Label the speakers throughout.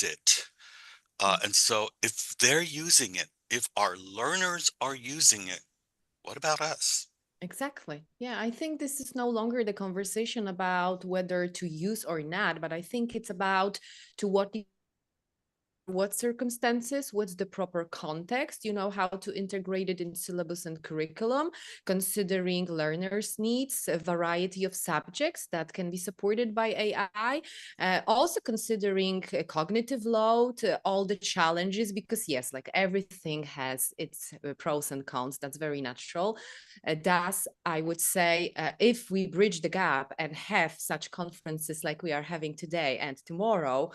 Speaker 1: use it. And so if they're using it, if our learners are using it, what about us?
Speaker 2: Exactly. Yeah, I think this is no longer the conversation about whether to use or not, but I think it's about to what circumstances, what's the proper context, how to integrate it in syllabus and curriculum, considering learners' needs, a variety of subjects that can be supported by AI, also considering cognitive load, all the challenges, because yes, like everything has its pros and cons, that's very natural. Thus, I would say if we bridge the gap and have such conferences like we are having today and tomorrow,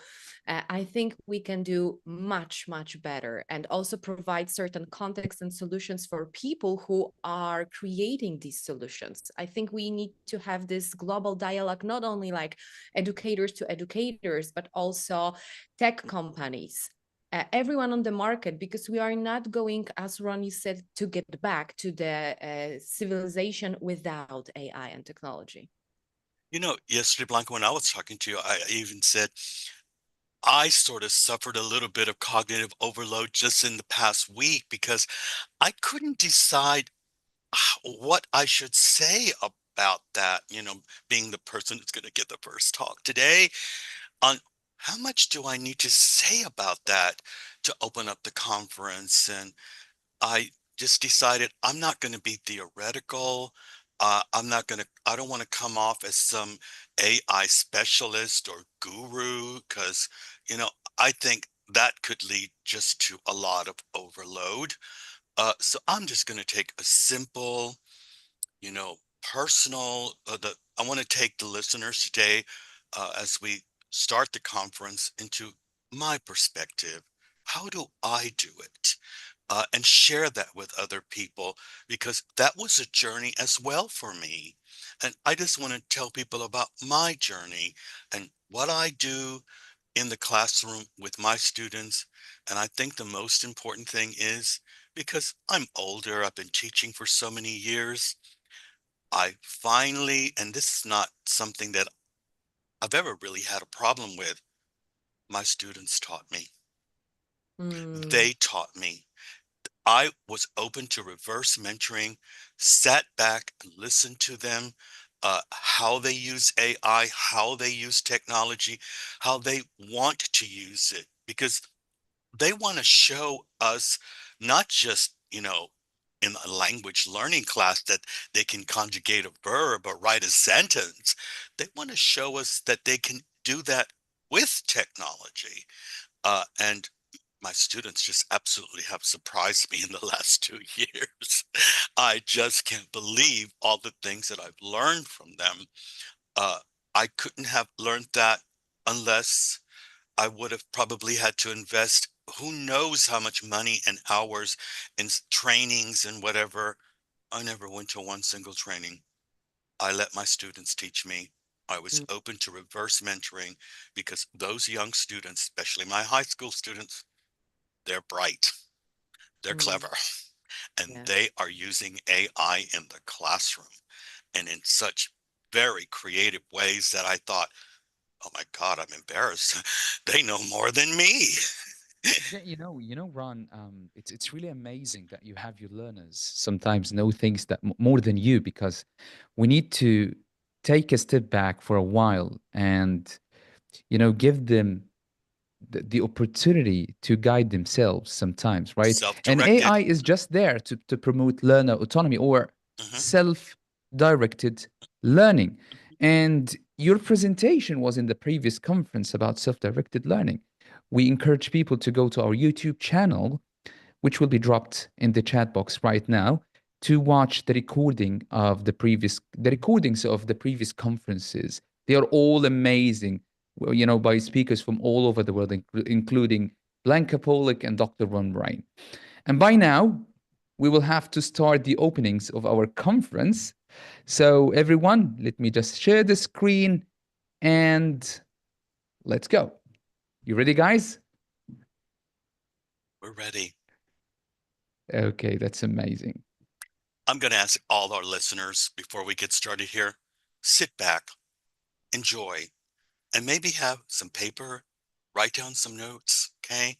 Speaker 2: I think we can do much, much better and also provide certain context and solutions for people who are creating these solutions. I think we need to have this global dialogue, not only like educators to educators, but also tech companies. Everyone on the market, because we are not going, as Ron, you said, to get back to the civilization without AI and technology.
Speaker 1: You know, yesterday, Blanca, when I was talking to you, I even said I sort of suffered a little bit of cognitive overload just in the past week because I couldn't decide what I should say about that, being the person who's going to get the first talk today on how much do I need to say about that to open up the conference. And I just decided I'm not going to be theoretical. I don't want to come off as some AI specialist or guru because, you know, I think that could lead just to a lot of overload. So I'm just going to take a simple, personal, I want to take the listeners today as we start the conference into my perspective. How do I do it? And share that with other people because that was a journey as well for me. And I just want to tell people about my journey and what I do in the classroom with my students. And I think the most important thing is because I'm older, I've been teaching for so many years. I finally, and this is not something that I've ever really had a problem with, my students taught me.
Speaker 2: Mm,
Speaker 1: They taught me. I was open to reverse mentoring, sat back and listened to them, how they use AI, how they use technology, how they want to use it, because they want to show us not just, in a language learning class that they can conjugate a verb or write a sentence. They want to show us that they can do that with technology. And my students just absolutely have surprised me in the last 2 years. I just can't believe all the things that I've learned from them. Uh, I couldn't have learned that unless I would have probably had to invest who knows how much money and hours in trainings and whatever. I never went to one single training. I let my students teach me. I was
Speaker 2: mm,
Speaker 1: open to reverse mentoring because those young students, especially my high school students, they're bright, they're
Speaker 2: mm,
Speaker 1: clever, and
Speaker 2: yeah.
Speaker 1: they are using AI in the classroom and in such very creative ways that I thought, oh my God, I'm embarrassed. They know more than me.
Speaker 3: Yeah, Ron, it's really amazing that you have your learners sometimes know things that more than you, because we need to take a step back for a while and give them the opportunity to guide themselves sometimes, right? And
Speaker 1: Self-directed.
Speaker 3: AI is just there to promote learner autonomy or
Speaker 1: Hmm.
Speaker 3: self-directed learning. And your presentation was in the previous conference about self-directed learning. We encourage people to go to our YouTube channel, which will be dropped in the chat box right now, to watch the recordings of the previous conferences. They are all amazing, well, by speakers from all over the world, including Blanca Pollock and Dr. Ron Ryan. And by now, we will have to start the openings of our conference. So, everyone, let me just share the screen and let's go. You ready, guys?
Speaker 1: We're ready.
Speaker 3: Okay, that's amazing.
Speaker 1: I'm going to ask all our listeners before we get started here, sit back, enjoy, and maybe have some paper write down some notes, okay?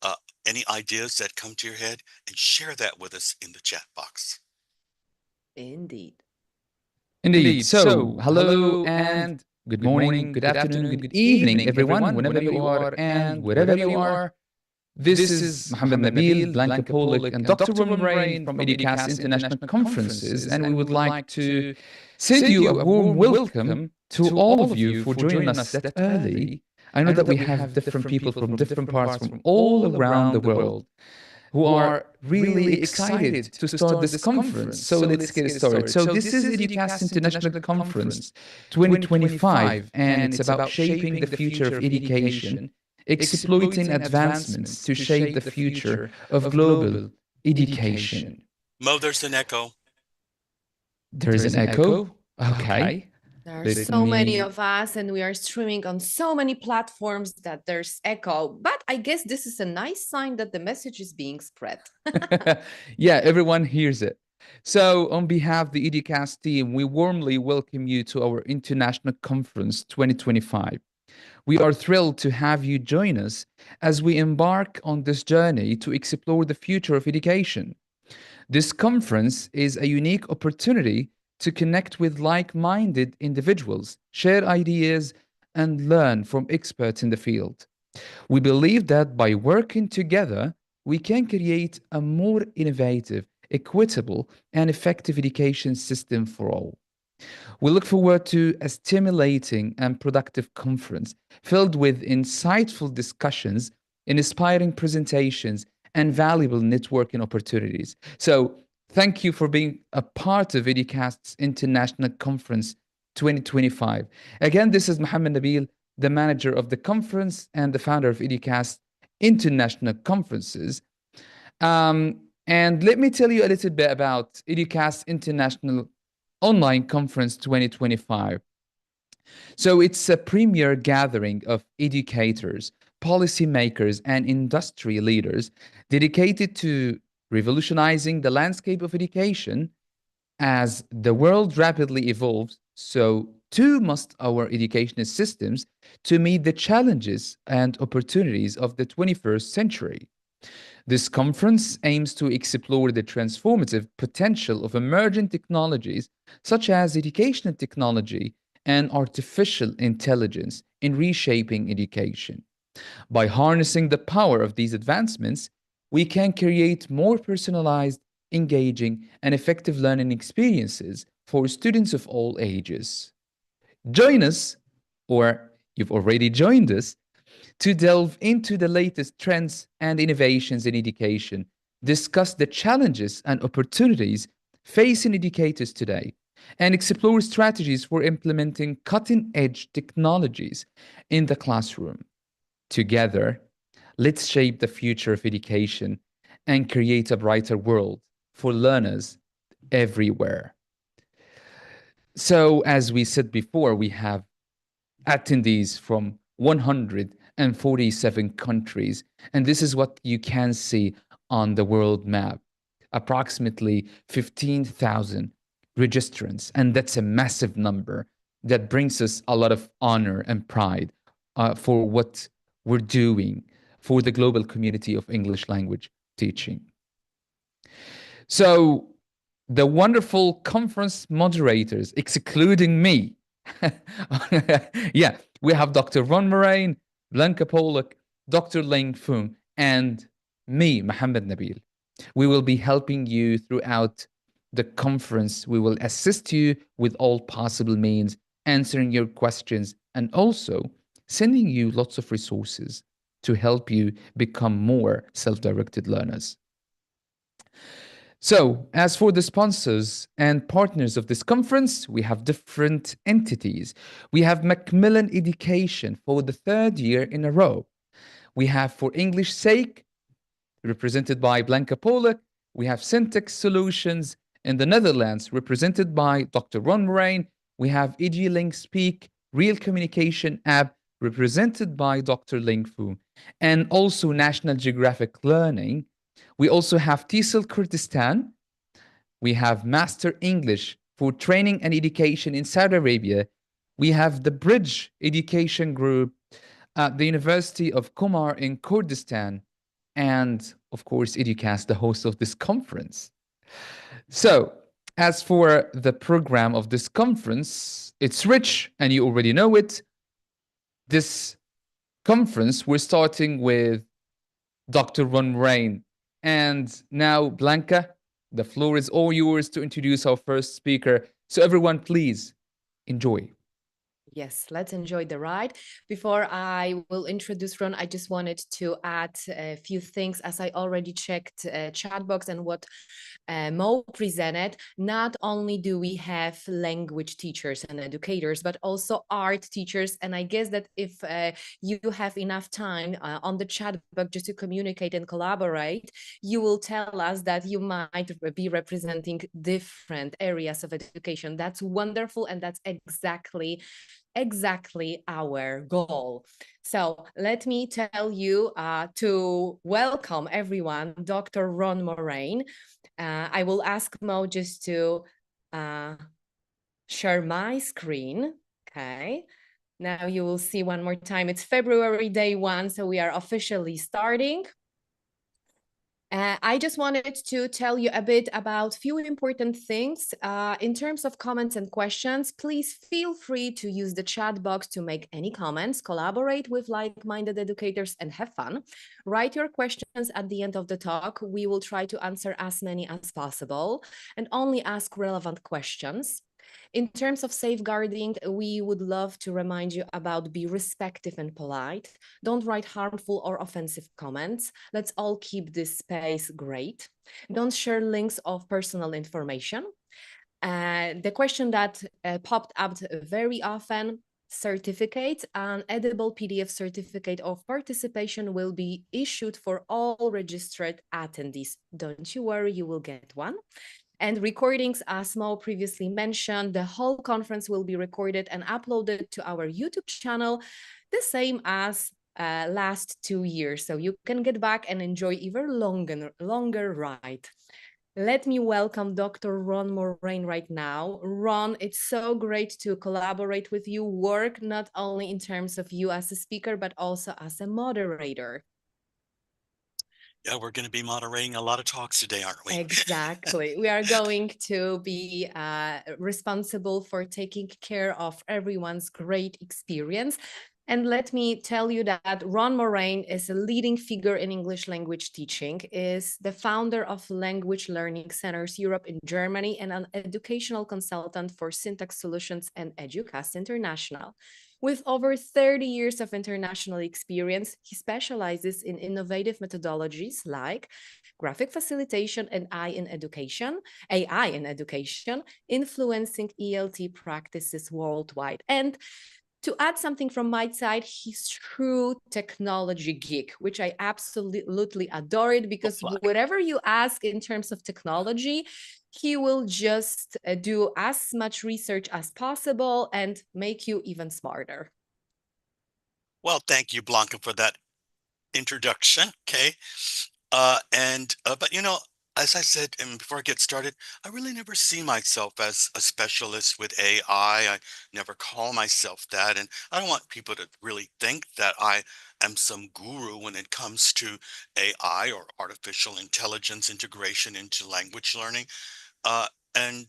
Speaker 1: Uh, any ideas that come to your head, and share that with us in the chat box.
Speaker 2: Indeed.
Speaker 3: Indeed. So, hello and good morning, good afternoon, good evening, everyone, whenever you are and wherever you are. This is Mohammed Nabil, Blanca Polak, and Dr. Ron Rain from Educast International Conferences, and we would like to send you a warm welcome to all of you for joining us that early. I know that we have different people from different parts from all around the world who are really excited to start this conference. So let's get started. So this is Educast International Conference 2025, and it's about shaping the future of education, exploiting advancements to shape the future of global education.
Speaker 1: Mo, there's an echo.
Speaker 3: There is an echo. Okay.
Speaker 2: There are
Speaker 3: Let
Speaker 2: so many
Speaker 3: me-
Speaker 2: of us, and we are streaming on so many platforms that there's echo. But I guess this is a nice sign that the message is being spread.
Speaker 3: Yeah, everyone hears it. So, on behalf of the Educast team, we warmly welcome you to our International Conference 2025. We are thrilled to have you join us as we embark on this journey to explore the future of education. This conference is a unique opportunity to connect with like minded individuals, share ideas, and learn from experts in the field. We believe that by working together, we can create a more innovative, equitable, and effective education system for all. We look forward to a stimulating and productive conference filled with insightful discussions, inspiring presentations, and valuable networking opportunities. So, thank you for being a part of Educast's International Conference 2025. Again, this is Mohammed Nabil, the manager of the conference and the founder of Educast International Conferences. And let me tell you a little bit about Educast International Online Conference 2025. So it's a premier gathering of educators, policymakers, and industry leaders dedicated to revolutionizing the landscape of education. As the world rapidly evolves, so too must our educational systems to meet the challenges and opportunities of the 21st century. This conference aims to explore the transformative potential of emerging technologies such as educational technology and artificial intelligence in reshaping education. By harnessing the power of these advancements, we can create more personalized, engaging, and effective learning experiences for students of all ages. Join us, or you've already joined us, to delve into the latest trends and innovations in education, discuss the challenges and opportunities facing educators today, and explore strategies for implementing cutting edge technologies in the classroom. Together, let's shape the future of education and create a brighter world for learners everywhere. So, as we said before, we have attendees from 147 countries. And this is what you can see on the world map. Approximately 15,000 registrants. And that's a massive number that brings us a lot of honor and pride for what we're doing for the global community of English language teaching. So, the wonderful conference moderators, excluding me, yeah, we have Dr. Ron Moraine, Blanca Polak, Dr. Ling Fung, and me, Mohammed Nabil. We will be helping you throughout the conference. We will assist you with all possible means, answering your questions, and also sending you lots of resources to help you become more self-directed learners. So, as for the sponsors and partners of this conference, we have different entities. We have Macmillan Education for the third year in a row. We have For English Sake, represented by Blanca Polak. We have Syntax Solutions in the Netherlands, represented by Dr. Ron Moraine. We have EduLink Speak, Real Communication App, represented by Dr. Ling Fu. And also National Geographic Learning. We also have TESOL Kurdistan. We have Master English for Training and Education in Saudi Arabia. We have the Bridge Education Group, at the University of Kumar in Kurdistan, and of course, Educast, the host of this conference. So, as for the program of this conference, it's rich and you already know it. This conference, we're starting with Dr. Ron Rain. And now, Blanca, the floor is all yours to introduce our first speaker. So, everyone, please enjoy.
Speaker 2: Yes, let's enjoy the ride. Before I will introduce Ron, I just wanted to add a few things as I already checked chat box and what Mo presented. Not only do we have language teachers and educators, but also art teachers. And I guess that if you have enough time on the chat box just to communicate and collaborate, you will tell us that you might be representing different areas of education. That's wonderful. And that's exactly our goal. So let me tell you to welcome everyone, Dr. Ron Moraine. I will ask Mo just to share my screen. Okay. Now you will see one more time. It's February day 1, so we are officially starting. I just wanted to tell you a bit about a few important things. In terms of comments and questions, please feel free to use the chat box to make any comments, collaborate with like-minded educators, and have fun. Write your questions at the end of the talk. We will try to answer as many as possible and only ask relevant questions. In terms of safeguarding, we would love to remind you about be respectful and polite. Don't write harmful or offensive comments. Let's all keep this space great. Don't share links of personal information. The question that popped up very often, certificate, an edible PDF certificate of participation will be issued for all registered attendees. Don't you worry, you will get one. And recordings, as Mo previously mentioned, the whole conference will be recorded and uploaded to our YouTube channel, the same as last 2 years. So you can get back and enjoy even longer ride. Let me welcome Dr. Ron Moraine right now. Ron, it's so great to collaborate with you, work not only in terms of you as a speaker, but also as a moderator.
Speaker 1: Yeah, we're going to be moderating a lot of talks today, aren't we?
Speaker 2: Exactly. We are going to be responsible for taking care of everyone's great experience. And let me tell you that Ron Moraine is a leading figure in English language teaching, is the founder of Language Learning Centers Europe in Germany, and an educational consultant for Syntax Solutions and Educast International. With over 30 years of international experience, he specializes in innovative methodologies like graphic facilitation and AI in education, influencing ELT practices worldwide. And to add something from my side, he's true technology geek, which I absolutely adore it, because whatever you ask in terms of technology, he will just do as much research as possible and make you even smarter.
Speaker 1: Well, thank you, Blanca, for that introduction. Okay. But you know, as I said, and before I get started, I really never see myself as a specialist with AI. I never call myself that. And I don't want people to really think that I am some guru when it comes to AI or artificial intelligence integration into language learning. And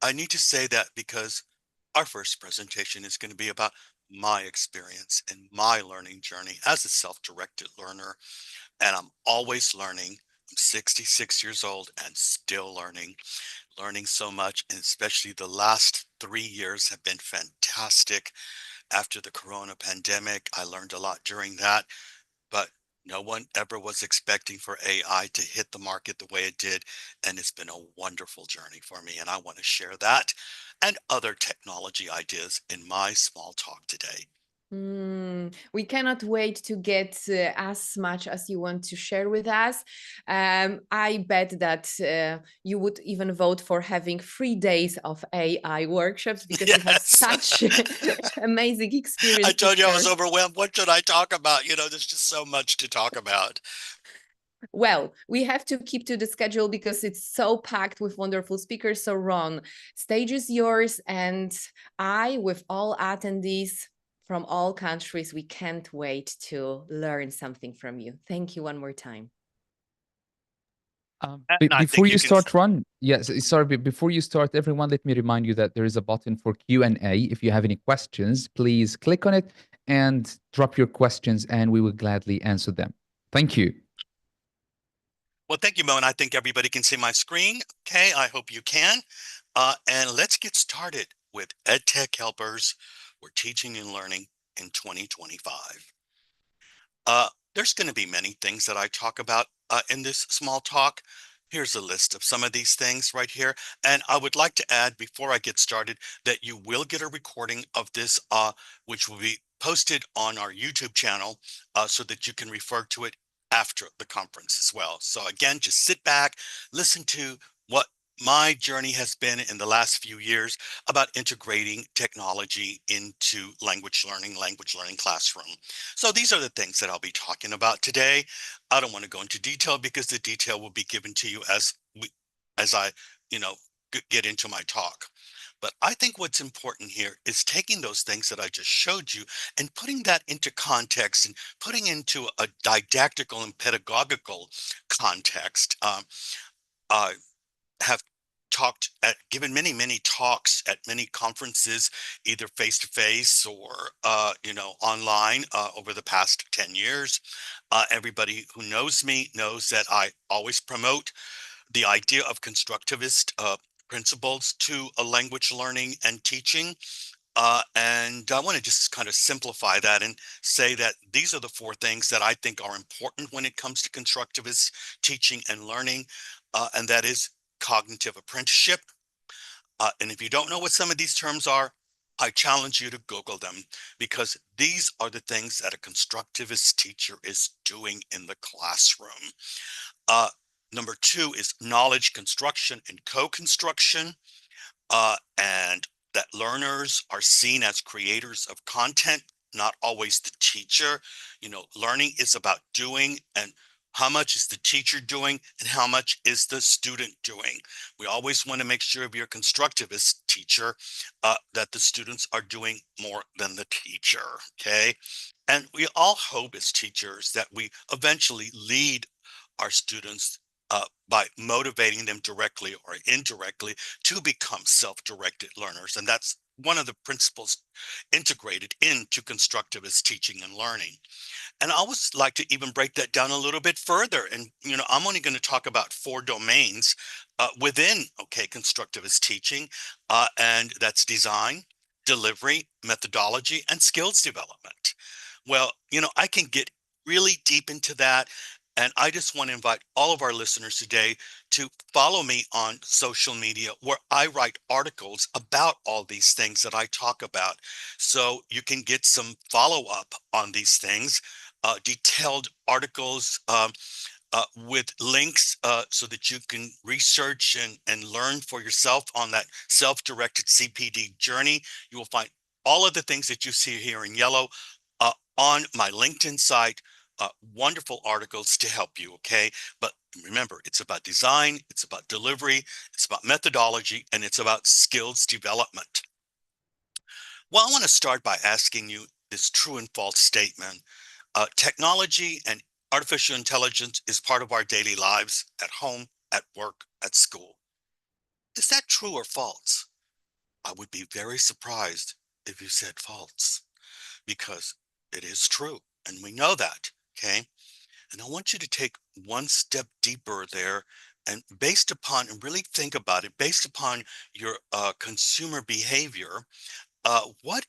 Speaker 1: I need to say that because our first presentation is going to be about my experience and my learning journey as a self-directed learner. And I'm always learning. I'm 66 years old and still learning so much. And especially the last 3 years have been fantastic. After the Corona pandemic, I learned a lot during that, but no one ever was expecting for AI to hit the market the way it did. And it's been a wonderful journey for me. And I want to share that and other technology ideas in my small talk today.
Speaker 2: We cannot wait to get as much as you want to share with us. I bet that you would even vote for having 3 days of AI workshops, because you have such amazing experience.
Speaker 1: I told you I was overwhelmed. What should I talk about? You know, there's just so much to talk about.
Speaker 2: Well, we have to keep to the schedule because it's so packed with wonderful speakers. So Ron, stage is yours, and I, with all attendees, from all countries. We can't wait to learn something from you. Thank you one more time.
Speaker 1: And I
Speaker 3: Before
Speaker 1: think you
Speaker 3: you
Speaker 1: can.
Speaker 3: start, Ron, yes, sorry, before you start, everyone, let me remind you that there is a button for Q&A. If you have any questions, please click on it and drop your questions, and we will gladly answer them. Thank you.
Speaker 1: Well, thank you, Mo, and I think everybody can see my screen. Okay, I hope you can. And let's get started with EdTech Helpers. We're teaching and learning in 2025. There's going to be many things that I talk about in this small talk. Here's a list of some of these things right here. And I would like to add before I get started that you will get a recording of this, which will be posted on our YouTube channel so that you can refer to it after the conference as well. So again, just sit back, listen to what my journey has been in the last few years about integrating technology into language learning classroom. So these are the things that I'll be talking about today. I don't want to go into detail because the detail will be given to you as I, get into my talk. But I think what's important here is taking those things that I just showed you and putting that into context and putting into a didactical and pedagogical context. I have given many talks at many conferences, either face to face or online over the past 10 years. Everybody who knows me knows that I always promote the idea of constructivist principles to a language learning and teaching. And I want to just kind of simplify that and say that these are the four things that I think are important when it comes to constructivist teaching and learning, and that is cognitive apprenticeship. And if you don't know what some of these terms are, I challenge you to Google them because these are the things that a constructivist teacher is doing in the classroom. Uh, Number two is knowledge construction and co-construction, and that learners are seen as creators of content, not always the teacher. Learning is about doing, and how much is the teacher doing and how much is the student doing. We always want to make sure if you're a constructivist teacher that the students are doing more than the teacher, okay? And we all hope as teachers that we eventually lead our students by motivating them directly or indirectly to become self-directed learners. And that's one of the principles integrated into constructivist teaching and learning. And I always like to even break that down a little bit further. And, I'm only going to talk about four domains within, constructivist teaching. And that's design, delivery, methodology, and skills development. Well, I can get really deep into that. And I just want to invite all of our listeners today to follow me on social media where I write articles about all these things that I talk about. So you can get some follow up on these things, detailed articles with links so that you can research and learn for yourself on that self-directed CPD journey. You will find all of the things that you see here in yellow on my LinkedIn site. Wonderful articles to help you, okay? But remember, it's about design, it's about delivery, it's about methodology, and it's about skills development. Well, I want to start by asking you this true and false statement. Technology and artificial intelligence is part of our daily lives at home, at work, at school. Is that true or false? I would be very surprised if you said false because it is true. And we know that, okay? And I want you to take one step deeper there and based upon, and really think about it, based upon your consumer behavior, what,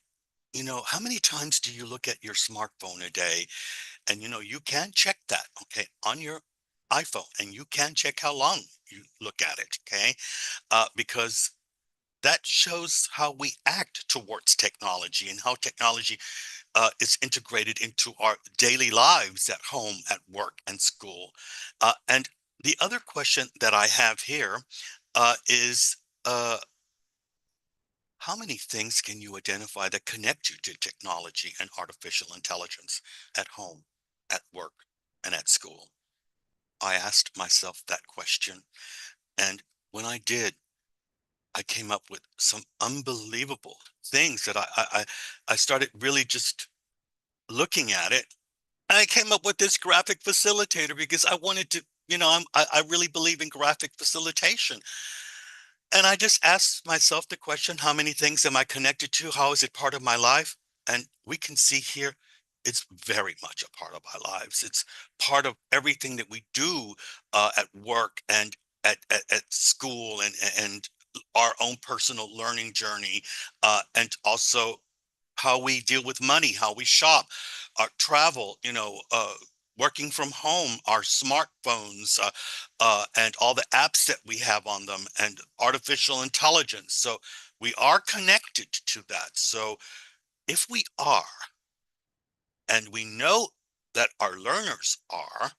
Speaker 1: how many times do you look at your smartphone a day? And you can check that, okay, on your iPhone, and you can check how long you look at it, okay, because that shows how we act towards technology and how technology is integrated into our daily lives at home, at work, and school. And the other question that I have here is how many things can you identify that connect you to technology and artificial intelligence at home, at work, and at school? I asked myself that question. And when I did, I came up with some unbelievable things that I started really just looking at it. And I came up with this graphic facilitator because I wanted to, I really believe in graphic facilitation. And I just asked myself the question, how many things am I connected to? How is it part of my life? And we can see here, it's very much a part of our lives. It's part of everything that we do at work and at school and our own personal learning journey, and also how we deal with money, how we shop, our travel, working from home, our smartphones, and all the apps that we have on them, and artificial intelligence. So we are connected to that. So if we are, and we know that our learners are,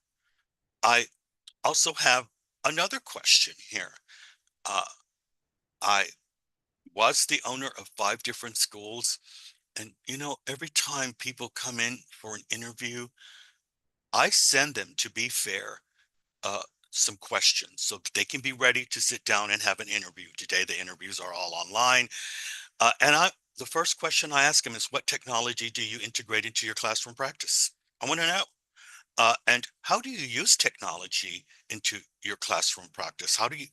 Speaker 1: I also have another question here. Uh, I was the owner of 5 different schools. And, every time people come in for an interview, I send them, to be fair, uh, some questions so that they can be ready to sit down and have an interview. Today, the interviews are all online. The first question I ask them is, what technology do you integrate into your classroom practice? I want to know. And how do you use technology into your classroom practice? How do you,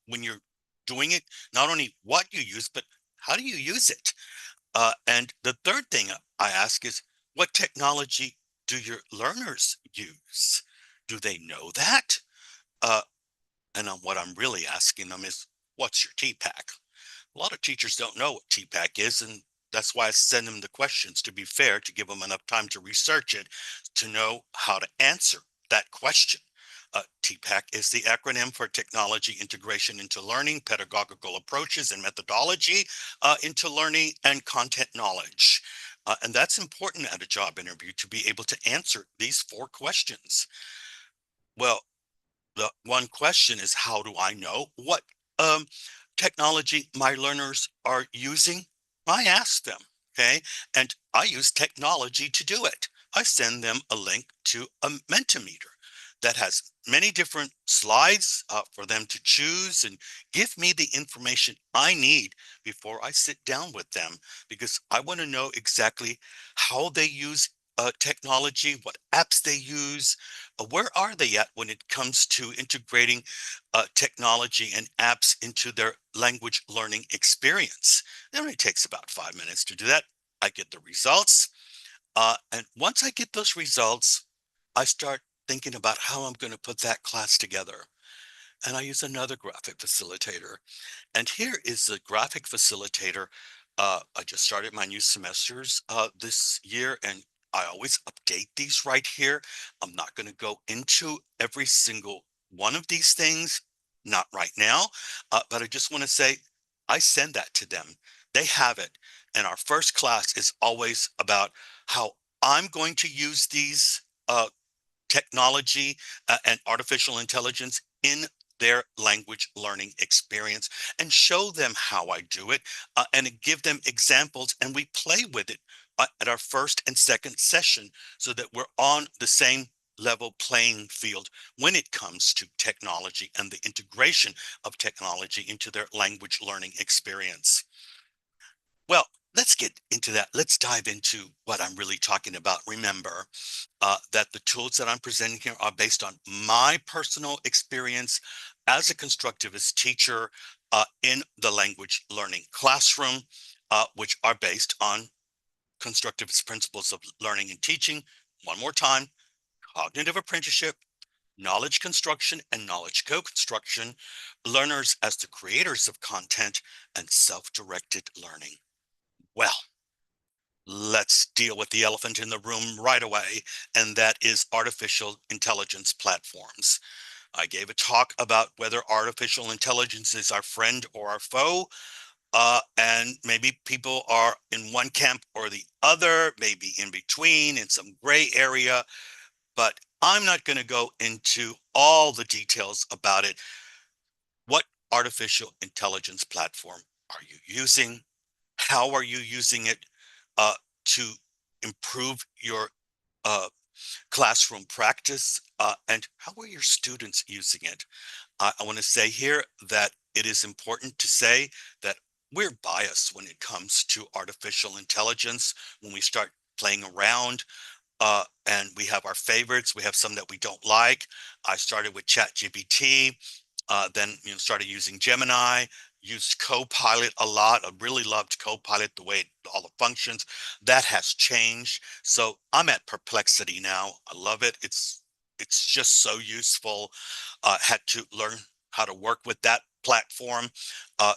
Speaker 1: when you're doing it, not only what you use, but how do you use it? And the third thing I ask is, what technology do your learners use? Do they know that? Uh, and what I'm really asking them is, what's your TPAC? A lot of teachers don't know what TPAC is, and that's why I send them the questions, to be fair, to give them enough time to research it, to know how to answer that question. TPAC is the acronym for Technology Integration into Learning, Pedagogical Approaches and Methodology into Learning and Content Knowledge. And that's important at a job interview, to be able to answer these 4 questions. Well, the one question is, how do I know what um, technology my learners are using? I ask them, okay? And I use technology to do it. I send them a link to a Mentimeter that has many different slides for them to choose and give me the information I need before I sit down with them, because I want to know exactly how they use technology, what apps they use, where are they at when it comes to integrating technology and apps into their language learning experience. It only takes about 5 minutes to do that. I get the results. And once I get those results, I start thinking about how I'm going to put that class together. And I use another graphic facilitator. And here is the graphic facilitator. I just started my new semesters this year, and I always update these right here. I'm not going to go into every single one of these things, not right now, but I just want to say I send that to them. They have it. And our first class is always about how I'm going to use these technology and artificial intelligence in their language learning experience, and show them how I do it, and give them examples, and we play with it at our first and second session, so that we're on the same level playing field when it comes to technology and the integration of technology into their language learning experience. Well, let's get into that. Let's dive into what I'm really talking about. Remember that the tools that I'm presenting here are based on my personal experience as a constructivist teacher in the language learning classroom, which are based on constructivist principles of learning and teaching. One more time: cognitive apprenticeship, knowledge construction and knowledge co-construction, learners as the creators of content, and self-directed learning. Well, let's deal with the elephant in the room right away, and that is artificial intelligence platforms. I gave a talk about whether artificial intelligence is our friend or our foe, and maybe people are in one camp or the other, maybe in between, in some gray area, but I'm not going to go into all the details about it. What artificial intelligence platform are you using? How are you using it to improve your classroom practice, and how are your students using it? I want to say here that it is important to say that we're biased when it comes to artificial intelligence. When we start playing around, and we have our favorites, we have some that we don't like. I started with ChatGPT, then started using Gemini, used Copilot a lot. I really loved Copilot, the way all the functions. That has changed. So I'm at Perplexity now. I love it. It's just so useful. Had to learn how to work with that platform.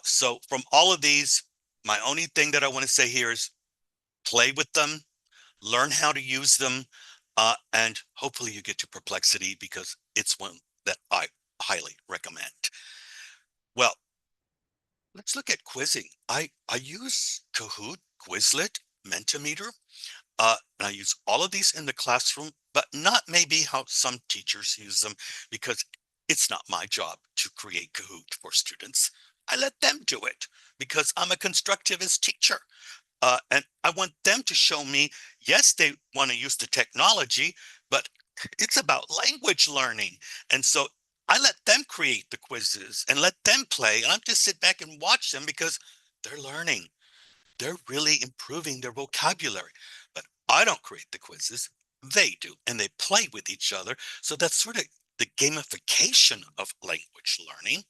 Speaker 1: So from all of these, my only thing that I want to say here is play with them, learn how to use them, and hopefully you get to Perplexity, because it's one that I highly recommend. Well, let's look at quizzing. I use Kahoot, Quizlet, Mentimeter, and I use all of these in the classroom, but not maybe how some teachers use them, because it's not my job to create Kahoot for students. I let them do it because I'm a constructivist teacher. And I want them to show me, yes, they want to use the technology, but it's about language learning. And so I let them create the quizzes and let them play. And I'm just sit back and watch them because they're learning. They're really improving their vocabulary. But I don't create the quizzes. They do. And they play with each other. So that's sort of the gamification of language learning.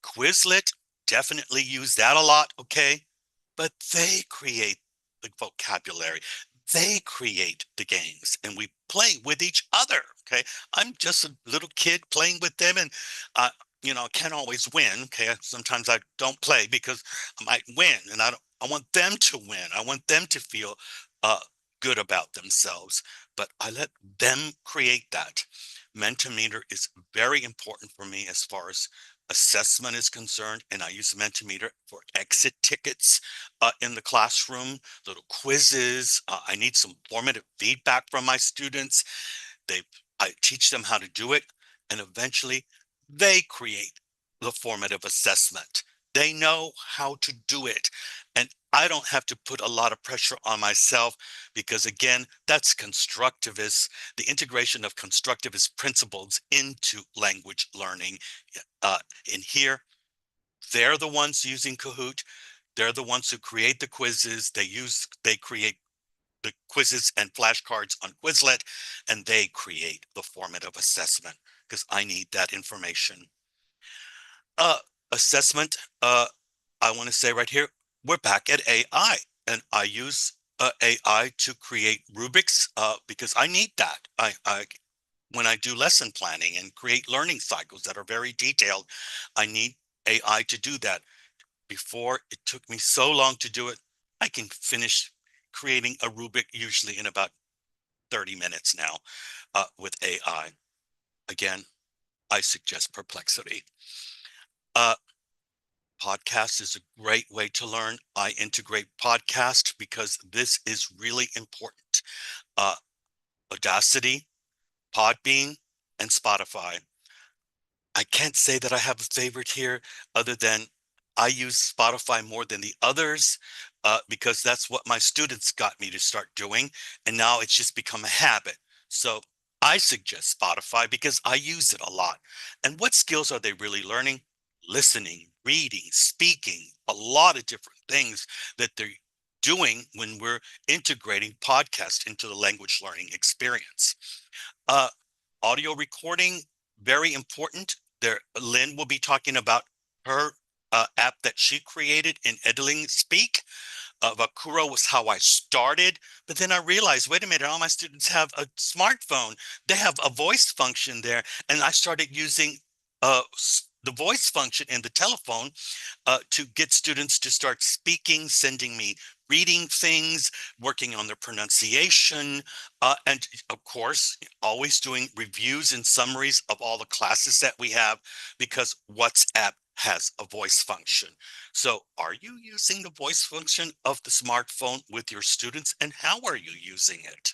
Speaker 1: Quizlet, definitely use that a lot, okay? But they create the vocabulary. They create the games, and we play with each other, okay? I'm just a little kid playing with them, and can't always win, okay? Sometimes I don't play because I might win, and I want them to win. I want them to feel uh, good about themselves, but I let them create that. Mentimeter is very important for me as far as assessment is concerned, and I use Mentimeter for exit tickets in the classroom, little quizzes. I need some formative feedback from my students. They, I teach them how to do it, and eventually they create the formative assessment. They know how to do it, and I don't have to put a lot of pressure on myself, because again, that's constructivist, the integration of constructivist principles into language learning. In here, they're the ones using Kahoot. They're the ones who create the quizzes. They create the quizzes and flashcards on Quizlet, and they create the formative assessment, because I need that information. Uh, Assessment, I want to say right here, we're back at AI, and I use AI to create rubrics because I need that. When I do lesson planning and create learning cycles that are very detailed, I need AI to do that. Before, it took me so long to do it. I can finish creating a rubric usually in about 30 minutes now with AI. Again, I suggest Perplexity. Uh, Podcast is a great way to learn. I integrate podcast because this is really important. Uh, Audacity, Podbean, and Spotify. I can't say that I have a favorite here, other than I use Spotify more than the others because that's what my students got me to start doing. And now it's just become a habit. So I suggest Spotify because I use it a lot. And what skills are they really learning? Listening, reading, speaking, a lot of different things that they're doing when we're integrating podcast into the language learning experience. Uh, Audio recording, very important. There, Lynn will be talking about her app that she created in Edling Speak. Vakuro was how I started, but then I realized, wait a minute, all my students have a smartphone. They have a voice function there, and I started using the voice function in the telephone to get students to start speaking, sending me reading things, working on their pronunciation, and of course, always doing reviews and summaries of all the classes that we have, because WhatsApp has a voice function. So are you using the voice function of the smartphone with your students, and how are you using it?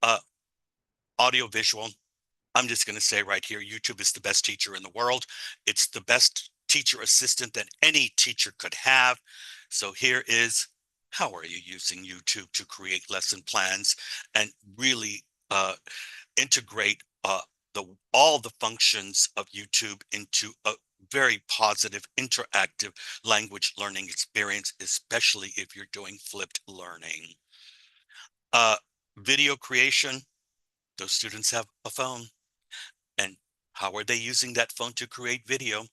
Speaker 1: Uh, Audio visual. I'm just going to say right here, YouTube is the best teacher in the world. It's the best teacher assistant that any teacher could have. So here is, how are you using YouTube to create lesson plans and really integrate all the functions of YouTube into a very positive, interactive language learning experience, especially if you're doing flipped learning. Video creation, those students have a phone. And how are they using that phone to create video?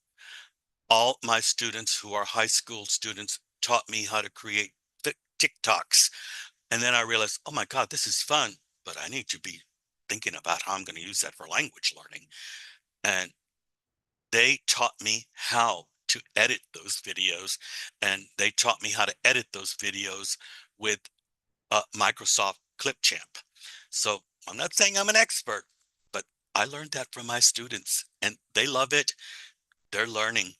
Speaker 1: All my students who are high school students taught me how to create TikToks. And then I realized, oh my God, this is fun, but I need to be thinking about how I'm going to use that for language learning. And they taught me how to edit those videos, and they taught me how to edit those videos with Microsoft Clipchamp. So I'm not saying I'm an expert, but I learned that from my students, and they love it. They're learning.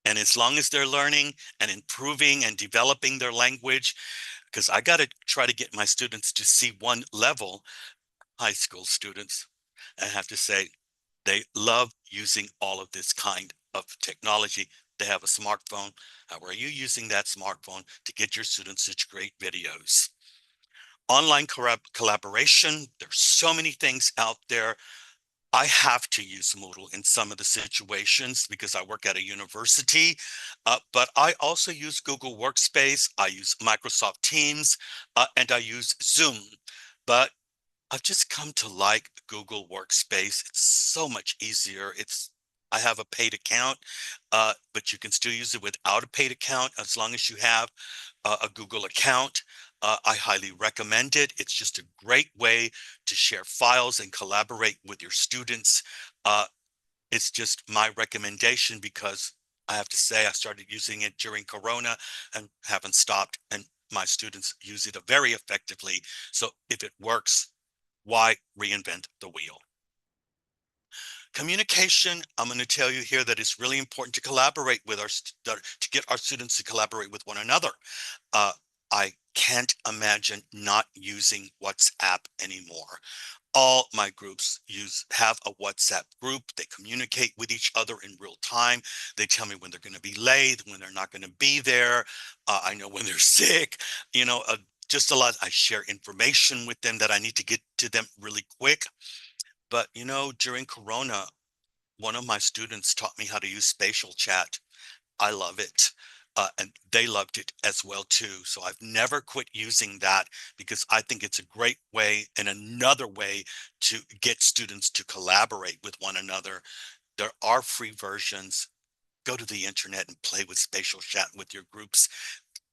Speaker 1: And as long as they're learning and improving and developing their language, because I got to try to get my students to C1 level, high school students, I have to say, they love using all of this kind of technology. They have a smartphone. How are you using that smartphone to get your students such great videos? Online collaboration, there's so many things out there. I have to use Moodle in some of the situations because I work at a university, but I also use Google Workspace, I use Microsoft Teams, and I use Zoom. But I've just come to like Google Workspace. It's so much easier. I have a paid account, but you can still use it without a paid account as long as you have a Google account. I highly recommend it. It's just a great way to share files and collaborate with your students. Uh, it's just my recommendation because I have to say I started using it during Corona and haven't stopped. And my students use it very effectively. So if it works, why reinvent the wheel? Communication, I'm going to tell you here that it's really important to collaborate with to get our students to collaborate with one another. Uh, I can't imagine not using WhatsApp anymore. All my groups have a WhatsApp group. They communicate with each other in real time. They tell me when they're going to be late, when they're not going to be there. I know when they're sick, you know, just a lot. I share information with them that I need to get to them really quick. But, you know, during Corona, one of my students taught me how to use spatial chat. I love it. And they loved it as well too. So I've never quit using that because I think it's a great way and another way to get students to collaborate with one another. There are free versions. Go to the internet and play with spatial chat with your groups.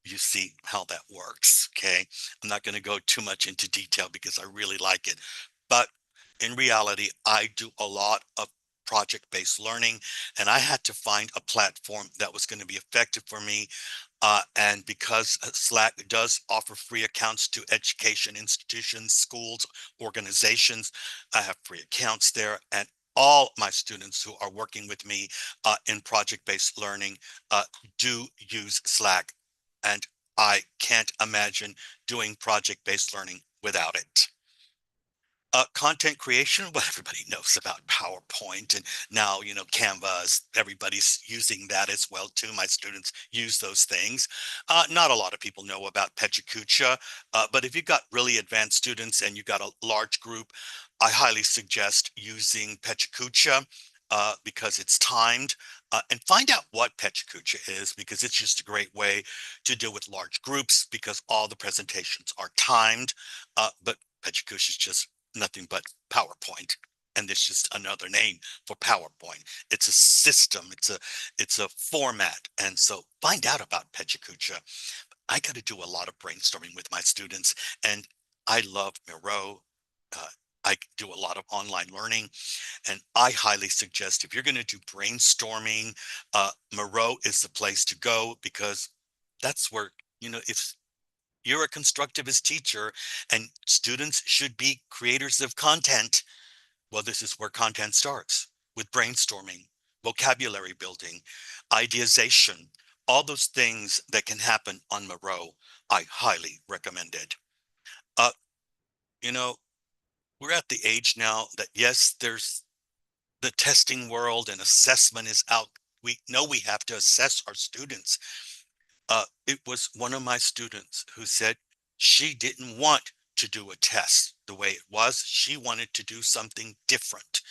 Speaker 1: You see how that works. Okay. I'm not going to go too much into detail because I really like it. But in reality, I do a lot of project-based learning, and I had to find a platform that was going to be effective for me. And because Slack does offer free accounts to education institutions, schools, organizations, I have free accounts there. And all my students who are working with me in project-based learning do use Slack. And I can't imagine doing project-based learning without it. Content creation, well, everybody knows about PowerPoint, and now, you know, Canvas, everybody's using that as well too. My students use those things. Not a lot of people know about PechaKucha, but if you've got really advanced students and you've got a large group, I highly suggest using PechaKucha because it's timed. And find out what PechaKucha is because it's just a great way to deal with large groups because all the presentations are timed. But PechaKucha is just nothing but PowerPoint. And it's just another name for PowerPoint. It's a system. It's a format. And so find out about PechaKucha. I got to do a lot of brainstorming with my students, and I love Miro. Uh, I do a lot of online learning, and I highly suggest if you're going to do brainstorming, Miro is the place to go because that's where, you know, if you're a constructivist teacher and students should be creators of content. Well, this is where content starts with brainstorming, vocabulary building, ideation, all those things that can happen on Moreau. I highly recommend it. Uh, you know, we're at the age now that yes, there's the testing world and assessment is out. We know we have to assess our students. It was one of my students who said she didn't want to do a test the way it was. She wanted to do something different.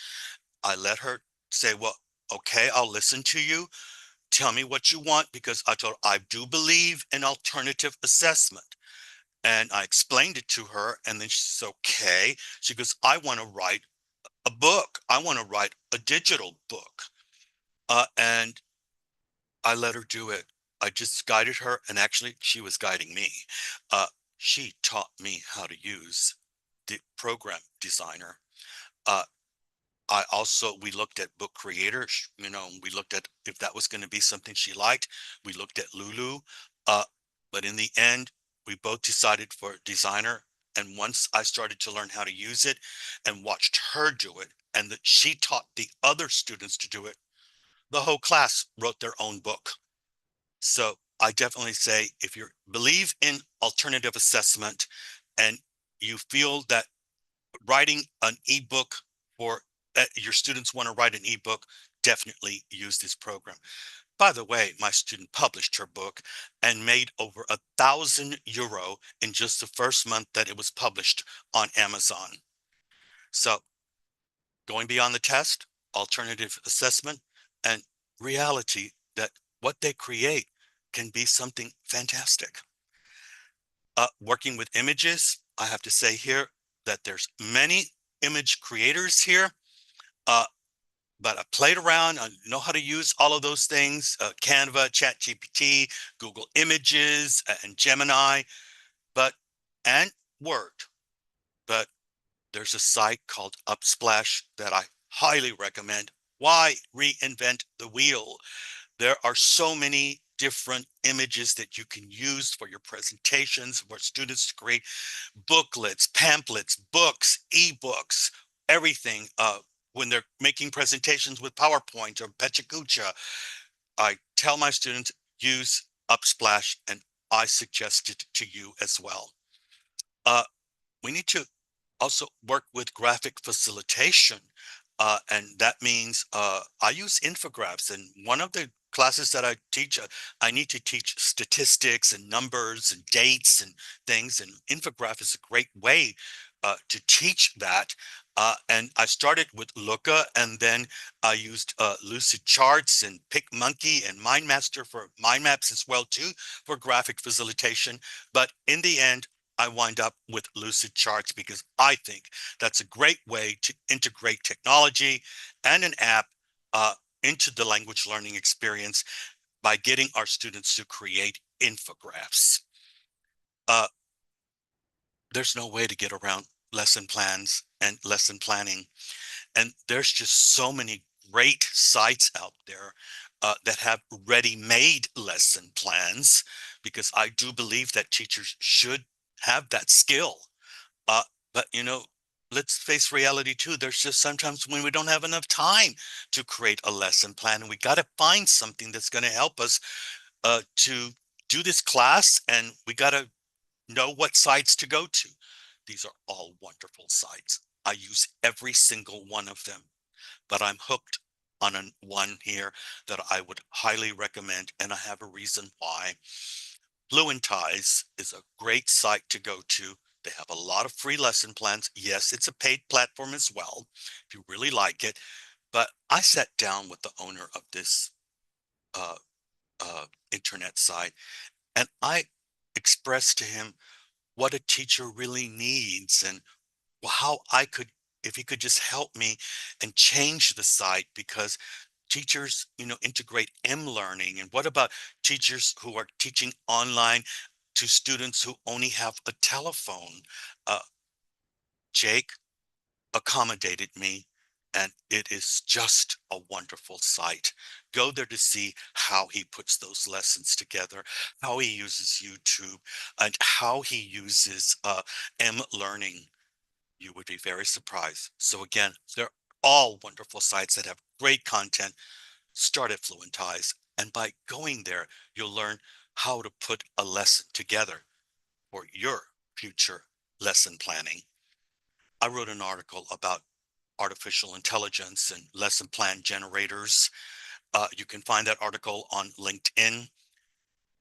Speaker 1: I let her say, well, okay, I'll listen to you. Tell me what you want, because I told her I do believe in alternative assessment. And I explained it to her, and then she said, okay. She goes, I want to write a book. I want to write a digital book. And I let her do it. I just guided her, and actually she was guiding me. Uh, she taught me how to use the program designer. Uh, we looked at Book Creator, we looked at if that was going to be something she liked. We looked at Lulu. Uh, but in the end, we both decided for designer. And once I started to learn how to use it and watched her do it, and that she taught the other students to do it, the whole class wrote their own book. So I definitely say, if you believe in alternative assessment and you feel that writing an ebook for your students want to write an ebook, definitely use this program. By the way, my student published her book and made over €1,000 in just the first month that it was published on Amazon. So going beyond the test, alternative assessment, and reality that what they create can be something fantastic. Working with images, I have to say here that there's many image creators here, but I played around. I know how to use all of those things, Canva, ChatGPT, Google Images, and Gemini, and Word. But there's a site called Upsplash that I highly recommend. Why reinvent the wheel? There are so many different images that you can use for your presentations, for students to create booklets, pamphlets, books, ebooks, everything. When they're making presentations with PowerPoint or Pechakucha, I tell my students, use Upsplash, and I suggest it to you as well. We need to also work with graphic facilitation. And that means I use infographics. And one of the classes that I teach, I need to teach statistics and numbers and dates and things. And infograph is a great way to teach that. And I started with Looka, and then I used Lucid Charts and PicMonkey and MindMaster for mind maps as well too for graphic facilitation. But in the end, I wind up with Lucid Charts because I think that's a great way to integrate technology and an app into the language learning experience by getting our students to create infographics. There's no way to get around lesson plans and lesson planning. And there's just so many great sites out there that have ready-made lesson plans, because I do believe that teachers should have that skill. Uh, but let's face reality too. There's just sometimes when we don't have enough time to create a lesson plan, and we got to find something that's going to help us to do this class, and we got to know what sites to go to. These are all wonderful sites. I use every single one of them, but I'm hooked on one here that I would highly recommend, and I have a reason why. Fluentize is a great site to go to. They have a lot of free lesson plans. Yes, it's a paid platform as well, if you really like it. But I sat down with the owner of this uh, internet site, and I expressed to him what a teacher really needs, and how I could, if he could just help me and change the site, because teachers, integrate M-learning. And what about teachers who are teaching online to students who only have a telephone? Jake accommodated me, and it is just a wonderful site. Go there to see how he puts those lessons together, how he uses YouTube, and how he uses M-learning. You would be very surprised. So again, they're all wonderful sites that have great content. Start at Fluentize, and by going there, you'll learn how to put a lesson together for your future lesson planning. I wrote an article about artificial intelligence and lesson plan generators. You can find that article on LinkedIn.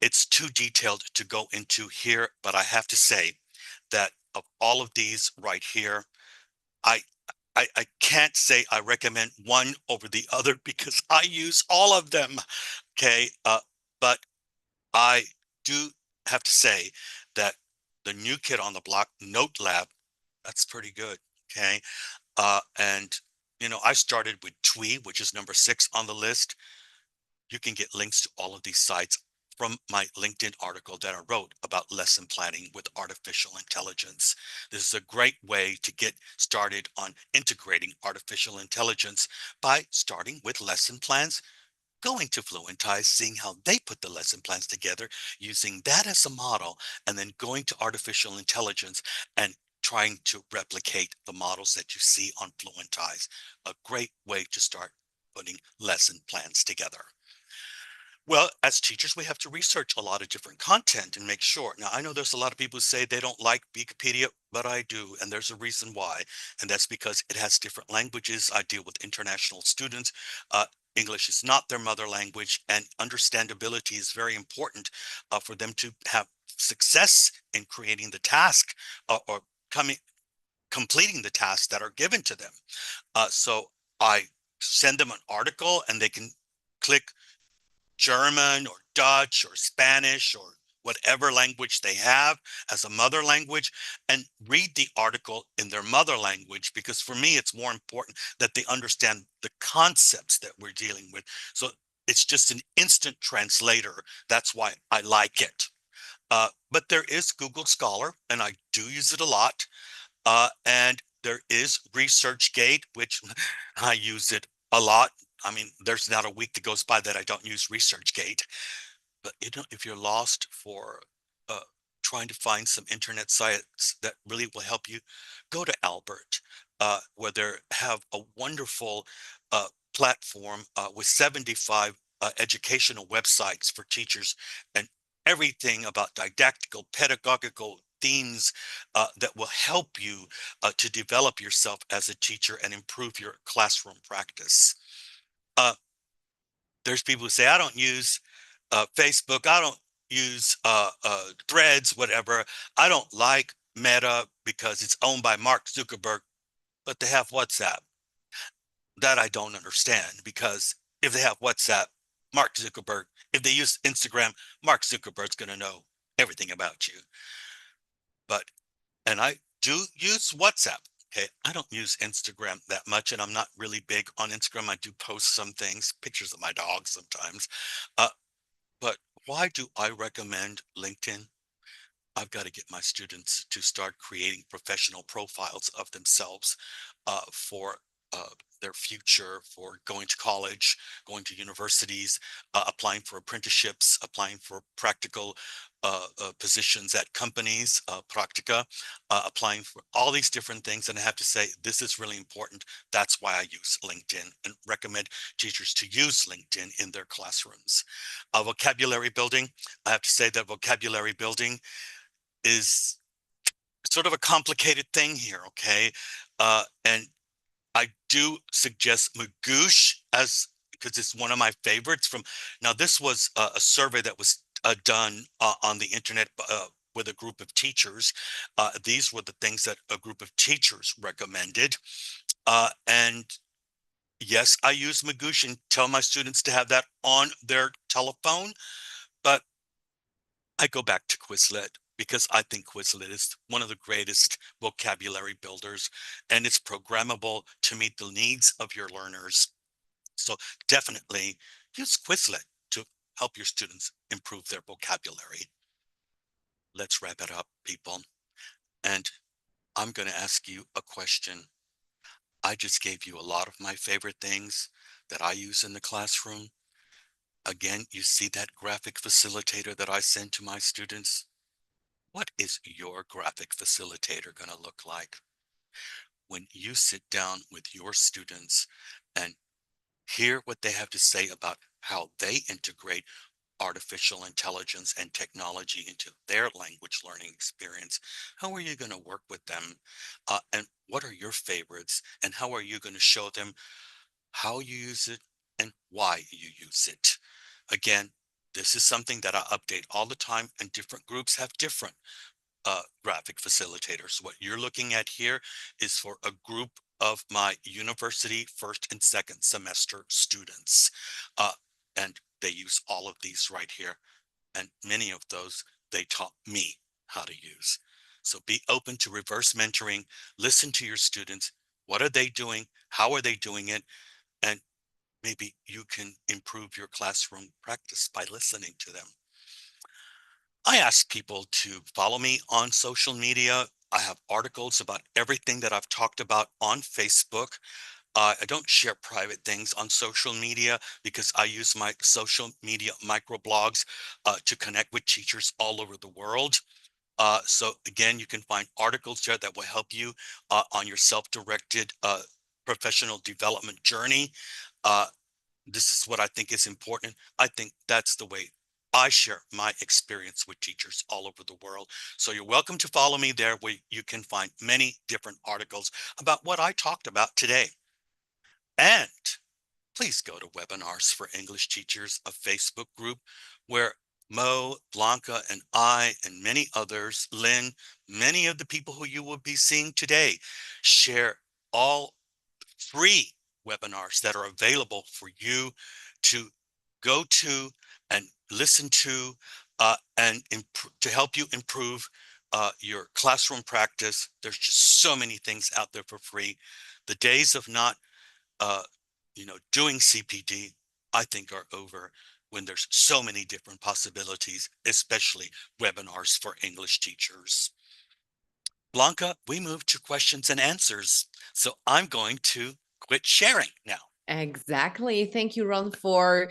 Speaker 1: It's too detailed to go into here, but I have to say that of all of these right here. I can't say I recommend one over the other because I use all of them. Okay. But I do have to say that the new kid on the block, Note Lab, that's pretty good. Okay. And I started with Twee, which is number 6 on the list. You can get links to all of these sites from my LinkedIn article that I wrote about lesson planning with artificial intelligence. This is a great way to get started on integrating artificial intelligence by starting with lesson plans, going to Fluentize, seeing how they put the lesson plans together, using that as a model, and then going to artificial intelligence and trying to replicate the models that you see on Fluentize. A great way to start putting lesson plans together. Well, as teachers, we have to research a lot of different content and make sure. Now, I know there's a lot of people who say they don't like Wikipedia, but I do, and there's a reason why. And that's because it has different languages. I deal with international students. English is not their mother language, and understandability is very important for them to have success in creating the task or completing the tasks that are given to them. So I send them an article and they can click German or Dutch or Spanish or whatever language they have as a mother language and read the article in their mother language, because for me, it's more important that they understand the concepts that we're dealing with. So it's just an instant translator. That's why I like it. But there is Google Scholar, and I do use it a lot. And there is ResearchGate, which I use it a lot. I mean, there's not a week that goes by that I don't use ResearchGate. But if you're lost for trying to find some internet sites that really will help you, go to Albert, where they have a wonderful platform with 75 educational websites for teachers and everything about didactical, pedagogical themes that will help you to develop yourself as a teacher and improve your classroom practice. There's people who say, I don't use Facebook, I don't use Threads, whatever. I don't like Meta because it's owned by Mark Zuckerberg, but they have WhatsApp. That I don't understand, because if they have WhatsApp, Mark Zuckerberg, if they use Instagram, Mark Zuckerberg's going to know everything about you. And I do use WhatsApp. Okay, I don't use Instagram that much, and I'm not really big on Instagram. I do post some things, pictures of my dog sometimes. But why do I recommend LinkedIn? I've got to get my students to start creating professional profiles of themselves for their future, for going to college, going to universities, applying for apprenticeships, applying for practical positions at companies, practica, applying for all these different things. And I have to say, this is really important. That's why I use LinkedIn and recommend teachers to use LinkedIn in their classrooms. Vocabulary building, I have to say that vocabulary building is sort of a complicated thing here, okay? And I do suggest Magoosh because it's one of my favorites from. Now, this was a survey that was done on the internet with a group of teachers. These were the things that a group of teachers recommended. And yes, I use Magoosh and tell my students to have that on their telephone, but I go back to Quizlet because I think Quizlet is one of the greatest vocabulary builders, and it's programmable to meet the needs of your learners. So definitely use Quizlet to help your students improve their vocabulary. Let's wrap it up, people. And I'm going to ask you a question. I just gave you a lot of my favorite things that I use in the classroom. Again, you see that graphic facilitator that I send to my students? What is your graphic facilitator going to look like? When you sit down with your students and hear what they have to say about how they integrate artificial intelligence and technology into their language learning experience, how are you going to work with them? And what are your favorites? And how are you going to show them how you use it and why you use it? Again, this is something that I update all the time, and different groups have different graphic facilitators. What you're looking at here is for a group of my university first and second semester students. And they use all of these right here. And many of those they taught me how to use. So be open to reverse mentoring, listen to your students. What are they doing? How are they doing it? And maybe you can improve your classroom practice by listening to them. I ask people to follow me on social media. I have articles about everything that I've talked about on Facebook. I don't share private things on social media because I use my social media microblogs to connect with teachers all over the world. So again, you can find articles there that will help you on your self-directed professional development journey. Uh, this is what I think is important. I think that's the way I share my experience with teachers all over the world. So you're welcome to follow me there, where you can find many different articles about what I talked about today. And please go to Webinars for English Teachers, a Facebook group where Mo, Blanca, and I, and many others, Lynn, many of the people who you will be seeing today, share all free webinars that are available for you to go to and listen to and to help you improve your classroom practice. There's just so many things out there for free. The days of not uh, doing CPD, I think, are over when there's so many different possibilities, especially webinars for English teachers. Blanca, we move to questions and answers. So I'm going to quit sharing now.
Speaker 2: Exactly. Thank you, Ron, for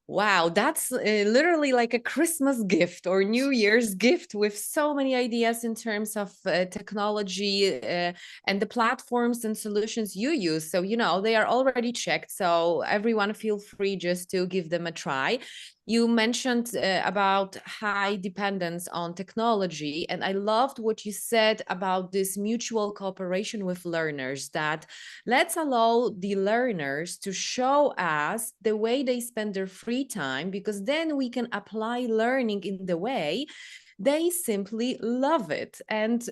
Speaker 2: wow, that's literally like a Christmas gift or New Year's gift with so many ideas in terms of technology and the platforms and solutions you use. So, they are already checked. So everyone feel free just to give them a try. You mentioned about high dependence on technology, and I loved what you said about this mutual cooperation with learners, that let's allow the learners to show us the way they spend their free time, because then we can apply learning in the way they simply love it. And,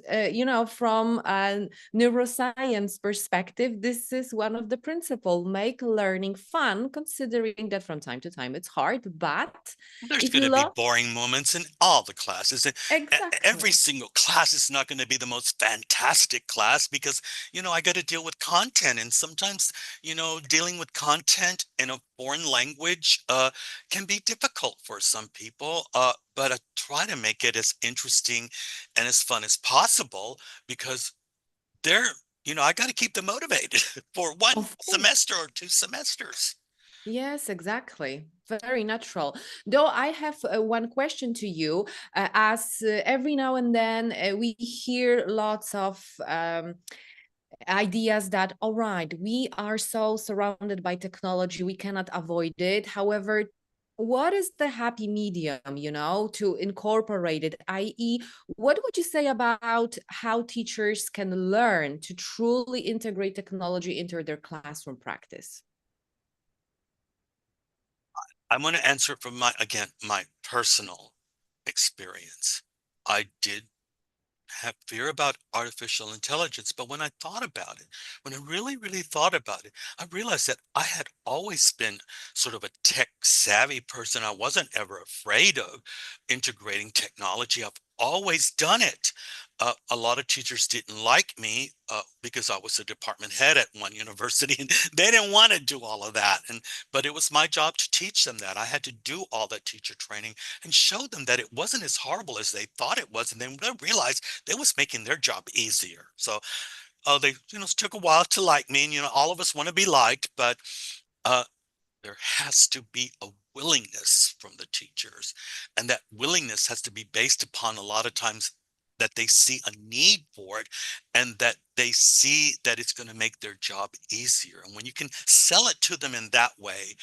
Speaker 2: from a neuroscience perspective, this is one of the principles: make learning fun, considering that from time to time it's hard. But
Speaker 1: There's
Speaker 2: if
Speaker 1: going
Speaker 2: you
Speaker 1: to be
Speaker 2: love,
Speaker 1: boring moments in all the classes. And every
Speaker 2: exactly.
Speaker 1: single class is not going to be the most fantastic class because, I got to deal with content. And sometimes, dealing with content in a foreign language can be difficult for some people. But I try to make it as interesting and as fun as possible because they're, I got to keep them motivated for one
Speaker 2: Of course.
Speaker 1: semester or 2 semesters.
Speaker 2: Yes, exactly. Very natural. Though I have one question to you, as every now and then we hear lots of ideas that, all right, we are so surrounded by technology, we cannot avoid it. However, what is the happy medium, to incorporate it, i.e., what would you say about how teachers can learn to truly integrate technology into their classroom practice?
Speaker 1: I'm going to answer from my personal experience. I did have fear about artificial intelligence, but when I thought about it, when I really, really thought about it, I realized that I had always been sort of a tech savvy person. I wasn't ever afraid of integrating technology. I've always done it. A lot of teachers didn't like me because I was a department head at one university, and they didn't want to do all of that. But it was my job to teach them that. I had to do all that teacher training and show them that it wasn't as horrible as they thought it was, and then they realized they was making their job easier. So they took a while to like me, and all of us want to be liked, but uh, there has to be a willingness from the teachers, and that willingness has to be based upon a lot of times that they see a need for it and that they see that it's going to make their job easier. And when you can sell it to them in that way,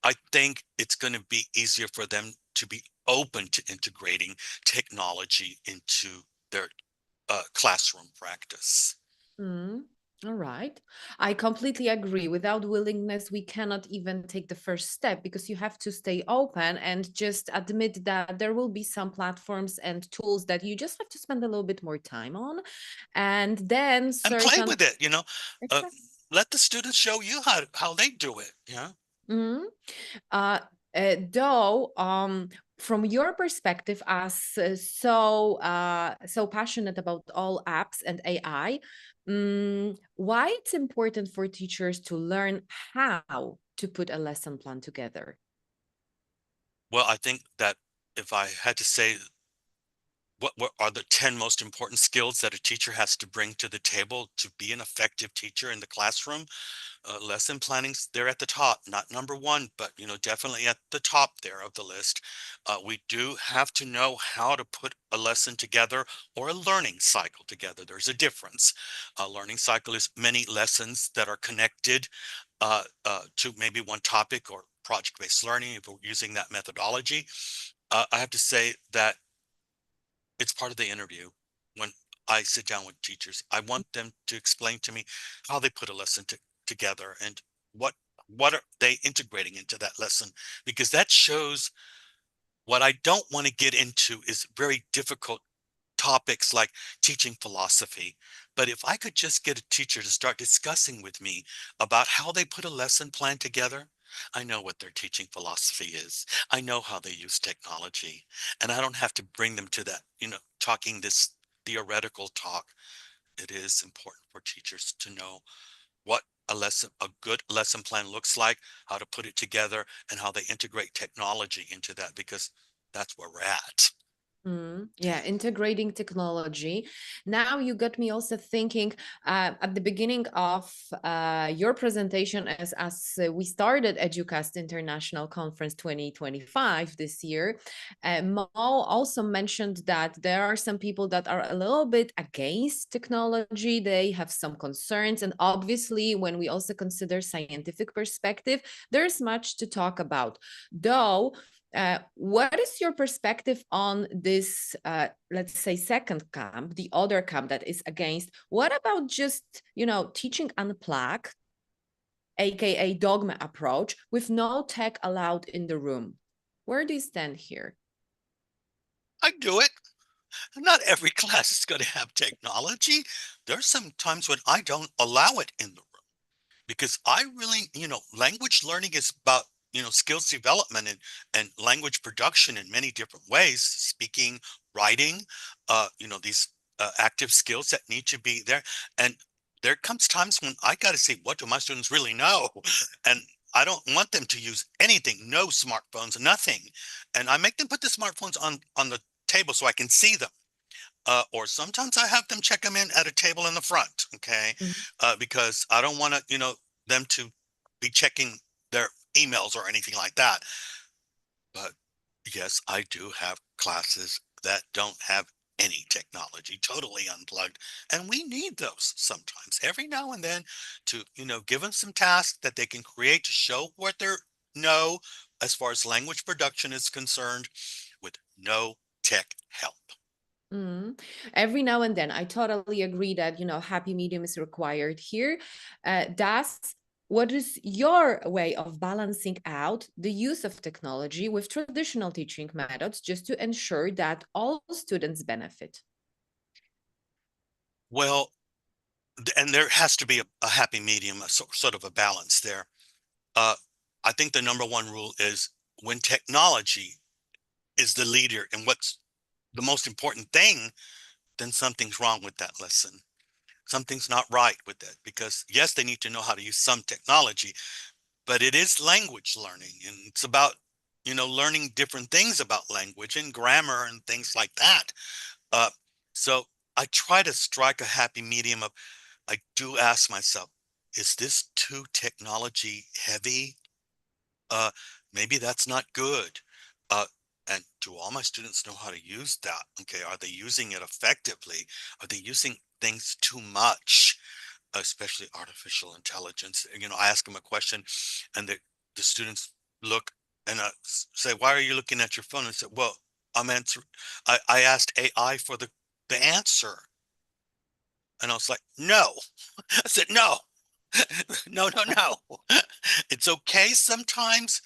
Speaker 1: I think it's going to be easier for them to be open to integrating technology into their classroom practice.
Speaker 2: Mm. All right. I completely agree. Without willingness, we cannot even take the first step because you have to stay open and just admit that there will be some platforms and tools that you just have to spend a little bit more time on. And then
Speaker 1: And play
Speaker 2: certain.
Speaker 1: with it, uh,
Speaker 2: Exactly.
Speaker 1: let the students show you how they do it. Yeah.
Speaker 2: Mhm. Uh, though, from your perspective, as so passionate about all apps and AI, why it's important for teachers to learn how to put a lesson plan together?
Speaker 1: Well, I think that if I had to say what are the 10 most important skills that a teacher has to bring to the table to be an effective teacher in the classroom, lesson planning's there at the top, not number one, but definitely at the top there of the list. We do have to know how to put a lesson together or a learning cycle together. There's a difference. A learning cycle is many lessons that are connected to maybe one topic or project-based learning if we're using that methodology. I have to say that it's part of the interview. When I sit down with teachers, I want them to explain to me how they put a lesson together and what what are they integrating into that lesson, because that shows what I don't want to get into is very difficult topics like teaching philosophy. But if I could just get a teacher to start discussing with me about how they put a lesson plan together, I know what their teaching philosophy is. I know how they use technology. And I don't have to bring them to that, talking this theoretical talk. It is important for teachers to know what a good lesson plan looks like, how to put it together, and how they integrate technology into that, because that's where we're at.
Speaker 2: Yeah, integrating technology. Now you got me also thinking at the beginning of your presentation as we started Educast International Conference 2025 this year, Mo also mentioned that there are some people that are a little bit against technology. They have some concerns. And obviously, when we also consider scientific perspective, there's much to talk about. Though what is your perspective on this, let's say, second camp, the other camp that is against? What about just, teaching unplugged, aka dogma approach, with no tech allowed in the room? Where do you stand here?
Speaker 1: I do it. Not every class is going to have technology. There's some times when I don't allow it in the room, because I really, language learning is about, skills development and language production in many different ways, speaking, writing, these active skills that need to be there. And there comes times when I got to say, what do my students really know? And I don't want them to use anything, no smartphones, nothing. And I make them put the smartphones on the table so I can see them. Or sometimes I have them check them in at a table in the front, okay?
Speaker 2: Mhm.
Speaker 1: Because I don't want to, them to be checking their emails or anything like that. But yes, I do have classes that don't have any technology, totally unplugged, and we need those sometimes, every now and then, to give them some tasks that they can create to show what they know as far as language production is concerned, with no tech help.
Speaker 2: Mm. Every now and then, I totally agree that happy medium is required here. Das, what is your way of balancing out the use of technology with traditional teaching methods just to ensure that all students benefit?
Speaker 1: Well, and there has to be a happy medium, sort of a balance there. Uh, I think the number one rule is, when technology is the leader and what's the most important thing, then something's wrong with that lesson. Something's not right with it, because yes, they need to know how to use some technology, but it is language learning, and it's about, learning different things about language and grammar and things like that. Uh, so I try to strike a happy medium of, I do ask myself, is this too technology heavy? Uh, Maybe that's not good. Uh, and do all my students know how to use that? Okay, are they using it effectively? Are they using things too much, especially artificial intelligence? I ask them a question, and the students look and say, "Why are you looking at your phone?" And say, "Well, I'm answering. I asked AI for the answer." And I was like, no. I said, no, no, no, no. It's okay sometimes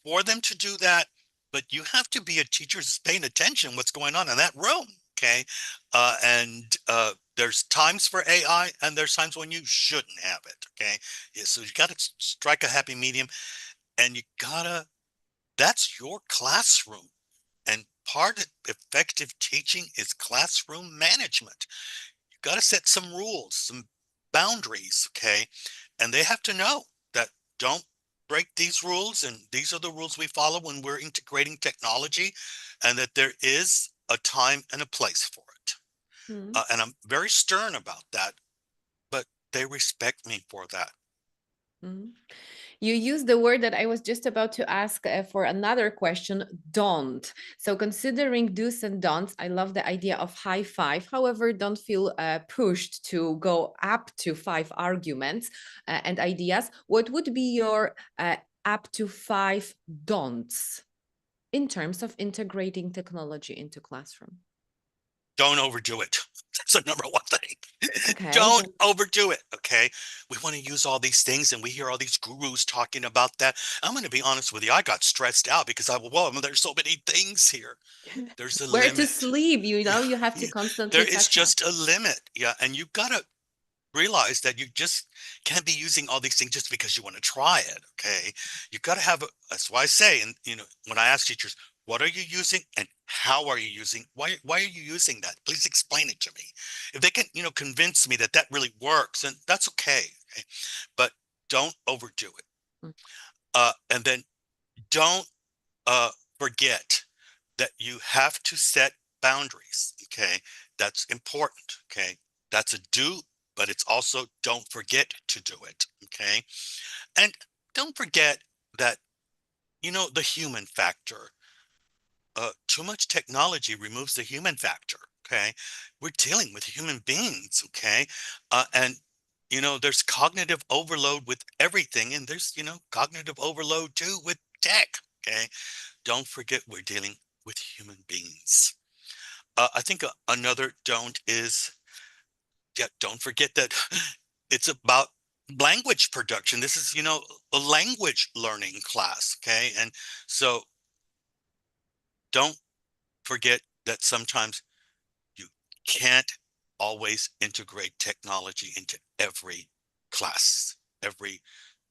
Speaker 1: for them to do that, but you have to be a teacher who's paying attention what's going on in that room. Okay. And there's times for AI and there's times when you shouldn't have it. Okay. Yeah, so you got to strike a happy medium, and you gotta, that's your classroom. And part of effective teaching is classroom management. You got to set some rules, some boundaries, okay? And they have to know that don't break these rules, and these are the rules we follow when we're integrating technology, and that there is a time and a place for it.
Speaker 2: Mm.
Speaker 1: And I'm very stern about that, but they respect me for that.
Speaker 2: Mm. You use the word that I was just about to ask for another question, don't. So considering do's and don'ts, I love the idea of high five. However, don't feel pushed to go up to 5 arguments and ideas. What would be your up to 5 don'ts in terms of integrating technology into classroom?
Speaker 1: Don't overdo it. That's the number one thing.
Speaker 2: Okay.
Speaker 1: Don't overdo it. Okay. We want to use all these things, and we hear all these gurus talking about that. I'm going to be honest with you. I got stressed out because there's so many things here. There's a
Speaker 2: Where to
Speaker 1: limit.
Speaker 2: sleep,
Speaker 1: Yeah.
Speaker 2: you have to
Speaker 1: Yeah.
Speaker 2: constantly
Speaker 1: There is
Speaker 2: catch up.
Speaker 1: just a limit. Yeah. And you've got to realize that you just can't be using all these things just because you want to try it. Okay. You've got to have that's why I say, and when I ask teachers, what are you using and how are you using, why are you using that? Please explain it to me. If they can, convince me that that really works, and that's okay. Okay. But don't overdo it.
Speaker 2: Mm.
Speaker 1: And then don't uh, forget that you have to set boundaries. Okay. That's important. Okay. That's a do, but it's also don't forget to do it. Okay. And don't forget that, the human factor. Too much technology removes the human factor. Okay. We're dealing with human beings. Okay. And, there's cognitive overload with everything. And there's, cognitive overload too with tech. Okay. Don't forget we're dealing with human beings. I think another don't is, yeah, don't forget that it's about language production. This is, a language learning class. Okay. And so don't forget that sometimes you can't always integrate technology into every class, every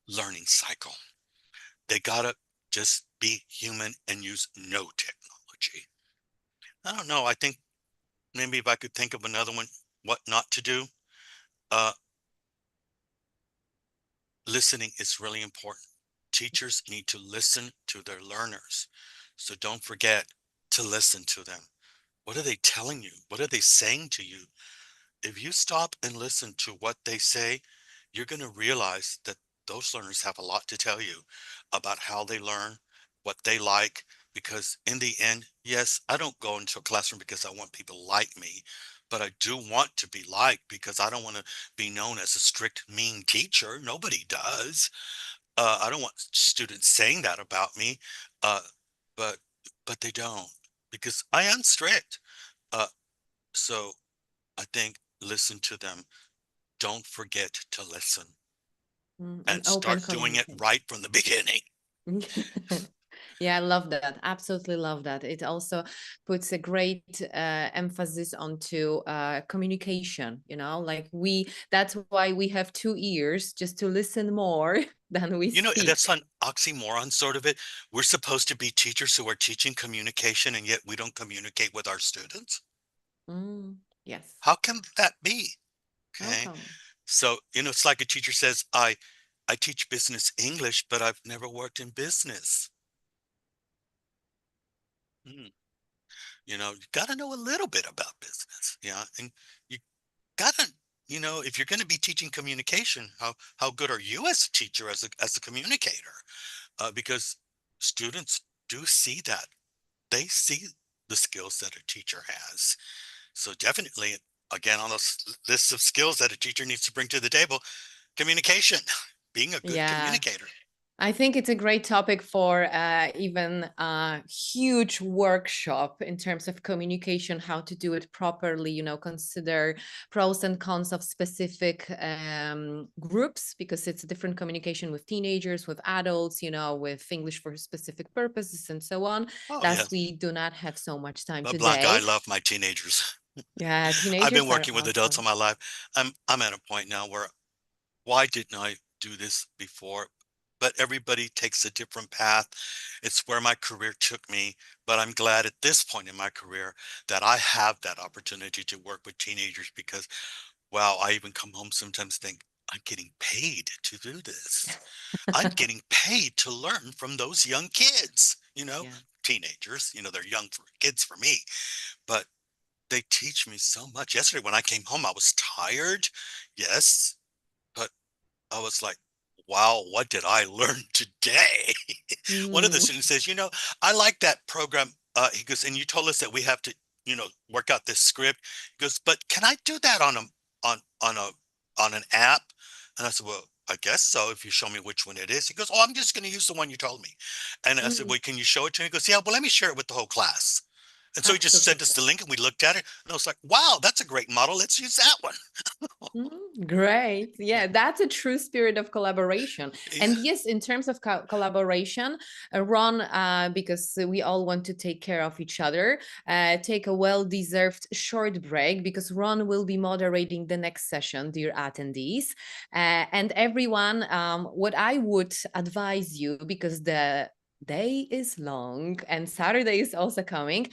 Speaker 1: learning cycle. They gotta just be human and use no technology. I don't know. I think maybe if I could think of another one, what not to do. Uh, Listening is really important. Teachers need to listen to their learners. So don't forget to listen to them. What are they telling you? What are they saying to you? If you stop and listen to what they say, you're going to realize that those learners have a lot to tell you about how they learn, what they like. Because in the end, yes, I don't go into a classroom because I want people to like me, but I do want to be liked because I don't want to be known as a strict, mean teacher. Nobody does. I don't want students saying that about me, uh, but they don't, because I am strict. Uh, so I think listen to them. Don't forget to listen,
Speaker 2: An
Speaker 1: and
Speaker 2: open
Speaker 1: start doing it
Speaker 2: communication.
Speaker 1: right from the beginning.
Speaker 2: Yeah, I love that. Absolutely love that. It also puts a great emphasis onto communication, like that's why we have 2 ears, just to listen more than we
Speaker 1: That's
Speaker 2: speak.
Speaker 1: an oxymoron, sort of it. We're supposed to be teachers who are teaching communication, and yet we don't communicate with our students.
Speaker 2: Mm, yes.
Speaker 1: How can that be?
Speaker 2: How
Speaker 1: Okay.
Speaker 2: come?
Speaker 1: So, it's like a teacher says, I teach business English, but I've never worked in business. Hmm. You got to know a little bit about business. Yeah. And you gotta, if you're going to be teaching communication, how good are you as a teacher, as a communicator? Because students do see that. They see the skills that a teacher has. So definitely, again, on the list of skills that a teacher needs to bring to the table, communication, being a good
Speaker 2: Yeah.
Speaker 1: communicator.
Speaker 2: I think it's a great topic for even a huge workshop in terms of communication, how to do it properly, you know, consider pros and cons of specific groups, because it's a different communication with teenagers, with adults, you know, with English for specific purposes and so on.
Speaker 1: Oh,
Speaker 2: Thus,
Speaker 1: yes.
Speaker 2: we do not have so much time
Speaker 1: But Blanca, I
Speaker 2: today.
Speaker 1: love my teenagers.
Speaker 2: Yeah,
Speaker 1: I've been
Speaker 2: teenagers are
Speaker 1: working with adults all
Speaker 2: awesome.
Speaker 1: my life. I'm at a point now where why didn't I do this before? But everybody takes a different path. It's where my career took me. But I'm glad at this point in my career that I have that opportunity to work with teenagers because, wow, I even come home sometimes think, I'm getting paid to do this. I'm getting paid to learn from those young kids,
Speaker 2: Yeah.
Speaker 1: teenagers, they're young kids for me, but they teach me so much. Yesterday, when I came home, I was tired. Yes, but I was like, wow, what did I learn today? One of the
Speaker 2: Mm,
Speaker 1: students says, I like that program. He goes, and you told us that we have to, work out this script. He goes, but can I do that on a on an app? And I said, well, I guess so, if you show me which one it is. He goes, oh, I'm just going to use the one you told me. And I said,
Speaker 2: mm,
Speaker 1: well, can you show it to me? He goes, yeah, well, let me share it with the whole class. And so he just sent us
Speaker 2: absolutely.
Speaker 1: the link and we looked at it and I was like, wow, that's a great model. Let's use that one.
Speaker 2: Great. Yeah, that's a true spirit of collaboration.
Speaker 1: Yeah.
Speaker 2: And yes, in terms of collaboration, Ron, because we all want to take care of each other, take a well-deserved short break because Ron will be moderating the next session, dear attendees. And everyone, what I would advise you, because the day is long and Saturday is also coming.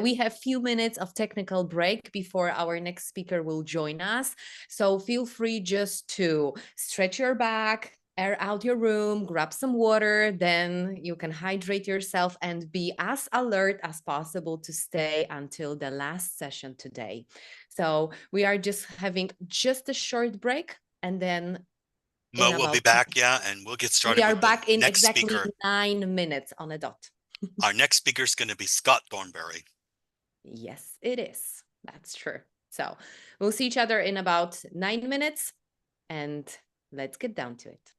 Speaker 2: We have few minutes of technical break before our next speaker will join us. So feel free just to stretch your back, air out your room, grab some water, then you can hydrate yourself and be as alert as possible to stay until the last session today. So we are just having just a short break and then in
Speaker 1: Mo will be
Speaker 2: about
Speaker 1: back, yeah, and we'll get
Speaker 2: we
Speaker 1: started
Speaker 2: are
Speaker 1: with the
Speaker 2: back in
Speaker 1: next
Speaker 2: exactly
Speaker 1: speaker.
Speaker 2: 9 minutes on a dot.
Speaker 1: Our next speaker is going to be Scott Thornberry.
Speaker 2: Yes, it is. That's true. So we'll see each other in about 9 minutes and let's get down to it.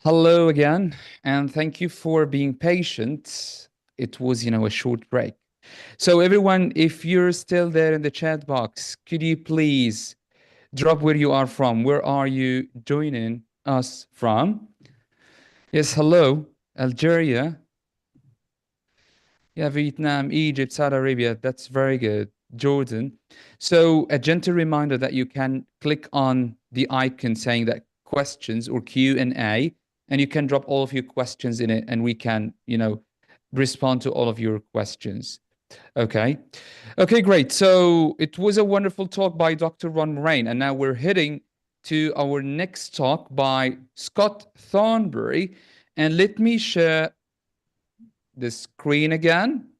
Speaker 3: Hello again, and thank you for being patient. It was, a short break. So, everyone, if you're still there in the chat box, could you please drop where you are from? Where are you joining us from? Yes, hello, Algeria. Yeah, Vietnam, Egypt, Saudi Arabia. That's very good. Jordan. So, a gentle reminder that you can click on the icon saying that questions or Q&A, and you can drop all of your questions in it, and we can, respond to all of your questions. Okay. Okay, great. So, it was a wonderful talk by Dr. Ron Moraine, and now we're heading to our next talk by Scott Thornbury. And let me share the screen again.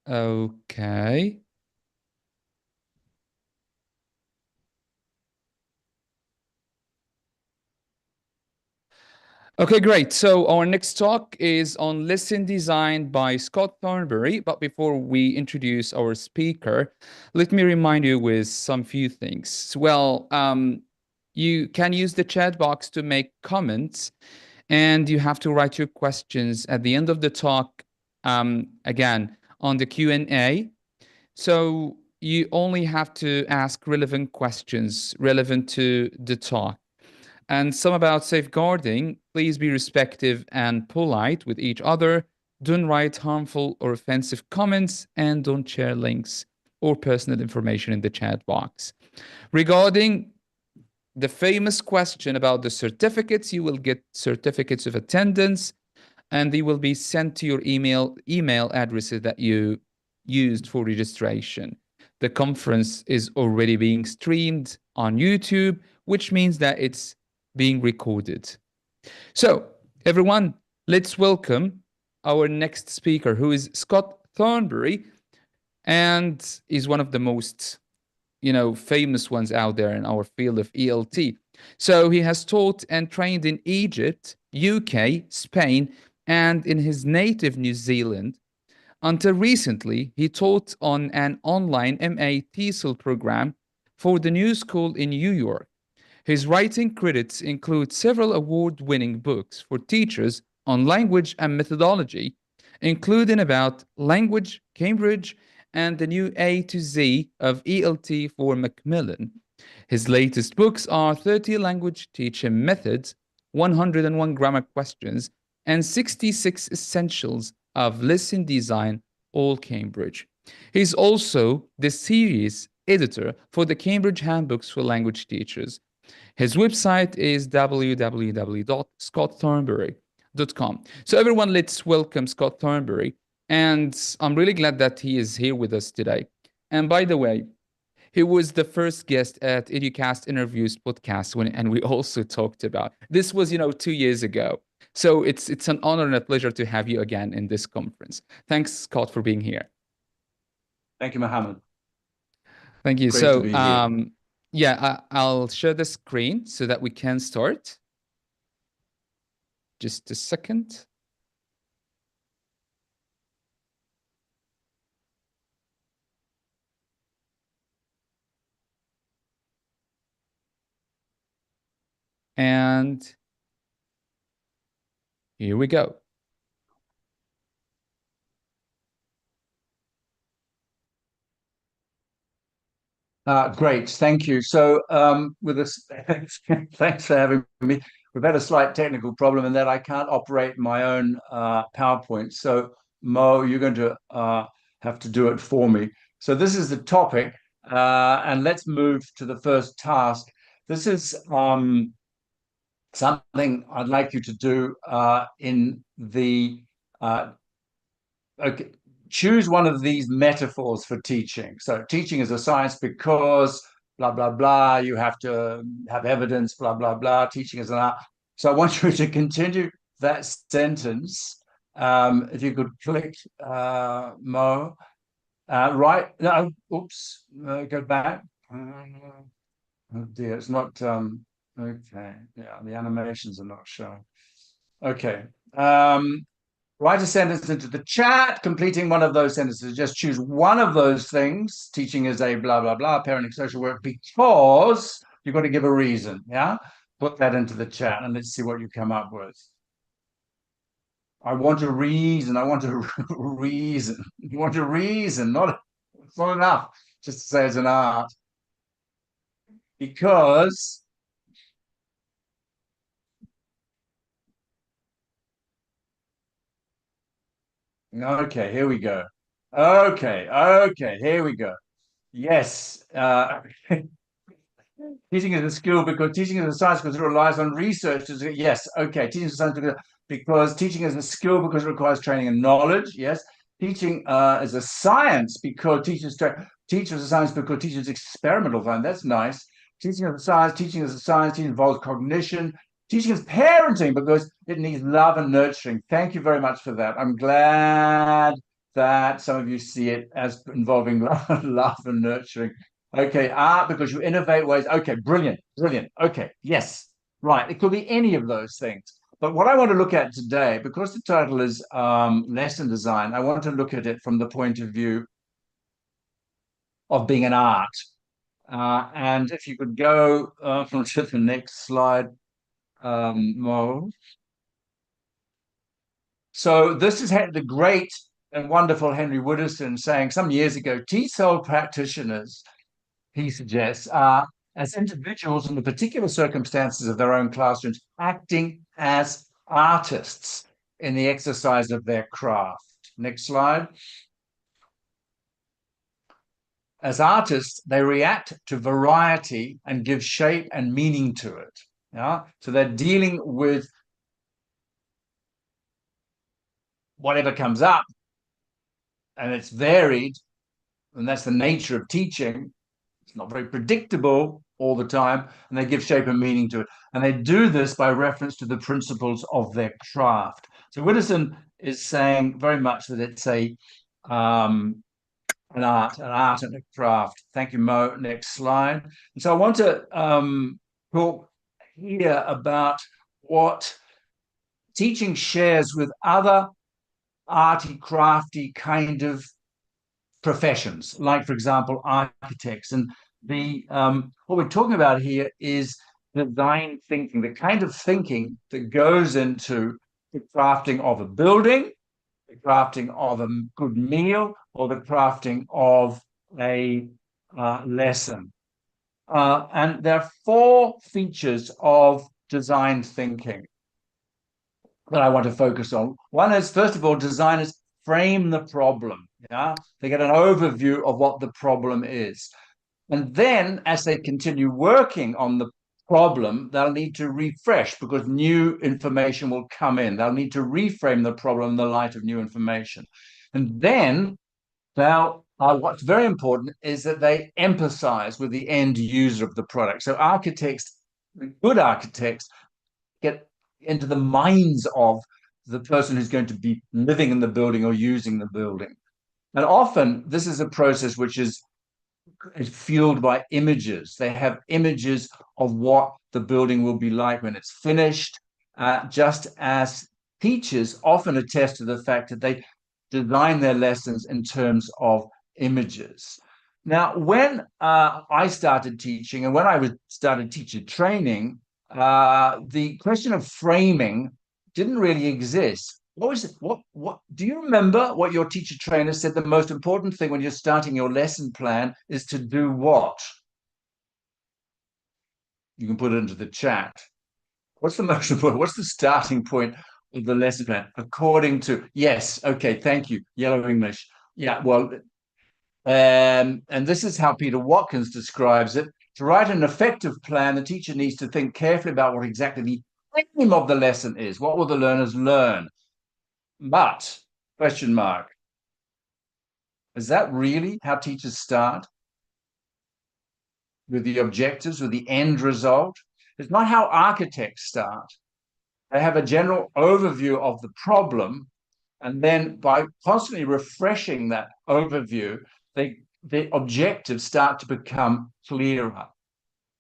Speaker 3: Okay. Okay, great. So our next talk is on lesson design by Scott Thornbury. But before we introduce our speaker, let me remind you with some few things. Well, you can use the chat box to make comments, and you have to write your questions at the end of the talk, again, on the Q&A. So you only have to ask relevant questions relevant to the talk. And some about safeguarding. Please be respectful and polite with each other. Don't write harmful or offensive comments, and don't share links or personal information in the chat box. Regarding the famous question about the certificates, you will get certificates of attendance, and they will be sent to your email addresses that you used for registration. The conference is already being streamed on YouTube, which means that it's being recorded. So, everyone, let's welcome our next speaker, who is Scott Thornbury, and is one of the most, famous ones out there in our field of ELT. So he has taught and trained in Egypt, UK, Spain, and in his native New Zealand. Until recently, he taught on an online MA TESOL program for the New School in New York. His writing credits include several award-winning books for teachers on language and methodology, including about language, Cambridge, and the new A to Z of ELT for Macmillan. His latest books are 30 Language Teaching Methods, 101 Grammar Questions, and 66 Essentials of Lesson Design, all Cambridge. He's also the series editor for the Cambridge Handbooks for Language Teachers. His website is www.scottthornbury.com. So everyone, let's welcome Scott Thornbury. And I'm really glad that he is here with us today. And by the way, he was the first guest at Educast Interviews podcast and we also talked about this was 2 years ago. So it's an honor and a pleasure to have you again in this conference. Thanks, Scott, for being here.
Speaker 4: Thank you, Mohammed.
Speaker 3: Thank you.
Speaker 4: Great
Speaker 3: so
Speaker 4: to be here.
Speaker 3: yeah, I'll share the screen so that we can start. Just a second. And here we go.
Speaker 4: Great, thank you. So with this, thanks for having me. We've had a slight technical problem in that I can't operate my own PowerPoint. So Mo, you're going to have to do it for me. So this is the topic, and let's move to the first task. This is something I'd like you to do in the okay, choose one of these metaphors for teaching. So teaching is a science because blah, blah, blah. You have to have evidence, blah, blah, blah. Teaching is an art. So I want you to continue that sentence. If you could click, Mo. Right. No, oops. Go back. Oh dear, it's not. Okay. Yeah, the animations are not showing. Okay. Write a sentence into the chat, completing one of those sentences. Just choose one of those things. Teaching is a blah, blah, blah, parenting, social work, because you've got to give a reason. Yeah. Put that into the chat and let's see what you come up with. I want a reason. I want a reason. You want a reason. It's not enough just to say it's an art. Because okay, here we go. Okay, here we go. Yes. Teaching is a skill because teaching is a science because it relies on research. Yes, okay. Teaching is a science because teaching is a skill because it requires training and knowledge. Yes. Teaching is a science because teachers is a science because teachers experimental fun. That's nice. Teaching is a science. Teaching is a science. Teaching involves cognition. Teaching is parenting because it needs love and nurturing. Thank you very much for that. I'm glad that some of you see it as involving love and nurturing. Okay, art because you innovate ways. Okay, brilliant. Okay, yes, right. It could be any of those things. But what I want to look at today, because the title is lesson design, I want to look at it from the point of view of being an art. And if you could go to the next slide, Mo. So this is the great and wonderful Henry Wooderson saying some years ago, T-cell practitioners, he suggests, are as individuals in the particular circumstances of their own classrooms, acting as artists in the exercise of their craft. Next slide. As artists, they react to variety and give shape and meaning to it. Yeah? So they're dealing with whatever comes up, and it's varied, and that's the nature of teaching. It's not very predictable all the time, and they give shape and meaning to it. And they do this by reference to the principles of their craft. So Wooderson is saying very much that it's an art and a craft. Thank you, Mo. Next slide. And so I want to talk here about what teaching shares with other arty, crafty kind of professions, like, for example, architects. And the what we're talking about here is design thinking, the kind of thinking that goes into the crafting of a building, the crafting of a good meal, or the crafting of a lesson. And there are 4 features of design thinking that I want to focus on. One is, first of all, designers frame the problem. Yeah, they get an overview of what the problem is. And then as they continue working on the problem, they'll need to refresh because new information will come in. They'll need to reframe the problem in the light of new information. And then what's very important is that they empathize with the end user of the product. So good architects, get into the minds of the person who's going to be living in the building or using the building. And often this is a process which is fueled by images. They have images of what the building will be like when it's finished, just as teachers often attest to the fact that they design their lessons in terms of images. Now, when I started teaching and when I started teacher training, the question of framing didn't really exist. What was it? What do you remember what your teacher trainer said the most important thing when you're starting your lesson plan is to do what? You can put it into the chat. What's the most important? What's the starting point of the lesson plan? According to, yes, okay, thank you. Yellow English. Yeah, well, and this is how Peter Watkins describes it. To write an effective plan, the teacher needs to think carefully about what exactly the aim of the lesson is. What will the learners learn? But, question mark, is that really how teachers start? With the objectives, with the end result? It's not how architects start. They have a general overview of the problem, and then by constantly refreshing that overview, the objectives start to become clearer.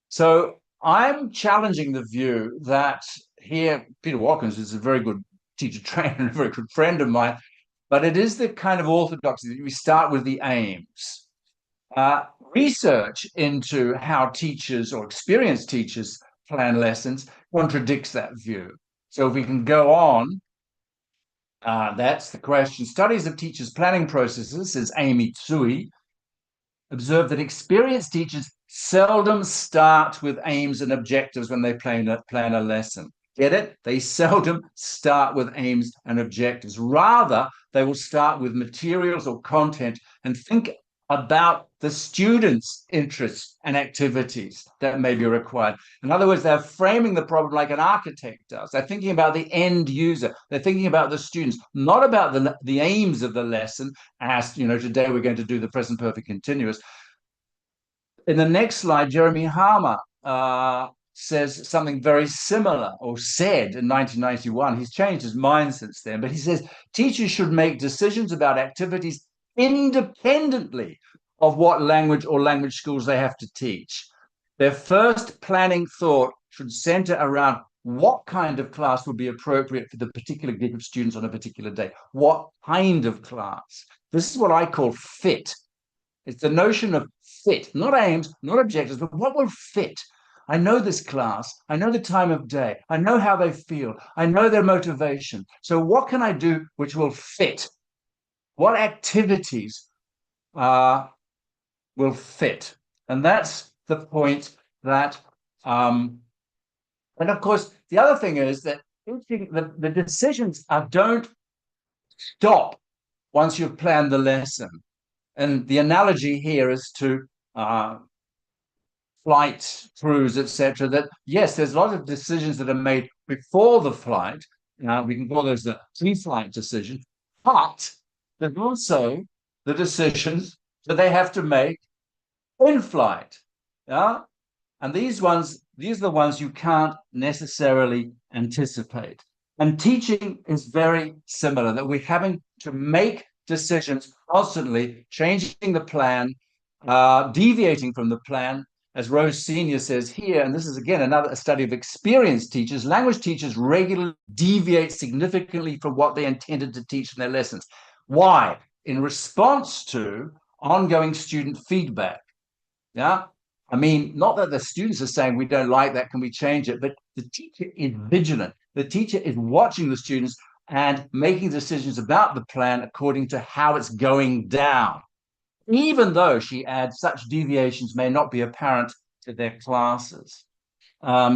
Speaker 4: So I'm challenging the view that here, Peter Watkins is a very good teacher trainer, a very good friend of mine, but it is the kind of orthodoxy that we start with the aims. Research into how teachers or experienced teachers plan lessons contradicts that view. So if we can go on, that's the question. Studies of teachers' planning processes, says Amy Tsui, observe that experienced teachers seldom start with aims and objectives when they plan a lesson. Get it? They seldom start with aims and objectives. Rather, they will start with materials or content and think about the students' interests and activities that may be required. In other words, they're framing the problem like an architect does. They're thinking about the end user. They're thinking about the students, not about the aims of the lesson. As you know, today we're going to do the present perfect continuous. In the next slide, Jeremy Harmer says something very similar, or said in 1991. He's changed his mind since then, but he says teachers should make decisions about activities independently of what language or language schools they have to teach. Their first planning thought should center around what kind of class would be appropriate for the particular group of students on a particular day. What kind of class? This is what I call fit. It's the notion of fit, not aims, not objectives, but what will fit. I know this class. I know the time of day. I know how they feel. I know their motivation. So what can I do which will fit? What activities will fit? And that's the point that, and of course, the other thing is that the decisions don't stop once you've planned the lesson. And the analogy here is to flight crews, etc. That yes, there's a lot of decisions that are made before the flight. Now we can call those the pre-flight decisions, but there's also the decisions that they have to make in flight. Yeah, and these are the ones you can't necessarily anticipate. And teaching is very similar. That we're having to make decisions constantly, changing the plan, deviating from the plan. As Rose Senior says here, and this is again a study of experienced teachers, language teachers regularly deviate significantly from what they intended to teach in their lessons. Why? In response to ongoing student feedback. Yeah, I mean, not that the students are saying we don't like that, can we change it? But the teacher is vigilant. The teacher is watching the students and making decisions about the plan according to how it's going down, even though, she adds, such deviations may not be apparent to their classes.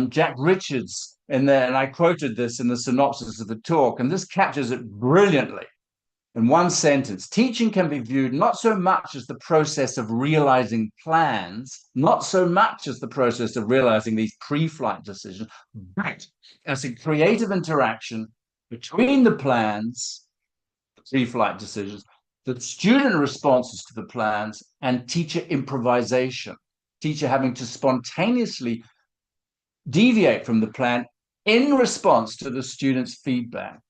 Speaker 4: Jack Richards, and I quoted this in the synopsis of the talk, and this captures it brilliantly in one sentence. Teaching can be viewed not so much as the process of realizing plans, not so much as the process of realizing these pre-flight decisions, but as a creative interaction between the plans, the pre-flight decisions, the student responses to the plans, and teacher improvisation, teacher having to spontaneously deviate from the plan in response to the student's feedback.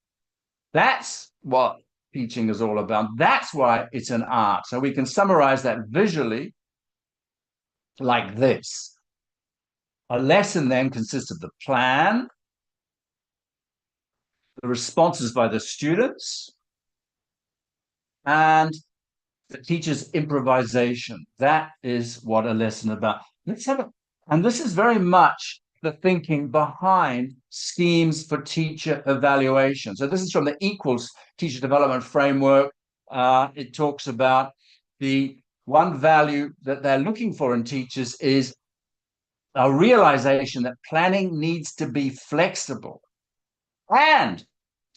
Speaker 4: That's what teaching is all about. That's why it's an art. So we can summarize that visually like this. A lesson then consists of the plan, the responses by the students, and the teacher's improvisation. That is what a lesson is about. And this is very much the thinking behind schemes for teacher evaluation. So this is from the Equals Teacher Development Framework. It talks about the one value that they're looking for in teachers is a realization that planning needs to be flexible, and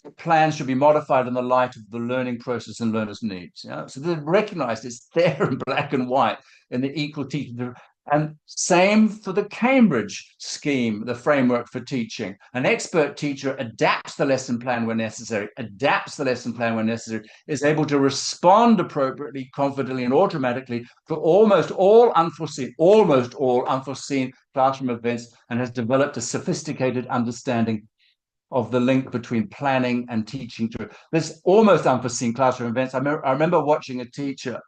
Speaker 4: the plan should be modified in the light of the learning process and learners' needs. You know? So they're recognized, it's there in black and white in the Equal Teacher. And same for the Cambridge scheme, the framework for teaching. An expert teacher adapts the lesson plan when necessary, is able to respond appropriately, confidently, and automatically to almost all unforeseen classroom events, and has developed a sophisticated understanding of the link between planning and teaching. This almost unforeseen classroom events. I remember watching a teacher.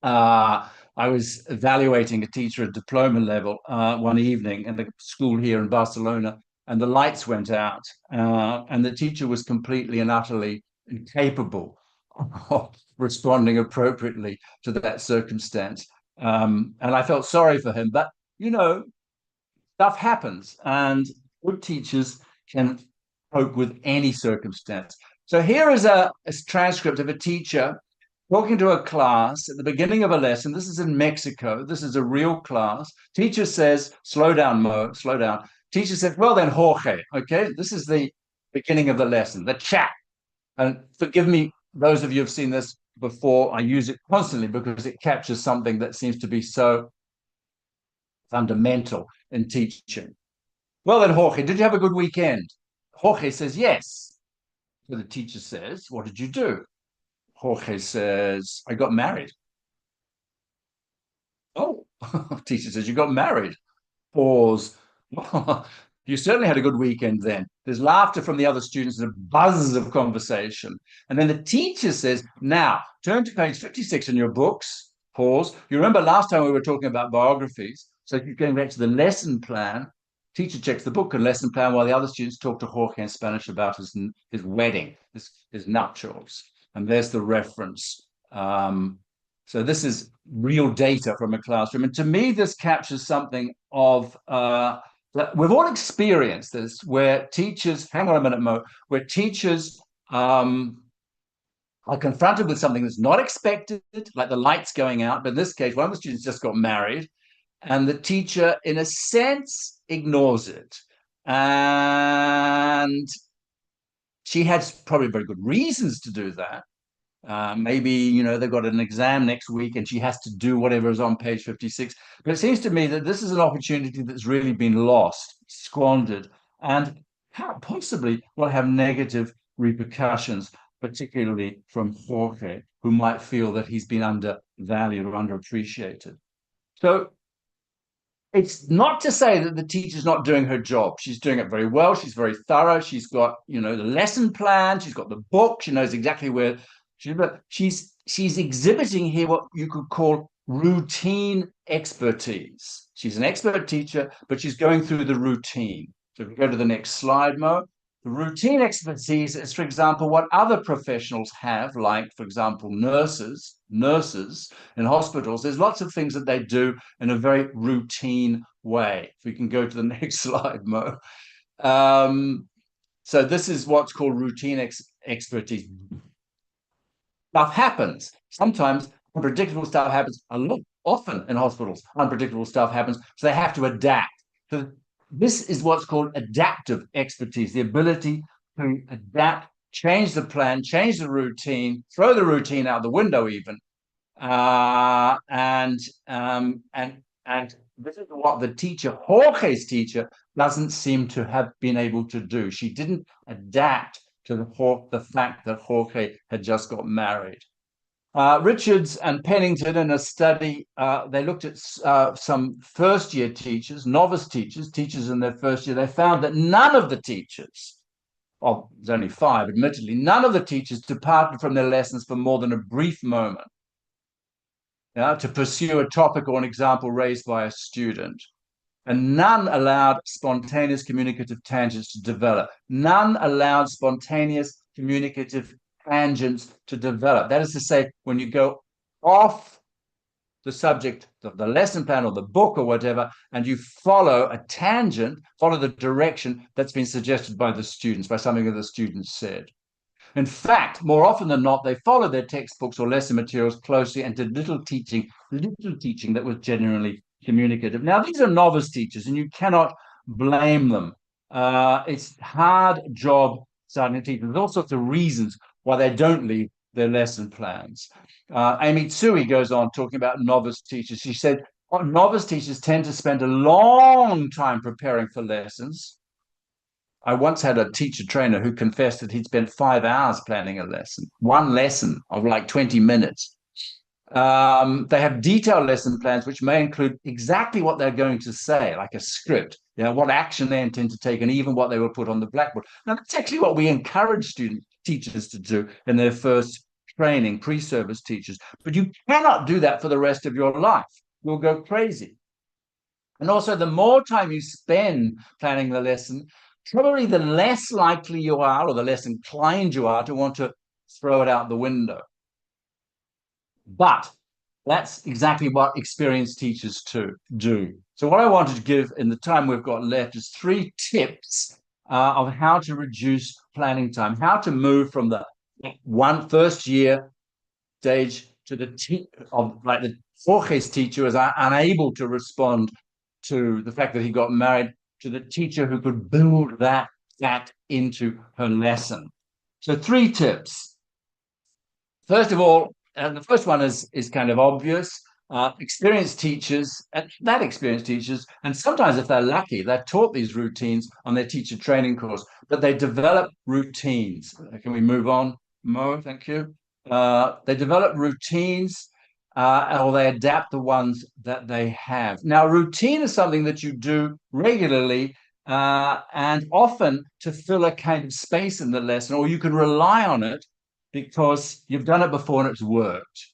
Speaker 4: I was evaluating a teacher at diploma level one evening in the school here in Barcelona, and the lights went out, and the teacher was completely and utterly incapable of responding appropriately to that circumstance. And I felt sorry for him, but stuff happens, and good teachers can cope with any circumstance. So here is a transcript of a teacher talking to a class at the beginning of a lesson. This is in Mexico. This is a real class. Teacher says, slow down, Mo, slow down. Teacher says, well then, Jorge, okay, this is the beginning of the lesson, the chat. And forgive me, those of you who've seen this before, I use it constantly because it captures something that seems to be so fundamental in teaching. Well then, Jorge, did you have a good weekend? Jorge says, yes. So the teacher says, what did you do? Jorge says, I got married. Oh, teacher says, you got married. Pause. You certainly had a good weekend then. There's laughter from the other students and a buzz of conversation. And then the teacher says, now, turn to page 56 in your books. Pause. You remember last time we were talking about biographies. So you're going back to the lesson plan. Teacher checks the book and lesson plan while the other students talk to Jorge in Spanish about his wedding, his nuptials. And there's the reference. So this is real data from a classroom. And to me, this captures something of, we've all experienced this, where teachers, hang on a minute, Mo, where teachers are confronted with something that's not expected, like the lights going out. But in this case, one of the students just got married, and the teacher, in a sense, ignores it. And she had probably very good reasons to do that. Maybe, they've got an exam next week and she has to do whatever is on page 56. But it seems to me that this is an opportunity that's really been lost, squandered, and possibly will have negative repercussions, particularly from Jorge, who might feel that he's been undervalued or underappreciated. So it's not to say that the teacher's not doing her job. She's doing it very well. She's very thorough. She's got, the lesson plan. She's got the book. She knows exactly where she's exhibiting here what you could call routine expertise. She's an expert teacher, but she's going through the routine. So if we go to the next slide, Mo. The routine expertise is, for example, what other professionals have, like, for example, nurses in hospitals. There's lots of things that they do in a very routine way. If we can go to the next slide, Mo. So this is what's called routine expertise. Stuff happens. Sometimes unpredictable stuff happens a lot, often in hospitals. Unpredictable stuff happens, so they have to adapt. So this is what's called adaptive expertise, the ability to adapt, change the plan, change the routine, throw the routine out the window even. And this is what the teacher, Jorge's teacher, doesn't seem to have been able to do. She didn't adapt to the fact that Jorge had just got married. Richards and Pennington, in a study, they looked at some first-year teachers, novice teachers in their first year. They found that none of the teachers, there's only 5, admittedly, none of the teachers departed from their lessons for more than a brief moment to pursue a topic or an example raised by a student. And none allowed spontaneous communicative tangents to develop. None allowed spontaneous communicative tangents to develop. That is to say, when you go off the subject of the lesson plan or the book or whatever, and you follow a tangent, follow the direction that's been suggested by the students, by something that the students said. In fact, more often than not, they followed their textbooks or lesson materials closely and did little teaching that was genuinely communicative. Now, these are novice teachers, and you cannot blame them. It's a hard job starting to teach. There's all sorts of reasons why they don't leave their lesson plans. Amy Tsui goes on talking about novice teachers. She said, novice teachers tend to spend a long time preparing for lessons. I once had a teacher trainer who confessed that he'd spent 5 hours planning a lesson, one lesson of like 20 minutes. They have detailed lesson plans, which may include exactly what they're going to say, like a script, what action they intend to take, and even what they will put on the blackboard. Now, that's actually what we encourage teachers to do in their first training, pre-service teachers. But you cannot do that for the rest of your life. You'll go crazy. And also, the more time you spend planning the lesson, probably the less likely you are, or the less inclined you are to want to throw it out the window. But that's exactly what experienced teachers do. So what I wanted to give in the time we've got left is 3 tips of how to reduce planning time, how to move from the first year stage to the the Jorge's teacher was unable to respond to the fact that he got married, to the teacher who could build that into her lesson. So 3 tips. First of all, and the first one is kind of obvious. Experienced teachers, and sometimes if they're lucky, they're taught these routines on their teacher training course, but they develop routines. Can we move on, Mo? Thank you. They develop routines, or they adapt the ones that they have. Now, routine is something that you do regularly, and often to fill a kind of space in the lesson, or you can rely on it because you've done it before and it's worked.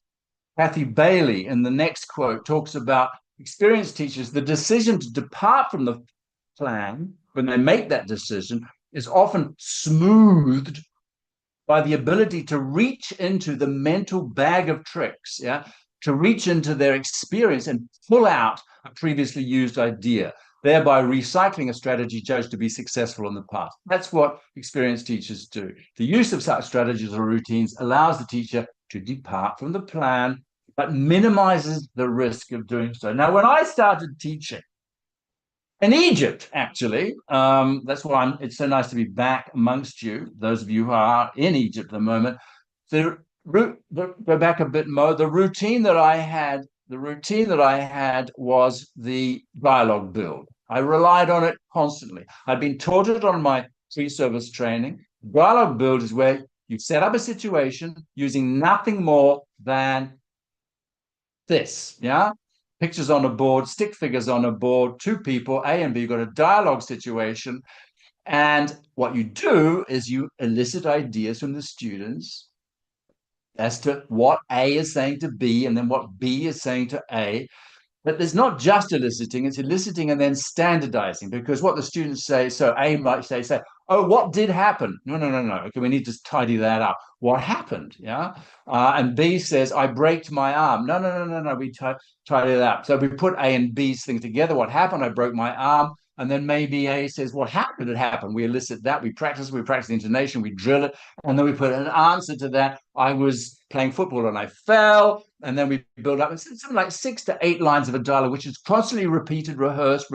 Speaker 4: Kathy Bailey, in the next quote, talks about experienced teachers. The decision to depart from the plan, when they make that decision, is often smoothed by the ability to reach into the mental bag of tricks, to reach into their experience and pull out a previously used idea, thereby recycling a strategy judged to be successful in the past. That's what experienced teachers do. The use of such strategies or routines allows the teacher to depart from the plan, but minimizes the risk of doing so. Now, when I started teaching in Egypt, actually, that's why it's so nice to be back amongst you, those of you who are in Egypt at the moment. Go back a bit, Mo. The routine that I had was the dialogue build. I relied on it constantly. I'd been taught it on my pre-service training. Dialogue build is where you set up a situation using nothing more than this, pictures on a board, stick figures on a board, 2 people, A and B, you've got a dialogue situation. And what you do is you elicit ideas from the students as to what A is saying to B and then what B is saying to A. But there's not just eliciting, it's eliciting and then standardizing, because what the students say, so A might say, oh, what did happen? No. Okay, we need to tidy that up. What happened? And B says, I braked my arm. No. We tidy that up. So we put A and B's thing together. What happened? I broke my arm. And then maybe A says, what happened? It happened. We elicit that. We practice the intonation. We drill it. And then we put an answer to that. I was playing football and I fell. And then we build up something like 6 to 8 lines of a dialogue, which is constantly repeated, rehearsed,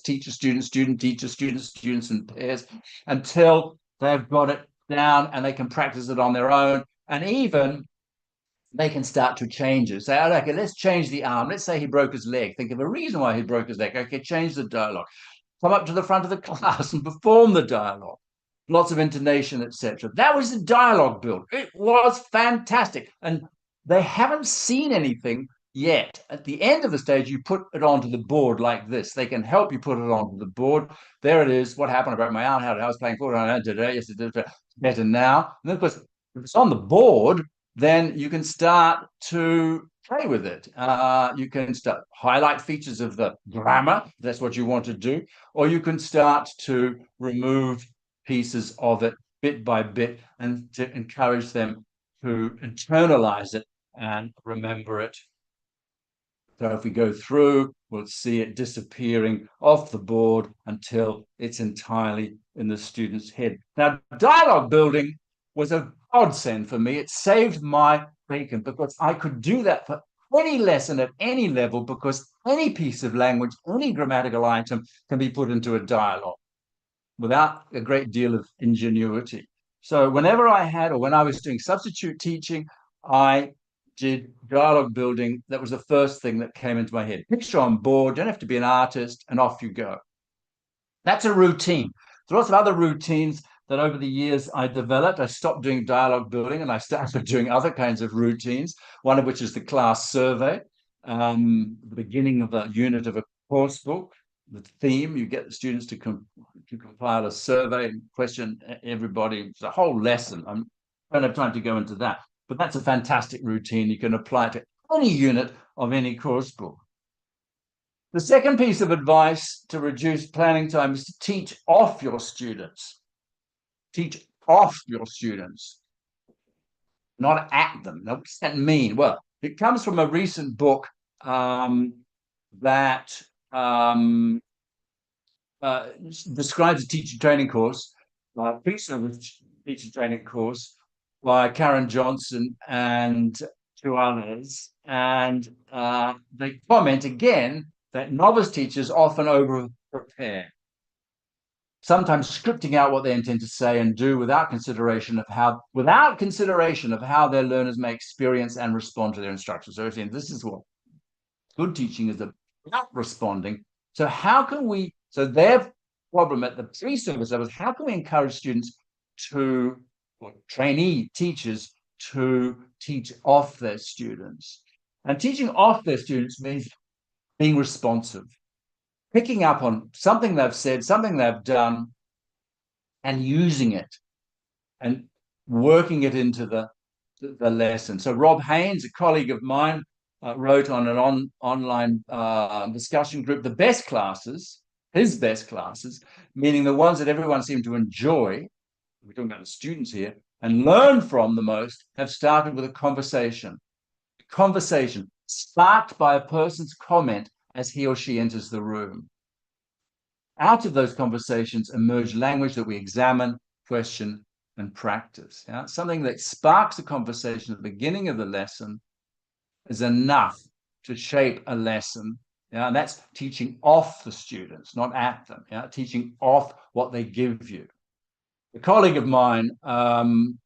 Speaker 4: teacher, student, teacher, students, and pairs, until they've got it down and they can practice it on their own. And even they can start to change it. Say, okay, let's change the arm. Let's say he broke his leg. Think of a reason why he broke his leg. Okay, change the dialogue. Come up to the front of the class and perform the dialogue. Lots of intonation, etc. That was the dialogue build. It was fantastic. And they haven't seen anything yet. At the end of the stage, you put it onto the board like this. They can help you put it onto the board. There it is. What happened? I broke my arm. How I was playing football. Yes, it did better now. And then, of course, if it's on the board, then you can start to play with it. You can start highlight features of the grammar. If that's what you want to do. Or you can start to remove pieces of it bit by bit and to encourage them to internalize it and remember it. So if we go through, we'll see it disappearing off the board until it's entirely in the student's head. Now, dialogue building was a godsend for me. It saved my bacon because I could do that for any lesson at any level, because any piece of language, any grammatical item can be put into a dialogue without a great deal of ingenuity. So whenever I had, or when I was doing substitute teaching, I did dialogue building. That was the first thing that came into my head. Picture on board, don't have to be an artist, and off you go. That's a routine. There are lots of other routines that over the years I developed. I stopped doing dialogue building and I started doing other kinds of routines, one of which is the class survey, the beginning of a unit of a course book. The theme, you get the students to compile a survey and question everybody. It's a whole lesson. I don't have time to go into that, but that's a fantastic routine. You can apply it to any unit of any course book. The second piece of advice to reduce planning time is to teach off your students. Teach off your students, not at them. Now, what does that mean? Well, it comes from a recent book that describes a teacher training course, pre-service teacher training course by Karen Johnson and two others. And they comment again that novice teachers often over-prepare, sometimes scripting out what they intend to say and do without consideration of how their learners may experience and respond to their instructions. So again, this is what good teaching is about, responding. So how can we, so their problem at the pre-service level is how can we encourage students to, or trainee teachers to teach off their students? And teaching off their students means being responsive, picking up on something they've said, something they've done, and using it and working it into the lesson. So Rob Haynes, a colleague of mine, wrote on an online discussion group, the best classes, his best classes, meaning the ones that everyone seemed to enjoy, we're talking about the students here, and learn from the most, have started with a conversation. Conversation sparked by a person's comment as he or she enters the room. Out of those conversations emerge language that we examine, question, and practice. Yeah? Something that sparks a conversation at the beginning of the lesson is enough to shape a lesson. Yeah? And that's teaching off the students, not at them. Yeah? Teaching off what they give you. A colleague of mine,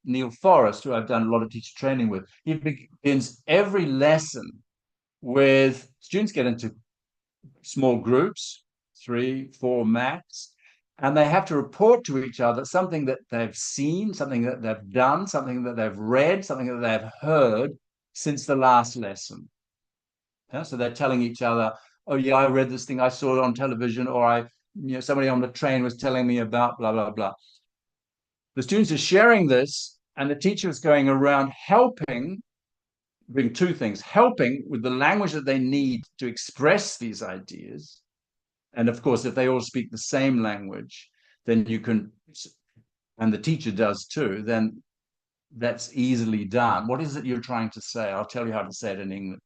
Speaker 4: Neil Forrest, who I've done a lot of teacher training with, he begins every lesson with students get into small groups, 3, 4 max, and they have to report to each other something that they've seen, something that they've done, something that they've read, something that they've heard since the last lesson. Yeah, so they're telling each other, oh yeah, I read this thing, I saw it on television, or somebody on the train was telling me about blah, blah, blah. The students are sharing this, and the teacher is going around helping, doing two things, helping with the language that they need to express these ideas. And of course, if they all speak the same language, then you can, and the teacher does too, then that's easily done. What is it you're trying to say? I'll tell you how to say it in English.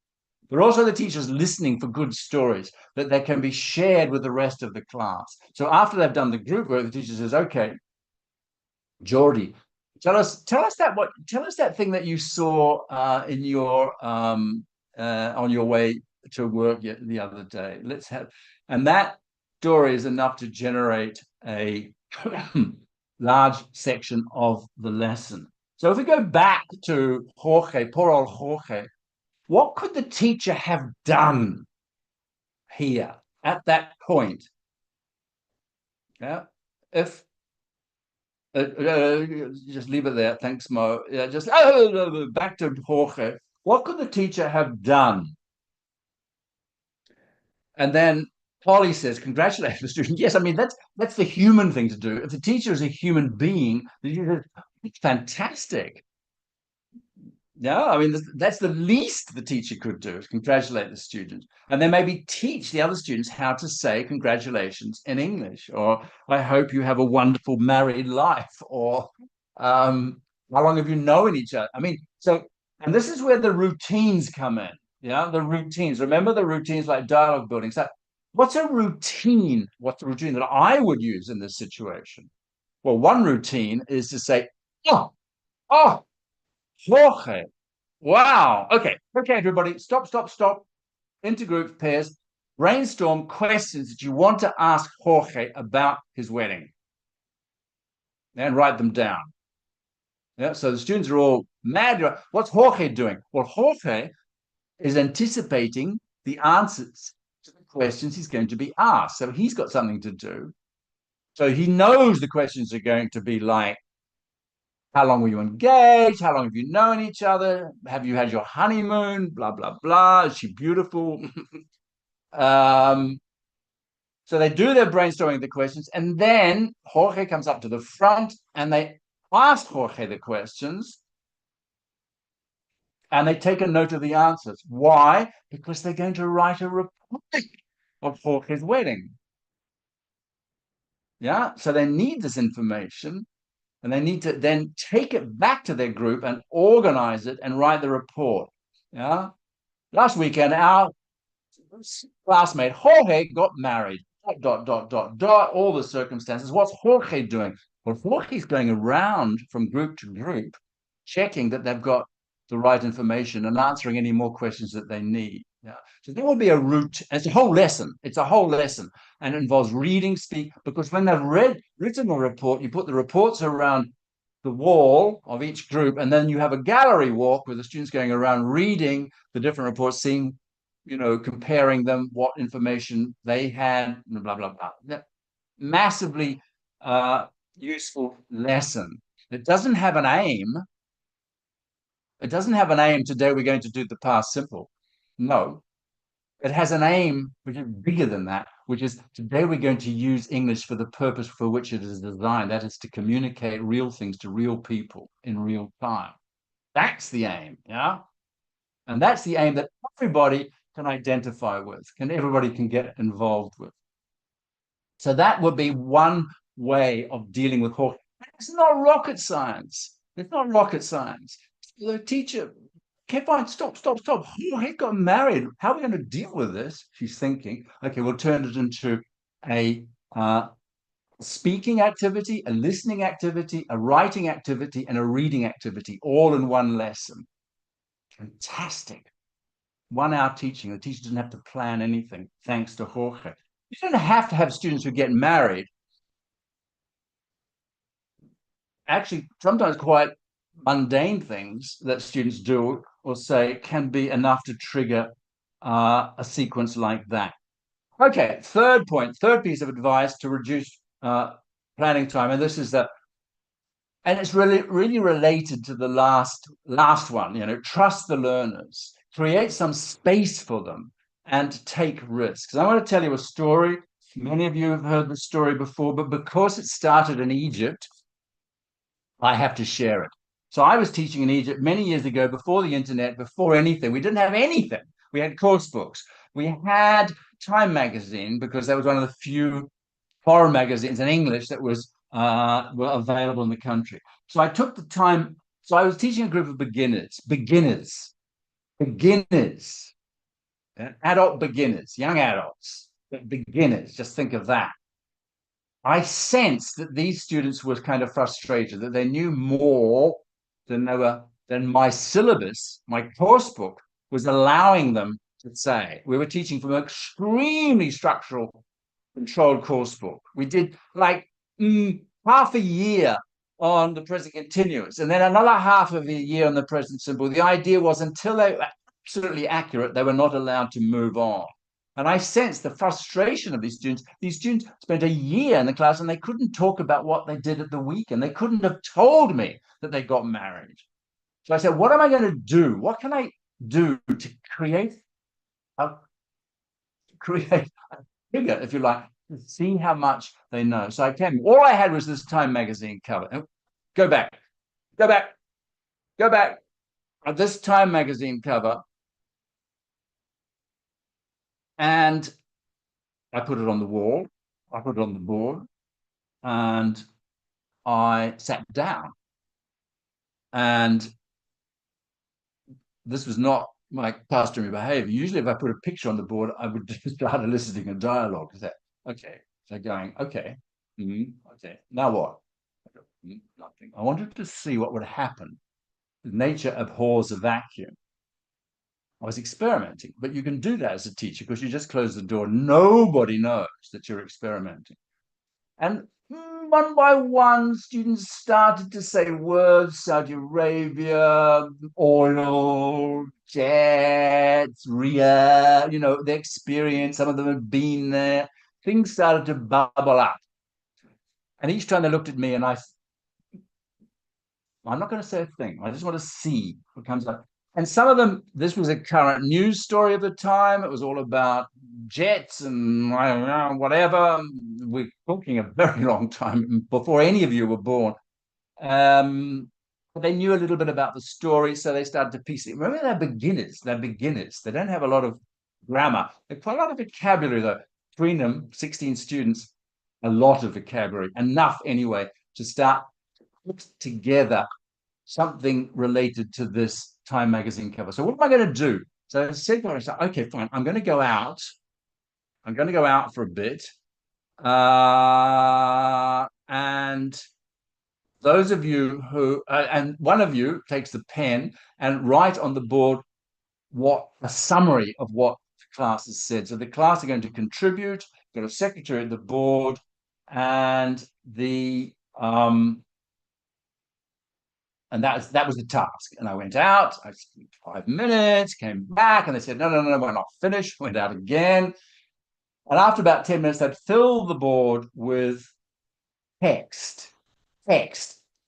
Speaker 4: But also the teacher's listening for good stories that they can be shared with the rest of the class. So after they've done the group work, the teacher says, okay, Geordie, tell us that thing that you saw in your on your way to work the other day. Let's have, and that story is enough to generate a large section of the lesson. So if we go back to Jorge, poor old Jorge, what could the teacher have done here at that point? Yeah, if just leave it there. Thanks, Mo. Yeah, just back to Jorge. What could the teacher have done? And then Polly says, congratulate the student. Yes, I mean, that's the human thing to do. If the teacher is a human being, it's fantastic. Yeah, I mean, that's the least the teacher could do, is congratulate the student. And then maybe teach the other students how to say congratulations in English, or I hope you have a wonderful married life, or how long have you known each other? I mean, so, and this is where the routines come in. Yeah, the routines. Remember the routines like dialogue building. So what's a routine? What's the routine that I would use in this situation? Well, one routine is to say, oh, Jorge. Wow. Okay, everybody, stop. Into group pairs. Brainstorm questions that you want to ask Jorge about his wedding, and write them down. Yeah, so the students are all mad. What's Jorge doing? Well, Jorge is anticipating the answers to the questions he's going to be asked. So he's got something to do. So he knows the questions are going to be like, how long were you engaged? How long have you known each other? Have you had your honeymoon? Blah, blah, blah. Is she beautiful? So they do their brainstorming of the questions, and then Jorge comes up to the front and they ask Jorge the questions, and they take a note of the answers. Why? Because they're going to write a report. of Jorge's wedding. Yeah, so they need this information, and they need to then take it back to their group and organize it and write the report. Yeah, last weekend our classmate Jorge got married. All the circumstances. What's Jorge doing? Well, Jorge's going around from group to group, checking that they've got the right information and answering any more questions that they need. Yeah. So there will be a route. It's a whole lesson. It's a whole lesson, and it involves reading, speak. Because when they've written the report, you put the reports around the wall of each group, and then you have a gallery walk with the students going around reading the different reports, seeing, comparing them, what information they had, blah, blah, blah. Massively useful lesson. It doesn't have an aim. It doesn't have an aim, today we're going to do the past simple. No. It has an aim which is bigger than that, which is today we're going to use English for the purpose for which it is designed. That is to communicate real things to real people in real time. That's the aim, yeah? And that's the aim that everybody can identify with, everybody can get involved with. So that would be one way of dealing with Jorge. It's not rocket science. It's not rocket science. The teacher, okay, fine, stop. Jorge got married. How are we going to deal with this? She's thinking, okay, we'll turn it into a speaking activity, a listening activity, a writing activity, and a reading activity, all in one lesson. Fantastic. 1 hour teaching. The teacher doesn't have to plan anything, thanks to Jorge. You don't have to have students who get married. Actually, sometimes quite mundane things that students do or say can be enough to trigger a sequence like that. Okay, third piece of advice to reduce planning time, and this is and it's really related to the last one. Trust the learners, create some space for them, and take risks. I want to tell you a story. Many of you have heard the story before, but because it started in Egypt, I have to share it. So I was teaching in Egypt many years ago, before the internet, before anything. We didn't have anything. We had course books. We had Time magazine, because that was one of the few foreign magazines in English that were available in the country. So I took the time. So I was teaching a group of beginners, adult beginners, young adults, beginners. Just think of that. I sensed that these students were kind of frustrated, that they knew more than my syllabus, my course book was allowing them to say. We were teaching from an extremely structural, controlled course book. We did like half a year on the present continuous, and then another half of a year on the present simple. The idea was until they were absolutely accurate, they were not allowed to move on. And I sensed the frustration of these students. These students spent a year in the class and they couldn't talk about what they did at the weekend. They couldn't have told me that they got married. So I said, what am I going to do? What can I do to create a figure, if you like, to see how much they know? So I came, all I had was this Time magazine cover. Go back. This Time magazine cover. And I put it on the wall, I put it on the board, and I sat down. And this was not my customary behavior. Usually if I put a picture on the board, I would just start eliciting a dialogue. Okay, so going, okay, okay, now what? Nothing. I wanted to see what would happen. Nature abhors a vacuum. I was experimenting, but you can do that as a teacher because you just close the door. Nobody knows that you're experimenting. And one by one, students started to say words: Saudi Arabia, oil, jets, Riyadh, the experience. Some of them had been there. Things started to bubble up. And each time they looked at me, and I'm not going to say a thing. I just want to see what comes up. And some of them, this was a current news story of the time. It was all about jets and whatever. We're talking a very long time before any of you were born. They knew a little bit about the story, so they started to piece it. Remember, they're beginners. They don't have a lot of grammar. There's quite a lot of vocabulary, though. Between them, 16 students, a lot of vocabulary, enough anyway to start put together something related to this Time magazine cover. So what am I going to do? So I said to myself, okay, fine, I'm going to go out. I'm going to go out for a bit. And those of you who, and one of you takes the pen and write on the board what a summary of what the class has said. So the class are going to contribute, got a secretary at the board, and and that was the task. And I went out, I spent 5 minutes, came back, and they said, no, we're not finished. Went out again. And after about 10 minutes, they'd fill the board with text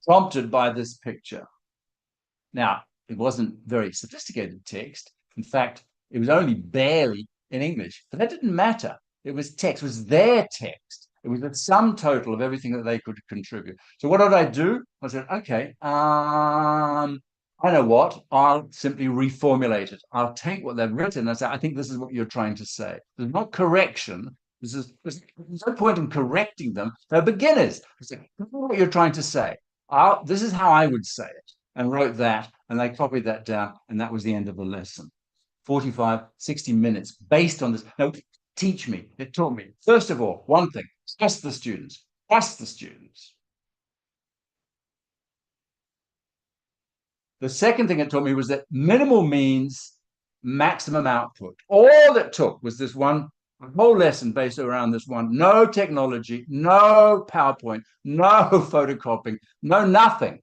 Speaker 4: prompted by this picture. Now, it wasn't very sophisticated text. In fact, it was only barely in English, but that didn't matter. It was text, it was their text. It was the sum total of everything that they could contribute. So what did I do? I said, okay, I know what, I'll simply reformulate it. I'll take what they've written and I say, I think this is what you're trying to say. There's no correction. There's no point in correcting them. They're beginners. I say, this is what you're trying to say. This is how I would say it. And wrote that, and they copied that down, and that was the end of the lesson. 45, 60 minutes based on this. Now, teach me. It taught me. First of all, one thing, trust the students. Trust the students. The second thing it taught me was that minimal means maximum output. All it took was this one whole lesson based around this one. No technology, no PowerPoint, no photocopying, no nothing.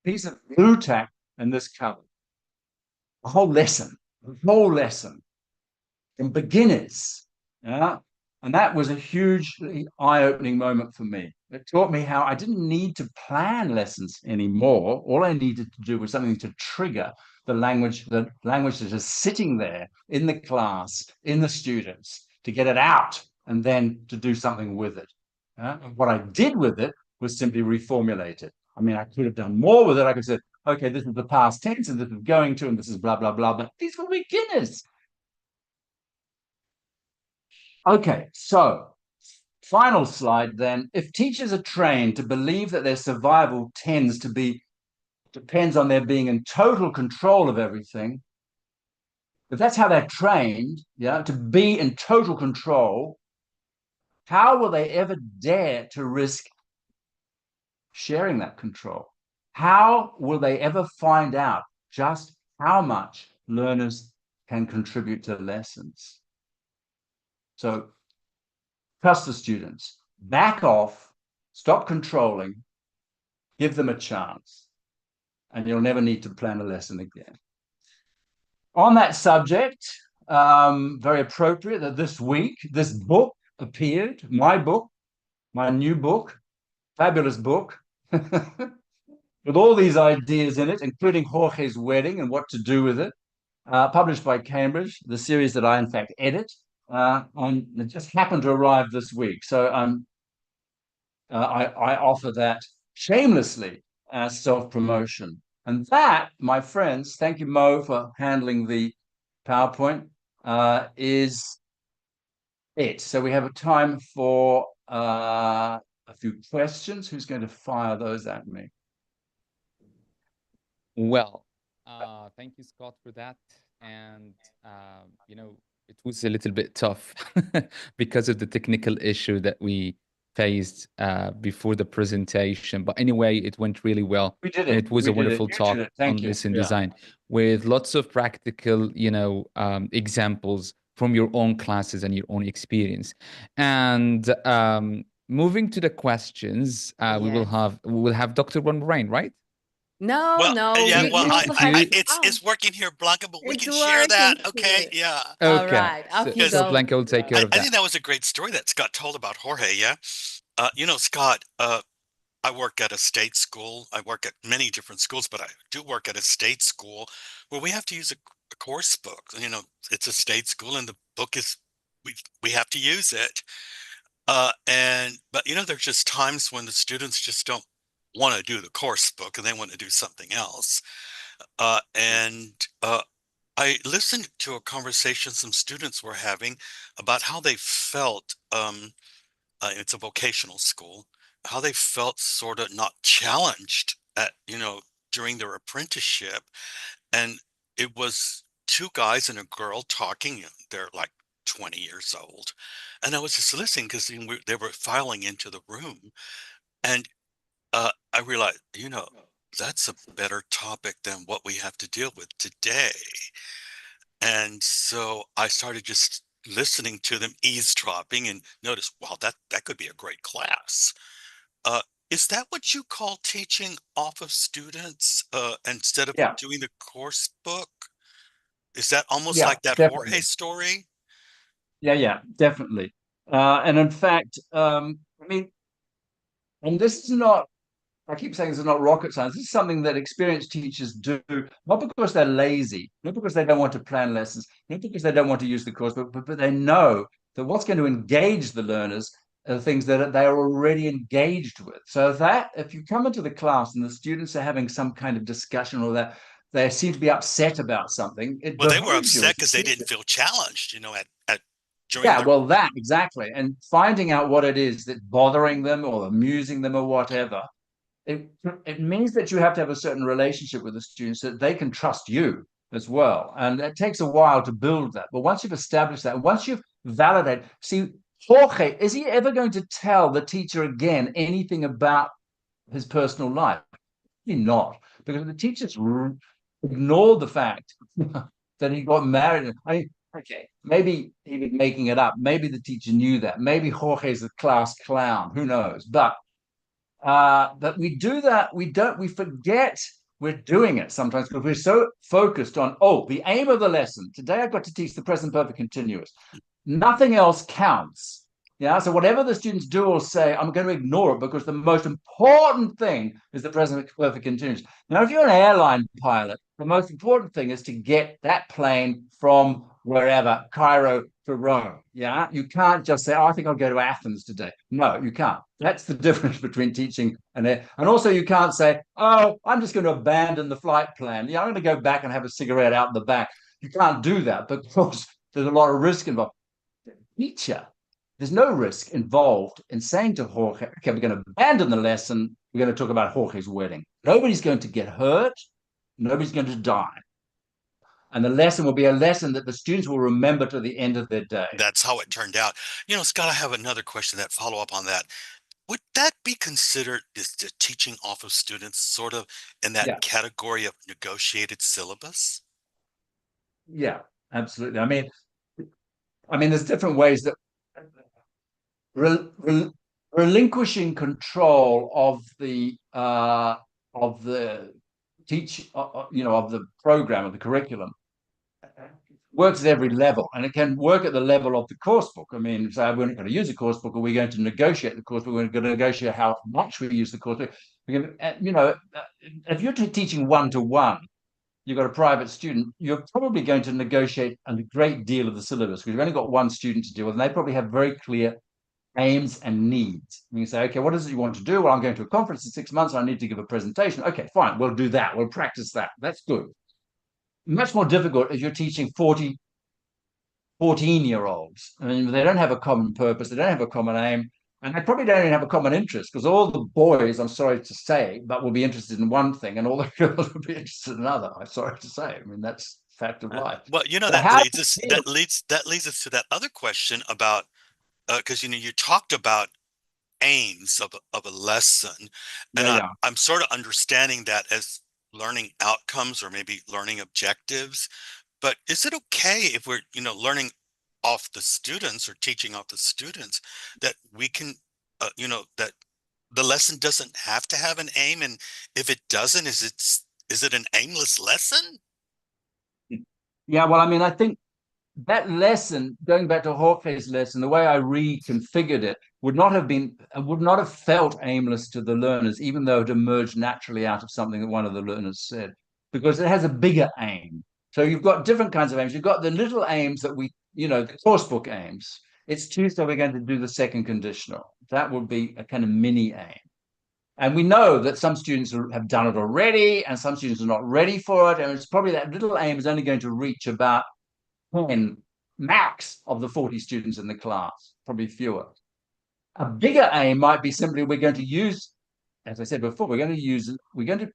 Speaker 4: Piece of blue tack and this cover. A whole lesson from beginners. Yeah. And that was a hugely eye-opening moment for me. It taught me how I didn't need to plan lessons anymore. All I needed to do was something to trigger the language that is sitting there in the class, in the students, to get it out and then to do something with it. And what I did with it was simply reformulate it. I mean, I could have done more with it. I could say, okay, this is the past tense, and this is going to, and this is blah, blah, blah. But these were beginners. Okay, so final slide then. If teachers are trained to believe that their survival depends on their being in total control of everything, if that's how they're trained, yeah, to be in total control, how will they ever dare to risk sharing that control? How will they ever find out just how much learners can contribute to lessons? So trust the students, back off, stop controlling, give them a chance, and you'll never need to plan a lesson again. On that subject, very appropriate that this week, this book appeared, my new book, fabulous book, with all these ideas in it, including Jorge's wedding and what to do with it, published by Cambridge, the series that I, in fact, edit. And it just happened to arrive this week. So I offer that shamelessly as self-promotion. And that, my friends, thank you, Mo, for handling the PowerPoint, is it. So we have a time for a few questions. Who's going to fire those at me?
Speaker 3: Well, thank you, Scott, for that. And, it was a little bit tough because of the technical issue that we faced before the presentation. But anyway, it went really well.
Speaker 4: We did it.
Speaker 3: And it was a wonderful talk on
Speaker 4: you.
Speaker 3: lesson design with lots of practical, examples from your own classes and your own experience. And moving to the questions, we will have Dr. Ron Moraine, right?
Speaker 2: No,
Speaker 1: Well,
Speaker 2: no.
Speaker 1: yeah,
Speaker 2: we
Speaker 1: well,
Speaker 2: will have-
Speaker 1: it's working here, Blanca, but we
Speaker 2: It's
Speaker 1: can share that,
Speaker 2: working
Speaker 1: okay?
Speaker 2: here.
Speaker 1: Yeah.
Speaker 2: All
Speaker 3: Okay.
Speaker 2: right, off you
Speaker 3: So
Speaker 2: go.
Speaker 3: Blanca will take care of
Speaker 1: I
Speaker 3: that.
Speaker 1: think that was a great story that Scott told about Jorge, yeah? Scott, I work at a state school. I work at many different schools, but I do work at a state school where we have to use a course book. It's a state school and the book is, we have to use it. But there's just times when the students just don't want to do the course book and they want to do something else. I listened to a conversation some students were having about how they felt, it's a vocational school, how they felt sort of not challenged at, during their apprenticeship. And it was two guys and a girl talking. They're like 20 years old. And I was just listening because they were filing into the room. And I realized, that's a better topic than what we have to deal with today. And so I started just listening to them, eavesdropping, and noticed, wow, that could be a great class. Uh, is that what you call teaching off of students, instead of
Speaker 4: Yeah,
Speaker 1: doing the course book? Is that almost
Speaker 4: yeah,
Speaker 1: like that Jorge
Speaker 4: definitely.
Speaker 1: story?
Speaker 4: Yeah, definitely. And in fact, I mean, and this is not, I keep saying this is not rocket science. This is something that experienced teachers do, not because they're lazy, not because they don't want to plan lessons, not because they don't want to use the course book, but they know that what's going to engage the learners are things that they are already engaged with. So that if you come into the class and the students are having some kind of discussion or that they seem to be upset about something, it
Speaker 1: Well, they were
Speaker 4: behooves you
Speaker 1: upset
Speaker 4: as a
Speaker 1: because they didn't
Speaker 4: teacher.
Speaker 1: feel challenged, at during
Speaker 4: Yeah,
Speaker 1: their.
Speaker 4: well, that exactly. And finding out what it is that's bothering them or amusing them or whatever, it, it means that you have to have a certain relationship with the students that they can trust you as well. And it takes a while to build that. But once you've established that, once you've validated, see, Jorge, is he ever going to tell the teacher again anything about his personal life? Probably not, because the teachers ignored the fact that he got married. I mean, okay, maybe he was making it up. Maybe the teacher knew that. Maybe Jorge's a class clown. Who knows? But we do that. We forget we're doing it sometimes because we're so focused on, oh, the aim of the lesson. Today I've got to teach the present perfect continuous. Nothing else counts. Yeah. So whatever the students do or say, I'm going to ignore it because the most important thing is the present perfect continuous. Now, if you're an airline pilot, the most important thing is to get that plane from wherever, Cairo to Rome. Yeah. You can't just say, oh, I think I'll go to Athens today. No, you can't. That's the difference between teaching and also you can't say, oh, I'm just going to abandon the flight plan. Yeah, I'm going to go back and have a cigarette out in the back. You can't do that because there's a lot of risk involved. Teacher, there's no risk involved in saying to Jorge, okay, we're going to abandon the lesson. We're going to talk about Jorge's wedding. Nobody's going to get hurt. Nobody's going to die. And the lesson will be a lesson that the students will remember to the end of their day.
Speaker 1: That's how it turned out. Scott, I have another question that follow up on that. Would that be considered is the teaching off of students sort of in that
Speaker 4: Yeah,
Speaker 1: category of negotiated syllabus?
Speaker 4: yeah, absolutely. I mean, there's different ways that relinquishing control of the of the program of the curriculum works at every level, and it can work at the level of the course book. I mean, say we're not going to use a course book, are we going to negotiate the course book? We're going to negotiate how much we use the course book. If you're teaching one-to-one, you've got a private student, you're probably going to negotiate a great deal of the syllabus because you've only got one student to deal with, and they probably have very clear aims and needs. You can say, okay, what is it you want to do? Well, I'm going to a conference in 6 months. I need to give a presentation. Okay, fine. We'll do that. We'll practice that. That's good. Much more difficult if you're teaching 14-year-olds. I mean, they don't have a common purpose. They don't have a common aim. And they probably don't even have a common interest because all the boys, I'm sorry to say, but will be interested in one thing and all the girls will be interested in another. I'm sorry to say. I mean, that's fact of life.
Speaker 1: Well,
Speaker 4: So
Speaker 1: that
Speaker 4: how
Speaker 1: leads us to that other question about because you talked about aims of a lesson, and
Speaker 4: yeah.
Speaker 1: I'm sort of understanding that as learning outcomes or maybe learning objectives. But is it okay if we're learning off the students or teaching off the students that we can that the lesson doesn't have to have an aim, and if it doesn't, is it an aimless lesson?
Speaker 4: Yeah, well, I mean, I think that lesson, going back to Jorge's lesson, the way I reconfigured it would not have felt aimless to the learners, even though it emerged naturally out of something that one of the learners said, because it has a bigger aim. So you've got different kinds of aims. You've got the little aims that the course book aims. It's Tuesday, we're going to do the second conditional. That would be a kind of mini aim. And we know that some students have done it already and some students are not ready for it. And it's probably that little aim is only going to reach about 10 max of the 40 students in the class, probably fewer. A bigger aim might be simply we're going to use, as I said before, we're going to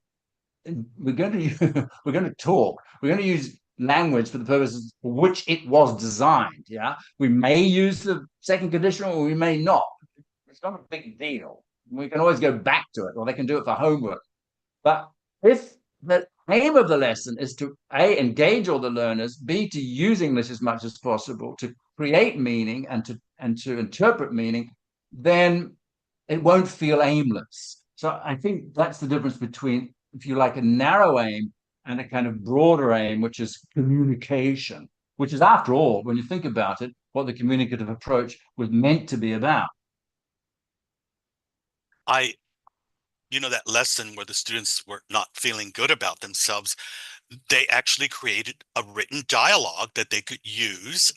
Speaker 4: talk. We're going to use language for the purposes for which it was designed. Yeah, we may use the second conditional, or we may not. It's not a big deal. We can always go back to it, or they can do it for homework. But if the aim of the lesson is to A, engage all the learners, B, to use English as much as possible, to create meaning and to interpret meaning, then it won't feel aimless. So I think that's the difference between, if you like, a narrow aim and a kind of broader aim, which is communication, which is, after all, when you think about it, what the communicative approach was meant to be about.
Speaker 1: That lesson where the students were not feeling good about themselves, they actually created a written dialogue that they could use,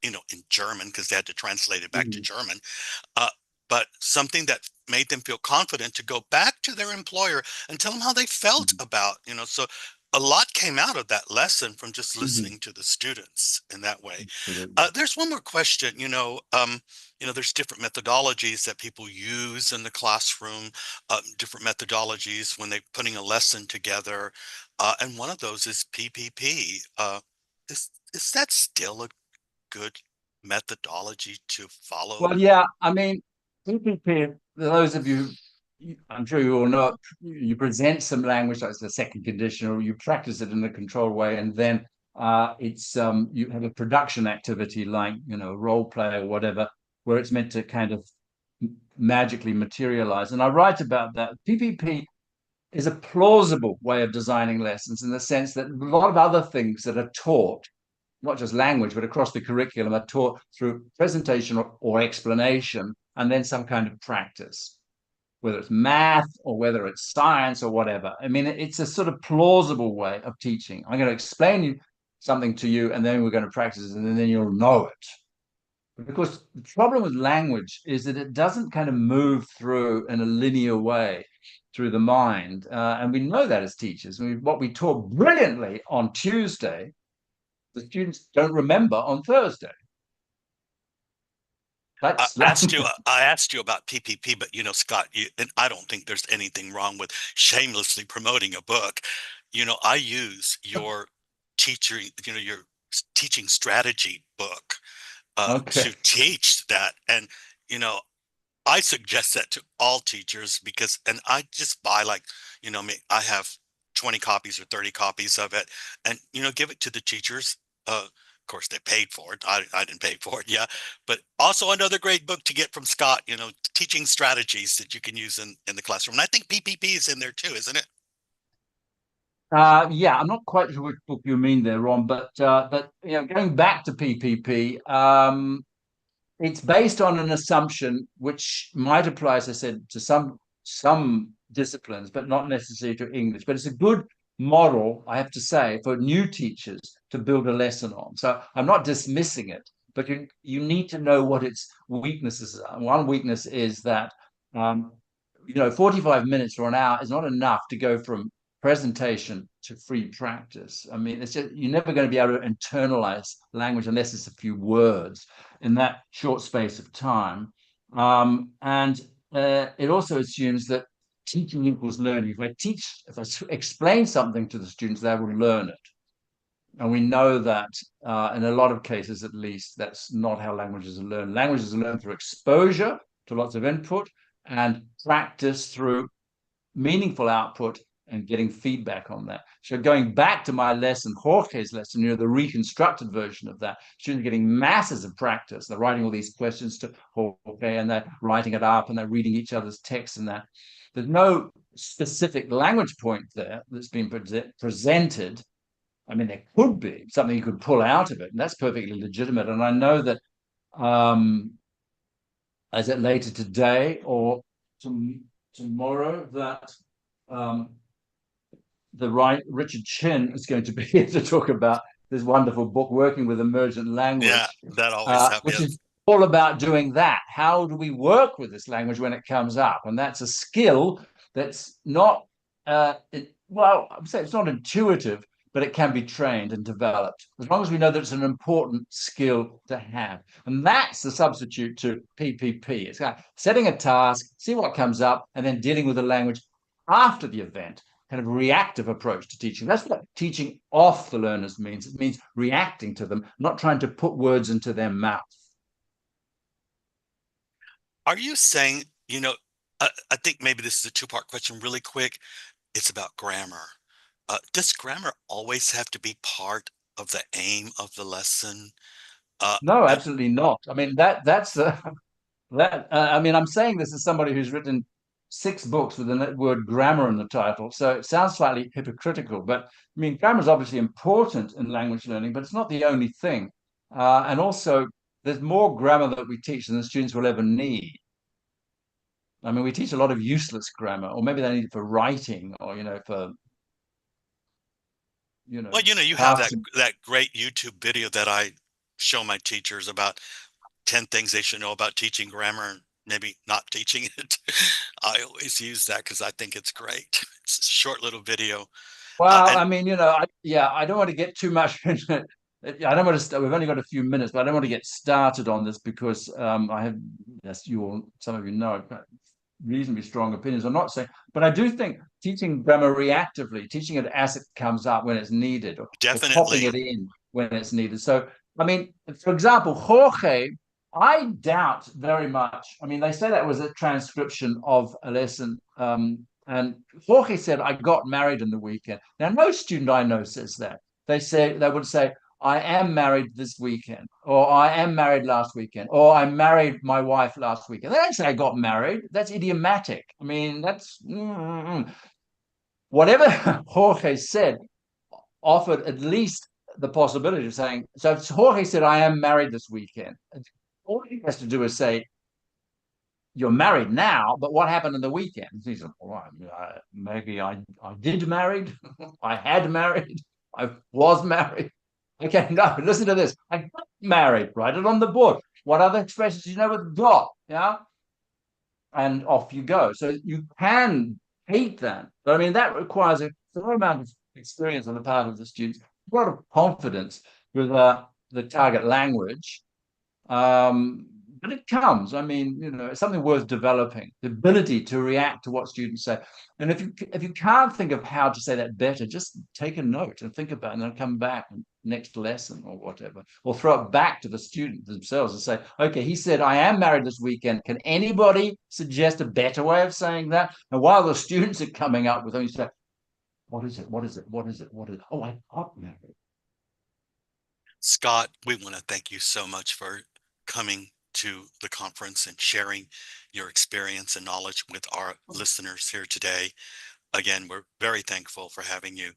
Speaker 1: in German, because they had to translate it back to German. But something that made them feel confident to go back to their employer and tell them how they felt about, so a lot came out of that lesson from just listening to the students in that way. There's one more question, there's different methodologies that people use in the classroom, different methodologies when they're putting a lesson together. And one of those is PPP. Is that still a good methodology to follow?
Speaker 4: Well, yeah, I mean, PPP, those of you, I'm sure you all know, you present some language, like the second conditional, you practice it in a controlled way, and then you have a production activity like, role play or whatever, where it's meant to kind of magically materialize. And I write about that. PPP is a plausible way of designing lessons in the sense that a lot of other things that are taught, not just language, but across the curriculum, are taught through presentation or explanation, and then some kind of practice, whether it's math or whether it's science or whatever. I mean, it's a sort of plausible way of teaching. I'm going to explain something to you, and then we're going to practice it, and then you'll know it. Because the problem with language is that it doesn't kind of move through in a linear way through the mind. And we know that as teachers. What we taught brilliantly on Tuesday, the students don't remember on Thursday.
Speaker 1: I asked you about PPP, but Scott, and I don't think there's anything wrong with shamelessly promoting a book. I use your your teaching strategy book to teach that, and I suggest that to all teachers and I just buy I have 20 copies or 30 copies of it, and give it to the teachers. Of course, they paid for it. I didn't pay for it, yeah. But also another great book to get from Scott, teaching strategies that you can use in the classroom. And I think PPP is in there too, isn't it?
Speaker 4: Yeah, I'm not quite sure which book you mean there, Ron, but going back to PPP, it's based on an assumption which might apply, as I said, to some disciplines, but not necessarily to English. But it's a good model, I have to say, for new teachers to build a lesson on. So I'm not dismissing it, but you need to know what its weaknesses are. One weakness is that 45 minutes or an hour is not enough to go from presentation to free practice. I mean, it's just, you're never going to be able to internalize language unless it's a few words in that short space of time. And it also assumes that teaching equals learning. If I explain something to the students, they will learn it. And we know that in a lot of cases, at least, that's not how languages are learned. Languages are learned through exposure to lots of input and practice through meaningful output and getting feedback on that. So going back to my lesson, Jorge's lesson, the reconstructed version of that, students getting masses of practice. They're writing all these questions to Jorge and they're writing it up and they're reading each other's texts and that. There's no specific language point there that's been presented. I mean, there could be something you could pull out of it, and that's perfectly legitimate. And I know that is it later today or tomorrow that Richard Chin is going to be here to talk about this wonderful book, Working with Emergent Language.
Speaker 1: Yeah, that always happens.
Speaker 4: Which is all about doing that. How do we work with this language when it comes up? And that's a skill that's not, well, I would say it's not intuitive, but it can be trained and developed, as long as we know that it's an important skill to have. And that's the substitute to PPP. It's like setting a task, see what comes up, and then dealing with the language after the event. Kind of reactive approach to teaching. That's what teaching off the learners means. It means reacting to them, not trying to put words into their mouth.
Speaker 1: Are you saying, I think maybe this is a two-part question really quick. It's about grammar. Does grammar always have to be part of the aim of the lesson?
Speaker 4: No, absolutely not. I mean, that's I mean, I'm saying this as somebody who's written 6 books with the word grammar in the title, so it sounds slightly hypocritical. But I mean, grammar is obviously important in language learning, but it's not the only thing. And also, there's more grammar that we teach than the students will ever need. I mean, we teach a lot of useless grammar, or maybe they need it for writing, or for
Speaker 1: Well, you have that great YouTube video that I show my teachers about 10 things they should know about teaching grammar and maybe not teaching it. I always use that because I think it's great. It's a short little video.
Speaker 4: Well, I mean, I don't want to get too much into it. I don't want to. We've only got a few minutes, but I don't want to get started on this because I have, as some of you know, reasonably strong opinions. I'm not saying, but I do think teaching grammar reactively, teaching it as it comes up when it's needed, or popping it in when it's needed. So, I mean, for example, Jorge, I doubt very much. I mean, they say that was a transcription of a lesson. And Jorge said, I got married in the weekend. Now, no student I know says that. They would say, I am married this weekend, or I am married last weekend, or I married my wife last weekend. They don't say I got married. That's idiomatic. I mean, that's whatever Jorge said offered at least the possibility of saying, so if Jorge said, I am married this weekend, all he has to do is say, you're married now, but what happened in the weekend? He said, well, maybe I did married, I had married, I was married. Okay, no, listen to this. I got married, write it on the board. What other expressions do you know with got? Yeah. And off you go. So you can hate that. But I mean, that requires a fair amount of experience on the part of the students, a lot of confidence with the target language. But it comes. I mean, it's something worth developing, the ability to react to what students say. And if you can't think of how to say that better, just take a note and think about it, and then come back next lesson or whatever, or throw it back to the student themselves and say, okay, he said, I am married this weekend. Can anybody suggest a better way of saying that? And while the students are coming up with them, you say, what is it? What is it? What is it? What is it? Oh, I got married.
Speaker 1: Scott, we want to thank you so much for coming to the conference and sharing your experience and knowledge with our listeners here today. Again, we're very thankful for having you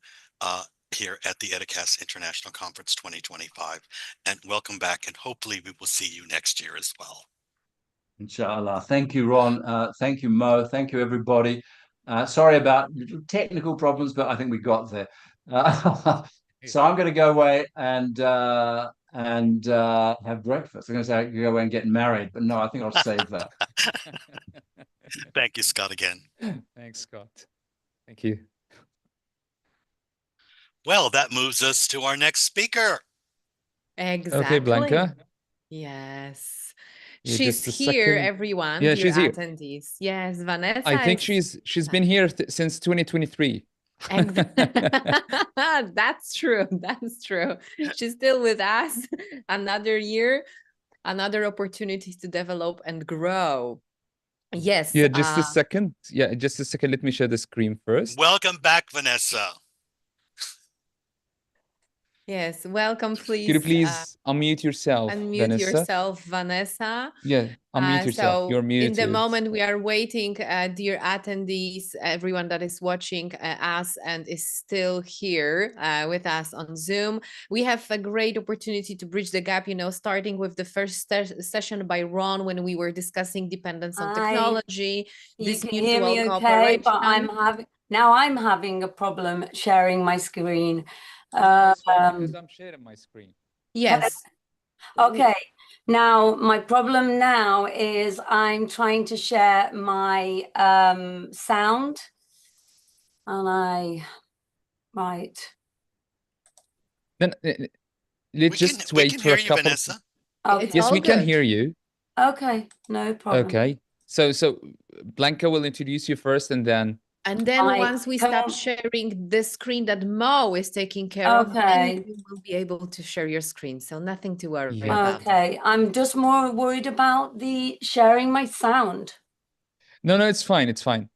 Speaker 1: here at the Educast International Conference 2025, and welcome back, and hopefully we will see you next year as well.
Speaker 4: Inshallah. Thank you, Ron. Thank you, Mo. Thank you, everybody. Sorry about technical problems, but I think we got there. So I'm going to go away and have breakfast. I'm going to say I can go away and get married, but no, I think I'll save that.
Speaker 1: Thank you, Scott, again.
Speaker 3: Thanks, Scott. Thank you.
Speaker 1: Well, that moves us to our next speaker.
Speaker 2: Exactly.
Speaker 3: Okay, Blanca.
Speaker 2: Yes.
Speaker 3: Yeah,
Speaker 2: she's here, everyone.
Speaker 3: Yeah,
Speaker 2: dear
Speaker 3: she's here.
Speaker 2: Attendees. Yes, Vanessa.
Speaker 3: I think she's been here since 2023.
Speaker 2: That's true. That's true. She's still with us. Another year, another opportunity to develop and grow. Yes.
Speaker 3: Yeah, just a second. Yeah, just a second. Let me share the screen first.
Speaker 1: Welcome back, Vanessa.
Speaker 2: Yes, welcome, please.
Speaker 3: Could you please unmute yourself,
Speaker 2: unmute
Speaker 3: Vanessa?
Speaker 2: yourself, Vanessa.
Speaker 3: Yeah, unmute yourself.
Speaker 2: So
Speaker 3: You're muted.
Speaker 2: in the moment we are waiting, dear attendees, everyone that is watching us and is still here with us on Zoom, we have a great opportunity to bridge the gap, starting with the first session by Ron when we were discussing dependence on technology.
Speaker 5: You can hear me okay, but I'm having a problem sharing my screen.
Speaker 3: Because I'm sharing my screen.
Speaker 2: Yes.
Speaker 5: Okay. Now, my problem now is I'm trying to share my sound, and right.
Speaker 3: Then let's just
Speaker 1: we
Speaker 3: wait
Speaker 1: can
Speaker 3: for a
Speaker 1: hear you,
Speaker 3: couple of...
Speaker 1: Vanessa.
Speaker 5: Okay.
Speaker 3: Yes, we can
Speaker 2: good.
Speaker 3: hear you.
Speaker 5: Okay, no problem.
Speaker 3: Okay. So Blanca will introduce you first, and then
Speaker 2: Once we stop sharing the screen that Mo is taking care of, then you will be able to share your screen. So nothing to worry about.
Speaker 5: Okay, I'm just more worried about the sharing my sound.
Speaker 3: No, it's fine. It's fine.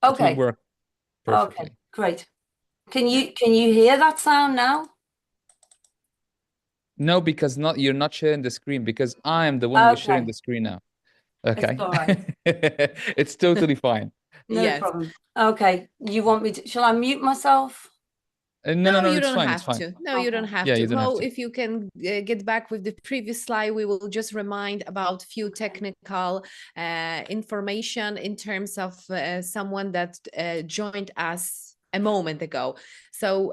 Speaker 5: Okay.
Speaker 3: It will work perfectly.
Speaker 5: Okay, great. Can you hear that sound now?
Speaker 3: No, because you're not sharing the screen, because I am the one who's sharing the screen now. Okay.
Speaker 5: It's all right.
Speaker 3: It's totally fine.
Speaker 5: No problem. Okay, you want me to, shall I mute myself?
Speaker 3: No,
Speaker 2: you
Speaker 3: it's
Speaker 2: don't
Speaker 3: fine.
Speaker 2: have
Speaker 3: It's fine.
Speaker 2: to. No, you don't have
Speaker 3: Yeah,
Speaker 2: to.
Speaker 3: you don't have to.
Speaker 2: If you can get back with the previous slide, we will just remind about few technical information in terms of someone that joined us a moment ago. So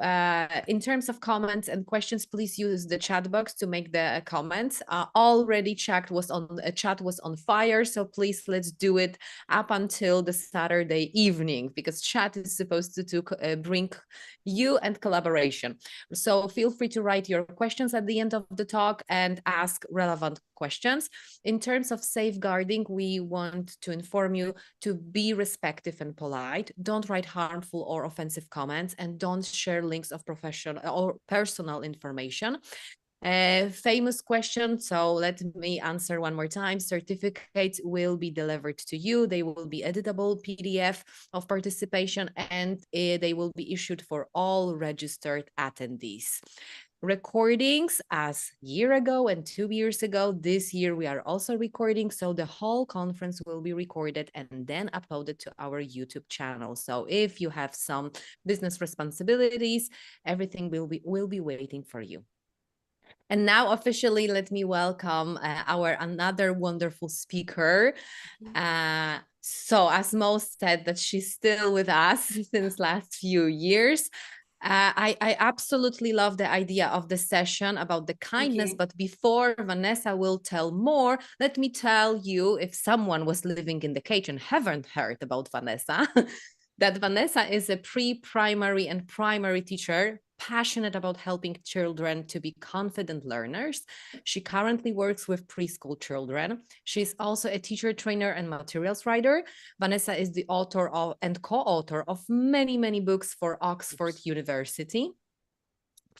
Speaker 2: in terms of comments and questions, please use the chat box to make the comments. Already chat was on fire, so please let's do it up until the Saturday evening, because chat is supposed to bring you and collaboration. So feel free to write your questions at the end of the talk and ask relevant questions. In terms of safeguarding, we want to inform you to be respectful and polite. Don't write harmful or offensive comments, and don't share links of professional or personal information. Famous question, so let me answer one more time. Certificates will be delivered to you. They will be editable PDF of participation, and they will be issued for all registered attendees. Recordings, as year ago and 2 years ago, this year we are also recording, so the whole conference will be recorded and then uploaded to our YouTube channel. So if you have some business responsibilities, everything will be waiting for you. And now officially, let me welcome our another wonderful speaker. So as Mo said, that she's still with us since last few years. I absolutely love the idea of the session about the kindness, but before Vanessa will tell more, let me tell you, if someone was living in the cage and haven't heard about Vanessa, that Vanessa is a pre-primary and primary teacher, passionate about helping children to be confident learners. She currently works with preschool children. She's also a teacher, trainer, and materials writer. Vanessa is the author of and co-author of many, many books for Oxford University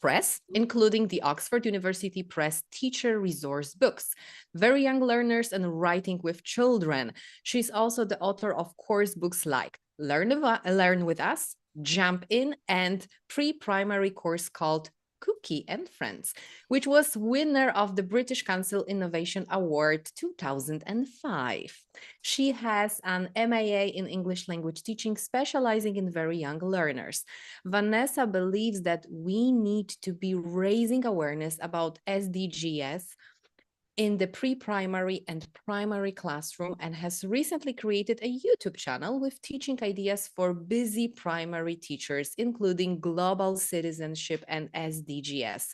Speaker 2: Press, including the Oxford University Press Teacher Resource Books, Very Young Learners and Writing with Children. She's also the author of course books like Learn with Us, Jump In, and pre-primary course called Cookie and Friends, which was winner of the British Council Innovation Award 2005. She has an MAA in English language teaching, specializing in very young learners. Vanessa believes that we need to be raising awareness about SDGs in the pre-primary and primary classroom, and has recently created a YouTube channel with teaching ideas for busy primary teachers, including global citizenship and SDGs.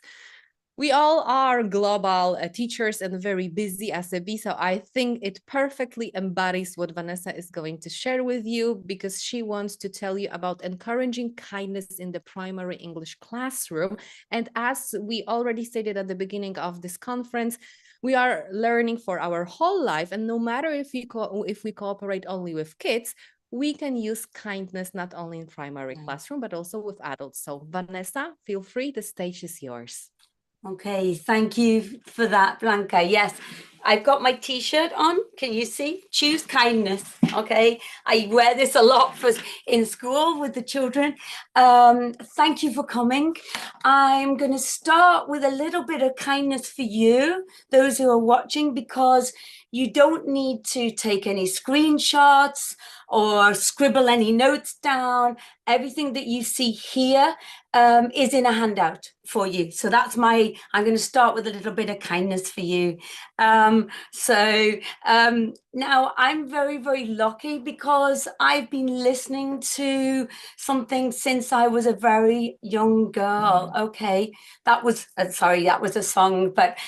Speaker 2: We all are global teachers and very busy as a bee, so I think it perfectly embodies what Vanessa is going to share with you, because she wants to tell you about encouraging kindness in the primary English classroom. And as we already stated at the beginning of this conference, we are learning for our whole life, and no matter if we cooperate only with kids, we can use kindness not only in primary classroom, but also with adults. So Vanessa, feel free, the stage is yours.
Speaker 5: Okay, thank you for that, Blanca. Yes, I've got my t-shirt on. Can you see? Choose kindness. Okay, I wear this a lot in school with the children. Thank you for coming. I'm going to start with a little bit of kindness for you, those who are watching, because you don't need to take any screenshots or scribble any notes down. Everything that you see here is in a handout for you. So that's I'm going to start with a little bit of kindness for you. Now I'm very, very lucky, because I've been listening to something since I was a very young girl. Okay, that was, sorry, that was a song, but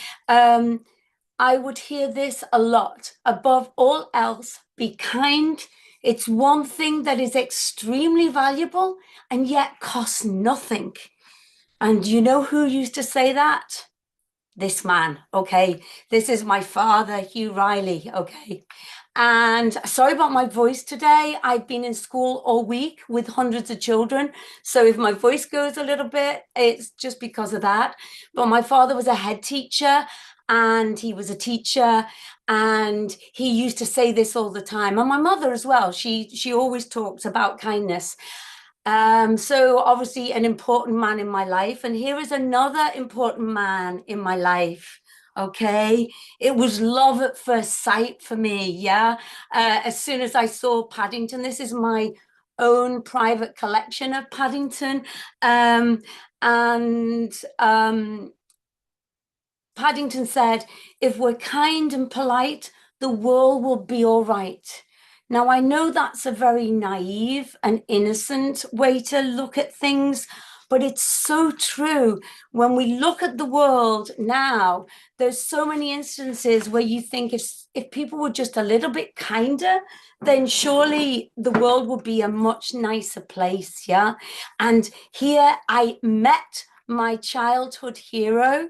Speaker 5: I would hear this a lot. Above all else, be kind. It's one thing that is extremely valuable and yet costs nothing. And you know who used to say that? This man, okay? This is my father, Hugh Riley, okay? And sorry about my voice today. I've been in school all week with hundreds of children. So if my voice goes a little bit, it's just because of that. But my father was a head teacher and he was a teacher and he used to say this all the time. And my mother as well. She always talks about kindness. So obviously an important man in my life. And here is another important man in my life. Okay, it was love at first sight for me. Yeah, as soon as I saw Paddington, this is my own private collection of Paddington, and Paddington said, "If we're kind and polite, the world will be all right." Now, I know that's a very naive and innocent way to look at things, but it's so true. When we look at the world now, there's so many instances where you think if people were just a little bit kinder, then surely the world would be a much nicer place, yeah? And here I met my childhood hero.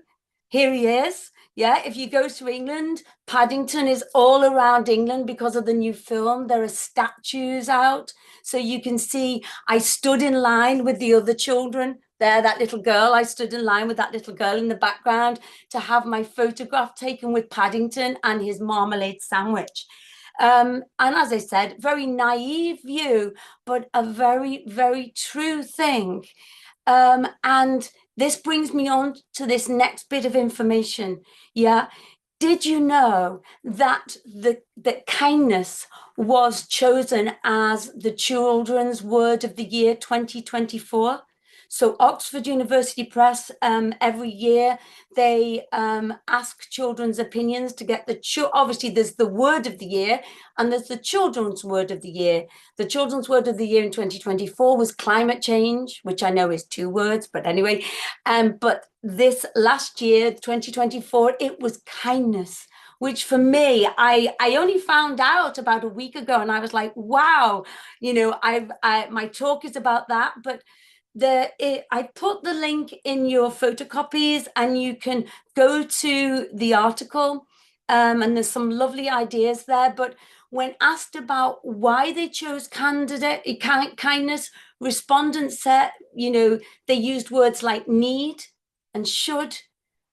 Speaker 5: Here he is. Yeah, if you go to England, Paddington is all around England because of the new film. There are statues out. So you can see I stood in line with the other children there, that little girl. I stood in line with that little girl in the background to have my photograph taken with Paddington and his marmalade sandwich. And as I said, very naive view, but a very, very true thing. And this brings me on to this next bit of information. Yeah. Did you know that that kindness was chosen as the Children's Word of the Year 2024? So Oxford University Press, every year they ask children's opinions to get obviously there's the Word of the Year and there's the Children's Word of the Year. The Children's Word of the Year in 2024 was climate change, which I know is 2 words, but anyway. But this last year, 2024, it was kindness, which for me, I only found out about a week ago, and I was like, wow, you know, my talk is about that, but I put the link in your photocopies and you can go to the article, and there's some lovely ideas there. But when asked about why they chose kindness, respondents said, you know, they used words like need and should.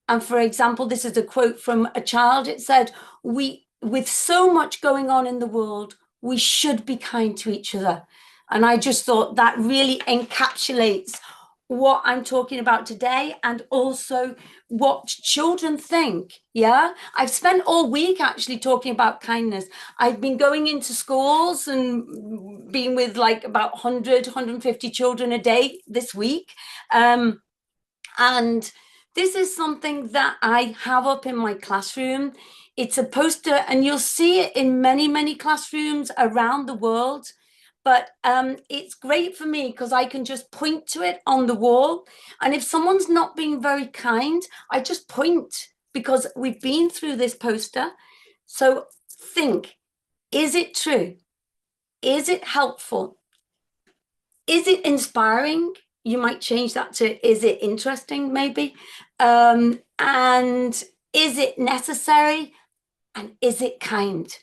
Speaker 5: And for example, this is a quote from a child. It said, with so much going on in the world, we should be kind to each other. And I just thought that really encapsulates what I'm talking about today and also what children think. Yeah, I've spent all week actually talking about kindness. I've been going into schools and being with like about 100, 150 children a day this week. And this is something that I have up in my classroom. It's a poster and you'll see it in many, many classrooms around the world. But it's great for me because I can just point to it on the wall. And if someone's not being very kind, I just point because we've been through this poster. So think, is it true? Is it helpful? Is it inspiring? You might change that to, is it interesting, maybe? And is it necessary? And is it kind?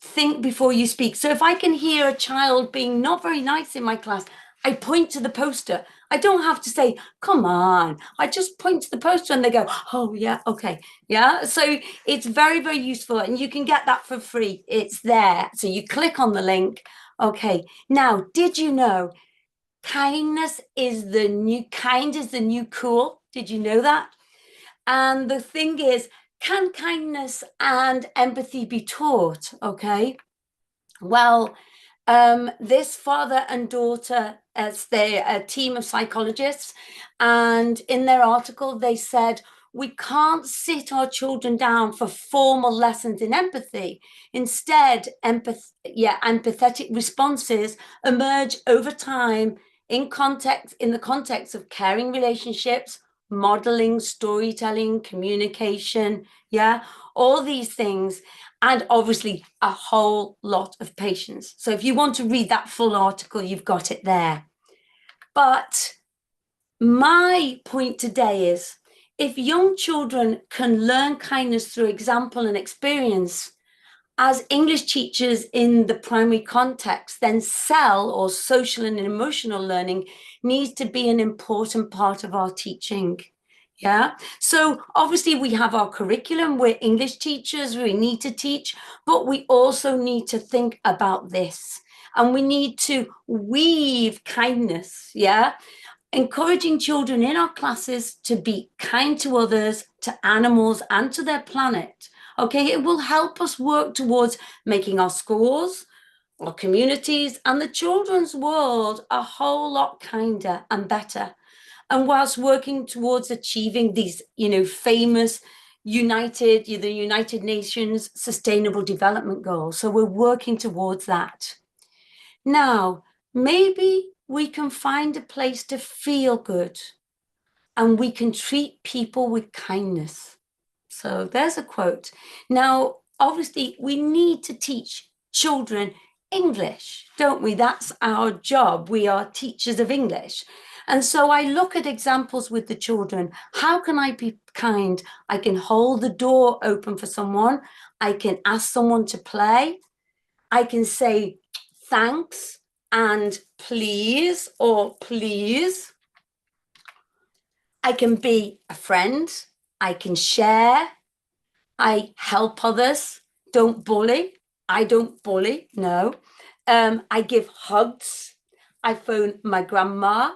Speaker 5: Think before you speak. So if I can hear a child being not very nice in my class, I point to the poster. I don't have to say, come on. I just point to the poster and they go, oh, yeah, okay. Yeah. So it's very, very useful. And you can get that for free. It's there. So you click on the link. Okay. Now, did you know kindness is the new cool? Did you know that? And the thing is, can kindness and empathy be taught? Okay. Well, this father and daughter, as they're a team of psychologists, and in their article, they said, we can't sit our children down for formal lessons in empathy. Instead, empathetic responses emerge over time in the context of caring relationships, modeling, storytelling, communication, yeah, all these things, and obviously a whole lot of patience. So if you want to read that full article, you've got it there. But my point today is, if young children can learn kindness through example and experience, as English teachers in the primary context, then SEL, or social and emotional learning, needs to be an important part of our teaching. Yeah, so obviously we have our curriculum, we're English teachers, we need to teach, but we also need to think about this, and we need to weave kindness, yeah, encouraging children in our classes to be kind to others, to animals, and to their planet. Okay, it will help us work towards making our schools, our communities, and the children's world a whole lot kinder and better. And whilst working towards achieving these, famous the United Nations Sustainable Development Goals. So we're working towards that. Now, maybe we can find a place to feel good, and we can treat people with kindness. So there's a quote. Now, obviously, we need to teach children English, don't we? That's our job. We are teachers of English. And so I look at examples with the children. How can I be kind? I can hold the door open for someone. I can ask someone to play. I can say thanks and please, or please. I can be a friend. I can share. I help others. Don't bully. I don't bully, no. I give hugs. I phone my grandma.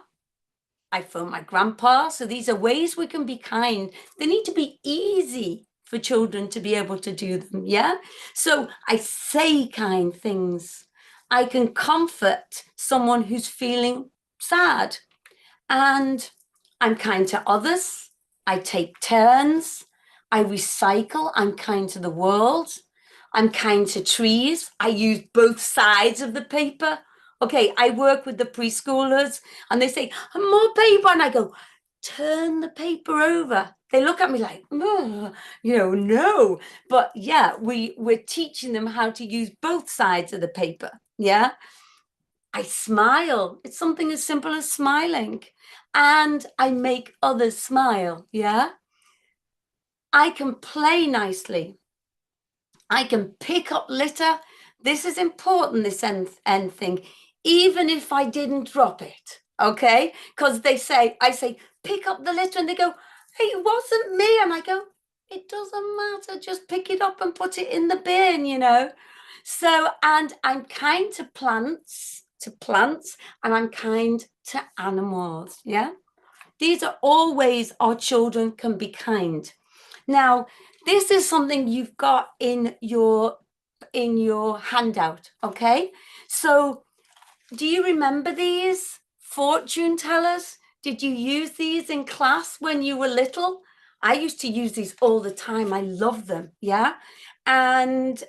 Speaker 5: I phone my grandpa. So these are ways we can be kind. They need to be easy for children to be able to do them, yeah? So I say kind things. I can comfort someone who's feeling sad. And I'm kind to others. I take turns. I recycle. I'm kind to the world. I'm kind to trees. I use both sides of the paper. Okay, I work with the preschoolers and they say, more paper. And I go, turn the paper over. They look at me like, no. But yeah, we're teaching them how to use both sides of the paper. Yeah. I smile. It's something as simple as smiling. And I make others smile. Yeah. I can play nicely. I can pick up litter. This is important, this end thing, even if I didn't drop it. Okay. Because I say, pick up the litter, and they go, hey, it wasn't me. And I go, it doesn't matter. Just pick it up and put it in the bin, So, and I'm kind to plants, and I'm kind to animals. Yeah. These are all ways our children can be kind. Now, this is something you've got in your handout, okay? So, do you remember these fortune tellers? Did you use these in class when you were little? I used to use these all the time. I love them, yeah? And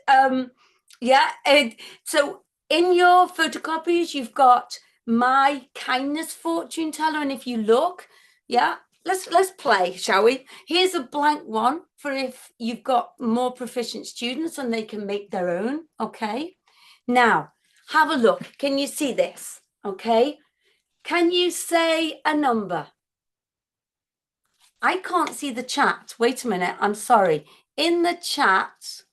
Speaker 5: so in your photocopies, you've got my kindness fortune teller, and if you look, yeah, let's play, shall we? Here's a blank one for if you've got more proficient students and they can make their own. Okay, now have a look. Can you see this? Okay, can you say a number? I can't see the chat. Wait a minute, I'm sorry. In the chat,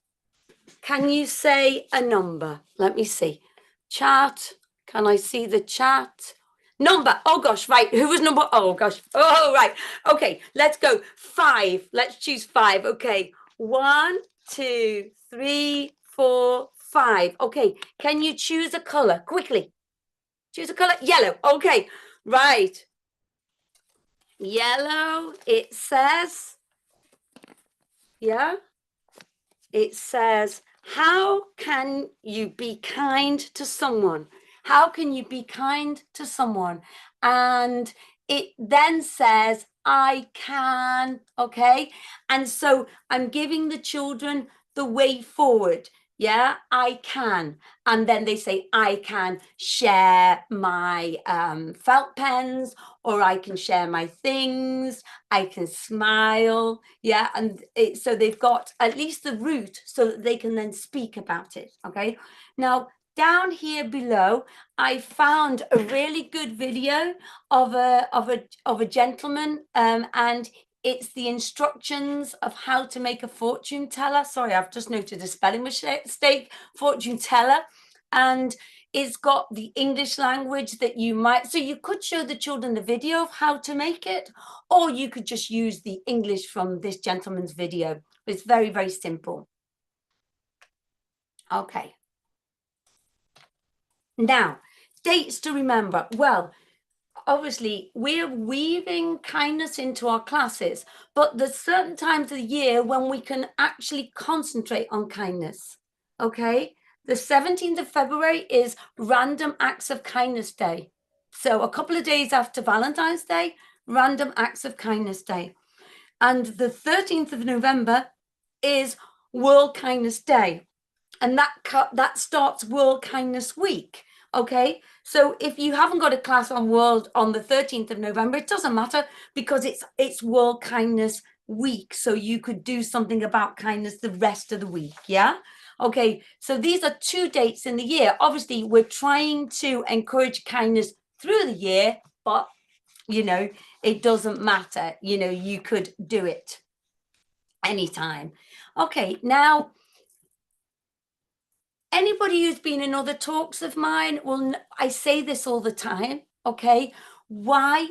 Speaker 5: can you say a number? Let me see. Chat, can I see the chat? Number, oh gosh, right, who was number, oh gosh, oh right, okay, let's go, 5, let's choose 5, okay, 1, 2, 3, 4, 5, okay, can you choose a color, quickly, choose a color, yellow, okay, right, yellow, it says, yeah, it says, how can you be kind to someone? How can you be kind to someone? And it then says, I can, okay? And so I'm giving the children the way forward. Yeah, I can. And then they say, I can share my felt pens, or I can share my things, I can smile. Yeah, and so they've got at least the root so that they can then speak about it. Okay, now down here below, I found a really good video of a gentleman, and it's the instructions of how to make a fortune teller. Sorry, I've just noted a spelling mistake, fortune teller. And it's got the English language that you might, so you could show the children the video of how to make it, or you could just use the English from this gentleman's video. It's very, very simple. Okay. Now, dates to remember. Well, obviously we're weaving kindness into our classes, but there's certain times of the year when we can actually concentrate on kindness. Okay, the 17th of February is Random Acts of Kindness Day. So a couple of days after Valentine's Day, Random Acts of Kindness Day. And the 13th of November is World Kindness Day. And that starts World Kindness Week. Okay, so if you haven't got a class on the 13th of November, it doesn't matter, because it's World Kindness Week. So you could do something about kindness the rest of the week. Yeah. Okay, so these are 2 dates in the year. Obviously, we're trying to encourage kindness through the year, but you know, it doesn't matter. You know, you could do it anytime. Okay, now anybody who's been in other talks of mine will, I say this all the time, okay? Why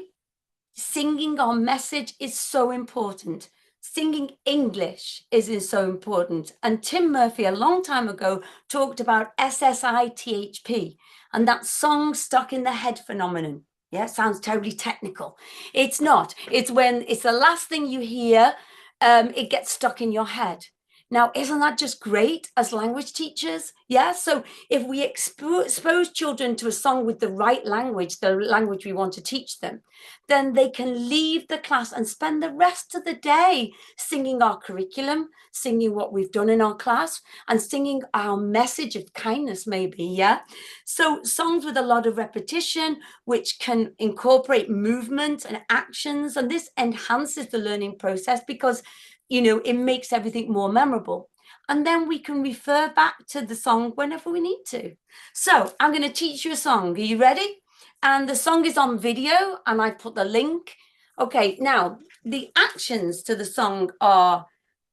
Speaker 5: singing our message is so important. Singing English is so important. And Tim Murphy, a long time ago, talked about SSITHP, and that song stuck in the head phenomenon. Yeah, it sounds terribly technical. It's not. It's when it's the last thing you hear, it gets stuck in your head. Now, isn't that just great as language teachers? Yeah, so if we expose children to a song with the right language, the language we want to teach them, then they can leave the class and spend the rest of the day singing our curriculum, singing what we've done in our class, and singing our message of kindness, maybe, yeah? So songs with a lot of repetition, which can incorporate movement and actions, and this enhances the learning process because you know, it makes everything more memorable. And then we can refer back to the song whenever we need to. So I'm going to teach you a song. Are you ready? And the song is on video, and I put the link. Okay, now the actions to the song are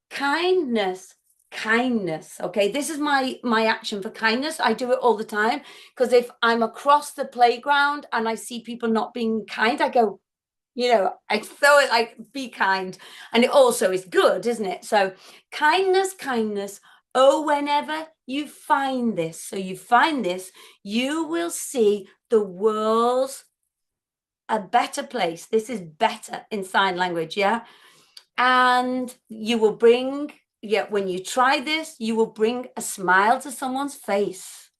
Speaker 5: kindness, kindness. Okay, this is my action for kindness. I do it all the time, because if I'm across the playground and I see people not being kind, I go, you know, I throw it like, be kind. And it also is good, isn't it? So kindness, kindness. Oh, whenever you find this, so you find this, you will see the world's a better place. This is better in sign language, yeah? And you will bring, yeah, when you try this, you will bring a smile to someone's face.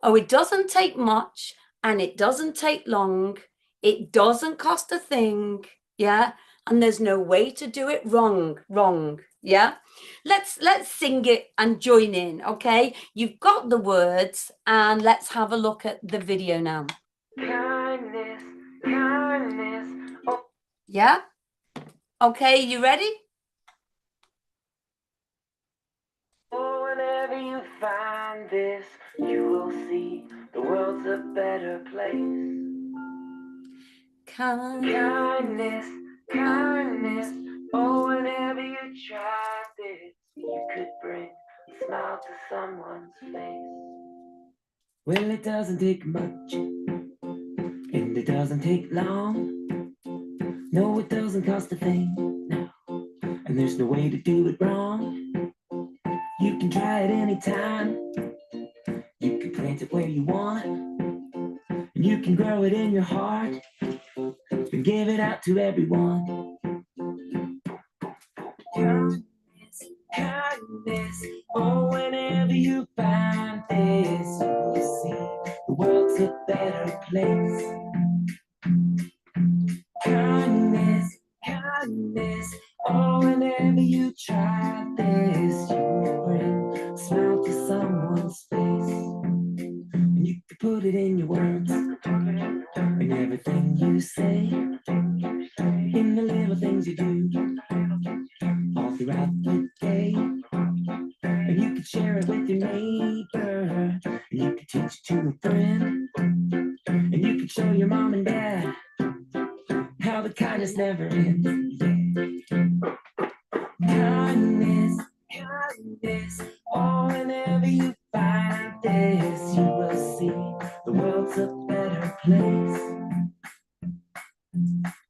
Speaker 5: Oh, it doesn't take much, and it doesn't take long. It doesn't cost a thing, yeah? And there's no way to do it wrong, yeah? Let's sing it and join in, okay? You've got the words, and let's have a look at the video now. Kindness, kindness. Oh. Yeah? Okay, you ready? Oh, whenever you find this, you will see the world's a better place. Kindness, kindness. Oh, whenever you try this, you could bring a smile to someone's face. Well, it doesn't take much, and it doesn't take long. No, it doesn't cost a thing, no. And there's no way to do it wrong. You can try it anytime. You can plant it where you want. And you can grow it in your heart. And give it out to everyone. Kindness, kindness. Oh, whenever you find this, you will see the world's a better place. Kindness, kindness. Oh, whenever you try this, you will bring a smile to someone.
Speaker 6: put it in your words, in everything you say, in the little things you do, all throughout the day. And you could share it with your neighbor, and you could teach it to a friend, and you could show your mom and dad how the kindness never ends. Kindness, kindness, oh, whenever you find this, you will see the world's a better place.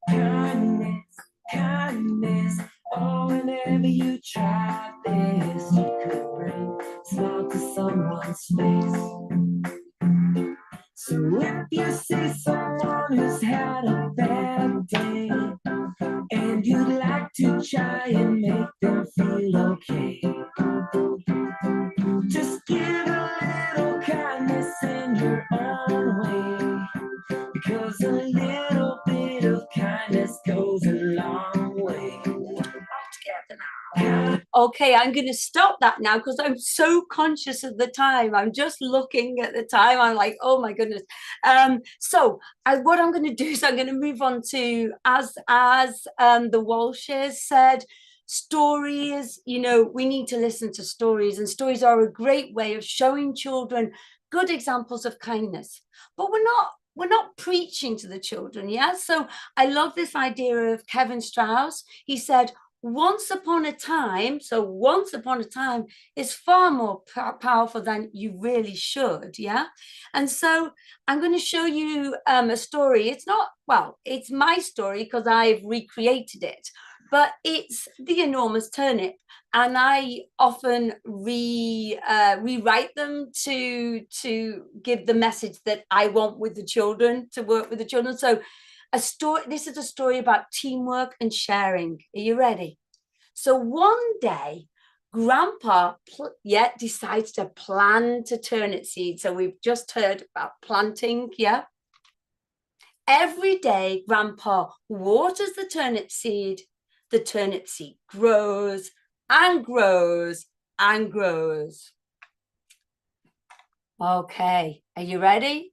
Speaker 6: Kindness, kindness, oh, whenever you try this, you could bring a smile to someone's face. So if you see someone who's had a bad day, and you'd like to try and make them feel okay, just give a little kindness in your own way, because a little bit of kindness goes a long way.
Speaker 5: Okay, I'm going to stop that now because I'm so conscious of the time. I'm just looking at the time. I'm like, oh my goodness. What I'm going to do is I'm going to move on to, as the Walshes said, stories. You know, we need to listen to stories, and stories are a great way of showing children good examples of kindness. But we're not preaching to the children, yeah? So I love this idea of Kevin Strauss. He said, once upon a time is far more powerful than you really should, yeah? And so I'm going to show you a story. It's not, well, it's my story because I've recreated it, but it's The Enormous Turnip. And I often rewrite them to give the message that I want with the children, to work with the children. So this is a story about teamwork and sharing. Are you ready? So one day, Grandpa decides to plant a turnip seed. So we've just heard about planting, yeah? Every day, Grandpa waters the turnip seed. The turnip seed grows and grows and grows. Okay, are you ready?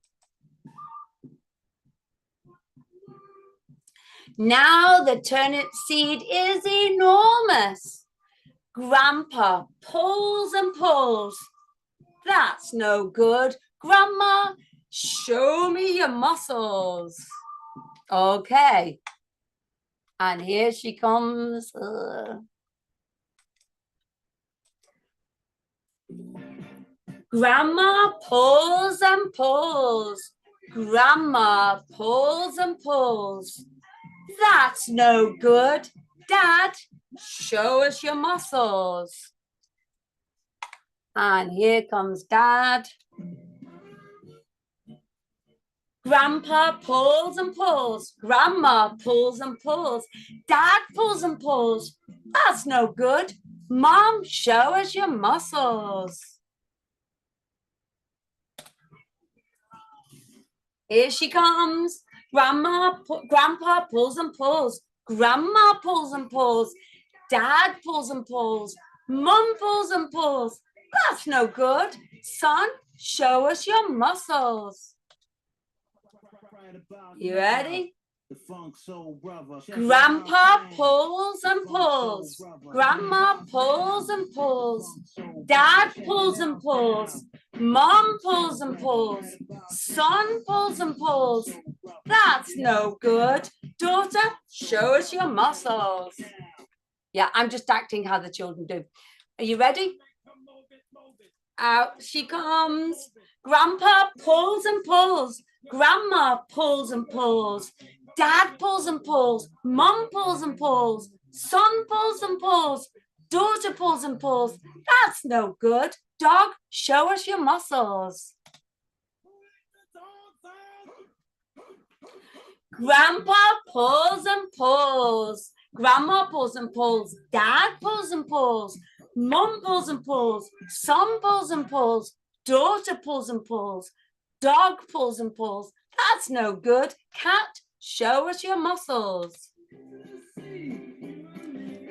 Speaker 5: Now the turnip seed is enormous. Grandpa pulls and pulls. That's no good. Grandma, show me your muscles. Okay. And here she comes. Grandma pulls and pulls. Grandma pulls and pulls. That's no good. Dad, show us your muscles. And here comes Dad. Grandpa pulls and pulls. Grandma pulls and pulls. Dad pulls and pulls. That's no good. Mom, show us your muscles. Here she comes. Grandpa pulls and pulls. Grandma pulls and pulls. Dad pulls and pulls. Mum pulls and pulls. That's no good. Son, show us your muscles. You ready? Grandpa pulls and pulls. Grandma pulls and pulls. Dad pulls and pulls. Mom pulls and pulls. Son pulls and pulls. That's no good. Daughter, show us your muscles. Yeah, I'm just acting how the children do. Are you ready? Out she comes. Grandpa pulls and pulls. Grandma pulls and pulls. Dad pulls and pulls. Mum pulls and pulls. Son pulls and pulls. Daughter pulls and pulls. That's no good. Dog, show us your muscles. Grandpa pulls and pulls. Grandma pulls and pulls. Dad pulls and pulls. Mum pulls and pulls. Son pulls and pulls. Daughter pulls and pulls. Dog pulls and pulls. That's no good. Cat, show us your muscles.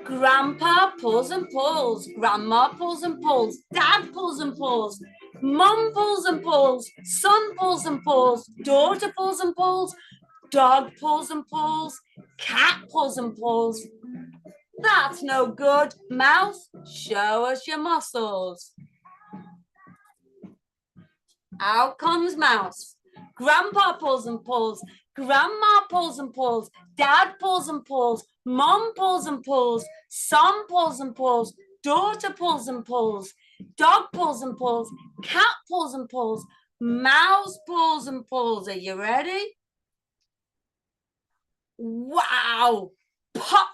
Speaker 5: Grandpa pulls and pulls. Grandma pulls and pulls. Dad pulls and pulls. Mum pulls and pulls, son pulls and pulls, daughter pulls and pulls, dog pulls and pulls, cat pulls and pulls. That's no good. Mouse, show us your muscles. Out comes Mouse. Grandpa pulls and pulls, grandma pulls and pulls, dad pulls and pulls, mom pulls and pulls, son pulls and pulls, daughter pulls and pulls, dog pulls and pulls, cat pulls and pulls, mouse pulls and pulls. Are you ready? Wow! Pop!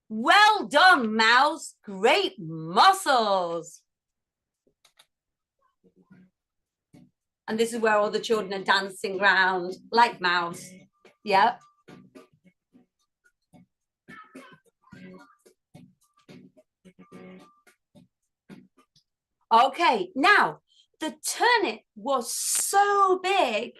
Speaker 5: Well done, Mouse. Great muscles. And this is where all the children are dancing around like Mouse. Yeah. Okay, now the turnip was so big,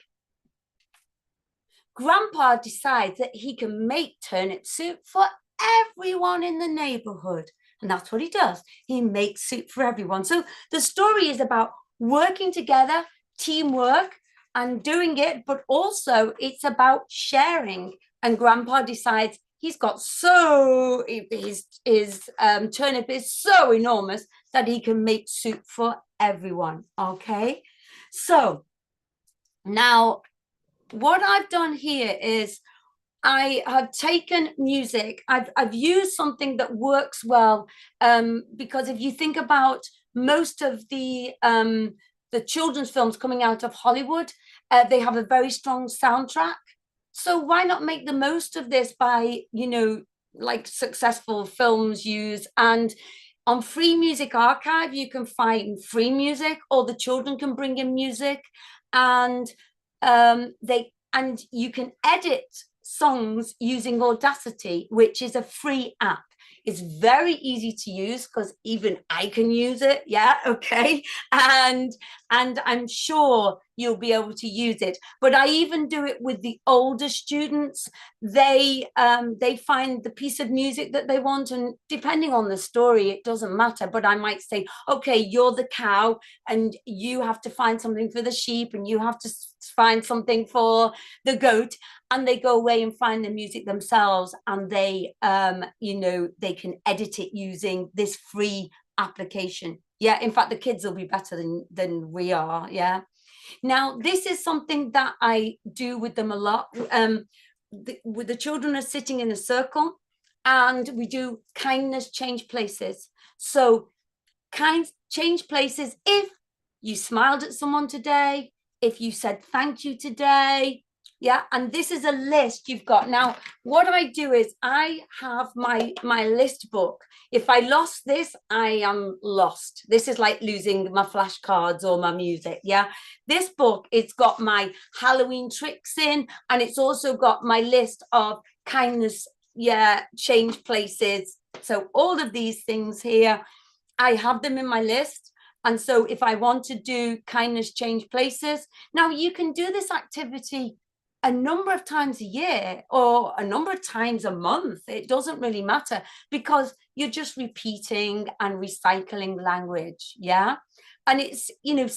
Speaker 5: Grandpa decides that he can make turnip soup for everyone in the neighborhood. And that's what he does. He makes soup for everyone. So the story is about working together, teamwork, and doing it, but also it's about sharing. And Grandpa decides he's got his turnip is so enormous that he can make soup for everyone. Okay, so now what I've done here is I have taken music. I've used something that works well, because if you think about most of the children's films coming out of Hollywood, they have a very strong soundtrack. So why not make the most of this by, you know, like successful films use? And on Free Music Archive, you can find free music, or the children can bring in music, and you can edit songs using Audacity, which is a free app. It's very easy to use because even I can use it. Yeah, okay. And I'm sure you'll be able to use it. But I even do it with the older students. They find the piece of music that they want, and depending on the story, it doesn't matter. But I might say, okay, you're the cow, and you have to find something for the sheep, and you have to find something for the goat. And they go away and find the music themselves, and they they can edit it using this free application. Yeah, in fact, the kids will be better than we are. Yeah. Now, this is something that I do with them a lot. With the children are sitting in a circle, and we do kindness change places. So change places if you smiled at someone today, if you said thank you today. Yeah, and this is a list you've got. Now, what I do is I have my list book. If I lost this, I am lost. This is like losing my flashcards or my music. Yeah, this book, it's got my Halloween tricks in, and it's also got my list of kindness, change places. So all of these things here, I have them in my list. And so if I want to do kindness change places, now you can do this activity a number of times a year or a number of times a month. It doesn't really matter, because you're just repeating and recycling language. Yeah. And it's,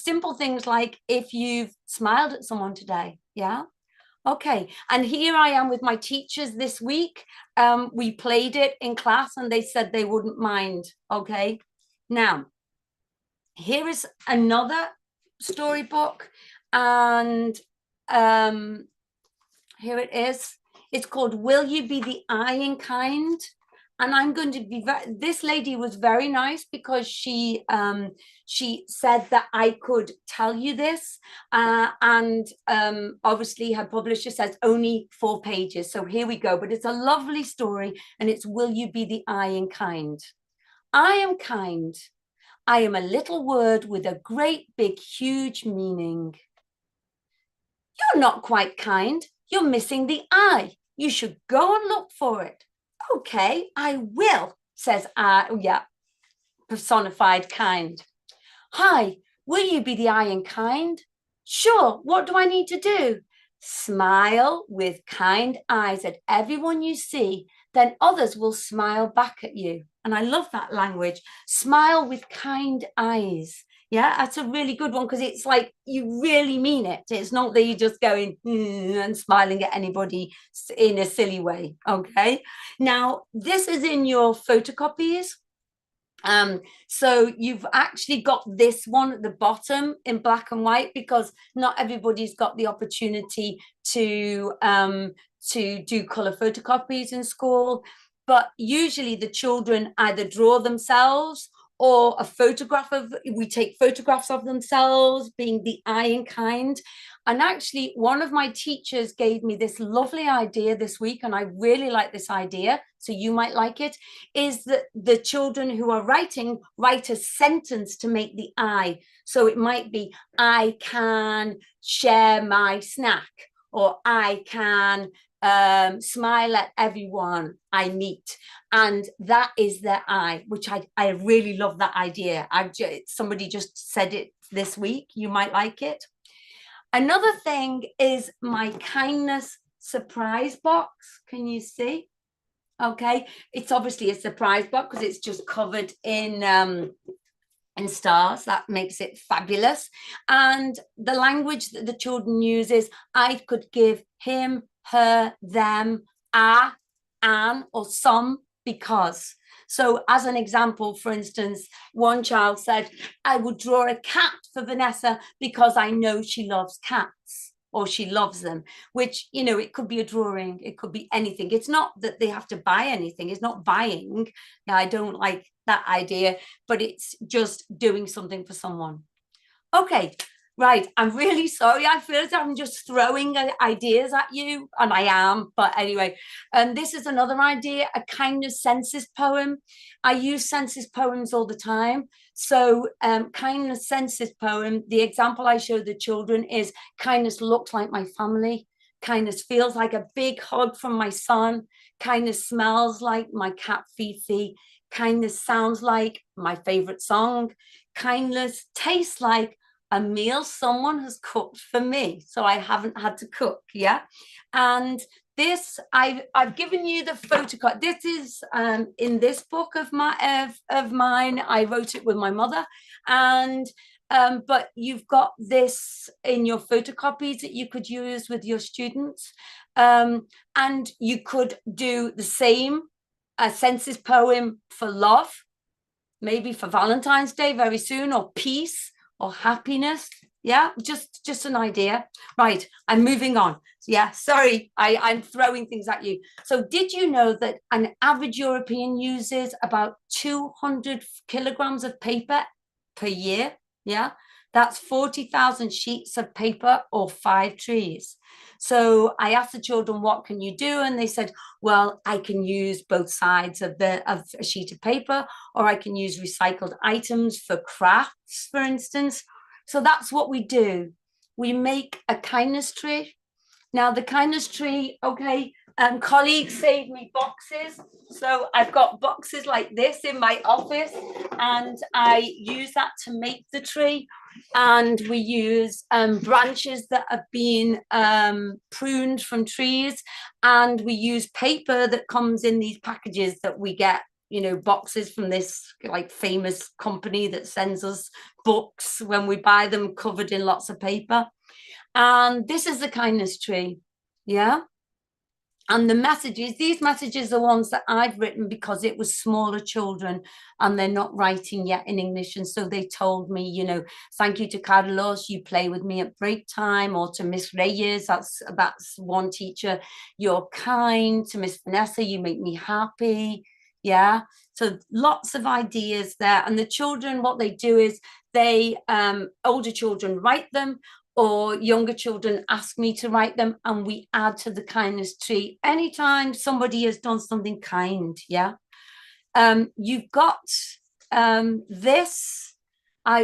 Speaker 5: simple things like if you've smiled at someone today. Yeah. Okay. And here I am with my teachers this week. We played it in class and they said they wouldn't mind. Okay. Now, here is another storybook, and here it is. It's called Will You Be the Eye in Kind? And I'm going to be this lady was very nice, because she said that I could tell you this, and obviously her publisher says only 4 pages. So here we go. But it's a lovely story, and it's Will You Be the Eye in Kind? I am kind. I am a little word with a great big huge meaning. You're not quite kind. You're missing the I. You should go and look for it. Okay, I will, says personified kind. Hi, will you be the I in kind? Sure, what do I need to do? Smile with kind eyes at everyone you see, then others will smile back at you. And I love that language. Smile with kind eyes. Yeah, that's a really good one, because it's like you really mean it. It's not that you're just going and smiling at anybody in a silly way. Okay. Now, this is in your photocopies. So you've actually got this one at the bottom in black and white, because not everybody's got the opportunity to do color photocopies in school. But usually the children either draw themselves, or a photograph of, we take photographs of themselves, being the I in kind. And actually, one of my teachers gave me this lovely idea this week, and I really like this idea, so you might like it, is that the children who are writing write a sentence to make the I. So it might be, I can share my snack, or I can smile at everyone I meet. And that is their I, which I really love that idea. Somebody just said it this week. You might like it. Another thing is my kindness surprise box. Can you see? Okay, it's obviously a surprise box because it's just covered in stars. That makes it fabulous. And the language that the children use is, I could give him, her, them, a, an, or some, because. So as an example, for instance, one child said, I would draw a cat for Vanessa because I know she loves cats, or she loves them, which, you know, it could be a drawing, it could be anything. It's not that they have to buy anything. It's not buying. Yeah, I don't like that idea, but it's just doing something for someone. Okay, right. I'm really sorry. I feel as I'm just throwing ideas at you, and I am, but anyway. And this is another idea, a kindness census poem. I use census poems all the time. So kindness census poem, the example I show the children is, kindness looks like my family. Kindness feels like a big hug from my son. Kindness smells like my cat Fifi. Kindness sounds like my favorite song. Kindness tastes like a meal someone has cooked for me, so I haven't had to cook. Yeah. And this, I've given you the photocopy. This is in this book of mine. I wrote it with my mother, and but you've got this in your photocopies that you could use with your students, and you could do the same, a census poem for love, maybe for Valentine's Day very soon, or peace, or happiness. Yeah, just an idea. Right, I'm moving on. Yeah, sorry, I'm throwing things at you. So did you know that an average European uses about 200 kilograms of paper per year? Yeah, that's 40,000 sheets of paper, or 5 trees. So I asked the children, what can you do? And they said, well, I can use both sides of a sheet of paper, or I can use recycled items for crafts, for instance. So that's what we do. We make a kindness tree. Now the kindness tree, okay, colleagues saved me boxes. So I've got boxes like this in my office, and I use that to make the tree. And we use branches that have been pruned from trees, and we use paper that comes in these packages that we get, you know, boxes from this like famous company that sends us books when we buy them, covered in lots of paper. And this is the kindness tree. Yeah. And the messages, these messages are ones that I've written because it was smaller children and they're not writing yet in English. And so they told me, you know, thank you to Carlos, you play with me at break time, or to Miss Reyes, that's one teacher, you're kind, to Miss Vanessa, you make me happy. Yeah. So lots of ideas there. And the children, what they do is they, older children write them, or younger children ask me to write them, and we add to the kindness tree anytime somebody has done something kind. Yeah. You've got this,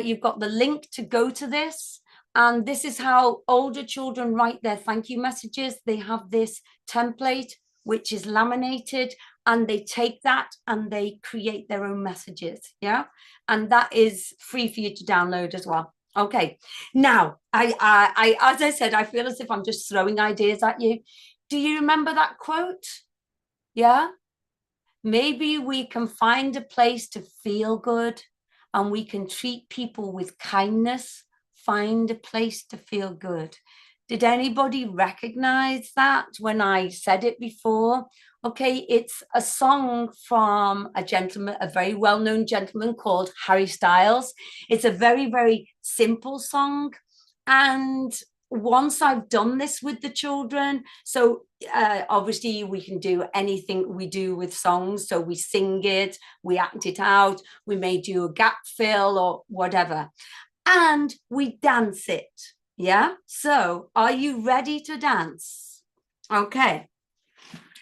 Speaker 5: you've got the link to go to this, and this is how older children write their thank you messages. They have this template which is laminated, and they take that and they create their own messages. Yeah. And that is free for you to download as well. Okay, now I as I said, I feel as if I'm just throwing ideas at you. Do you remember that quote? Yeah. Maybe we can find a place to feel good and we can treat people with kindness, find a place to feel good. Did anybody recognize that when I said it before? Okay, it's a song from a gentleman, a very well-known gentleman called Harry Styles. It's a very, very simple song. And once I've done this with the children, so obviously we can do anything we do with songs. So we sing it, we act it out, we may do a gap fill or whatever, and we dance it. Yeah. So are you ready to dance? Okay.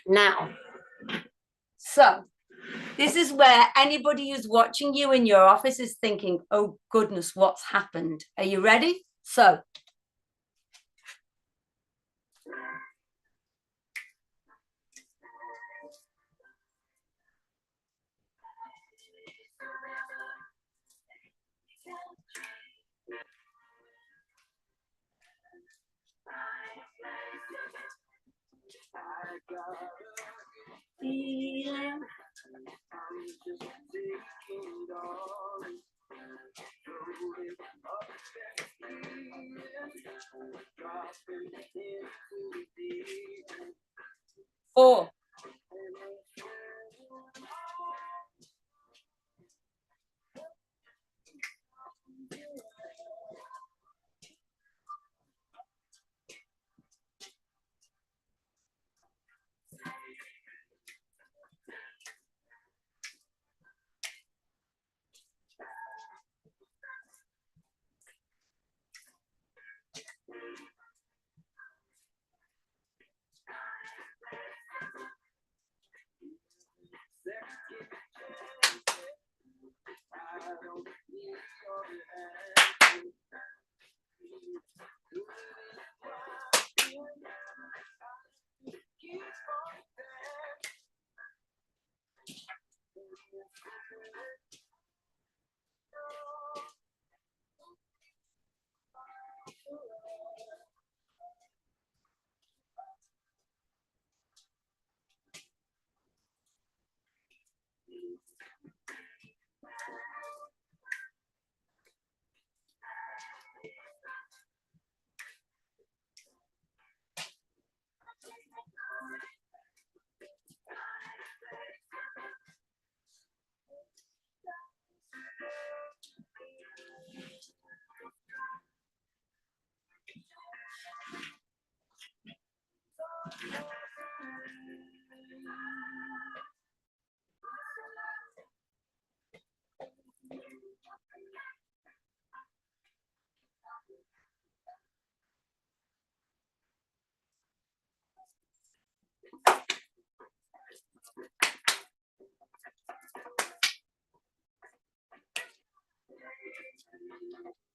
Speaker 5: Now, so this is where anybody who's watching you in your office is thinking, oh goodness, what's happened? Are you ready? So four.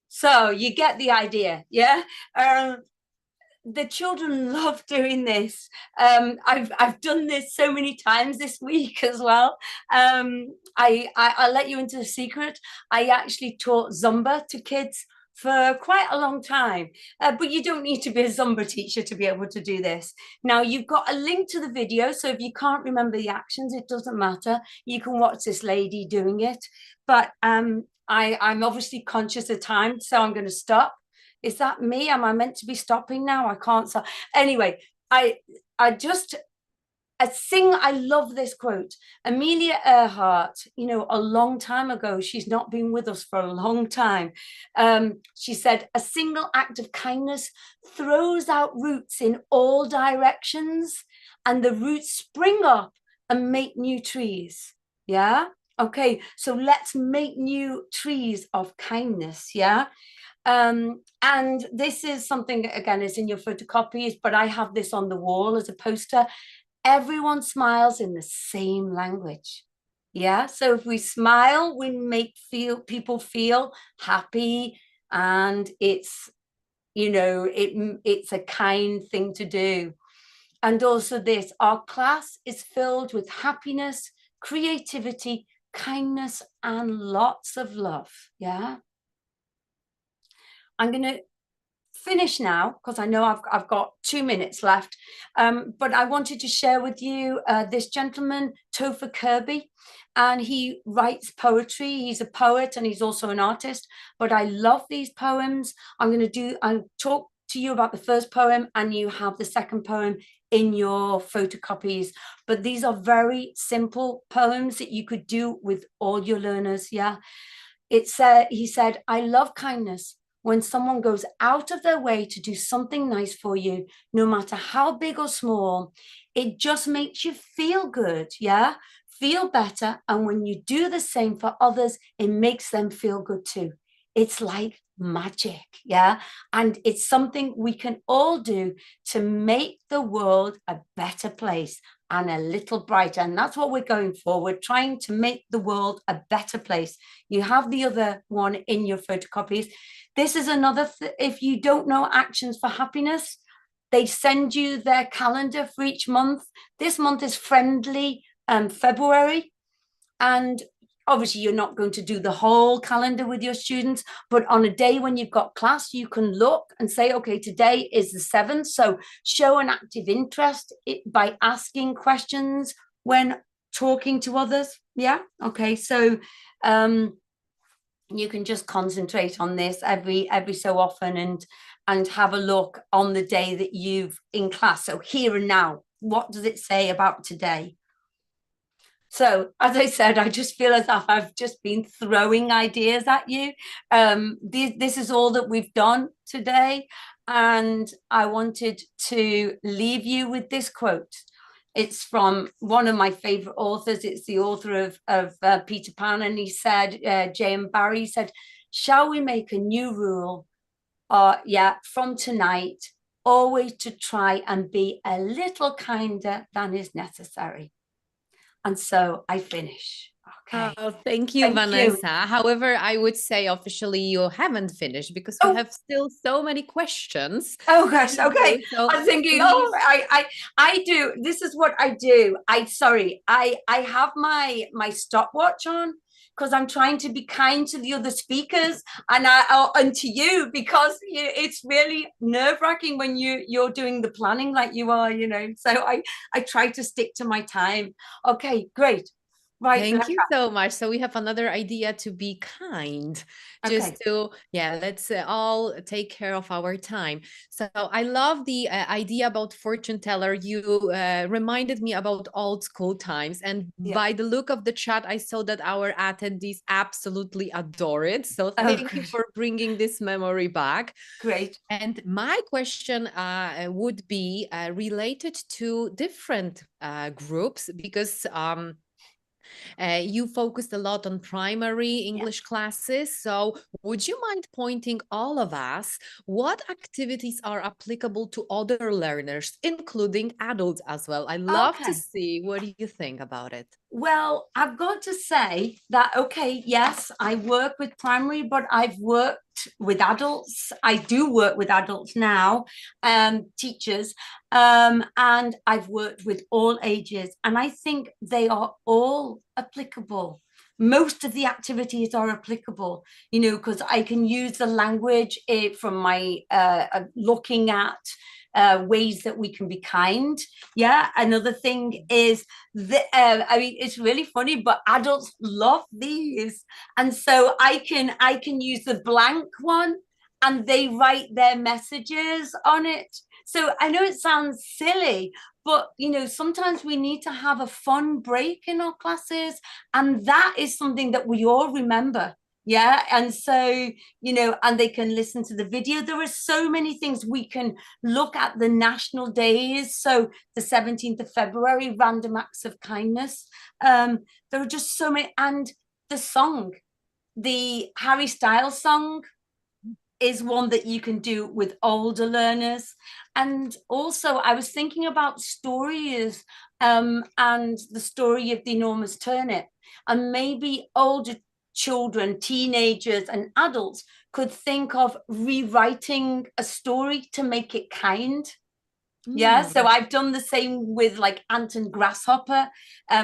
Speaker 5: So you get the idea, yeah? The children love doing this. I've done this so many times this week as well. I'll let you into a secret. I actually taught Zumba to kids for quite a long time, but you don't need to be a Zumba teacher to be able to do this. Now you've got a link to the video, so if you can't remember the actions, it doesn't matter. You can watch this lady doing it, but I'm obviously conscious of time, so I'm going to stop. Is that me? Am I meant to be stopping now? I can't stop. Anyway, I love this quote. Amelia Earhart, you know, a long time ago, she's not been with us for a long time. She said, a single act of kindness throws out roots in all directions, and the roots spring up and make new trees. Yeah. Okay. So let's make new trees of kindness. Yeah. And this is something, again, is in your photocopies, but I have this on the wall as a poster. Everyone smiles in the same language. Yeah. So if we smile, we make people feel happy, and it's, you know, it's a kind thing to do. And also this, our class is filled with happiness, creativity, kindness, and lots of love. Yeah. I'm going to finish now because I know I've got 2 minutes left, but I wanted to share with you this gentleman, Topher Kirby, and he writes poetry. He's a poet and he's also an artist, but I love these poems. I'll talk to you about the first poem, and you have the second poem in your photocopies. But these are very simple poems that you could do with all your learners. Yeah. He said, I love kindness. When someone goes out of their way to do something nice for you, no matter how big or small, it just makes you feel good. Yeah. Feel better. And when you do the same for others, it makes them feel good too. It's like magic. Yeah. And it's something we can all do to make the world a better place and a little brighter. And that's what we're going for. We're trying to make the world a better place. You have the other one in your photocopies. This is another, if you don't know Actions for Happiness, they send you their calendar for each month. This month is Friendly February. And obviously you're not going to do the whole calendar with your students, but on a day when you've got class, you can look and say, okay, today is the 7th. So show an active interest by asking questions when talking to others. Yeah. Okay. So you can just concentrate on this every so often and have a look on the day that you've in class. So here and now, what does it say about today? So, as I said, I just feel as if I've just been throwing ideas at you. This is all that we've done today. And I wanted to leave you with this quote. It's from one of my favorite authors. It's the author of Peter Pan. And he said, J.M. Barrie said, shall we make a new rule? From tonight, always to try and be a little kinder than is necessary. And so I finish. Okay.
Speaker 2: Oh, thank you, Vanessa. However, I would say officially you haven't finished because we have still so many questions.
Speaker 5: Oh gosh, okay. So I'm thinking, I do. This is what I do. I have my stopwatch on because I'm trying to be kind to the other speakers and to you, because it's really nerve-wracking when you're doing the planning like you are, So I try to stick to my time. Okay, great. Right.
Speaker 2: Thank you so much. So we have another idea to be kind, just to, let's all take care of our time. So I love the idea about fortune teller. You reminded me about old school times. And by the look of the chat, I saw that our attendees absolutely adore it. So thank you for bringing this memory back.
Speaker 5: Great.
Speaker 2: And my question would be related to different groups, because you focused a lot on primary English classes. So would you mind pointing all of us what activities are applicable to other learners, including adults as well? I love to see what do you think about it.
Speaker 5: Well, I've got to say that, yes, I work with primary, but I've worked with adults. I do work with adults now, teachers, and I've worked with all ages. And I think they are all applicable. Most of the activities are applicable, because I can use the language from my looking at ways that we can be kind. Another thing is that it's really funny, but adults love these, and so I can use the blank one and they write their messages on it. So I know it sounds silly, but sometimes we need to have a fun break in our classes, and that is something that we all remember. And so, and they can listen to the video. There are so many things. We can look at the national days. So the 17th of February, random acts of kindness. There are just so many. And the song, the Harry Styles song, is one that you can do with older learners. And also I was thinking about stories and the story of the enormous turnip, and maybe older children, teenagers and adults could think of rewriting a story to make it kind. Yeah, so I've done the same with like ant and grasshopper,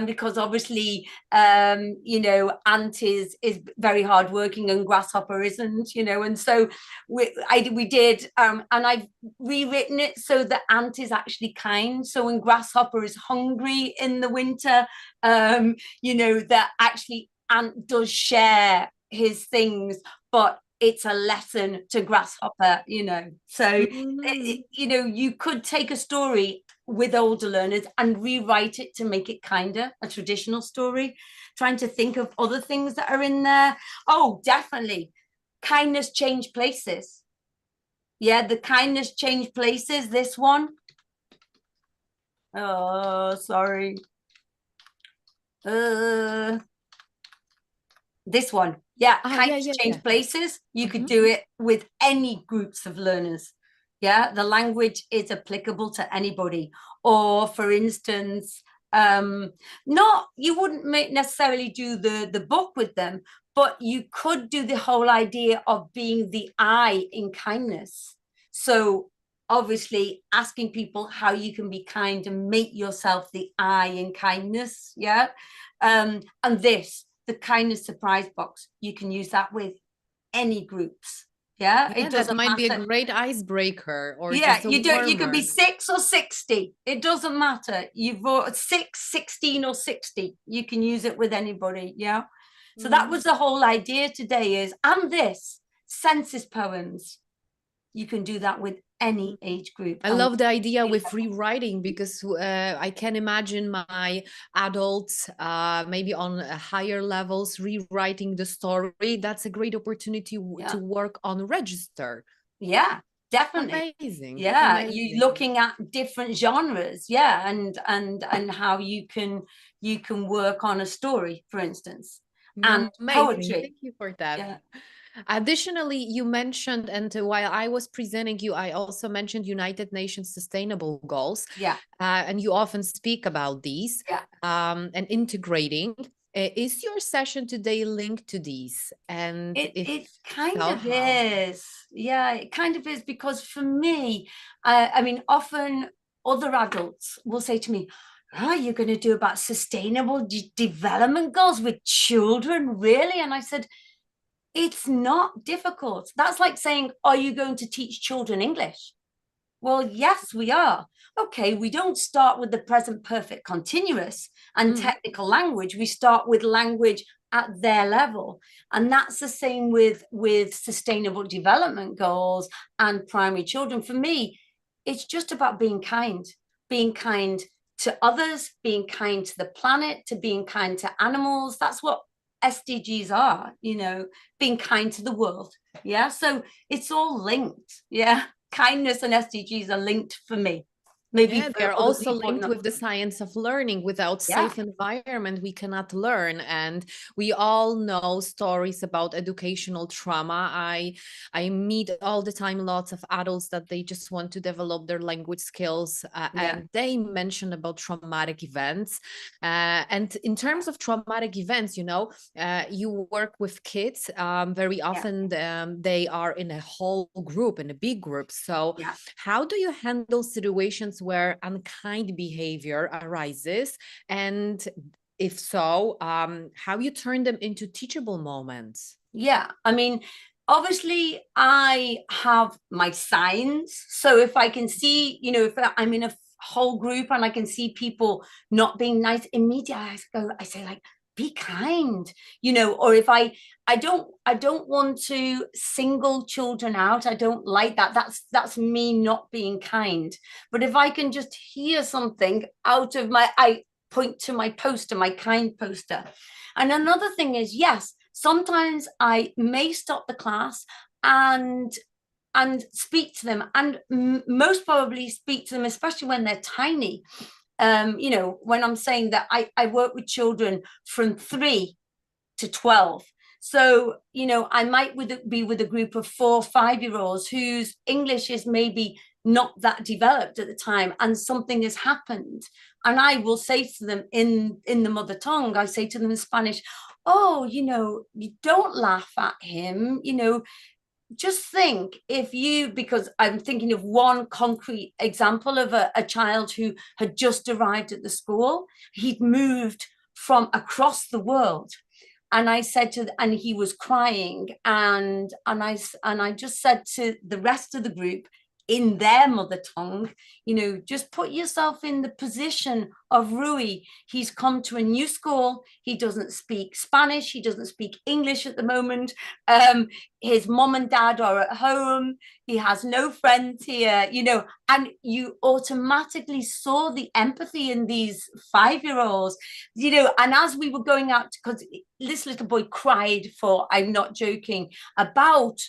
Speaker 5: because obviously, you know, ant is very hardworking and grasshopper isn't, you know, and so we did, and I've rewritten it so that ant is actually kind. So when grasshopper is hungry in the winter, you know, that actually ant does share his things, but it's a lesson to grasshopper, you know. So you know, you could take a story with older learners and rewrite it to make it kinder, a traditional story, trying to think of other things that are in there. Oh, definitely kindness change places. Yeah, the kindness change places, this one. Oh, sorry. This one. Yeah, kindness change places. You could do it with any groups of learners. Yeah, the language is applicable to anybody. Or for instance, not, you wouldn't necessarily do the book with them, but you could do the whole idea of being the I in kindness. So obviously asking people how you can be kind and make yourself the I in kindness. Yeah. And this, the kindness surprise box, you can use that with any groups. Yeah,
Speaker 2: it doesn't might be a great icebreaker, or
Speaker 5: yeah,
Speaker 2: just a
Speaker 5: you can be 6 or 60. It doesn't matter. You've got 6, 16 or 60. You can use it with anybody. Yeah. So that was the whole idea today is, and this census poems, you can do that with any age group.
Speaker 2: I love the idea with rewriting, because I can imagine my adults, maybe on higher levels, rewriting the story. That's a great opportunity to work on register.
Speaker 5: Yeah, definitely.
Speaker 2: Amazing.
Speaker 5: Yeah,
Speaker 2: amazing.
Speaker 5: you're looking at different genres. Yeah, and how you can work on a story, for instance, and
Speaker 2: amazing.
Speaker 5: poetry.
Speaker 2: Thank you for that.
Speaker 5: Yeah.
Speaker 2: Additionally, you mentioned, and while I was presenting you, I also mentioned United Nations Sustainable Goals.
Speaker 5: Yeah.
Speaker 2: And you often speak about these.
Speaker 5: Yeah.
Speaker 2: And integrating. Is your session today linked to these? And
Speaker 5: it kind of is. Yeah, it kind of is, because for me, I mean, often other adults will say to me, "Oh, you're going to do about sustainable development goals with children, really?" And I said, it's not difficult. That's like saying, are you going to teach children English? Well, yes, we are. Okay, we don't start with the present perfect continuous and technical language. We start with language at their level. And that's the same with sustainable development goals and primary children. For me, it's just about being kind to others, being kind to the planet, to being kind to animals. That's what SDGs are, you know, being kind to the world. Yeah, so it's all linked. Yeah, kindness and SDGs are linked for me. Maybe
Speaker 2: they're also linked with the science of learning. Without safe environment, we cannot learn. And we all know stories about educational trauma. I meet all the time lots of adults that they just want to develop their language skills, and they mention about traumatic events. And in terms of traumatic events, you know, you work with kids. Very often they are in a whole group, in a big group. So how do you handle situations where unkind behavior arises, and if so, how you turn them into teachable moments?
Speaker 5: Yeah, I mean, obviously I have my signs. So if I can see, you know, if I'm in a whole group and I can see people not being nice, immediately I say like, be kind, you know. Or if I don't want to single children out. I don't like that. That's me not being kind. But if I can just hear something out of I point to my poster, my kind poster. And another thing is, yes, sometimes I may stop the class and speak to them, and most probably speak to them, especially when they're tiny. You know, when I'm saying that I work with children from 3 to 12. So, you know, I might be with a group of 4 or 5-year-olds whose English is maybe not that developed at the time, and something has happened. And I will say to them in the mother tongue, I say to them in Spanish, oh, you know, you don't laugh at him, you know, just think if you, because I'm thinking of one concrete example of a child who had just arrived at the school. He'd moved from across the world. And I said and he was crying, and I just said to the rest of the group in their mother tongue, just put yourself in the position of Rui. He's come to a new school. He doesn't speak Spanish. He doesn't speak English at the moment. His mom and dad are at home. He has no friends here, and you automatically saw the empathy in these 5-year-olds, and as we were going out, because this little boy cried for, I'm not joking, about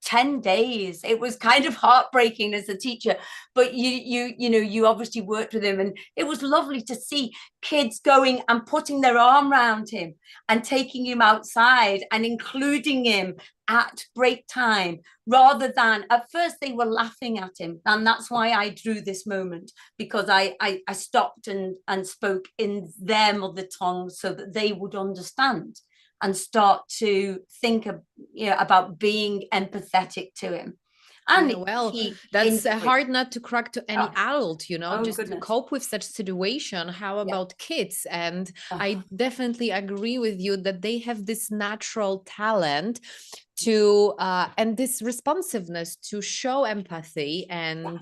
Speaker 5: 10 days. It was kind of heartbreaking as a teacher, but you obviously worked with him, and it was lovely to see kids going and putting their arm around him and taking him outside and including him at break time, rather than at first they were laughing at him. And that's why I drew this moment, because I stopped and spoke in their mother tongue so that they would understand and start to think about being empathetic to him. And
Speaker 2: that's a hard nut to crack to any adult, just
Speaker 5: goodness.
Speaker 2: to cope with such situation. How about kids? And I definitely agree with you that they have this natural talent to and this responsiveness to show empathy and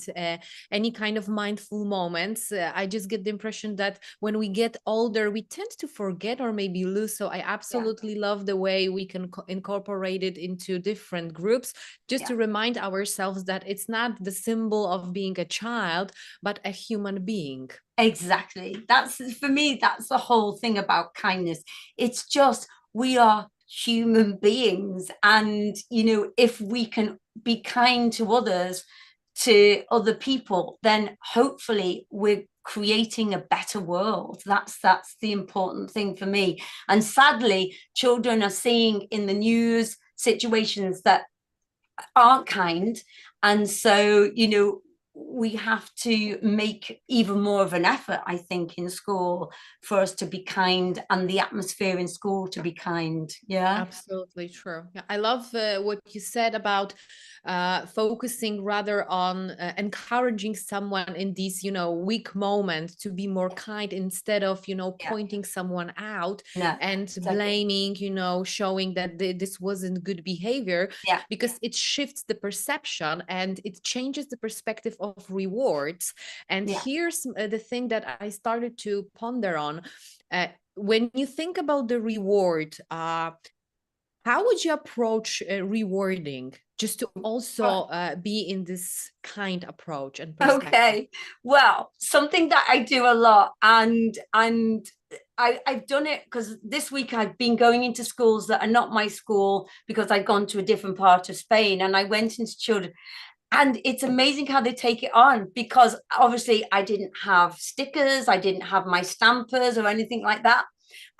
Speaker 2: any kind of mindful moments. I just get the impression that when we get older, we tend to forget or maybe lose. So I absolutely love the way we can incorporate it into different groups, just to remind ourselves that it's not the symbol of being a child, but a human being.
Speaker 5: Exactly. For me, that's the whole thing about kindness. It's just, we are human beings, and if we can be kind to others, to other people, then hopefully we're creating a better world. That's the important thing for me. And sadly, children are seeing in the news situations that aren't kind, and so we have to make even more of an effort, I think, in school for us to be kind, and the atmosphere in school to be kind. Yeah,
Speaker 2: absolutely true. Yeah, I love what you said about focusing rather on encouraging someone in these weak moments to be more kind, instead of pointing someone out and blaming, showing that this wasn't good behavior, because it shifts the perception and it changes the perspective of rewards. And here's the thing that I started to ponder on. When you think about the reward, how would you approach rewarding, just to also be in this kind approach and perspective?
Speaker 5: Okay, well, something that I do a lot, and I've done it because this week I've been going into schools that are not my school, because I'd gone to a different part of Spain, and I went into children. And it's amazing how they take it on, because obviously I didn't have stickers, I didn't have my stampers or anything like that.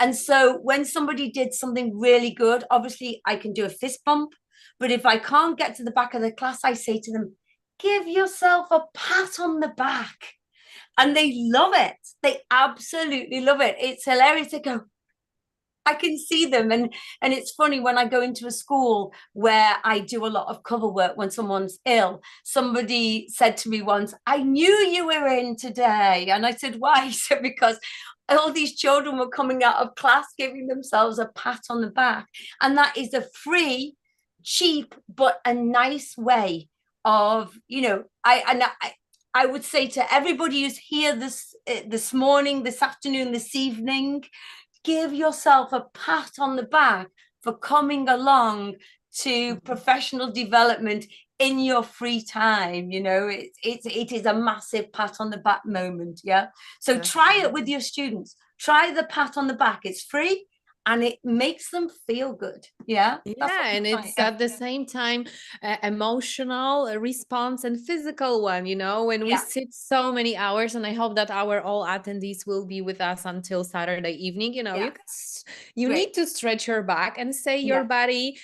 Speaker 5: And so when somebody did something really good, obviously I can do a fist bump. But if I can't get to the back of the class, I say to them, give yourself a pat on the back. And they love it. They absolutely love it. It's hilarious. They go, I can see them. And it's funny, when I go into a school where I do a lot of cover work when someone's ill, somebody said to me once, I knew you were in today. And I said, why? He said, because all these children were coming out of class giving themselves a pat on the back. And that is a free, cheap, but a nice way of, I would say to everybody who's here this morning, this afternoon, this evening, give yourself a pat on the back for coming along to professional development in your free time. It is a massive pat on the back moment. Yeah. So try it with your students. Try the pat on the back. It's free, and it makes them feel good. Yeah.
Speaker 2: And it's at the same time emotional response and physical one, when we sit so many hours, and I hope that our all attendees will be with us until Saturday evening. You need to stretch your back and say your body,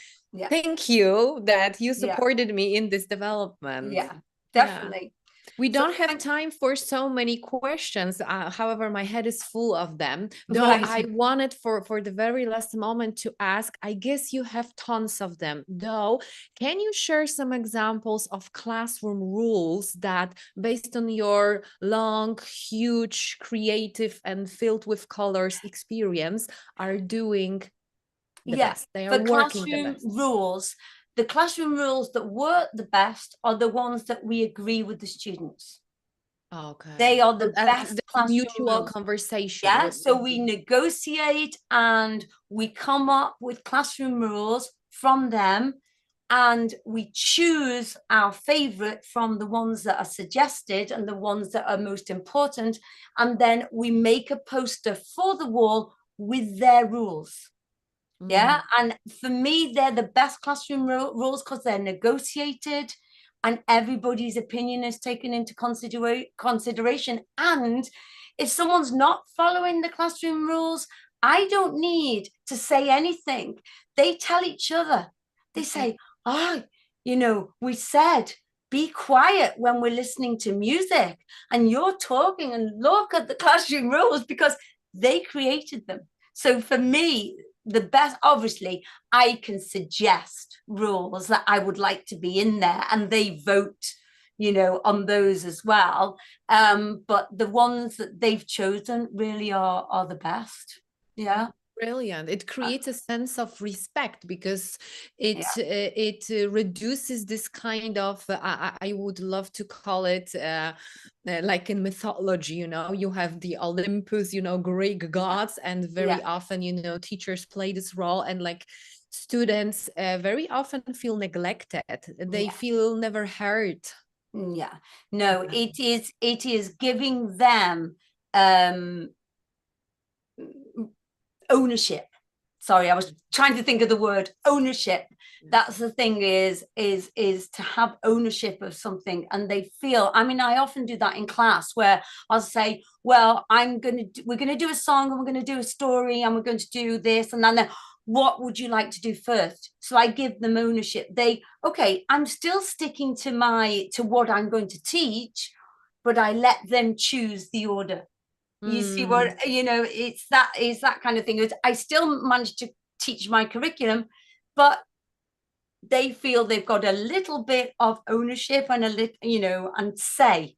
Speaker 2: thank you that you supported me in this development.
Speaker 5: Yeah, definitely.
Speaker 2: We don't have time for so many questions. However, my head is full of them. Though I wanted for the very last moment to ask, I guess you have tons of them. Though, can you share some examples of classroom rules that, based on your long, huge, creative and filled with colors experience, are doing the best? They are working the best.
Speaker 5: Rules. The classroom rules that work the best are the ones that we agree with the students.
Speaker 2: Okay.
Speaker 5: They are the best classroom
Speaker 2: mutual
Speaker 5: rules.
Speaker 2: conversation.
Speaker 5: Yeah, so we negotiate and we come up with classroom rules from them, and we choose our favorite from the ones that are suggested and the ones that are most important, and then we make a poster for the wall with their rules. Yeah, and for me, they're the best classroom rules because they're negotiated and everybody's opinion is taken into consideration. And if someone's not following the classroom rules, I don't need to say anything. They tell each other. They say, oh, you know, we said, be quiet when we're listening to music and you're talking, and look at the classroom rules because they created them. So for me, the best, obviously, I can suggest rules that I would like to be in there, and they vote, you know, on those as well. But the ones that they've chosen really are the best. Yeah.
Speaker 2: Brilliant. It creates a sense of respect because it reduces this kind of, I would love to call it like in mythology, you know, you have the Olympus, you know, Greek gods, and very often, you know, teachers play this role, and like students very often feel neglected. They feel never heard.
Speaker 5: Yeah. No, it is giving them ownership. Sorry, I was trying to think of the word ownership. That's the thing, is to have ownership of something, and they feel, I mean, I often do that in class where I'll say, well, we're gonna do a song, and we're gonna do a story, and we're going to do this, and then what would you like to do first? So I give them ownership. Okay, I'm still sticking to what I'm going to teach, but I let them choose the order. You see what, you know, it's that kind of thing. I still manage to teach my curriculum, but they feel they've got a little bit of ownership and a little, you know, and say,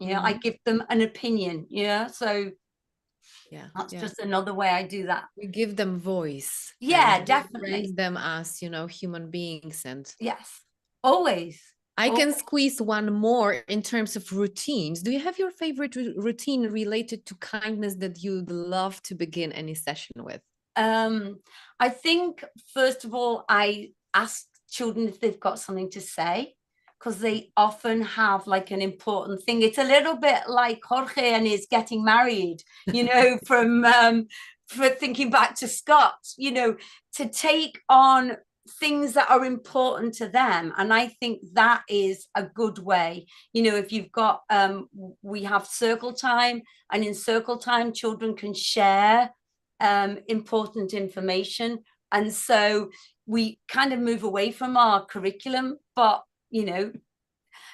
Speaker 5: you know, I give them an opinion. Yeah. So that's just another way I do that.
Speaker 2: We give them voice.
Speaker 5: Yeah, definitely.
Speaker 2: Raise them as, you know, human beings. And
Speaker 5: yes, always.
Speaker 2: I can squeeze one more in terms of routines. Do you have your favorite routine related to kindness that you'd love to begin any session with?
Speaker 5: I think, first of all, I ask children if they've got something to say, because they often have like an important thing. It's a little bit like Jorge and his getting married, you know, for thinking back to Scott, you know, to take on things that are important to them. And I think that is a good way, you know, if you've got we have circle time, and in circle time children can share important information, and so we kind of move away from our curriculum, but you know,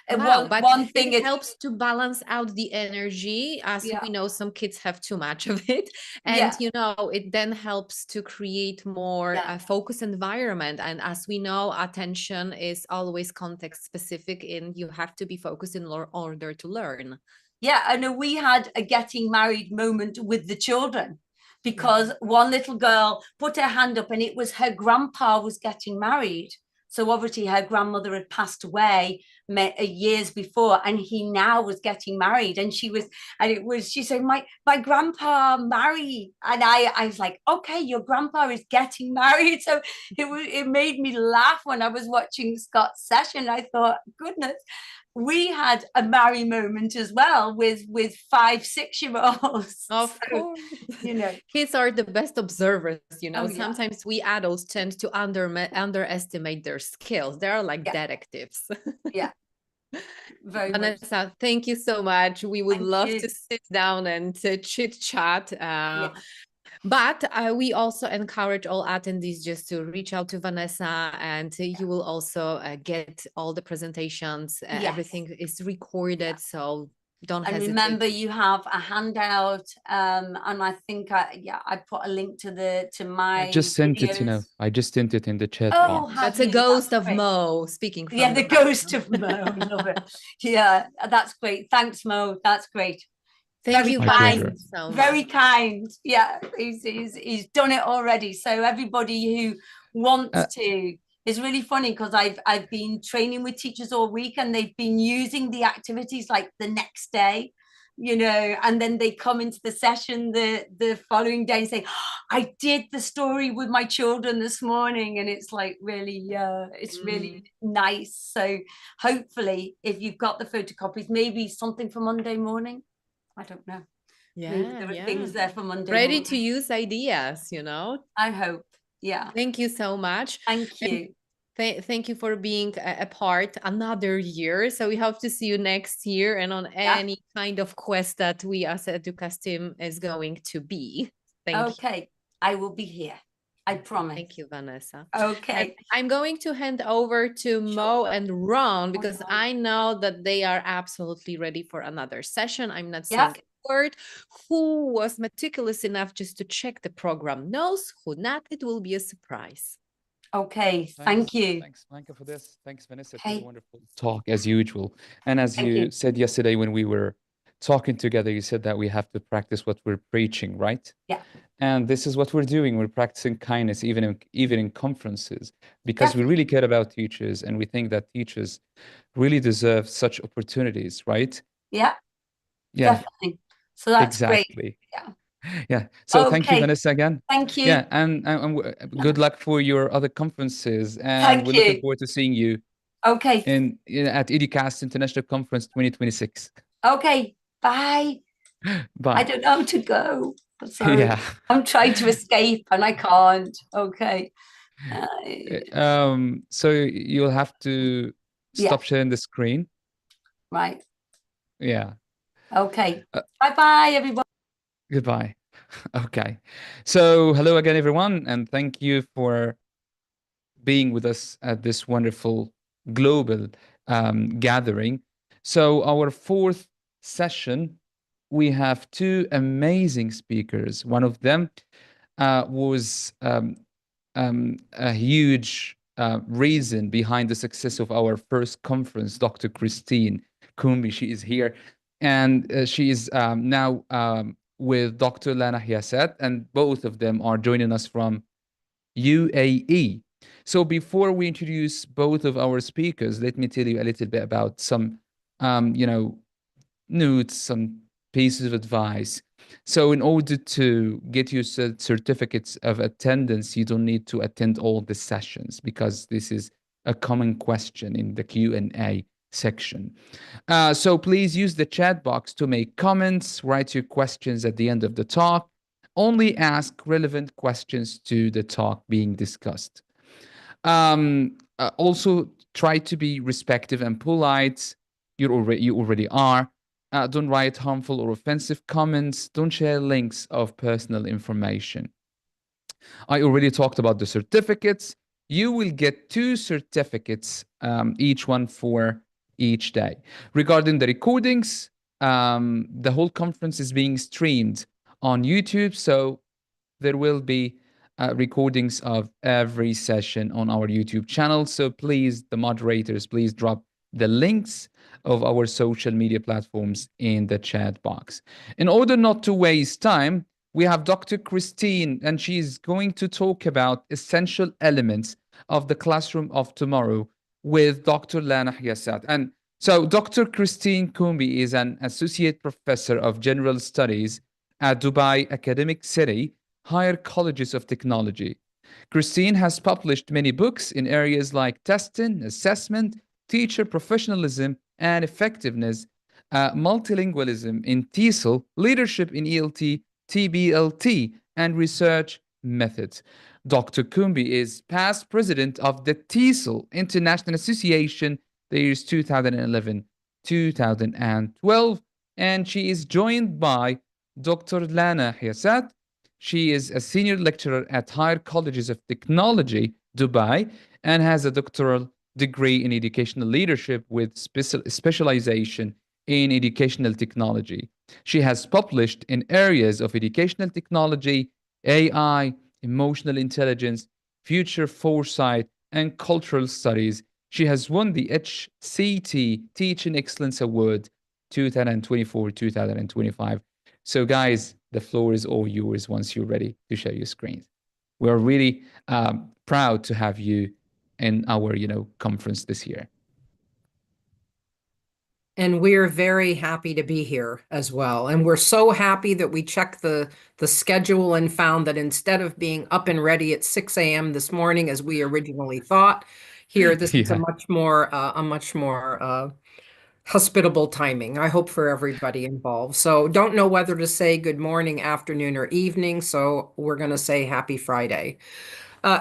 Speaker 5: one thing,
Speaker 2: it helps to balance out the energy, as we know some kids have too much of it, and you know, it then helps to create more focused environment. And as we know, attention is always context specific, and you have to be focused in order to learn.
Speaker 5: I know we had a getting married moment with the children, because one little girl put her hand up, and it was her grandpa was getting married. So obviously her grandmother had passed away years before, and he now was getting married. And she said, my grandpa married. And I was like, okay, your grandpa is getting married. So it made me laugh when I was watching Scott's session. I thought, goodness, we had a marry moment as well with 5-6-year-olds.
Speaker 2: Of course,
Speaker 5: you know,
Speaker 2: kids are the best observers. You know, sometimes we adults tend to underestimate their skills. They are like detectives.
Speaker 5: Very
Speaker 2: Vanessa, thank you so much. We would love to sit down and to chit chat. But we also encourage all attendees just to reach out to Vanessa, and you will also get all the presentations.
Speaker 5: Yes.
Speaker 2: Everything is recorded, so don't
Speaker 5: And
Speaker 2: hesitate.
Speaker 5: remember, you have a handout, and I think I put a link to my
Speaker 3: I just sent it, you know.
Speaker 5: videos.
Speaker 3: I just sent it in the chat
Speaker 5: Oh,
Speaker 3: box.
Speaker 5: have
Speaker 2: That's a
Speaker 5: you?
Speaker 2: ghost
Speaker 5: That's
Speaker 2: of
Speaker 5: great.
Speaker 2: Mo speaking from
Speaker 5: Yeah, the ghost
Speaker 2: background.
Speaker 5: of Mo. Love it. Yeah, that's great. Thanks, Mo. That's great.
Speaker 2: Thank
Speaker 5: Very
Speaker 2: you,
Speaker 3: My
Speaker 5: kind.
Speaker 3: pleasure.
Speaker 2: so
Speaker 5: Very
Speaker 2: much.
Speaker 5: kind. Yeah, he's done it already. So everybody who wants to, it's really funny because I've been training with teachers all week, and they've been using the activities like the next day, you know, and then they come into the session the following day and say, I did the story with my children this morning, and it's like really it's really nice. So hopefully, if you've got the photocopies, maybe something for Monday morning. I don't know. Maybe there are things there for Monday
Speaker 2: Ready
Speaker 5: morning.
Speaker 2: to use ideas, you know.
Speaker 5: I hope. Yeah.
Speaker 2: Thank you so much.
Speaker 5: Thank you.
Speaker 2: Thank you for being a part another year. So we hope to see you next year and on any kind of quest that we as Educast team is going to be. Thank you.
Speaker 5: Okay. I will be here. I promise.
Speaker 2: Thank you, Vanessa.
Speaker 5: Okay.
Speaker 2: I'm going to hand over to Mo and Ron because I know that they are absolutely ready for another session. I'm not saying a word. Who was meticulous enough just to check the program knows, who not, it will be a surprise.
Speaker 5: Okay, thank you.
Speaker 3: Thanks, Blanca, for this. Thanks, Vanessa. It was a wonderful talk as usual. And as
Speaker 5: Thank
Speaker 3: you
Speaker 5: you.
Speaker 3: said yesterday when we were talking together, you said that we have to practice what we're preaching, right?
Speaker 5: Yeah.
Speaker 3: And this is what we're doing. We're practicing kindness even in conferences because we really care about teachers, and we think that teachers really deserve such opportunities, right?
Speaker 5: Yeah.
Speaker 3: Yeah.
Speaker 5: Definitely. So that's
Speaker 3: exactly.
Speaker 5: great. Yeah.
Speaker 3: Yeah. So thank you,
Speaker 5: Okay.
Speaker 3: Vanessa, again.
Speaker 5: Thank you.
Speaker 3: Yeah, and good luck for your other conferences, and
Speaker 5: Thank
Speaker 3: we're looking
Speaker 5: you.
Speaker 3: forward to seeing you
Speaker 5: Okay.
Speaker 3: at Educast International Conference 2026.
Speaker 5: Okay. Bye.
Speaker 3: Bye.
Speaker 5: I don't know how to go. I'm sorry.
Speaker 3: Yeah.
Speaker 5: I'm trying to escape and I can't. Okay.
Speaker 3: So you'll have to stop sharing the screen.
Speaker 5: Right.
Speaker 3: Yeah.
Speaker 5: Okay. Bye-bye, everyone.
Speaker 3: Goodbye. Okay. So hello again, everyone, and thank you for being with us at this wonderful global gathering. So our fourth session, we have two amazing speakers. One of them was a huge reason behind the success of our first conference, Dr. Christine Kumbi. She is here, and she is now with Dr. Lana Hyasat, and both of them are joining us from UAE. So before we introduce both of our speakers, let me tell you a little bit about some, notes, some pieces of advice. So in order to get your certificates of attendance, you don't need to attend all the sessions because this is a common question in the Q&A section. So please use the chat box to make comments, write your questions at the end of the talk. Only ask relevant questions to the talk being discussed. Also, try to be respectful and polite. You already are. Don't write harmful or offensive comments. Don't share links of personal information. I already talked about the certificates. You will get 2 certificates, each one for each day. Regarding the recordings, the whole conference is being streamed on YouTube, so there will be recordings of every session on our YouTube channel. So please, the moderators, please drop the links of our social media platforms in the chat box. In order not to waste time, we have Dr. Christine, and she's going to talk about essential elements of the classroom of tomorrow with Dr. Lana Hyasat. And so Dr. Christine Kumbi is an associate professor of general studies at Dubai Academic City Higher Colleges of Technology. Christine has published many books in areas like testing, assessment, teacher professionalism and effectiveness, multilingualism in TESOL, leadership in ELT, TBLT, and research methods. Dr. Kumbi is past president of the TESOL International Association, the years 2011 2012, and she is joined by Dr. Lana Hyasat. She is a senior lecturer at Higher Colleges of Technology, Dubai, and has a doctoral degree in educational leadership with specialization in educational technology. She has published in areas of educational technology, AI, emotional intelligence, future foresight, and cultural studies. She has won the HCT Teaching Excellence Award 2024-2025. So, guys, the floor is all yours once you're ready to share your screens. We're really proud to have you in our, conference this year.
Speaker 7: And we're very happy to be here as well. And we're so happy that we checked the schedule and found that instead of being up and ready at 6 a.m. this morning, as we originally thought, here, this is a much more hospitable timing, I hope, for everybody involved. So don't know whether to say good morning, afternoon, or evening. So we're going to say happy Friday.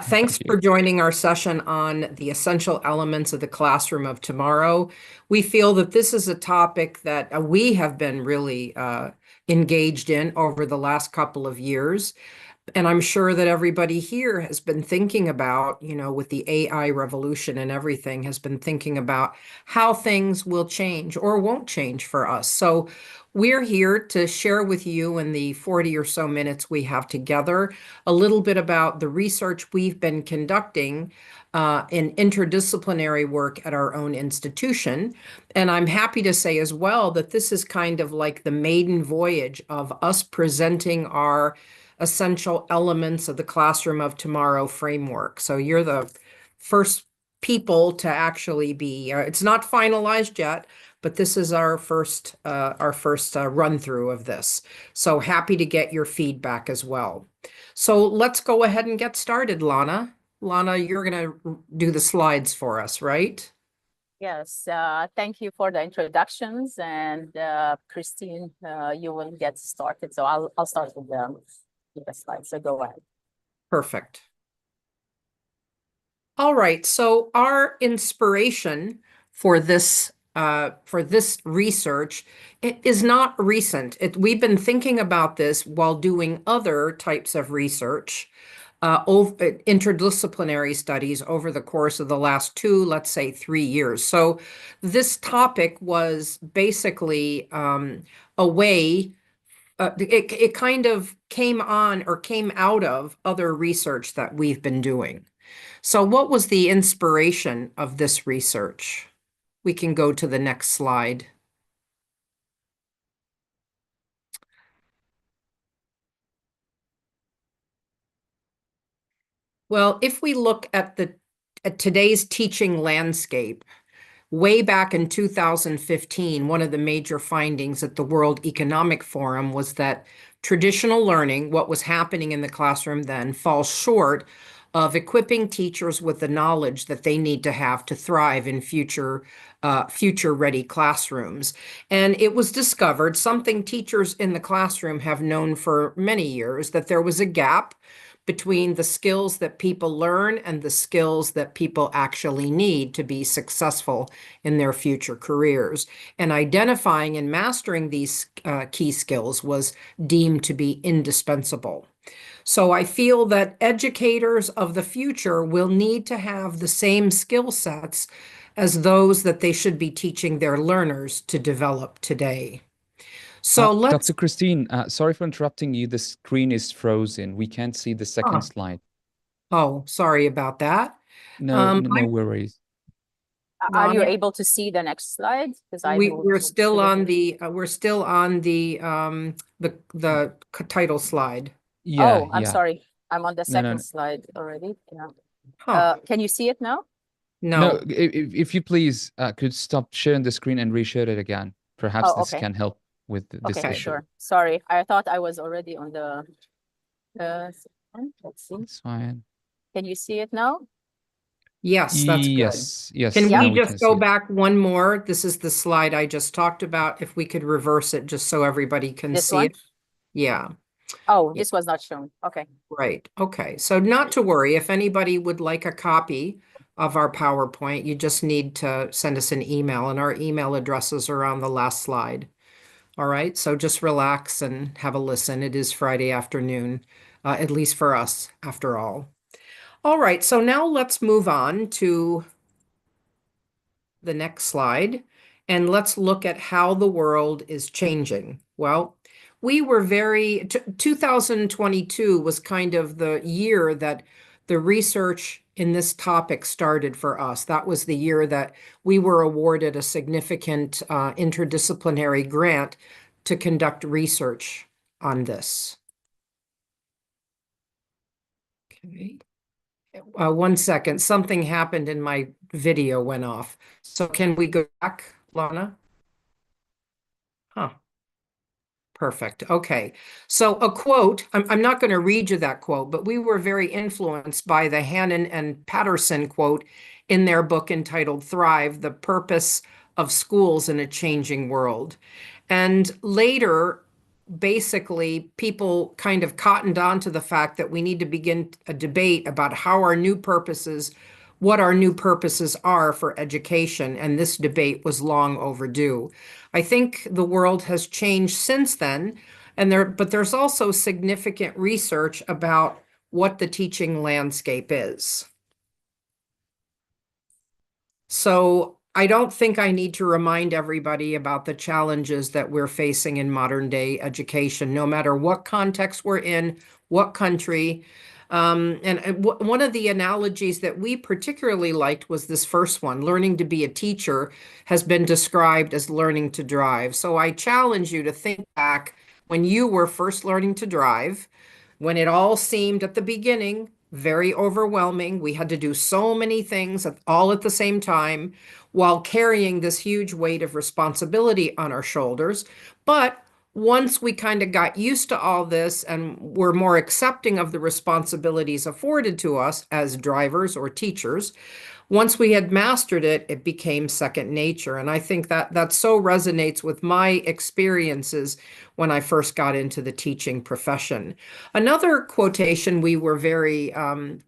Speaker 7: Thanks for joining our session on the essential elements of the classroom of tomorrow. We feel that this is a topic that we have been really engaged in over the last couple of years. And I'm sure that everybody here has been thinking about, with the AI revolution and everything, has been thinking about how things will change or won't change for us. So we're here to share with you in the 40 or so minutes we have together a little bit about the research we've been conducting in interdisciplinary work at our own institution. And I'm happy to say as well that this is kind of like the maiden voyage of us presenting our essential elements of the classroom of tomorrow framework. So you're the first people to actually be, it's not finalized yet, but this is our first run through of this. So happy to get your feedback as well. So let's go ahead and get started, Lana. Lana, you're going to do the slides for us, right?
Speaker 8: Yes, thank you for the introductions, and Christine, you will get started. So I'll start with the slides. So go ahead.
Speaker 7: Perfect. All right. So our inspiration for this research is not recent. We've been thinking about this while doing other types of research, interdisciplinary studies over the course of the last 2, let's say 3 years. So this topic was basically a way. It kind of came out of other research that we've been doing. So what was the inspiration of this research? We can go to the next slide. Well, if we look at today's teaching landscape, way back in 2015, one of the major findings at the World Economic Forum was that traditional learning, what was happening in the classroom then, falls short of equipping teachers with the knowledge that they need to have to thrive in future-ready classrooms. And it was discovered, something teachers in the classroom have known for many years, that there was a gap between the skills that people learn and the skills that people actually need to be successful in their future careers. And identifying and mastering these key skills was deemed to be indispensable. So I feel that educators of the future will need to have the same skill sets as those that they should be teaching their learners to develop today. So
Speaker 3: Dr. Christine, sorry for interrupting you. The screen is frozen. We can't see the second slide.
Speaker 7: Oh, sorry about that.
Speaker 3: No worries.
Speaker 8: Are you able to see the next slide? Because
Speaker 7: we're still on the title slide.
Speaker 3: Yeah.
Speaker 8: Oh, I'm sorry. I'm on the second slide already. Yeah. Can you see it now?
Speaker 7: No.
Speaker 3: If you please could stop sharing the screen and reshare it again. Perhaps this can help with this issue.
Speaker 8: Sure. Sorry, I thought I was already on the. Let's see.
Speaker 3: It's fine.
Speaker 8: Can you see it now?
Speaker 7: Yes, that's good.
Speaker 3: Yes.
Speaker 7: Can we just go back one more? This is the slide I just talked about. If we could reverse it just so everybody can see it. Yeah.
Speaker 8: Oh, this was not shown. Okay.
Speaker 7: Right. Okay. So not to worry. If anybody would like a copy of our PowerPoint, you just need to send us an email, and our email addresses are on the last slide. All right. So just relax and have a listen. It is Friday afternoon. at least for us, after all. All right, so now let's move on to the next slide, and let's look at how the world is changing. Well, 2022 was kind of the year that the research in this topic started for us. That was the year that we were awarded a significant interdisciplinary grant to conduct research on this. Okay. 1 second, something happened and my video went off. So can we go back, Lana? Huh. Perfect. Okay. So a quote, I'm not going to read you that quote, but we were very influenced by the Hannon and Patterson quote in their book entitled Thrive, The Purpose of Schools in a Changing World. And later, basically, people kind of cottoned on to the fact that we need to begin a debate about what our new purposes are for education. And this debate was long overdue. I think the world has changed since then, but there's also significant research about what the teaching landscape is. So I don't think I need to remind everybody about the challenges that we're facing in modern day education, no matter what context we're in, what country. One of the analogies that we particularly liked was this first one. Learning to be a teacher has been described as learning to drive. So I challenge you to think back when you were first learning to drive, when it all seemed at the beginning very overwhelming. We had to do so many things all at the same time while carrying this huge weight of responsibility on our shoulders. But once we kind of got used to all this and were more accepting of the responsibilities afforded to us as drivers or teachers, once we had mastered it, it became second nature. And I think that so resonates with my experiences when I first got into the teaching profession. Another quotation that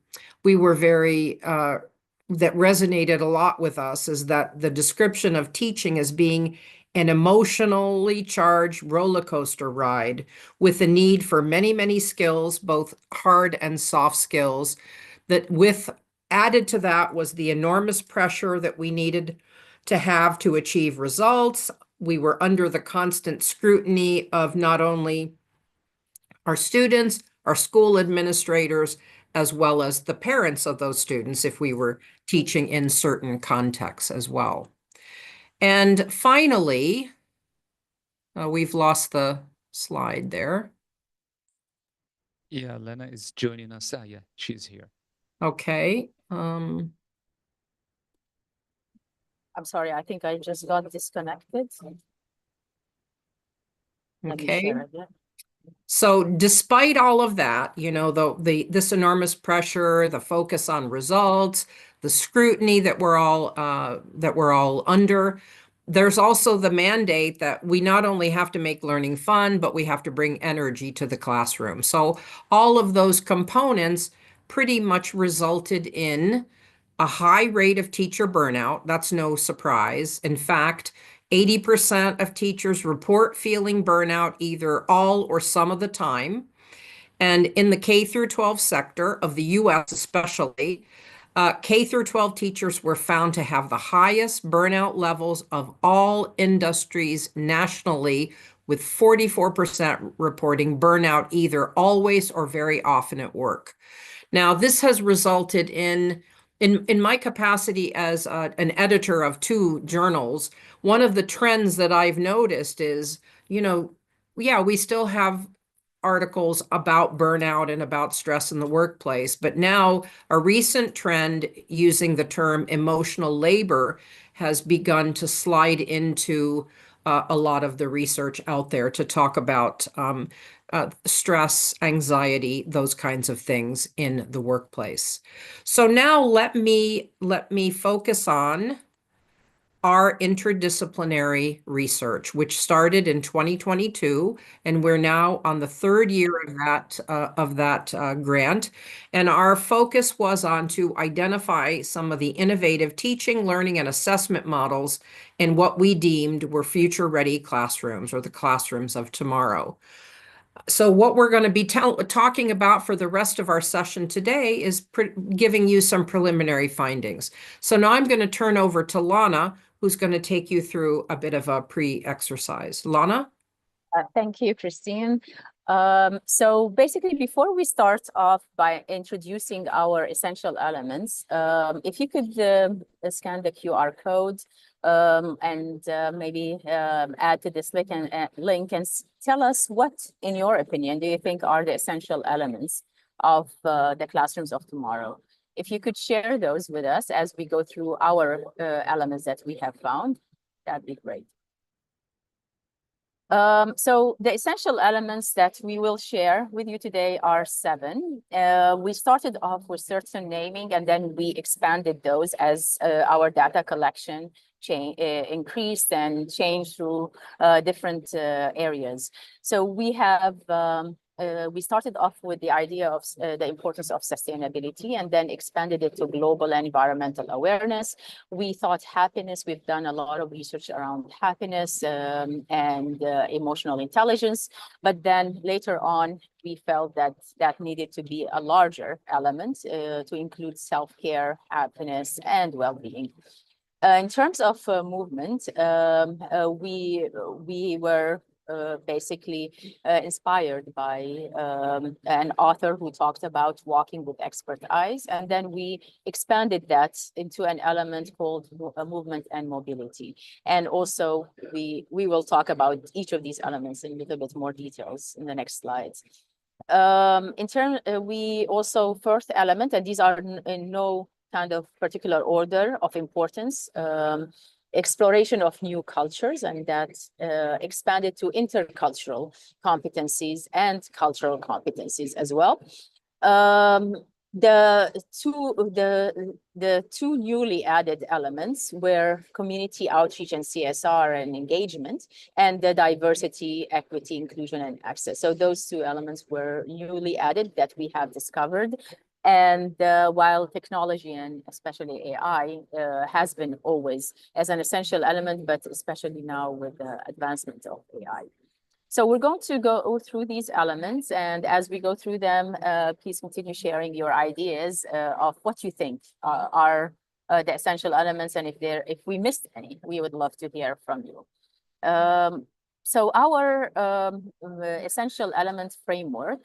Speaker 7: resonated a lot with us is that the description of teaching as being an emotionally charged roller coaster ride with the need for many, many skills, both hard and soft skills, added to that was the enormous pressure that we needed to have to achieve results. We were under the constant scrutiny of not only our students, our school administrators, as well as the parents of those students if we were teaching in certain contexts as well. And finally, we've lost the slide there.
Speaker 3: Yeah, Lena is joining us. Yeah, she's here.
Speaker 7: Okay.
Speaker 8: I'm sorry, I think I just got disconnected. Let me
Speaker 7: Okay.
Speaker 8: share again.
Speaker 7: So despite all of that, this enormous pressure, the focus on results, the scrutiny that we're all under, there's also the mandate that we not only have to make learning fun, but we have to bring energy to the classroom. So all of those components pretty much resulted in a high rate of teacher burnout. That's no surprise. In fact, 80% of teachers report feeling burnout either all or some of the time. And in the K through 12 sector of the US especially, K through 12 teachers were found to have the highest burnout levels of all industries nationally, with 44% reporting burnout either always or very often at work. Now, this has resulted in my capacity as an editor of 2 journals, one of the trends that I've noticed is, we still have articles about burnout and about stress in the workplace, but now a recent trend using the term emotional labor has begun to slide into a lot of the research out there to talk about stress, anxiety, those kinds of things in the workplace. So now let me focus on our interdisciplinary research, which started in 2022, and we're now on the 3rd year of that grant. And our focus was on to identify some of the innovative teaching, learning, and assessment models in what we deemed were future-ready classrooms, or the classrooms of tomorrow. So what we're going to be talking about for the rest of our session today is giving you some preliminary findings. So now I'm going to turn over to Lana, who's going to take you through a bit of a pre-exercise. Lana?
Speaker 8: Thank you, Christine. So basically, before we start off by introducing our essential elements, if you could scan the QR code and maybe add to this link and tell us what, in your opinion, do you think are the essential elements of the classrooms of tomorrow? If you could share those with us as we go through our elements that we have found, that'd be great. So the essential elements that we will share with you today are 7. We started off with certain naming, and then we expanded those as our data collection increased and changed through different areas. So we have we started off with the idea of the importance of sustainability, and then expanded it to global and environmental awareness. We thought happiness. We've done a lot of research around happiness and emotional intelligence, but then later on, we felt that that needed to be a larger element to include self-care, happiness, and well-being. In terms of movement, we were basically inspired by an author who talked about walking with expert eyes, and then we expanded that into an element called movement and mobility. And also, we will talk about each of these elements in a little bit more details in the next slides. We also first element, and these are in no kind of particular order of importance, exploration of new cultures, and that expanded to intercultural competencies and cultural competencies as well. The two newly added elements were community outreach and CSR and engagement, and the diversity, equity, inclusion, and access. So those 2 elements were newly added that we have discovered. And while technology, and especially AI, has been always as an essential element, but especially now with the advancement of AI. So we're going to go through these elements, and as we go through them, please continue sharing your ideas of what you think are the essential elements, and if we missed any, we would love to hear from you. So our essential elements framework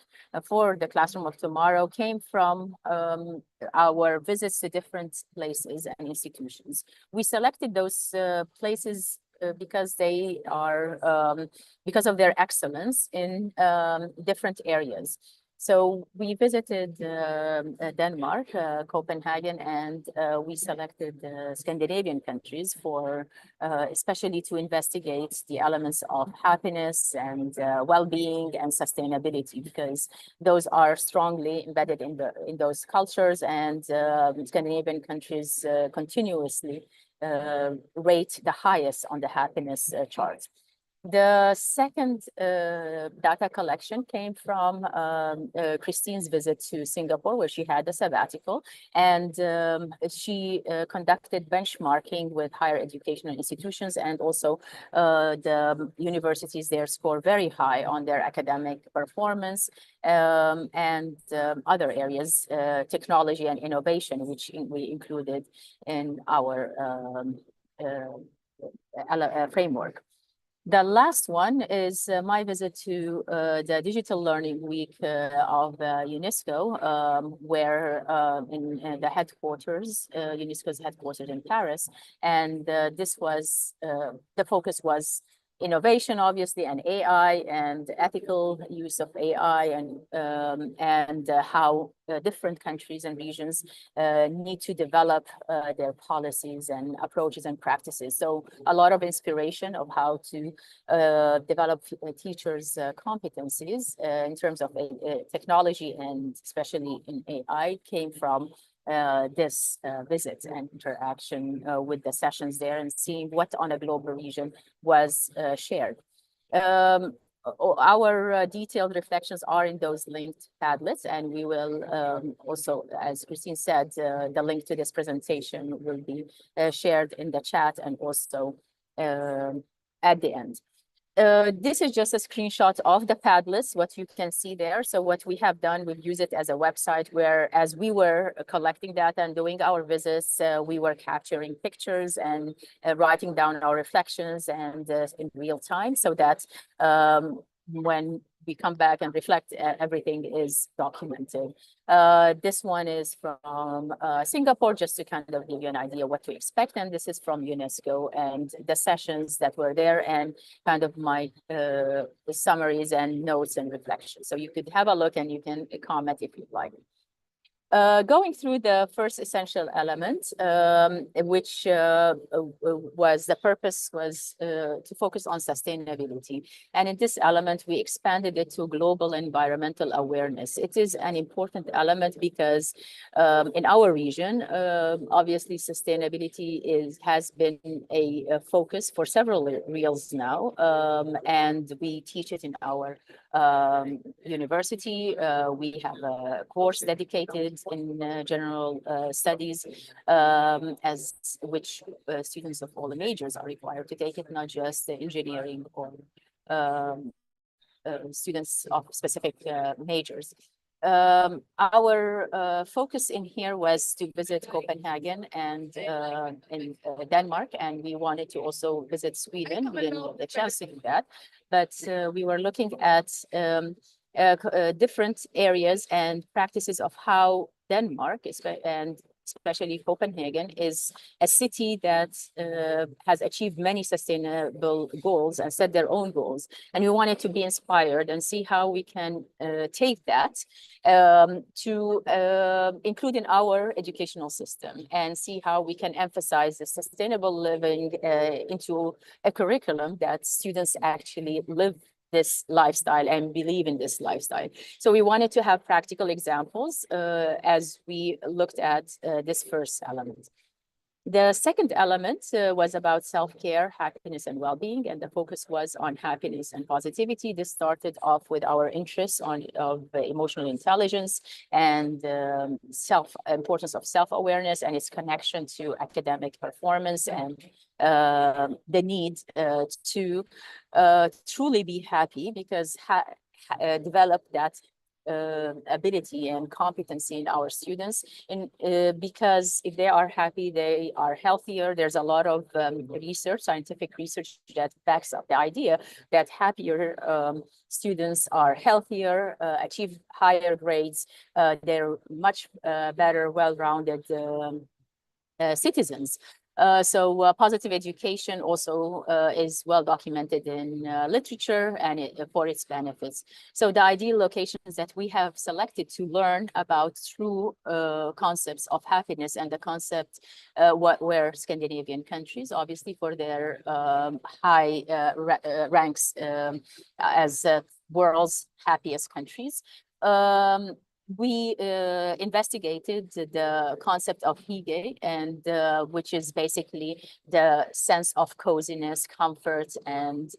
Speaker 8: for the classroom of tomorrow came from our visits to different places and institutions. We selected those places because they are because of their excellence in different areas. So we visited Denmark, Copenhagen, and we selected Scandinavian countries for especially to investigate the elements of happiness and well-being and sustainability, because those are strongly embedded in those cultures, and Scandinavian countries continuously rate the highest on the happiness chart. The second data collection came from Christine's visit to Singapore, where she had a sabbatical, and she conducted benchmarking with higher educational institutions, and also the universities there score very high on their academic performance, and other areas, technology and innovation, which we included in our framework. The last one is my visit to the Digital Learning Week of UNESCO, where in the headquarters, UNESCO's headquarters in Paris, and this was, the focus was innovation, obviously, and AI, and ethical use of AI, and how different countries and regions need to develop their policies and approaches and practices. So a lot of inspiration of how to develop teachers' competencies in terms of technology, and especially in AI, came from this visit and interaction with the sessions there, and seeing what on a global region was shared. Our detailed reflections are in those linked Padlets, and we will also, as Christine said, the link to this presentation will be shared in the chat and also at the end. this is just a screenshot of the Padlets, what you can see there. So what we have done, we've used it as a website where, as we were collecting data and doing our visits, we were capturing pictures and writing down our reflections and in real time, so that when we come back and reflect, everything is documented. This one is from Singapore, just to kind of give you an idea what to expect. And this is from UNESCO and the sessions that were there and kind of my summaries and notes and reflections. So you could have a look and you can comment if you'd like. Going through the first essential element, which was the purpose was to focus on sustainability. And in this element, we expanded it to global environmental awareness. It is an important element because in our region, obviously sustainability has been a focus for several years now. And we teach it in our university. We have a course dedicated in general studies, as which students of all the majors are required to take it, not just engineering or students of specific majors. Our focus in here was to visit Copenhagen and in Denmark, and we wanted to also visit Sweden. We didn't get the chance to do that, but we were looking at different areas and practices of how Denmark and especially Copenhagen is a city that has achieved many sustainable goals and set their own goals. And we wanted to be inspired and see how we can take that to include in our educational system and see how we can emphasize the sustainable living into a curriculum that students actually live this lifestyle and believe in this lifestyle. So we wanted to have practical examples as we looked at this first element. The second element was about self-care, happiness, and well-being, and the focus was on happiness and positivity. This started off with our interest of emotional intelligence and importance of self-awareness and its connection to academic performance and the need to truly be happy, because develop that ability and competency in our students, because if they are happy, they are healthier. There's a lot of research, scientific research, that backs up the idea that happier students are healthier, achieve higher grades, they're much better, well-rounded citizens. So positive education also is well documented in literature and for its benefits. So the ideal locations that we have selected to learn about true concepts of happiness and the concept where Scandinavian countries, obviously for their high ranks as world's happiest countries. We investigated the concept of hygge, and which is basically the sense of coziness, comfort, and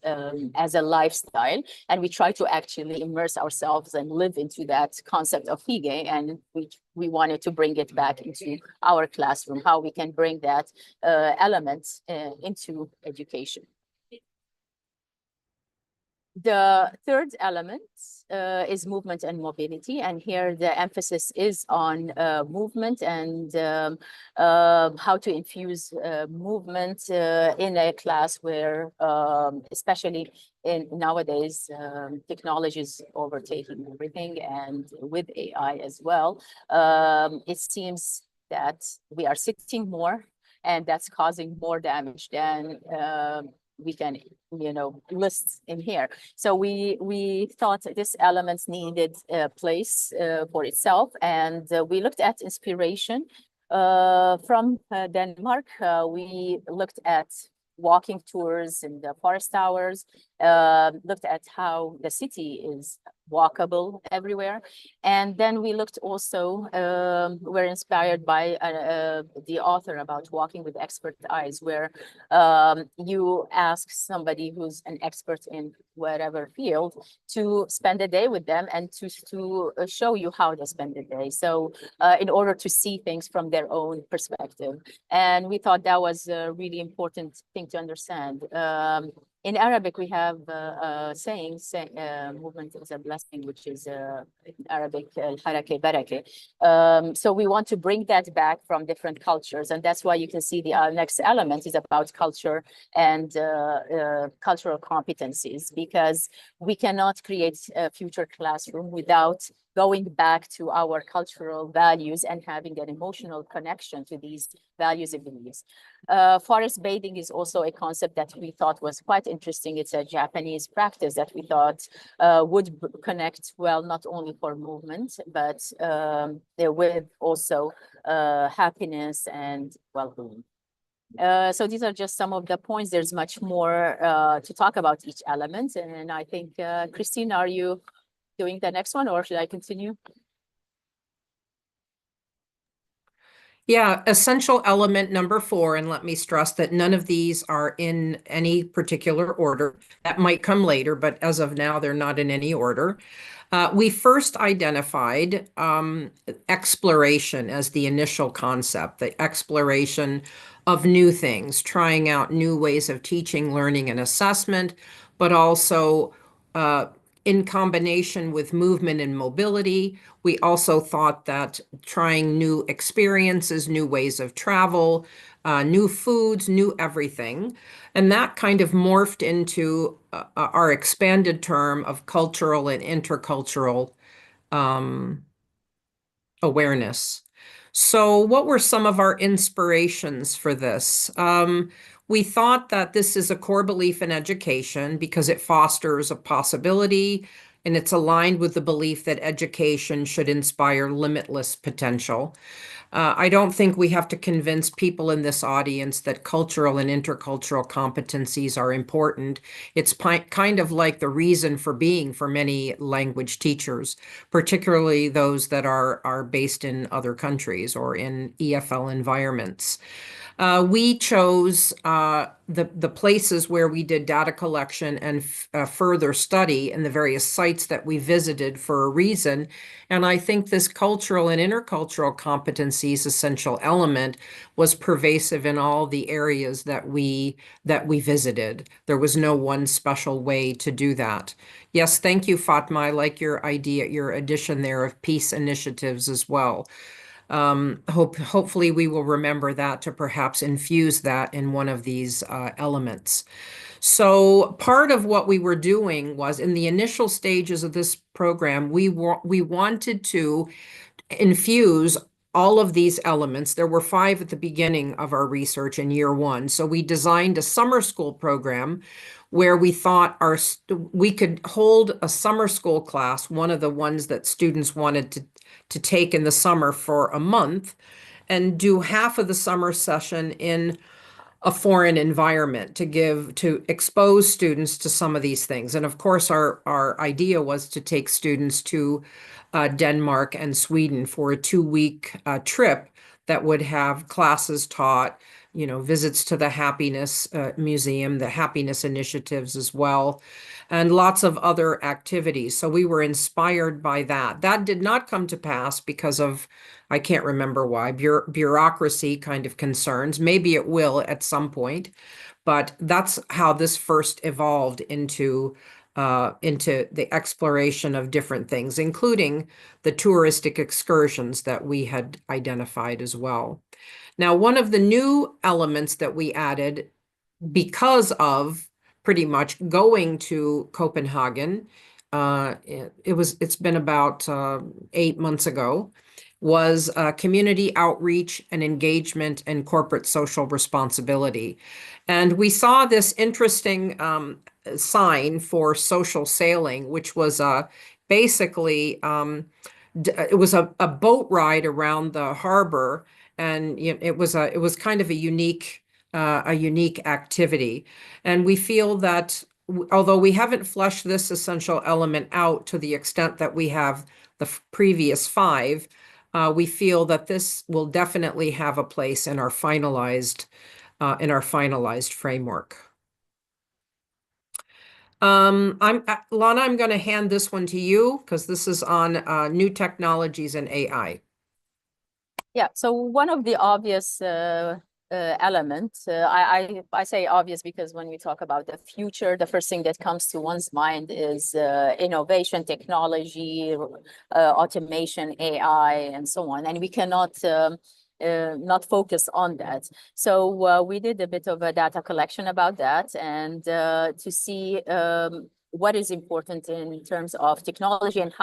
Speaker 8: as a lifestyle. And we try to actually immerse ourselves and live into that concept of hygge, and we wanted to bring it back into our classroom, how we can bring that element into education. The third element is movement and mobility, and here the emphasis is on movement and how to infuse movement in a class where, especially in nowadays, technology is overtaking everything, and with AI as well, it seems that we are sitting more, and that's causing more damage than we can, list in here. So we thought this element needed a place for itself, and we looked at inspiration from Denmark. We looked at walking tours in the forest towers, looked at how the city is walkable everywhere. And then we looked also, we're inspired by the author about walking with expert eyes, where you ask somebody who's an expert in whatever field to spend a day with them and to show you how they spend the day. So in order to see things from their own perspective. And we thought that was a really important thing to understand. in Arabic, we have saying, movement is a blessing, which is Arabic, al-harake barake. So we want to bring that back from different cultures. And that's why you can see the next element is about culture and cultural competencies, because we cannot create a future classroom without going back to our cultural values and having an emotional connection to these values and beliefs. Forest bathing is also a concept that we thought was quite interesting. It's a Japanese practice that we thought would connect well, not only for movement, but with also happiness and well-being. So these are just some of the points. There's much more to talk about each element. And I think, Christine, are you doing the next one, or should I continue?
Speaker 7: Yeah, essential element number 4, and let me stress that none of these are in any particular order. That might come later, but as of now, they're not in any order. We first identified exploration as the initial concept, the exploration of new things, trying out new ways of teaching, learning, and assessment, but also in combination with movement and mobility. We also thought that trying new experiences, new ways of travel, new foods, new everything. And that kind of morphed into our expanded term of cultural and intercultural awareness. So what were some of our inspirations for this? We thought that this is a core belief in education because it fosters a possibility and it's aligned with the belief that education should inspire limitless potential. I don't think we have to convince people in this audience that cultural and intercultural competencies are important. It's kind of like the reason for being for many language teachers, particularly those that are based in other countries or in EFL environments. We chose the places where we did data collection and further study and the various sites that we visited for a reason. And I think this cultural and intercultural competencies essential element was pervasive in all the areas that we visited. There was no one special way to do that. Yes, thank you, Fatma. I like your idea, your addition there of peace initiatives as well. Hopefully we will remember that to perhaps infuse that in one of these elements. So part of what we were doing was in the initial stages of this program, we wanted to infuse all of these elements. There were 5 at the beginning of our research in year 1. So we designed a summer school program where we thought we could hold a summer school class, one of the ones that students wanted to take in the summer for a month, and do half of the summer session in a foreign environment to expose students to some of these things. And of course, our idea was to take students to Denmark and Sweden for a 2-week trip that would have classes taught, visits to the Happiness Museum, the happiness initiatives as well, and lots of other activities. So we were inspired by that. That did not come to pass because of, I can't remember why, bureaucracy kind of concerns. Maybe it will at some point, but that's how this first evolved into the exploration of different things, including the touristic excursions that we had identified as well. Now, one of the new elements that we added because of pretty much going to Copenhagen, it's been about 8 months ago, was community outreach and engagement and corporate social responsibility. And we saw this interesting sign for social sailing, which was basically, it was a boat ride around the harbor, and it was kind of a unique activity. And we feel that although we haven't fleshed this essential element out to the extent that we have the previous 5, we feel that this will definitely have a place in our finalized framework. Lana, I'm going to hand this one to you because this is on new technologies and AI.
Speaker 8: Yeah, so one of the obvious element. I say obvious because when we talk about the future, the first thing that comes to one's mind is innovation, technology, automation, AI, and so on. And we cannot not focus on that. So we did a bit of a data collection about that, and to see what is important in terms of technology and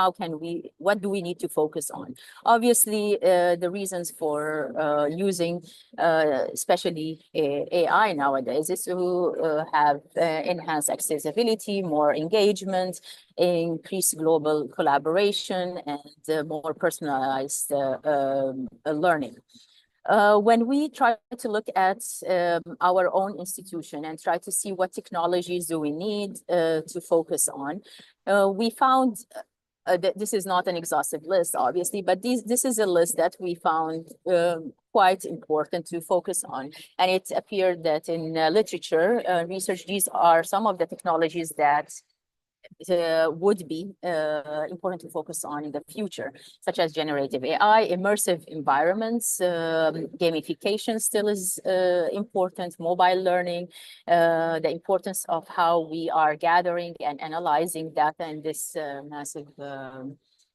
Speaker 8: what do we need to focus on? Obviously, the reasons for using especially AI nowadays is to have enhanced accessibility, more engagement, increased global collaboration, and more personalized learning. When we try to look at our own institution and try to see what technologies do we need to focus on, we found that this is not an exhaustive list, obviously, but this is a list that we found quite important to focus on. And it appeared that in literature research, these are some of the technologies that would be important to focus on in the future, such as generative AI, immersive environments, gamification still is important, mobile learning, the importance of how we are gathering and analyzing data in this massive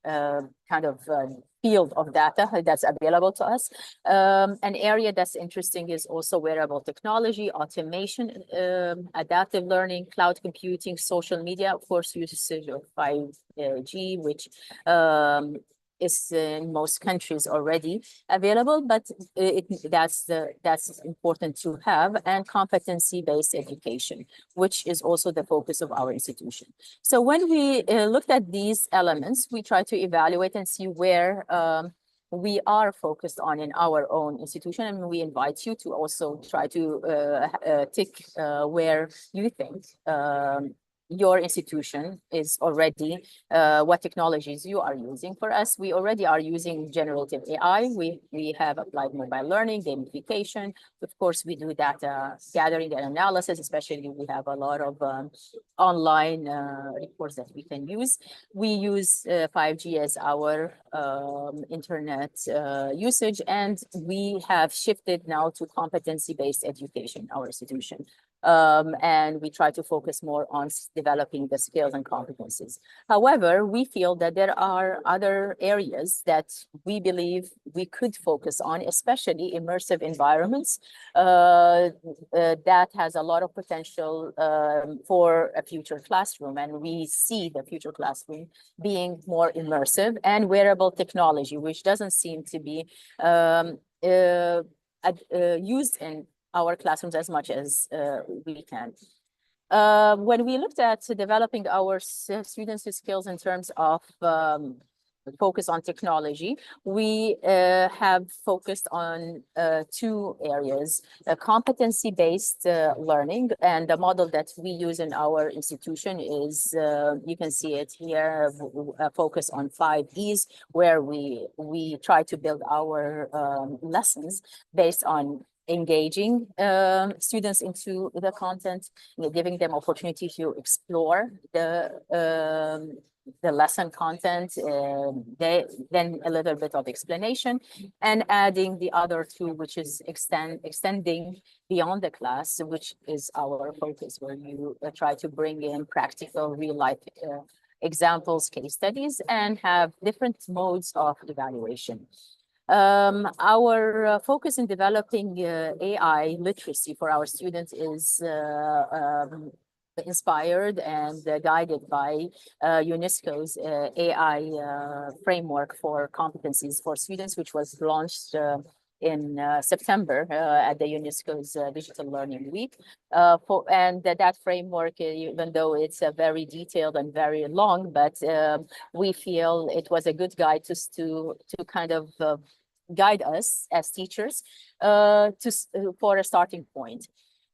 Speaker 8: kind of field of data that's available to us. An area that's interesting is also wearable technology, automation, adaptive learning, cloud computing, social media, of course, usage of 5G, which is in most countries already available, but that's important to have, and competency-based education, which is also the focus of our institution. So when we looked at these elements, we try to evaluate and see where we are focused on in our own institution, and we invite you to also try to tick where you think your institution is already, what technologies you are using. For us, we already are using generative AI. We have applied mobile learning, gamification. Of course, we do data gathering and analysis, especially we have a lot of online reports that we can use. We use 5G as our internet usage, and we have shifted now to competency-based education, our institution. And we try to focus more on developing the skills and competencies. However, we feel that there are other areas that we believe we could focus on, especially immersive environments. That has a lot of potential for a future classroom, and we see the future classroom being more immersive, and wearable technology, which doesn't seem to be used in our classrooms as much as we can. When we looked at developing our students' skills in terms of focus on technology, we have focused on two areas: competency-based learning, and the model that we use in our institution is, you can see it here, focus on 5 E's, where we try to build our lessons based on engaging students into the content, giving them opportunity to explore the lesson content, then a little bit of explanation, and adding the other two, which is extending beyond the class, which is our focus, where you try to bring in practical real life examples, case studies, and have different modes of evaluation. Our focus in developing AI literacy for our students is inspired and guided by UNESCO's AI framework for competencies for students, which was launched in September at the UNESCO's Digital Learning Week. And that framework, even though it's very detailed and very long, but we feel it was a good guide to kind of guide us as teachers for a starting point.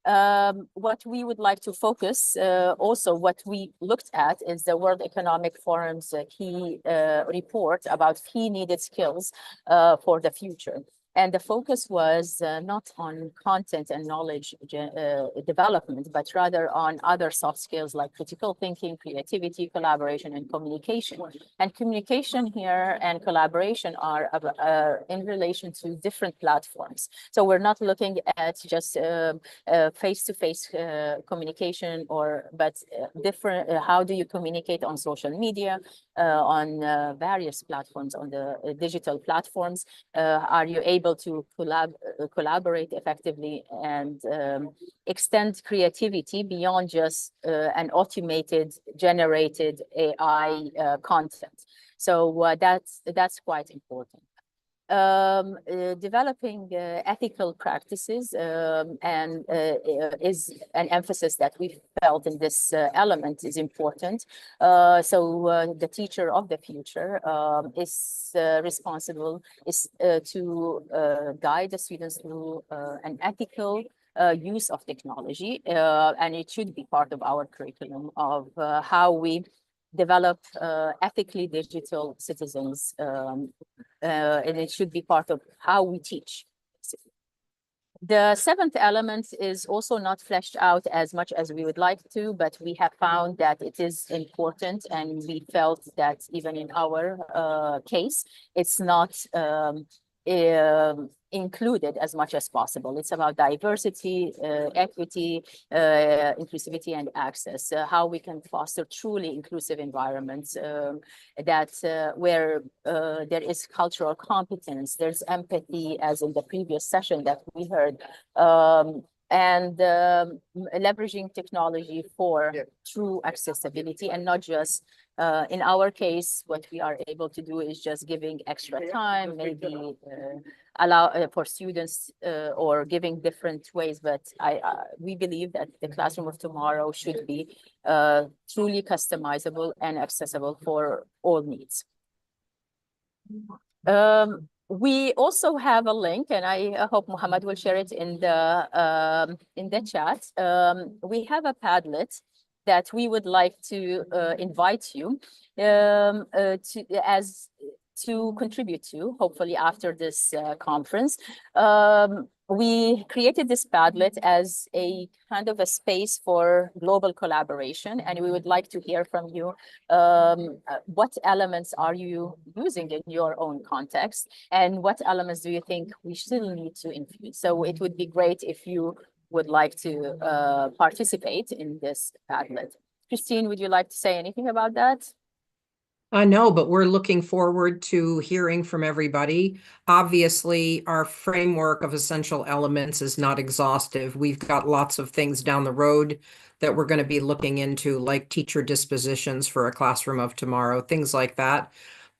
Speaker 8: What we would like to focus, also what we looked at, is the World Economic Forum's key report about key needed skills for the future. And the focus was not on content and knowledge development, but rather on other soft skills like critical thinking, creativity, collaboration, and communication. And communication here and collaboration are in relation to different platforms. So we're not looking at just face-to-face communication, but different. How do you communicate on social media, on various platforms, on the digital platforms? Are you able to collaborate effectively and extend creativity beyond just an automated generated AI content? So that's quite important. Developing ethical practices and is an emphasis that we felt in this element is important. So the teacher of the future is responsible to guide the students through an ethical use of technology, and it should be part of our curriculum of how we develop ethically digital citizens, and it should be part of how we teach. The seventh element is also not fleshed out as much as we would like to, but we have found that it is important, and we felt that even in our case, it's not included as much as possible. It's about diversity, equity, inclusivity, and access. How we can foster truly inclusive environments that where there is cultural competence, there's empathy, as in the previous session that we heard, and leveraging technology for true accessibility, and not just in our case, what we are able to do is just giving extra time, maybe allow for students or giving different ways. But we believe that the classroom of tomorrow should be truly customizable and accessible for all needs. We also have a link, and I hope Muhammad will share it in the chat. We have a Padlet that we would like to invite you to contribute to, hopefully after this conference. We created this Padlet as a kind of a space for global collaboration, and we would like to hear from you. What elements are you using in your own context, and what elements do you think we still need to infuse? So it would be great if you would like to participate in this Padlet. Christine, would you like to say anything about that?
Speaker 7: No, but we're looking forward to hearing from everybody. Obviously, our framework of essential elements is not exhaustive. We've got lots of things down the road that we're going to be looking into, like teacher dispositions for a classroom of tomorrow, things like that.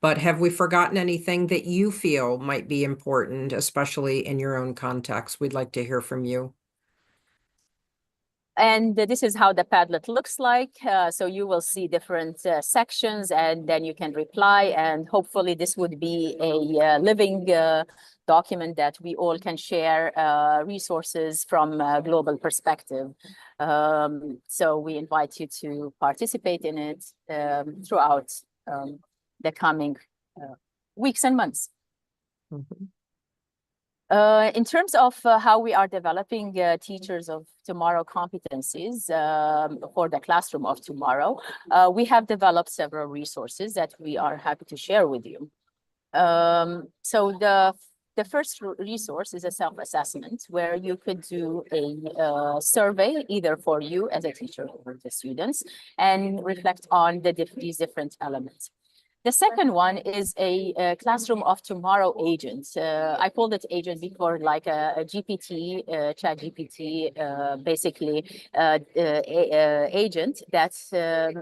Speaker 7: But have we forgotten anything that you feel might be important, especially in your own context? We'd like to hear from you.
Speaker 8: And this is how the Padlet looks like. So you will see different sections, and then you can reply. And hopefully this would be a living document that we all can share resources from a global perspective. So we invite you to participate in it throughout the coming weeks and months.
Speaker 7: Mm-hmm.
Speaker 8: In terms of how we are developing teachers of tomorrow competencies for the classroom of tomorrow, we have developed several resources that we are happy to share with you. So the first resource is a self-assessment, where you could do a survey either for you as a teacher or the students, and reflect on these different elements. The second one is a classroom of tomorrow agent. I called it agent before, like a GPT, chat GPT, basically agent that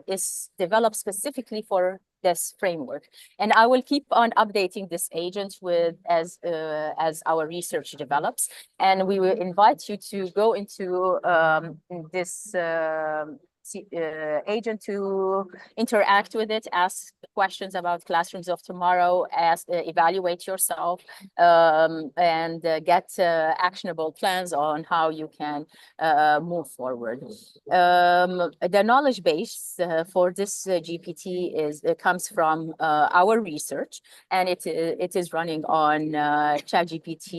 Speaker 8: is developed specifically for this framework. And I will keep on updating this agent as our research develops. And we will invite you to go into this agent to interact with it, ask questions about classrooms of tomorrow, evaluate yourself, and get actionable plans on how you can move forward. The knowledge base for this GPT comes from our research, and it is running on ChatGPT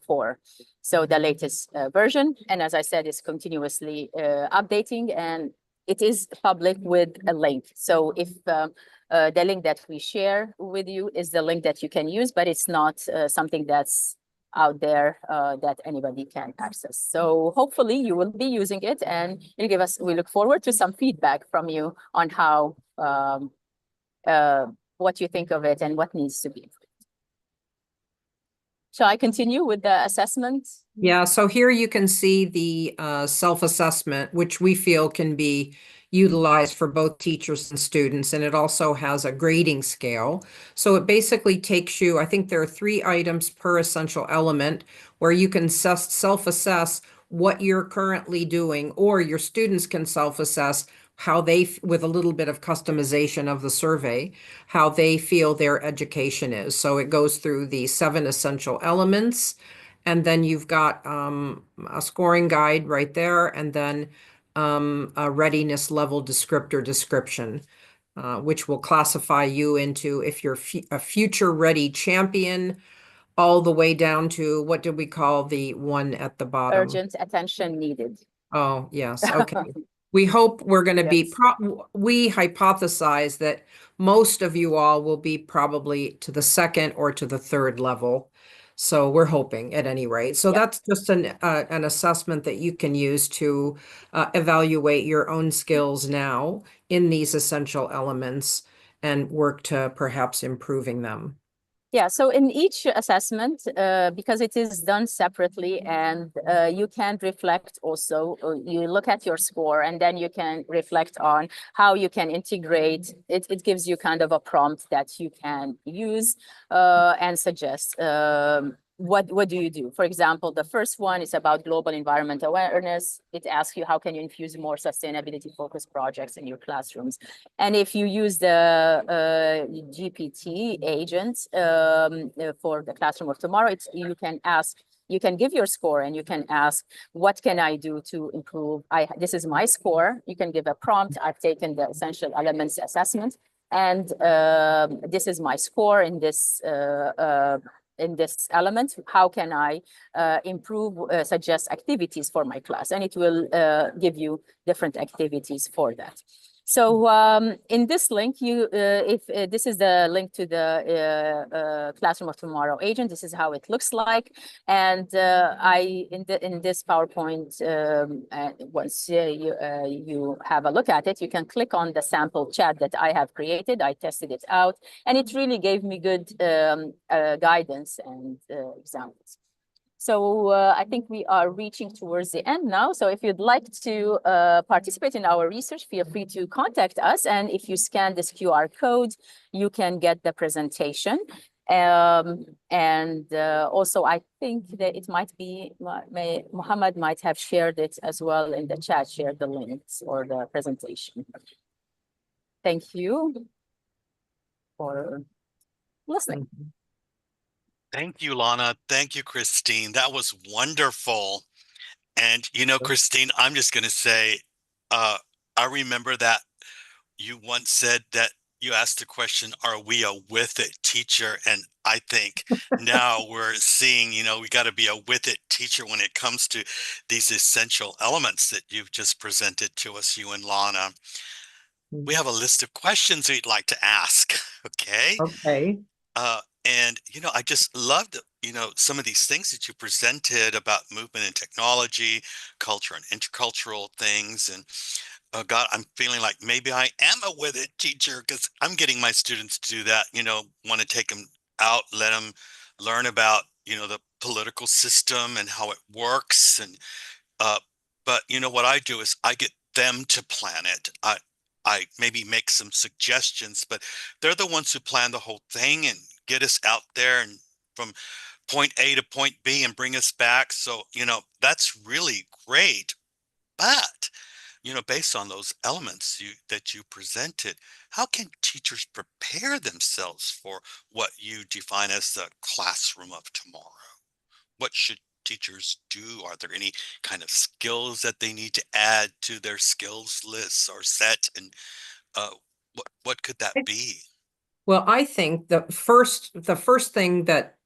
Speaker 8: 4. So the latest version, and as I said, it's continuously updating, and it is public with a link. So if the link that we share with you is the link that you can use, but it's not something that's out there that anybody can access. So hopefully you will be using it, and you give us, we look forward to some feedback from you on how, what you think of it and what needs to be improved. Shall I continue with the assessment?
Speaker 7: Yeah, so here you can see the self-assessment, which we feel can be utilized for both teachers and students, and it also has a grading scale. So it basically takes you, I think there are 3 items per essential element where you can self-assess what you're currently doing, or your students can self-assess how they, with a little bit of customization of the survey, how they feel their education is. So it goes through the 7 essential elements, and then you've got a scoring guide right there, and then a readiness level description, which will classify you into if you're a future ready champion, all the way down to, what did we call the one at the bottom?
Speaker 8: Urgent attention needed.
Speaker 7: Oh, yes. Okay. We hope we're going to be, we hypothesize that most of you all will be probably to the 2nd or to the 3rd level. So we're hoping at any rate. So that's just an assessment that you can use to evaluate your own skills now in these essential elements and work to perhaps improving them.
Speaker 8: Yeah, so in each assessment, because it is done separately, and you can reflect also, you look at your score, and then you can reflect on how you can integrate. It gives you kind of a prompt that you can use and suggest. What do you do? For example, the first one is about global environment awareness. It asks you, how can you infuse more sustainability-focused projects in your classrooms? And if you use the GPT agent for the classroom of tomorrow, you can ask, you can give your score, and you can ask, what can I do to improve? This is my score. You can give a prompt. I've taken the essential elements assessment, and this is my score in this element. How can I improve, suggest activities for my class? And it will give you different activities for that. So in this link, if this is the link to the Classroom of Tomorrow agent, this is how it looks like. And in this PowerPoint, once you have a look at it, you can click on the sample chat that I have created. I tested it out, and it really gave me good guidance and examples. So I think we are reaching towards the end now. So if you'd like to participate in our research, feel free to contact us. And if you scan this QR code, you can get the presentation. And also, I think that it might be, Muhammad might have shared it as well in the chat, shared the links or the presentation. Thank you for listening.
Speaker 1: Thank you, Lana. Thank you, Christine. That was wonderful. And, you know, Christine, I'm just going to say, I remember that you once said that you asked the question, are we a with it teacher? And I think now we're seeing, you know, we got to be a with it teacher when it comes to these essential elements that you've just presented to us, you and Lana. We have a list of questions we'd like to ask. Okay.
Speaker 7: Okay.
Speaker 1: And, you know, I just loved, you know, some of these things that you presented about movement and technology, culture and intercultural things. And God, I'm feeling like maybe I am a with it teacher, because I'm getting my students to do that, you know, want to take them out, let them learn about, you know, the political system and how it works. And, but, you know, what I do is I get them to plan it. I maybe make some suggestions, but they're the ones who plan the whole thing and get us out there and from point A to point B and bring us back. So, you know, that's really great. But based on those elements that you presented, how can teachers prepare themselves for what you define as the classroom of tomorrow? What should teachers do? Are there any kind of skills that they need to add to their skills lists or set? And uh, what could that be?
Speaker 7: Well, I think the first thing that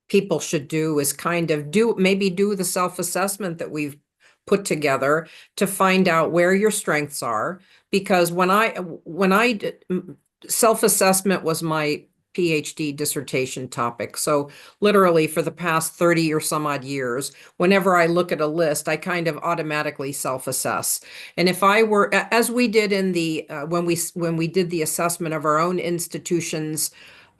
Speaker 7: people should do is kind of maybe do the self-assessment that we've put together to find out where your strengths are. Because self-assessment was my PhD dissertation topic. So literally for the past 30 or some odd years, whenever I look at a list, I kind of automatically self-assess. And if I were, as we did in the, when we did the assessment of our own institutions,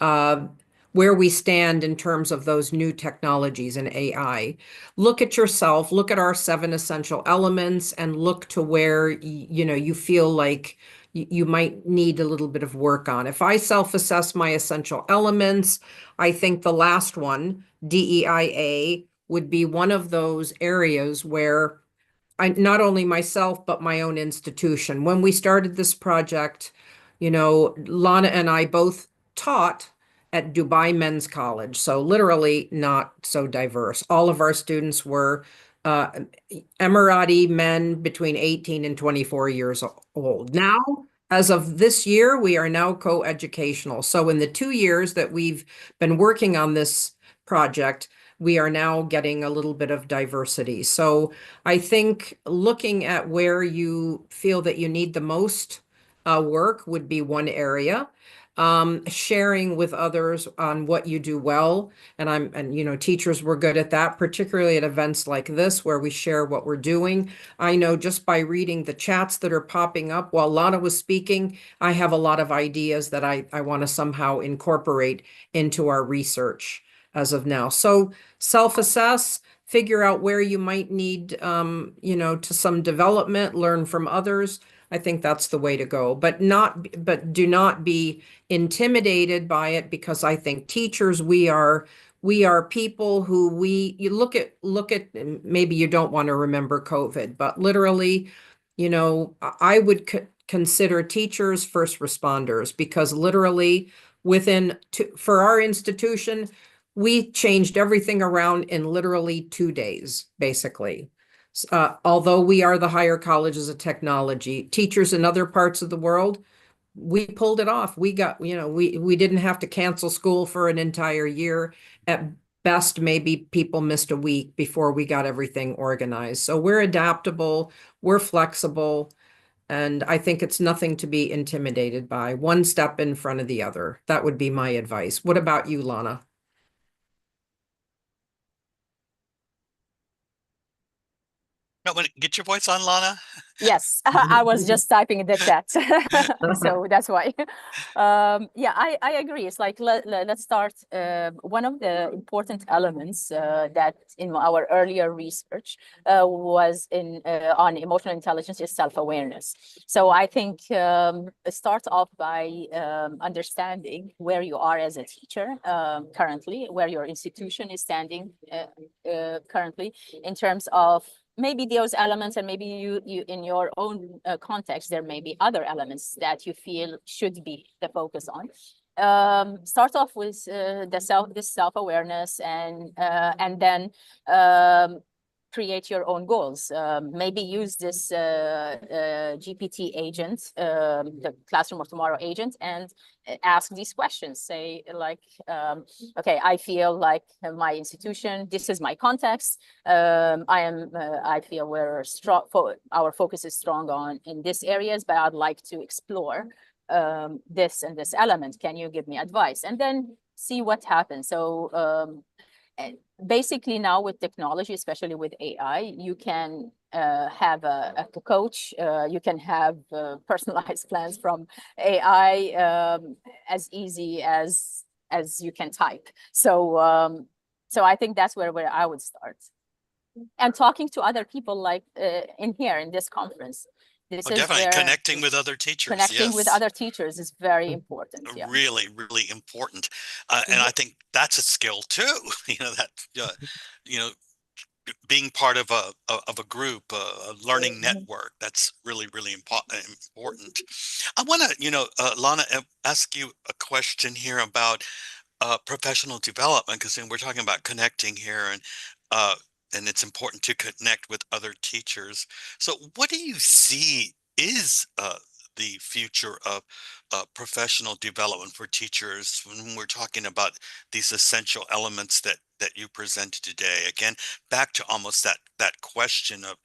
Speaker 7: where we stand in terms of those new technologies and AI. Look at yourself, look at our 7 essential elements, and look to where you feel like you might need a little bit of work on. If I self-assess my essential elements, I think the last one, DEIA, would be one of those areas where not only myself, but my own institution. When we started this project, Lana and I both taught at Dubai Men's College, so literally not so diverse. All of our students were uh, Emirati men between 18 and 24 years old. Now, as of this year, we are now co-educational. So in the 2 years that we've been working on this project, we are now getting a little bit of diversity. So I think looking at where you feel that you need the most work would be one area. Sharing with others on what you do well. And teachers were good at that, particularly at events like this where we share what we're doing. I know just by reading the chats that are popping up while Lana was speaking, I have a lot of ideas that I want to somehow incorporate into our research as of now. So self-assess, figure out where you might need, to some development, learn from others. I think that's the way to go, but do not be intimidated by it, because I think teachers, we are people who you look at, maybe you don't want to remember COVID, but literally, I would consider teachers first responders, because literally for our institution, we changed everything around in literally 2 days, basically. Although we are the higher colleges of technology, teachers in other parts of the world, we pulled it off. We got, we didn't have to cancel school for an entire year. At best, maybe people missed a week before we got everything organized. So we're adaptable, we're flexible, and I think it's nothing to be intimidated by. One step in front of the other. That would be my advice. What about you, Lana?
Speaker 1: No, get your voice on, Lana.
Speaker 8: Yes, I was just typing in the chat, so that's why. Yeah, I agree. It's like let's start. One of the important elements that in our earlier research was on emotional intelligence is self-awareness. So I think start off by understanding where you are as a teacher currently, where your institution is standing currently in terms of maybe those elements, and maybe you in your own context, there may be other elements that you feel should be the focus on. Start off with this self-awareness, and then create your own goals. Maybe use this GPT agent, the Classroom of Tomorrow agent, and ask these questions. Say like, okay, I feel like my institution, this is my context. I feel we're strong, our focus is strong on in these areas, but I'd like to explore this and this element. Can you give me advice? And then see what happens. So basically now with technology, especially with AI, you can have a coach, you can have personalized plans from AI as easy as you can type. So so I think that's where I would start. And talking to other people like in here in this conference. This is
Speaker 1: Definitely
Speaker 8: where
Speaker 1: connecting with other teachers.
Speaker 8: Connecting with
Speaker 1: Yes.
Speaker 8: other teachers is very important. Yeah.
Speaker 1: Really, really important. And I think that's a skill too. That you know, being part of a group, a learning network. That's really, really important. I want to, Lana, ask you a question here about professional development, because we're talking about connecting here, and it's important to connect with other teachers. So what do you see is the future of professional development for teachers when we're talking about these essential elements that you presented today? Again, back to almost that question of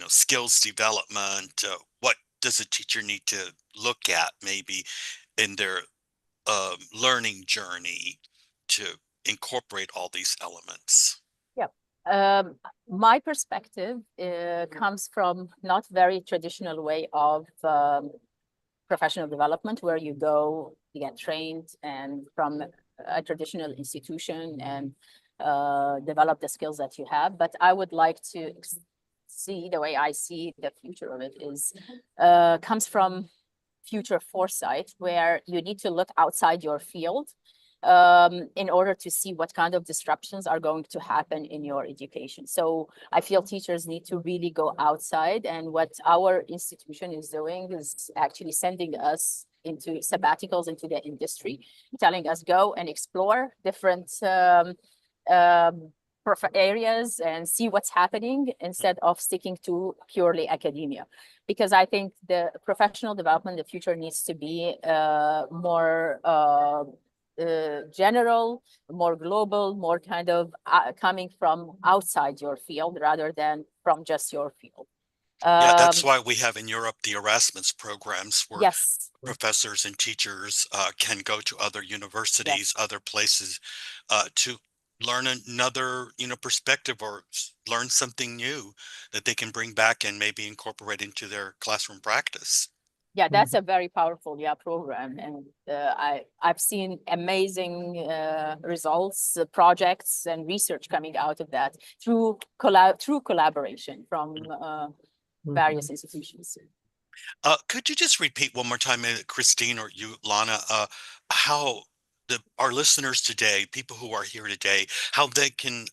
Speaker 1: skills development. What does a teacher need to look at maybe in their learning journey to incorporate all these elements?
Speaker 8: Yep. My perspective comes from not very traditional way of professional development, where you go, you get trained and from a traditional institution and develop the skills that you have. But I would like to see, the way I see the future of it is comes from future foresight, where you need to look outside your field in order to see what kind of disruptions are going to happen in your education. So I feel teachers need to really go outside, and what our institution is doing is actually sending us into sabbaticals into the industry, telling us go and explore different areas and see what's happening instead of sticking to purely academia. Because I think the professional development in the future needs to be more general, more global, more kind of coming from outside your field rather than from just your field.
Speaker 1: Yeah, that's why we have in Europe the Erasmus programs, where
Speaker 8: Yes.
Speaker 1: professors and teachers can go to other universities, other places to learn another, perspective, or learn something new that they can bring back and maybe incorporate into their classroom practice.
Speaker 8: Yeah, that's a very powerful program, and I've seen amazing results, projects, and research coming out of that through collaboration from various institutions.
Speaker 1: Could you just repeat one more time, Christine or you, Lana, how our listeners today, people who are here today, how they can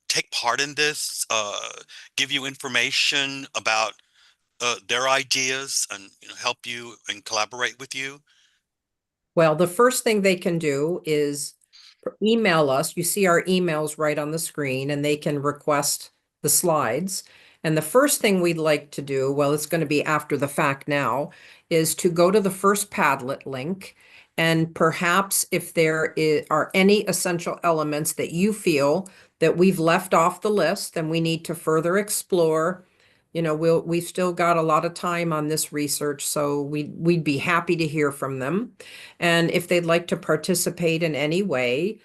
Speaker 1: take part in this, give you information about their ideas, and help you and collaborate with you?
Speaker 7: Well, the first thing they can do is email us. You see our emails right on the screen, and they can request the slides. And the first thing we'd like to do, well, it's going to be after the fact now, is to go to the first Padlet link. And perhaps if there are any essential elements that you feel that we've left off the list and we need to further explore, we've still got a lot of time on this research, so we'd be happy to hear from them. And if they'd like to participate in any way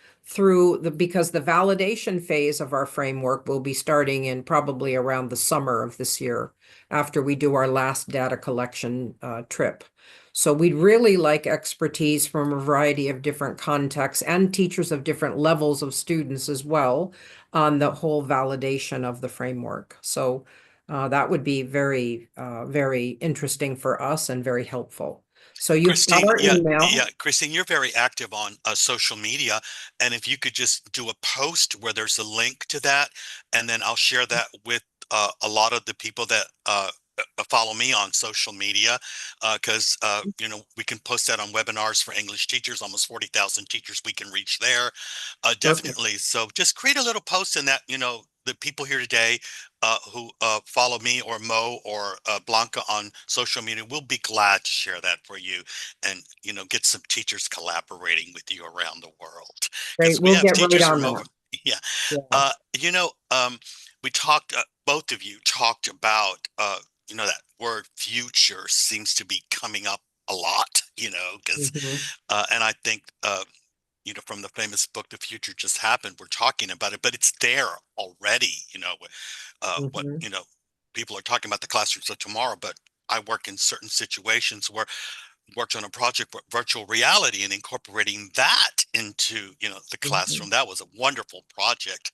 Speaker 7: because the validation phase of our framework will be starting in probably around the summer of this year, after we do our last data collection trip. So we'd really like expertise from a variety of different contexts and teachers of different levels of students as well on the whole validation of the framework. So that would be very, very interesting for us and very helpful. So you've got
Speaker 1: Christine,
Speaker 7: our email.
Speaker 1: yeah, Christine, you're very active on social media, and if you could just do a post where there's a link to that, and then I'll share that with a lot of the people that follow me on social media, because we can post that on webinars for English teachers, almost 40,000 teachers we can reach there. Definitely. So just create a little post in that, the people here today who follow me or Mo or Blanca on social media, we'll be glad to share that for you, and get some teachers collaborating with you around the world, because
Speaker 7: Great,
Speaker 1: we
Speaker 7: we'll
Speaker 1: have
Speaker 7: get right
Speaker 1: teachers
Speaker 7: on
Speaker 1: from over.
Speaker 7: that.
Speaker 1: Yeah.
Speaker 7: Yeah.
Speaker 1: We talked, both of you talked about that word future seems to be coming up a lot, because
Speaker 7: Mhm.
Speaker 1: and I think from the famous book The Future Just Happened, we're talking about it, but it's there already. What
Speaker 7: Mhm.
Speaker 1: people are talking about the classrooms of tomorrow, but I work in certain situations where worked on a project with virtual reality and incorporating that into the classroom. That was a wonderful project.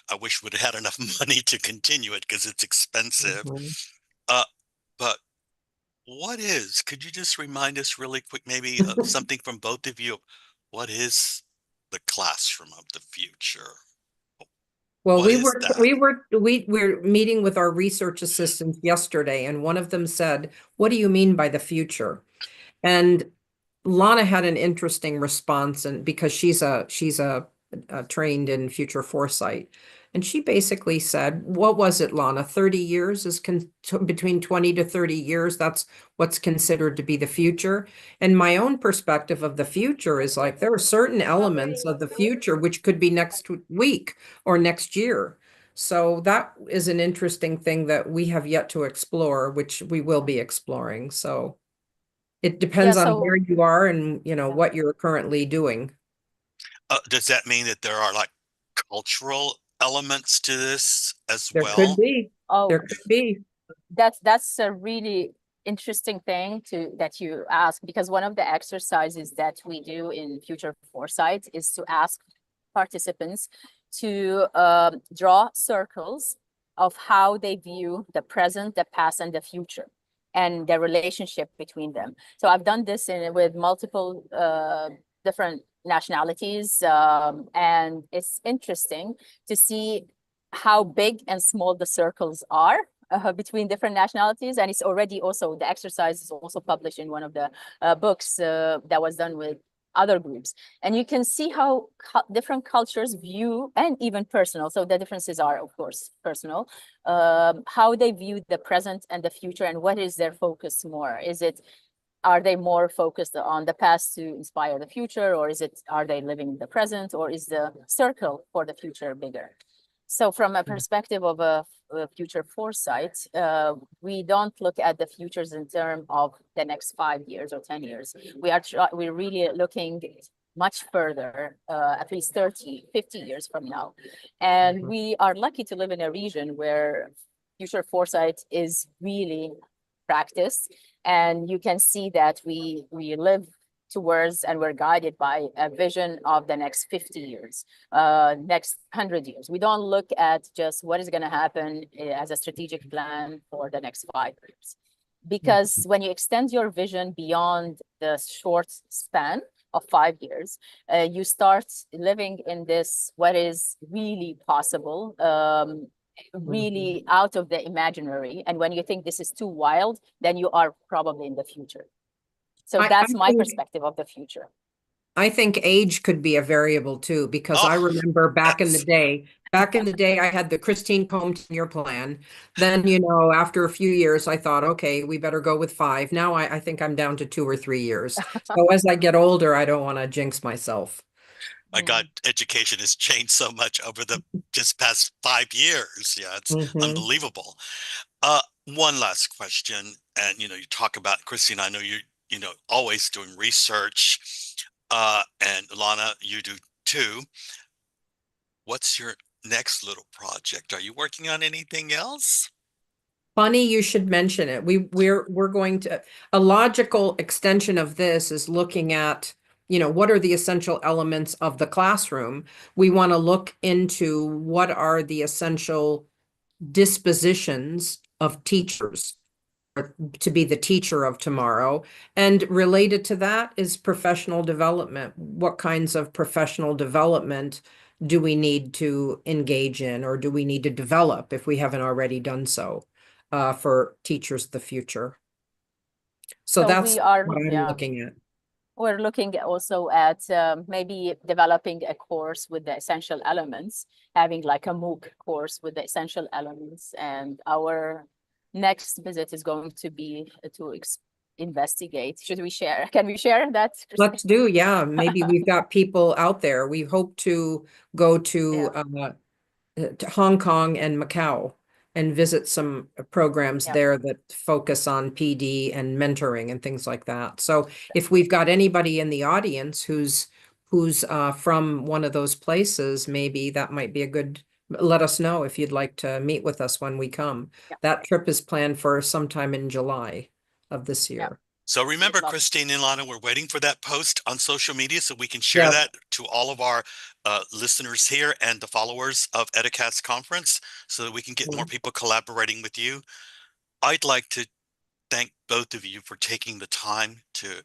Speaker 1: I wish we'd had enough money to continue it, because it's expensive.
Speaker 7: Mhm.
Speaker 1: uh but could you just remind us really quick, maybe something from both of you, what is the classroom of the future?
Speaker 7: Well,
Speaker 1: What is that?
Speaker 7: we were meeting with our research assistants yesterday, and one of them said, "What do you mean by the future?" And Lana had an interesting response, and because she's a trained in future foresight, and she basically said, "What was it, Lana? 30 years is between 20 to 30 years. That's what's considered to be the future." And my own perspective of the future is like there are certain elements of the future which could be next week or next year. So that is an interesting thing that we have yet to explore, which we will be exploring. So it
Speaker 8: Yeah,
Speaker 7: depends on where
Speaker 8: so
Speaker 7: you are and,
Speaker 8: yeah.
Speaker 7: what you're currently doing.
Speaker 1: Does that mean that there are like cultural elements to this as
Speaker 7: There could
Speaker 1: well?
Speaker 7: be.
Speaker 8: Oh,
Speaker 7: There could be.
Speaker 8: that's a really interesting thing that you ask, because one of the exercises that we do in Future Foresight is to ask participants to draw circles of how they view the present, the past, and the future, and the relationship between them. So I've done this with multiple different nationalities, and it's interesting to see how big and small the circles are between different nationalities. And it's already also, the exercise is also published in one of the books that was done with other groups. And you can see how different cultures view, and even personal, so the differences are, of course, personal, how they view the present and the future, and what is their focus more. Are they more focused on the past to inspire the future, or are they living the present, or is the circle for the future bigger? So from a perspective of a future foresight, we don't look at the futures in terms of the next 5 years or 10 years. We're really looking much further, at least 30, 50 years from now. And we are lucky to live in a region where future foresight is really practiced. And you can see that we live towards, and we're guided by a vision of the next 50 years, next 100 years. We don't look at just what is going to happen as a strategic plan for the next 5 years. Because when you extend your vision beyond the short span of 5 years, you start living in this, what is really possible, really out of the imaginary. And when you think this is too wild, then you are probably in the future. So that's my perspective of the future.
Speaker 7: I think age could be a variable too, because I remember back in the day, I had the Christine Combe 10-year plan. Then, after a few years, I thought, okay, we better go with 5. Now I think I'm down to 2 or 3 years. So as I get older, I don't want to jinx myself.
Speaker 1: My God, education has changed so much over the just past 5 years. Yeah, it's unbelievable. One last question, and you talk about, Christine, I know you're always doing research, and Lana, you do too. What's your next little project? Are you working on anything else?
Speaker 7: Funny you should mention it. We're going to, a logical extension of this is looking at, what are the essential elements of the classroom. We want to look into what are the essential dispositions of teachers to be the teacher of tomorrow. And related to that is professional development. What kinds of professional development do we need to engage in, or do we need to develop if we haven't already done so, for teachers of the future? So that's what I'm looking at.
Speaker 8: We're looking also at maybe developing a course with the essential elements, having like a MOOC course with the essential elements. And our next visit is going to be to investigate. Should we share? Can we share that?
Speaker 7: Let's do, yeah. Maybe we've got people out there. We hope to go to Hong Kong and Macau and visit some programs there that focus on PD and mentoring and things like that. So if we've got anybody in the audience who's from one of those places, maybe that might be a good, let us know if you'd like to meet with us when we come. That trip is planned for sometime in July of this year.
Speaker 1: So remember, Christine and Lana, we're waiting for that post on social media so we can share that to all of our listeners here and the followers of Educast conference, so that we can get more people collaborating with you. I'd like to thank both of you for taking the time to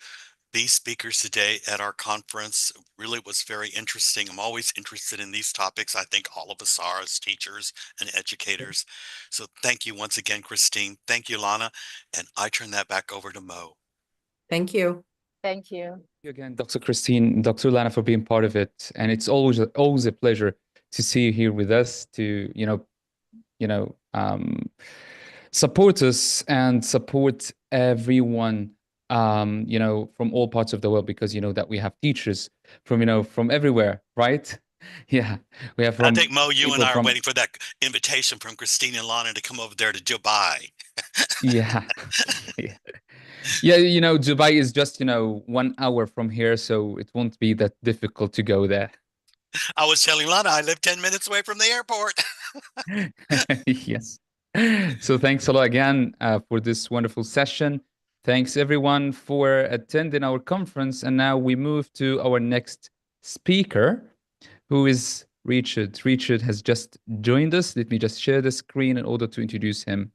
Speaker 1: be speakers today at our conference. Really was very interesting. I'm always interested in these topics. I think all of us are as teachers and educators. So thank you once again, Christine. Thank you, Lana. And I turn that back over to Mo.
Speaker 7: Thank you.
Speaker 8: Thank you.
Speaker 3: Thank you again, Dr. Christine, Dr. Lana, for being part of it. And it's always a pleasure to see you here with us to, support us and support everyone, from all parts of the world, because you know that we have teachers from everywhere, right? Yeah, we have
Speaker 1: I
Speaker 3: from
Speaker 1: think, Mo, you and
Speaker 3: people
Speaker 1: I are
Speaker 3: from,
Speaker 1: waiting for that invitation from Christine and Lana to come over there to Dubai.
Speaker 3: yeah. Yeah. Yeah, Dubai is just, 1 hour from here, so it won't be that difficult to go there.
Speaker 1: I was telling Lana I live 10 minutes away from the airport.
Speaker 3: Yes. So thanks a lot again for this wonderful session. Thanks everyone for attending our conference. And now we move to our next speaker, who is Richard. Richard has just joined us. Let me just share the screen in order to introduce him.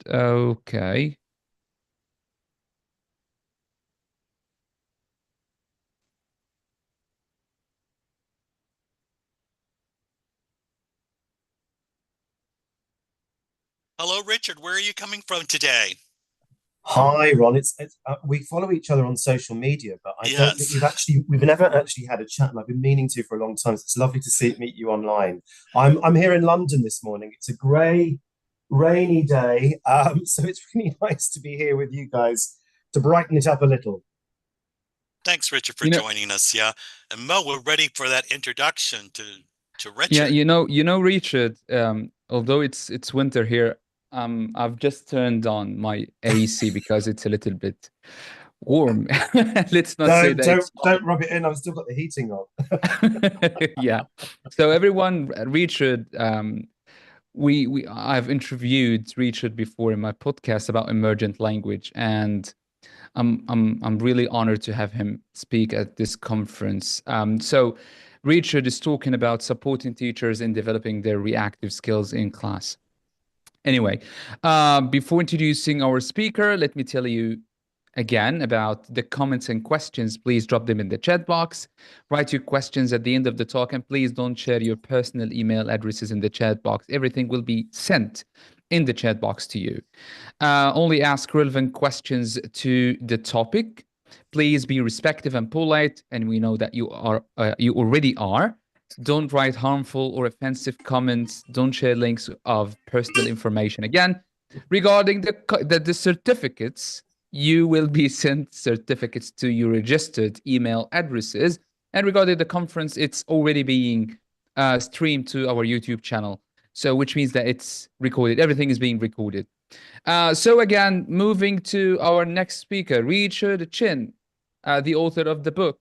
Speaker 3: Okay.
Speaker 1: Hello, Richard. Where are you coming from today?
Speaker 9: Hi, Ron. It's we follow each other on social media, but I don't think
Speaker 1: Yes.
Speaker 9: we've never actually had a chat, and I've been meaning to for a long time. So it's lovely to meet you online. I'm here in London this morning. It's a grey, rainy day, so it's really nice to be here with you guys to brighten it up a little.
Speaker 1: Thanks, Richard, for joining us. Yeah, and Mo, we're ready for that introduction to Richard.
Speaker 3: Yeah, Richard. Although it's winter here, I've just turned on my AC because it's a little bit warm. Let's not say that.
Speaker 9: Don't rub it in. I've still got the heating on.
Speaker 3: Yeah. So everyone, Richard, I've interviewed Richard before in my podcast about emergent language, and I'm really honored to have him speak at this conference. So Richard is talking about supporting teachers in developing their reactive skills in class. Anyway, before introducing our speaker, let me tell you again about the comments and questions. Please drop them in the chat box. Write your questions at the end of the talk, and please don't share your personal email addresses in the chat box. Everything will be sent in the chat box to you. Only ask relevant questions to the topic. Please be respectful and polite, and we know that you already are. Don't write harmful or offensive comments. Don't share links of personal information. Again, regarding the certificates, you will be sent certificates to your registered email addresses. And regarding the conference, it's already being streamed to our YouTube channel. So which means that it's recorded. Everything is being recorded. So again, moving to our next speaker, Richard Chin, the author of the book,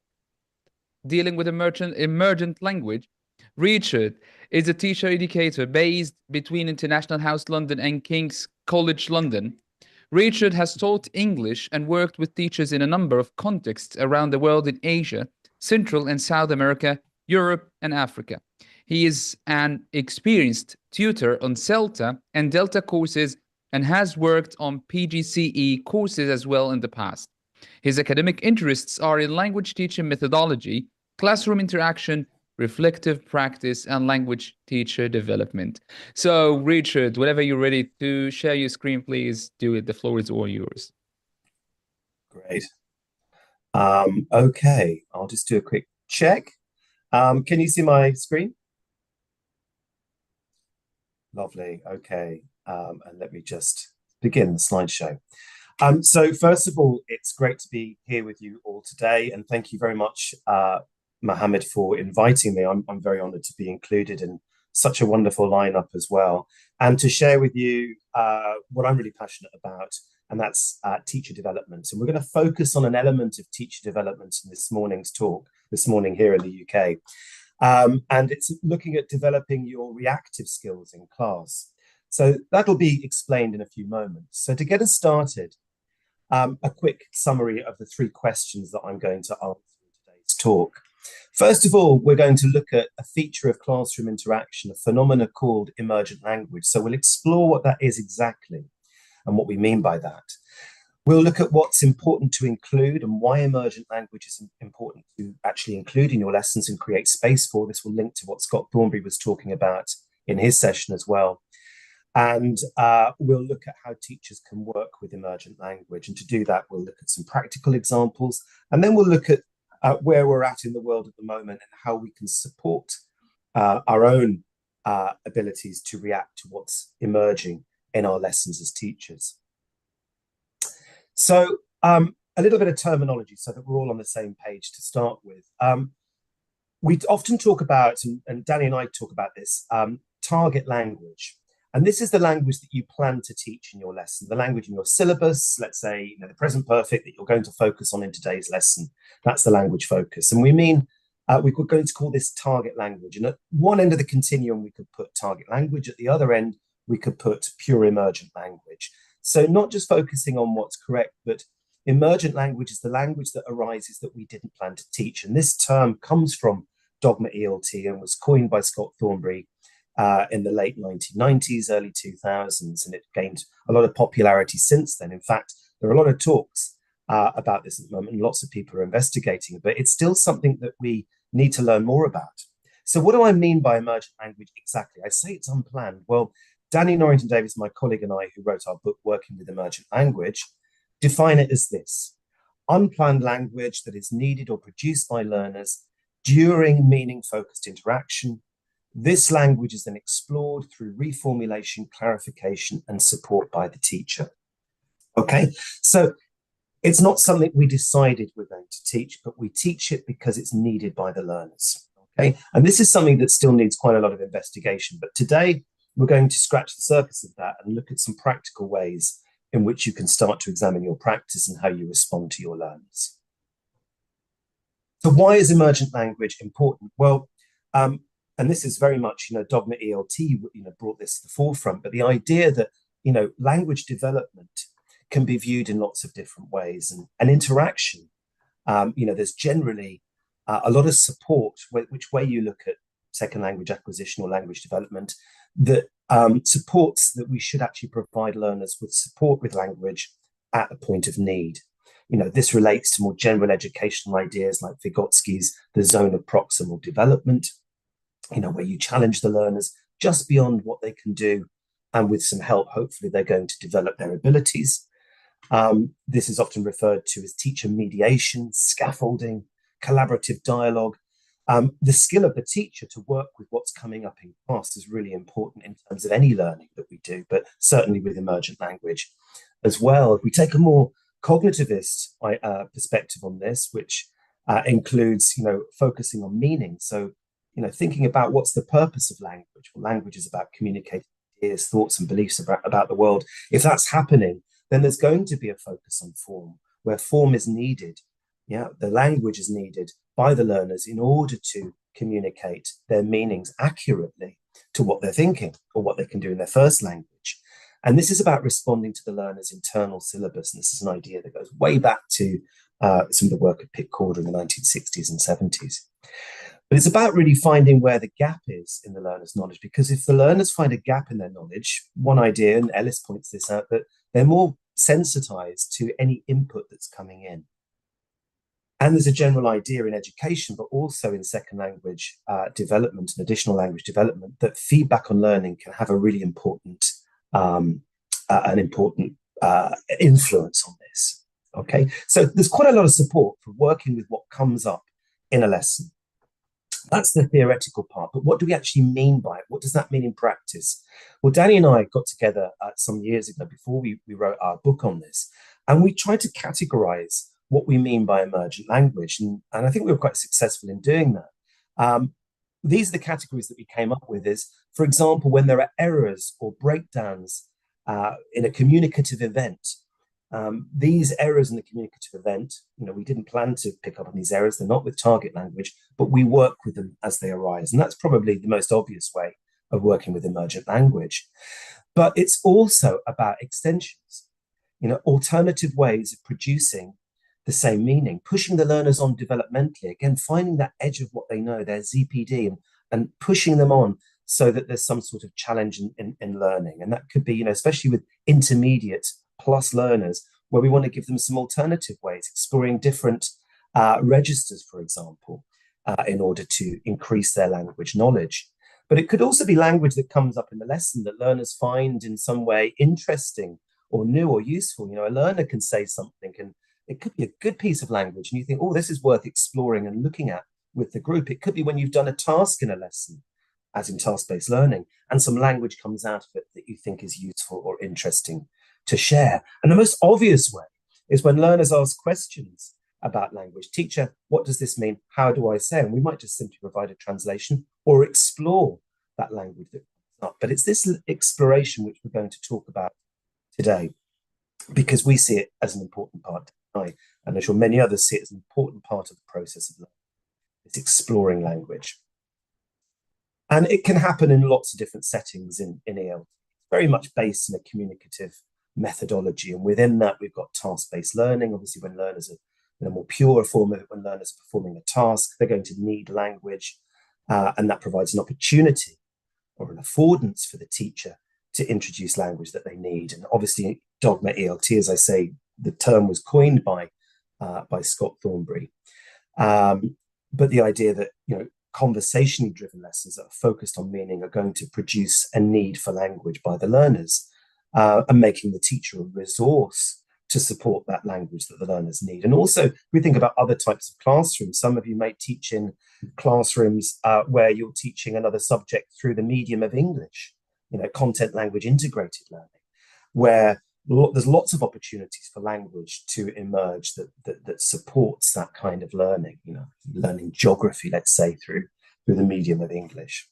Speaker 3: Dealing with Emergent Language. Richard is a teacher educator based between International House London and King's College London. Richard has taught English and worked with teachers in a number of contexts around the world in Asia, Central and South America, Europe, and Africa. He is an experienced tutor on CELTA and Delta courses and has worked on PGCE courses as well in the past. His academic interests are in language teaching methodology, classroom interaction, reflective practice, and language teacher development. So, Richard, whenever you're ready to share your screen, please do it. The floor is all yours.
Speaker 9: Great. Okay, I'll just do a quick check. Can you see my screen? Lovely. Okay. And let me just begin the slideshow. So first of all, it's great to be here with you all today, and thank you very much, Mohammed, for inviting me. I'm very honored to be included in such a wonderful lineup as well, and to share with you what I'm really passionate about, and that's teacher development. And we're going to focus on an element of teacher development in this morning's talk, this morning here in the UK. And it's looking at developing your reactive skills in class. So that'll be explained in a few moments. So to get us started, a quick summary of the 3 questions that I'm going to answer in today's talk. First of all, we're going to look at a feature of classroom interaction, a phenomena called emergent language. So we'll explore what that is exactly and what we mean by that. We'll look at what's important to include and why emergent language is important to actually include in your lessons and create space for. This will link to what Scott Thornbury was talking about in his session as well. And we'll look at how teachers can work with emergent language. And to do that, we'll look at some practical examples. And then we'll look at where we're at in the world at the moment and how we can support our own abilities to react to what's emerging in our lessons as teachers. So a little bit of terminology so that we're all on the same page to start with. We often talk about, and Danny and I talk about this, target language. And this is the language that you plan to teach in your lesson, the language in your syllabus, let's say, the present perfect that you're going to focus on in today's lesson. That's the language focus. And we mean, we're going to call this target language. And at one end of the continuum, we could put target language. At the other end, we could put pure emergent language. So not just focusing on what's correct, but emergent language is the language that arises that we didn't plan to teach. And this term comes from dogma ELT and was coined by Scott Thornbury in the late 1990s, early 2000s, and it gained a lot of popularity since then. In fact, there are a lot of talks about this at the moment, and lots of people are investigating it, but it's still something that we need to learn more about. So what do I mean by emergent language exactly? I say it's unplanned. Well, Danny Norrington Davis, my colleague, and I, who wrote our book, Working with Emergent Language, define it as this: unplanned language that is needed or produced by learners during meaning-focused interaction. This language is then explored through reformulation, clarification, and support by the teacher. Okay, so it's not something we decided we're going to teach, but we teach it because it's needed by the learners. Okay, and this is something that still needs quite a lot of investigation. But today, we're going to scratch the surface of that and look at some practical ways in which you can start to examine your practice and how you respond to your learners. So why is emergent language important? Well, and this is very much, dogma ELT, brought this to the forefront, but the idea that, language development can be viewed in lots of different ways, and interaction, there's generally a lot of support, which way you look at second language acquisition or language development, that supports that we should actually provide learners with support with language at a point of need. This relates to more general educational ideas like Vygotsky's the zone of proximal development, where you challenge the learners just beyond what they can do, and with some help, hopefully they're going to develop their abilities. This is often referred to as teacher mediation, scaffolding, collaborative dialogue. The skill of the teacher to work with what's coming up in class is really important in terms of any learning that we do, but certainly with emergent language as well. If we take a more cognitivist perspective on this, which includes, focusing on meaning. So, thinking about what's the purpose of language. Well, language is about communicating ideas, thoughts, and beliefs about the world. If that's happening, then there's going to be a focus on form, where form is needed. Yeah, the language is needed by the learners in order to communicate their meanings accurately to what they're thinking or what they can do in their first language. And this is about responding to the learner's internal syllabus. And this is an idea that goes way back to some of the work of Pitt Corder in the 1960s and 70s. But it's about really finding where the gap is in the learner's knowledge, because if the learners find a gap in their knowledge, one idea, and Ellis points this out, that they're more sensitized to any input that's coming in. And there's a general idea in education, but also in second language development and additional language development, that feedback on learning can have a really important, influence on this. Okay, so there's quite a lot of support for working with what comes up in a lesson. That's the theoretical part, but what do we actually mean by it? What does that mean in practice? Well, Danny and I got together some years ago before we wrote our book on this, and we tried to categorize what we mean by emergent language. And I think we were quite successful in doing that. These are the categories that we came up with is, for example, when there are errors or breakdowns in a communicative event. These errors in the communicative event, we didn't plan to pick up on these errors. They're not with target language, but we work with them as they arise. And that's probably the most obvious way of working with emergent language. But it's also about extensions, alternative ways of producing the same meaning, pushing the learners on developmentally, again, finding that edge of what they know, their ZPD, and pushing them on so that there's some sort of challenge in learning. And that could be, you know, especially with intermediate plus learners, where we want to give them some alternative ways, exploring different registers, for example, in order to increase their language knowledge. But it could also be language that comes up in the lesson that learners find in some way interesting or new or useful. You know, a learner can say something and it could be a good piece of language and you think, oh, this is worth exploring and looking at with the group. It could be when you've done a task in a lesson, as in task-based learning, and some language comes out of it that you think is useful or interesting to share. And the most obvious way is when learners ask questions about language. Teacher, what does this mean? How do I say? And we might just simply provide a translation or explore that language that comes up. But it's this exploration which we're going to talk about today, because we see it as an important part, and I'm sure many others see it as an important part of the process of learning. It's exploring language. And it can happen in lots of different settings in EL. Very much based in a communicative methodology. And within that, we've got task-based learning. Obviously, when learners are in a more pure form of it, when learners are performing a task, they're going to need language. And that provides an opportunity or an affordance for the teacher to introduce language that they need. And obviously, Dogma ELT, as I say, the term was coined by Scott Thornbury. But the idea that, you know, conversationally driven lessons that are focused on meaning are going to produce a need for language by the learners, and making the teacher a resource to support that language that the learners need. And also, we think about other types of classrooms. Some of you may teach in classrooms where you're teaching another subject through the medium of English, you know, content language integrated learning, where there's lots of opportunities for language to emerge that supports that kind of learning, you know, learning geography, let's say, through the medium of English.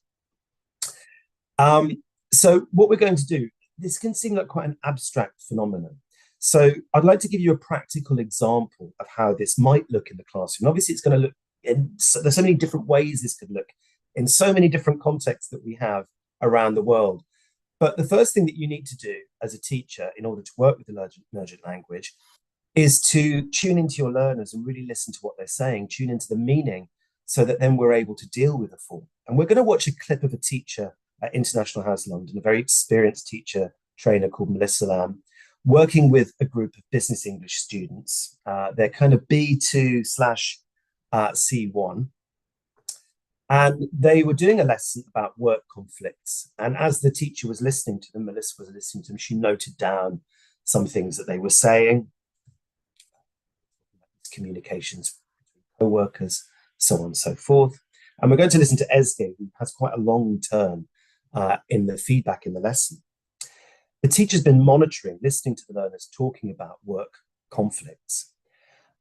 Speaker 9: So what we're going to do, this can seem like quite an abstract phenomenon. So I'd like to give you a practical example of how this might look in the classroom. Obviously, it's going to look there's so many different ways this could look in so many different contexts that we have around the world. But the first thing that you need to do as a teacher in order to work with the emergent language is to tune into your learners and really listen to what they're saying, tune into the meaning, so that then we're able to deal with the form. And we're going to watch a clip of a teacher at International House London, a very experienced teacher trainer called Melissa Lamb, working with a group of business English students. They're kind of B2/C1. And they were doing a lesson about work conflicts. And as the teacher was listening to them, Melissa was listening to them, she noted down some things that they were saying. Communications between co-workers, so on and so forth. And we're going to listen to Ezgi, who has quite a long turn in the feedback in the lesson. The teacher's been monitoring, listening to the learners talking about work conflicts.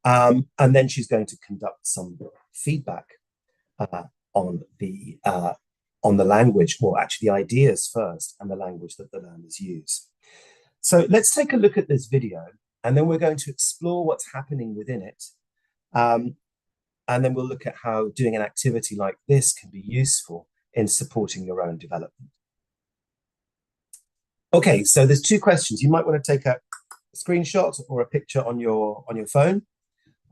Speaker 9: And then she's going to conduct some feedback on the language, or actually the ideas first, and the language that the learners use. So let's take a look at this video, and then we're going to explore what's happening within it. And then we'll look at how doing an activity like this can be useful in supporting your own development. Okay, so there's two questions. You might want to take a screenshot or a picture on your phone.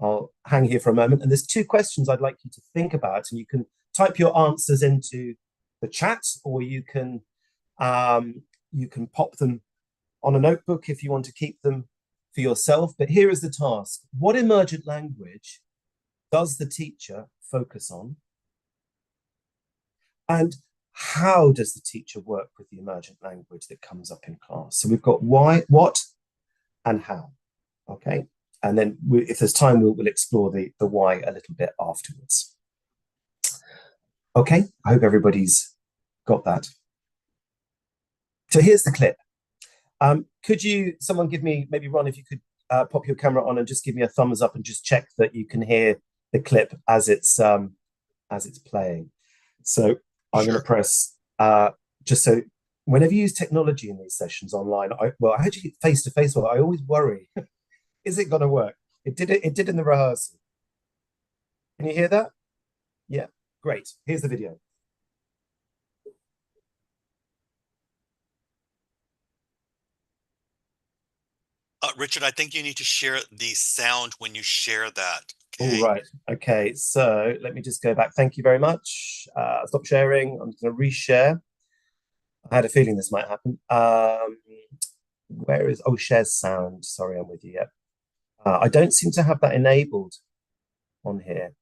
Speaker 9: I'll hang here for a moment. And there's two questions I'd like you to think about, and you can type your answers into the chat, or you can pop them on a notebook if you want to keep them for yourself. But here is the task. What emergent language does the teacher focus on? And how does the teacher work with the emergent language that comes up in class? So we've got why, what, and how. Okay. And then if there's time, we'll explore the why a little bit afterwards. Okay, I hope everybody's got that. So here's the clip. Could someone give me, maybe Ron, if you could pop your camera on and just give me a thumbs up and just check that you can hear the clip as it's playing. So I'm going to press, just so whenever you use technology in these sessions online, I actually face-to-face, I always worry. Is it going to work? It did in the rehearsal. Can you hear that? Yeah, great. Here's the video.
Speaker 1: Richard, I think you need to share the sound when you share that.
Speaker 9: All
Speaker 1: Okay.
Speaker 9: right. Okay. So let me just go back. Thank you very much. Stop sharing. I'm going to reshare. I had a feeling this might happen. Where is, oh, share sound. Sorry, I'm with you. Yep. I don't seem to have that enabled on here.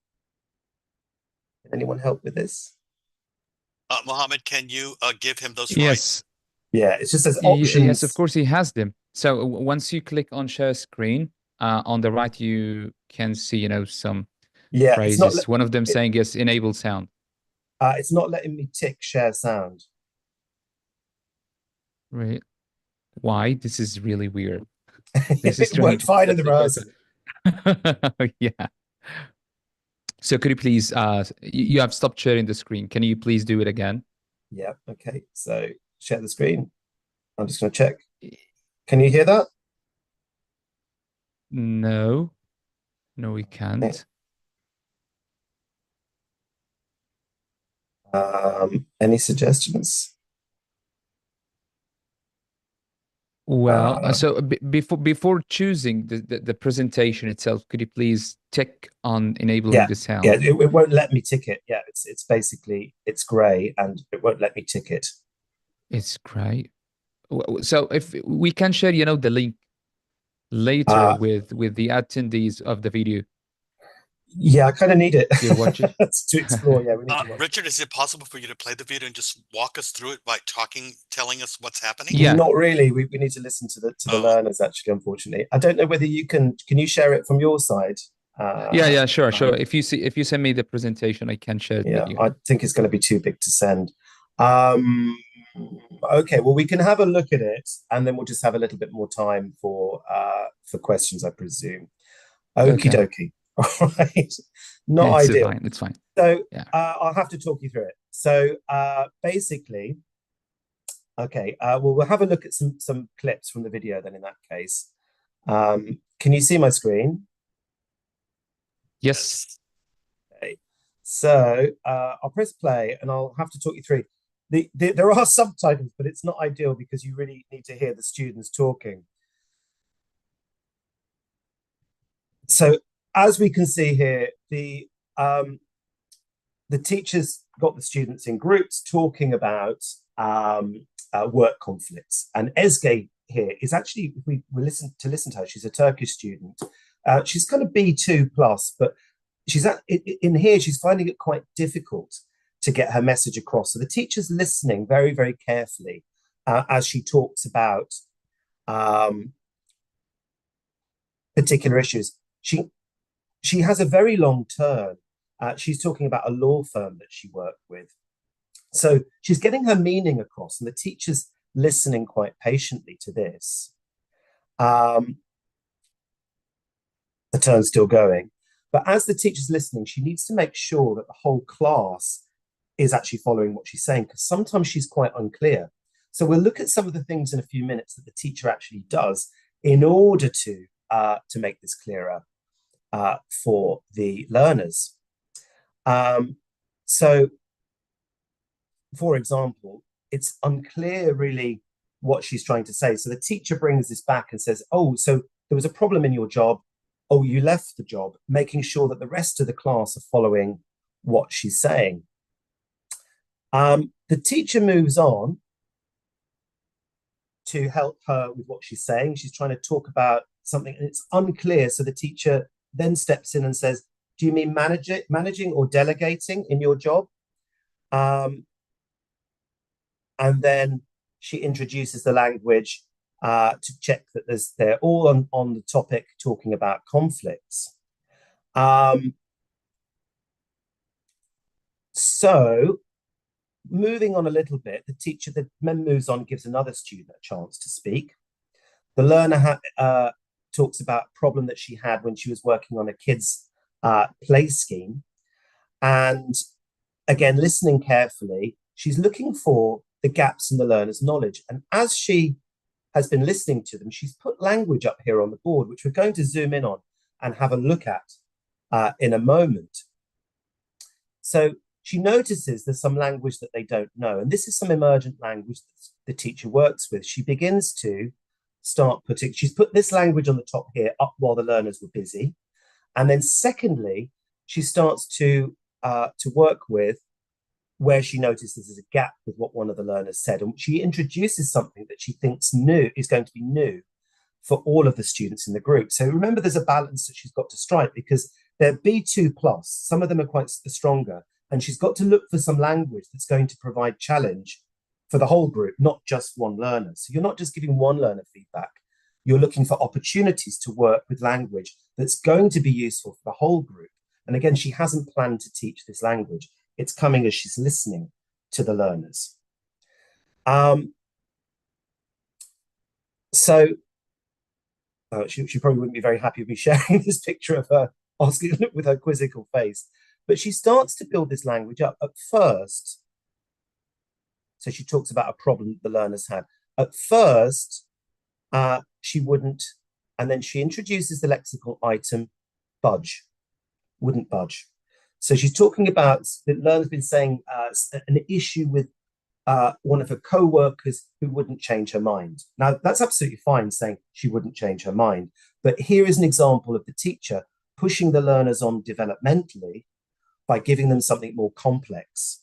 Speaker 9: Can anyone help with this?
Speaker 1: Mohammed, can you give him those rights?
Speaker 3: Yes.
Speaker 9: Yeah, it just says
Speaker 3: Yes,
Speaker 9: options.
Speaker 3: of course he has them. So once you click on share screen, on the right you can see, you know, some
Speaker 9: Yeah, it's not.
Speaker 3: phrases. One of them saying yes, enable sound.
Speaker 9: It's not letting me tick share sound.
Speaker 3: Right. Why? This is really weird. This is
Speaker 9: It worked
Speaker 3: strange.
Speaker 9: fine in the browser.
Speaker 3: Yeah. So could you please, you have stopped sharing the screen. Can you please do it again?
Speaker 9: Yeah. Okay. So share the screen. I'm just going to check. Can you hear that?
Speaker 3: No. No, we can't.
Speaker 9: Any suggestions?
Speaker 3: Well, so before choosing the presentation itself, could you please tick on enabling the sound?
Speaker 9: Yeah, it won't let me tick it. Yeah, it's basically it's grey and it won't let me tick it.
Speaker 3: It's great. So if we can share, you know, the link later with the attendees of the video.
Speaker 9: Yeah, I kind of need it
Speaker 3: You're watching
Speaker 9: to explore. Yeah, we need to
Speaker 1: Richard, is it possible for you to play the video and just walk us through it by telling us what's happening?
Speaker 3: Yeah.
Speaker 9: Not really. We need to listen to the learners. Actually, unfortunately, I don't know whether you can. Can you share it from your side?
Speaker 3: Yeah, sure. If you send me the presentation, I can share it with you.
Speaker 9: I think it's going to be too big to send. Okay, well, we can have a look at it, and then we'll just have a little bit more time for questions, I presume. Okie dokie. All right. Not ideal.
Speaker 3: It's fine.
Speaker 9: So I'll have to talk you through it. So basically, okay, well, we'll have a look at some clips from the video then in that case. Can you see my screen?
Speaker 3: Yes.
Speaker 9: Okay. So I'll press play and I'll have to talk you through. There are subtitles, but it's not ideal because you really need to hear the students talking. So as we can see here, the teachers got the students in groups talking about work conflicts. And Ezgi here is actually, if we listen to her, she's a Turkish student. She's kind of B2 plus, but she's in here, she's finding it quite difficult to get her message across. So the teacher's listening very, very carefully as she talks about particular issues. She has a very long turn. She's talking about a law firm that she worked with. So she's getting her meaning across, and the teacher's listening quite patiently to this. The turn's still going. But as the teacher's listening, she needs to make sure that the whole class is actually following what she's saying, because sometimes she's quite unclear. So we'll look at some of the things in a few minutes that the teacher actually does in order to make this clearer for the learners. So, for example, it's unclear really what she's trying to say. So the teacher brings this back and says, oh, so there was a problem in your job. Oh, you left the job, making sure that the rest of the class are following what she's saying. The teacher moves on to help her with what she's saying. She's trying to talk about something and it's unclear. So the teacher then steps in and says, do you mean managing or delegating in your job? And then she introduces the language to check that they're all on the topic talking about conflicts. So moving on a little bit, the teacher then moves on, gives another student a chance to speak. The learner talks about a problem that she had when she was working on a kid's play scheme. And again, listening carefully, she's looking for the gaps in the learner's knowledge. And as she has been listening to them, she's put language up here on the board, which we're going to zoom in on and have a look at in a moment. So she notices there's some language that they don't know. And this is some emergent language that the teacher works with. She begins to start putting, she's put this language on the top here up while the learners were busy. And then secondly, she starts to work with where she notices there's a gap with what one of the learners said. And she introduces something that she thinks new is going to be new for all of the students in the group. So remember, there's a balance that she's got to strike, because they're B2+, some of them are quite stronger, and she's got to look for some language that's going to provide challenge for the whole group, not just one learner. So you're not just giving one learner feedback, you're looking for opportunities to work with language that's going to be useful for the whole group. And again, she hasn't planned to teach this language. It's coming as she's listening to the learners. She probably wouldn't be very happy with me sharing this picture of her asking with her quizzical face, but she starts to build this language up at first. So she talks about a problem that the learners had. At first, she wouldn't, and then she introduces the lexical item budge, wouldn't budge. So she's talking about the learner's been saying an issue with one of her co-workers who wouldn't change her mind. Now, that's absolutely fine saying she wouldn't change her mind, but here is an example of the teacher pushing the learners on developmentally by giving them something more complex.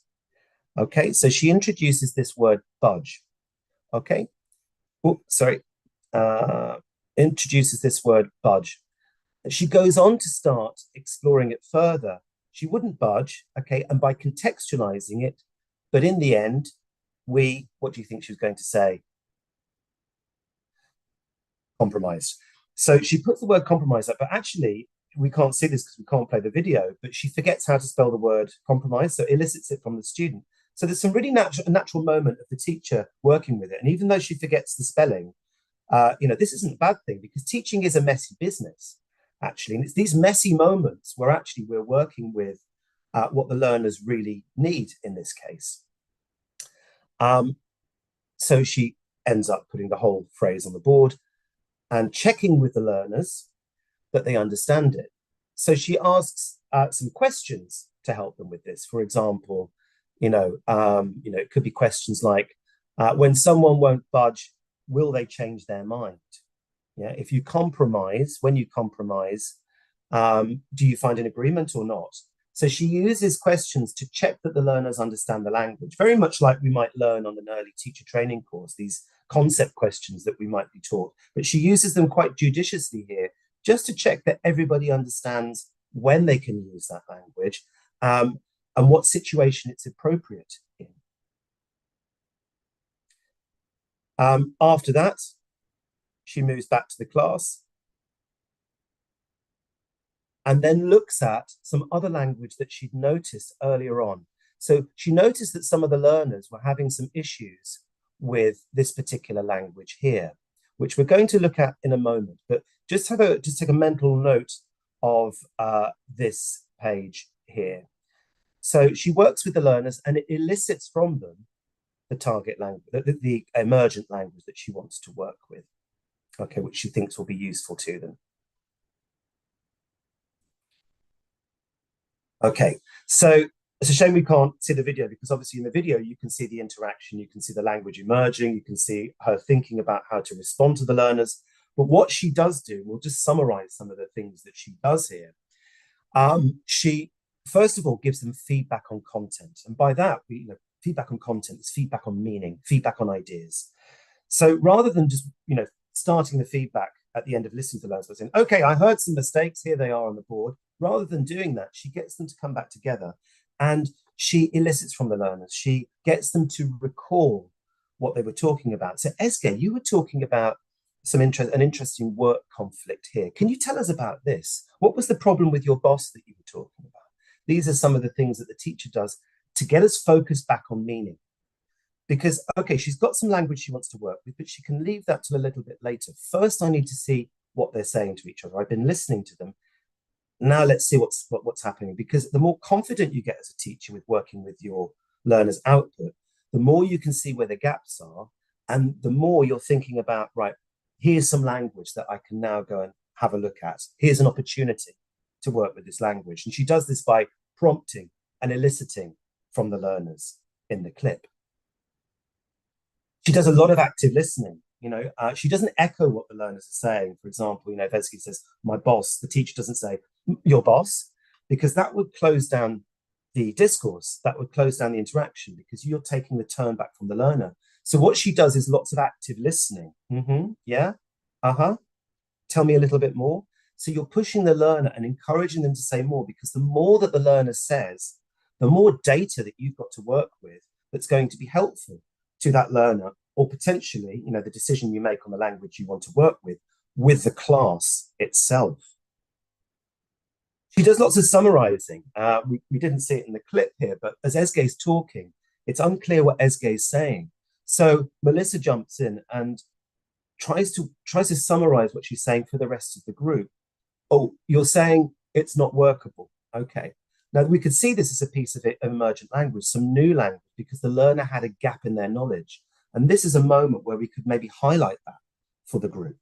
Speaker 9: Okay, so she introduces this word budge. Okay, introduces this word budge. She goes on to start exploring it further. She wouldn't budge, okay, and by contextualizing it, but in the end, what do you think she was going to say? Compromised. So she puts the word compromise up, but actually, we can't see this because we can't play the video, but she forgets how to spell the word compromise, so elicits it from the student. So there's some really natural moment of the teacher working with it. And even though she forgets the spelling, this isn't a bad thing, because teaching is a messy business, actually. And it's these messy moments where actually we're working with what the learners really need in this case. So she ends up putting the whole phrase on the board and checking with the learners that they understand it. So she asks some questions to help them with this. For example, it could be questions like, when someone won't budge, will they change their mind? Yeah, if you compromise, when you compromise, do you find an agreement or not? So she uses questions to check that the learners understand the language, very much like we might learn on an early teacher training course, these concept questions that we might be taught. But she uses them quite judiciously here, just to check that everybody understands when they can use that language and what situation it's appropriate in. After that, she moves back to the class and then looks at some other language that she'd noticed earlier on. So she noticed that some of the learners were having some issues with this particular language here, which we're going to look at in a moment. But just take a mental note of this page here. So she works with the learners and it elicits from them the target language, the emergent language that she wants to work with, okay, which she thinks will be useful to them. Okay, so it's a shame we can't see the video, because obviously in the video you can see the interaction, you can see the language emerging, you can see her thinking about how to respond to the learners. But what she does do, we'll just summarize some of the things that she does here. She, first of all, gives them feedback on content. And by that, feedback on content is feedback on meaning, feedback on ideas. So rather than just, starting the feedback at the end of listening to learners by saying, okay, I heard some mistakes, here they are on the board. Rather than doing that, she gets them to come back together and she elicits from the learners. She gets them to recall what they were talking about. So Eske, you were talking about an interesting work conflict here. Can you tell us about this? What was the problem with your boss that you were talking about? These are some of the things that the teacher does to get us focused back on meaning. Because, okay, she's got some language she wants to work with, but she can leave that till a little bit later. First, I need to see what they're saying to each other. I've been listening to them. Now let's see what's happening, because the more confident you get as a teacher with working with your learners' output, the more you can see where the gaps are, and the more you're thinking about, right, here's some language that I can now go and have a look at. Here's an opportunity to work with this language. And she does this by prompting and eliciting from the learners in the clip. She does a lot of active listening. She doesn't echo what the learners are saying. For example, if Esky says, my boss, the teacher doesn't say, your boss, because that would close down the discourse, that would close down the interaction, because you're taking the turn back from the learner. So what she does is lots of active listening. Yeah, tell me a little bit more. So you're pushing the learner and encouraging them to say more, because the more that the learner says, the more data that you've got to work with that's going to be helpful to that learner, or potentially, the decision you make on the language you want to work with the class itself. She does lots of summarizing. We didn't see it in the clip here, but as Esge's talking, it's unclear what Esge is saying. So Melissa jumps in and tries to summarize what she's saying for the rest of the group. Oh, you're saying it's not workable. Okay. Now we could see this as a piece of emergent language, some new language, because the learner had a gap in their knowledge. And this is a moment where we could maybe highlight that for the group.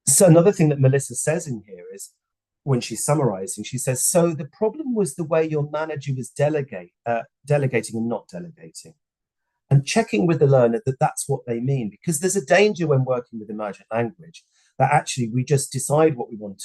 Speaker 9: So another thing that Melissa says in here is, when she's summarizing, she says, so the problem was the way your manager was delegating and not delegating. And checking with the learner that that's what they mean, because there's a danger when working with emergent language that actually we just decide what we want,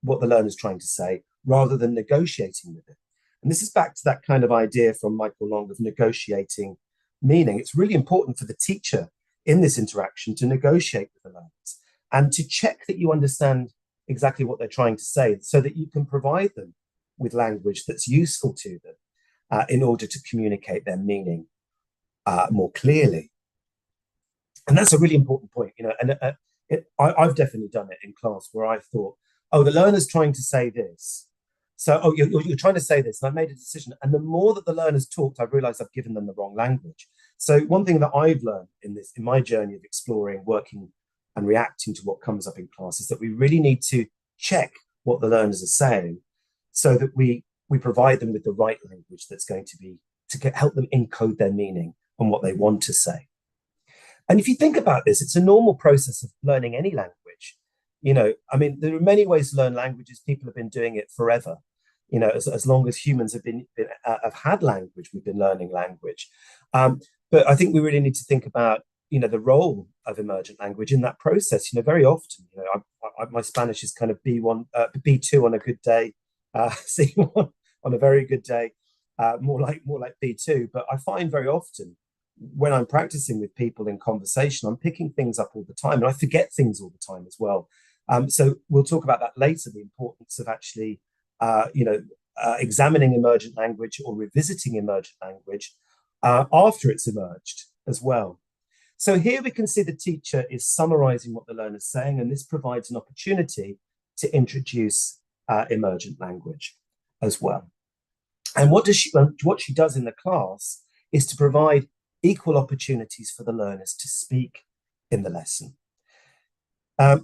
Speaker 9: what the learner's trying to say, rather than negotiating with it. And this is back to that kind of idea from Michael Long of negotiating meaning. It's really important for the teacher in this interaction to negotiate with the learners and to check that you understand exactly what they're trying to say, so that you can provide them with language that's useful to them in order to communicate their meaning more clearly. And that's a really important point, and I've definitely done it in class where I thought, oh, the learner's trying to say this. So, oh, you're trying to say this, and I made a decision. And the more that the learners talked, I've realized I've given them the wrong language. So one thing that I've learned in my journey of exploring, working and reacting to what comes up in class, is that we really need to check what the learners are saying, so that we provide them with the right language that's going to help them encode their meaning and what they want to say. And if you think about this, it's a normal process of learning any language. There are many ways to learn languages. People have been doing it forever. As long as humans have had language, we've been learning language. But I think we really need to think about, the role of emergent language in that process. Very often, my Spanish is kind of B1, B2 on a good day, C1 on a very good day, more like B2. But I find very often when I'm practicing with people in conversation, I'm picking things up all the time, and I forget things all the time as well. So we'll talk about that later, the importance of actually, examining emergent language or revisiting emergent language after it's emerged as well. So here we can see the teacher is summarizing what the learner's saying, and this provides an opportunity to introduce emergent language as well. And what she does in the class is to provide equal opportunities for the learners to speak in the lesson. Now,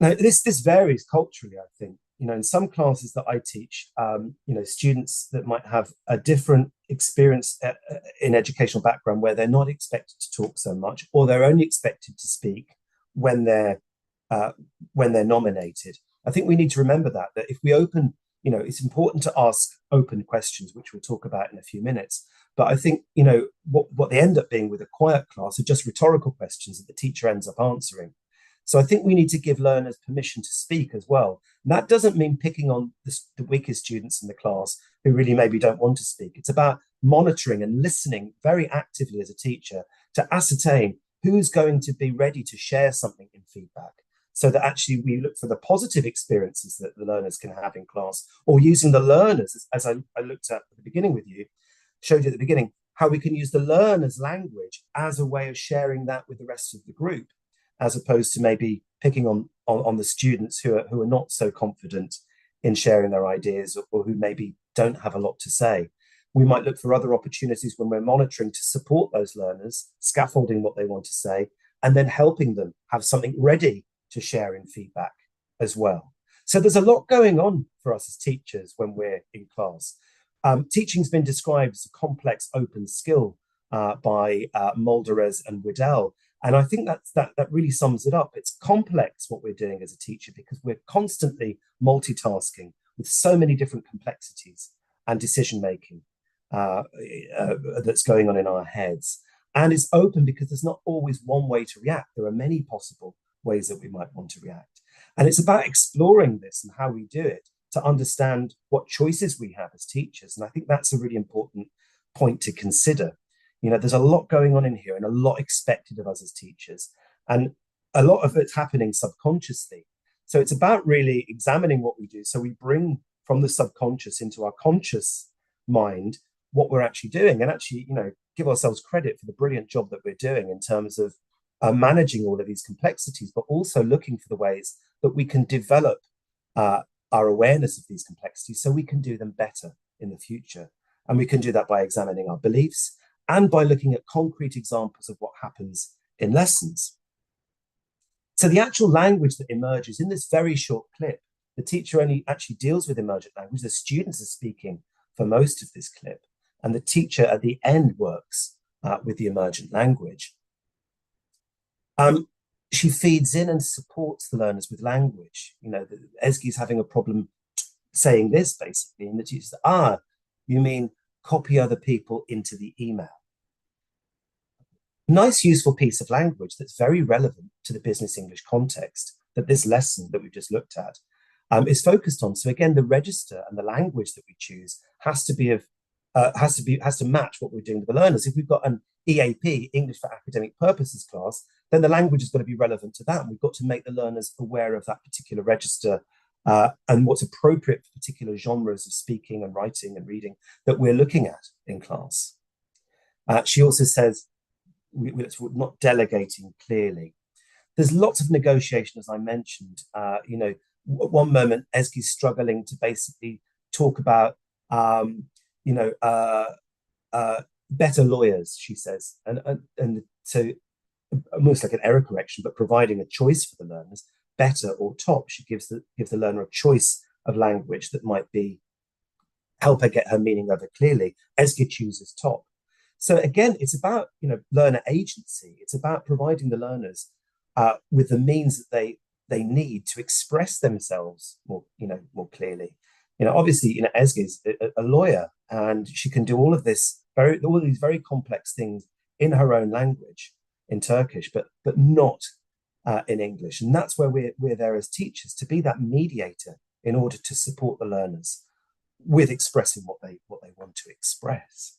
Speaker 9: this varies culturally, I think. In some classes that I teach, students that might have a different experience in educational background, where they're not expected to talk so much, or they're only expected to speak when they're nominated. I think we need to remember that if we open, it's important to ask open questions, which we'll talk about in a few minutes. But I think, what they end up being with a quiet class are just rhetorical questions that the teacher ends up answering. So I think we need to give learners permission to speak as well. And that doesn't mean picking on the weakest students in the class who really maybe don't want to speak. It's about monitoring and listening very actively as a teacher to ascertain who's going to be ready to share something in feedback, so that actually we look for the positive experiences that the learners can have in class, or using the learners, as I looked at the beginning with you, showed you at the beginning, how we can use the learner's language as a way of sharing that with the rest of the group, as opposed to maybe picking on the students who are not so confident in sharing their ideas, or who maybe don't have a lot to say. We might look for other opportunities when we're monitoring to support those learners, scaffolding what they want to say, and then helping them have something ready to share in feedback as well. So there's a lot going on for us as teachers when we're in class. Teaching's been described as a complex open skill by Molderez and Waddell. And I think that really sums it up. It's complex what we're doing as a teacher, because we're constantly multitasking with so many different complexities and decision-making that's going on in our heads. And it's open because there's not always one way to react. There are many possible ways that we might want to react. And it's about exploring this and how we do it to understand what choices we have as teachers. And I think that's a really important point to consider. You know, there's a lot going on in here and a lot expected of us as teachers. And a lot of it's happening subconsciously. So it's about really examining what we do. So we bring from the subconscious into our conscious mind what we're actually doing, and actually, you know, give ourselves credit for the brilliant job that we're doing in terms of managing all of these complexities, but also looking for the ways that we can develop our awareness of these complexities so we can do them better in the future. And we can do that by examining our beliefs and by looking at concrete examples of what happens in lessons. So the actual language that emerges in this very short clip, the teacher only actually deals with emergent language. The students are speaking for most of this clip, and the teacher at the end works with the emergent language. She feeds in and supports the learners with language. You know, Ezgi's having a problem saying this basically, and the teacher says, you mean copy other people into the email. Nice, useful piece of language that's very relevant to the business English context that this lesson that we've just looked at is focused on. So again, the register and the language that we choose has to match what we're doing with the learners. If we've got an EAP, English for Academic Purposes class, then the language is going to be relevant to that. And we've got to make the learners aware of that particular register and what's appropriate for particular genres of speaking and writing and reading that we're looking at in class. She also says, we're not delegating clearly. There's lots of negotiation, as I mentioned. You know, at one moment, Ezgi's struggling to basically talk about, you know, better lawyers, she says. And so almost like an error correction, but providing a choice for the learners, better or top. She gives the learner a choice of language that might be help her get her meaning over clearly. Ezgi chooses top. So again, it's about, you know, learner agency. It's about providing the learners with the means that they need to express themselves more, you know, more clearly. You know, obviously, you know, Ezgi is a lawyer, and she can do all of this all these very complex things in her own language, in Turkish, but not in English. And that's where we're there as teachers, to be that mediator in order to support the learners with expressing what they want to express.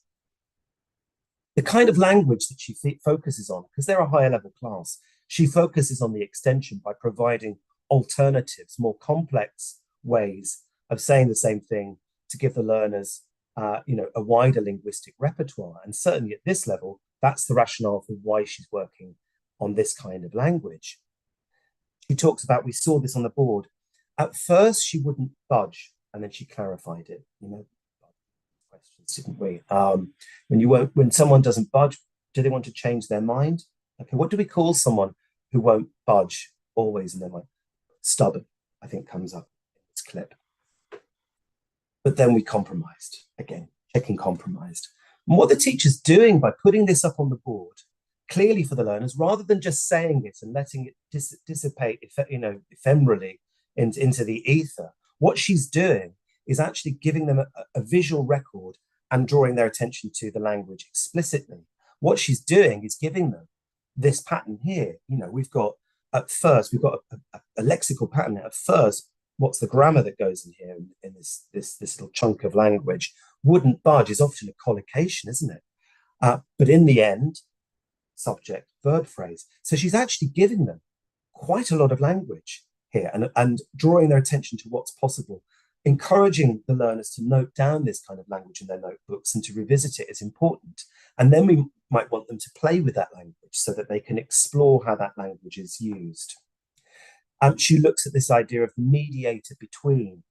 Speaker 9: The kind of language that she focuses on, because they're a higher level class, she focuses on the extension by providing alternatives, more complex ways of saying the same thing to give the learners, you know, a wider linguistic repertoire. And certainly at this level, that's the rationale for why she's working on this kind of language. She talks about, we saw this on the board. At first, she wouldn't budge, and then she clarified it. You know, questions, didn't we? When someone doesn't budge, do they want to change their mind? Okay, what do we call someone who won't budge always in their mind? Stubborn, I think, comes up in this clip. But then we compromised, again, checking compromised. And what the teacher's doing by putting this up on the board clearly for the learners, rather than just saying it and letting it dissipate, you know, ephemerally into the ether, what she's doing is actually giving them a visual record and drawing their attention to the language explicitly. What she's doing is giving them this pattern here. You know, we've got a lexical pattern. At first, what's the grammar that goes in here in this little chunk of language? Wouldn't budge is often a collocation, isn't it? But in the end, subject, verb phrase. So she's actually giving them quite a lot of language here and drawing their attention to what's possible, encouraging the learners to note down this kind of language in their notebooks and to revisit it is important. And then we might want them to play with that language so that they can explore how that language is used. She looks at this idea of the mediator between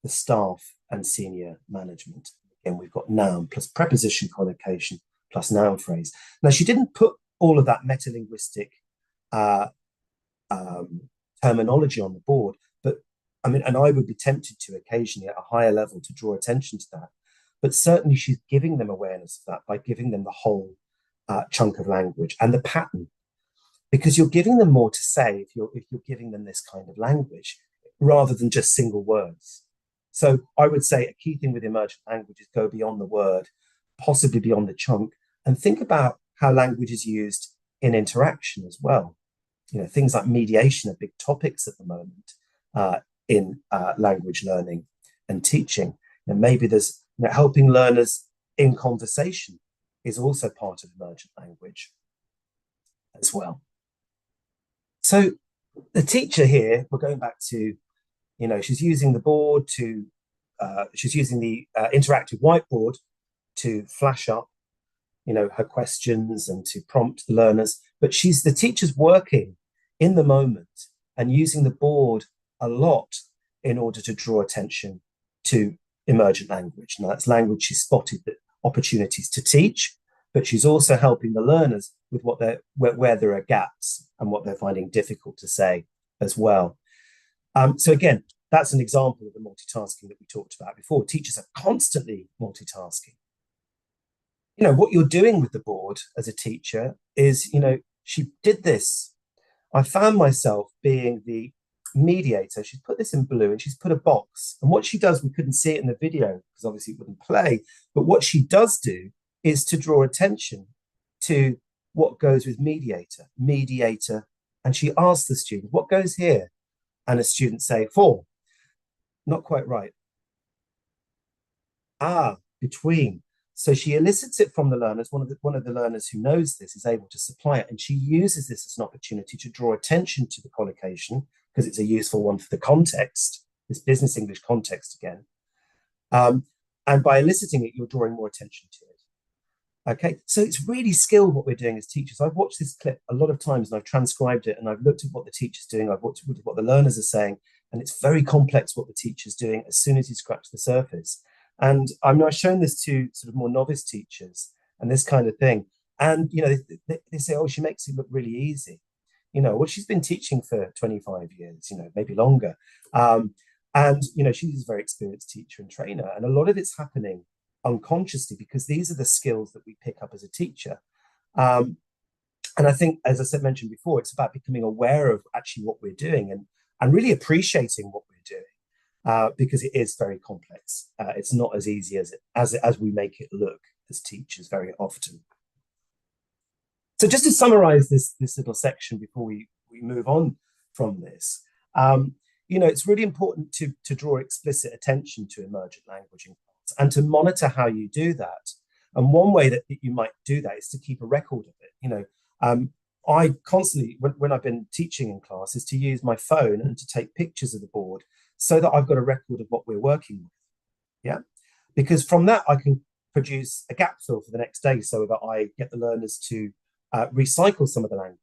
Speaker 9: the staff and senior management. Again, we've got noun plus preposition collocation plus noun phrase. Now, she didn't put all of that metalinguistic terminology on the board, but I mean, and I would be tempted to occasionally at a higher level to draw attention to that. But certainly she's giving them awareness of that by giving them the whole chunk of language and the pattern, because you're giving them more to say if you're giving them this kind of language rather than just single words. So I would say a key thing with emergent language is go beyond the word, possibly beyond the chunk, and think about how language is used in interaction as well. You know, things like mediation are big topics at the moment in language learning and teaching. And maybe there's, you know, helping learners in conversation is also part of emergent language as well. So the teacher here, we're going back to, you know, she's using the board to, she's using the interactive whiteboard to flash up, you know, her questions and to prompt the learners. But the teacher's working in the moment and using the board a lot in order to draw attention to emergent language. Now, that's language she's spotted that opportunities to teach, but she's also helping the learners with where there are gaps and what they're finding difficult to say as well. So again, that's an example of the multitasking that we talked about before. Teachers are constantly multitasking. You know, what you're doing with the board as a teacher is, you know, she did this. I found myself being the mediator. She's put this in blue and she's put a box. And what she does, we couldn't see it in the video because obviously it wouldn't play. But what she does do is to draw attention to what goes with mediator. And she asks the student, what goes here? And a student say, 4. Not quite right. Between. So she elicits it from the learners. One of the learners who knows this is able to supply it, and she uses this as an opportunity to draw attention to the collocation because it's a useful one for the context, this business English context again. And by eliciting it, you're drawing more attention to it. Okay, so it's really skilled what we're doing as teachers. I've watched this clip a lot of times and I've transcribed it and I've looked at what the teacher's doing. I've watched what the learners are saying, and it's very complex what the teacher's doing as soon as you scratch the surface. And I've shown this to sort of more novice teachers and this kind of thing. And, you know, they say, oh, she makes it look really easy. You know, well, she's been teaching for 25 years, you know, maybe longer. And, you know, she's a very experienced teacher and trainer. And a lot of it's happening unconsciously because these are the skills that we pick up as a teacher. And I think, as I said, mentioned before, it's about becoming aware of actually what we're doing and really appreciating what we're doing. Because it is very complex. It's not as easy as we make it look as teachers very often. So just to summarize this little section before we move on from this, you know, it's really important to draw explicit attention to emergent language in class and to monitor how you do that. And one way that you might do that is to keep a record of it. You know, I constantly, when I've been teaching in class, is to use my phone and to take pictures of the board so that I've got a record of what we're working with, yeah? Because from that, I can produce a gap fill for the next day so that I get the learners to recycle some of the language.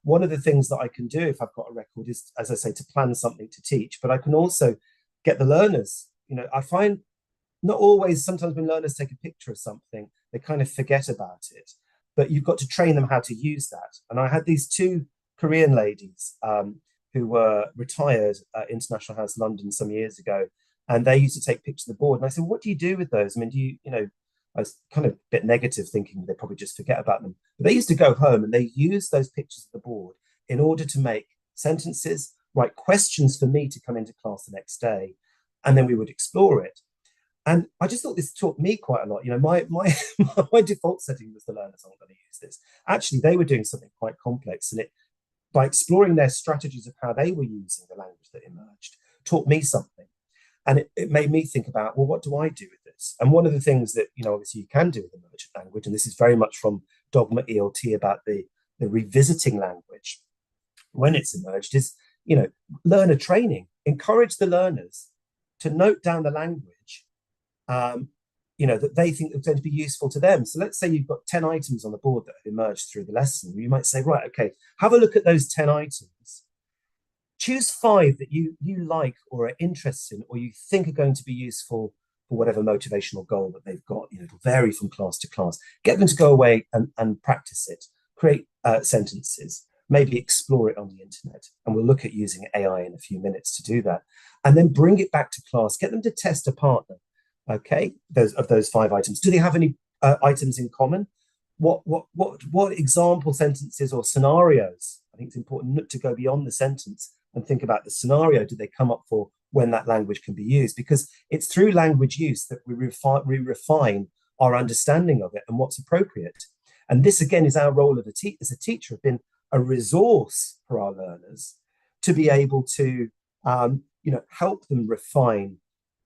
Speaker 9: One of the things that I can do if I've got a record is, as I say, to plan something to teach, but I can also get the learners, you know, I find not always, sometimes when learners take a picture of something, they kind of forget about it, but you've got to train them how to use that. And I had these 2 Korean ladies, who were retired at International House London some years ago, and they used to take pictures of the board. And I said, what do you do with those? I mean, you know, I was kind of a bit negative thinking they probably just forget about them. But they used to go home and they used those pictures of the board in order to make sentences, write questions for me to come into class the next day, and then we would explore it. And I just thought this taught me quite a lot. You know, my default setting was the learners aren't going to use this. Actually, they were doing something quite complex, and by exploring their strategies of how they were using the language that emerged, taught me something. And it made me think about, well, what do I do with this? And one of the things that, you know, obviously you can do with emergent language, and this is very much from Dogma ELT about the revisiting language when it's emerged, is, you know, learner training. Encourage the learners to note down the language, you know, that they think is going to be useful to them. So let's say you've got 10 items on the board that have emerged through the lesson. You might say, right, okay, have a look at those 10 items. Choose 5 that you like or are interested in or you think are going to be useful for whatever motivational goal that they've got. You know, it'll vary from class to class. Get them to go away and practice it. Create sentences. Maybe explore it on the internet. And we'll look at using AI in a few minutes to do that. And then bring it back to class. Get them to test a partner. Okay, those 5 items. Do they have any items in common? What example sentences or scenarios? I think it's important to go beyond the sentence and think about the scenario do they come up for when that language can be used, because it's through language use that we refine our understanding of it and what's appropriate. And this again is our role as a teacher, have been a resource for our learners to be able to help them refine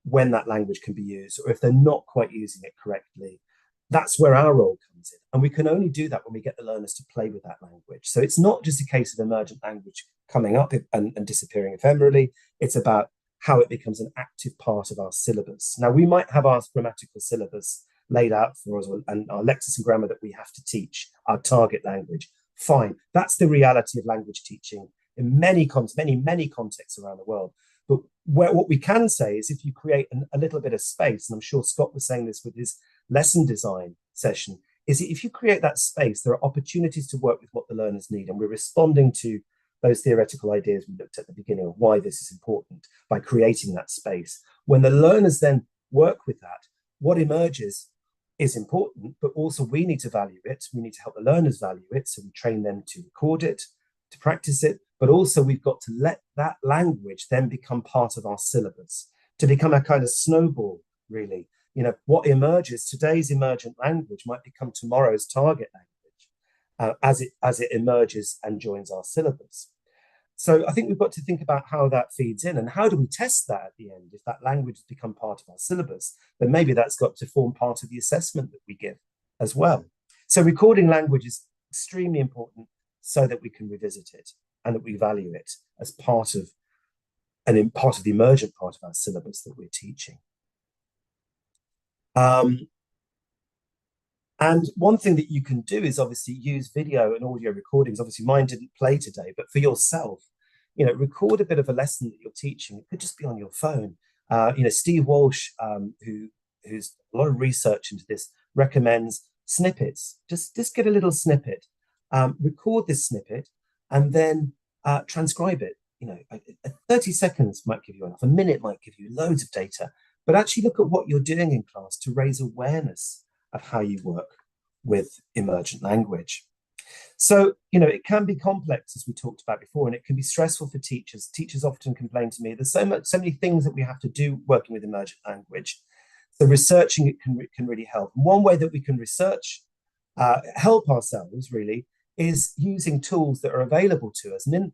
Speaker 9: when that language can be used, or if they're not quite using it correctly. That's where our role comes in. And we can only do that when we get the learners to play with that language. So it's not just a case of emergent language coming up and disappearing ephemerally. It's about how it becomes an active part of our syllabus. Now, we might have our grammatical syllabus laid out for us and our lexis and grammar that we have to teach, our target language. Fine. That's the reality of language teaching in many contexts around the world. But what we can say is if you create a little bit of space, and I'm sure Scott was saying this with his lesson design session, is if you create that space, there are opportunities to work with what the learners need. And we're responding to those theoretical ideas we looked at the beginning of why this is important by creating that space. When the learners then work with that, what emerges is important, but also we need to value it. We need to help the learners value it. So we train them to record it, to practice it, but also we've got to let that language then become part of our syllabus, to become a kind of snowball, really. What emerges, today's emergent language might become tomorrow's target language as it emerges and joins our syllabus. So I think we've got to think about how that feeds in and how do we test that at the end. If that language has become part of our syllabus, then maybe that's got to form part of the assessment that we give as well. So recording language is extremely important so that we can revisit it and that we value it as part of the emergent part of our syllabus that we're teaching. And one thing that you can do is obviously use video and audio recordings. Obviously mine didn't play today, but for yourself, record a bit of a lesson that you're teaching. It could just be on your phone. Steve Walsh, who's a lot of research into this, recommends snippets. Just get a little snippet, record this snippet, and then transcribe it. 30 seconds might give you enough. A minute might give you loads of data. But actually look at what you're doing in class to raise awareness of how you work with emergent language. So, it can be complex, as we talked about before, and it can be stressful for teachers. Teachers often complain to me, there's so many things that we have to do working with emergent language. So researching it can really help. And one way that we can research, help ourselves really, is using tools that are available to us. And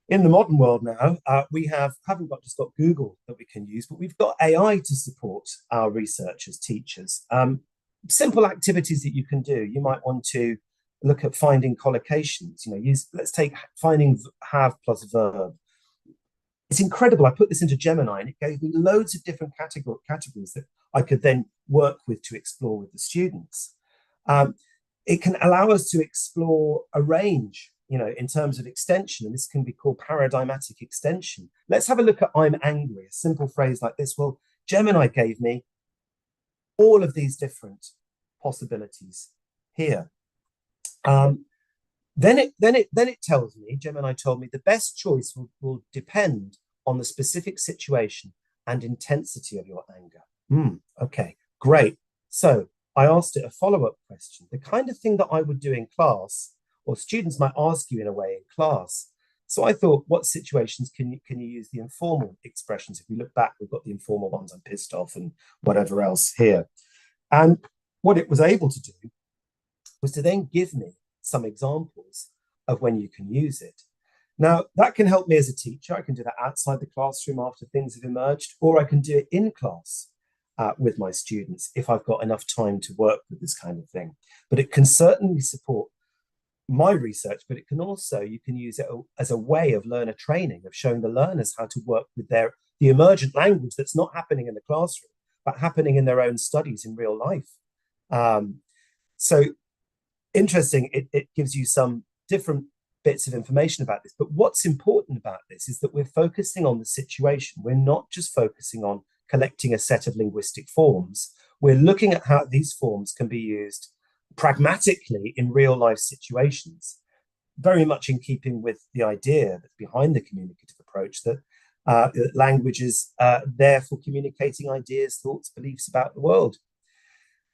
Speaker 9: in the modern world now, we haven't just got Google that we can use, but we've got AI to support our researchers, teachers. Simple activities that you can do. You might want to look at finding collocations. Let's take finding have plus verb. It's incredible. I put this into Gemini and it gave me loads of different categories that I could then work with to explore with the students. It can allow us to explore a range, in terms of extension, and this can be called paradigmatic extension. Let's have a look at I'm angry, a simple phrase like this. Well, Gemini gave me all of these different possibilities here. Then it tells me, Gemini told me, the best choice will depend on the specific situation and intensity of your anger. Okay, great. So I asked it a follow-up question, the kind of thing that I would do in class, or students might ask you in a way in class. So I thought, what situations can you use the informal expressions? If we look back, we've got the informal ones, I'm pissed off and whatever else here. And what it was able to do was to then give me some examples of when you can use it. Now, that can help me as a teacher. I can do that outside the classroom after things have emerged, or I can do it in class with my students if I've got enough time to work with this kind of thing. But it can certainly support my research, but it can also, you can use it as a way of learner training, of showing the learners how to work with the emergent language that's not happening in the classroom, but happening in their own studies in real life. So interesting, it gives you some different bits of information about this. But what's important about this is that we're focusing on the situation. We're not just focusing on collecting a set of linguistic forms. We're looking at how these forms can be used pragmatically in real life situations, very much in keeping with the idea that's behind the communicative approach, that language is there for communicating ideas, thoughts, beliefs about the world.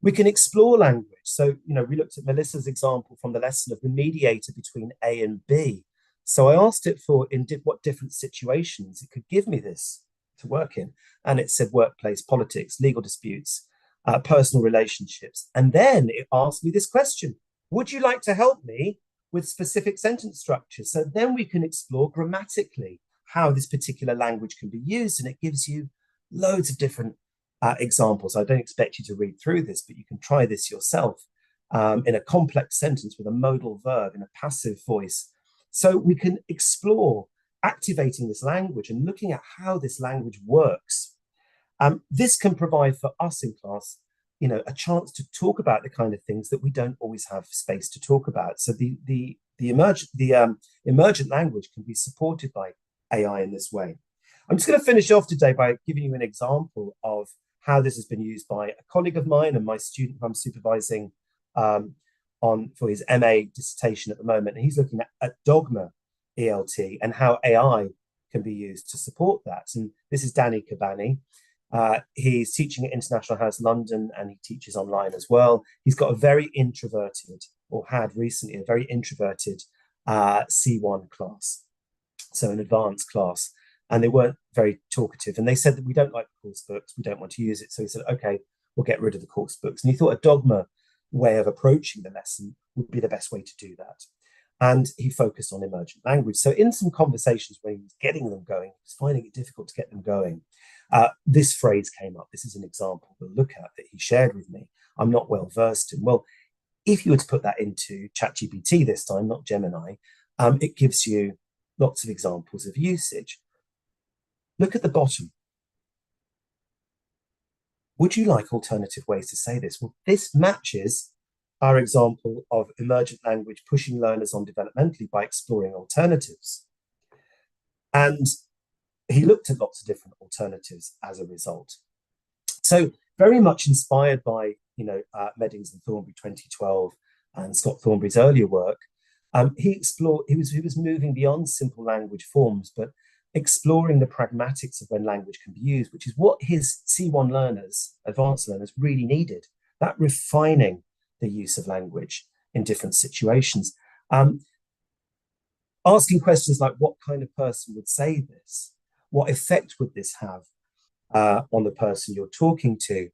Speaker 9: We can explore language. So, we looked at Melissa's example from the lesson of the mediator between A and B. So I asked it for what different situations it could give me this to work in. And it said workplace, politics, legal disputes, personal relationships. And then it asked me this question: Would you like to help me with specific sentence structures? So then we can explore grammatically how this particular language can be used, and it gives you loads of different examples. I don't expect you to read through this, but you can try this yourself in a complex sentence with a modal verb in a passive voice. So we can explore activating this language and looking at how this language works. This can provide for us in class, a chance to talk about the kind of things that we don't always have space to talk about. So the emergent language can be supported by AI in this way. I'm just going to finish off today by giving you an example of how this has been used by a colleague of mine and my student who I'm supervising for his MA dissertation at the moment. And he's looking at dogma ELT and how AI can be used to support that. And this is Danny Cabani. He's teaching at International House London, and he teaches online as well. He's got a very introverted, or had recently a very introverted C1 class, so an advanced class, and they weren't very talkative. And they said that we don't like the course books, we don't want to use it. So he said, okay, we'll get rid of the course books. And he thought a dogma way of approaching the lesson would be the best way to do that. And he focused on emergent language. So in some conversations where he was getting them going, he was finding it difficult to get them going. This phrase came up. This is an example we'll look at that he shared with me. I'm not well versed in. Well, if you were to put that into ChatGPT this time, not Gemini, it gives you lots of examples of usage. Look at the bottom. Would you like alternative ways to say this? Well, this matches our example of emergent language pushing learners on developmentally by exploring alternatives. And he looked at lots of different alternatives as a result. So very much inspired by, Meddings and Thornbury 2012 and Scott Thornbury's earlier work, he was moving beyond simple language forms, but exploring the pragmatics of when language can be used, which is what his C1 learners, advanced learners, really needed, that refining the use of language in different situations. Asking questions like, what kind of person would say this? What effect would this have on the person you're talking to?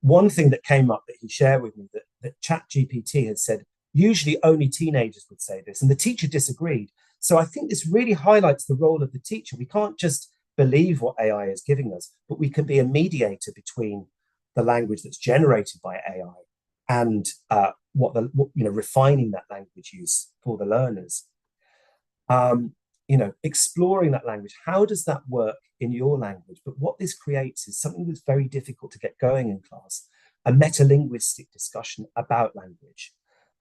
Speaker 9: One thing that came up that he shared with me, that ChatGPT had said, usually only teenagers would say this, and the teacher disagreed. So I think this really highlights the role of the teacher. We can't just believe what AI is giving us, but we can be a mediator between the language that's generated by AI and refining that language use for the learners. Exploring that language. How does that work in your language? But what this creates is something that's very difficult to get going in class, a metalinguistic discussion about language.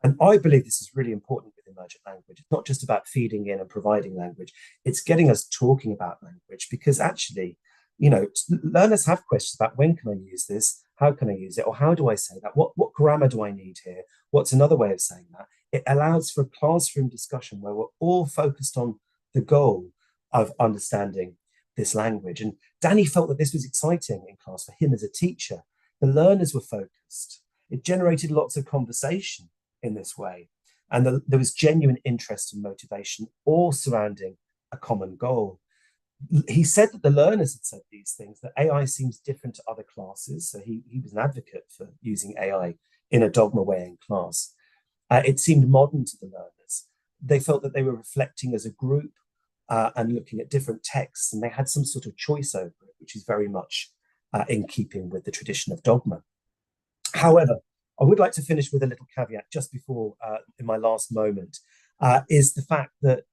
Speaker 9: And I believe this is really important with emergent language. It's not just about feeding in and providing language. It's getting us talking about language, because actually, learners have questions about, when can I use this? How can I use it? Or how do I say that? What grammar do I need here? What's another way of saying that? It allows for a classroom discussion where we're all focused on the goal of understanding this language. And Danny felt that this was exciting in class for him as a teacher. The learners were focused. It generated lots of conversation in this way. And there was genuine interest and motivation, all surrounding a common goal. He said that the learners had said these things, that AI seems different to other classes. So he was an advocate for using AI in a dogma way in class. It seemed modern to the learners. They felt that they were reflecting as a group and looking at different texts, and they had some sort of choice over it, which is very much in keeping with the tradition of dogma. However, I would like to finish with a little caveat just before, in my last moment, is the fact that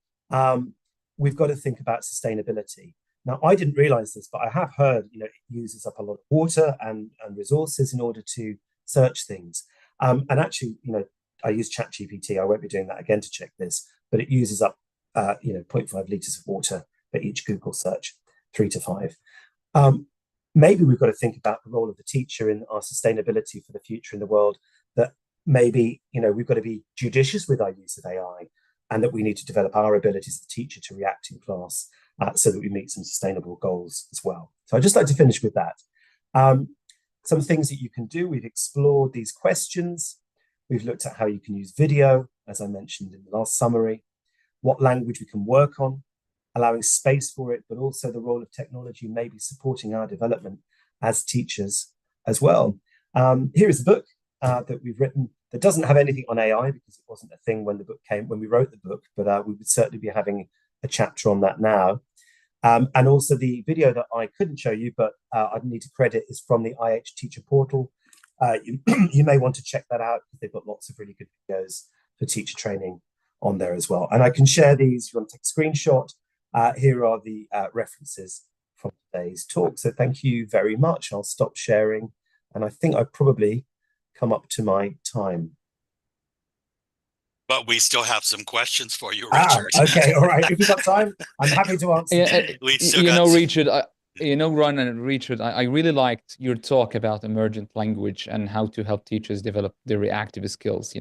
Speaker 9: we've got to think about sustainability. Now, I didn't realize this, but I have heard, it uses up a lot of water and resources in order to search things. And actually, I use ChatGPT. I won't be doing that again to check this, but it uses up, 0.5 litres of water for each Google search, 3 to 5. Maybe we've got to think about the role of the teacher in our sustainability for the future in the world, that maybe, we've got to be judicious with our use of AI, and that we need to develop our abilities as a teacher to react in class so that we meet some sustainable goals as well. So I'd just like to finish with that. Some things that you can do. We've explored these questions. We've looked at how you can use video, as I mentioned in the last summary, what language we can work on, allowing space for it, but also the role of technology maybe supporting our development as teachers as well. Here is the book that we've written, that doesn't have anything on AI because it wasn't a thing when the book came, when we wrote the book, but we would certainly be having a chapter on that now. And also the video that I couldn't show you, but I'd need to credit, is from the IH Teacher Portal. You may want to check that out because they've got lots of really good videos for teacher training on there as well. And I can share these if you want to take a screenshot. Here are the references from today's talk. So thank you very much. I'll stop sharing. And I think I've probably come up to my time.
Speaker 1: But we still have some questions for you, Richard.
Speaker 9: Okay, all right. If you've got time, I'm happy to answer.
Speaker 3: Richard, Ron and Richard, I really liked your talk about emergent language and how to help teachers develop their reactive skills.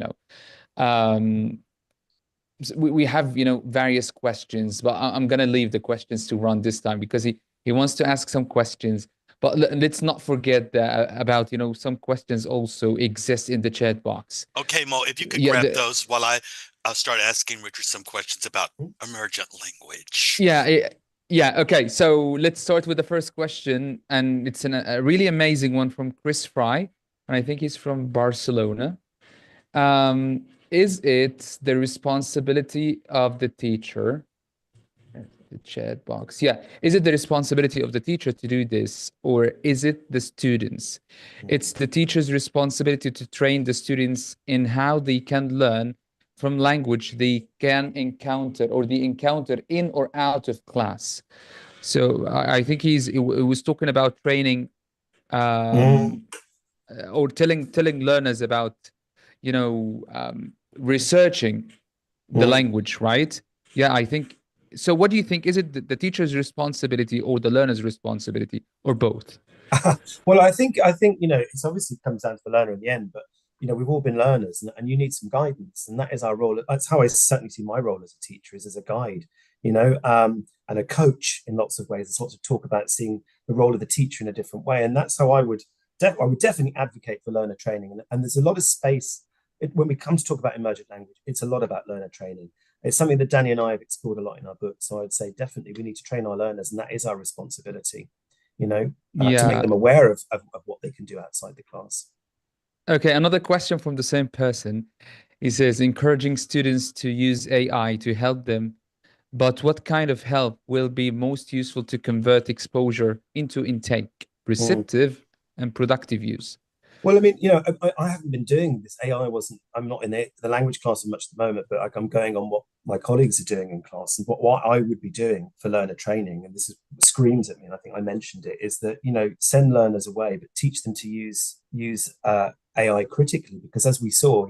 Speaker 3: We have various questions, but I'm gonna leave the questions to Ron this time because he wants to ask some questions. But let's not forget that about some questions also exist in the chat box.
Speaker 1: Okay, Mo, if you could grab those while I'll start asking Richard some questions about emergent language.
Speaker 3: Yeah. Okay, so let's start with the first question, and it's a really amazing one from Chris Fry, and I think he's from Barcelona. Is it the responsibility of the teacher? The chat box. Yeah. Is it the responsibility of the teacher to do this, or is it the students? It's the teacher's responsibility to train the students in how they can learn from language they can encounter or they encounter in or out of class. So I think he was talking about training or telling learners about researching the language, right? Yeah, I think so. What do you think? Is it the teacher's responsibility or the learner's responsibility, or both?
Speaker 9: Well, I think it's obviously comes down to the learner in the end, but we've all been learners, and you need some guidance, and that is our role. That's how I certainly see my role as a teacher, is as a guide, and a coach in lots of ways. There's lots of talk about seeing the role of the teacher in a different way, and that's how I would definitely advocate for learner training. And there's a lot of space when we come to talk about emergent language. It's a lot about learner training. It's something that Danny and I have explored a lot in our book. So I'd say definitely we need to train our learners, and that is our responsibility. To make them aware of what they can do outside the class.
Speaker 3: Okay, another question from the same person. He says, encouraging students to use AI to help them, but what kind of help will be most useful to convert exposure into intake, receptive and productive use?
Speaker 9: Well, I mean, I haven't been doing this. I'm not in the language class much at the moment, but I'm going on what my colleagues are doing in class, and what I would be doing for learner training, and this screams at me, and I think I mentioned it, is that, send learners away, but teach them to use AI critically, because as we saw,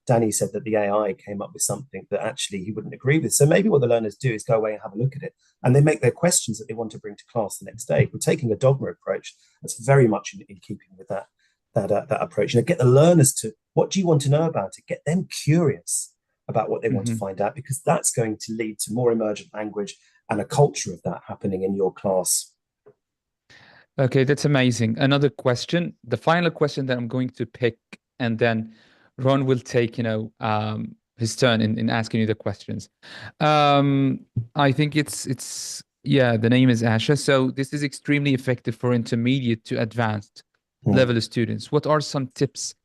Speaker 9: Danny said that the AI came up with something that actually he wouldn't agree with. So maybe what the learners do is go away and have a look at it, and they make their questions that they want to bring to class the next day. We're taking a dogma approach that's very much in keeping with that approach. Get the learners to, what do you want to know about it? Get them curious about what they want to find out, because that's going to lead to more emergent language and a culture of that happening in your class.
Speaker 3: Okay, that's amazing. Another question, the final question that I'm going to pick, and then Ron will take, his turn in asking you the questions. I think it's the name is Asha. So this is extremely effective for intermediate to advanced level students. What are some tips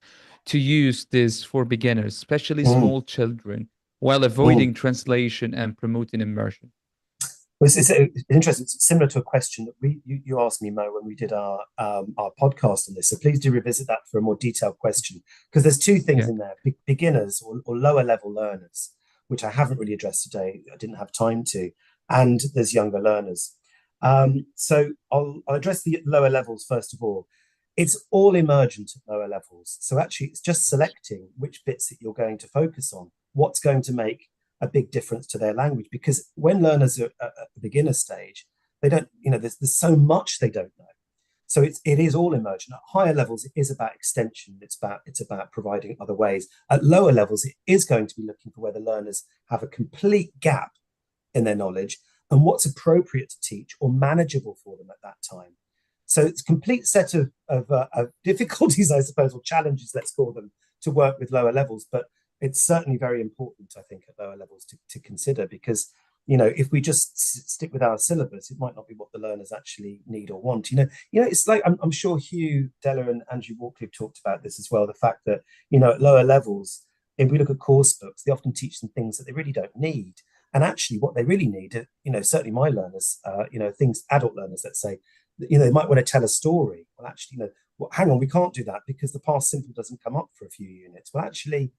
Speaker 3: to use this for beginners, especially small children, while avoiding translation and promoting immersion?
Speaker 9: Well, it's interesting. It's similar to a question that you asked me, Mo, when we did our podcast on this. So please do revisit that for a more detailed question, because there's two things in there: beginners or lower level learners, which I haven't really addressed today. I didn't have time to, and there's younger learners. So I'll address the lower levels first of all. It's all emergent at lower levels. So actually, it's just selecting which bits that you're going to focus on. What's going to make a big difference to their language? Because when learners are at the beginner stage, they don't, there's so much they don't know. So it is all emergent. At higher levels, it is about extension. It's about providing other ways. At lower levels, it is going to be looking for where the learners have a complete gap in their knowledge and what's appropriate to teach or manageable for them at that time. So it's a complete set of difficulties, I suppose, or challenges, let's call them, to work with lower levels. But it's certainly very important, I think, at lower levels to consider, because, if we just stick with our syllabus, it might not be what the learners actually need or want. It's like I'm sure Hugh Deller and Andrew Walkley talked about this as well. The fact that at lower levels, if we look at course books, they often teach them things that they really don't need. And actually, what they really need, certainly my learners, things adult learners, let's say, they might want to tell a story. Well, actually, well, hang on, we can't do that because the past simple doesn't come up for a few units. Well, actually,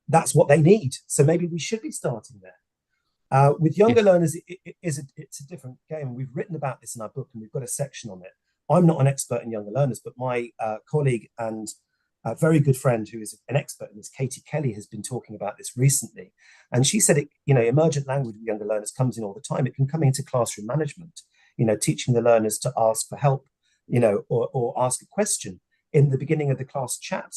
Speaker 9: that's what they need. So maybe we should be starting there. With younger learners, it's a different game. We've written about this in our book and we've got a section on it. I'm not an expert in younger learners, but my colleague and a very good friend who is an expert in this, Katie Kelly, has been talking about this recently. And she said, emergent language with younger learners comes in all the time. It can come into classroom management, teaching the learners to ask for help, or ask a question in the beginning of the class chat,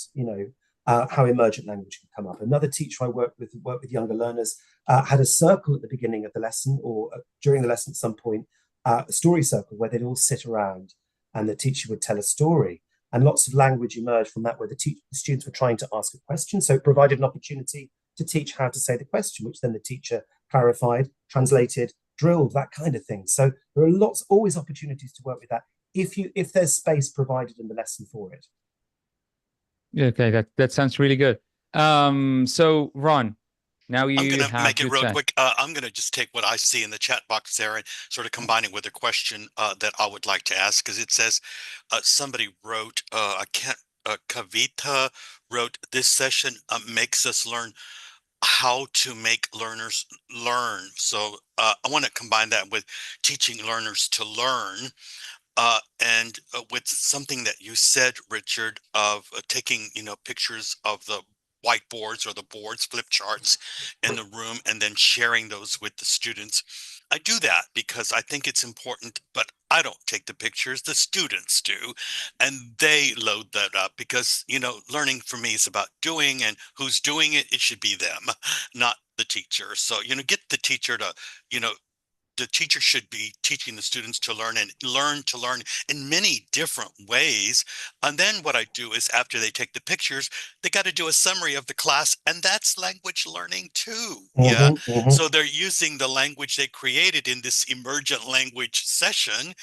Speaker 9: how emergent language can come up. Another teacher I worked with younger learners had a circle at the beginning of the lesson or during the lesson at some point, a story circle where they'd all sit around and the teacher would tell a story. And lots of language emerged from that where the students were trying to ask a question. So it provided an opportunity to teach how to say the question, which then the teacher clarified, translated, drilled, that kind of thing. So there are always opportunities to work with that if there's space provided in the lesson for it.
Speaker 3: Okay, that sounds really good. So Ron, now you
Speaker 1: I'm going to
Speaker 3: have
Speaker 1: make it
Speaker 3: your
Speaker 1: real
Speaker 3: turn.
Speaker 1: quick. I'm going to just take what I see in the chat box there and sort of combine it with a question that I would like to ask, because it says somebody wrote, Kavita wrote, this session makes us learn how to make learners learn. So I want to combine that with teaching learners to learn. And with something that you said, Richard, of taking, pictures of the whiteboards or the boards, flip charts in the room, and then sharing those with the students. I do that because I think it's important, but I don't take the pictures, the students do, and they load that up because, learning for me is about doing, and who's doing it, it should be them, not the teacher. So, get the teacher to, the teacher should be teaching the students to learn and learn to learn in many different ways. And then what I do is after they take the pictures, they got to do a summary of the class, and that's language learning too. Yeah. So they're using the language they created in this emergent language session,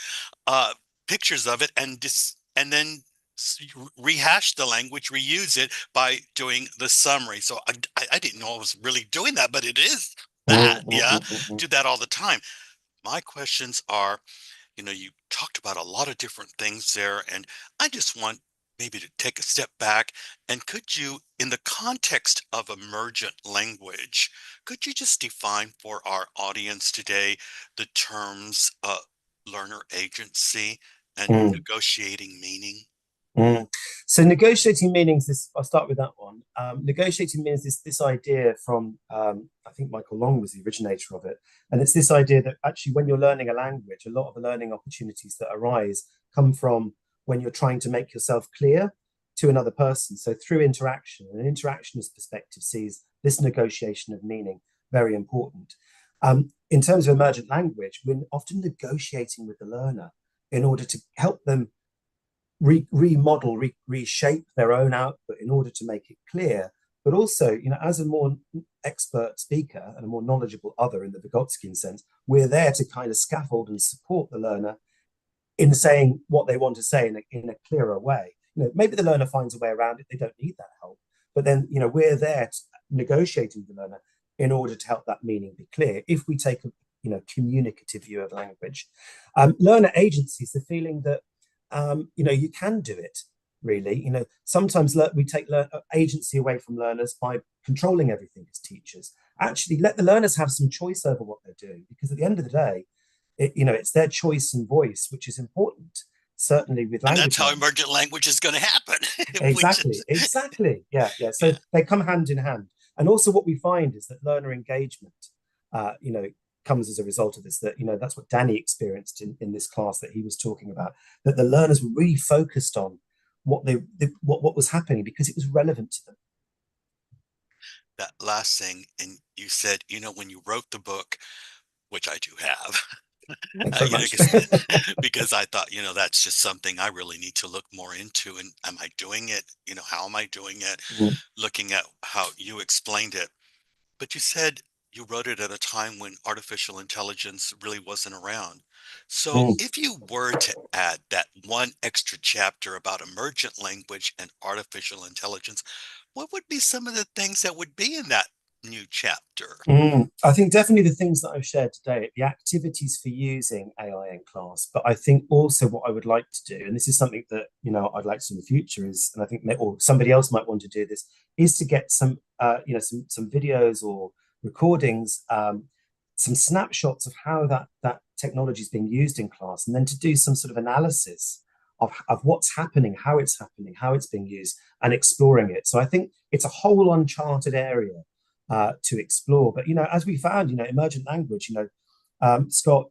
Speaker 1: pictures of it, and then rehash the language, reuse it by doing the summary. So I didn't know I was really doing that, but it is that. Yeah. Do that all the time. My questions are, you talked about a lot of different things there, and I just want maybe to take a step back. And could you, in the context of emergent language, could you just define for our audience today the terms learner agency and negotiating meaning?
Speaker 9: So negotiating meanings, I'll start with that one. Negotiating means this idea from, I think Michael Long was the originator of it. And it's this idea that actually when you're learning a language, a lot of the learning opportunities that arise come from when you're trying to make yourself clear to another person. So through interaction, an interactionist perspective sees this negotiation of meaning very important. In terms of emergent language, we're often negotiating with the learner in order to help them remodel, reshape their own output in order to make it clear. But also, as a more expert speaker and a more knowledgeable other in the Vygotskian sense, we're there to kind of scaffold and support the learner in saying what they want to say in a clearer way. Maybe the learner finds a way around it, they don't need that help. But then, we're there negotiating with the learner in order to help that meaning be clear. If we take a communicative view of language. Learner agency is the feeling that you can do it, really. Sometimes we take agency away from learners by controlling everything as teachers. Actually, let the learners have some choice over what they're doing, because at the end of the day, it's their choice and voice, which is important, certainly with language.
Speaker 1: And that's how emergent language is going to happen.
Speaker 9: Exactly. Yeah. So they come hand in hand. And also what we find is that learner engagement, comes as a result of this, that that's what Danny experienced in this class that he was talking about, that the learners were really focused on what was happening because it was relevant to them.
Speaker 1: That last thing, and you said, when you wrote the book, which I do have, because I thought, that's just something I really need to look more into. And am I doing it? How am I doing it? Looking at how you explained it. But you said you wrote it at a time when artificial intelligence really wasn't around. So
Speaker 9: Mm.
Speaker 1: if you were to add that one extra chapter about emergent language and artificial intelligence, what would be some of the things that would be in that new chapter?
Speaker 9: I think definitely the things that I've shared today, the activities for using AI in class, but I think also what I would like to do, and this is something that, you know, I'd like to do in the future is, and I think, or somebody else might want to do this, is to get some, you know, some videos or recordings, some snapshots of how that technology is being used in class, and then to do some sort of analysis of what's happening, how it's being used, and exploring it. So I think it's a whole uncharted area to explore. But, you know, as we found, you know, emergent language, you know, Scott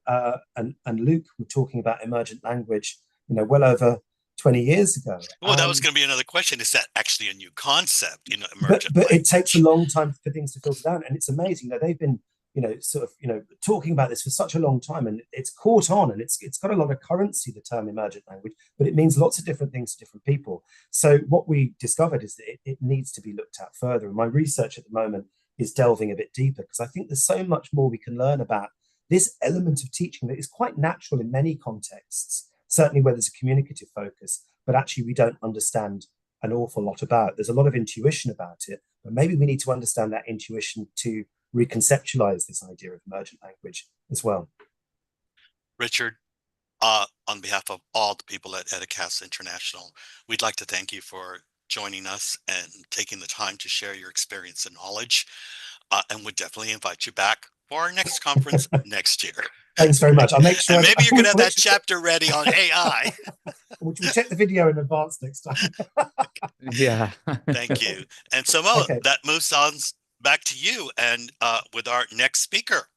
Speaker 9: and Luke were talking about emergent language, you know, well over 20 years ago.
Speaker 1: Well, that was going to be another question. Is that actually a new concept, you know,
Speaker 9: emergent
Speaker 1: language?
Speaker 9: It takes a long time for things to filter down. And it's amazing that they've been, you know, sort of, you know, talking about this for such a long time, and it's caught on, and it's got a lot of currency, the term emergent language, but it means lots of different things to different people. So what we discovered is that it needs to be looked at further. And my research at the moment is delving a bit deeper, because I think there's so much more we can learn about this element of teaching that is quite natural in many contexts, certainly where there's a communicative focus, but actually we don't understand an awful lot about. There's a lot of intuition about it, but maybe we need to understand that intuition to reconceptualize this idea of emergent language as well.
Speaker 1: Richard, on behalf of all the people at Educast International, we'd like to thank you for joining us and taking the time to share your experience and knowledge, and would definitely invite you back for our next conference next year.
Speaker 9: Thanks very much. I'll make sure.
Speaker 1: And maybe you could have that chapter ready on AI.
Speaker 9: We'll check the video in advance next time.
Speaker 3: Yeah.
Speaker 1: Thank you. And so, Mo,
Speaker 9: Okay.
Speaker 1: that moves on back to you and with our next speaker.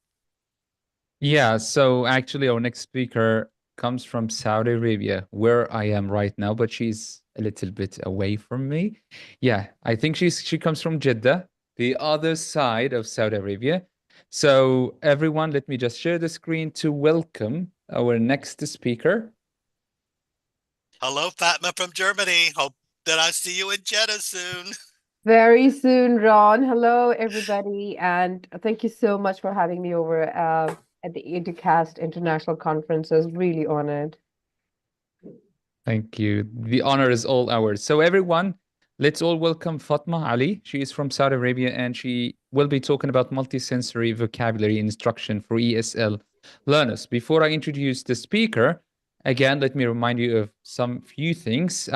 Speaker 3: Yeah, so actually our next speaker comes from Saudi Arabia, where I am right now, but she's a little bit away from me. Yeah, I think she comes from Jeddah, the other side of Saudi Arabia. So everyone, let me just share the screen to welcome our next speaker.
Speaker 1: Hello, Fatma from Germany. Hope that I see you in Jeddah soon.
Speaker 10: Very soon, Ron. Hello, everybody, and thank you so much for having me over at the Educast International Conference. I was really honored.
Speaker 3: Thank you. The honor is all ours. So everyone, let's all welcome Fatma Ali. She is from Saudi Arabia, and she will be talking about multisensory vocabulary instruction for ESL learners. Before I introduce the speaker, again, let me remind you of some few things.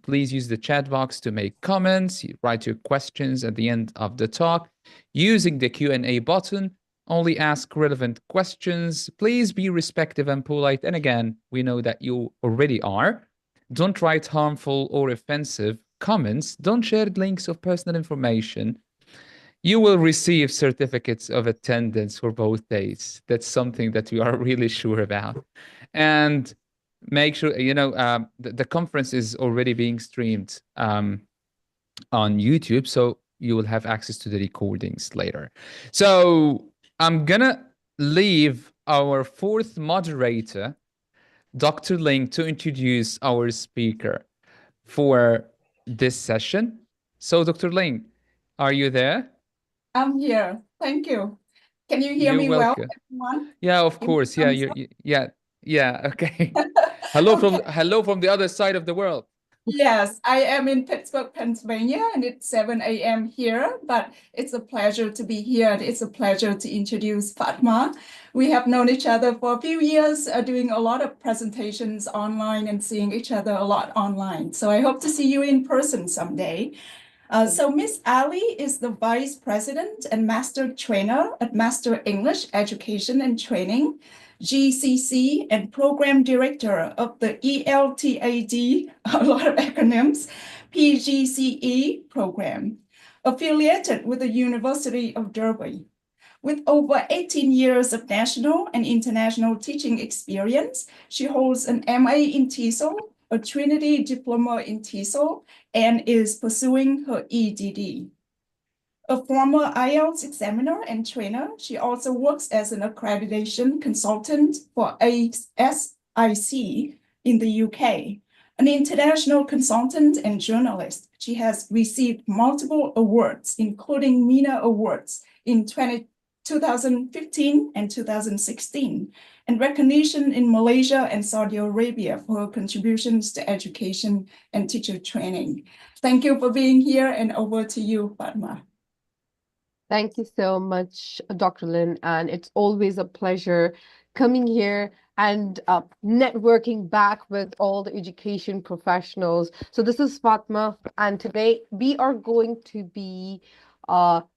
Speaker 3: Please use the chat box to make comments, write your questions at the end of the talk. Using the Q&A button, only ask relevant questions. Please be respectful and polite. And again, we know that you already are. Don't write harmful or offensive comments. Don't share links of personal information. You will receive certificates of attendance for both days. That's something that we are really sure about. And make sure, you know, the conference is already being streamed on YouTube, so you will have access to the recordings later. So I'm gonna leave our fourth moderator, Dr. Ling, to introduce our speaker for this session. So Dr. Ling, are you there?
Speaker 11: I'm here. Thank you. Can you hear me well, everyone?
Speaker 3: Yeah, of course. Yeah, yeah. Okay. Hello from the other side of the world.
Speaker 11: Yes, I am in Pittsburgh, Pennsylvania, and it's 7 a.m. here, but it's a pleasure to be here. And it's a pleasure to introduce Fatma. We have known each other for a few years, doing a lot of presentations online and seeing each other a lot online. So I hope to see you in person someday. So Miss Ali is the Vice President and Master Trainer at Master English Education and Training, GCC, and Program Director of the ELTAD, a lot of acronyms, PGCE program, affiliated with the University of Derby. With over 18 years of national and international teaching experience, she holds an MA in TESOL, a Trinity Diploma in TESOL, and is pursuing her EDD. A former IELTS examiner and trainer, she also works as an accreditation consultant for SIC in the UK. An international consultant and journalist, she has received multiple awards, including MENA Awards in 2020 2015 and 2016, and recognition in Malaysia and Saudi Arabia for her contributions to education and teacher training. Thank you for being here, and over to you, Fatma.
Speaker 10: Thank you so much, Dr. Lin, and it's always a pleasure coming here and networking back with all the education professionals. So this is Fatma, and today we are going to be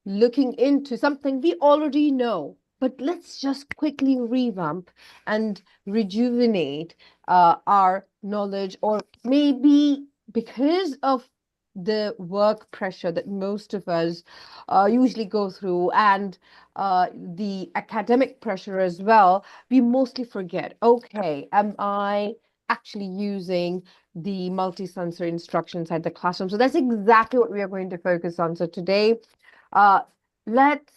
Speaker 10: looking into something we already know, but let's just quickly revamp and rejuvenate our knowledge, or maybe because of the work pressure that most of us usually go through, and the academic pressure as well, we mostly forget, okay, am I actually using the multisensory instruction inside the classroom? So that's exactly what we are going to focus on. So today, let's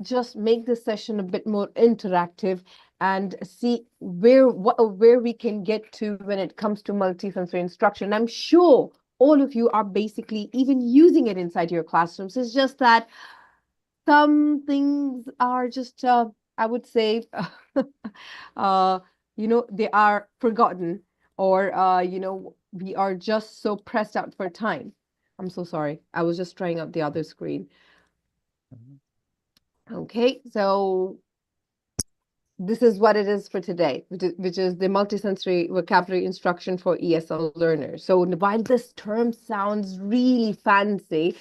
Speaker 10: just make this session a bit more interactive and see where we can get to when it comes to multisensory instruction. I'm sure all of you are basically even using it inside your classrooms. It's just that some things are just, I would say, they are forgotten, or, we are just so pressed out for time. I'm so sorry. I was just trying out the other screen. Okay, so this is what it is for today, which is the multisensory vocabulary instruction for ESL learners. So while this term sounds really fancy,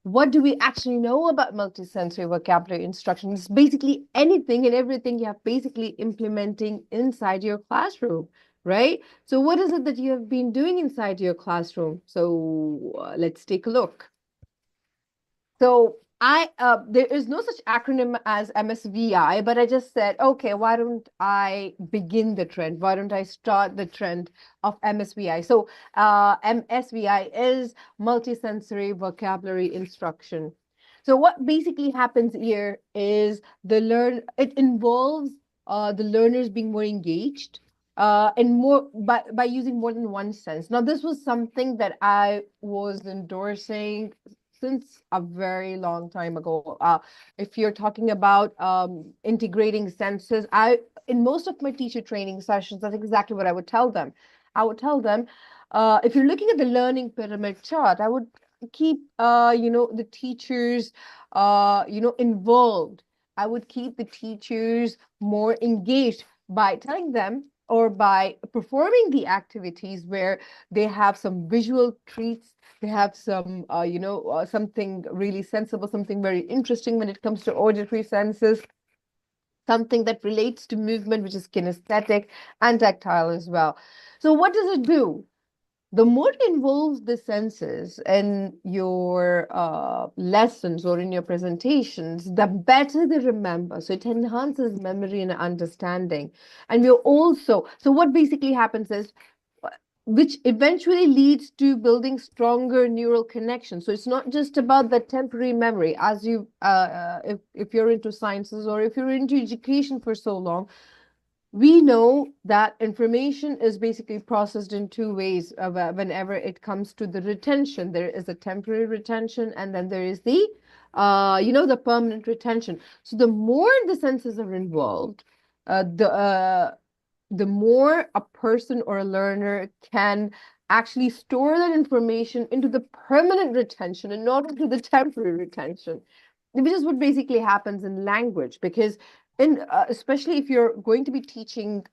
Speaker 10: what do we actually know about multisensory vocabulary instruction? It's basically anything and everything you have basically implementing inside your classroom, right? So what is it that you have been doing inside your classroom? So let's take a look. So there is no such acronym as MSVI, but I just said, okay, why don't I begin the trend? Why don't I start the trend of MSVI? So MSVI is multisensory vocabulary instruction. So what basically happens here is it involves the learners being more engaged and more by using more than one sense. Now, this was something that I was endorsing since a very long time ago. If you're talking about integrating senses, in most of my teacher training sessions, that's exactly what I would tell them. I would tell them, if you're looking at the learning pyramid chart, I would keep, the teachers, involved. I would keep the teachers more engaged by telling them or by performing the activities where they have some visual treats, they have some, something really sensible, something very interesting when it comes to auditory senses, something that relates to movement, which is kinesthetic and tactile as well. So what does it do? The more it involves the senses in your lessons or in your presentations, the better they remember. So it enhances memory and understanding. And we're also, so what basically happens is, which eventually leads to building stronger neural connections. So it's not just about the temporary memory. As you, if you're into sciences or if you're into education for so long, we know that information is basically processed in two ways whenever it comes to the retention. There is a temporary retention, and then there is the, the permanent retention. So the more the senses are involved, the more a person or a learner can actually store that information into the permanent retention and not into the temporary retention, which is what basically happens in language. Because especially if you're going to be teaching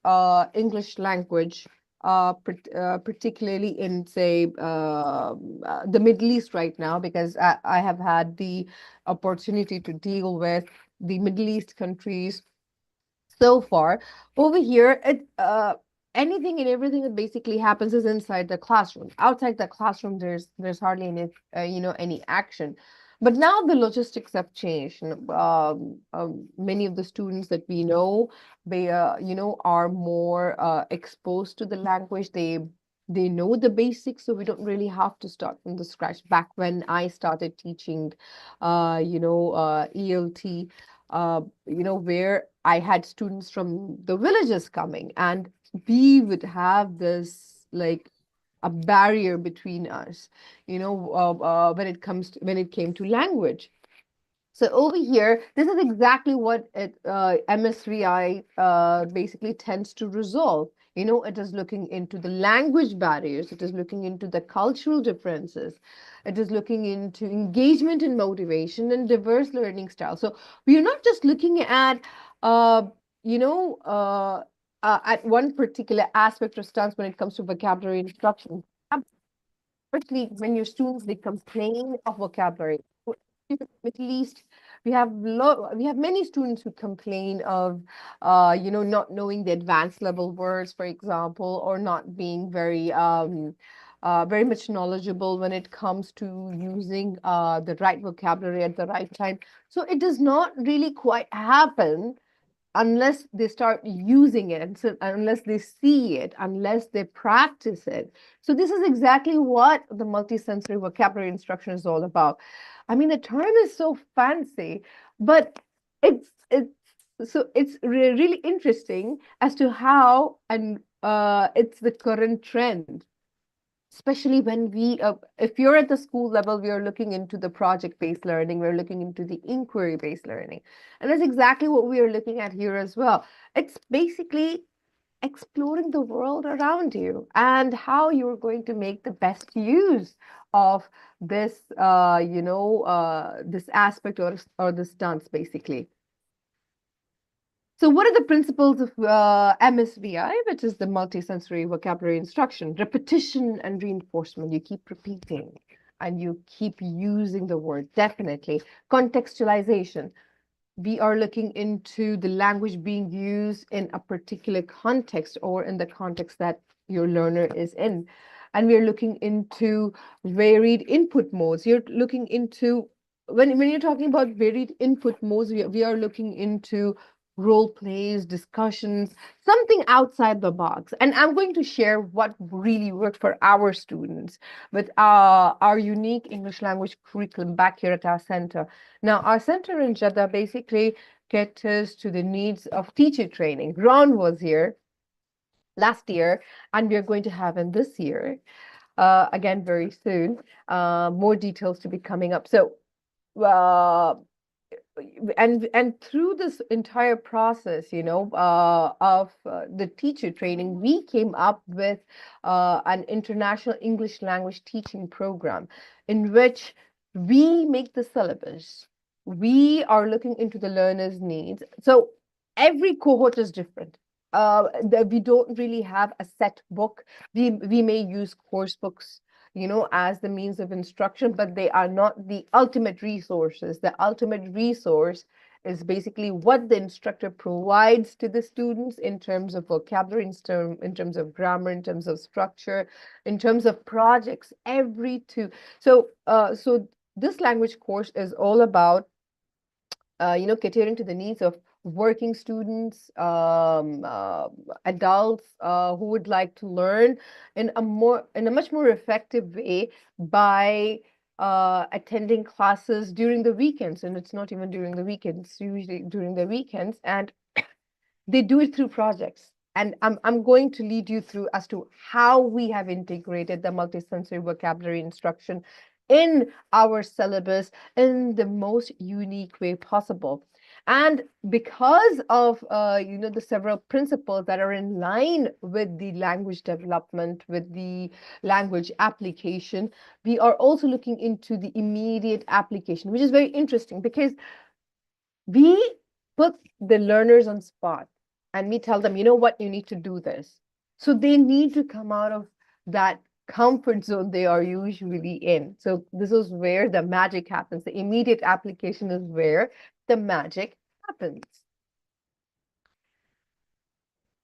Speaker 10: English language, particularly in, say, the Middle East right now, because I have had the opportunity to deal with the Middle East countries so far. Over here, anything and everything that basically happens is inside the classroom. Outside the classroom, there's hardly any any action. But now the logistics have changed. Many of the students that we know, they are more exposed to the language. They know the basics, so we don't really have to start from the scratch. Back when I started teaching, ELT, where I had students from the villages coming, and we would have this like a barrier between us, when it came to language. So over here, this is exactly what MS3I basically tends to resolve. You know, it is looking into the language barriers. It is looking into the cultural differences. It is looking into engagement and motivation and diverse learning styles. So we are not just looking at, you know, at one particular aspect or stance when it comes to vocabulary instruction. Especially when your students, they complain of vocabulary. At least we have many students who complain of you know, not knowing the advanced level words, for example, or not being very much knowledgeable when it comes to using the right vocabulary at the right time. So it does not really quite happen unless they start using it, and so unless they see it, unless they practice it. So this is exactly what the multisensory vocabulary instruction is all about. I mean, the term is so fancy, but it's really interesting as to how, and it's the current trend. Especially when if you're at the school level, we are looking into the project-based learning, we're looking into the inquiry-based learning. And that's exactly what we are looking at here as well. It's basically exploring the world around you and how you're going to make the best use of this, this aspect or this dance, basically. So what are the principles of MSVI, which is the multisensory vocabulary instruction? Repetition and reinforcement. You keep repeating and you keep using the word, definitely. Contextualization. We are looking into the language being used in a particular context or in the context that your learner is in. And we are looking into varied input modes. You're looking into, when you're talking about varied input modes, we are looking into role plays, discussions, something outside the box. And I'm going to share what really worked for our students with our unique English language curriculum back here at our center. Now, our center in Jeddah basically caters to the needs of teacher training. Ron was here last year, and we're going to have him this year, again, very soon. More details to be coming up. So, and through this entire process, you know, of the teacher training, we came up with an international English language teaching program in which we make the syllabus. We are looking into the learner's needs. So every cohort is different. We don't really have a set book. We may use course books, you know, as the means of instruction, but they are not the ultimate resources. The ultimate resource is basically what the instructor provides to the students in terms of vocabulary, in terms of grammar, in terms of structure, in terms of projects, So this language course is all about catering to the needs of working students, adults who would like to learn in a much more effective way by attending classes during the weekends. And it's not even during the weekends, usually during the weekends. And they do it through projects. And I'm going to lead you through as to how we have integrated the multisensory vocabulary instruction in our syllabus in the most unique way possible. And because of the several principles that are in line with the language development, with the language application, we are also looking into the immediate application, which is very interesting because we put the learners on spot and we tell them, you know what, you need to do this. So they need to come out of that comfort zone they are usually in. So this is where the magic happens. The immediate application is where the magic happens.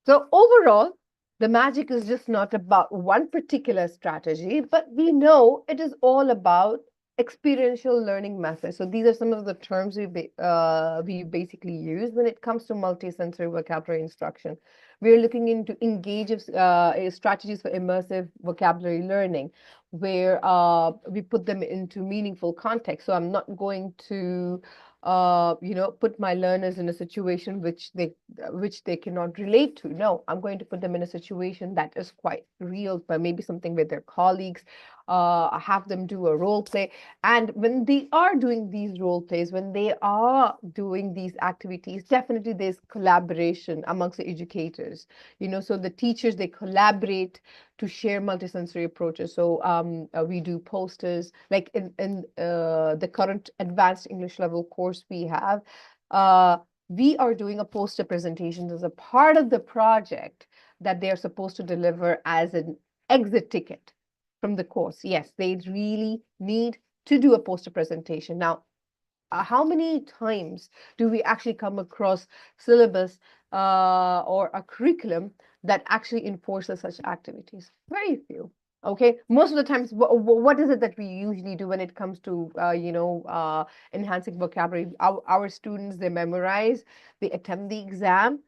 Speaker 10: So overall, the magic is just not about one particular strategy, but we know it is all about experiential learning methods. So these are some of the terms we basically use when it comes to multisensory vocabulary instruction. We are looking into strategies for immersive vocabulary learning, where we put them into meaningful context. So I'm not going to put my learners in a situation which they cannot relate to. No, I'm going to put them in a situation that is quite real, but maybe something with their colleagues, have them do a role play. And when they are doing these role plays, when they are doing these activities, definitely there's collaboration amongst the educators. So the teachers, they collaborate to share multisensory approaches. So we do posters, like in the current advanced English level course we have. We are doing a poster presentation as a part of the project that they are supposed to deliver as an exit ticket from the course. Yes, they really need to do a poster presentation. Now, how many times do we actually come across syllabus or a curriculum that actually enforces such activities? Very few. Okay, most of the times, what is it that we usually do when it comes to, enhancing vocabulary? Our students, they memorize, they attempt the exam,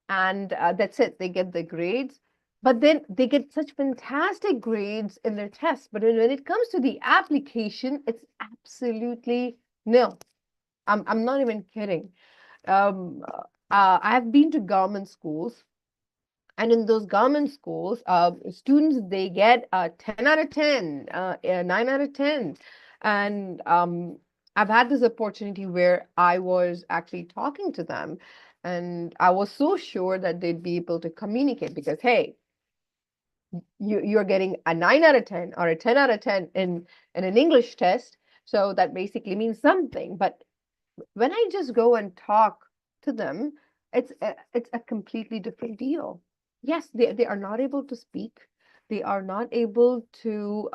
Speaker 10: and that's it. They get the grades, but then they get such fantastic grades in their tests. But when it comes to the application, it's absolutely nil. I'm not even kidding. I have been to government schools, and in those government schools, students, they get a 10 out of 10, a 9 out of 10. And I've had this opportunity where I was actually talking to them, and I was so sure that they'd be able to communicate because, hey, you're getting a 9 out of 10 or a 10 out of 10 in an English test. So that basically means something. But when I just go and talk to them, it's a completely different deal. Yes, they are not able to speak. They are not able to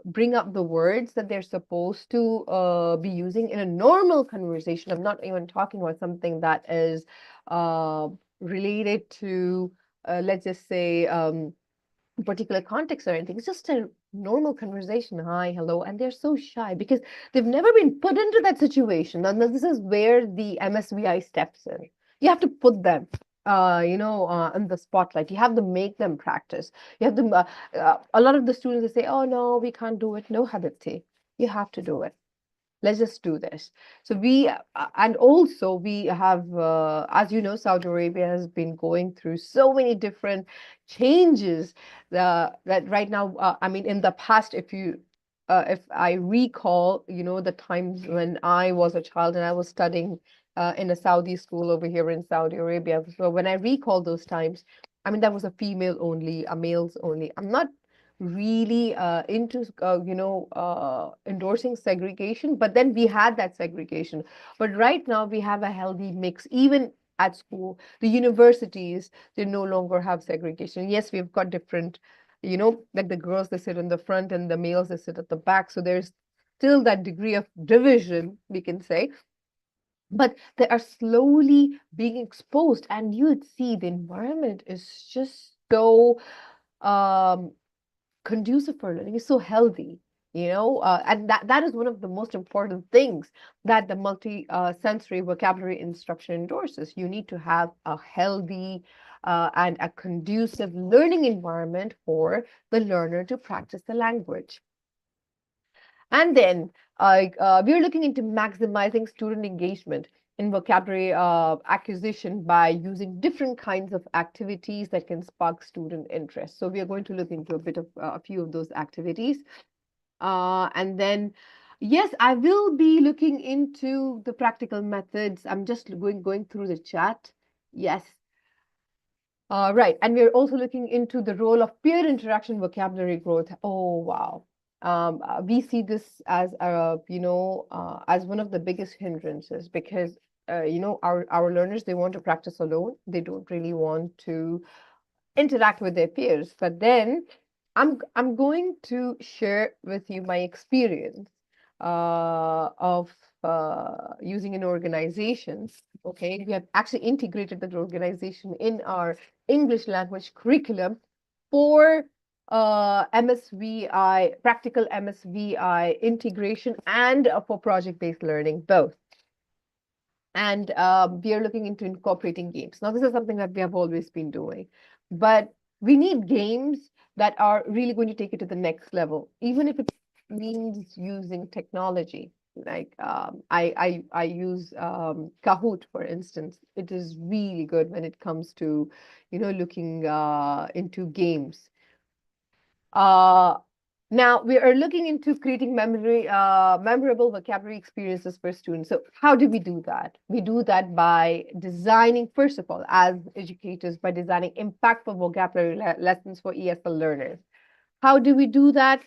Speaker 10: bring up the words that they're supposed to be using in a normal conversation. I'm not even talking about something that is related to, let's just say, particular context or anything. It's just a normal conversation. Hi, hello. And they're so shy because they've never been put into that situation. And this is where the MSVI steps in. You have to put them, in the spotlight. You have to make them practice. You have them, a lot of the students, they say, oh, no, we can't do it. No, Habibti. You have to do it. Let's just do this. So and also we have, as you know, Saudi Arabia has been going through so many different changes that right now, I mean, in the past, if I recall, the times when I was a child and I was studying in a Saudi school over here in Saudi Arabia. So when I recall those times, I mean, that was a female only, a males only. I'm not really into endorsing segregation, but then we had that segregation. But right now we have a healthy mix. Even at school, the universities, they no longer have segregation. Yes, we've got different, like the girls, they sit in the front and the males, they sit at the back. So there's still that degree of division, we can say, but they are slowly being exposed, and you'd see the environment is just so conducive for learning, is so healthy, and that is one of the most important things that the multi-sensory vocabulary instruction endorses. You need to have a healthy and a conducive learning environment for the learner to practice the language. And then we're looking into maximizing student engagement in vocabulary acquisition by using different kinds of activities that can spark student interest. So we are going to look into a few of those activities. And then, yes, I will be looking into the practical methods. I'm just going through the chat. Yes. Right. And we're also looking into the role of peer interaction vocabulary growth. Oh, wow. We see this as as one of the biggest hindrances because our learners, they want to practice alone. They don't really want to interact with their peers. But then I'm going to share with you my experience of using an organization. Okay, we have actually integrated that organization in our English language curriculum for MSVI, practical MSVI integration, and for project-based learning, both. And we are looking into incorporating games. Now, this is something that we have always been doing, but we need games that are really going to take it to the next level, even if it means using technology. Like I use Kahoot, for instance. It is really good when it comes to, looking into games. Now we are looking into creating memorable vocabulary experiences for students. So how do we do that? We do that by designing, first of all, as educators, by designing impactful vocabulary lessons for ESL learners. How do we do that?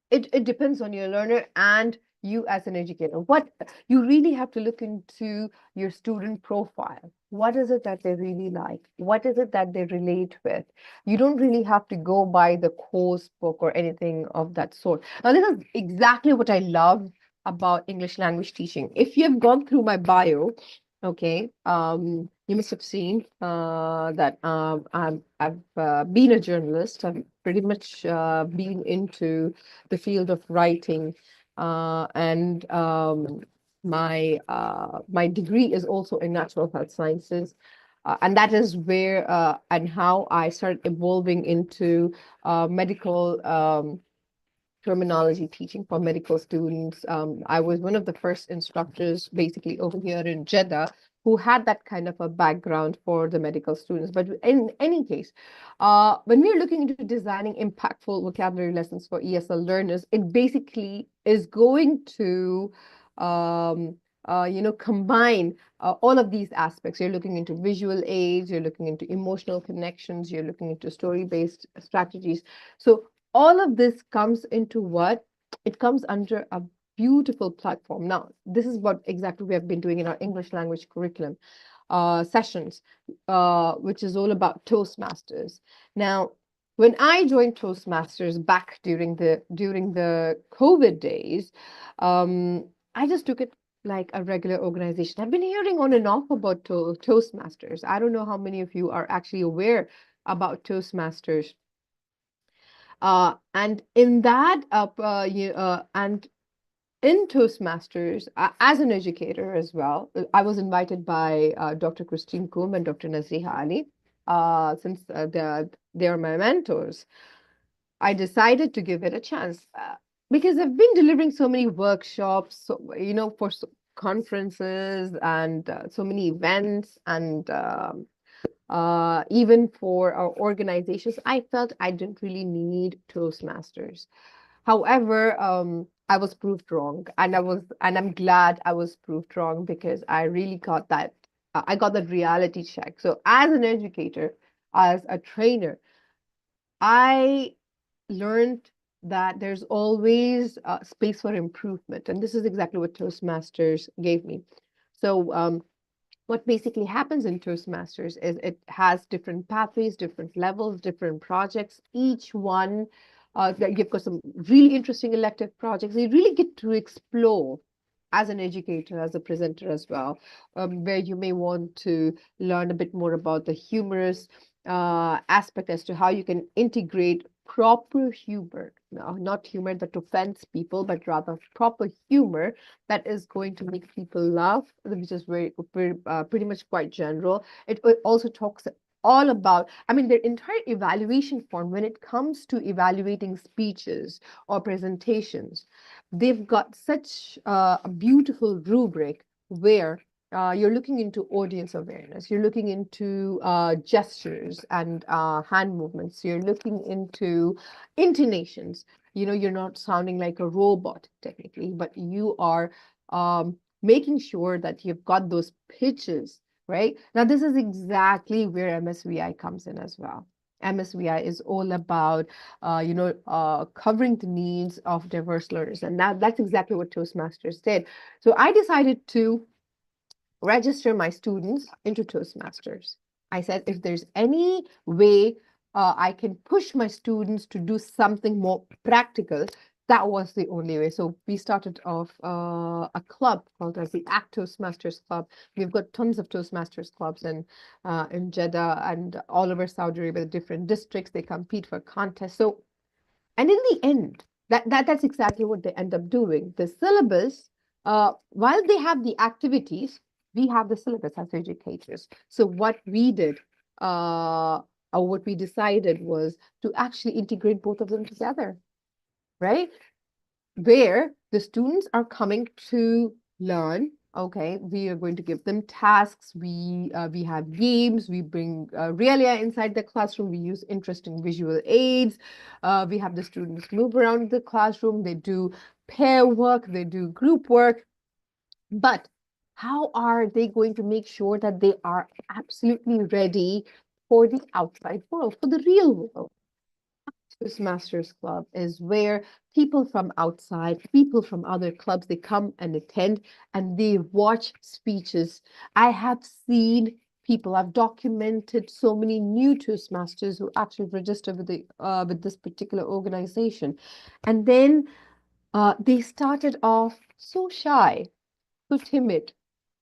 Speaker 10: It depends on your learner and you as an educator. What you really have to look into your student profile. What is it that they really like? What is it that they relate with? You don't really have to go by the course book or anything of that sort. Now, this is exactly what I love about English language teaching. If you've gone through my bio, okay, you must have seen that I've been a journalist. I've pretty much been into the field of writing, and my degree is also in natural health sciences, and that is where and how I started evolving into medical terminology teaching for medical students. I was one of the first instructors basically over here in Jeddah who had that kind of a background for the medical students. But in any case, when we're looking into designing impactful vocabulary lessons for ESL learners, it basically is going to combine all of these aspects. You're looking into visual aids, you're looking into emotional connections, you're looking into story-based strategies. So all of this comes into what? It comes under a beautiful platform. Now, this is what exactly we have been doing in our English language curriculum sessions, which is all about Toastmasters. Now, when I joined Toastmasters back during the COVID days, I just took it like a regular organization. I've been hearing on and off about Toastmasters. I don't know how many of you are actually aware about Toastmasters. And in that, and in Toastmasters, as an educator as well, I was invited by Dr. Christine Koum and Dr. Nazriha Ali, since they are my mentors. I decided to give it a chance because I've been delivering so many workshops, so, for conferences and so many events and even for our organizations, I felt I didn't really need Toastmasters. However, I was proved wrong, and I'm glad I was proved wrong because I really got that. I got that reality check. So, as an educator, as a trainer, I learned that there's always space for improvement, and this is exactly what Toastmasters gave me. So, what basically happens in Toastmasters is it has different pathways, different levels, different projects. Each one, you've got some really interesting elective projects. You really get to explore as an educator, as a presenter as well, where you may want to learn a bit more about the humorous aspect as to how you can integrate proper humor, not humor that offends people, but rather proper humor that is going to make people laugh, which is pretty much quite general. It also talks all about, I mean, their entire evaluation form when it comes to evaluating speeches or presentations, they've got such a beautiful rubric where you're looking into audience awareness, you're looking into gestures and hand movements, you're looking into intonations. You're not sounding like a robot technically, but you are making sure that you've got those pitches, right? Now, this is exactly where MSVI comes in as well. MSVI is all about, covering the needs of diverse learners. And that's exactly what Toastmasters did. So I decided to register my students into Toastmasters. I said, if there's any way I can push my students to do something more practical, that was the only way. So we started off a club called as the ACT Toastmasters Club. We've got tons of Toastmasters clubs in Jeddah and all over Saudi Arabia, the different districts. They compete for contests. So, and in the end, that's exactly what they end up doing. The syllabus, while they have the activities, we have the syllabus as educators. So what we did, or what we decided was to actually integrate both of them together, right? Where the students are coming to learn Okay, we are going to give them tasks. We have games. We bring realia inside the classroom. We use interesting visual aids. We have the students move around the classroom. They do pair work. They do group work. But how are they going to make sure that they are absolutely ready for the outside world, for the real world? Toastmasters Club is where people from outside, people from other clubs, they come and attend and they watch speeches. I have seen people, I've documented so many new Toastmasters who actually registered with this particular organization. And then they started off so shy, so timid.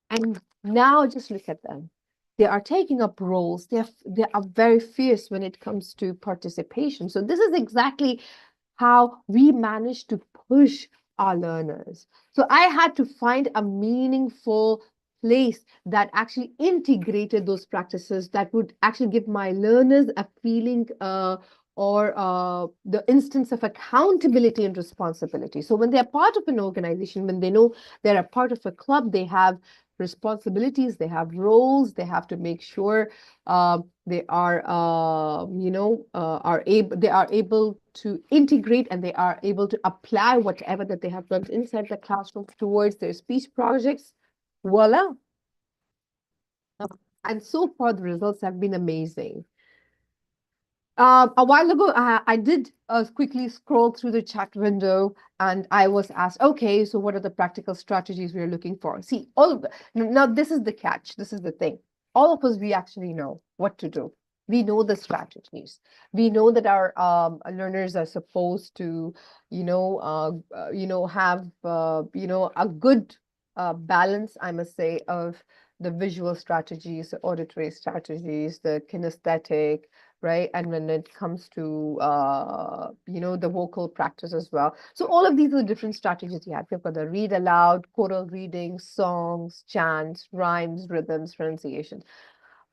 Speaker 10: And now just look at them. They are taking up roles. They are very fierce when it comes to participation. So this is exactly how we manage to push our learners. So I had to find a meaningful place that actually integrated those practices that would actually give my learners a feeling or the instance of accountability and responsibility. So when they're part of an organization, when they know they're a part of a club, they have responsibilities, they have roles, they have to make sure they are they are able to integrate and they are able to apply whatever that they have learned inside the classroom towards their speech projects. Voila. And so far the results have been amazing. A while ago, I did quickly scroll through the chat window and I was asked, okay, so what are the practical strategies we're looking for? See, now this is the catch. This is the thing. All of us, we actually know what to do. We know the strategies. We know that our learners are supposed to, have, a good balance, I must say, of the visual strategies, the auditory strategies, the kinesthetic, right? And when it comes to, the vocal practice as well. So all of these are the different strategies you have. You've got the read aloud, choral reading, songs, chants, rhymes, rhythms, pronunciation,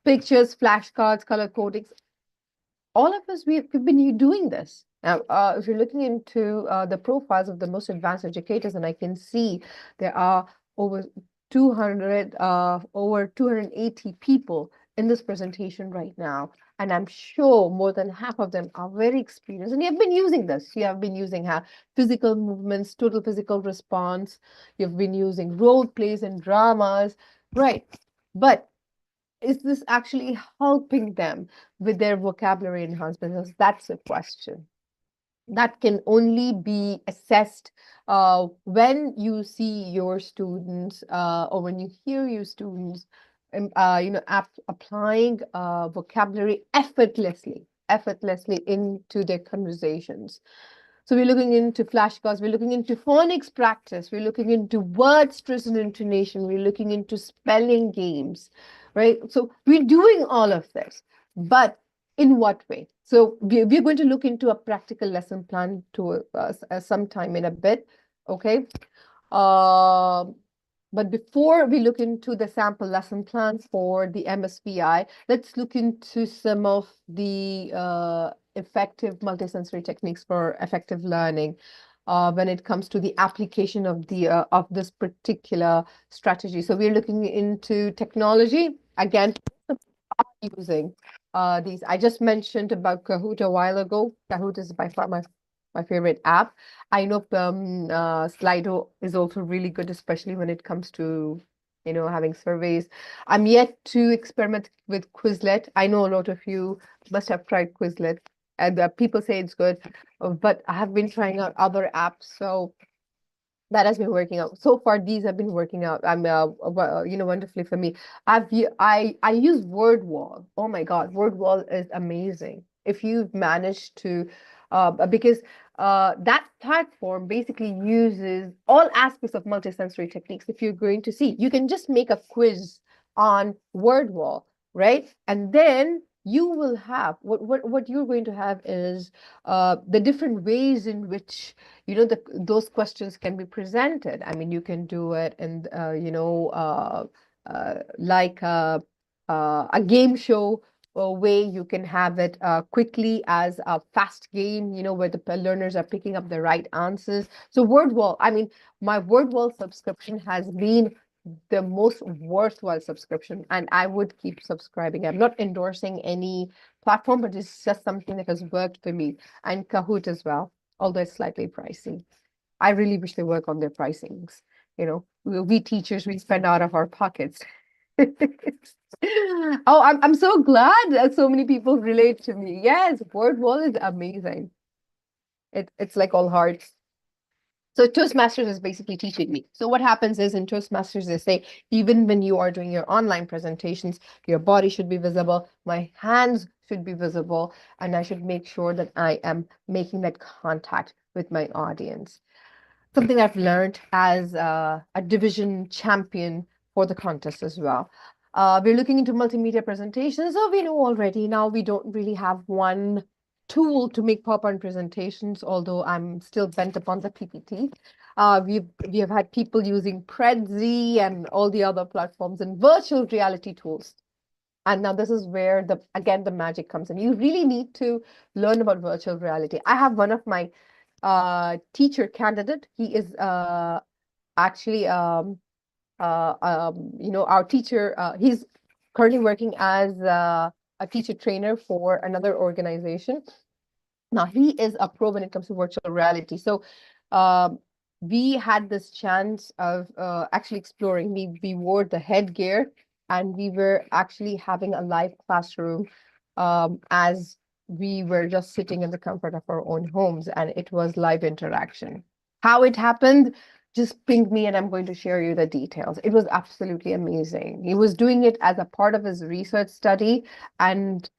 Speaker 10: pictures, flashcards, color codings. All of us, we've been doing this. Now, if you're looking into the profiles of the most advanced educators, and I can see there are over 280 people in this presentation right now. And I'm sure more than half of them are very experienced. And you have been using this. You have been using physical movements, total physical response. You've been using role plays and dramas, right? But is this actually helping them with their vocabulary enhancement? That's the question. That can only be assessed when you see your students or when you hear your students applying vocabulary effortlessly into their conversations. So we're looking into flashcards, we're looking into phonics practice, we're looking into word stress and intonation, we're looking into spelling games, right? So we're doing all of this, but in what way? So we're going to look into a practical lesson plan to sometime in a bit, okay? But before we look into the sample lesson plan for the MSPI, let's look into some of the effective multisensory techniques for effective learning when it comes to the application of this particular strategy. So we're looking into technology. Again, using these. I just mentioned about Kahoot a while ago. Kahoot is by far my favorite app. I know Slido is also really good, especially when it comes to having surveys. I'm yet to experiment with Quizlet. I know a lot of you must have tried Quizlet, and people say it's good, but I have been trying out other apps. So that has been working out. So far, these have been working out. Wonderfully for me. I use WordWall. Oh my God, WordWall is amazing. If you've managed to, because that platform basically uses all aspects of multisensory techniques. If you're going to see, you can just make a quiz on WordWall, right? And then you will have what you're going to have is the different ways in which those questions can be presented. I mean, you can do it in like a game show way. You can have it quickly as a fast game, where the learners are picking up the right answers. So WordWall, I mean, my WordWall subscription has been the most worthwhile subscription, and I would keep subscribing. I'm not endorsing any platform, but it's just something that has worked for me. And Kahoot as well, although it's slightly pricey. I really wish they work on their pricings. You know, we teachers, we spend out of our pockets. Oh, I'm so glad that so many people relate to me. Yes, word wall is amazing. It's like all hearts. So Toastmasters is basically teaching me. So what happens is in Toastmasters, they say, even when you are doing your online presentations, your body should be visible, my hands should be visible, and I should make sure that I am making that contact with my audience. Something I've learned as a division champion for the contest as well. We're looking into multimedia presentations. So we know already now we don't really have one tool to make PowerPoint presentations, although I'm still bent upon the PPT. We have had people using Prezi and all the other platforms and virtual reality tools. And now this is where again the magic comes in. You really need to learn about virtual reality. I have one of my teacher candidate. He is actually our teacher. He's currently working as a teacher trainer for another organization. Now he is a pro when it comes to virtual reality. So we had this chance of actually exploring. We wore the headgear and we were actually having a live classroom as we were just sitting in the comfort of our own homes, and it was live interaction. How it happened, just ping me and I'm going to share you the details. It was absolutely amazing. He was doing it as a part of his research study, and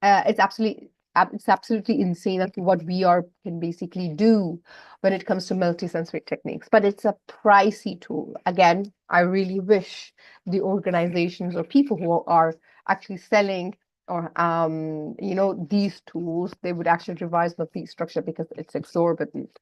Speaker 10: it's absolutely insane as to what VR can basically do when it comes to multisensory techniques. But it's a pricey tool. Again, I really wish the organizations or people who are actually selling or these tools, they would actually revise the fee structure because it's exorbitant.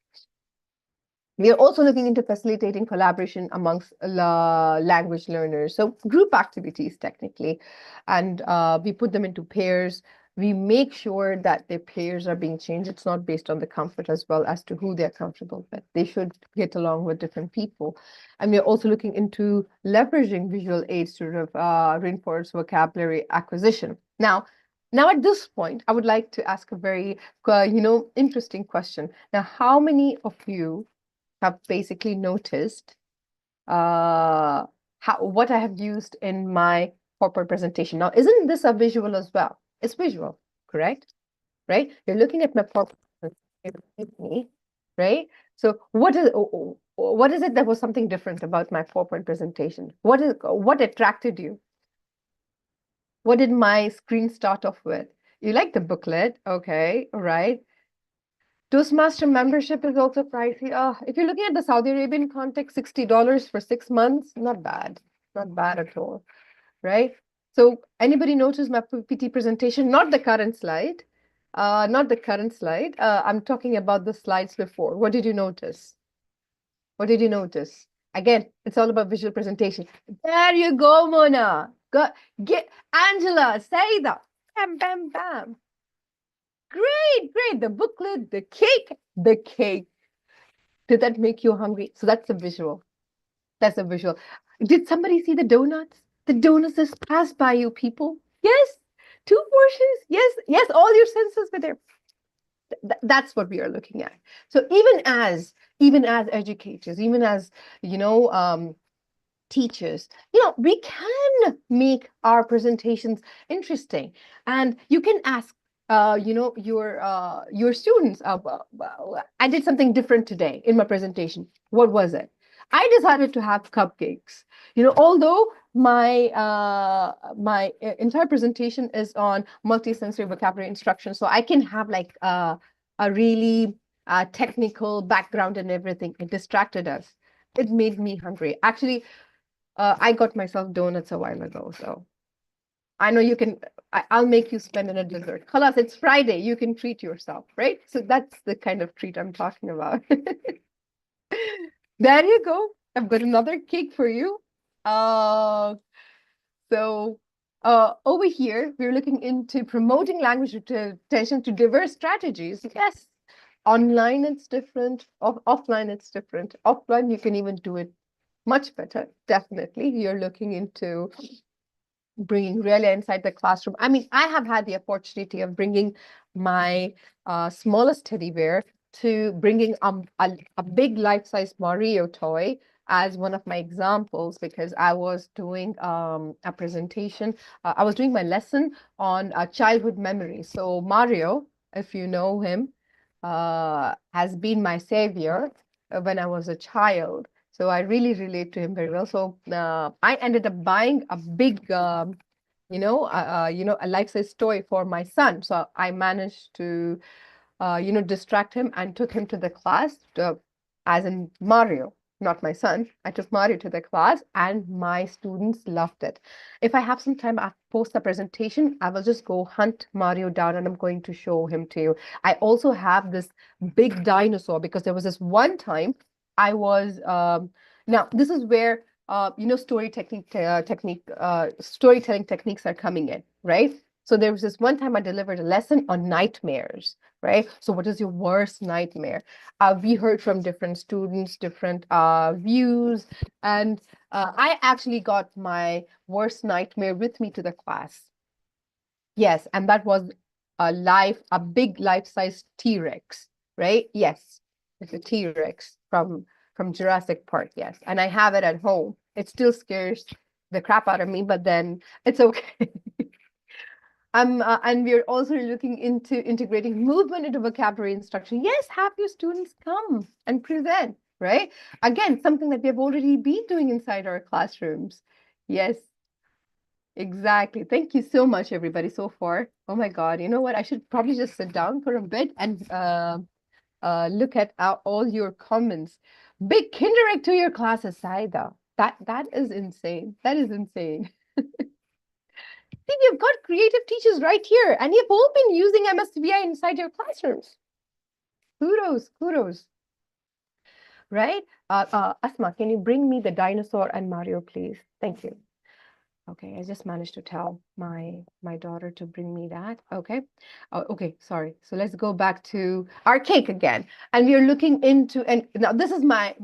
Speaker 10: We are also looking into facilitating collaboration amongst language learners. So group activities technically, and we put them into pairs. We make sure that their pairs are being changed. It's not based on the comfort as well as to who they're comfortable with. They should get along with different people. And we're also looking into leveraging visual aids to reinforce vocabulary acquisition. Now at this point, I would like to ask a very, interesting question. Now, how many of you have basically noticed what I have used in my corporate presentation? Now, isn't this a visual as well? It's visual, correct? Right? You're looking at my corporate presentation, right? So what is it that was something different about my PowerPoint presentation? What attracted you? What did my screen start off with? You like the booklet, okay, all right. Toastmaster membership is also pricey. If you're looking at the Saudi Arabian context, $60 for 6 months, not bad at all, right? So anybody notice my PPT presentation? Not the current slide, I'm talking about the slides before. What did you notice? Again, it's all about visual presentation. There you go, Mona. Get Angela, say that. Bam, bam, bam. Great. The booklet, the cake. Did that make you hungry? So that's a visual. Did somebody see the donuts? The donuts just passed by you, people. Yes. 2 portions. Yes. All your senses were there. That's what we are looking at. So even as educators, even as, teachers, we can make our presentations interesting. And you can ask, your students, I did something different today in my presentation. What was it? I decided to have cupcakes. Although my entire presentation is on multisensory vocabulary instruction, so I can have like a really technical background and everything. It distracted us. It made me hungry. Actually, I got myself donuts a while ago, so I know you can. I'll make you spend on a dessert. Khalas, it's Friday. You can treat yourself, right? So that's the kind of treat I'm talking about. There you go. I've got another cake for you. So over here, we're looking into promoting language retention to diverse strategies. Yes, online it's different. Offline it's different. Offline you can even do it much better. Definitely, you're looking into bringing really inside the classroom. I mean, I have had the opportunity of bringing my smallest teddy bear to bringing a big life-size Mario toy as one of my examples, because I was doing a presentation. I was doing my lesson on childhood memories. So Mario, if you know him, has been my savior when I was a child. So I really relate to him very well. So I ended up buying a big, a life-size toy for my son. So I managed to, distract him and took him to the class, as in Mario, not my son. I took Mario to the class, and my students loved it. If I have some time after post the presentation, I will just go hunt Mario down, and I'm going to show him to you. I also have this big dinosaur, because there was this one time I was now this is where storytelling techniques are coming in, right? So there was this one time I delivered a lesson on nightmares, right? So what is your worst nightmare? We heard from different students, different views, and I actually got my worst nightmare with me to the class. Yes, and that was a big life-size T-Rex, right? Yes, it's a T-Rex from Jurassic Park, yes. And I have it at home. It still scares the crap out of me, but then it's okay. And we're also looking into integrating movement into vocabulary instruction. Yes, have your students come and present, right? Again, something that we have already been doing inside our classrooms. Yes, exactly. Thank you so much, everybody, so far. Oh my God, you know what? I should probably just sit down for a bit and look at all your comments. Big Kinderect to your classes, Saida. That is insane. That is insane. See, we've got creative teachers right here, and you've all been using MSVI inside your classrooms. Kudos, kudos. Right? Asma, can you bring me the dinosaur and Mario, please? Thank you. Okay, I just managed to tell my daughter to bring me that. Okay. Oh, okay, sorry. So let's go back to our cake again. And we are looking into, and now this is my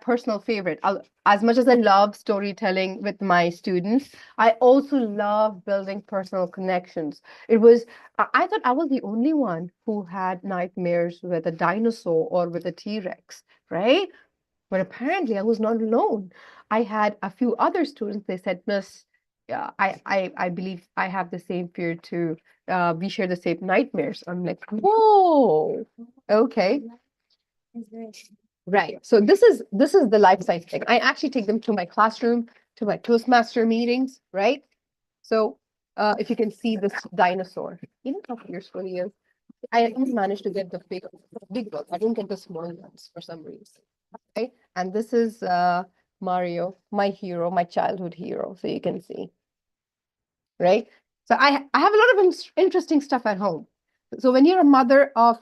Speaker 10: personal favorite. As much as I love storytelling with my students, I also love building personal connections. I thought I was the only one who had nightmares with a dinosaur or with a T-Rex, right? But apparently I was not alone. I had a few other students, they said, Miss, yeah, I believe I have the same fear too. We share the same nightmares. I'm like, whoa, okay. Right. So this is the life size thing. I actually take them to my classroom, to my Toastmaster meetings, right? So if you can see this dinosaur, you know how fierceful he is. I only managed to get the big ones. I didn't get the small ones for some reason. Okay. And this is Mario, my hero, my childhood hero. So you can see, right? So I have a lot of interesting stuff at home. So when you're a mother of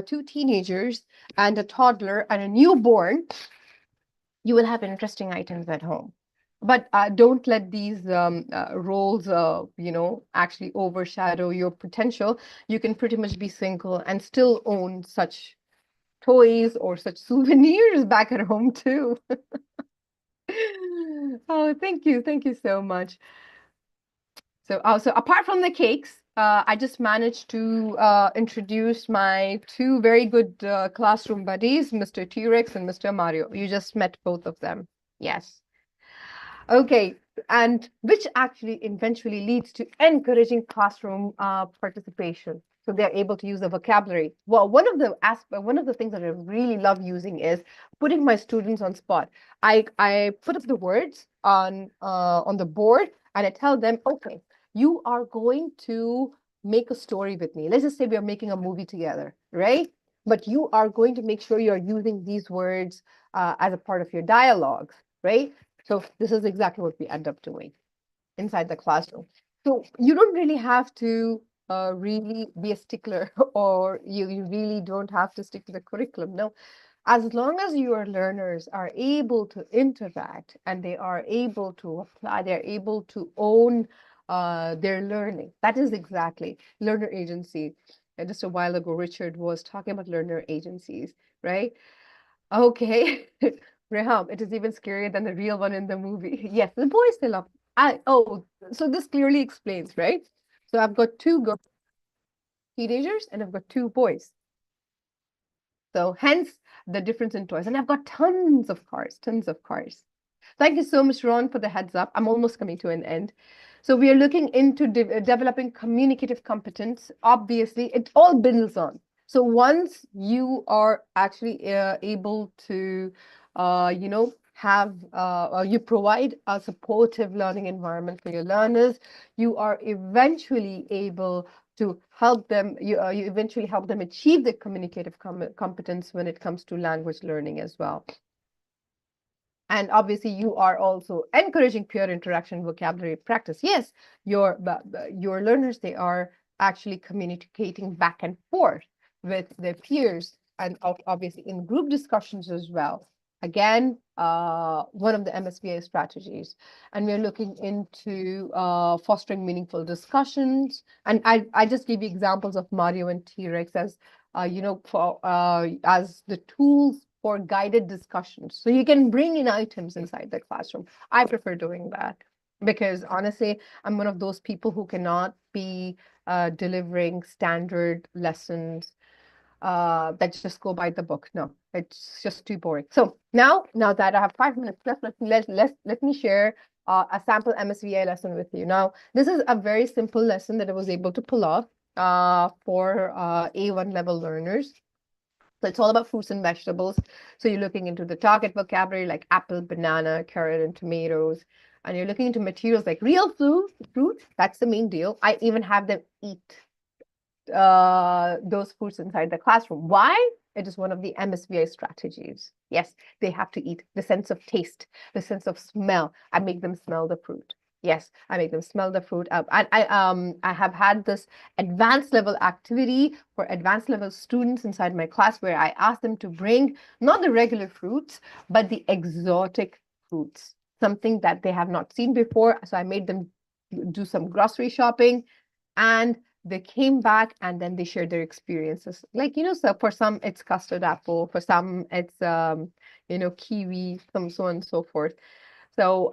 Speaker 10: two teenagers and a toddler and a newborn, you will have interesting items at home. But don't let these roles, actually overshadow your potential. You can pretty much be single and still own such toys or such souvenirs back at home too. Oh, thank you. Thank you so much. So, so apart from the cakes, I just managed to introduce my two very good classroom buddies, Mr. T-Rex and Mr. Mario. You just met both of them. Yes. Okay, and which actually eventually leads to encouraging classroom participation. So they're able to use the vocabulary. Well, one of the things that I really love using is putting my students on spot. I put up the words on the board, and I tell them, okay, you are going to make a story with me. Let's just say we are making a movie together, right? But you are going to make sure you're using these words as a part of your dialogues, right? So this is exactly what we end up doing inside the classroom. So you don't really have to really be a stickler, or you really don't have to stick to the curriculum. No, as long as your learners are able to interact and they are able to apply, they're able to own their learning. That is exactly learner agency. And just a while ago, Richard was talking about learner agencies, right? Okay. Reham, it is even scarier than the real one in the movie. Yes, the boy is still up. So this clearly explains, right? So I've got two girls, teenagers, and I've got two boys. So hence the difference in toys. And I've got tons of cars, tons of cars. Thank you so much, Ron, for the heads up. I'm almost coming to an end. So we are looking into developing communicative competence. Obviously, it all builds on. So once you are actually able to, have, you provide a supportive learning environment for your learners, you are eventually able to help them, you eventually help them achieve the communicative competence when it comes to language learning as well. And obviously, you are also encouraging peer interaction, vocabulary practice. Yes, your learners, they are actually communicating back and forth with their peers, and obviously in group discussions as well. Again, one of the MSBA strategies. And we're looking into fostering meaningful discussions. And I just give you examples of Mario and T-Rex as, as the tools for guided discussions. So you can bring in items inside the classroom. I prefer doing that because honestly, I'm one of those people who cannot be delivering standard lessons that just go by the book. No, it's just too boring. So now that I have 5 minutes left, let me share a sample MSVA lesson with you. Now, this is a very simple lesson that I was able to pull off for A1 level learners. So it's all about fruits and vegetables. So you're looking into the target vocabulary like apple, banana, carrot, and tomatoes. And you're looking into materials like real fruit. That's the main deal. I even have them eat those fruits inside the classroom. Why? It is one of the MSVA strategies. Yes, they have to eat. The sense of taste, the sense of smell. I make them smell the fruit. Yes, I make them smell the fruit. I have had this advanced level activity for advanced level students inside my class where I asked them to bring not the regular fruits, but the exotic fruits, something that they have not seen before. So I made them do some grocery shopping, and they came back and then they shared their experiences. Like, so for some it's custard apple, for some it's kiwi, some so on and so forth. So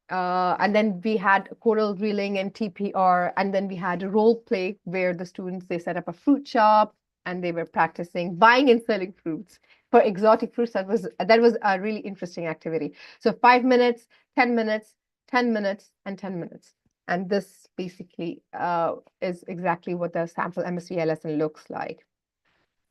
Speaker 10: and then we had choral reeling and TPR, and then we had a role play where the students, they set up a fruit shop and they were practicing buying and selling fruits for exotic fruits. That was a really interesting activity. So 5 minutes, 10 minutes, 10 minutes, and 10 minutes. And this basically is exactly what the sample MSVA lesson looks like.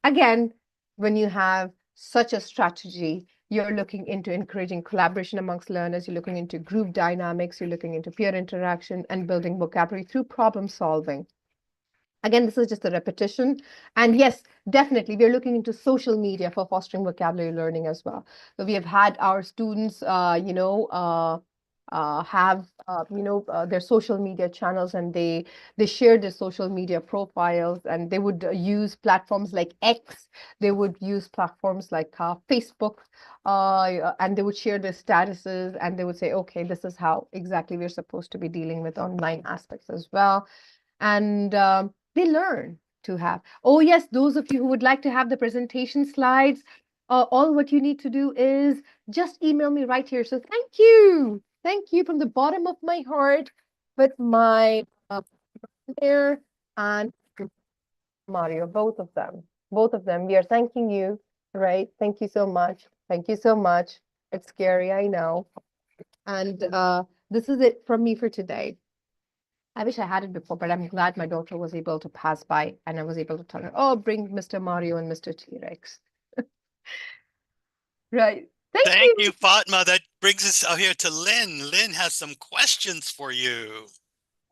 Speaker 10: Again, when you have such a strategy, you're looking into encouraging collaboration amongst learners, you're looking into group dynamics, you're looking into peer interaction and building vocabulary through problem solving. Again, this is just a repetition. And yes, definitely, we're looking into social media for fostering vocabulary learning as well. So we have had our students, have their social media channels, and they share their social media profiles, and they would use platforms like X, they would use platforms like Facebook, and they would share their statuses, and they would say, okay, this is how exactly we're supposed to be dealing with online aspects as well. And they learn to have. Oh yes, those of you who would like to have the presentation slides, all what you need to do is just email me right here. So thank you from the bottom of my heart, with my there and Mario, both of them. We are thanking you, right? Thank you so much. It's scary, I know. And this is it from me for today. I wish I had it before, but I'm glad my daughter was able to pass by and I was able to tell her, oh, bring Mr. Mario and Mr. T-Rex. Right.
Speaker 1: Thank you, Fatma. That brings us out here to Lynn. Lynn has some questions for you.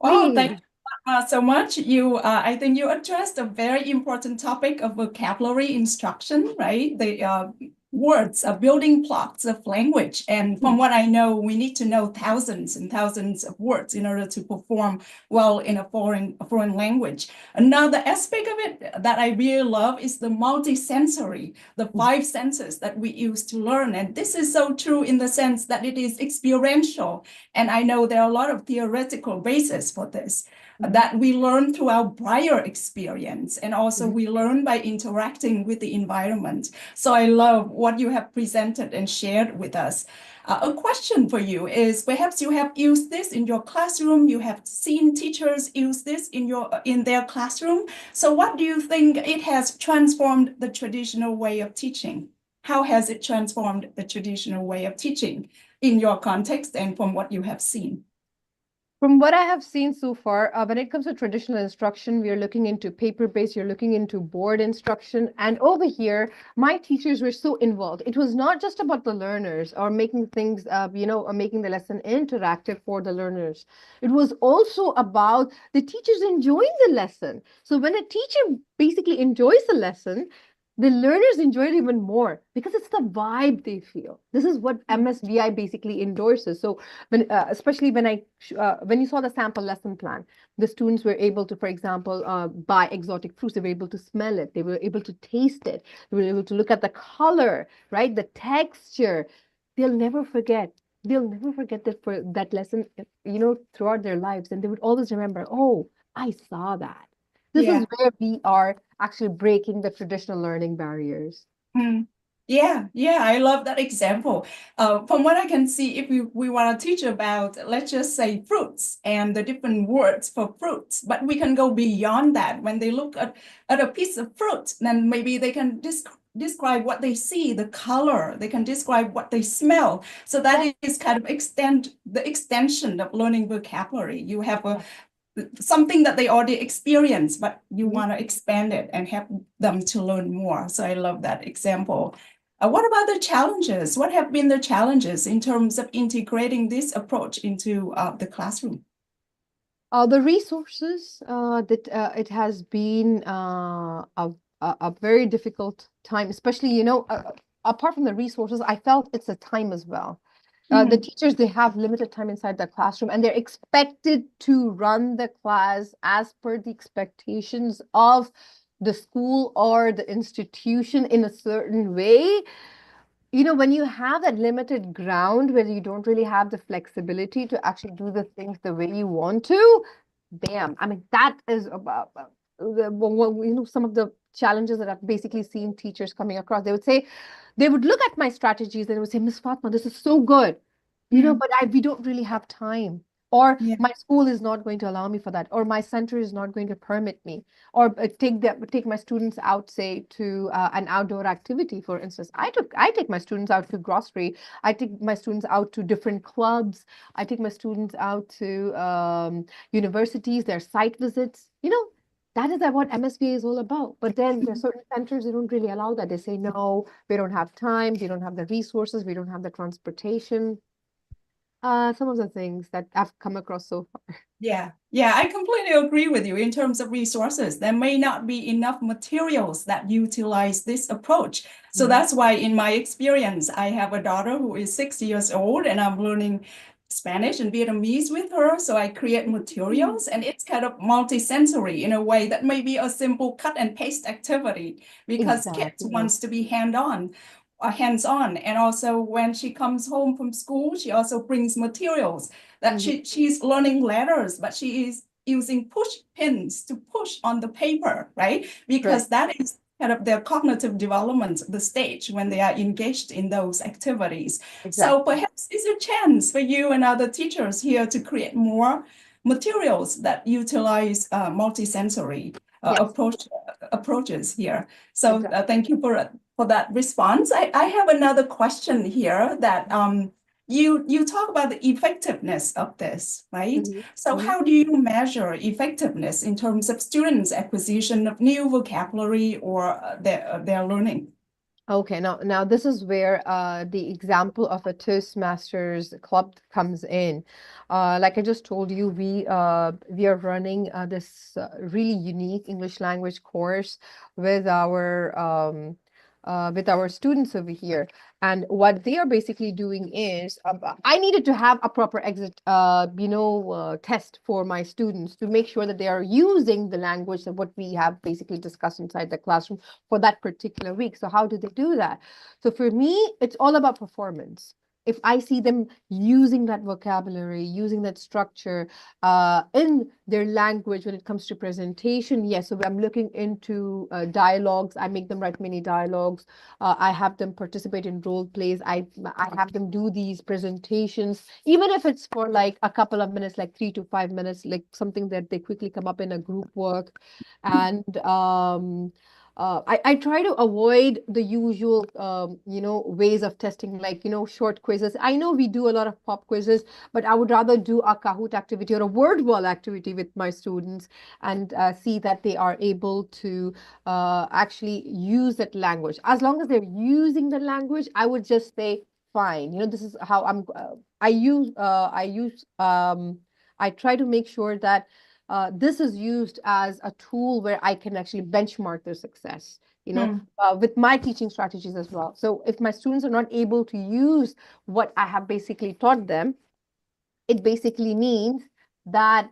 Speaker 11: Oh, thank you so much. I think you addressed a very important topic of vocabulary instruction, right? The words are building blocks of language. And from what I know, we need to know thousands and thousands of words in order to perform well in a foreign language. Another aspect of it that I really love is the multisensory, the 5 senses that we use to learn. And this is so true in the sense that it is experiential. And I know there are a lot of theoretical basis for this. That we learn through our prior experience, and also we learn by interacting with the environment. So I love what you have presented and shared with us. A question for you is, perhaps you have used this in your classroom, you have seen teachers use this in their classroom. So what do you think it has transformed the traditional way of teaching? How has it transformed the traditional way of teaching in your context and from what you have seen?
Speaker 10: From what I have seen so far, when it comes to traditional instruction, we are looking into paper-based, you're looking into board instruction. And over here, my teachers were so involved. It was not just about the learners or making things, or making the lesson interactive for the learners. It was also about the teachers enjoying the lesson. So when a teacher basically enjoys the lesson, the learners enjoy it even more because it's the vibe they feel. This is what MSBI basically endorses. So when, especially when you saw the sample lesson plan, the students were able to, for example, buy exotic fruits. They were able to smell it. They were able to taste it. They were able to look at the color, right? The texture. They'll never forget. They'll never forget that for that lesson, throughout their lives. And they would always remember, oh, I saw that. This is where we are actually breaking the traditional learning barriers.
Speaker 11: Yeah, I love that example. From what I can see, if we want to teach about, let's just say, fruits and the different words for fruits, but we can go beyond that. When they look at a piece of fruit, then maybe they can describe what they see, the color, they can describe what they smell. So that is kind of the extension of learning vocabulary. You have something that they already experience, but you want to expand it and help them to learn more. So I love that example. What about the challenges? What have been the challenges in terms of integrating this approach into the classroom?
Speaker 10: The resources that it has been a very difficult time, especially, apart from the resources, I felt it's a time as well. The teachers, they have limited time inside the classroom and they're expected to run the class as per the expectations of the school or the institution in a certain way. When you have that limited ground where you don't really have the flexibility to actually do the things the way you want to, bam. I mean, that is about some of the challenges that I've basically seen teachers coming across. They would look at my strategies and they would say, Miss Fatma, this is so good, but we don't really have time. Or my school is not going to allow me for that, or my center is not going to permit me, or take my students out, say, to an outdoor activity. For instance, I take my students out to grocery. I take my students out to different clubs. I take my students out to universities, their site visits. That is what MSBA is all about. But then there are certain centers, they don't really allow that. They say, no, we don't have time, we don't have the resources, we don't have the transportation. Some of the things that I've come across so far.
Speaker 11: Yeah, I completely agree with you in terms of resources. There may not be enough materials that utilize this approach. So that's why, in my experience, I have a daughter who is 6 years old and I'm learning Spanish and Vietnamese with her. So I create materials and it's kind of multisensory in a way that may be a simple cut and paste activity because kids wants to be hands-on. And also when she comes home from school, she also brings materials that she's learning letters, but she is using push pins to push on the paper, right? Because that is kind of their cognitive development, the stage when they are engaged in those activities. So perhaps it's a chance for you and other teachers here to create more materials that utilize multisensory approaches here. So thank you for that response. I have another question here that you talk about the effectiveness of this, right? So how do you measure effectiveness in terms of students' acquisition of new vocabulary or their learning?
Speaker 10: Okay, now this is where the example of a Toastmasters club comes in. Like I just told you, we are running this really unique English language course with our students over here. And what they are basically doing is, I needed to have a proper exit, test for my students to make sure that they are using the language of what we have basically discussed inside the classroom for that particular week. So how do they do that? So for me, it's all about performance. if I see them using that vocabulary, using that structure in their language when it comes to presentation, yes. So I'm looking into dialogues. I make them write mini dialogues. I have them participate in role plays. I have them do these presentations, even if it's for like a couple of minutes, like 3 to 5 minutes, like something that they quickly come up in a group work. And I try to avoid the usual, ways of testing, like, short quizzes. I know we do a lot of pop quizzes, but I would rather do a Kahoot activity or a word wall activity with my students and see that they are able to actually use that language. As long as they're using the language, I would just say, fine. This is how I try to make sure that this is used as a tool where I can actually benchmark their success, with my teaching strategies as well. So if my students are not able to use what I have basically taught them, it basically means that,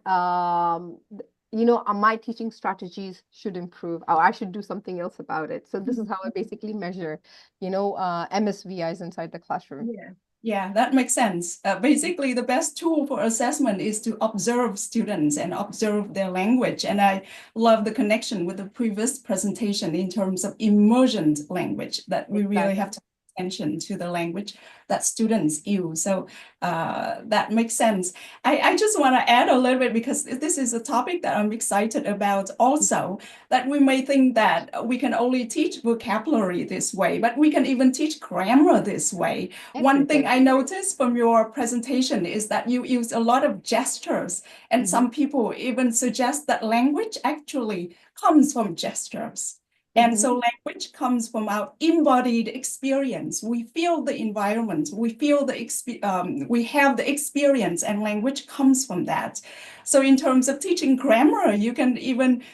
Speaker 10: my teaching strategies should improve, or I should do something else about it. So this is how I basically measure, MSVIs inside the classroom.
Speaker 11: Yeah. Yeah, that makes sense. Basically, the best tool for assessment is to observe students and observe their language. And I love the connection with the previous presentation in terms of immersion language, that we really have to pay attention to the language that students use. So that makes sense. I just want to add a little bit, because this is a topic that I'm excited about also, that we may think that we can only teach vocabulary this way, but we can even teach grammar this way. One thing I noticed from your presentation is that you use a lot of gestures, and some people even suggest that language actually comes from gestures. And so language comes from our embodied experience. We feel the environment, we feel we have the experience, and language comes from that. So in terms of teaching grammar, you can even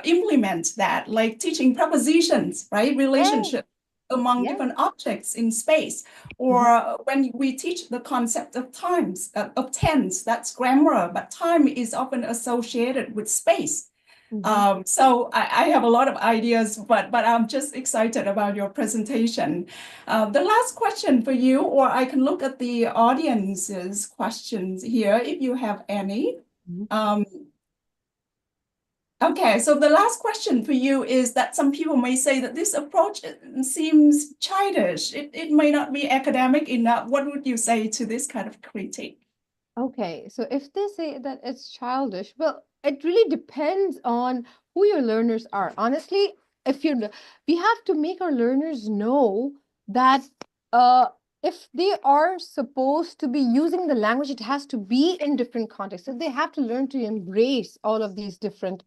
Speaker 11: implement that, like teaching prepositions, right? Relationship among different objects in space. Or when we teach the concept of times, of tense, that's grammar, but time is often associated with space. So I have a lot of ideas, but I'm just excited about your presentation. The last question for you, or I can look at the audience's questions here if you have any. Okay, so the last question for you is that some people may say that this approach seems childish. It may not be academic enough. What would you say to this kind of critique?
Speaker 10: Okay, so if they say that it's childish, well, it really depends on who your learners are. Honestly, we have to make our learners know that if they are supposed to be using the language, it has to be in different contexts. So they have to learn to embrace all of these different,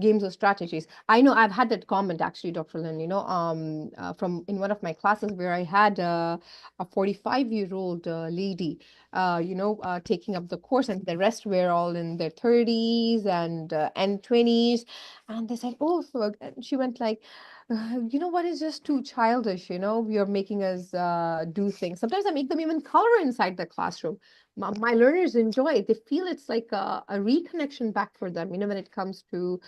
Speaker 10: games or strategies. I know I've had that comment actually, Dr. Lin, from in one of my classes where I had a 45-year-old lady, taking up the course, and the rest were all in their 30s and 20s. And they said, oh, so and she went like, what is just too childish, you're making us do things. Sometimes I make them even color inside the classroom. My learners enjoy it. They feel it's like a reconnection back for them, when it comes to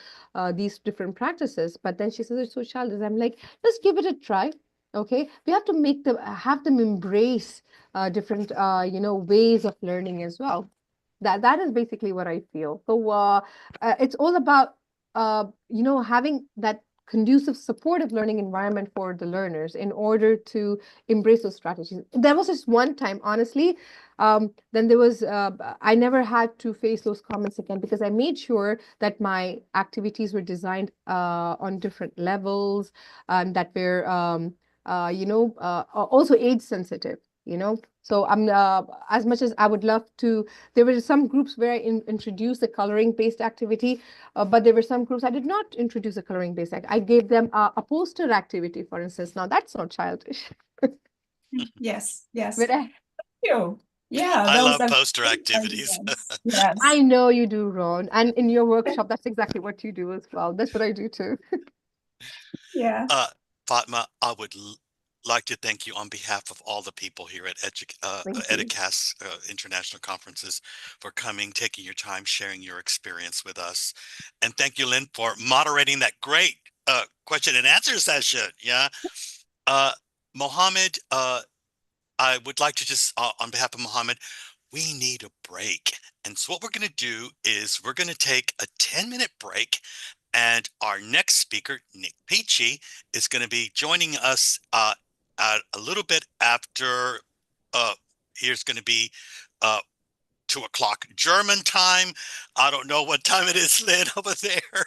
Speaker 10: these different practices. But then she says it's so childish. I'm like, just give it a try. Okay, we have to have them embrace different ways of learning as well. That is basically what I feel. So it's all about having that conducive, supportive learning environment for the learners in order to embrace those strategies. There was just one time, honestly, then there was, I never had to face those comments again, because I made sure that my activities were designed on different levels, that were, also age sensitive, So I'm as much as I would love to, there were some groups where I introduced a coloring-based activity, but there were some groups I did not introduce a coloring-based activity. I gave them a poster activity, for instance. Now that's not childish.
Speaker 11: Yes, yes.
Speaker 10: But
Speaker 11: Thank you. Yeah,
Speaker 1: I
Speaker 11: those
Speaker 1: love
Speaker 11: are
Speaker 1: poster
Speaker 11: great
Speaker 1: activities.
Speaker 11: ideas. Yes.
Speaker 10: I know you do, Ron. And in your workshop, that's exactly what you do as well. That's what I do too.
Speaker 11: Yeah.
Speaker 1: Fatma, I would like to thank you on behalf of all the people here at
Speaker 10: Thank you.
Speaker 1: Educast International Conferences for coming, taking your time, sharing your experience with us. And thank you, Lynn, for moderating that great question and answer session. Yeah. Mohammed, I would like to just, on behalf of Mohammed, we need a break. And so what we're going to do is we're going to take a 10-minute break. And our next speaker, Nick Peachy, is going to be joining us at a little bit after, here's going to be 2 o'clock German time. I don't know what time it is, Lynn, over there.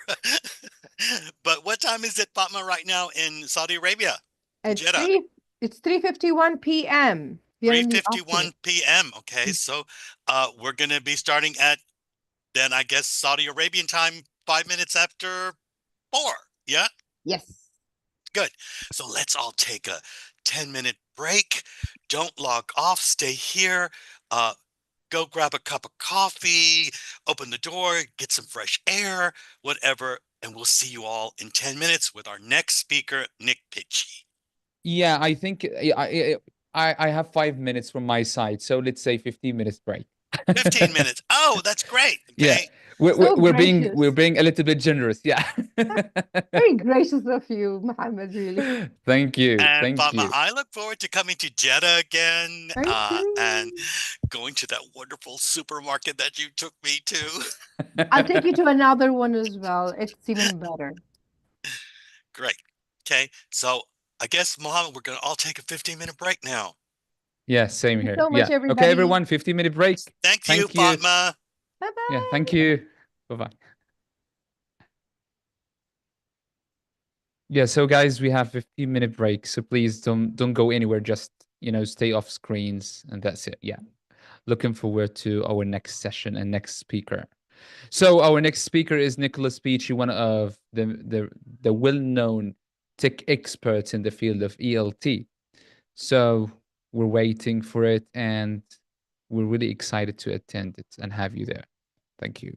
Speaker 1: But what time is it, Fatma, right now in Saudi Arabia?
Speaker 10: It's
Speaker 1: Jeddah.
Speaker 10: It's 3:51 p.m.
Speaker 1: 3:51 p.m. Okay, so we're going to be starting at, then I guess, Saudi Arabian time, 5 minutes after 4. Yeah?
Speaker 10: Yes.
Speaker 1: Good. So let's all take a 10-minute break. Don't log off. Stay here. Go grab a cup of coffee, open the door, get some fresh air, whatever. And we'll see you all in 10 minutes with our next speaker, Nick Peachy.
Speaker 3: Yeah, I think I have 5 minutes from my side, so let's say 15 minutes break.
Speaker 1: 15 minutes. Oh, that's great. Okay.
Speaker 3: Yeah, we're being
Speaker 10: gracious.
Speaker 3: a little bit generous. Yeah.
Speaker 10: Very gracious of you, Mohammed, really.
Speaker 3: Thank you.
Speaker 1: And
Speaker 3: Thank
Speaker 1: Fatma,
Speaker 3: you.
Speaker 1: I look forward to coming to Jeddah again
Speaker 10: Thank
Speaker 1: and
Speaker 10: you.
Speaker 1: going to that wonderful supermarket that you took me to.
Speaker 10: I'll take you to another one as well. It's even better.
Speaker 1: Great. Okay. So I guess, Mohammed, we're going to all take a 15-minute break now.
Speaker 3: Yeah, same here.
Speaker 10: so much,
Speaker 3: Yeah.
Speaker 10: everybody.
Speaker 3: Okay, everyone, 15-minute break.
Speaker 1: Thank you, Fatma.
Speaker 10: Bye-bye.
Speaker 3: Yeah, thank you. Bye-bye. Yeah, so guys, we have 15-minute break, so please don't go anywhere. Just, stay off screens, and that's it. Yeah. Looking forward to our next session and next speaker. So our next speaker is Nicholas Peachy, one of the well-known tech experts in the field of ELT. So we're waiting for it, and we're really excited to attend it and have you there. Thank you.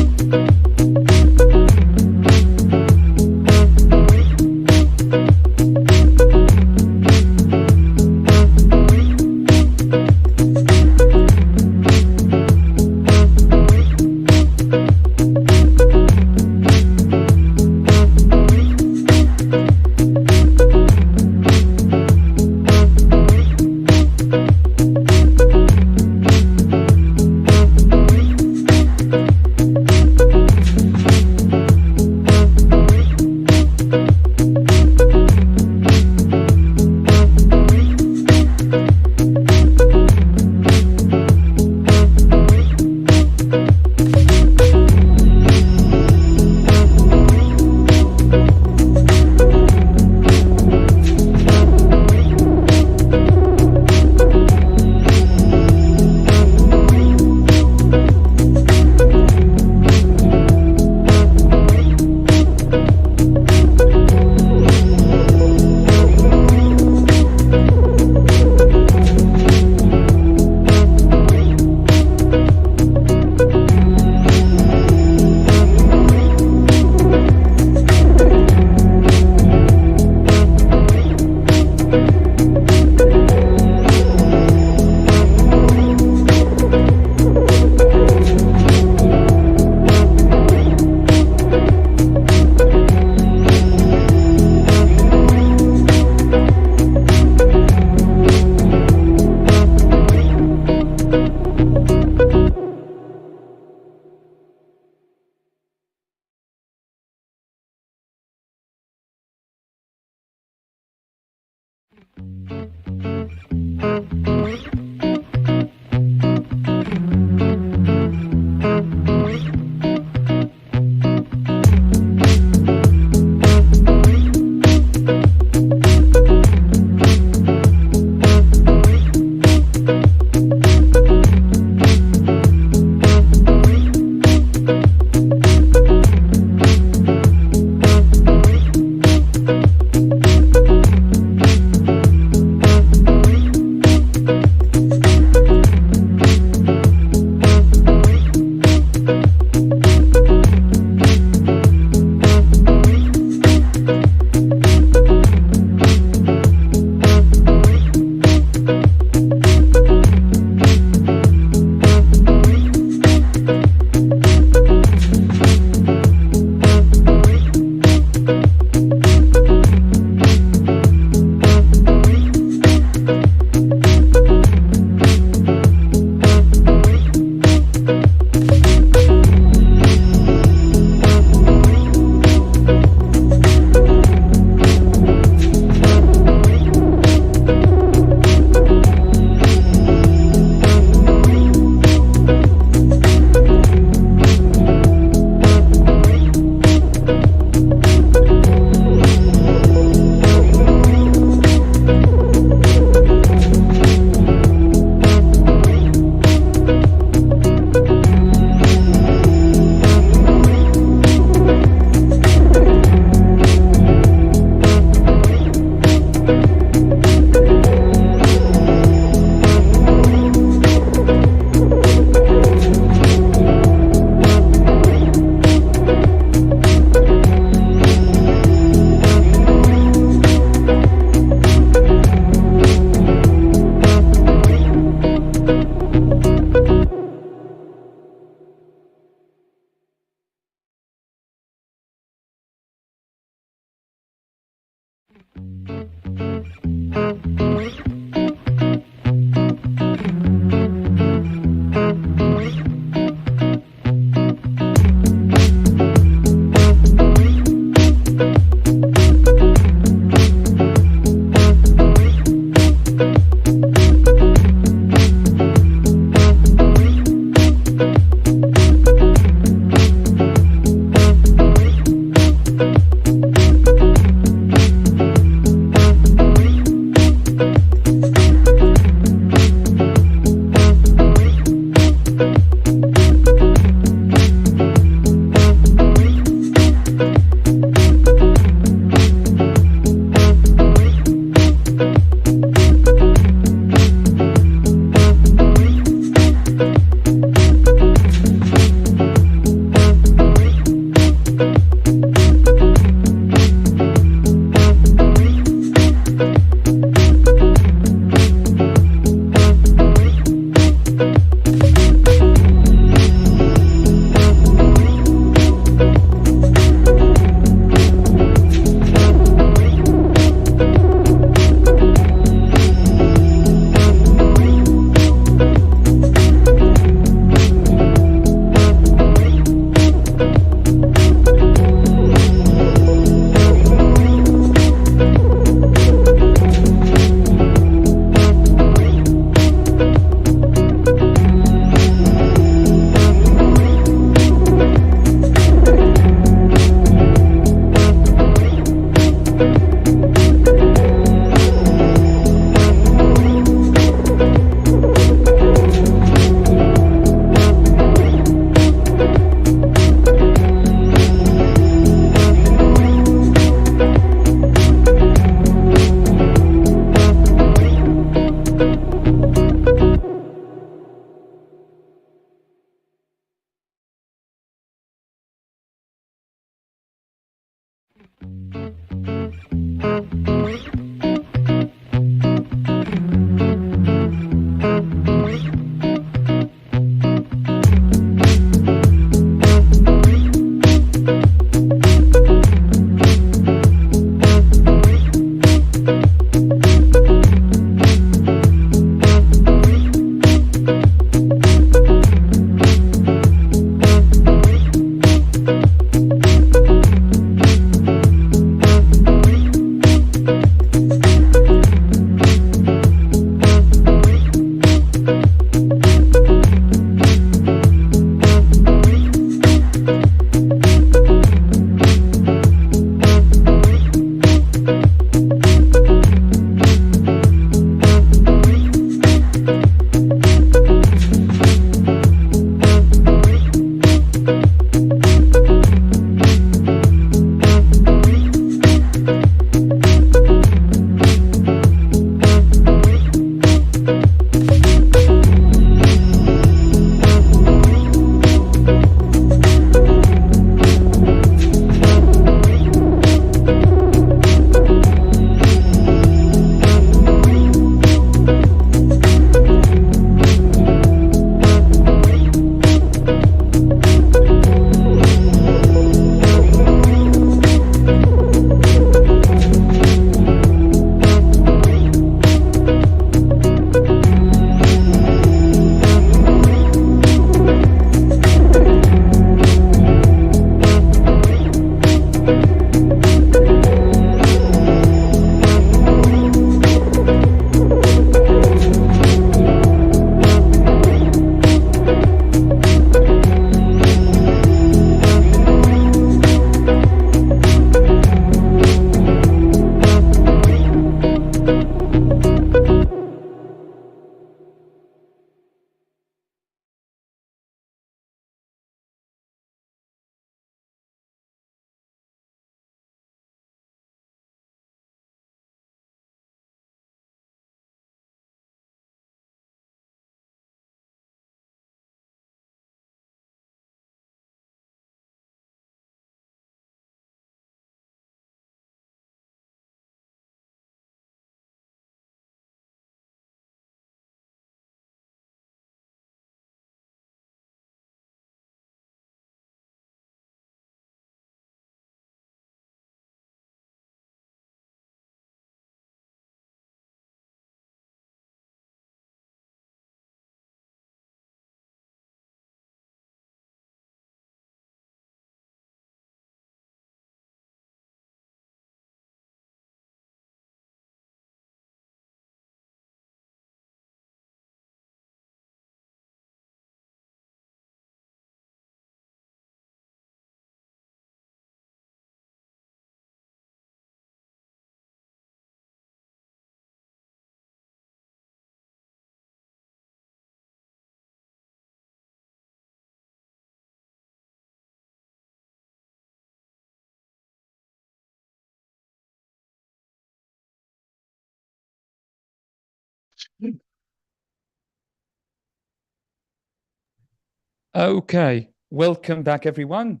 Speaker 3: Okay, welcome back, everyone.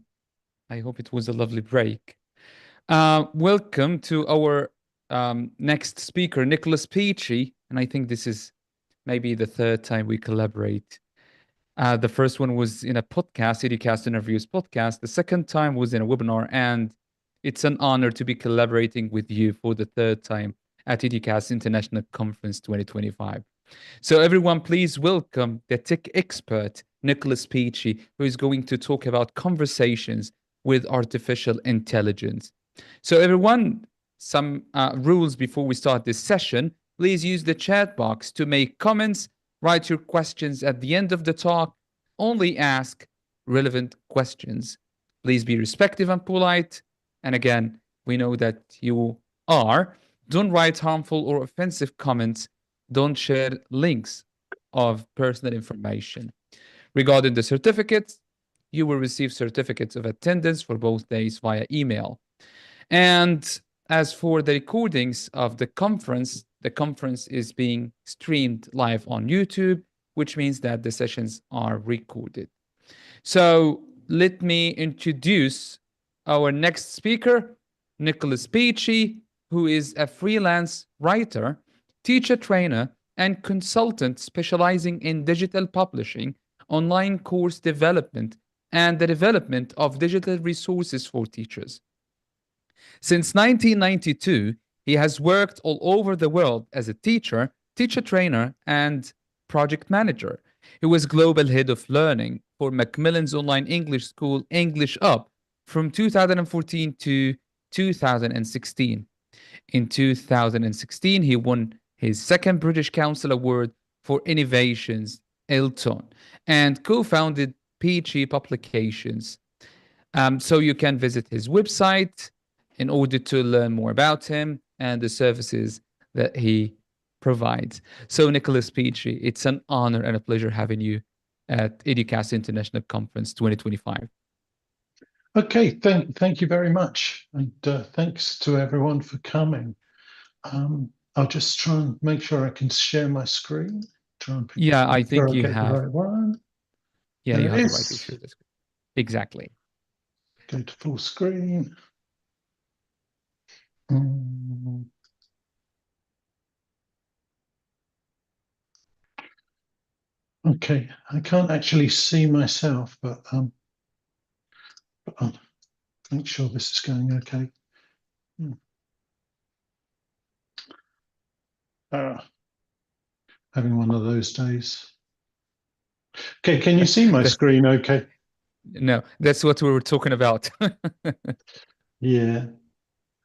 Speaker 3: I hope it was a lovely break. Welcome to our next speaker, Nicholas Peachy. And I think this is maybe the third time we collaborate. The first one was in a podcast, Educast Interviews podcast. The second time was in a webinar. And it's an honor to be collaborating with you for the third time at Educast International Conference 2025. So everyone, please welcome the tech expert, Nicholas Peachy, who is going to talk about conversations with artificial intelligence. So everyone, some rules before we start this session. Please use the chat box to make comments, write your questions at the end of the talk. Only ask relevant questions. Please be respectful and polite. And again, we know that you are. Don't write harmful or offensive comments. Don't share links of personal information. Regarding the certificates, you will receive certificates of attendance for both days via email. And as for the recordings of the conference is being streamed live on YouTube, which means that the sessions are recorded. So let me introduce our next speaker, Nicholas Peachy, who is a freelance writer, teacher trainer, and consultant specializing in digital publishing, online course development, and the development of digital resources for teachers. Since 1992, he has worked all over the world as a teacher, teacher trainer, and project manager. He was global head of learning for Macmillan's online English school, English Up, from 2014 to 2016. In 2016, he won his second British Council Award for Innovations, Elton, and co-founded Peachy Publications. So you can visit his website, in order to learn more about him and the services that he provides. So, Nicholas Petrie, it's an honor and a pleasure having you at Educast International Conference 2025.
Speaker 12: Okay, thank you very much, and thanks to everyone for coming. I'll just try and make sure I can share my screen.
Speaker 3: Yeah, I think you
Speaker 12: get
Speaker 3: have.
Speaker 12: the right one.
Speaker 3: Yeah,
Speaker 12: there
Speaker 3: you have the right
Speaker 12: is.
Speaker 3: to share the screen. Exactly.
Speaker 12: Go to full screen. Okay, I can't actually see myself, but I'll make sure this is going okay. Having one of those days. Okay, can you see my screen okay?
Speaker 3: No, that's what we were talking about.
Speaker 12: Yeah,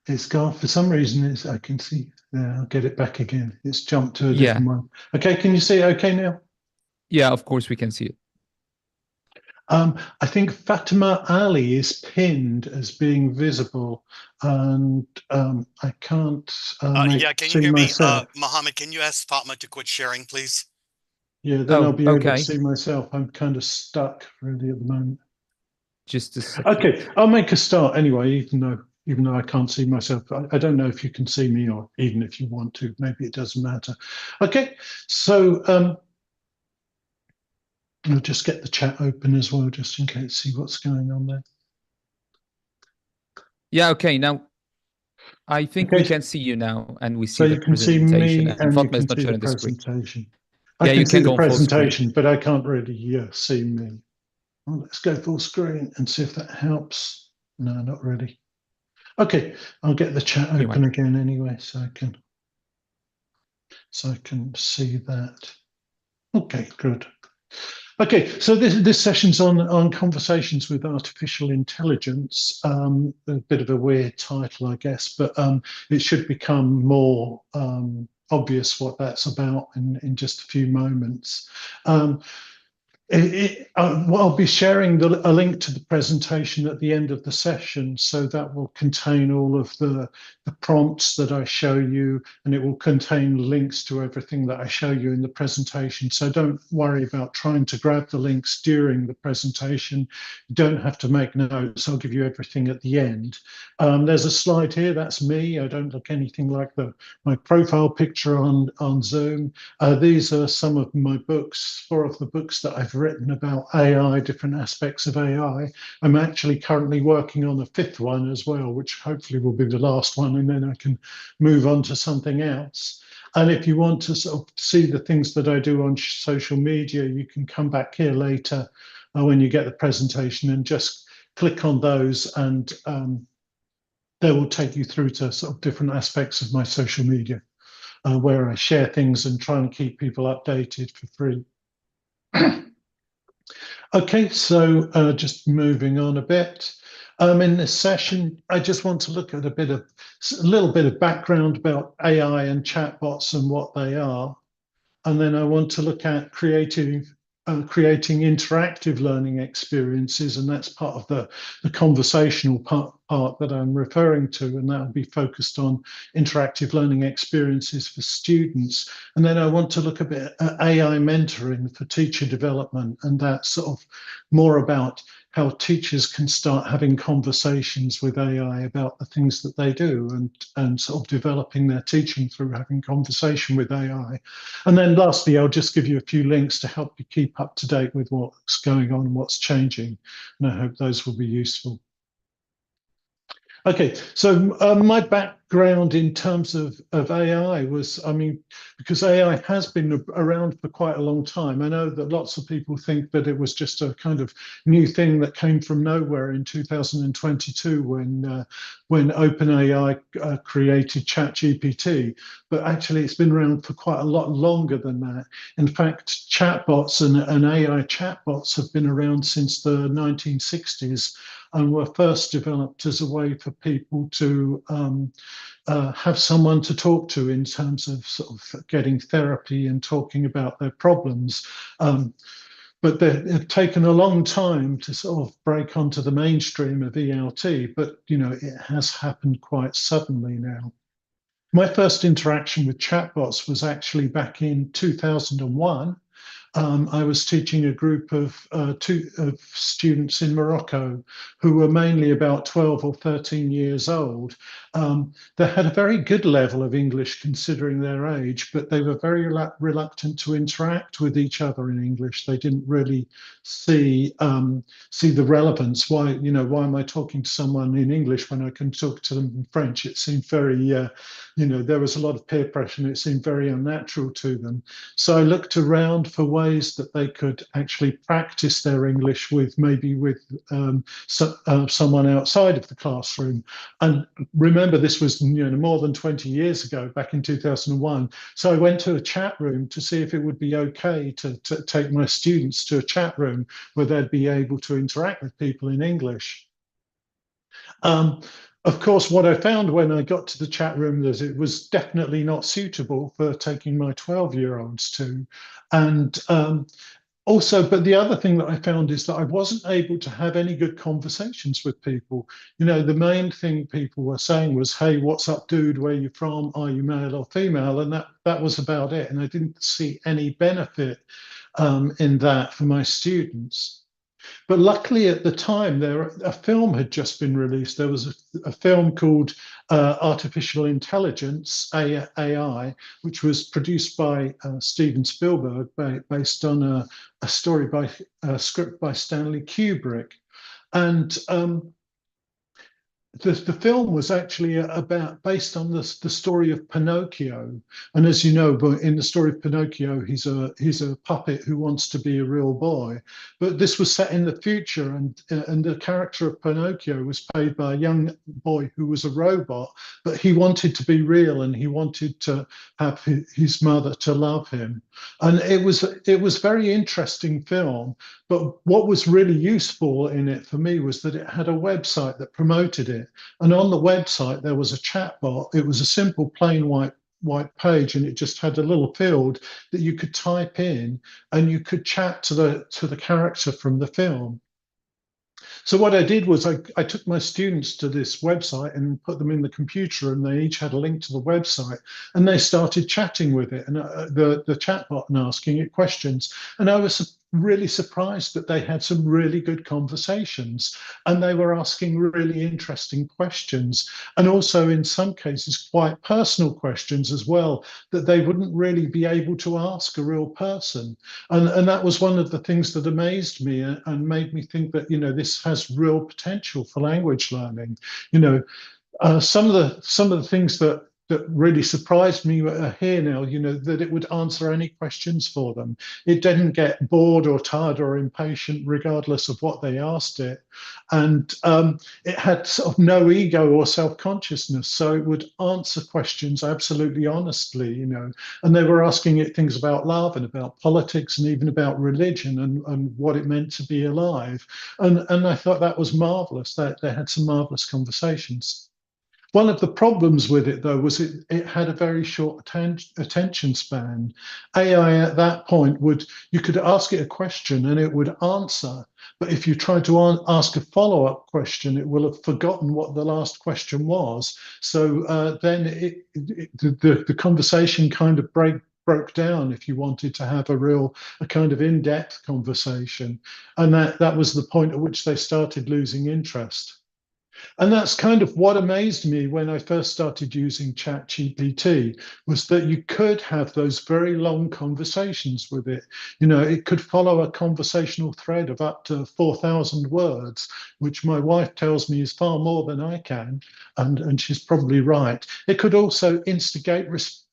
Speaker 12: it's gone. For some reason, I can see. Yeah, I'll get it back again. It's jumped to a different one. Okay, can you see it okay now?
Speaker 3: Yeah, of course we can see it.
Speaker 12: I think Fatima Ali is pinned as being visible, and I can't
Speaker 1: yeah, can you hear
Speaker 12: myself.
Speaker 1: me? Mohammed, can you ask Fatma to quit sharing, please?
Speaker 12: Yeah, then I'll be able to see myself. I'm kind of stuck really at the moment.
Speaker 3: Just a second.
Speaker 12: Okay, I'll make a start anyway, even though I can't see myself. I don't know if you can see me, or even if you want to, maybe it doesn't matter. Okay, so I'll just get the chat open as well, just in case, see what's going on there.
Speaker 3: Yeah, okay, now I think we can see you now, and we see
Speaker 12: so
Speaker 3: the
Speaker 12: you can see
Speaker 3: presentation,
Speaker 12: me and
Speaker 3: Fatma
Speaker 12: you can
Speaker 3: is not
Speaker 12: see the
Speaker 3: sharing the screen.
Speaker 12: presentation.
Speaker 3: Yeah,
Speaker 12: I
Speaker 3: you
Speaker 12: can see
Speaker 3: can
Speaker 12: the
Speaker 3: go full screen.
Speaker 12: presentation, but I can't really see me. Well, let's go full screen and see if that helps. No, not really. Okay, I'll get the chat open again anyway, so I can see that. Okay, good. Okay, so this session's on conversations with artificial intelligence. A bit of a weird title, I guess, but it should become more obvious what that's about in just a few moments. I'll be sharing a link to the presentation at the end of the session, so that will contain all of the prompts that I show you, and it will contain links to everything that I show you in the presentation. So don't worry about trying to grab the links during the presentation. You don't have to make notes. I'll give you everything at the end. There's a slide here. That's me. I don't look anything like my profile picture on Zoom. These are some of my books, 4 of the books that I've written about AI, different aspects of AI. I'm actually currently working on a 5th one as well, which hopefully will be the last one, and then I can move on to something else. And if you want to sort of see the things that I do on social media, you can come back here later when you get the presentation and just click on those, and they will take you through to sort of different aspects of my social media. Where I share things and try and keep people updated for free. Okay, so just moving on a bit. In this session, I just want to look at a little bit of background about AI and chatbots and what they are. And then I want to look at creating interactive learning experiences, and that's part of the conversational part that I'm referring to, and that will be focused on interactive learning experiences for students. And then I want to look a bit at AI mentoring for teacher development, and that's sort of more about how teachers can start having conversations with AI about the things that they do, and sort of developing their teaching through having conversation with AI. And then lastly, I'll just give you a few links to help you keep up to date with what's going on and what's changing. And I hope those will be useful. Okay, so my background in terms of AI was, because AI has been around for quite a long time. I know that lots of people think that it was just a kind of new thing that came from nowhere in 2022 when OpenAI created ChatGPT, but actually it's been around for quite a lot longer than that. In fact, chatbots and AI chatbots have been around since the 1960s. And were first developed as a way for people to have someone to talk to in terms of sort of getting therapy and talking about their problems. but it's taken a long time to sort of break onto the mainstream of ELT, but it has happened quite suddenly now. My first interaction with chatbots was actually back in 2001. I was teaching a group of students in Morocco who were mainly about 12 or 13 years old. They had a very good level of English considering their age, but they were very reluctant to interact with each other in English. They didn't really see the relevance. Why am I talking to someone in English when I can talk to them in French? It seemed very, there was a lot of peer pressure and it seemed very unnatural to them. So I looked around for ways that they could actually practice their English with someone outside of the classroom. And remember, this was more than 20 years ago, back in 2001. So I went to a chat room to see if it would be okay to take my students to a chat room where they'd be able to interact with people in English. Of course, what I found when I got to the chat room was it was definitely not suitable for taking my 12-year-olds to. And but the other thing that I found is that I wasn't able to have any good conversations with people. The main thing people were saying was, "Hey, what's up, dude? Where are you from? Are you male or female?" And that was about it. And I didn't see any benefit in that for my students. But luckily at the time, a film had just been released. There was a film called Artificial Intelligence, AI, which was produced by Steven Spielberg, based on a script by Stanley Kubrick. And the film was actually based on the story of Pinocchio, and as you know, in the story of Pinocchio, he's a puppet who wants to be a real boy. But this was set in the future, and the character of Pinocchio was played by a young boy who was a robot, but he wanted to be real, and he wanted to have his mother to love him. And it was a very interesting film. But what was really useful in it for me was that it had a website that promoted it. And on the website, there was a chat bot. It was a simple plain white page, and it just had a little field that you could type in and you could chat to the character from the film. So what I did was I took my students to this website and put them in the computer, and they each had a link to the website, and they started chatting with it, and the chatbot and asking it questions. And I was really surprised that they had some really good conversations, and they were asking really interesting questions, and also in some cases quite personal questions as well that they wouldn't really be able to ask a real person. And that was one of the things that amazed me and made me think that this has real potential for language learning. Some of the things that really surprised me here now, that it would answer any questions for them. It didn't get bored or tired or impatient, regardless of what they asked it. And it had sort of no ego or self-consciousness. So it would answer questions absolutely honestly, and they were asking it things about love and about politics and even about religion and what it meant to be alive. And I thought that was marvelous, that they had some marvelous conversations. One of the problems with it, though, was it had a very short attention span. AI at that point you could ask it a question and it would answer. But if you tried to ask a follow-up question, it will have forgotten what the last question was. So then the conversation kind of broke down if you wanted to have a kind of in-depth conversation. And that was the point at which they started losing interest. And that's kind of what amazed me when I first started using ChatGPT, was that you could have those very long conversations with it. It could follow a conversational thread of up to 4,000 words, which my wife tells me is far more than I can, and she's probably right. It could also instigate responses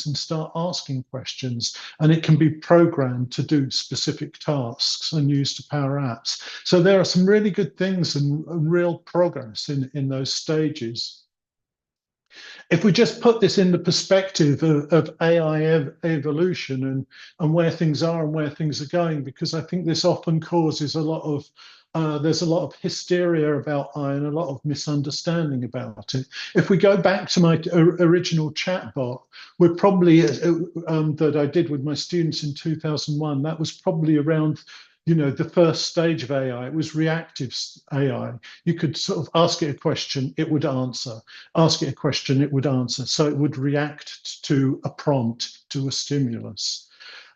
Speaker 12: and start asking questions, and it can be programmed to do specific tasks and used to power apps. So there are some really good things and real progress in those stages. If we just put this in the perspective of AI evolution and where things are and where things are going, because I think this often causes a lot of There's a lot of hysteria about AI and a lot of misunderstanding about it. If we go back to my original chatbot, we're probably that I did with my students in 2001. That was probably around, you know, the first stage of AI. It was reactive AI. You could sort of ask it a question, it would answer. Ask it a question, it would answer. So it would react to a prompt, to a stimulus.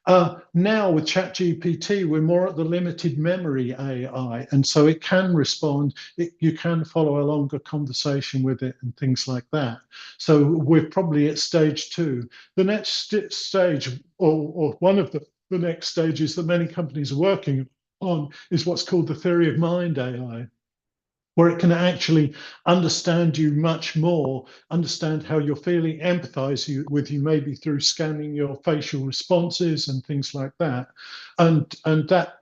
Speaker 12: Now with ChatGPT, we're more at the limited memory AI, and so it can respond. You can follow a longer conversation with it and things like that. So we're probably at stage 2. The next stage, or one of the next stages that many companies are working on, is what's called the theory of mind AI, where it can actually understand you much more, understand how you're feeling, empathize with you, maybe through scanning your facial responses and things like that. And that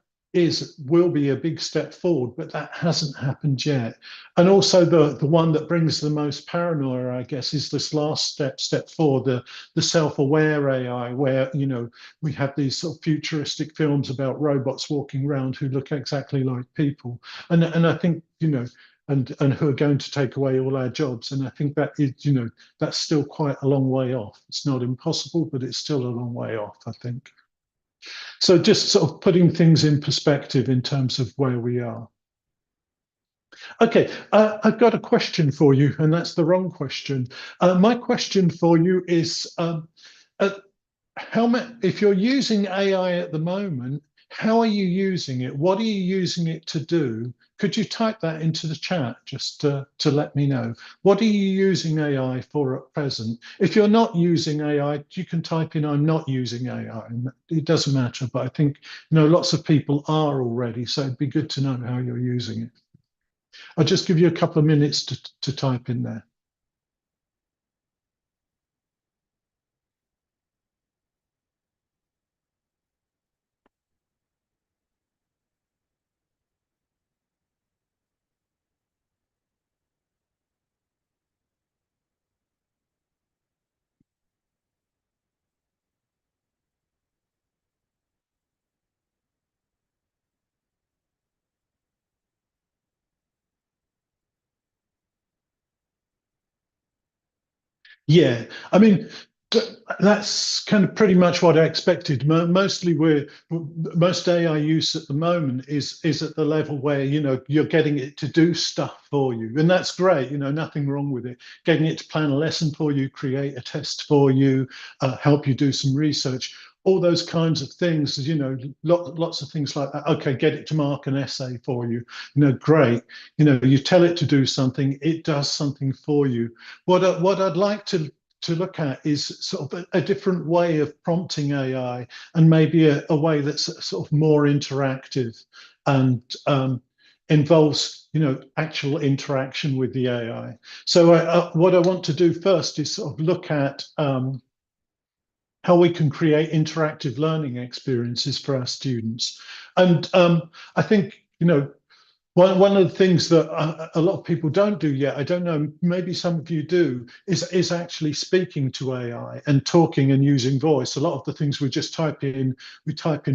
Speaker 12: will be a big step forward, but that hasn't happened yet. And also the one that brings the most paranoia, I guess, is this last step 4, the self-aware AI, where, you know, we have these sort of futuristic films about robots walking around who look exactly like people. And I think, you know, and who are going to take away all our jobs. And I think that is, you know, that's still quite a long way off. It's not impossible, but it's still a long way off, I think. So just sort of putting things in perspective in terms of where we are. Okay, I've got a question for you, and that's the wrong question. My question for you is, if you're using AI at the moment, how are you using it? What are you using it to do? Could you type that into the chat just to let me know? What are you using AI for at present? If you're not using AI, you can type in, I'm not using AI. And it doesn't matter, but I think, you know, lots of people are already, so it'd be good to know how you're using it. I'll just give you a couple of minutes to type in there. Yeah, I mean, that's kind of pretty much what I expected. Most AI use at the moment is at the level where, you know, you're getting it to do stuff for you, and that's great. You know, nothing wrong with it. Getting it to plan a lesson for you, create a test for you, help you do some research. All those kinds of things, you know, lots of things like that. Okay, get it to mark an essay for you. You know, great. You know, you tell it to do something, it does something for you. What I'd like to look at is sort of a different way of prompting AI, and maybe a way that's sort of more interactive and involves, you know, actual interaction with the AI. So what I want to do first is sort of look at how we can create interactive learning experiences for our students. And I think, you know, one of the things that a lot of people don't do yet, I don't know, maybe some of you do, is actually speaking to AI and talking and using voice. A lot of the things we just type in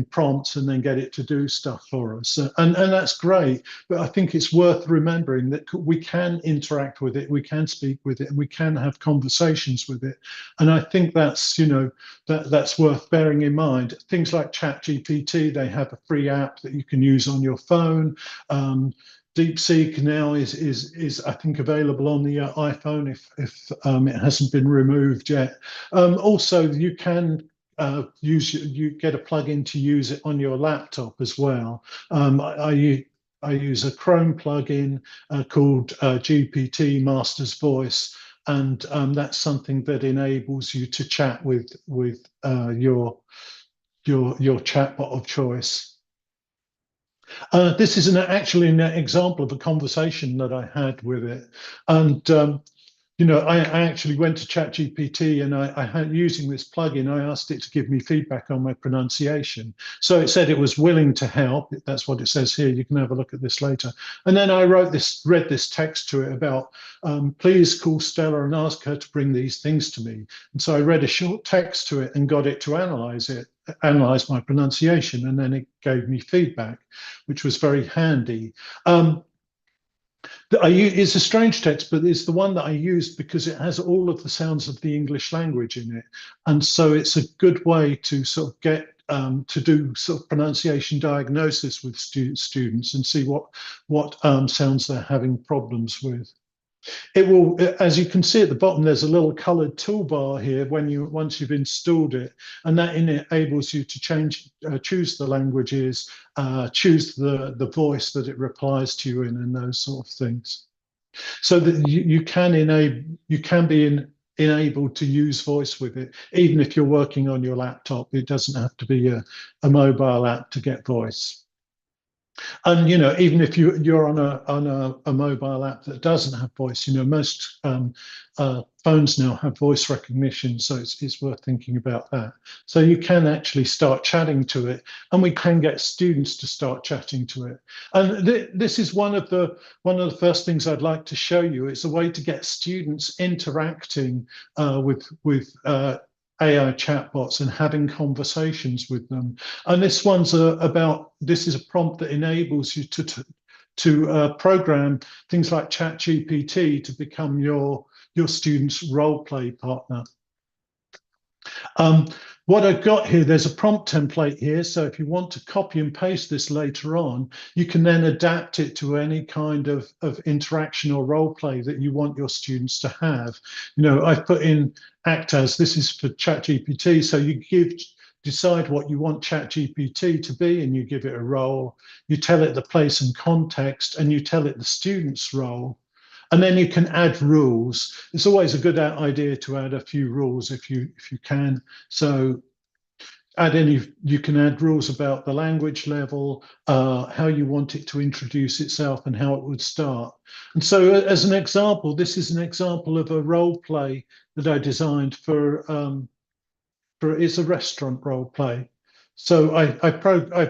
Speaker 12: prompts and then get it to do stuff for us. And that's great, but I think it's worth remembering that we can interact with it, we can speak with it, and we can have conversations with it. And I think that's, you know, that's worth bearing in mind. Things like ChatGPT, they have a free app that you can use on your phone. DeepSeek now is I think available on the iPhone if it hasn't been removed yet. Also, you can you get a plugin to use it on your laptop as well. I use a Chrome plugin called GPT Master's Voice, and that's something that enables you to chat with your chatbot of choice. This is actually an example of a conversation that I had with it. And I actually went to ChatGPT and I had using this plugin, I asked it to give me feedback on my pronunciation. So it said it was willing to help. That's what it says here. You can have a look at this later. And then I read this text to it about, please call Stella and ask her to bring these things to me. And so I read a short text to it and got it to analyze my pronunciation. And then it gave me feedback, which was very handy. It's a strange text, but it's the one that I used because it has all of the sounds of the English language in it. And so it's a good way to sort of get to do sort of pronunciation diagnosis with students and see what sounds they're having problems with. It will, as you can see at the bottom, there's a little colored toolbar here once you've installed it, and that enables you to choose the languages, choose the voice that it replies to you in, and those sort of things. So that you can be enabled to use voice with it, even if you're working on your laptop. It doesn't have to be a mobile app to get voice. And even if you're on a mobile app that doesn't have voice, most phones now have voice recognition, so it's worth thinking about that. So you can actually start chatting to it, and we can get students to start chatting to it. And this is one of the first things I'd like to show you. It's a way to get students interacting with AI chatbots and having conversations with them. And this one's this is a prompt that enables you to program things like ChatGPT to become your student's role play partner. What I've got here, there's a prompt template here. So if you want to copy and paste this later on, you can then adapt it to any kind of interaction or role play that you want your students to have. I've put in act as, this is for ChatGPT. So you decide what you want ChatGPT to be, and you give it a role. You tell it the place and context, and you tell it the student's role. And then you can add rules. It's always a good idea to add a few rules if you can. So you can add rules about the language level, how you want it to introduce itself, and how it would start. And so as an example, this is an example of a role play that I designed for it's a restaurant role play. So I've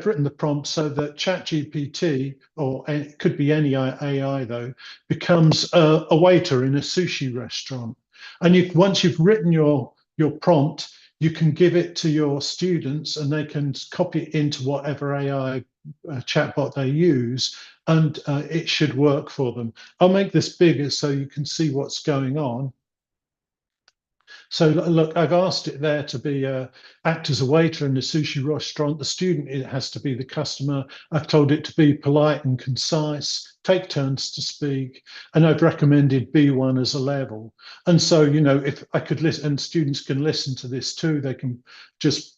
Speaker 12: written the prompt so that ChatGPT, or it could be any AI though, becomes a waiter in a sushi restaurant. And once you've written your prompt, you can give it to your students, and they can copy it into whatever AI chatbot they use, and it should work for them. I'll make this bigger so you can see what's going on. So look, I've asked it there to act as a waiter in a sushi restaurant. The student, it has to be the customer. I've told it to be polite and concise, take turns to speak, and I've recommended B1 as a level. And so, if I could listen, and students can listen to this too, they can just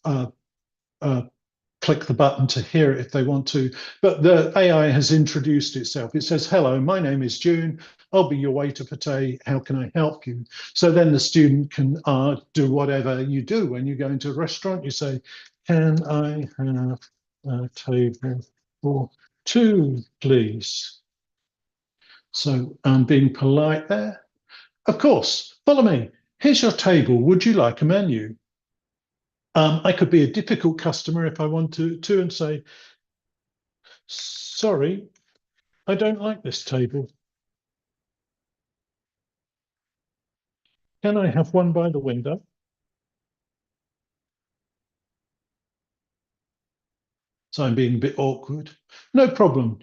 Speaker 12: click the button to hear it if they want to. But the AI has introduced itself. It says, hello, my name is June. I'll be your waiter for today. How can I help you? So then the student can do whatever you do when you go into a restaurant. You say, can I have a table for two, please? So I'm being polite there. Of course, follow me. Here's your table. Would you like a menu? I could be a difficult customer if I want to and say, sorry, I don't like this table. Can I have one by the window? So I'm being a bit awkward. No problem.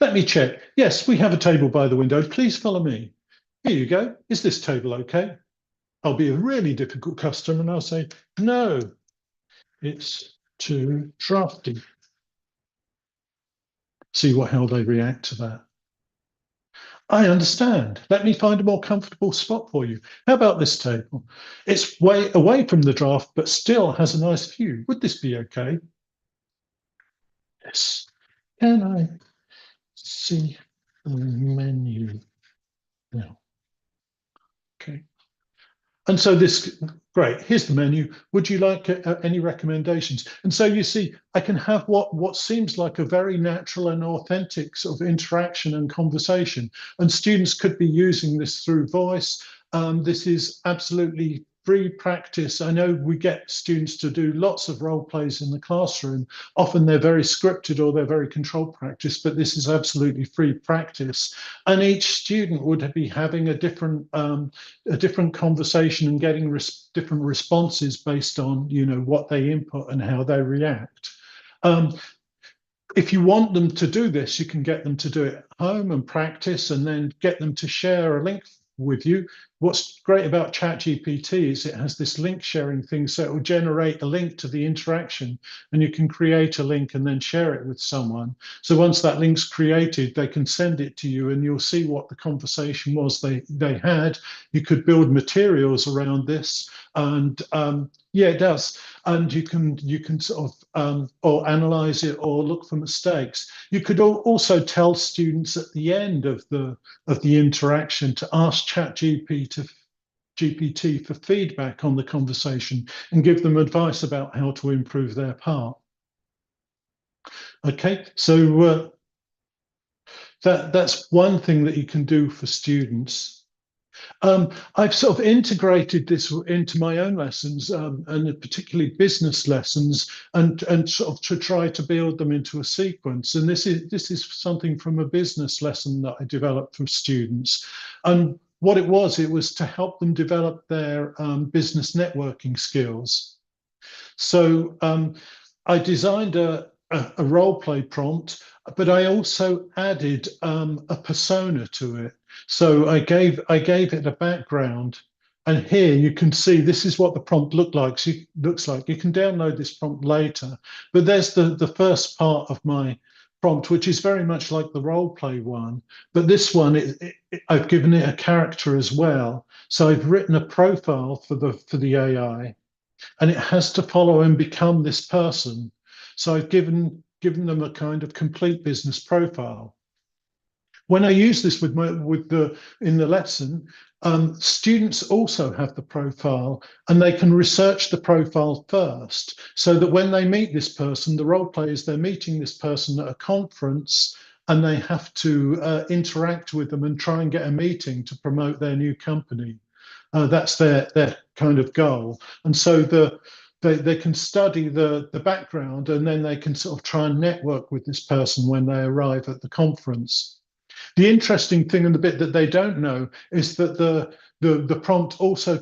Speaker 12: Let me check. Yes, we have a table by the window. Please follow me. Here you go. Is this table okay? I'll be a really difficult customer and I'll say, no, it's too drafty. See how they react to that. I understand. Let me find a more comfortable spot for you. How about this table? It's way away from the draft, but still has a nice view. Would this be okay? Yes. Can I see the menu now? Okay. And so great, here's the menu. Would you like any recommendations? And so you see, I can have what seems like a very natural and authentic sort of interaction and conversation. And students could be using this through voice. This is absolutely free practice. I know we get students to do lots of role plays in the classroom. Often they're very scripted or they're very controlled practice, but this is absolutely free practice. And each student would be having a different conversation and getting different responses based on, you know, what they input and how they react. If you want them to do this, you can get them to do it at home and practice, and then get them to share a link with you. What's great about ChatGPT is it has this link sharing thing, so it will generate a link to the interaction, and you can create a link and then share it with someone. So once that link's created, they can send it to you, and you'll see what the conversation was they had. You could build materials around this, and yeah, it does. And you can sort of or analyze it or look for mistakes. You could also tell students at the end of the interaction to ask ChatGPT for feedback on the conversation and give them advice about how to improve their part. Okay, so that's one thing that you can do for students. I've sort of integrated this into my own lessons, and particularly business lessons, and sort of to try to build them into a sequence. And this is something from a business lesson that I developed for students. And what it was to help them develop their business networking skills. So I designed a role play prompt, but I also added a persona to it. So I gave it a background, and here you can see this is what the prompt looks like. You can download this prompt later, but there's the first part of my prompt, which is very much like the role play one, but this one I've given it a character as well. So I've written a profile for the AI, and it has to follow and become this person. So I've given them a kind of complete business profile. When I use this in the lesson, students also have the profile, and they can research the profile first, so that when they meet this person, the role players, they're meeting this person at a conference, and they have to interact with them and try and get a meeting to promote their new company. That's their kind of goal. And so they can study the background, and then they can sort of try and network with this person when they arrive at the conference. The interesting thing, and the bit that they don't know, is that the prompt also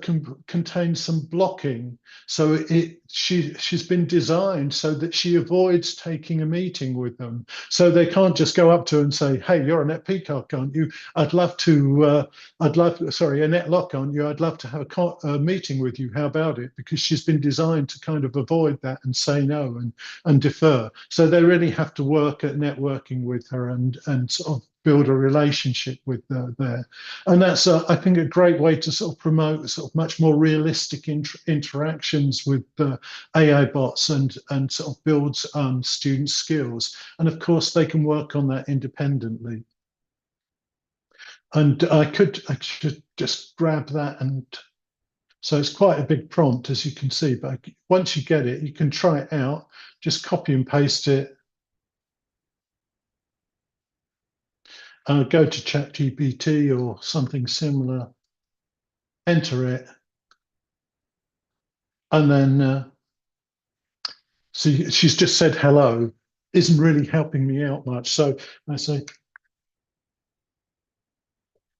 Speaker 12: contains some blocking. So she's been designed so that she avoids taking a meeting with them. So they can't just go up to her and say, "Hey, you're Annette Peacock, aren't you? Sorry, Annette Locke, aren't you? I'd love to have a meeting with you. How about it?" Because she's been designed to kind of avoid that and say no and defer. So they really have to work at networking with her and sort of build a relationship with there. And that's, I think, a great way to sort of promote sort of much more realistic interactions with AI bots and sort of builds student skills. And of course, they can work on that independently. And I should just grab that. And so it's quite a big prompt, as you can see, but once you get it, you can try it out, just copy and paste it. Go to ChatGPT or something similar, enter it, and then see, she's just said hello, isn't really helping me out much. So I say,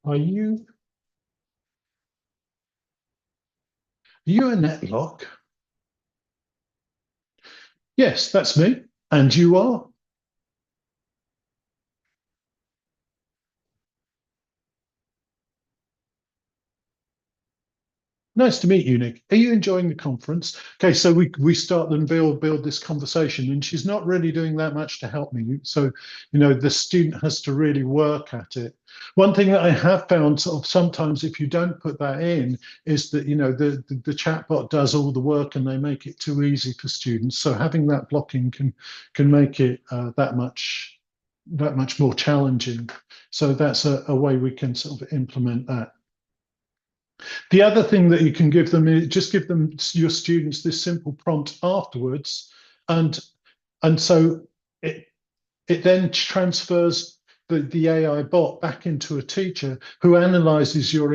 Speaker 12: are you Annette Locke? Yes, that's me. And you are? Nice to meet you, Nick. Are you enjoying the conference? Okay, so we start and build this conversation, and she's not really doing that much to help me. So, you know, the student has to really work at it. One thing that I have found sort of sometimes if you don't put that in is that, you know, the chatbot does all the work and they make it too easy for students. So having that blocking can make it that much more challenging. So that's a way we can sort of implement that. The other thing that you can give them is just give them, your students, this simple prompt afterwards, and so it then transfers the AI bot back into a teacher who analyzes your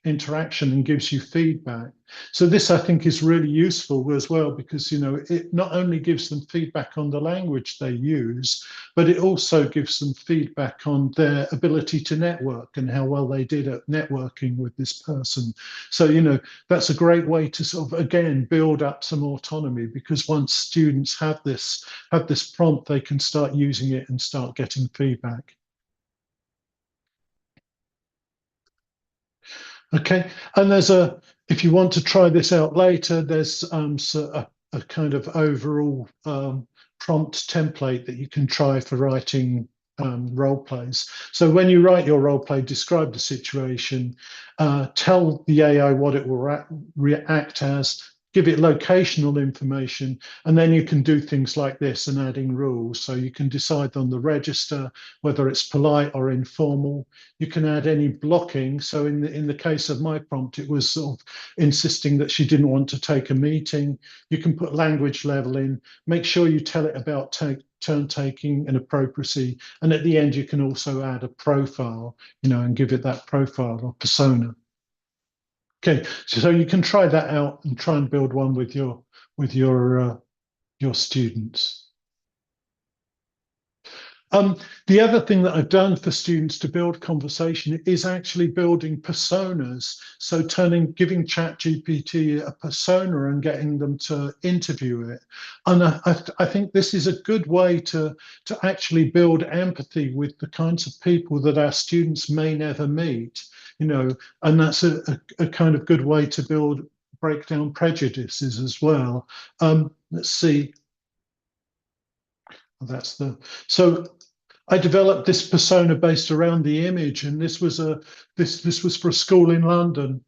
Speaker 12: interaction and gives you feedback. So this, I think, is really useful as well, because, you know, it not only gives them feedback on the language they use, but it also gives them feedback on their ability to network and how well they did at networking with this person. So, you know, that's a great way to sort of, again, build up some autonomy, because once students have this prompt, they can start using it and start getting feedback. Okay, and there's if you want to try this out later, there's a kind of overall prompt template that you can try for writing role plays. So when you write your role play, describe the situation, tell the AI what it will react as, give it locational information, and then you can do things like this and adding rules. So you can decide on the register whether it's polite or informal. You can add any blocking. So in the case of my prompt, it was sort of insisting that she didn't want to take a meeting. You can put language level in, make sure you tell it about turn taking and appropriacy. And at the end, you can also add a profile, you know, and give it that profile or persona. Okay, so you can try that out and try and build one with your students. The other thing that I've done for students to build conversation is actually building personas. So giving ChatGPT a persona and getting them to interview it. And I think this is a good way to actually build empathy with the kinds of people that our students may never meet, you know, and that's a kind of good way to break down prejudices as well. Let's see. So I developed this persona based around the image, and this was for a school in London,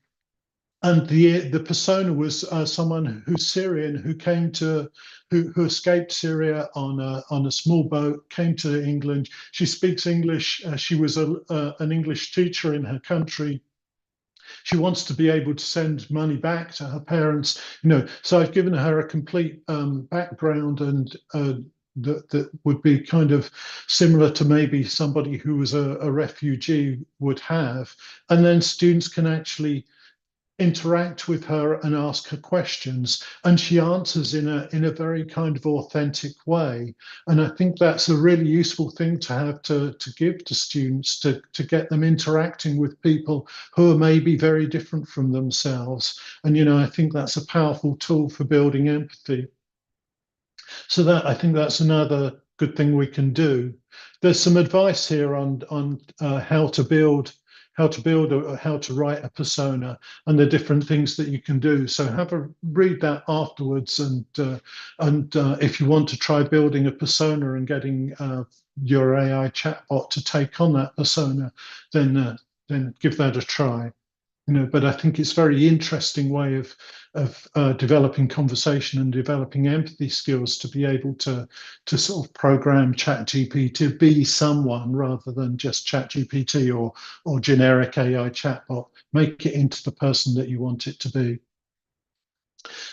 Speaker 12: and the persona was someone who's Syrian, who escaped Syria on a small boat, came to England. She speaks English. She was an English teacher in her country. She wants to be able to send money back to her parents, you know. So I've given her a complete background and that would be kind of similar to maybe somebody who was a refugee would have. And then students can actually interact with her and ask her questions, and she answers in a very kind of authentic way. And I think that's a really useful thing to have to give to students, to get them interacting with people who are maybe very different from themselves. And, you know, I think that's a powerful tool for building empathy. So I think that's another good thing we can do. There's some advice here on how to build how to write a persona and the different things that you can do. So have a read that afterwards, and if you want to try building a persona and getting your AI chatbot to take on that persona, then give that a try. You know, but I think it's a very interesting way of developing conversation and developing empathy skills, to be able to sort of program ChatGPT to be someone rather than just ChatGPT or generic AI chatbot. Make it into the person that you want it to be.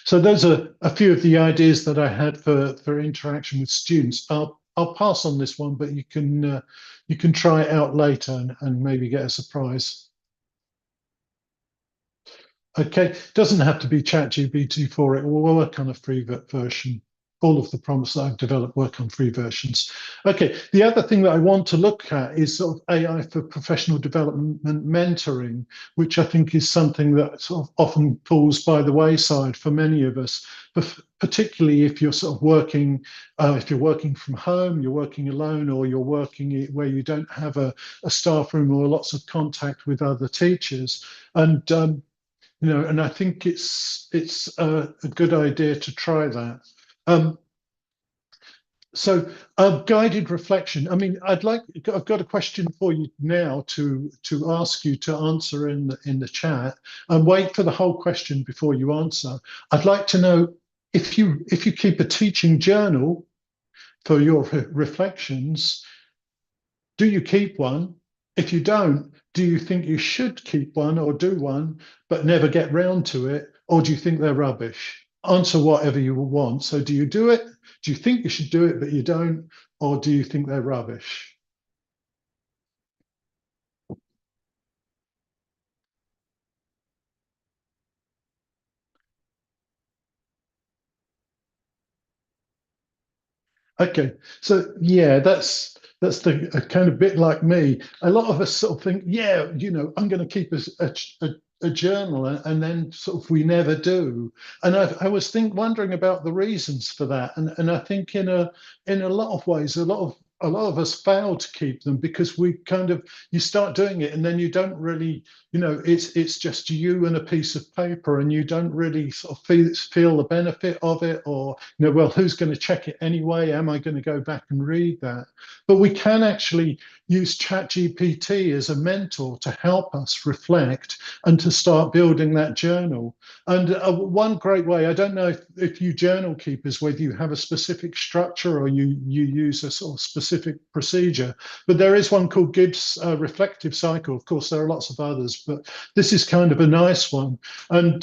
Speaker 12: So those are a few of the ideas that I had for interaction with students. I'll pass on this one, but you can try it out later and maybe get a surprise. Okay, doesn't have to be ChatGPT for it. We'll work on a free version. All of the prompts that I've developed work on free versions. Okay, the other thing that I want to look at is sort of AI for professional development mentoring, which I think is something that sort of often falls by the wayside for many of us, particularly if you're sort of working, if you're working from home, you're working alone, or you're working where you don't have a staff room or lots of contact with other teachers. And you know, and I think it's a good idea to try that. So guided reflection. I mean, I've got a question for you now to ask you to answer in the chat, and wait for the whole question before you answer. I'd like to know if you keep a teaching journal for your reflections. Do you keep one? If you don't, do you think you should keep one or do one, but never get round to it? Or do you think they're rubbish? Answer whatever you want. So do you do it? Do you think you should do it, but you don't? Or do you think they're rubbish? Okay, so yeah, that's the a kind of bit like me. A lot of us sort of think, yeah, I'm going to keep a journal, and then sort of we never do. And I was wondering about the reasons for that, and I think in a lot of ways, a lot of us fail to keep them because we kind of you start doing it and then you don't really, it's just you and a piece of paper, and you don't really sort of feel the benefit of it, or well, who's going to check it anyway? Am I going to go back and read that? But we can actually use ChatGPT as a mentor to help us reflect and to start building that journal. And one great way, I don't know if you journal keepers, whether you have a specific structure or you use a sort of specific procedure, but there is one called Gibbs reflective cycle. Of course, there are lots of others, but this is kind of a nice one. And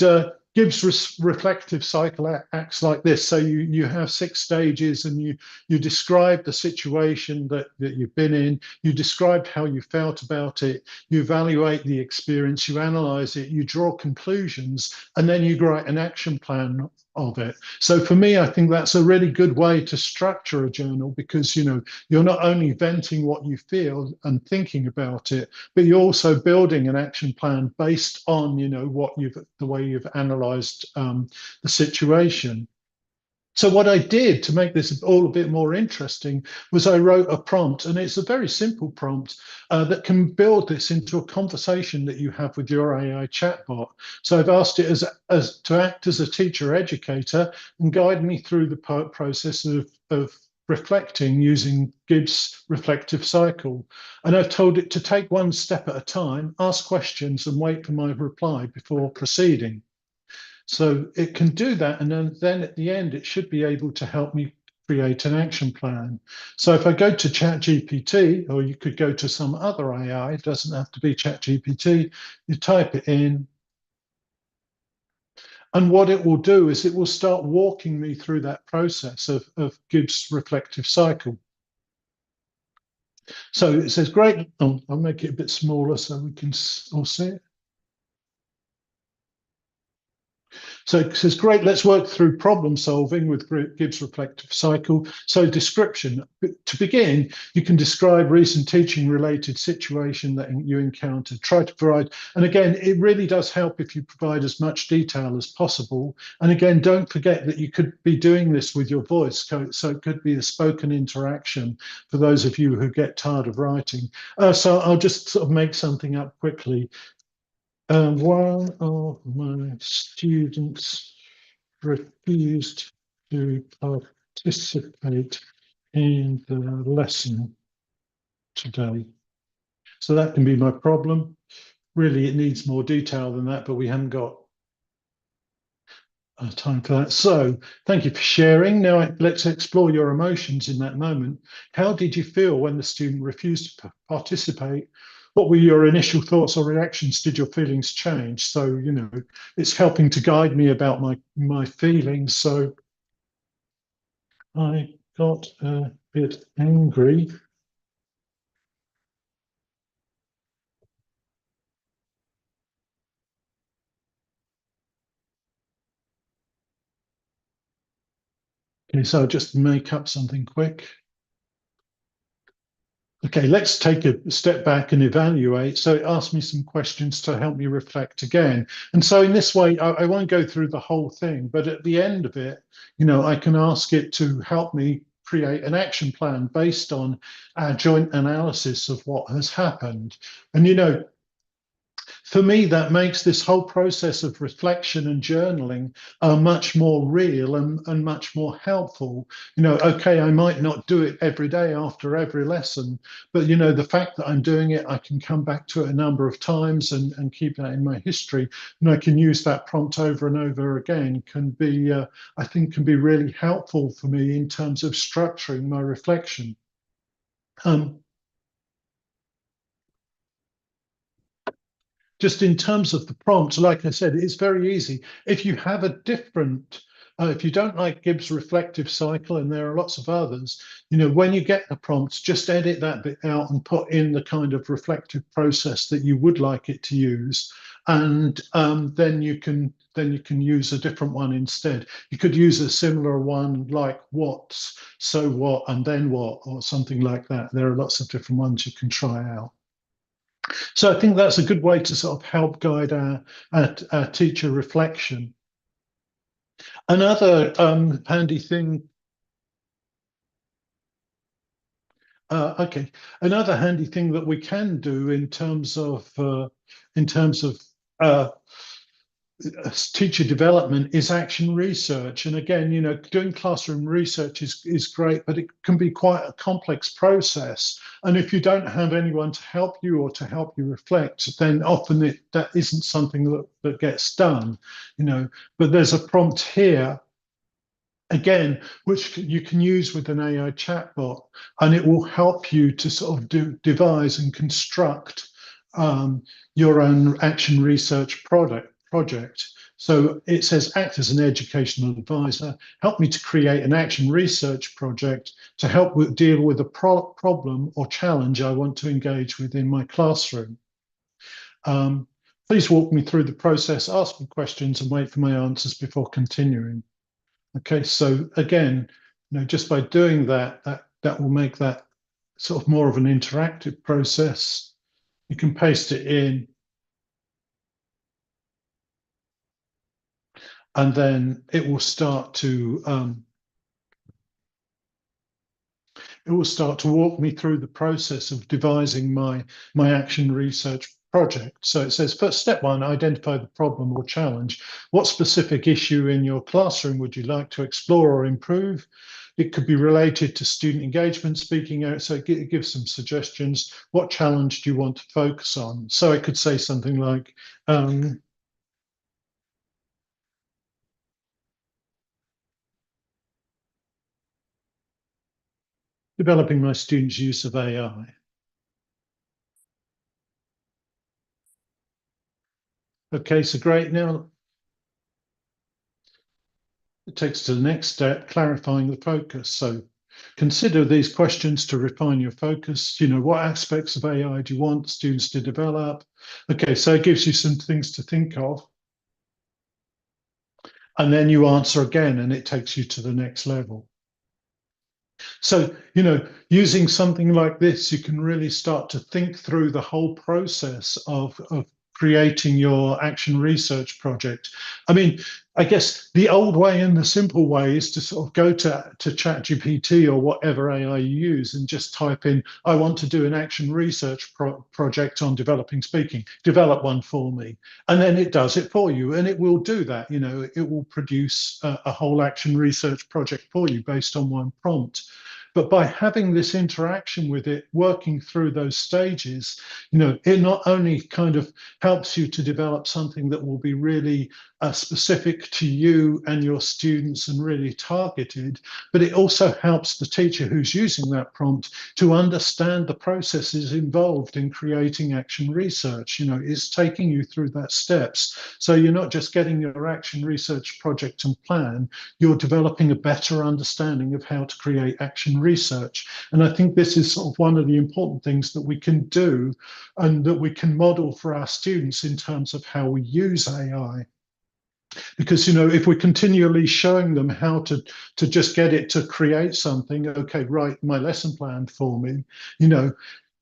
Speaker 12: Gibbs reflective cycle acts like this. So you have 6 stages, and you describe the situation that you've been in, you describe how you felt about it, you evaluate the experience, you analyze it, you draw conclusions, and then you write an action plan of it. So for me, I think that's a really good way to structure a journal, because you're not only venting what you feel and thinking about it, but you're also building an action plan based on the way you've analyzed the situation. So what I did to make this all a bit more interesting was I wrote a prompt, and it's a very simple prompt that can build this into a conversation that you have with your AI chatbot. So I've asked it as to act as a teacher educator and guide me through the process of reflecting using Gibbs reflective cycle. And I've told it to take one step at a time, ask questions, and wait for my reply before proceeding. So it can do that, and then at the end, it should be able to help me create an action plan. So if I go to ChatGPT, or you could go to some other AI, it doesn't have to be ChatGPT, you type it in, and what it will do is it will start walking me through that process of Gibbs reflective cycle. So it says, great, I'll make it a bit smaller so we can all see it. So it says, great, let's work through problem solving with Gibbs reflective cycle. So description. To begin, you can describe recent teaching related situation that you encountered. Try to provide, and again, it really does help if you provide as much detail as possible. And again, don't forget that you could be doing this with your voice. So it could be a spoken interaction for those of you who get tired of writing. So I'll just sort of make something up quickly. One of my students refused to participate in the lesson today. So that can be my problem. Really, it needs more detail than that, but we haven't got time for that. So thank you for sharing. Now let's explore your emotions in that moment. How did you feel when the student refused to participate? What were your initial thoughts or reactions? Did your feelings change? So, it's helping to guide me about my feelings. So I got a bit angry. Okay, so I'll just make up something quick. Okay, let's take a step back and evaluate. So it asked me some questions to help me reflect again. And so in this way, I won't go through the whole thing, but at the end of it, I can ask it to help me create an action plan based on our joint analysis of what has happened. And, for me, that makes this whole process of reflection and journaling much more real and much more helpful. Okay, I might not do it every day after every lesson, but the fact that I'm doing it, I can come back to it a number of times and keep that in my history, and I can use that prompt over and over again. I think can be really helpful for me in terms of structuring my reflection. Just in terms of the prompt, like I said, it's very easy. If you have a different If you don't like Gibbs reflective cycle, and there are lots of others, when you get the prompts, just edit that bit out and put in the kind of reflective process that you would like it to use, and then you can use a different one instead. You could use a similar one like what's, so what, and then what, or something like that. There are lots of different ones you can try out. So I think that's a good way to sort of help guide our teacher reflection. Another handy thing. Another handy thing that we can do in terms of teacher development is action research. And again, doing classroom research is great, but it can be quite a complex process. And if you don't have anyone to help you or to help you reflect, then often that isn't something that gets done. But there's a prompt here, again, which you can use with an AI chatbot, and it will help you to sort of devise and construct your own action research project. So it says, act as an educational advisor, help me to create an action research project to help deal with a problem or challenge I want to engage with in my classroom. Please walk me through the process, ask me questions, and wait for my answers before continuing. Okay, so again, just by doing that will make that sort of more of an interactive process. You can paste it in, and then it will start to walk me through the process of devising my action research project. So it says, first, step one, identify the problem or challenge. What specific issue in your classroom would you like to explore or improve? It could be related to student engagement, speaking out, so it gives some suggestions. What challenge do you want to focus on? So I could say something like, developing my students' use of AI. Okay, so great. Now it takes to the next step, clarifying the focus. So consider these questions to refine your focus. What aspects of AI do you want students to develop? Okay, so it gives you some things to think of. And then you answer again, and it takes you to the next level. So, using something like this, you can really start to think through the whole process of creating your action research project. I mean, I guess the old way and the simple way is to sort of go to ChatGPT or whatever AI you use and just type in, I want to do an action research project on developing speaking, develop one for me. And then it does it for you, and it will do that. It will produce a whole action research project for you based on one prompt. But by having this interaction with it, working through those stages, it not only kind of helps you to develop something that will be really specific to you and your students and really targeted, but it also helps the teacher who's using that prompt to understand the processes involved in creating action research. It's taking you through that steps. So you're not just getting your action research project and plan, you're developing a better understanding of how to create action research. And I think this is sort of one of the important things that we can do and that we can model for our students in terms of how we use AI. Because, if we're continually showing them how to just get it to create something, okay, write my lesson plan for me,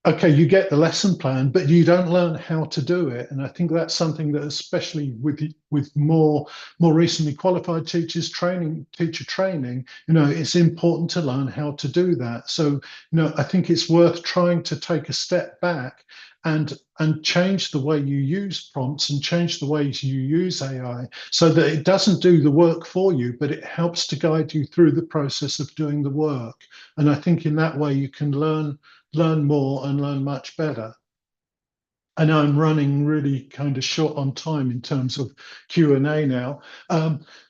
Speaker 12: okay, you get the lesson plan, but you don't learn how to do it. And I think that's something that, especially with more recently qualified teachers teacher training, it's important to learn how to do that. So, I think it's worth trying to take a step back and change the way you use prompts and change the ways you use AI so that it doesn't do the work for you, but it helps to guide you through the process of doing the work. And I think in that way you can learn more and learn much better. And I'm running really kind of short on time in terms of Q&A now.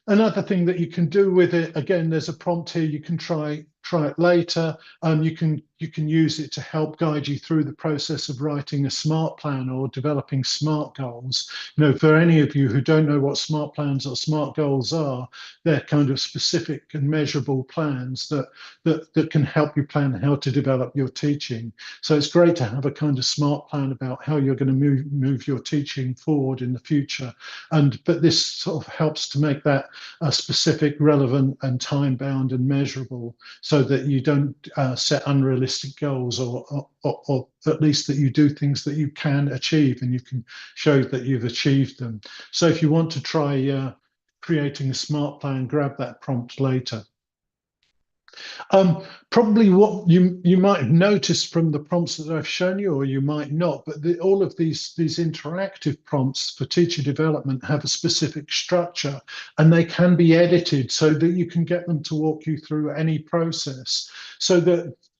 Speaker 12: Another thing that you can do with it, again, there's a prompt here. You can try it later. You can you can use it to help guide you through the process of writing a SMART plan or developing SMART goals. You know, for any of you who don't know what SMART plans or SMART goals are, they're kind of specific and measurable plans that can help you plan how to develop your teaching. So it's great to have a kind of SMART plan about how you're going to move your teaching forward in the future. But this sort of helps to make that specific, relevant, and time-bound and measurable, so that you don't set unrealistic goals, or at least that you do things that you can achieve and you can show that you've achieved them. So if you want to try creating a SMART plan, grab that prompt later. Probably what you might have noticed from the prompts that I've shown you, or you might not, but all of these interactive prompts for teacher development have a specific structure, and they can be edited so that you can get them to walk you through any process.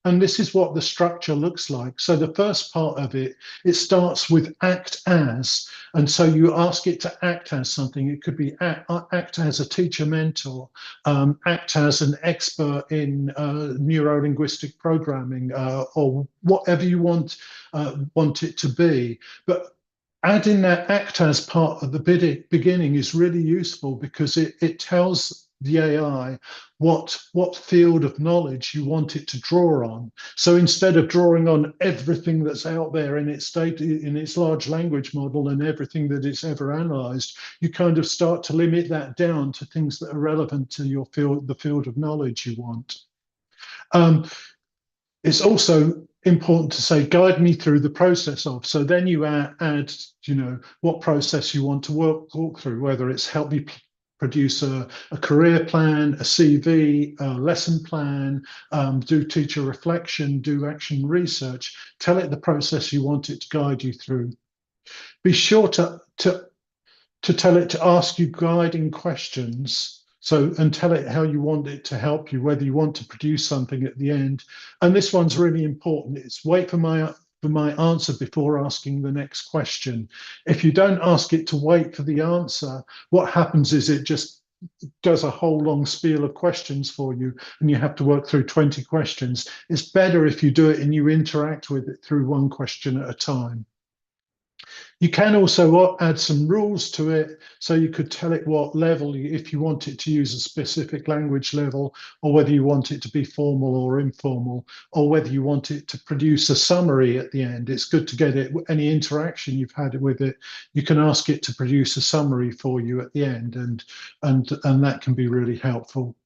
Speaker 12: And this is what the structure looks like. So the first part of it starts with act as. And so you ask it to act as something. It could be act as a teacher mentor, act as an expert in neuro-linguistic programming, or whatever you want it to be. But adding that act as part of the beginning is really useful, because it tells the AI what field of knowledge you want it to draw on. So instead of drawing on everything that's out there in its data, in its large language model, and everything that it's ever analyzed, you kind of start to limit that down to things that are relevant to your field, the field of knowledge you want. It's also important to say, guide me through the process of. So then you add, you know, what process you want to walk through, whether it's help me produce a career plan, a CV, a lesson plan, do teacher reflection, do action research. Tell it the process you want it to guide you through. Be sure to tell it to ask you guiding questions. And tell it how you want it to help you, whether you want to produce something at the end. And this one's really important. It's wait for my answer before asking the next question. If you don't ask it to wait for the answer, what happens is it just does a whole long spiel of questions for you, and you have to work through 20 questions. It's better if you do it and you interact with it through one question at a time. You can also add some rules to it. So you could tell it what level, if you want it to use a specific language level, or whether you want it to be formal or informal, or whether you want it to produce a summary at the end. It's good to get it, any interaction you've had with it, you can ask it to produce a summary for you at the end, and that can be really helpful.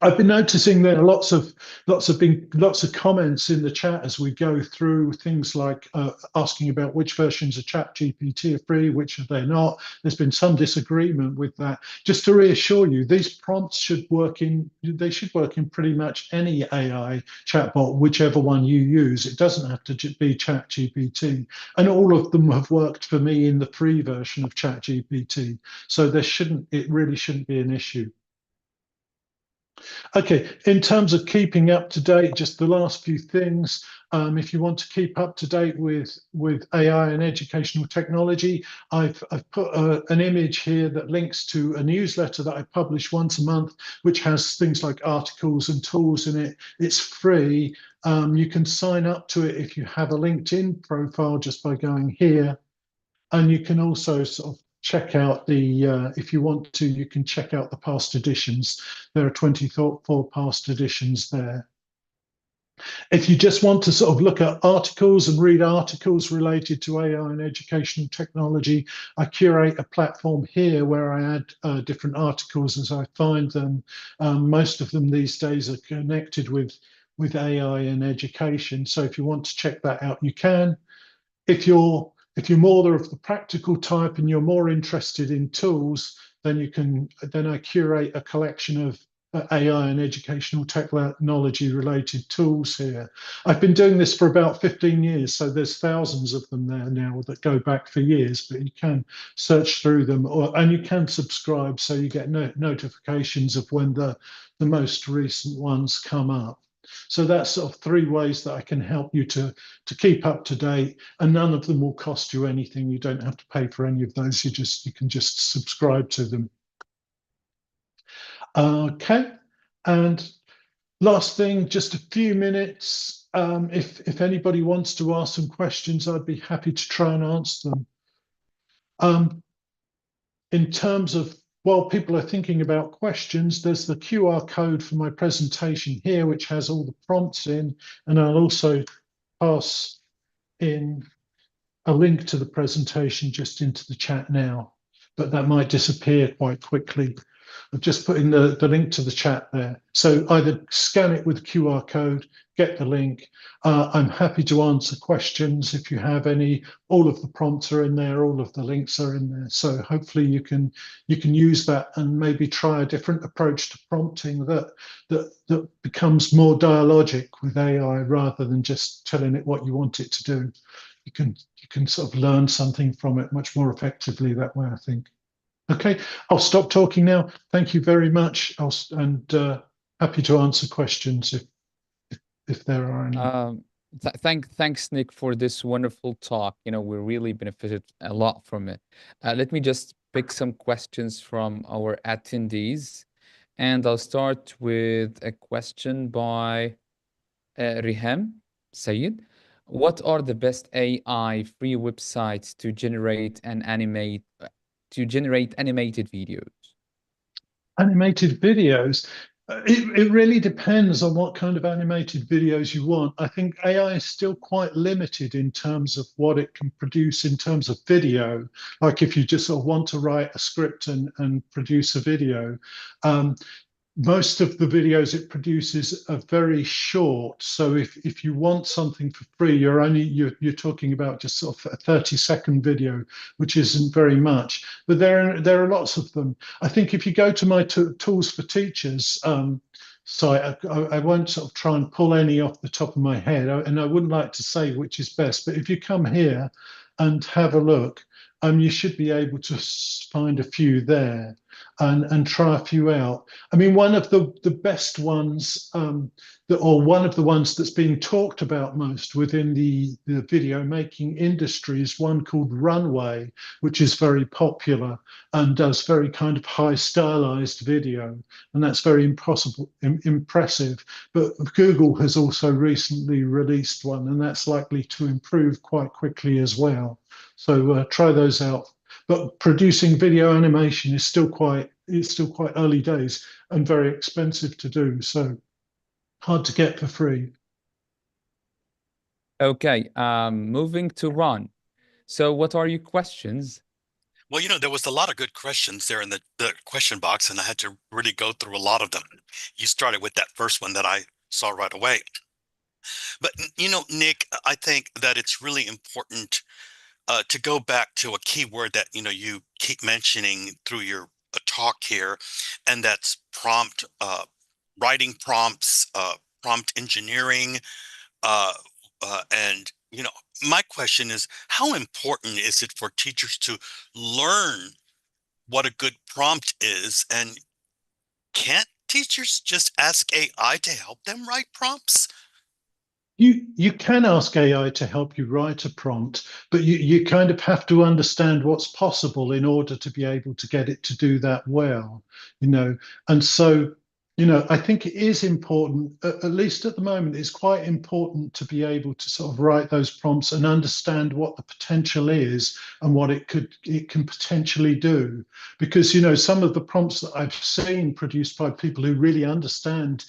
Speaker 12: I've been noticing there are lots of comments in the chat as we go through things like asking about which versions of ChatGPT are free, which are they not. There's been some disagreement with that. Just to reassure you, these prompts should work in pretty much any AI chatbot, whichever one you use. It doesn't have to be ChatGPT, and all of them have worked for me in the free version of ChatGPT. So it really shouldn't be an issue. Okay, in terms of keeping up to date, just the last few things. If you want to keep up to date with AI and educational technology, I've put an image here that links to a newsletter that I publish once a month, which has things like articles and tools in it. It's free. You can sign up to it if you have a LinkedIn profile just by going here. And you can also sort of check out if you want to, you can check out the past editions. There are 24 past editions there. If you just want to sort of look at articles and read articles related to AI and educational technology, I curate a platform here where I add different articles as I find them. Most of them these days are connected with AI and education. So if you want to check that out, you can. If you're more of the practical type and you're more interested in tools, then I curate a collection of AI and educational technology related tools here. I've been doing this for about 15 years, so there's thousands of them there now that go back for years, but you can search through them, and you can subscribe so you get notifications of when the most recent ones come up. So that's sort of 3 ways that I can help you to keep up to date, and none of them will cost you anything. You don't have to pay for any of those. You can just subscribe to them. Okay, and Last thing, just a few minutes. If anybody wants to ask some questions, I'd be happy to try and answer them. In terms of, while people are thinking about questions, there's the QR code for my presentation here, which has all the prompts in, and I'll also pass in a link to the presentation just into the chat now, but that might disappear quite quickly. I've just put in the link to the chat there. So either scan it with the QR code, get the link. I'm happy to answer questions if you have any. All of the prompts are in there, all of the links are in there. So hopefully you can use that and maybe try a different approach to prompting that becomes more dialogic with AI rather than just telling it what you want it to do. You can sort of learn something from it much more effectively that way, I think. Okay, I'll stop talking now. Thank you very much. Happy to answer questions if there are any.
Speaker 3: Thanks, Nick, for this wonderful talk. You know, we really benefited a lot from it. Let me just pick some questions from our attendees, and I'll start with a question by Riham Sayed. What are the best AI free websites to generate animated videos?
Speaker 12: Animated videos. It really depends on what kind of animated videos you want. I think AI is still quite limited in terms of what it can produce in terms of video. Like if you just sort of want to write a script and produce a video, most of the videos it produces are very short. So if you want something for free, you're talking about just sort of a 30-second video, which isn't very much. But there are lots of them. I think if you go to my Tools for Teachers site, I won't sort of try and pull any off the top of my head, and I wouldn't like to say which is best. But if you come here and have a look, you should be able to find a few there and try a few out. I mean, one of the best ones, or one of the ones that's being talked about most within the video making industry is one called Runway, which is very popular and does very kind of high stylized video. And that's very impressive. But Google has also recently released one, and that's likely to improve quite quickly as well. So try those out. But producing video animation is still quite early days and very expensive to do. So hard to get for free.
Speaker 3: Okay, moving to Ron. So what are your questions?
Speaker 1: Well, you know, there was a lot of good questions there in the question box, and I had to really go through a lot of them. You started with that first one that I saw right away. But, you know, Nick, I think that it's really important to go back to a key word that, you know, you keep mentioning through your talk here, and that's writing prompts, prompt engineering, and, you know, my question is, how important is it for teachers to learn what a good prompt is? And can't teachers just ask AI to help them write prompts?
Speaker 12: You can ask AI to help you write a prompt, but you kind of have to understand what's possible in order to be able to get it to do that well, you know. And so, you know, I think it is important, at least at the moment, it's quite important to be able to sort of write those prompts and understand what the potential is and what it can potentially do. Because, you know, some of the prompts that I've seen produced by people who really understand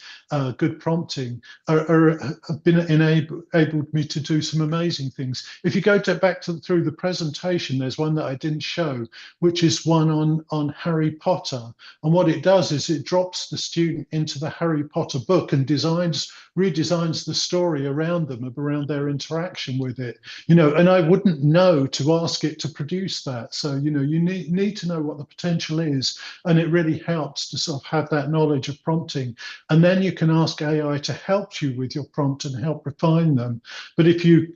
Speaker 12: good prompting have been enabled me to do some amazing things. If you go back through the presentation, there's one that I didn't show, which is one on Harry Potter. And what it does is it drops the student into the Harry Potter book and redesigns the story around them, around their interaction with it. You know, and I wouldn't know to ask it to produce that. So, you know, you need to know what the potential is, and it really helps to sort of have that knowledge of prompting. And then you can ask AI to help you with your prompt and help refine them. But if you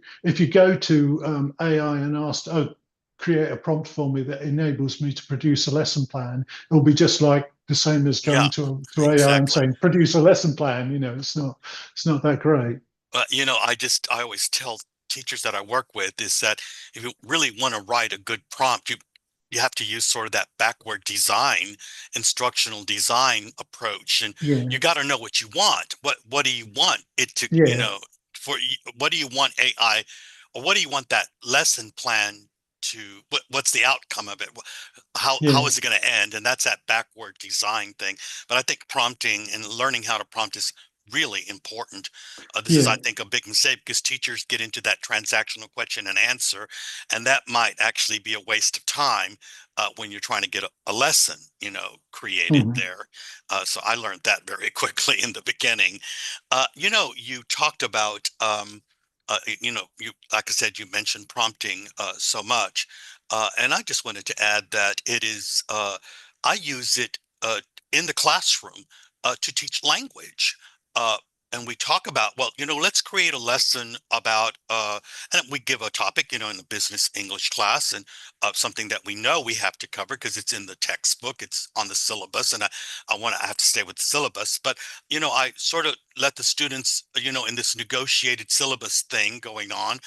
Speaker 12: go to AI and ask, oh, create a prompt for me that enables me to produce a lesson plan, it'll be just like the same as going to AI
Speaker 1: exactly.
Speaker 12: and saying, produce a lesson plan. You know, it's not that great.
Speaker 1: You know, I always tell teachers that I work with is that if you really want to write a good prompt, you have to use sort of that backward design, instructional design approach, and
Speaker 12: Yeah.
Speaker 1: you got to know what you want. What do you want it to,
Speaker 12: Yeah.
Speaker 1: what do you want AI, or what do you want that lesson plan to, what's the outcome of it? How
Speaker 12: Yeah.
Speaker 1: is it going to end? And that's that backward design thing. But I think prompting and learning how to prompt is really important. This is,
Speaker 12: Yeah.
Speaker 1: I think, a big mistake because teachers get into that transactional question and answer, and that might actually be a waste of time when you're trying to get a lesson, created
Speaker 12: Mhm.
Speaker 1: there. So I learned that very quickly in the beginning. You talked about, you, like I said, you mentioned prompting so much. And I just wanted to add that I use it in the classroom to teach language. Uh, and we talk about, well, let's create a lesson about, and we give a topic, in the business English class, and something that we know we have to cover because it's in the textbook, it's on the syllabus, and I have to stay with the syllabus. But, I sort of let the students, in this negotiated syllabus thing going on,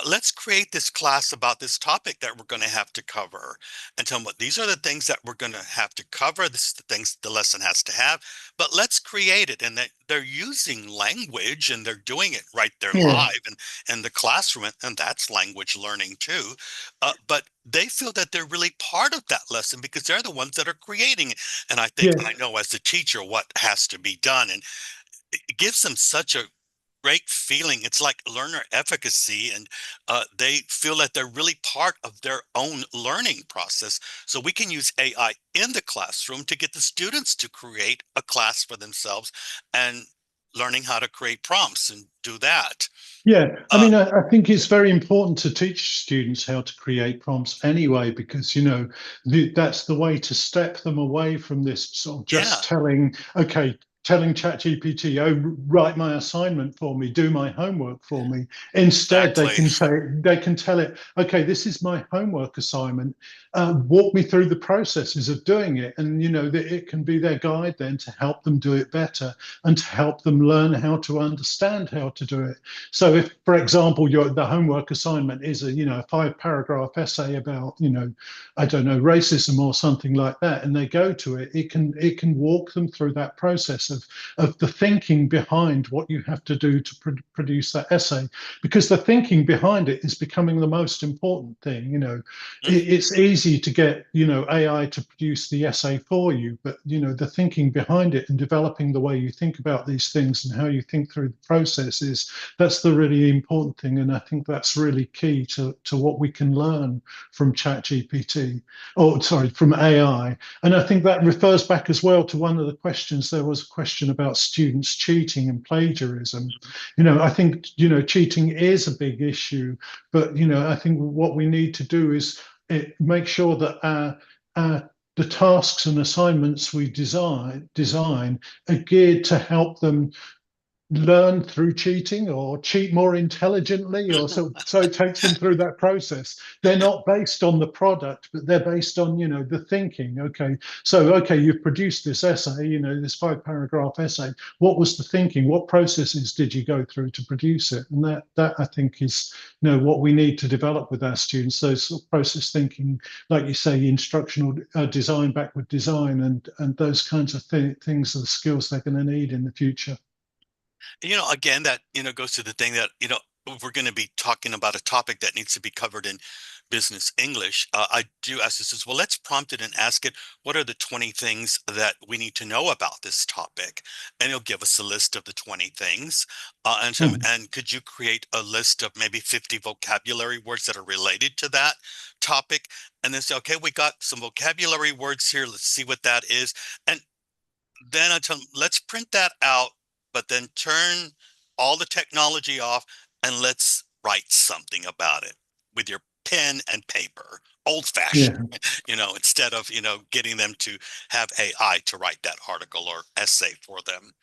Speaker 1: let's create this class about this topic that we're going to have to cover, and tell them what these are the things that we're going to have to cover. This is the things the lesson has to have, but let's create it. And they're using language and they're doing it right there
Speaker 12: Yeah.
Speaker 1: live and the classroom, and that's language learning too. But they feel that they're really part of that lesson because they're the ones that are creating it. And I think
Speaker 12: Yeah.
Speaker 1: I know as a teacher what has to be done, and it gives them such a great feeling. It's like learner efficacy, and they feel that they're really part of their own learning process. So we can use AI in the classroom to get the students to create a class for themselves and learning how to create prompts and do that.
Speaker 12: Yeah, I
Speaker 1: Uh,
Speaker 12: mean, I think it's very important to teach students how to create prompts anyway, because, that's the way to step them away from this sort of
Speaker 1: yeah,
Speaker 12: just telling ChatGPT, oh, write my assignment for me, do my homework for me. Instead,
Speaker 1: exactly.
Speaker 12: they can tell it, okay, this is my homework assignment. Walk me through the processes of doing it. And, that it can be their guide then to help them do it better and to help them learn how to understand how to do it. So if, for example, the homework assignment is a 5-paragraph essay about I don't know, racism or something like that, and they go to it, it can walk them through that process of the thinking behind what you have to do to produce that essay, because the thinking behind it is becoming the most important thing. It's easy to get AI to produce the essay for you, but the thinking behind it and developing the way you think about these things and how you think through the process that's the really important thing. And I think that's really key to what we can learn from ChatGPT, from AI. And I think that refers back as well to one of the questions. There was a question about students cheating and plagiarism. I think, cheating is a big issue, but, I think what we need to do is make sure that the tasks and assignments we design are geared to help them learn through cheating or cheat more intelligently, or so it takes them through that process. They're not based on the product, but they're based on the thinking. Okay, you've produced this essay, this 5-paragraph essay. What was the thinking? What processes did you go through to produce it? And that I think is what we need to develop with our students, those sort of process thinking, like you say, instructional design, backward design, and those kinds of things are the skills they're going to need in the future.
Speaker 1: Again, that, goes to the thing that, we're going to be talking about a topic that needs to be covered in business English. I do ask this as well. Let's prompt it and ask it, what are the 20 things that we need to know about this topic? And it'll give us a list of the 20 things. And could you create a list of maybe 50 vocabulary words that are related to that topic? And then say, okay, we got some vocabulary words here. Let's see what that is. And then I tell them, let's print that out, but then turn all the technology off and let's write something about it with your pen and paper, old fashioned,
Speaker 12: Yeah.
Speaker 1: instead of, getting them to have AI to write that article or essay for them,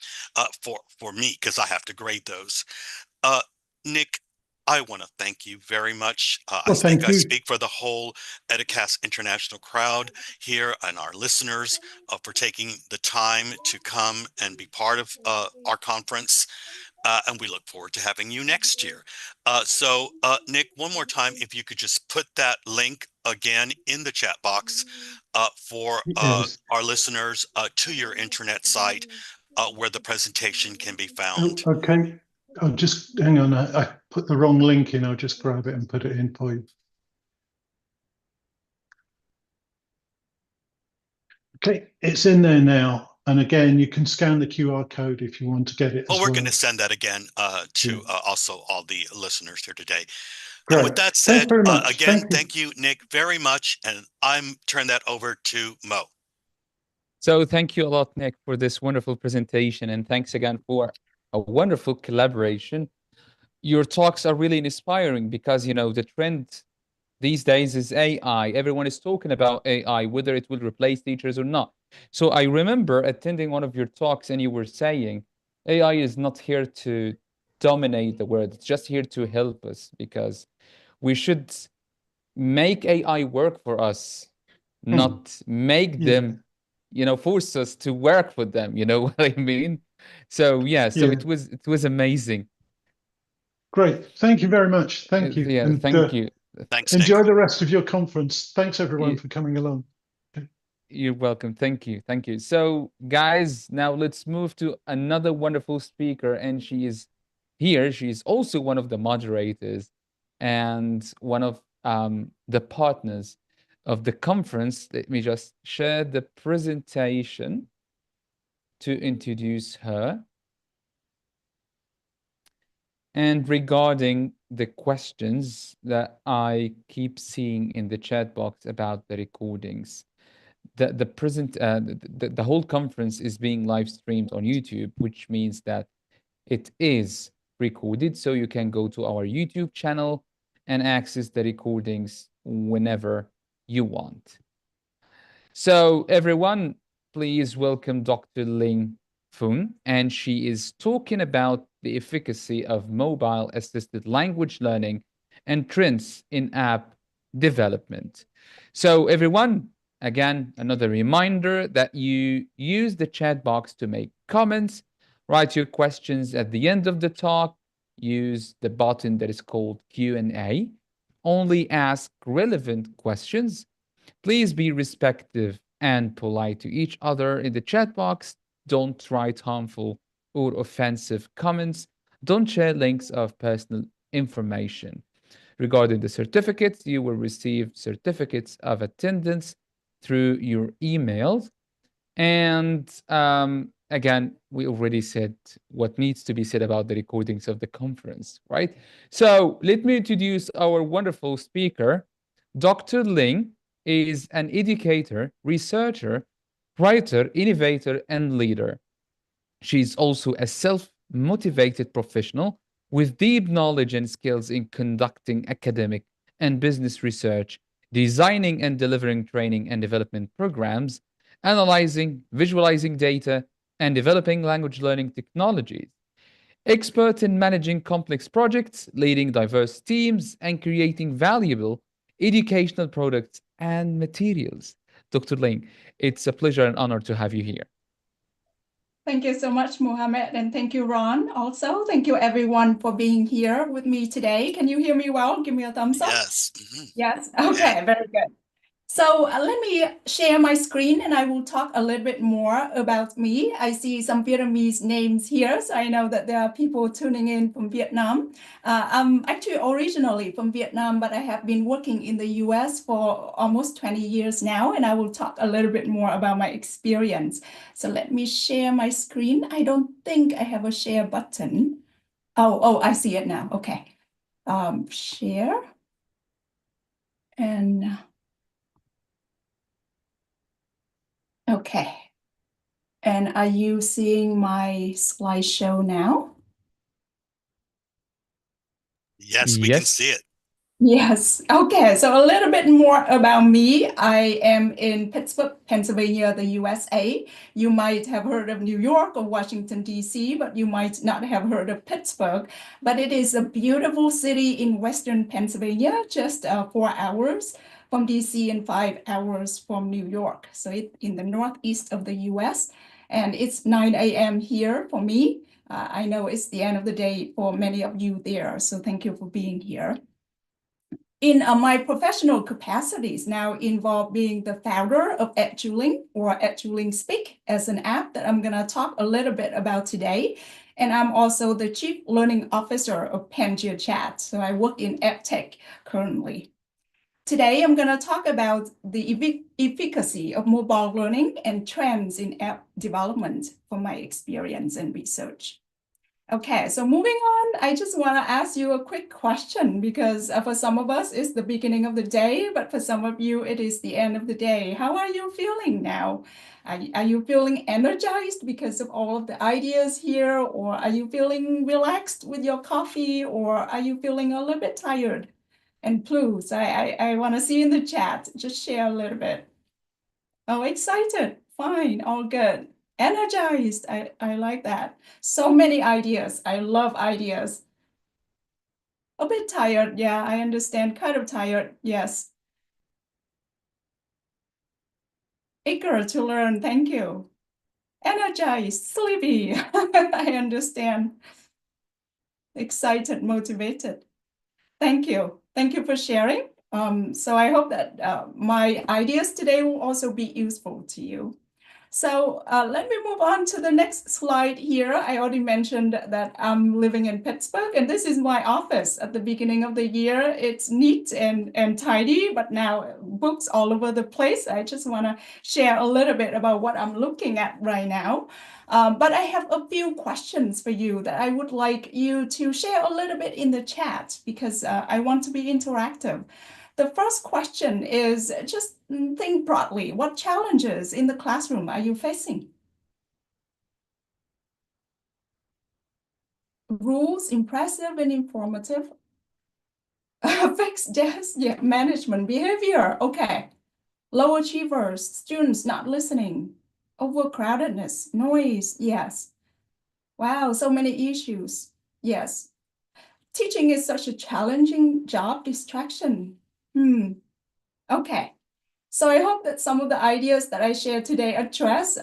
Speaker 1: for me, because I have to grade those. Uh, Nick, I want to thank you very much. I
Speaker 12: Well,
Speaker 1: think
Speaker 12: thank
Speaker 1: I
Speaker 12: you.
Speaker 1: speak for the whole Educast international crowd here and our listeners for taking the time to come and be part of our conference. And we look forward to having you next year. So, Nick, one more time, if you could just put that link again in the chat box for
Speaker 12: Yes.
Speaker 1: our listeners to your internet site where the presentation can be
Speaker 12: Oh,
Speaker 1: found.
Speaker 12: okay. I'll just hang on. I put the wrong link in. I'll just grab it and put it in for you. Okay, it's in there now. And again, you can scan the QR code if you want to get it
Speaker 1: Well,
Speaker 12: as
Speaker 1: we're
Speaker 12: well.
Speaker 1: going to send that again to
Speaker 12: Yeah.
Speaker 1: also all the listeners here today. And with
Speaker 12: Great.
Speaker 1: that
Speaker 12: Thanks
Speaker 1: said,
Speaker 12: very much.
Speaker 1: again, thank you, Nick, very much. And I'm turn that over to Mo.
Speaker 3: So thank you a lot, Nick, for this wonderful presentation. And thanks again for a wonderful collaboration. Your talks are really inspiring because, you know, the trend these days is AI. Everyone is talking about AI, whether it will replace teachers or not. So I remember attending one of your talks and you were saying AI is not here to dominate the world. It's just here to help us because we should make AI work for us, not make them, you know, force us to work with them. You know what I mean? So yeah, so
Speaker 12: Yeah.
Speaker 3: it was amazing.
Speaker 12: Great. Thank you very much. Thank you.
Speaker 3: Yeah,
Speaker 12: And
Speaker 3: thank you.
Speaker 1: Thanks,
Speaker 12: enjoy
Speaker 1: Nick.
Speaker 12: the rest of your conference. Thanks everyone
Speaker 3: You-
Speaker 12: for coming along.
Speaker 3: You're welcome. Thank you. Thank you. So, guys, now let's move to another wonderful speaker, and she is here. She is also one of the moderators and one of the partners of the conference. Let me just share the presentation to introduce her. And regarding the questions that I keep seeing in the chat box about the recordings, the whole conference is being live streamed on YouTube, which means that it is recorded. So you can go to our YouTube channel and access the recordings whenever you want. So everyone, please welcome Dr. Ling Fung, and she is talking about the efficacy of mobile assisted language learning and trends in app development. So everyone, again, another reminder that you use the chat box to make comments, write your questions at the end of the talk, use the button that is called Q&A, only ask relevant questions. Please be respectful and polite to each other in the chat box. Don't write harmful or offensive comments. Don't share links of personal information. Regarding the certificates, you will receive certificates of attendance through your emails. And again, we already said what needs to be said about the recordings of the conference, right? So let me introduce our wonderful speaker. Dr. Ling is an educator, researcher, writer, innovator, and leader. She's also a self-motivated professional with deep knowledge and skills in conducting academic and business research, designing and delivering training and development programs, analyzing, visualizing data, and developing language learning technologies. Expert in managing complex projects, leading diverse teams, and creating valuable educational products and materials. Dr. Ling, it's a pleasure and honor to have you here.
Speaker 11: Thank you so much, Mohammed, and thank you, Ron. Also, thank you everyone for being here with me today. Can you hear me well? Give me a thumbs up.
Speaker 1: Yes.
Speaker 11: Yes. Okay, very good. So let me share my screen and I will talk a little bit more about me. I see some Vietnamese names here, so I know that there are people tuning in from Vietnam. I'm actually originally from Vietnam, but I have been working in the US for almost 20 years now, and I will talk a little bit more about my experience. So let me share my screen. I don't think I have a share button. Oh, I see it now. Okay. Share. And okay. And are you seeing my slideshow now?
Speaker 1: Yes, we can see it.
Speaker 11: Yes. Okay. So a little bit more about me. I am in Pittsburgh, Pennsylvania, the USA. You might have heard of New York or Washington, D.C., but you might not have heard of Pittsburgh. But it is a beautiful city in Western Pennsylvania, just 4 hours from D.C. and 5 hours from New York. So it's in the northeast of the U.S. And it's 9 a.m. here for me. I know it's the end of the day for many of you there. So thank you for being here. In my professional capacities now involve being the founder of Eduling or Eduling Speak as an app that I'm going to talk a little bit about today. And I'm also the Chief Learning Officer of Pangia Chat. So I work in EdTech currently. Today, I'm going to talk about the efficacy of mobile learning and trends in app development from my experience and research. Okay, so moving on, I just want to ask you a quick question because for some of us, it's the beginning of the day, but for some of you, it is the end of the day. How are you feeling now? Are you feeling energized because of all of the ideas here, or are you feeling relaxed with your coffee, or are you feeling a little bit tired? And please, I want to see in the chat, just share a little bit. Oh, excited, fine, all good. Energized, I like that. So many ideas, I love ideas. A bit tired, yeah, I understand, kind of tired, yes. Eager to learn, thank you. Energized, sleepy, I understand. Excited, motivated. Thank you. Thank you for sharing. So I hope that my ideas today will also be useful to you. So let me move on to the next slide here. I already mentioned that I'm living in Pittsburgh, and this is my office at the beginning of the year. It's neat and tidy, but now books all over the place. I just want to share a little bit about what I'm looking at right now. But I have a few questions for you that I would like you to share a little bit in the chat because I want to be interactive. The first question is just think broadly. What challenges in the classroom are you facing? Rules, impressive and informative. Fixed desk, yeah, management behavior. Okay. Low achievers, students not listening. Overcrowdedness, noise, yes. Wow, so many issues. Yes. Teaching is such a challenging job, distraction. Okay. So I hope that some of the ideas that I share today address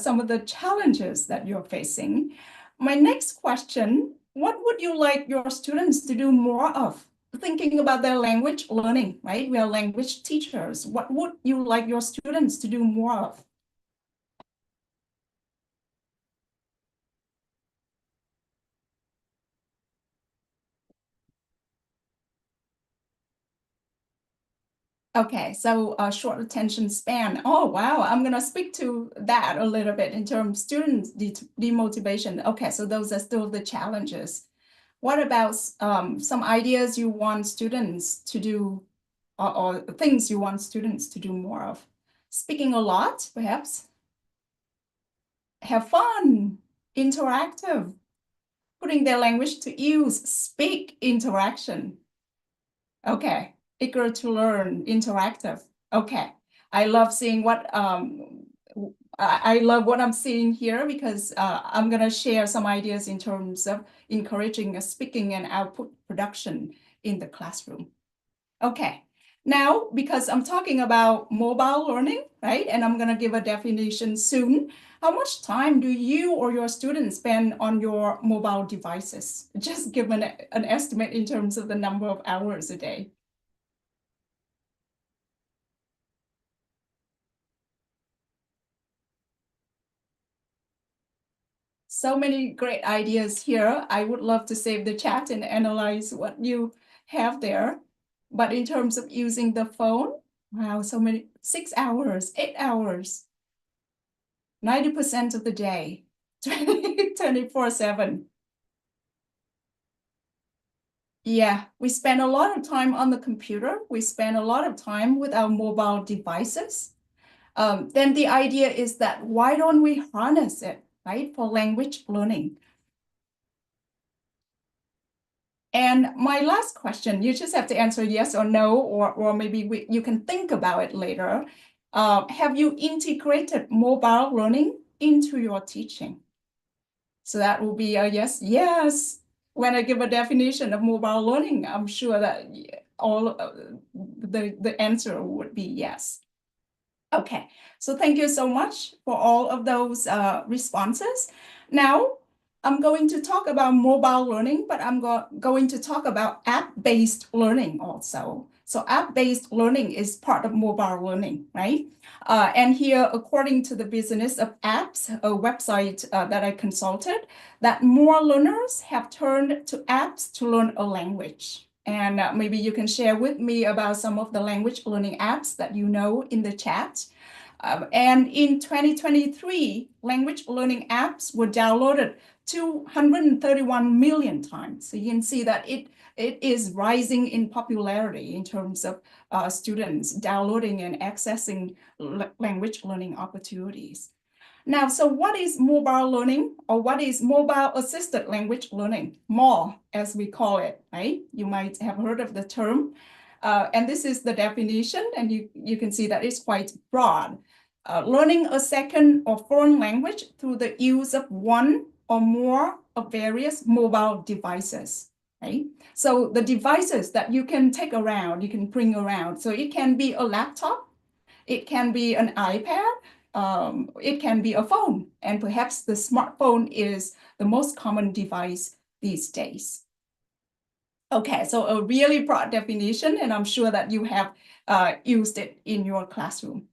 Speaker 11: some of the challenges that you're facing. My next question, what would you like your students to do more of? Thinking about their language learning, right? We are language teachers. What would you like your students to do more of? Okay, so short attention span. Oh, wow. I'm going to speak to that a little bit in terms of students demotivation. Okay, so those are still the challenges. What about some ideas you want students to do or things you want students to do more of? Speaking a lot, perhaps. Have fun, interactive, putting their language to use, speak interaction. Okay, eager to learn, interactive. Okay, I love seeing what I love what I'm seeing here because I'm gonna share some ideas in terms of encouraging speaking and output production in the classroom. Okay, now because I'm talking about mobile learning, right? And I'm gonna give a definition soon. How much time do you or your students spend on your mobile devices? Just give an estimate in terms of the number of hours a day. So many great ideas here. I would love to save the chat and analyze what you have there. But in terms of using the phone, wow, so many, 6 hours, 8 hours, 90% of the day, 24/7. Yeah, we spend a lot of time on the computer. We spend a lot of time with our mobile devices. Then the idea is that why don't we harness it, right, for language learning? And my last question, you just have to answer yes or no, or maybe you can think about it later. Have you integrated mobile learning into your teaching? So that will be a yes, yes. When I give a definition of mobile learning, I'm sure that all the answer would be yes. Okay, so thank you so much for all of those responses. Now, I'm going to talk about mobile learning, but I'm going to talk about app-based learning also. So app-based learning is part of mobile learning, right? And here, according to the Business of Apps, a website that I consulted, that more learners have turned to apps to learn a language. And maybe you can share with me about some of the language learning apps that you know in the chat. And in 2023, language learning apps were downloaded 231 million times. So you can see that it is rising in popularity in terms of students downloading and accessing language learning opportunities. Now, so what is mobile learning, or what is mobile assisted language learning? MAL, as we call it, right? You might have heard of the term. And this is the definition, and you can see that it's quite broad. Learning a second or foreign language through the use of one or more of various mobile devices, right? So the devices that you can take around, you can bring around. So it can be a laptop, it can be an iPad, it can be a phone, and perhaps the smartphone is the most common device these days. Okay, so a really broad definition, and I'm sure that you have used it in your classroom.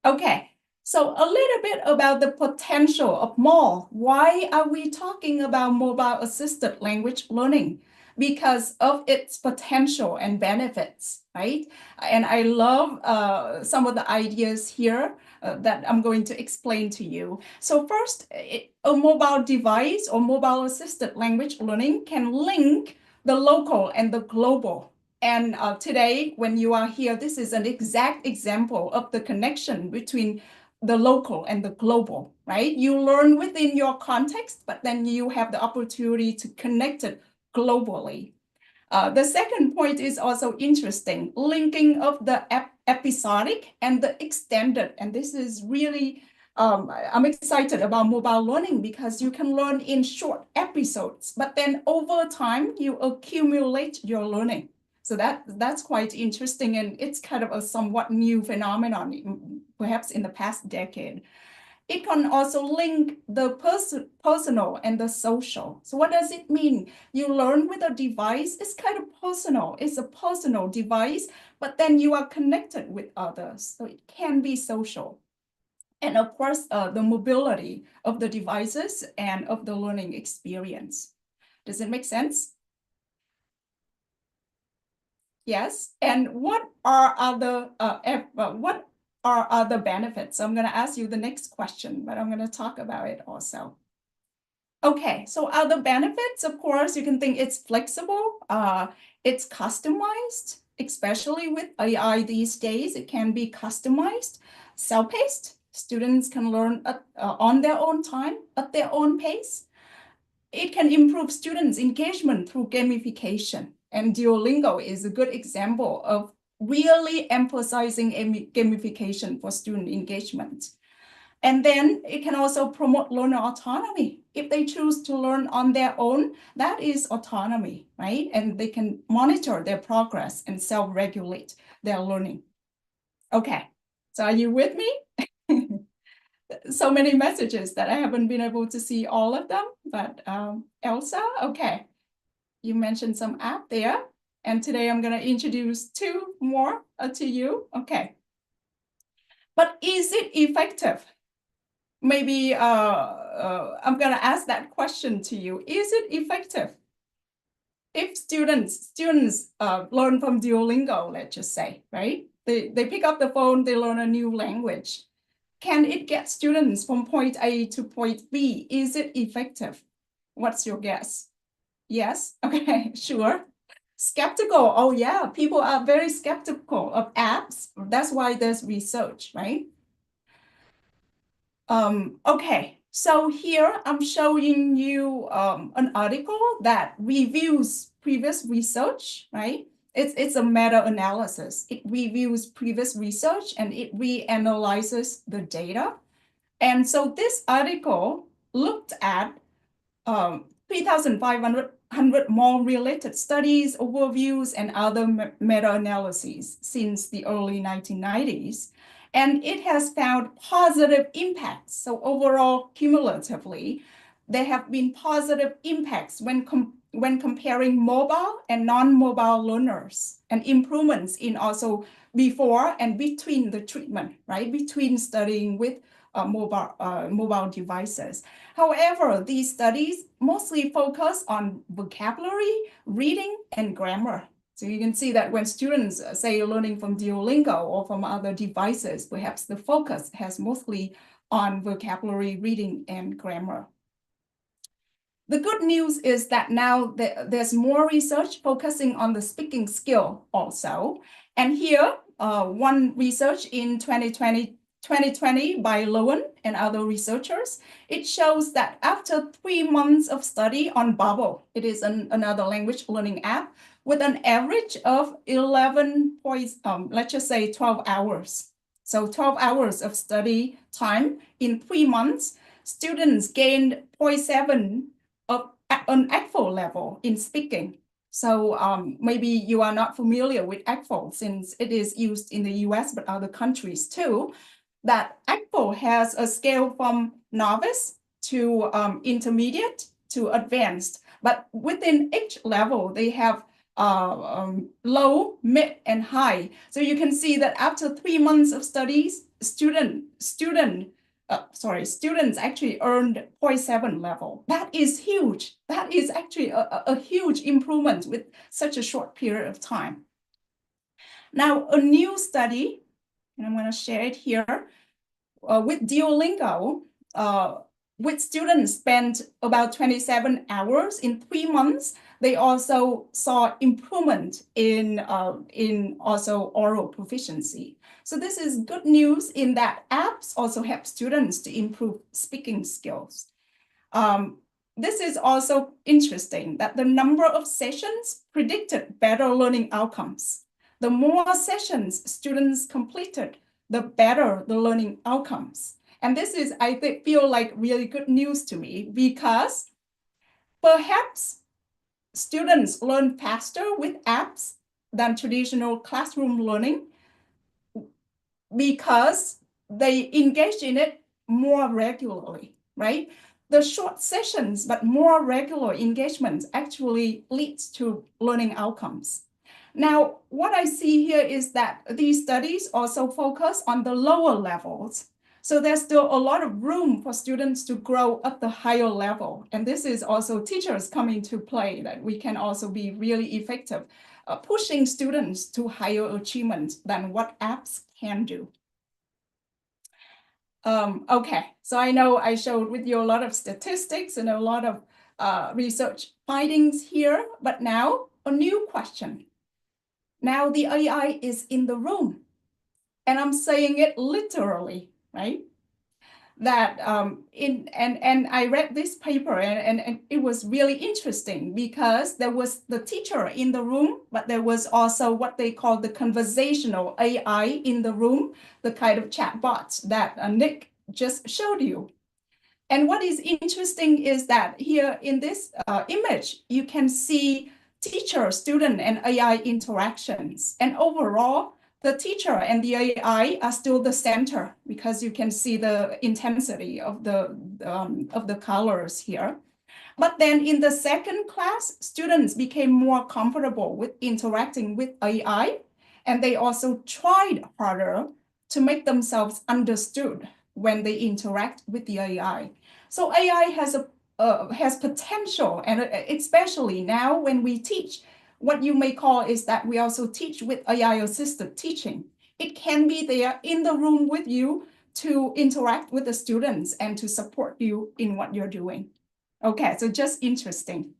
Speaker 11: Okay, so a little bit about the potential of MAL. Why are we talking about mobile assisted language learning? Because of its potential and benefits, right? And I love some of the ideas here that I'm going to explain to you. So first, a mobile device or mobile assisted language learning can link the local and the global. And today, when you are here, this is an exact example of the connection between the local and the global, right? You learn within your context, but then you have the opportunity to connect it globally. The second point is also interesting, linking of the episodic and the extended. And this is really, I'm excited about mobile learning because you can learn in short episodes, but then over time, you accumulate your learning. So that's quite interesting, and it's kind of a somewhat new phenomenon, perhaps in the past decade. It can also link the personal and the social. So what does it mean? You learn with a device, it's kind of personal. It's a personal device, but then you are connected with others. So it can be social. And of course, the mobility of the devices and of the learning experience. Does it make sense? Yes. And what are other benefits? So I'm going to ask you the next question, but I'm going to talk about it also. Okay, so other benefits, of course, you can think it's flexible, it's customized, especially with AI these days, it can be customized, self-paced. Students can learn on their own time, at their own pace. It can improve students' engagement through gamification. And Duolingo is a good example of really emphasizing gamification for student engagement. And then it can also promote learner autonomy. If they choose to learn on their own, that is autonomy, right? And they can monitor their progress and self-regulate their learning. Okay, so are you with me? So many messages that I haven't been able to see all of them, but Elsa, okay. You mentioned some app there, and today I'm gonna introduce two more to you, okay. But is it effective? Maybe I'm gonna ask that question to you. Is it effective? If students learn from Duolingo, let's just say, right? They pick up the phone, they learn a new language. Can it get students from point A to point B? Is it effective? What's your guess? Yes, okay, sure. Skeptical, oh yeah, people are very skeptical of apps. That's why there's research, right? Okay, so here I'm showing you an article that reviews previous research, right? It's a meta-analysis. It reviews previous research and it reanalyzes the data. And so this article looked at 3,500 more related studies, overviews, and other meta-analyses since the early 1990s. And it has found positive impacts. So overall, cumulatively, there have been positive impacts when when comparing mobile and non-mobile learners, and improvements in also before and between the treatment, right? Between studying with mobile devices. However, these studies mostly focus on vocabulary, reading, and grammar. So you can see that when students say learning from Duolingo or from other devices, perhaps the focus has mostly on vocabulary, reading, and grammar. The good news is that now there's more research focusing on the speaking skill also. And here, one research in 2020 by Lowen and other researchers, it shows that after 3 months of study on Bubble, it is another language learning app, with an average of 11 points, let's just say 12 hours. So 12 hours of study time in 3 months, students gained 0.7 of an ACFL level in speaking. So maybe you are not familiar with ACFL since it is used in the US, but other countries too. That ACFL has a scale from novice to intermediate to advanced. But within each level, they have low, mid, and high. So you can see that after 3 months of studies, students actually earned 0.7 level. That is huge. That is actually a huge improvement with such a short period of time. Now, a new study, and I'm going to share it here, with Duolingo, with students spent about 27 hours in 3 months, they also saw improvement in also oral proficiency. So this is good news in that apps also help students to improve speaking skills. This is also interesting that the number of sessions predicted better learning outcomes. The more sessions students completed, the better the learning outcomes. And this is, I think, feel like really good news to me, because perhaps students learn faster with apps than traditional classroom learning because they engage in it more regularly, right? The short sessions, but more regular engagements actually leads to learning outcomes. Now, what I see here is that these studies also focus on the lower levels. So there's still a lot of room for students to grow at the higher level. And this is also teachers coming to play, that we can also be really effective, pushing students to higher achievement than what apps can do. Okay, so I know I showed with you a lot of statistics and a lot of research findings here, but now a new question. Now the AI is in the room, and I'm saying it literally, right? That and I read this paper and it was really interesting because there was the teacher in the room, but there was also what they call the conversational AI in the room, the kind of chatbots that Nick just showed you. And what is interesting is that here in this image, you can see teacher, student, and AI interactions. And overall, the teacher and the AI are still the center because you can see the intensity of the colors here. But then in the second class, students became more comfortable with interacting with AI, and they also tried harder to make themselves understood when they interact with the AI. So AI has potential, and especially now when we teach, what you may call is that we also teach with AI-assisted teaching. It can be there in the room with you to interact with the students and to support you in what you're doing. Okay, so just interesting.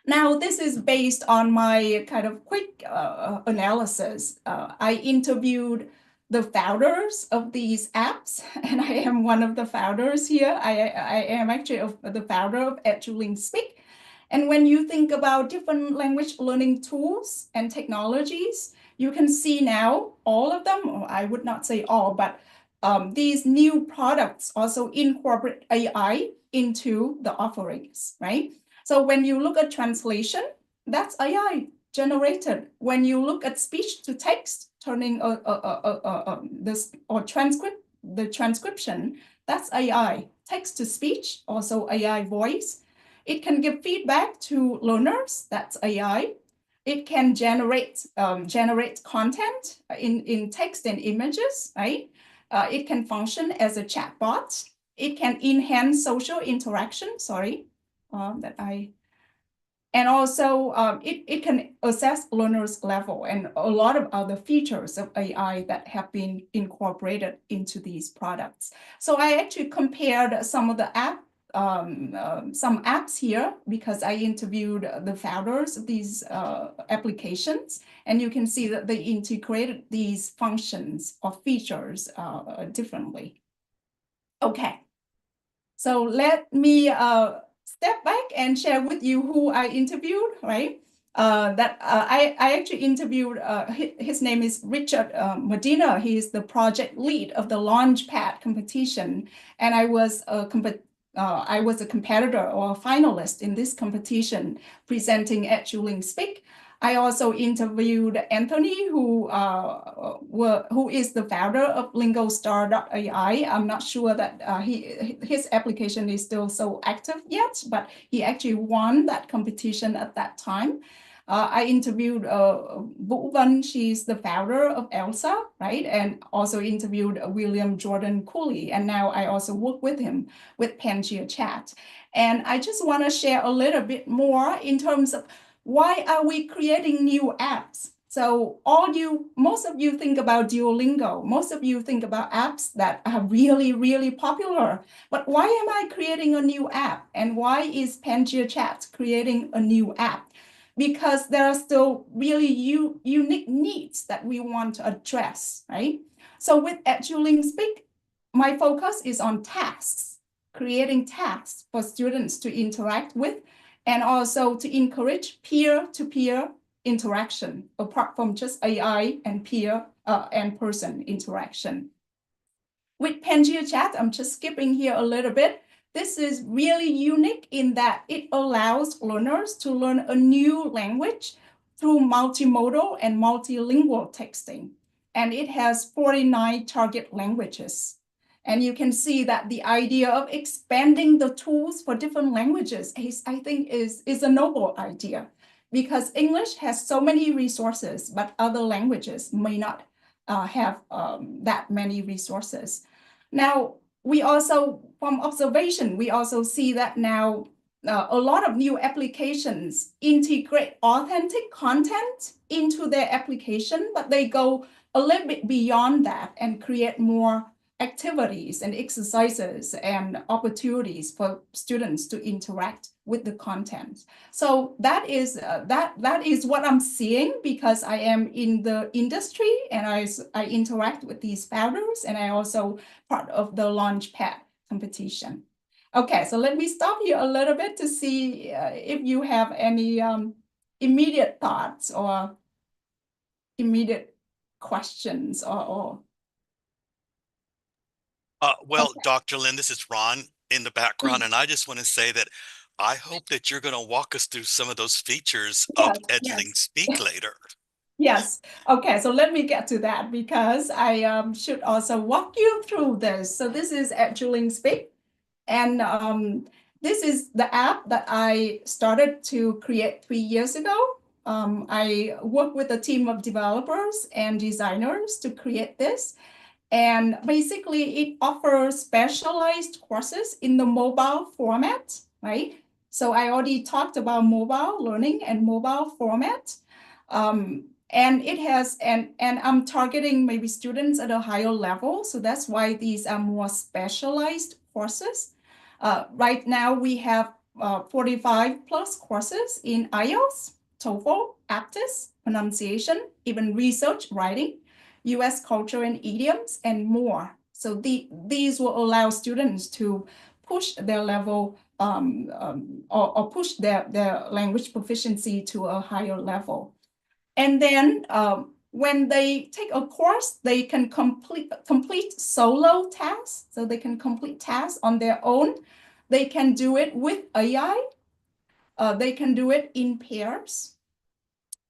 Speaker 11: Now, this is based on my kind of quick analysis. I interviewed the founders of these apps, and I am one of the founders here. I am actually the founder of EduLink Speak. And when you think about different language learning tools and technologies, you can see now all of them, or I would not say all, but these new products also incorporate AI into the offerings, right? So when you look at translation, that's AI generated. When you look at speech to text, turning this or the transcription, that's AI. Text to speech, also AI voice. It can give feedback to learners, that's AI. It can generate content in text and images, right? It can function as a chatbot. It can enhance social interaction, and also it can assess learners' level and a lot of other features of AI that have been incorporated into these products. So I actually compared some of the some apps here because I interviewed the founders of these applications, and you can see that they integrated these functions or features differently. Okay, so let me step back and share with you who I interviewed, right? I actually interviewed, his name is Richard Medina. He is the project lead of the Launchpad competition. And I was a competitor or a finalist in this competition presenting Eduling Speak. I also interviewed Anthony, who is the founder of LingoStar.ai. I'm not sure that his application is still so active yet, but he actually won that competition at that time. I interviewed Vũ Vân. She's the founder of ELSA, right? And also interviewed William Jordan Cooley. And now I also work with him with Pangia Chat. And I just want to share a little bit more in terms of why are we creating new apps? So most of you think about Duolingo. Most of you think about apps that are really, really popular. But why am I creating a new app? And why is Pangia Chat creating a new app? Because there are still really unique needs that we want to address, right? So with Eduling Speak, my focus is on tasks, creating tasks for students to interact with, and also to encourage peer-to-peer interaction, apart from just AI and peer and person interaction. With Pangia Chat, I'm just skipping here a little bit. This is really unique in that it allows learners to learn a new language through multimodal and multilingual texting. And it has 49 target languages. And you can see that the idea of expanding the tools for different languages I think is a noble idea, because English has so many resources, but other languages may not have that many resources. Now, we also, from observation, we also see that now a lot of new applications integrate authentic content into their application, but they go a little bit beyond that and create more activities and exercises and opportunities for students to interact with the content. So that is what I'm seeing, because I am in the industry and I interact with these founders, and I also part of the Launchpad competition. Okay, so let me stop here a little bit to see if you have any immediate thoughts or immediate questions or
Speaker 1: Well, Dr. Lin, this is Ron in the background, and I just want to say that I hope that you're going to walk us through some of those features of Eduling Speak later.
Speaker 11: Yes. Okay, so let me get to that, because I should also walk you through this. So this is Eduling Speak, and this is the app that I started to create 3 years ago. I worked with a team of developers and designers to create this. And basically, it offers specialized courses in the mobile format, right? So I already talked about mobile learning and mobile format. And it has, and I'm targeting maybe students at a higher level. So that's why these are more specialized courses. Right now, we have 45 plus courses in IELTS, TOEFL, APTIS, pronunciation, even research writing, US culture and idioms, and more. So these will allow students to push their level or push their language proficiency to a higher level. And then when they take a course, they can complete solo tasks. So they can complete tasks on their own. They can do it with AI. They can do it in pairs.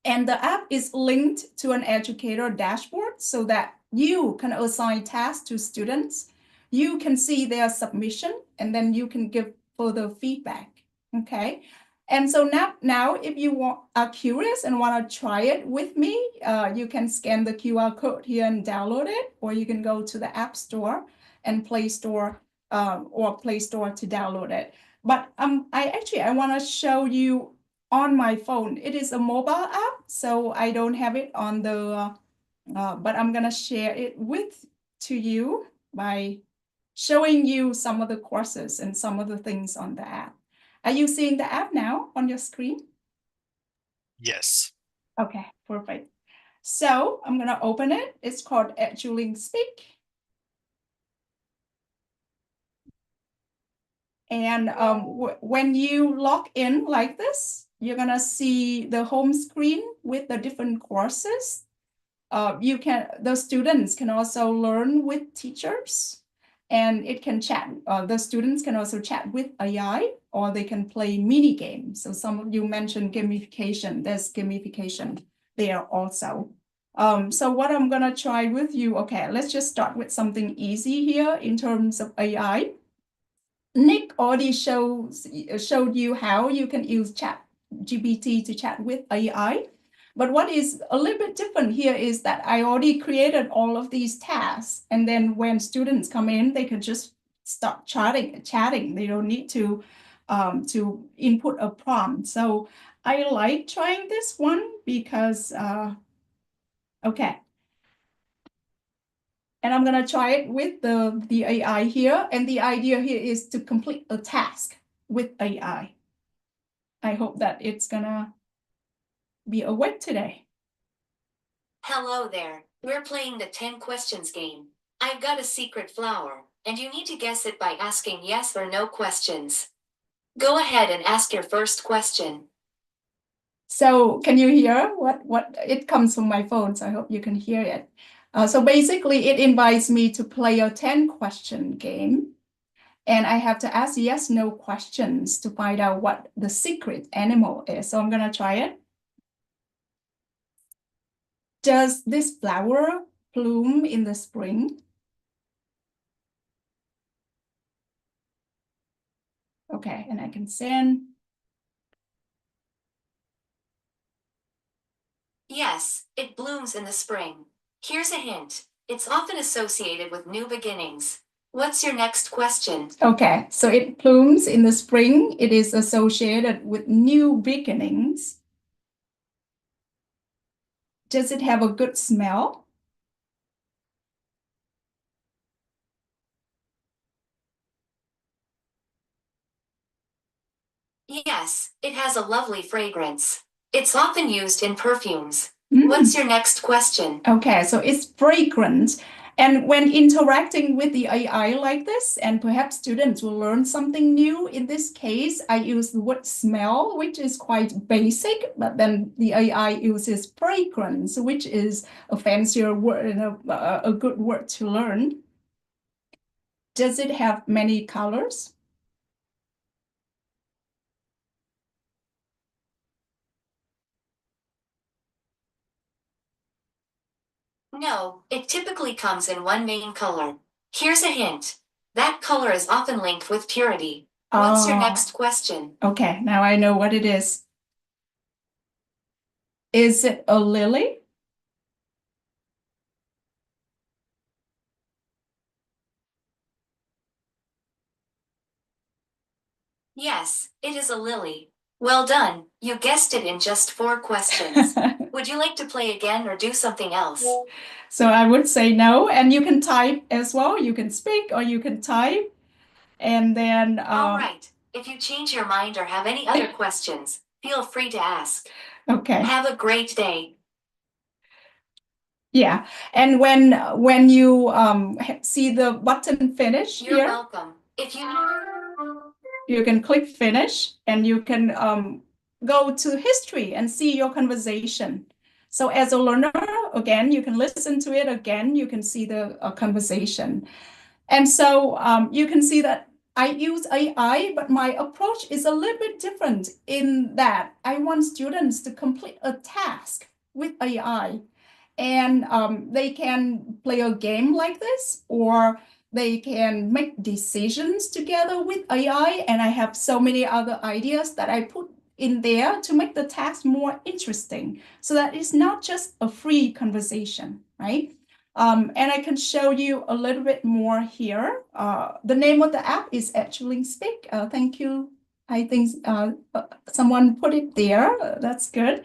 Speaker 11: And the app is linked to an educator dashboard so that you can assign tasks to students. You can see their submission, and then you can give further feedback. Okay. And so now if you are curious and want to try it with me, you can scan the QR code here and download it, or you can go to the App Store and Play Store to download it. But I want to show you on my phone. It is a mobile app, so I don't have it on the, but I'm gonna share it to you by showing you some of the courses and some of the things on the app. Are you seeing the app now on your screen?
Speaker 1: Yes.
Speaker 11: Okay, perfect. So I'm gonna open it. It's called EduLink Speak. And when you log in like this, you're gonna see the home screen with the different courses. The students can also learn with teachers, and it can chat. The students can also chat with AI, or they can play mini games. So some of you mentioned gamification. There's gamification there also. So what I'm gonna try with you, okay, let's just start with something easy here in terms of AI. Nick already showed you how you can use ChatGPT to chat with AI. But what is a little bit different here is that I already created all of these tasks. And then when students come in, they can just start chatting. They don't need to input a prompt. So I like trying this one because, okay. And I'm gonna try it with the AI here. And the idea here is to complete a task with AI. I hope that it's gonna be awake today.
Speaker 13: Hello there. We're playing the 10 questions game. I've got a secret flower, and you need to guess it by asking yes or no questions. Go ahead and ask your first question.
Speaker 11: So can you hear what it comes from my phone? So I hope you can hear it. So basically, it invites me to play a 10-question game. And I have to ask yes, no questions to find out what the secret animal is. So I'm gonna try it. Does this flower bloom in the spring? Okay, and I can send.
Speaker 13: Yes, it blooms in the spring. Here's a hint. It's often associated with new beginnings. What's your next question?
Speaker 11: Okay, so it blooms in the spring. It is associated with new beginnings. Does it have a good smell?
Speaker 13: Yes, it has a lovely fragrance. It's often used in perfumes. What's your next question?
Speaker 11: Okay, so it's fragrant. And when interacting with the AI like this, and perhaps students will learn something new, in this case, I use the word smell, which is quite basic, but then the AI uses fragrance, which is a fancier word and a good word to learn. Does it have many colors?
Speaker 13: No, it typically comes in one main color. Here's a hint. That color is often linked with purity. What's your next question?
Speaker 11: Okay, now I know what it is. Is it a lily?
Speaker 13: Yes, it is a lily. Well done. You guessed it in just 4 questions. Would you like to play again or do something else?
Speaker 11: So I would say no, and you can type as well. You can speak or you can type, and then.
Speaker 13: All right. If you change your mind or have any other questions, feel free to ask.
Speaker 11: Okay.
Speaker 13: Have a great day.
Speaker 11: Yeah, and when you see the button finish
Speaker 13: You're
Speaker 11: here,
Speaker 13: welcome. If
Speaker 11: you can click finish, and you can go to history and see your conversation. So as a learner, again, you can listen to it again. You can see the conversation. And so you can see that I use AI, but my approach is a little bit different in that I want students to complete a task with AI. And they can play a game like this, or They can make decisions together with AI, and I have so many other ideas that I put in there to make the task more interesting, so that it's not just a free conversation, right? And I can show you a little bit more here. The name of the app is Actually Speak. Thank you. I think someone put it there. That's good.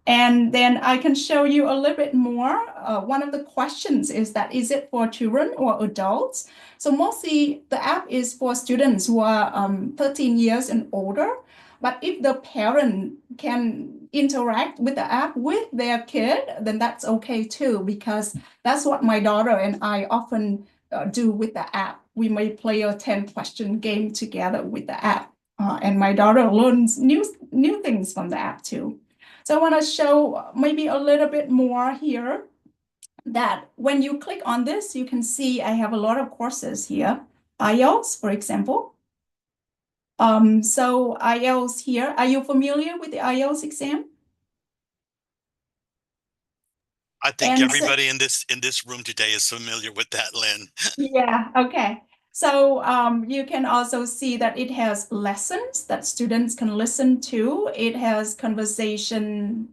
Speaker 11: And then I can show you a little bit more. One of the questions is that, is it for children or adults? So mostly the app is for students who are 13 years and older. But if the parent can interact with the app with their kid, then that's okay too, because that's what my daughter and I often do with the app. We may play a 10-question game together with the app. And my daughter learns new things from the app too. So I want to show maybe a little bit more here, that when you click on this, you can see I have a lot of courses here. IELTS, for example. So IELTS here, are you familiar with the IELTS exam?
Speaker 1: I think everybody in this room today is familiar with that, Lynn.
Speaker 11: Yeah, okay. So you can also see that it has lessons that students can listen to. It has conversation.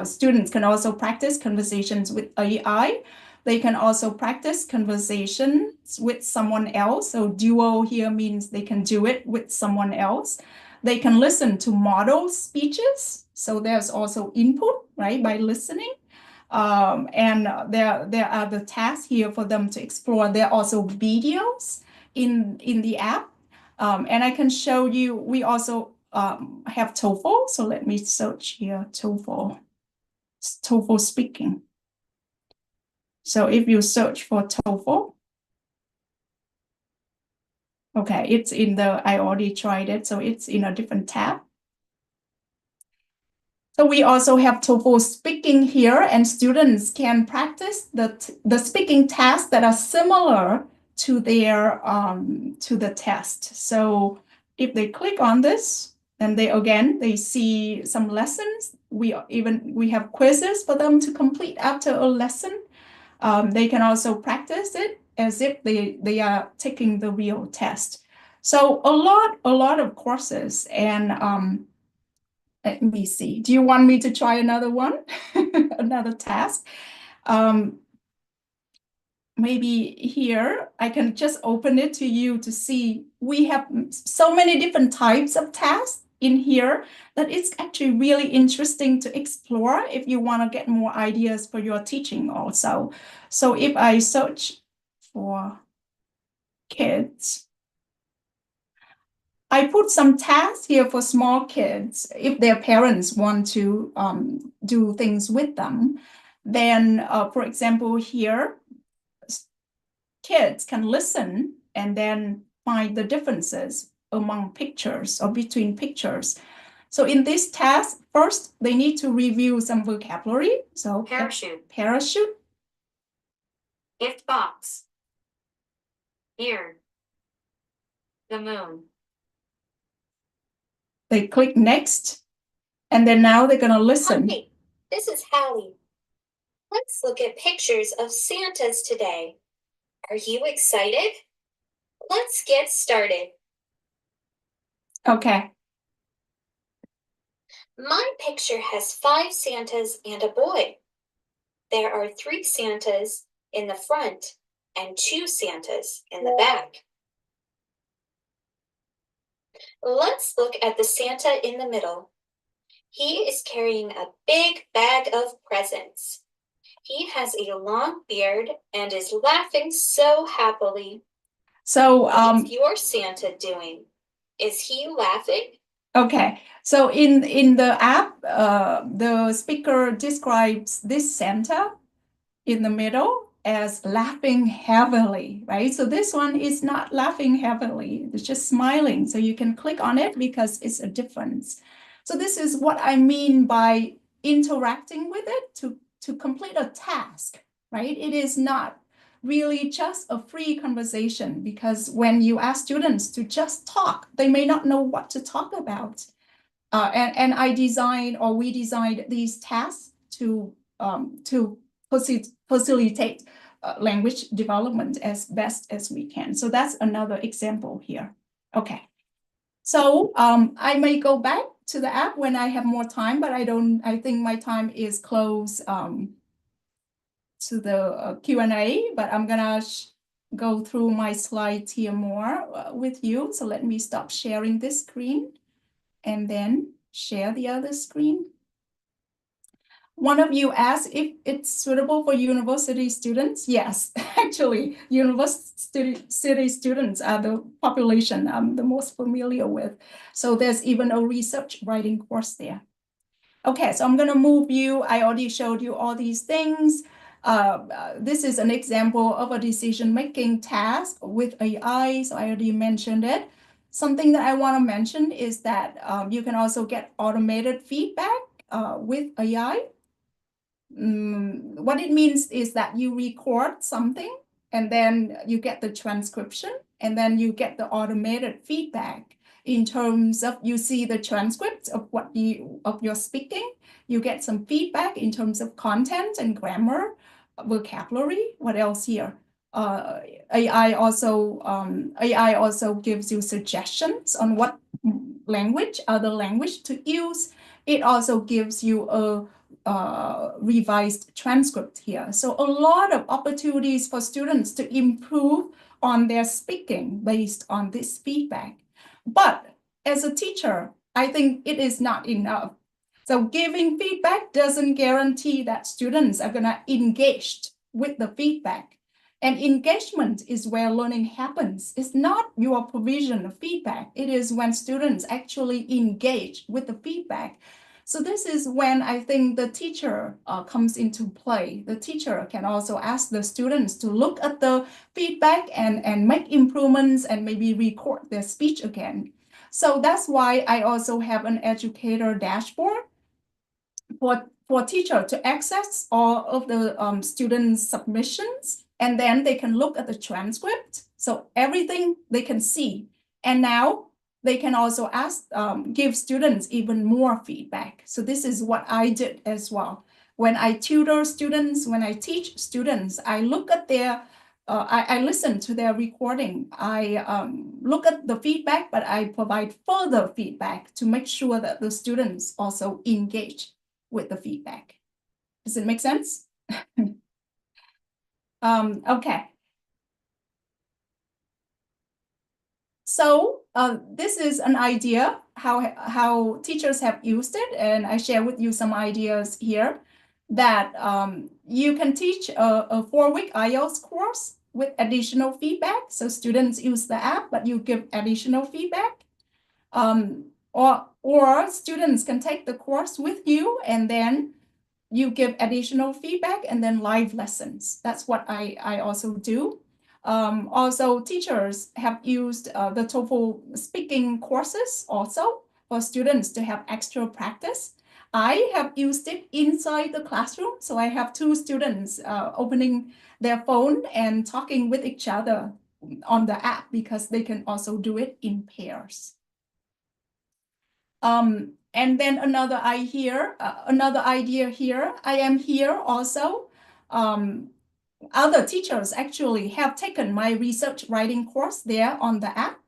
Speaker 11: Students can also practice conversations with AI. They can also practice conversations with someone else. So duo here means they can do it with someone else. They can listen to model speeches. So there's also input, right, by listening. And there are the tasks here for them to explore. There are also videos in the app. And I can show you, we also have TOEFL. So let me search here, TOEFL speaking. So if you search for TOEFL, okay, it's in the, I already tried it, so it's in a different tab. So we also have TOEFL speaking here, and students can practice the speaking tasks that are similar to their to the test. So if they click on this, then they see some lessons. We have quizzes for them to complete after a lesson. They can also practice it as if they are taking the real test. So a lot of courses. And let me see. Do you want me to try another one? Another task? Maybe here, I can just open it to you to see. We have so many different types of tasks in here that it's actually really interesting to explore if you want to get more ideas for your teaching also. So if I search for kids, I put some tasks here for small kids. If their parents want to do things with them, then, for example, here, kids can listen and then find the differences among pictures or between pictures. So in this task, first, they need to review some vocabulary. So parachute,
Speaker 13: Gift box, here, the moon.
Speaker 11: They click next, and then now they're gonna listen.
Speaker 13: Hi, this is Hallie. Let's look at pictures of Santas today. Are you excited? Let's get started.
Speaker 11: Okay.
Speaker 13: My picture has 5 Santas and a boy. There are 3 Santas in the front and 2 Santas in the back. Let's look at the Santa in the middle. He is carrying a big bag of presents. He has a long beard and is laughing so happily.
Speaker 11: So
Speaker 13: what's your Santa doing? Is he laughing?
Speaker 11: Okay, so in the app, the speaker describes this Santa in the middle as laughing heavily, right? So this one is not laughing heavily, it's just smiling. So you can click on it because it's a difference. So this is what I mean by interacting with it to complete a task, right? It is not really just a free conversation, because when you ask students to just talk, they may not know what to talk about. And we designed these tasks to facilitate language development as best as we can. So that's another example here. Okay. So I may go back to the app when I have more time, but I think my time is close to the Q&A, but I'm gonna go through my slides here more with you. So let me stop sharing this screen and then share the other screen. One of you asked if it's suitable for university students. Yes, actually, university students are the population I'm the most familiar with. So there's even a research writing course there. Okay, so I'm gonna move you. I already showed you all these things. This is an example of a decision-making task with AI, so I already mentioned it. Something that I wanna mention is that you can also get automated feedback with AI. What it means is that you record something and then you get the transcription and then you get the automated feedback in terms of you see the transcript of of your speaking. You get some feedback in terms of content and grammar, vocabulary. What else here? AI also gives you suggestions on what other language to use. It also gives you a revised transcript here. So a lot of opportunities for students to improve on their speaking based on this feedback. But as a teacher, I think it is not enough. So giving feedback doesn't guarantee that students are gonna engage with the feedback. And engagement is where learning happens. It's not your provision of feedback. It is when students actually engage with the feedback. So this is when I think the teacher comes into play. The teacher can also ask the students to look at the feedback and make improvements and maybe record their speech again. So that's why I also have an educator dashboard for teacher to access all of the students' submissions, and then they can look at the transcript. So everything they can see. And now they can also ask, give students even more feedback. So this is what I did as well. When I tutor students, when I teach students, I look at their, I listen to their recording. I look at the feedback, but I provide further feedback to make sure that the students also engage with the feedback. Does it make sense? Okay. So this is an idea how teachers have used it, and I share with you some ideas here that you can teach a 4-week IELTS course with additional feedback. So students use the app, but you give additional feedback. Or students can take the course with you and then you give additional feedback and then live lessons. That's what I also do. Also, teachers have used the TOEFL speaking courses also for students to have extra practice. I have used it inside the classroom. So I have 2 students opening their phone and talking with each other on the app because they can also do it in pairs. And then another idea here, I am here also. Other teachers actually have taken my research writing course there on the app.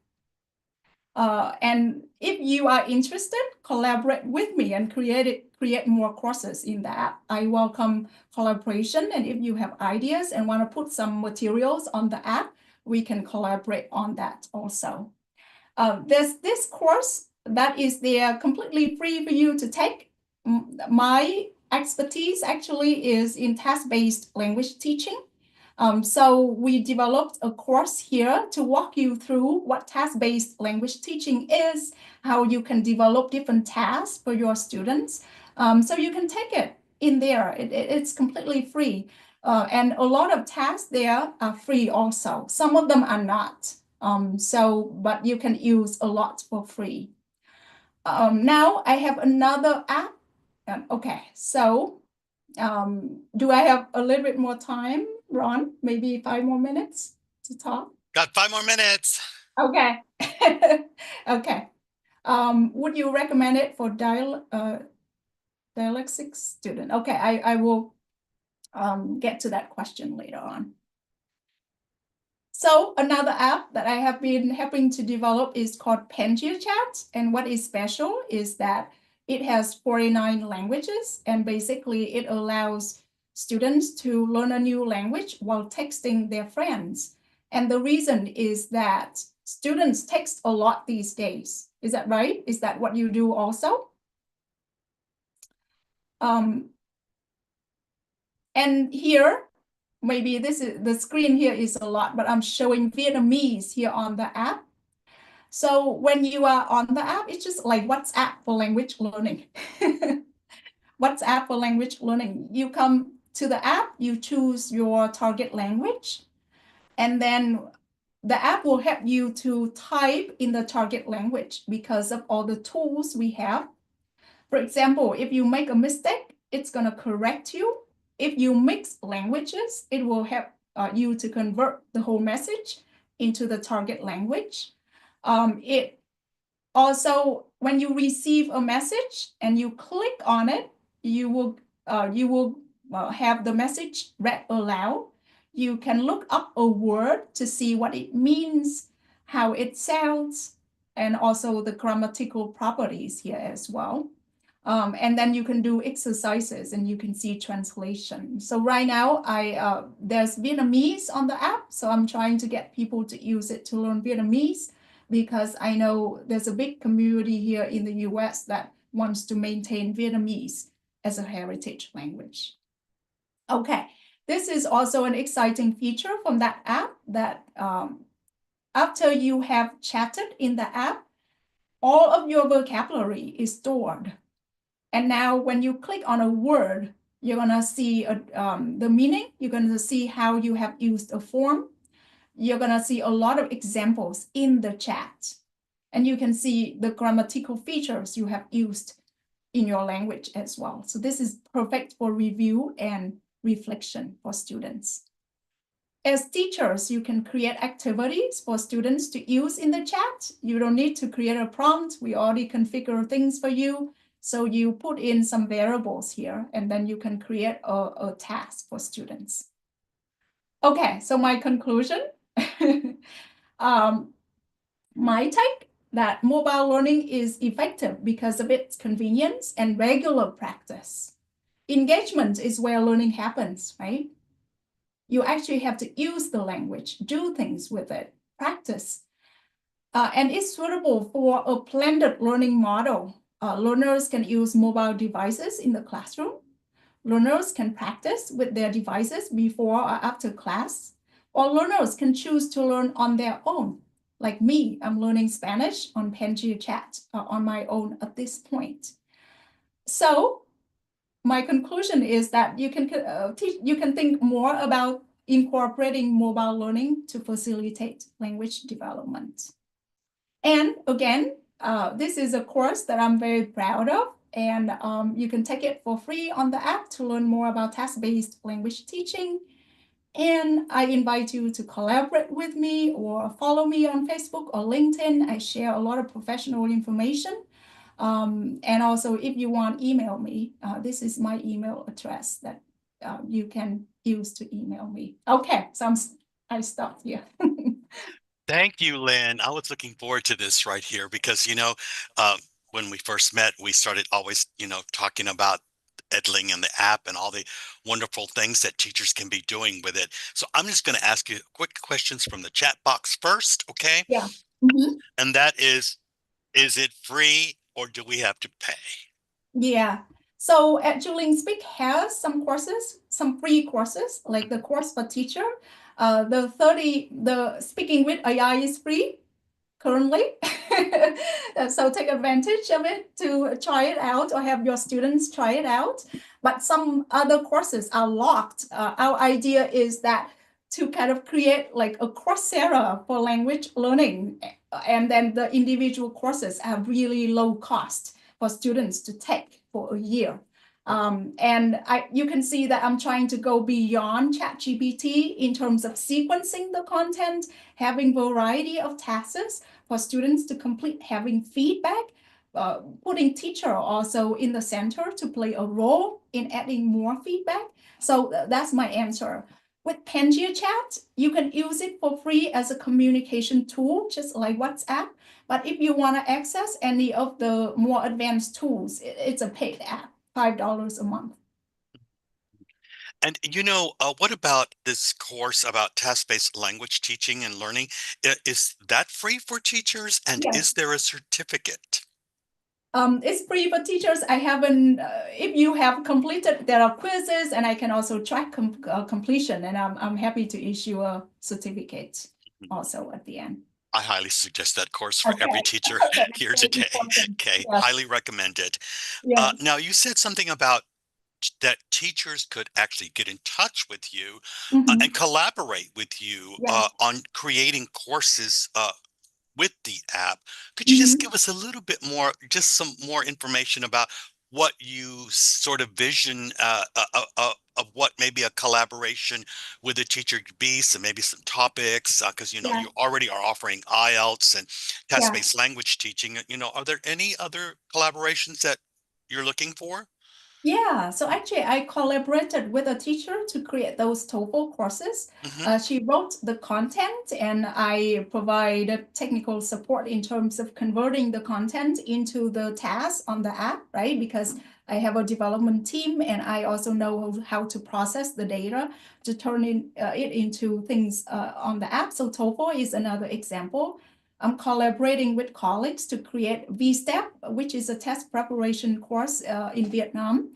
Speaker 11: And if you are interested, collaborate with me and create more courses in the app. I welcome collaboration. And if you have ideas and want to put some materials on the app, we can collaborate on that also. There's this course that is there completely free for you to take. My expertise actually is in task-based language teaching. So we developed a course here to walk you through what task-based language teaching is, how you can develop different tasks for your students. So you can take it in there. It's completely free. And a lot of tasks there are free also. Some of them are not. But you can use a lot for free. Now I have another app. Okay, so do I have a little bit more time, Ron? Maybe 5 more minutes to talk?
Speaker 1: Got 5 more minutes.
Speaker 11: Okay. Okay. Would you recommend it for dyslexic student? Okay, I will get to that question later on. So another app that I have been helping to develop is called Pangia Chat. And what is special is that it has 49 languages, and basically it allows students to learn a new language while texting their friends. And the reason is that students text a lot these days. Is that right? Is that what you do also? And here, maybe this is the screen here is a lot, but I'm showing Vietnamese here on the app. So when you are on the app, it's just like WhatsApp for language learning. WhatsApp for language learning. You come to the app, you choose your target language, and then the app will help you to type in the target language because of all the tools we have. For example, if you make a mistake, it's going to correct you. If you mix languages, it will help you to convert the whole message into the target language. It also, when you receive a message and you click on it, you will have the message read aloud. You can look up a word to see what it means, how it sounds, and also the grammatical properties here as well. And then you can do exercises and you can see translation. So right now, there's Vietnamese on the app. So I'm trying to get people to use it to learn Vietnamese because I know there's a big community here in the US that wants to maintain Vietnamese as a heritage language. Okay, this is also an exciting feature from that app that after you have chatted in the app, all of your vocabulary is stored. And now when you click on a word, you're gonna see the meaning, you're gonna see how you have used a form, you're gonna see a lot of examples in the chat. And you can see the grammatical features you have used in your language as well. So this is perfect for review and reflection for students. As teachers, you can create activities for students to use in the chat. You don't need to create a prompt. We already configure things for you. So you put in some variables here, and then you can create a task for students. Okay, so my conclusion. My take that mobile learning is effective because of its convenience and regular practice. Engagement is where learning happens, right? You actually have to use the language, do things with it, practice. And it's suitable for a blended learning model. Learners can use mobile devices in the classroom. Learners can practice with their devices before or after class. Or learners can choose to learn on their own. Like me, I'm learning Spanish on Pangia Chat on my own at this point. So my conclusion is that you can think more about incorporating mobile learning to facilitate language development. And again, this is a course that I'm very proud of, and you can take it for free on the app to learn more about task-based language teaching. And I invite you to collaborate with me or follow me on Facebook or LinkedIn. I share a lot of professional information. And also, if you want, email me. This is my email address that you can use to email me. Okay, so I stopped here.
Speaker 1: Thank you, Lynn. I was looking forward to this right here because, when we first met, we started always, talking about Edling and the app and all the wonderful things that teachers can be doing with it. So I'm just going to ask you quick questions from the chat box first, okay?
Speaker 11: Yeah. Mm-hmm.
Speaker 1: And that is it free or do we have to pay?
Speaker 11: Yeah. So Eduling Speak has some courses, some free courses, like the course for teacher. The Speaking with AI is free currently. So take advantage of it to try it out or have your students try it out. But some other courses are locked. Our idea is that to kind of create like a Coursera for language learning. And then the individual courses have really low cost for students to take for a year. And you can see that I'm trying to go beyond ChatGPT in terms of sequencing the content, having variety of tasks for students to complete, having feedback, putting teacher also in the center to play a role in adding more feedback. So that's my answer. with Pangia Chat, you can use it for free as a communication tool, just like WhatsApp. But if you want to access any of the more advanced tools, it's a paid app, $5 a month.
Speaker 1: And what about this course about task-based language teaching and learning? Is that free for teachers? And
Speaker 11: Yes.
Speaker 1: is there a certificate?
Speaker 11: It's free for teachers. I haven't, if you have completed, there are quizzes and I can also track completion, and I'm happy to issue a certificate also at the end.
Speaker 1: I highly suggest that course for every teacher here today. Okay,
Speaker 11: Yes.
Speaker 1: highly recommend it.
Speaker 11: Yes.
Speaker 1: Now, you said something about that teachers could actually get in touch with you and collaborate with you on creating courses with the app. Could you just give us a little bit more, just some more information about what you sort of vision of what maybe a collaboration with a teacher could be? So maybe some topics, because you already are offering IELTS and task-based language teaching. Are there any other collaborations that you're looking for?
Speaker 11: Yeah, so actually I collaborated with a teacher to create those TOEFL courses. She wrote the content and I provided technical support in terms of converting the content into the tasks on the app, right? Because I have a development team and I also know how to process the data to turn it into things on the app. So TOEFL is another example. I'm collaborating with colleagues to create V-Step, which is a test preparation course in Vietnam.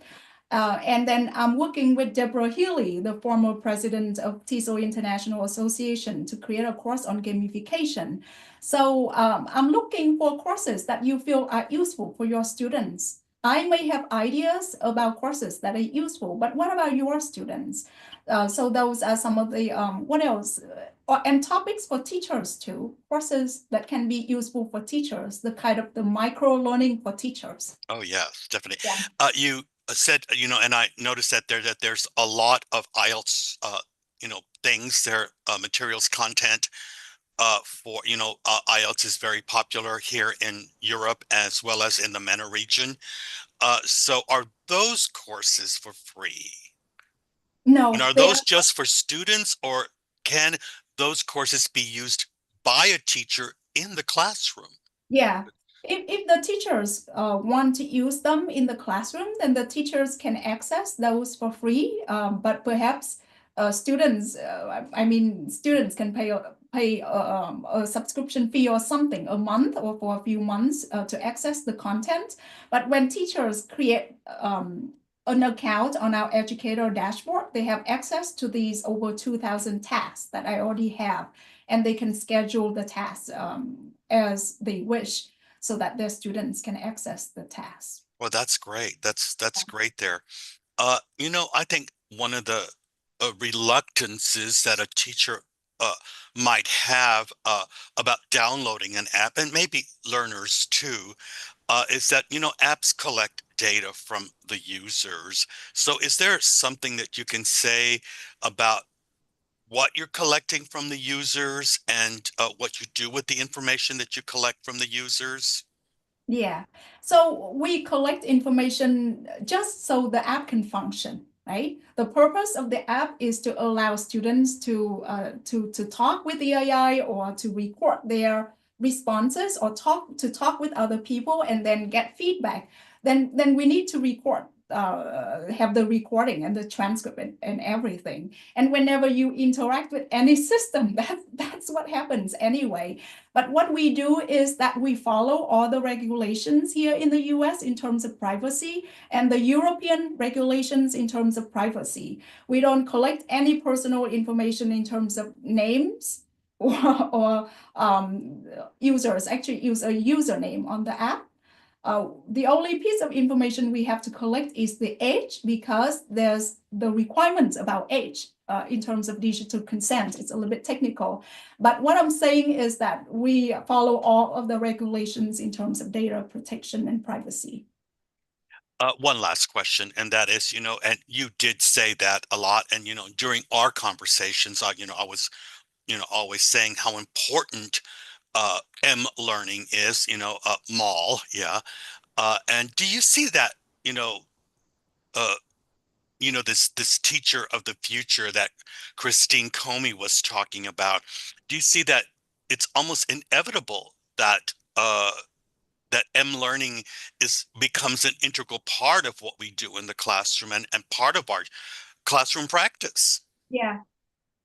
Speaker 11: And then I'm working with Deborah Healy, the former president of TESOL International Association, to create a course on gamification. So I'm looking for courses that you feel are useful for your students. I may have ideas about courses that are useful, but what about your students? So those are some of the, what else? And topics for teachers too, courses that can be useful for teachers, the kind of the micro learning for teachers.
Speaker 1: Oh, yes, definitely. You said, and I noticed that there's a lot of IELTS, things there, materials, content for, IELTS is very popular here in Europe as well as in the MENA region. So are those courses for free?
Speaker 11: No.
Speaker 1: And are those just for students, or can those courses be used by a teacher in the classroom?
Speaker 11: Yeah. If the teachers want to use them in the classroom, then the teachers can access those for free. But perhaps students, students can pay a subscription fee or something a month or for a few months to access the content. But when teachers create an account on our educator dashboard, they have access to these over 2,000 tasks that I already have, and they can schedule the tasks as they wish so that their students can access the tasks.
Speaker 1: Well, that's great. That's great there. I think one of the reluctances that a teacher might have about downloading an app, and maybe learners too, is that, apps collect data from the users. So is there something that you can say about what you're collecting from the users and what you do with the information that you collect from the users?
Speaker 11: Yeah, so we collect information just so the app can function, right? The purpose of the app is to allow students to talk with the AI or to record their responses or talk with other people and then get feedback. Then we need to record, have the recording and the transcript and everything. And whenever you interact with any system, that's what happens anyway. But what we do is that we follow all the regulations here in the US in terms of privacy and the European regulations in terms of privacy. We don't collect any personal information in terms of names or users. Actually use a username on the app. The only piece of information we have to collect is the age, because there's the requirements about age in terms of digital consent. It's a little bit technical. But what I'm saying is that we follow all of the regulations in terms of data protection and privacy.
Speaker 1: One last question, and that is, and you did say that a lot, and, during our conversations, I was, always saying how important learning is, MAL, yeah. And do you see that, uh, you know, this teacher of the future that Christine Comey was talking about, do you see that it's almost inevitable that that M-learning becomes an integral part of what we do in the classroom and part of our classroom practice?
Speaker 11: Yeah.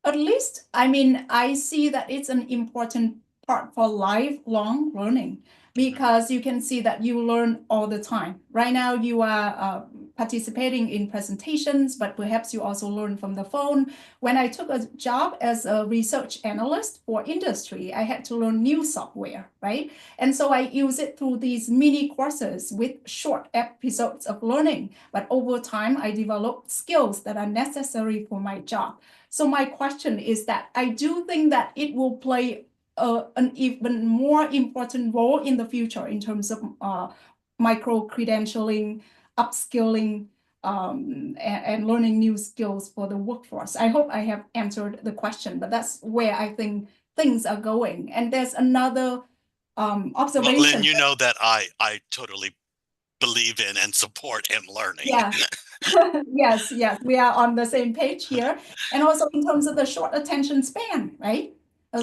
Speaker 11: At least, I mean, I see that it's an important part for lifelong learning because you can see that you learn all the time. Right now, you are participating in presentations, but perhaps you also learn from the phone. When I took a job as a research analyst for industry, I had to learn new software, right? And so I use it through these mini courses with short episodes of learning. But over time, I developed skills that are necessary for my job. So my question is that I do think that it will play an even more important role in the future in terms of micro-credentialing, upskilling, and learning new skills for the workforce. I hope I have answered the question, but that's where I think things are going. And there's another
Speaker 1: Well,
Speaker 11: observation.
Speaker 1: Lynn, you know that I totally believe in and support M-learning.
Speaker 11: Yeah. Yes, yes, we are on the same page here. And also in terms of the short attention span, right?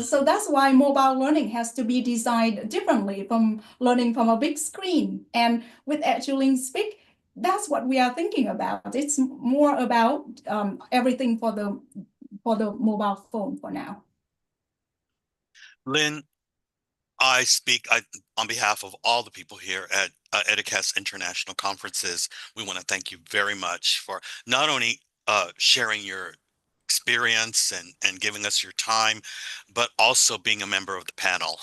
Speaker 11: So that's why mobile learning has to be designed differently from learning from a big screen. And with Edulink Speak, that's what we are thinking about. It's more about everything for the mobile phone for now.
Speaker 1: Lynn, I speak on behalf of all the people here at Educast International Conferences. We want to thank you very much for not only sharing your experience and giving us your time, but also being a member of the panel.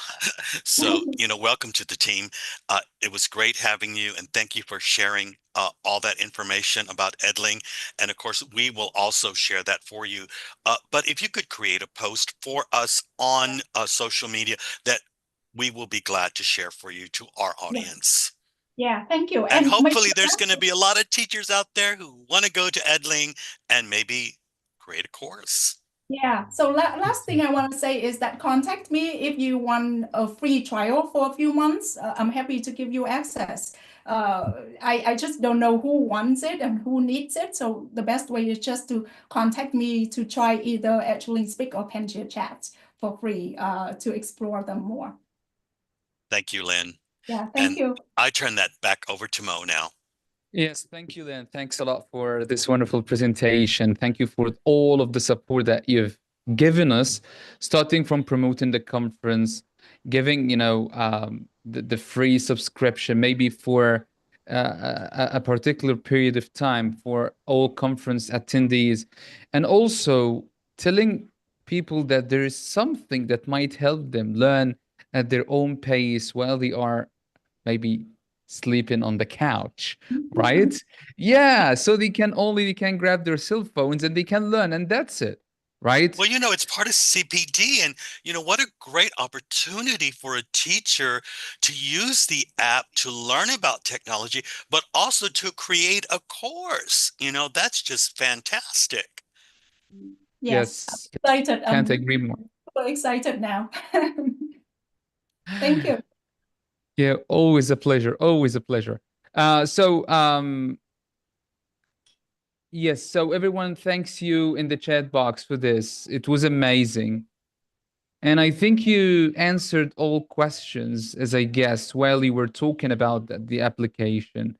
Speaker 1: So, you know, welcome to the team. It was great having you, and thank you for sharing all that information about Edling. And of course, we will also share that for you. But if you could create a post for us on social media, that we will be glad to share for you to our audience.
Speaker 11: Yeah, thank you.
Speaker 1: And hopefully there's going to be a lot of teachers out there who want to go to Edling and maybe create a course.
Speaker 11: Yeah, so last thing I want to say is that contact me if you want a free trial for a few months. I'm happy to give you access. I just don't know who wants it and who needs it. So the best way is just to contact me to try either Edulink Speak or Pangia Chat for free to explore them more.
Speaker 1: Thank you, Lynn.
Speaker 11: Yeah, thank you.
Speaker 1: I turn that back over to Mo now.
Speaker 3: Yes, thank you, Lynn. Thanks a lot for this wonderful presentation. Thank you for all of the support that you've given us, starting from promoting the conference, giving, you know, the free subscription, maybe for a particular period of time for all conference attendees, and also telling people that there is something that might help them learn at their own pace while they are maybe sleeping on the couch, right? Yeah, so they can grab their cell phones and they can learn, and that's it, right?
Speaker 1: Well, you know, it's part of CPD, and you know, what a great opportunity for a teacher to use the app to learn about technology, but also to create a course. You know, that's just fantastic.
Speaker 11: Yes, I'm excited.
Speaker 3: Can't agree more.
Speaker 11: So excited now. Thank you.
Speaker 3: Yeah, always a pleasure. Always a pleasure. Yes, so everyone thanks you in the chat box for this. It was amazing. And I think you answered all questions, as I guessed, while you were talking about the application.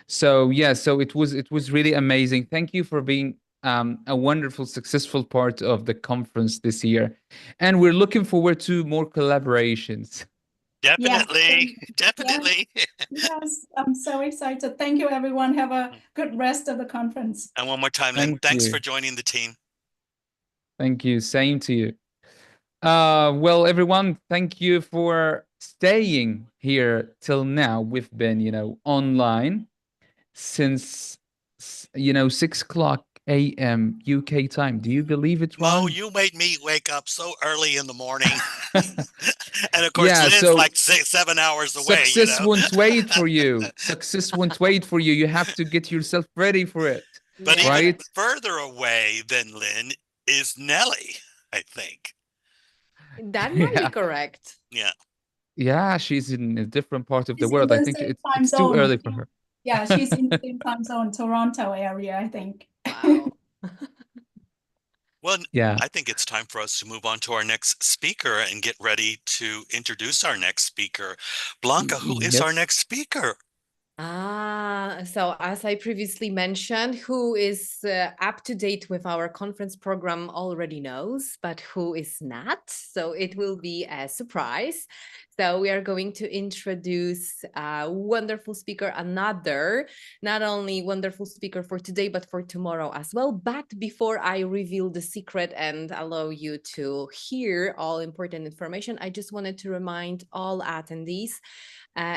Speaker 3: So yeah, so it was really amazing. Thank you for being a wonderful, successful part of the conference this year. And we're looking forward to more collaborations.
Speaker 1: Definitely, definitely.
Speaker 11: Yes, I'm so excited. Thank you, everyone. Have a good rest of the conference.
Speaker 1: And one more time, Lynn, thanks for joining the team.
Speaker 3: Thank you. Same to you. Well, everyone, thank you for staying here till now. We've been, you know, online since, you know, 6:00 a.m. UK time. Do you believe it, Ron?
Speaker 1: Mo, you made me wake up so early in the morning. And of course,
Speaker 3: yeah,
Speaker 1: Lynn's
Speaker 3: so
Speaker 1: like 7 hours away.
Speaker 3: Success
Speaker 1: you know?
Speaker 3: won't wait for you. Success won't wait for you. You have to get yourself ready for it.
Speaker 1: But
Speaker 3: right?
Speaker 1: even further away than Lynn is Nelly, I think.
Speaker 2: That might be correct.
Speaker 1: Yeah.
Speaker 3: Yeah, she's in a different part of the
Speaker 11: She's
Speaker 3: world.
Speaker 11: in
Speaker 3: I
Speaker 11: the
Speaker 3: think
Speaker 11: same
Speaker 3: it's
Speaker 11: time
Speaker 3: too
Speaker 11: zone.
Speaker 3: early for her.
Speaker 11: Yeah, she's in the same time zone, Toronto area, I think.
Speaker 2: Wow. Wow.
Speaker 1: Well,
Speaker 3: Yeah.
Speaker 1: I think it's time for us to move on to our next speaker and get ready to introduce our next speaker. Blanca, who is our
Speaker 3: Yes.
Speaker 1: next speaker?
Speaker 2: So as I previously mentioned, who is up to date with our conference program already knows, but who is not. So it will be a surprise. So we are going to introduce a wonderful speaker, another, not only wonderful speaker for today, but for tomorrow as well. But before I reveal the secret and allow you to hear all important information, I just wanted to remind all attendees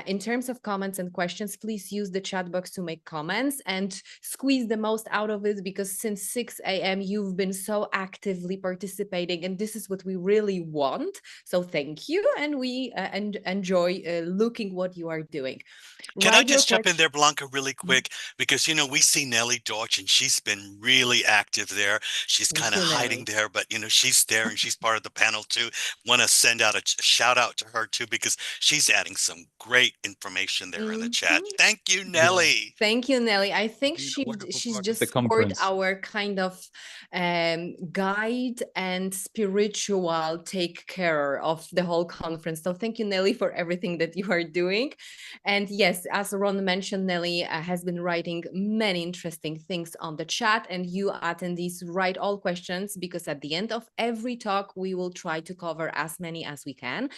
Speaker 2: in terms of comments and questions, please use the chat box to make comments and squeeze the most out of it, because since 6 a.m. you've been so actively participating, and this is what we really want. So thank you, and we enjoy looking what you are doing.
Speaker 1: Can I
Speaker 2: Write your
Speaker 1: just jump in
Speaker 2: question.
Speaker 1: there, Blanca, really quick? Because, you know, we see Nellie Deutsch, and she's been really active there. She's
Speaker 2: Thank
Speaker 1: kind of
Speaker 2: you,
Speaker 1: hiding
Speaker 2: Nelly.
Speaker 1: there, but, you know, she's there and she's part of the panel too. Want to send out a shout out to her too, because she's adding some great information there in the chat.
Speaker 2: Mhm.
Speaker 1: Thank you,
Speaker 3: Yeah.
Speaker 1: Nellie.
Speaker 2: Thank you, Nelly. I think
Speaker 3: Being a wonderful
Speaker 2: she's
Speaker 3: part of
Speaker 2: just
Speaker 3: the
Speaker 2: scored
Speaker 3: conference.
Speaker 2: our kind of guide and spiritual take care of the whole conference. So thank you, Nelly, for everything that you are doing. And yes, as Ron mentioned, Nelly has been writing many interesting things on the chat, and you attendees write all questions, because at the end of every talk, we will try to cover as many as we can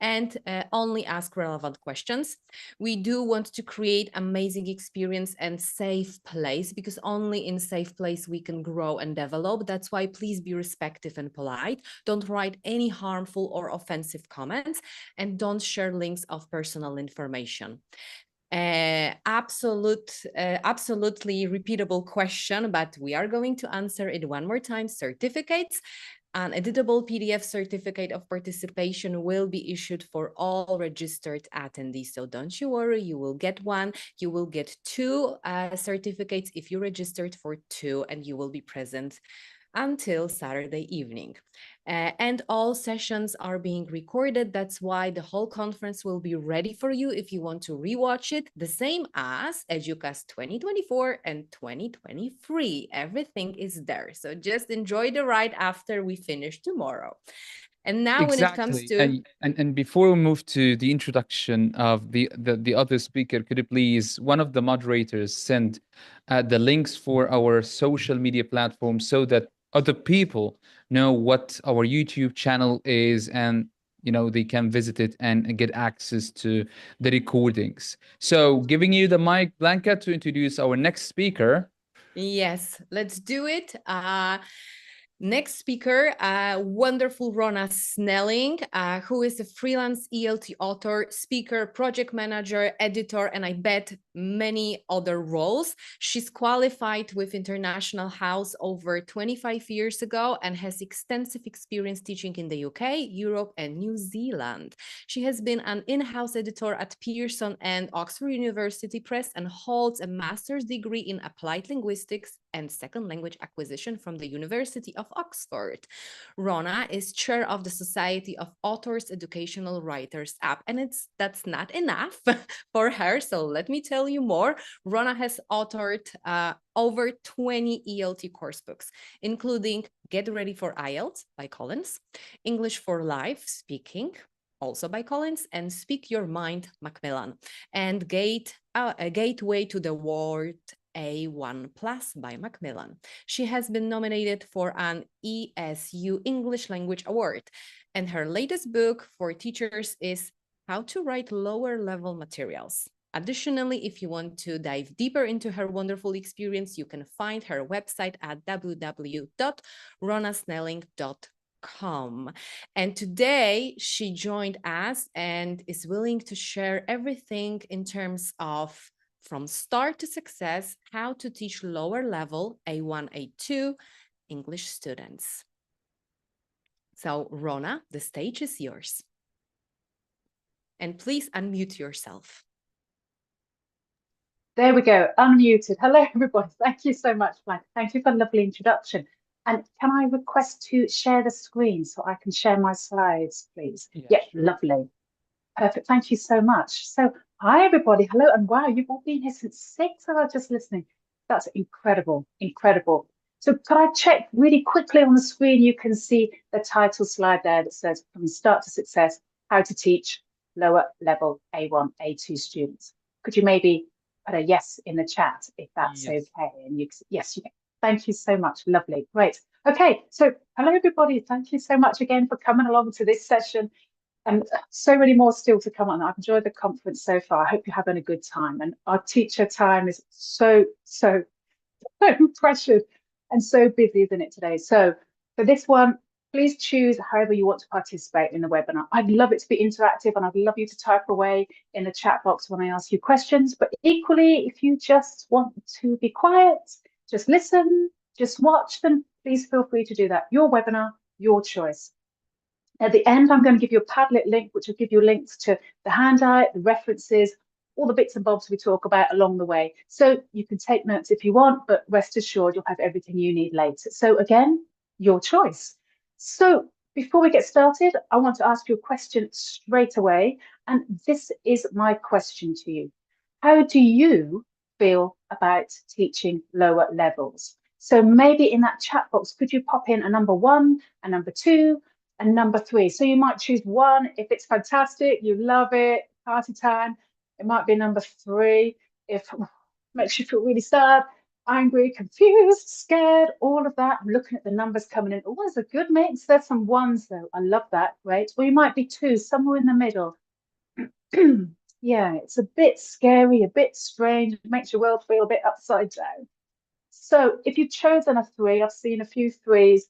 Speaker 2: and only ask relevant questions. We do want to create amazing experience and safe place, because only in safe place we can grow and develop. That's why please be respectful and polite. Don't write any harmful or offensive comments, and don't share links of personal information. Absolutely repeatable question, but we are going to answer it one more time. Certificates. An editable PDF certificate of participation will be issued for all registered attendees. So don't you worry, you will get one. You will get two certificates if you registered for two, and you will be present until Saturday evening. And all sessions are being recorded. That's why the whole conference will be ready for you if you want to rewatch it, the same as Educast 2024 and 2023. Everything is there. So just enjoy the ride after we finish tomorrow. And now when it comes to...
Speaker 3: And before we move to the introduction of the other speaker, could you please, one of the moderators, send the links for our social media platforms so that other people know what our YouTube channel is, and you know they can visit it and get access to the recordings. So giving you the mic, Blanca, to introduce our next speaker.
Speaker 2: Yes, let's do it. Next speaker, wonderful Rona Snelling, who is a freelance ELT author, speaker, project manager, editor, and I bet many other roles. She's qualified with International House over 25 years ago and has extensive experience teaching in the UK, Europe, and New Zealand. She has been an in-house editor at Pearson and Oxford University Press and holds a master's degree in applied linguistics and second language acquisition from the University of Oxford. Rona is chair of the Society of Authors Educational Writers app, and that's not enough for her. So let me tell you more. Rona has authored over 20 ELT course books, including Get Ready for IELTS by Collins, English for Life Speaking, also by Collins, and Speak Your Mind, Macmillan, and a Gateway to the World A1 Plus by Macmillan. She has been nominated for an ESU English Language Award, and her latest book for teachers is How to Write Lower Level Materials. Additionally, if you want to dive deeper into her wonderful experience, you can find her website at www.ronasnelling.com. And today she joined us and is willing to share everything in terms of from start to success, how to teach lower level A1, A2 English students. So Rona, the stage is yours. And please unmute yourself.
Speaker 14: There we go, unmuted. Hello, everybody. Thank you so much, Mike. Thank you for the lovely introduction. And can I request to share the screen so I can share my slides, please? Yeah,
Speaker 3: sure.
Speaker 14: lovely. Perfect. Thank you so much. So, hi, everybody. Hello. And wow, you've all been here since 6 hours just listening. That's incredible, incredible. So could I check really quickly on the screen? You can see the title slide there that says From Start to Success, How to Teach Lower Level A1, A2 Students. Could you maybe put a yes in the chat if that's
Speaker 3: Yes.
Speaker 14: okay? And yes, you can. Thank you so much. Lovely. Great. Okay. So hello, everybody. Thank you so much again for coming along to this session. And so many more still to come on. I've enjoyed the conference so far. I hope you're having a good time. And our teacher time is so pressured and so busy, isn't it, today? So for this one, please choose however you want to participate in the webinar. I'd love it to be interactive and I'd love you to type away in the chat box when I ask you questions. But equally, if you just want to be quiet, just listen, just watch, then please feel free to do that. Your webinar, your choice. At the end, I'm going to give you a Padlet link, which will give you links to the handout, the references, all the bits and bobs we talk about along the way. So you can take notes if you want, but rest assured you'll have everything you need later. So again, your choice. So before we get started, I want to ask you a question straight away. And this is my question to you. How do you feel about teaching lower levels? So maybe in that chat box, could you pop in a number 1, a number 2, and number 3? So you might choose 1 if it's fantastic, you love it, party time. It might be number 3 if it makes you feel really sad, angry, confused, scared, all of that. I'm looking at the numbers coming in. Oh, there's a good mix. There's some 1s though. I love that. Great. Or you might be 2, somewhere in the middle. Yeah, it's a bit scary, a bit strange. It makes your world feel a bit upside down. So if you've chosen a 3, I've seen a few 3s.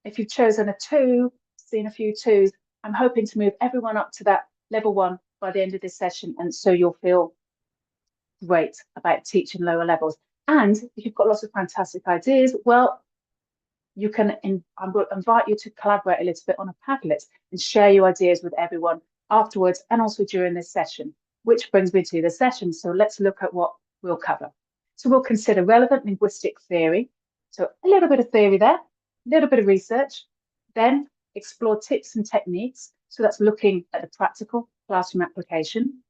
Speaker 14: If you've chosen a 2, seen a few 2s, I'm hoping to move everyone up to that level 1 by the end of this session. And so you'll feel great about teaching lower levels. And if you've got lots of fantastic ideas, well, you can, I'm going to invite you to collaborate a little bit on a Padlet and share your ideas with everyone afterwards and also during this session, which brings me to the session. So let's look at what we'll cover. So we'll consider relevant linguistic theory. So a little bit of theory there, a little bit of research, then explore tips and techniques. So that's looking at the practical classroom application.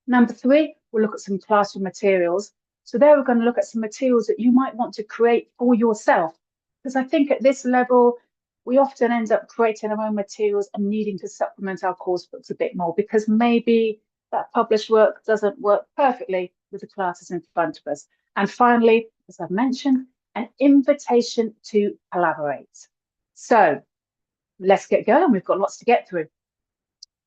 Speaker 14: Number 3, we'll look at some classroom materials. So there we're going to look at some materials that you might want to create for yourself. Because I think at this level, we often end up creating our own materials and needing to supplement our course books a bit more because maybe that published work doesn't work perfectly with the classes in front of us. And finally, as I've mentioned, an invitation to collaborate. So let's get going. We've got lots to get through.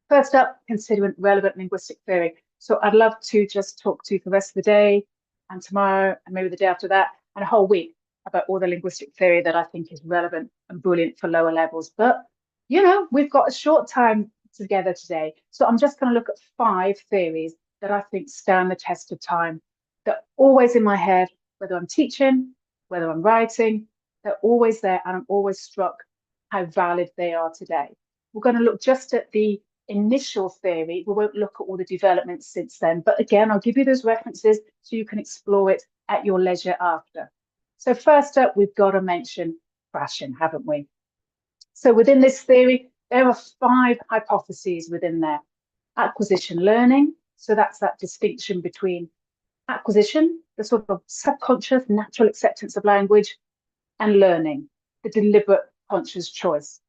Speaker 14: First up, considering relevant linguistic theory. So I'd love to just talk to you for the rest of the day and tomorrow and maybe the day after that and a whole week about all the linguistic theory that I think is relevant and brilliant for lower levels. But, you know, we've got a short time together today. So I'm just going to look at 5 theories that I think stand the test of time. They're always in my head, whether I'm teaching, whether I'm writing, they're always there. And I'm always struck how valid they are today. We're going to look just at the initial theory. We won't look at all the developments since then. But again, I'll give you those references so you can explore it at your leisure after. So first up, we've got to mention crashing, haven't we? So within this theory, there are 5 hypotheses within there. Acquisition learning. So that's that distinction between acquisition, the sort of subconscious natural acceptance of language, and learning, the deliberate conscious choice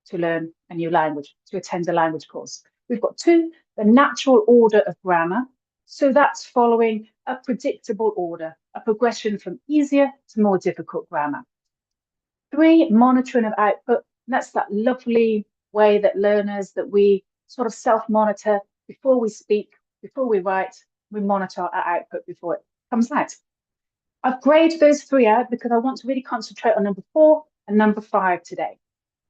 Speaker 14: to learn a new language, to attend a language course. We've got 2, the natural order of grammar. So that's following a predictable order, a progression from easier to more difficult grammar. 3, monitoring of output. That's that lovely way that learners, that we sort of self-monitor before we speak, before we write, we monitor our output before it comes out. I've graded those 3 out because I want to really concentrate on number 4 and number 5 today.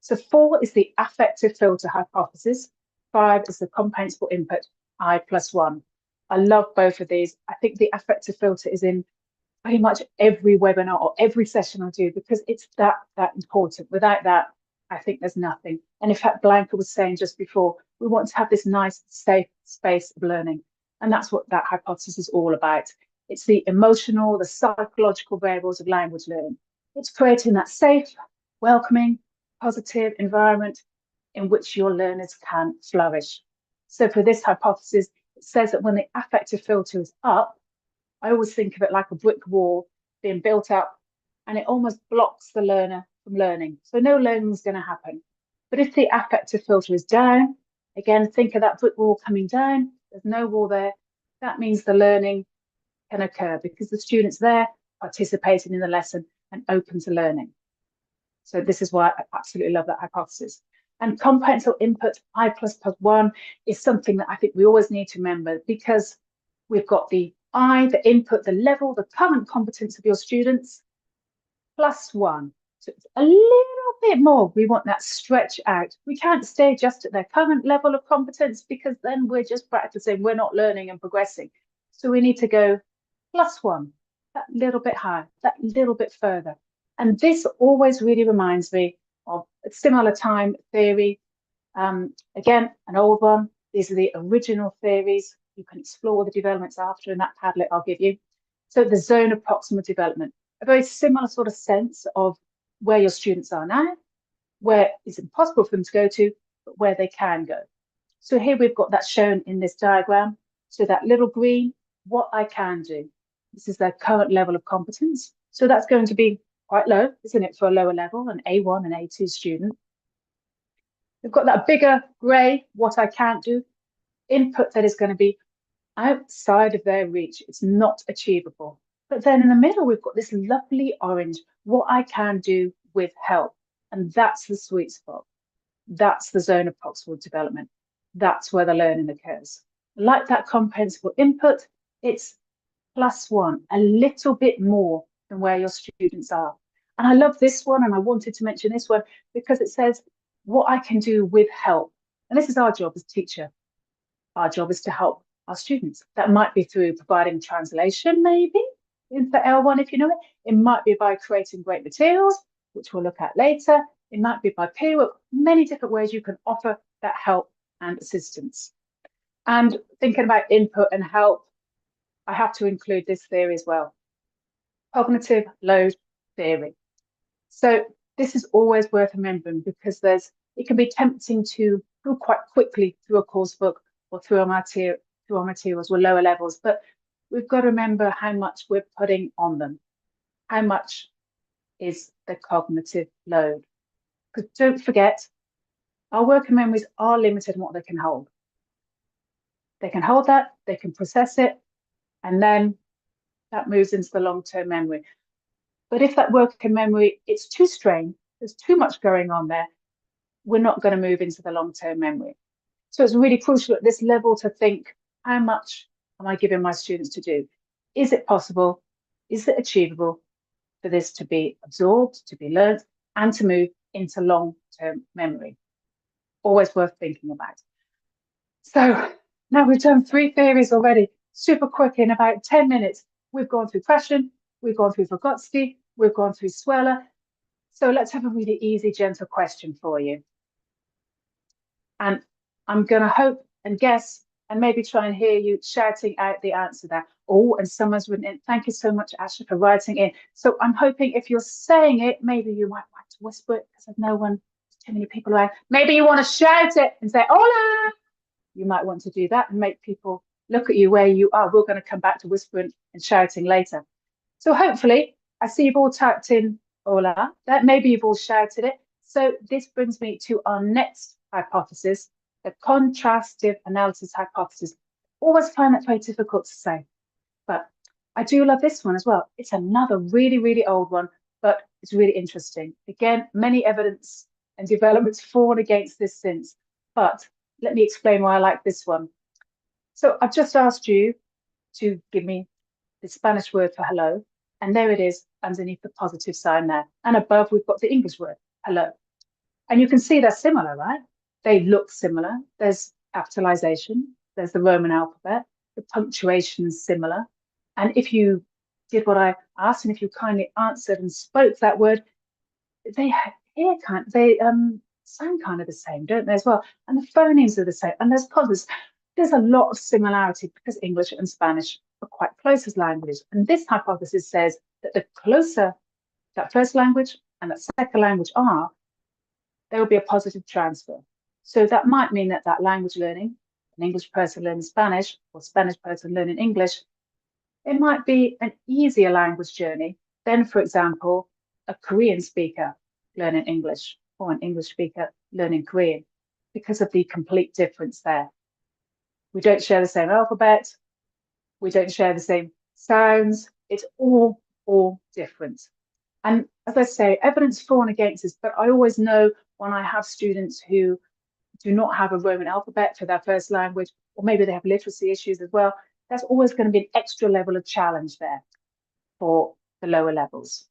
Speaker 14: So 4 is the affective filter hypothesis. 5 is the compensable input, I+1. I love both of these. I think the affective filter is in pretty much every webinar or every session I do because it's that important. Without that, I think there's nothing. And in fact, Blanca was saying just before, we want to have this nice, safe space of learning. And that's what that hypothesis is all about. It's the emotional, the psychological variables of language learning. It's creating that safe, welcoming, positive environment in which your learners can flourish. So for this hypothesis, it says that when the affective filter is up, I always think of it like a brick wall being built up and it almost blocks the learner from learning. So no learning is going to happen. But if the affective filter is down, again, think of that brick wall coming down, there's no wall there, that means the learning can occur because the student's there participating in the lesson and open to learning. So this is why I absolutely love that hypothesis. And comprehensive input, I++1, is something that I think we always need to remember, because we've got the I, the input, the level, the current competence of your students, +1. So it's a little bit more. We want that stretch out. We can't stay just at their current level of competence, because then we're just practicing, we're not learning and progressing. So we need to go +1, that little bit higher, that little bit further. And this always really reminds me of a similar time theory. Again, an old one. These are the original theories. You can explore the developments after in that Padlet I'll give you. So the zone of proximal development, a very similar sort of sense of where your students are now, where it's impossible for them to go to, but where they can go. So here we've got that shown in this diagram. So that little green, what I can do. This is their current level of competence. So that's going to be quite low, isn't it, for a lower level, an A1 and A2 student. We've got that bigger grey, what I can't do, input that is going to be outside of their reach. It's not achievable. But then in the middle, we've got this lovely orange, what I can do with help. And that's the sweet spot. That's the zone of proximal development. That's where the learning occurs. Like that comprehensible input, it's +1, a little bit more than where your students are. And I love this one, and I wanted to mention this one because it says what I can do with help. And this is our job as teacher. Our job is to help our students. That might be through providing translation, maybe, in for L1 if you know it. It might be by creating great materials, which we'll look at later. It might be by peer work. Many different ways you can offer that help and assistance. And thinking about input and help, I have to include this theory as well. Cognitive load theory. So this is always worth remembering, because it can be tempting to go quite quickly through a course book or through our materials with lower levels, but we've got to remember how much we're putting on them. How much is the cognitive load? Because don't forget, our working memories are limited in what they can hold. They can hold that, they can process it, and then that moves into the long-term memory. But if that working memory, it's too strained, there's too much going on there, we're not going to move into the long-term memory. So it's really crucial at this level to think, how much am I giving my students to do? Is it possible? Is it achievable for this to be absorbed, to be learned, and to move into long-term memory? Always worth thinking about. So now we've done 3 theories already, super quick, in about 10 minutes. We've gone through Krashen, we've gone through Vygotsky, we've gone through Sweller. So let's have a really easy, gentle question for you. And I'm going to hope and guess and maybe try and hear you shouting out the answer there. Oh, and someone's written in. Thank you so much, Ashley, for writing in. So I'm hoping if you're saying it, maybe you might want to whisper it, because there's no one, too many people around. Maybe you want to shout it and say, hola. You might want to do that and make people look at you where you are. We're going to come back to whispering and shouting later. So hopefully, I see you've all typed in hola. That maybe you've all shouted it. So this brings me to our next hypothesis, the contrastive analysis hypothesis. Always find that very difficult to say, but I do love this one as well. It's another really, really old one, but it's really interesting. Again, many evidence and developments fought against this since, but let me explain why I like this one. So I've just asked you to give me the Spanish word for hello, and there it is underneath the positive sign there. And above, we've got the English word, hello. And you can see they're similar, right? They look similar. There's capitalization, there's the Roman alphabet, the punctuation is similar. And if you did what I asked, and if you kindly answered and spoke that word, they sound kind of the same, don't they, as well? And the phonemes are the same, and there's positives. There's a lot of similarity because English and Spanish are quite close as languages. And this hypothesis says that the closer that first language and that second language are, there will be a positive transfer. So that might mean that that language learning, an English person learning Spanish or Spanish person learning English, it might be an easier language journey than, for example, a Korean speaker learning English or an English speaker learning Korean because of the complete difference there. We don't share the same alphabet. We don't share the same sounds. It's all different. And as I say, evidence for and against this, but I always know when I have students who do not have a Roman alphabet for their first language, or maybe they have literacy issues as well, that's always going to be an extra level of challenge there for the lower levels.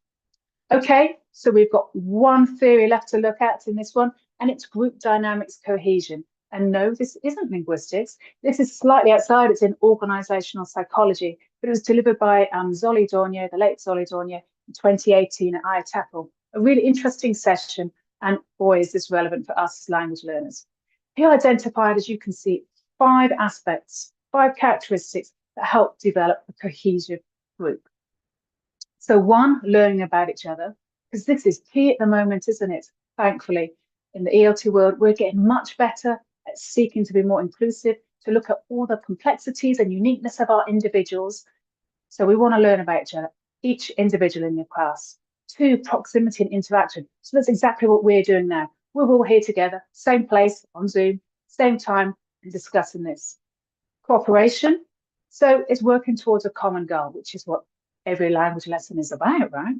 Speaker 14: Okay, so we've got one theory left to look at in this one, and it's group dynamics cohesion. And no, this isn't linguistics. This is slightly outside. It's in organizational psychology, but it was delivered by Zoli Dornier, the late Zoli Dornier, in 2018 at IATAPL. A really interesting session, and boy, is this relevant for us as language learners. He identified, as you can see, 5 aspects, 5 characteristics that help develop a cohesive group. So 1, learning about each other, because this is key at the moment, isn't it? Thankfully, in the ELT world, we're getting much better at seeking to be more inclusive, to look at all the complexities and uniqueness of our individuals. So we want to learn about each other, each individual in your class. 2, proximity and interaction. So that's exactly what we're doing now. We're all here together, same place on Zoom, same time, and discussing this. Cooperation. So it's working towards a common goal, which is what every language lesson is about, right?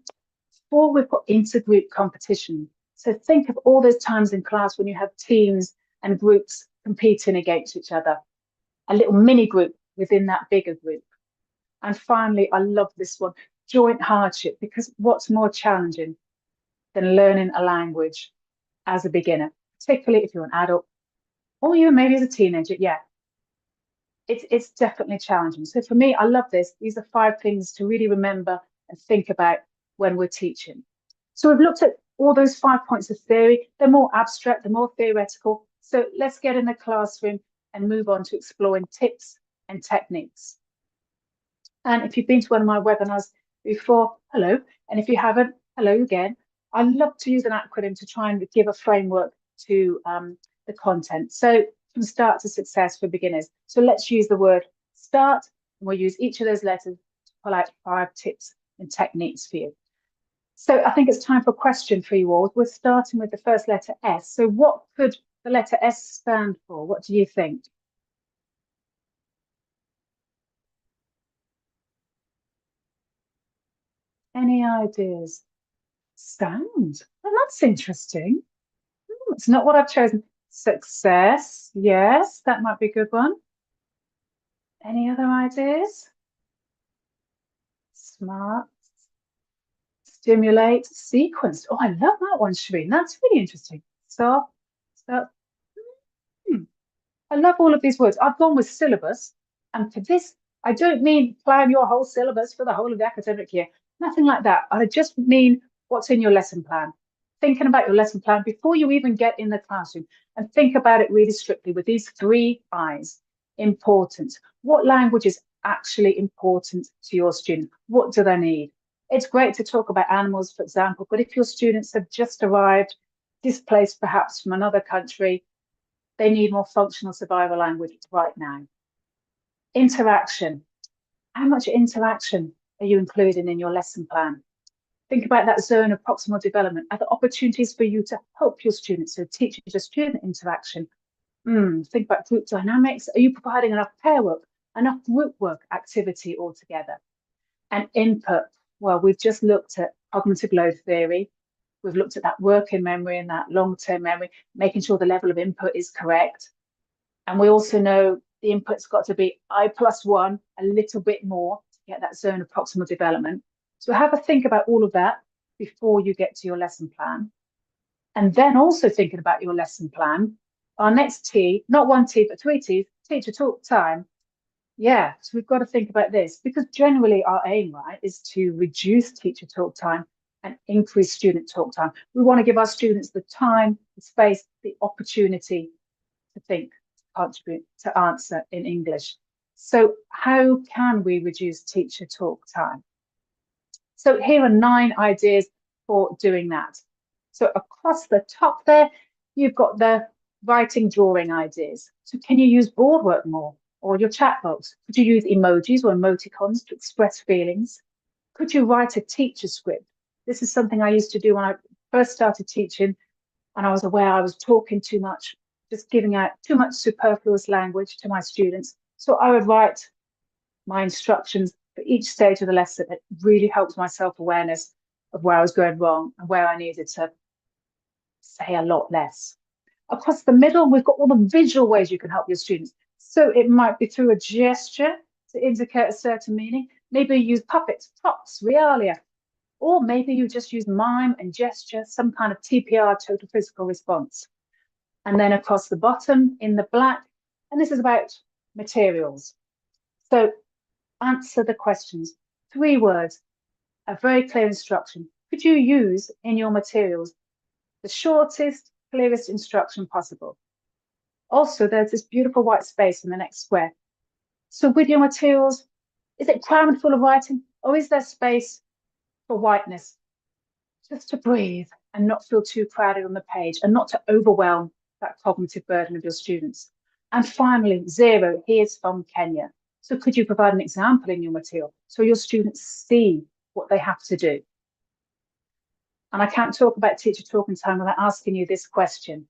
Speaker 14: 4, we've got intergroup competition. So think of all those times in class when you have teams and groups competing against each other, a little mini group within that bigger group. And finally, I love this one, joint hardship, because what's more challenging than learning a language as a beginner, particularly if you're an adult or you maybe as a teenager? Yeah, it's definitely challenging. So for me, I love this. These are 5 things to really remember and think about when we're teaching. So we've looked at all those 5 points of theory. They're more abstract, they're more theoretical. So let's get in the classroom and move on to exploring tips and techniques. And if you've been to one of my webinars before, hello. And if you haven't, hello again. I love to use an acronym to try and give a framework to the content. So from start to success for beginners. So let's use the word start, and we'll use each of those letters to pull out 5 tips and techniques for you. So I think it's time for a question for you all. We're starting with the first letter S. So what could the letter S stand for? What do you think? Any ideas? Sound. Well, that's interesting. It's not what I've chosen. Success. Yes, that might be a good one. Any other ideas? Smart. Stimulate. Sequence. Oh, I love that one, Shireen. That's really interesting. Stop. I love all of these words. I've gone with syllabus. And for this, I don't mean plan your whole syllabus for the whole of the academic year. Nothing like that. I just mean what's in your lesson plan. Thinking about your lesson plan before you even get in the classroom, and think about it really strictly with these 3 I's. Important. What language is actually important to your student? What do they need? It's great to talk about animals, for example, but if your students have just arrived, displaced perhaps from another country, they need more functional survival language right now. Interaction. How much interaction are you including in your lesson plan? Think about that zone of proximal development. Are there opportunities for you to help your students? So teacher to student interaction. Think about group dynamics. Are you providing enough pair work, enough group work activity altogether? And input. Well, we've just looked at cognitive load theory. We've looked at that working memory and that long-term memory, making sure the level of input is correct. And we also know the input's got to be I+1, a little bit more to get that zone of proximal development. So have a think about all of that before you get to your lesson plan. And then also thinking about your lesson plan, our next T, not 1 T, but 3 T's, teacher talk time. Yeah, so we've got to think about this, because generally our aim, right, is to reduce teacher talk time and increase student talk time. We want to give our students the time, the space, the opportunity to think, to contribute, to answer in English. So how can we reduce teacher talk time? So here are 9 ideas for doing that. So across the top there, you've got the writing, drawing ideas. So can you use board work more, or your chat box? Could you use emojis or emoticons to express feelings? Could you write a teacher script? This is something I used to do when I first started teaching, and I was aware I was talking too much, just giving out too much superfluous language to my students. So I would write my instructions for each stage of the lesson. It really helped my self-awareness of where I was going wrong and where I needed to say a lot less. Across the middle, we've got all the visual ways you can help your students. So it might be through a gesture to indicate a certain meaning. Maybe you use puppets, props, realia, or maybe you just use mime and gesture, some kind of TPR, total physical response. And then across the bottom in the black, and this is about materials. So answer the questions. 3 words, a very clear instruction. Could you use in your materials the shortest, clearest instruction possible? Also, there's this beautiful white space in the next square. So with your materials, is it crammed full of writing, or is there space for whiteness? Just to breathe and not feel too crowded on the page and not to overwhelm that cognitive burden of your students. And finally, 0, here's from Kenya. So could you provide an example in your material so your students see what they have to do? And I can't talk about teacher talking time without asking you this question.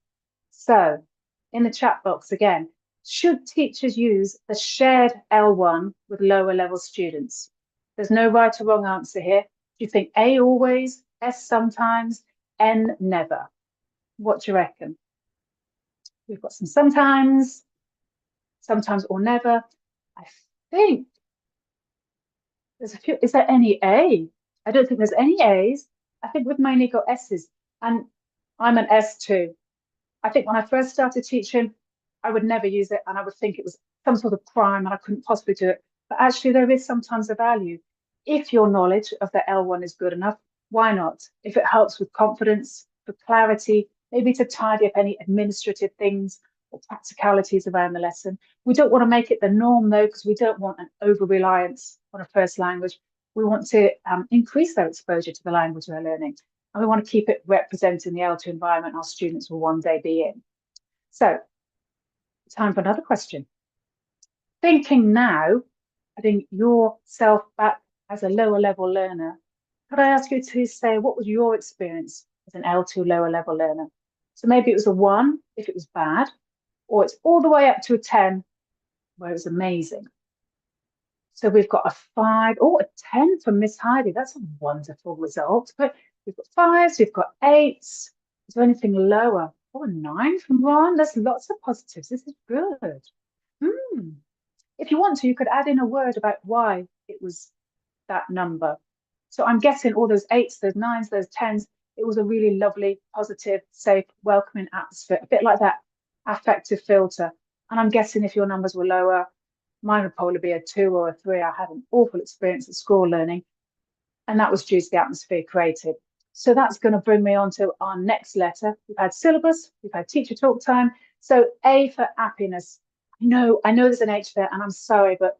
Speaker 14: So in the chat box again, should teachers use the shared L1 with lower level students? There's no right or wrong answer here. Do you think A always, S sometimes, N never? What do you reckon? We've got some sometimes or never. I think there's a few. Is there any A? I don't think there's any A's. I think we've mainly got S's. And I'm an S too. I think when I first started teaching, I would never use it and I would think it was some sort of crime and I couldn't possibly do it. But actually there is sometimes a value. If your knowledge of the L1 is good enough, why not? If it helps with confidence, for clarity, maybe to tidy up any administrative things or practicalities around the lesson. We don't want to make it the norm though, because we don't want an over-reliance on a first language. We want to increase their exposure to the language they're learning. And we want to keep it representing the L2 environment our students will one day be in. So, time for another question. Thinking now, putting yourself back as a lower level learner, could I ask you to say, what was your experience as an L2 lower level learner? So maybe it was a 1 if it was bad, or it's all the way up to a 10 where it was amazing. So we've got a 5, a 10 from Miss Heidi. That's a wonderful result. But we've got 5s, we've got 8s. Is there anything lower? Oh, a 9 from Ron. There's lots of positives. This is good. If you want to, you could add in a word about why it was that number. So I'm guessing all those 8s, those 9s, those 10s, it was a really lovely, positive, safe, welcoming atmosphere, a bit like that affective filter. And I'm guessing if your numbers were lower, mine would probably be a 2 or a 3. I had an awful experience at school learning, and that was due to the atmosphere created. So that's going to bring me on to our next letter. We've had syllabus, we've had teacher talk time. So A for happiness. I know there's an H there, and I'm sorry, but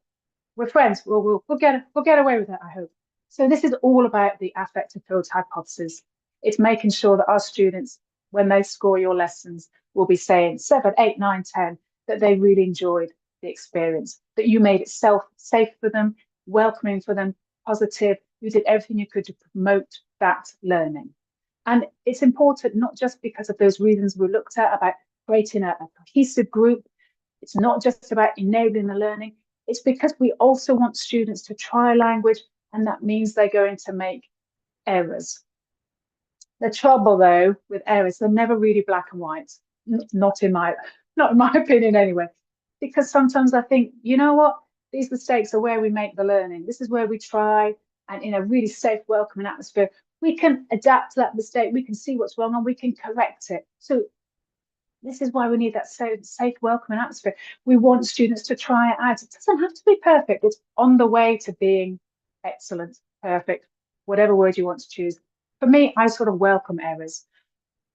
Speaker 14: we're friends. We'll get away with it, I hope. So this is all about the affective filter hypothesis. It's making sure that our students, when they score your lessons, will be saying 7, 8, 9, 10, that they really enjoyed the experience, that you made it safe for them, welcoming for them, positive. You did everything you could to promote that learning. And it's important not just because of those reasons we looked at about creating a cohesive group. It's not just about enabling the learning. It's because we also want students to try language, and that means they're going to make errors. The trouble though with errors, they're never really black and white. Not in my opinion anyway. Because sometimes I think, you know what, these mistakes are where we make the learning. This is where we try, and in a really safe, welcoming atmosphere, we can adapt to that mistake. We can see what's wrong and we can correct it. So this is why we need that safe, welcoming atmosphere. We want students to try it out. It doesn't have to be perfect. It's on the way to being excellent, perfect, whatever word you want to choose. For me, I sort of welcome errors.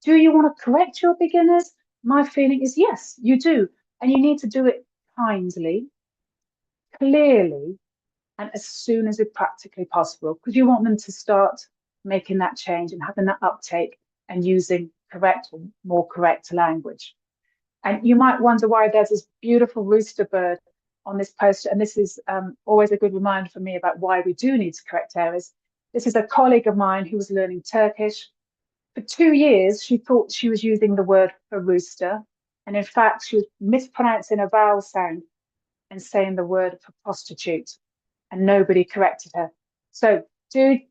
Speaker 14: Do you want to correct your beginners? My feeling is yes, you do. And you need to do it kindly, clearly, and as soon as it's practically possible, because you want them to start making that change and having that uptake and using correct or more correct language. And you might wonder why there's this beautiful rooster bird on this poster. And this is always a good reminder for me about why we do need to correct errors, This is a colleague of mine who was learning Turkish. For 2 years, she thought she was using the word for rooster. And in fact, she was mispronouncing a vowel sound and saying the word for prostitute. And nobody corrected her. So do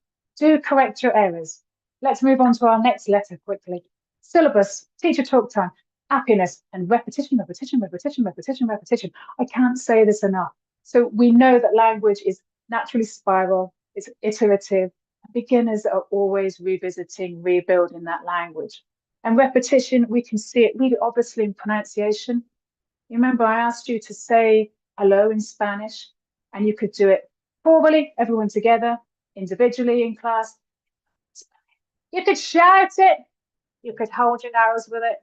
Speaker 14: correct your errors. Let's move on to our next letter quickly. Syllabus, teacher talk time, happiness, and repetition, repetition, repetition, repetition, repetition. I can't say this enough. So we know that language is naturally spiral, it's iterative. Beginners are always revisiting, rebuilding that language. And repetition, we can see it really obviously in pronunciation. You remember I asked you to say hello in Spanish, and you could do it formally, everyone together, individually in class. You could shout it, you could hold your nose with it.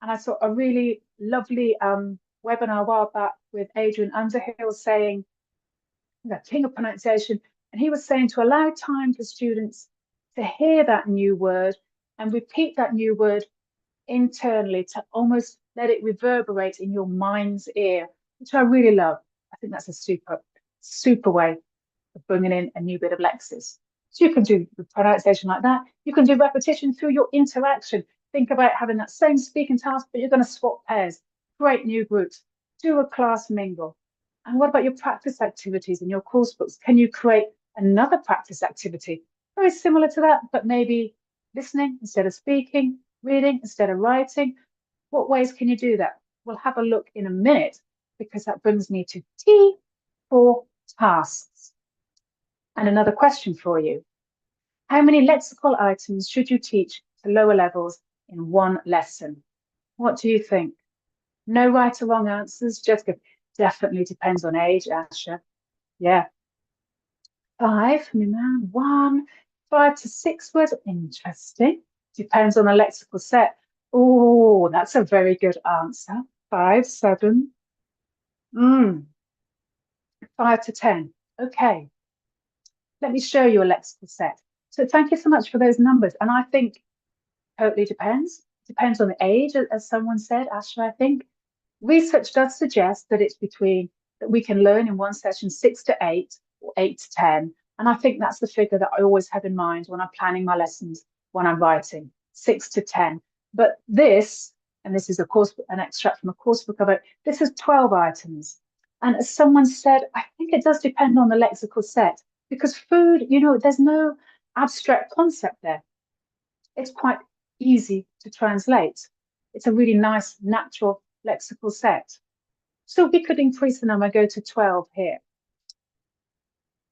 Speaker 14: And I saw a really lovely webinar a while back with Adrian Underhill saying, the king of pronunciation, and he was saying to allow time for students to hear that new word and repeat that new word internally, to almost let it reverberate in your mind's ear, which I really love. I think that's a super way of bringing in a new bit of lexis. So you can do the pronunciation like that. You can do repetition through your interaction. Think about having that same speaking task, but you're going to swap pairs, create new groups, do a class mingle. And what about your practice activities in your course books? Can you create another practice activity? Very similar to that, but maybe listening instead of speaking, reading instead of writing. What ways can you do that? We'll have a look in a minute, because that brings me to T for tasks. And another question for you. How many lexical items should you teach to lower levels in one lesson? What do you think? No right or wrong answers, just definitely depends on age, Asha. Yeah. 5, my man, 1, 5 to 6 words, interesting. Depends on the lexical set. Oh, that's a very good answer. 5, 7. 5 to 10. Okay. Let me show you a lexical set. So thank you so much for those numbers. And I think totally depends. Depends on the age, as someone said, Asha, I think. Research does suggest that it's between, that we can learn in one session 6 to 8 or 8 to 10. And I think that's the figure that I always have in mind when I'm planning my lessons, when I'm writing, 6 to 10. But this, and this is of course an extract from a course book about, this is 12 items. And as someone said, I think it does depend on the lexical set, because food, you know, there's no abstract concept there. It's quite easy to translate. It's a really nice, natural lexical set. So we could increase the number, go to 12 here.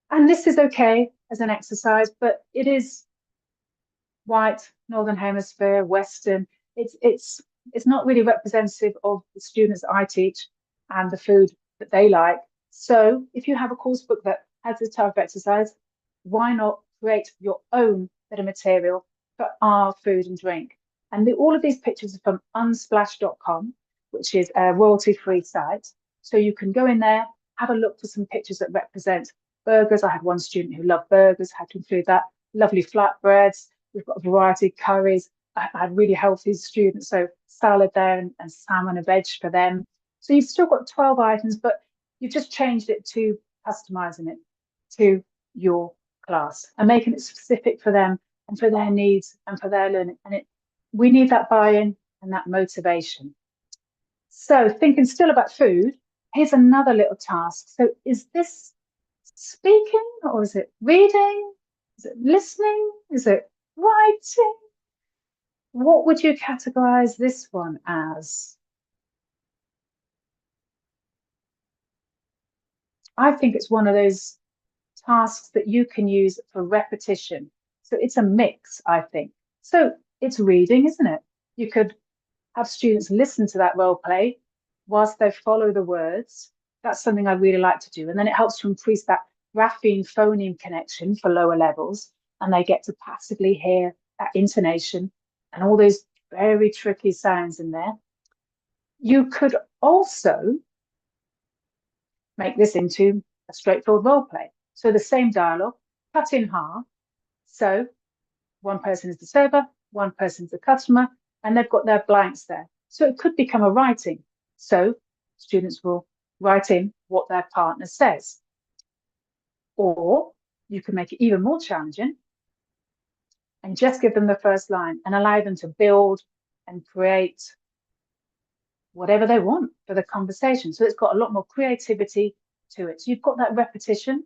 Speaker 14: And this is okay as an exercise, but it is white, Northern Hemisphere, Western. It's not really representative of the students I teach and the food that they like. So if you have a course book that has this type of exercise, why not create your own bit of material for our food and drink? And all of these pictures are from unsplash.com, which is a royalty-free site. So you can go in there, have a look for some pictures that represent burgers. I had one student who loved burgers, had to include that. Lovely flatbreads. We've got a variety of curries. I had really healthy students, so salad there and salmon and veg for them. So you've still got 12 items, but you've just changed it to customizing it to your class and making it specific for them and for their needs and for their learning. And we need that buy-in and that motivation. So thinking still about food, here's another little task. So is this speaking, or is it reading? Is it listening? Is it writing? What would you categorize this one as? I think it's one of those tasks that you can use for repetition. So it's a mix, I think. So it's reading, isn't it? You could have students listen to that role play whilst they follow the words. That's something I really like to do. And then it helps to increase that grapheme phoneme connection for lower levels. And they get to passively hear that intonation and all those very tricky sounds in there. You could also make this into a straightforward role play. So the same dialogue cut in half. So one person is the server, one person is the customer, and they've got their blanks there. So it could become a writing. So students will write in what their partner says. Or you can make it even more challenging and just give them the first line and allow them to build and create whatever they want for the conversation. So it's got a lot more creativity to it. So you've got that repetition,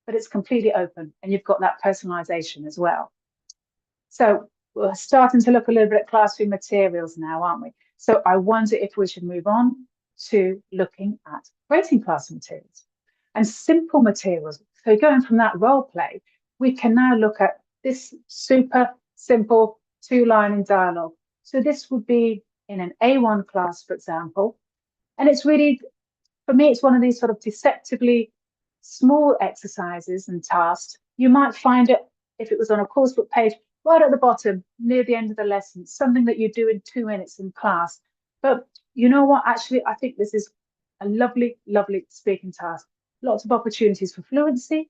Speaker 14: but it's completely open, and you've got that personalization as well. So we're starting to look a little bit at classroom materials now, aren't we? So I wonder if we should move on to looking at creating classroom materials and simple materials. So going from that role play, we can now look at this super simple 2-line in dialogue. So this would be in an A1 class, for example. And it's really, for me, it's one of these sort of deceptively small exercises and tasks. You might find it, if it was on a coursebook page, right at the bottom, near the end of the lesson, something that you do in 2 minutes in class. But you know what? Actually, I think this is a lovely, lovely speaking task. Lots of opportunities for fluency,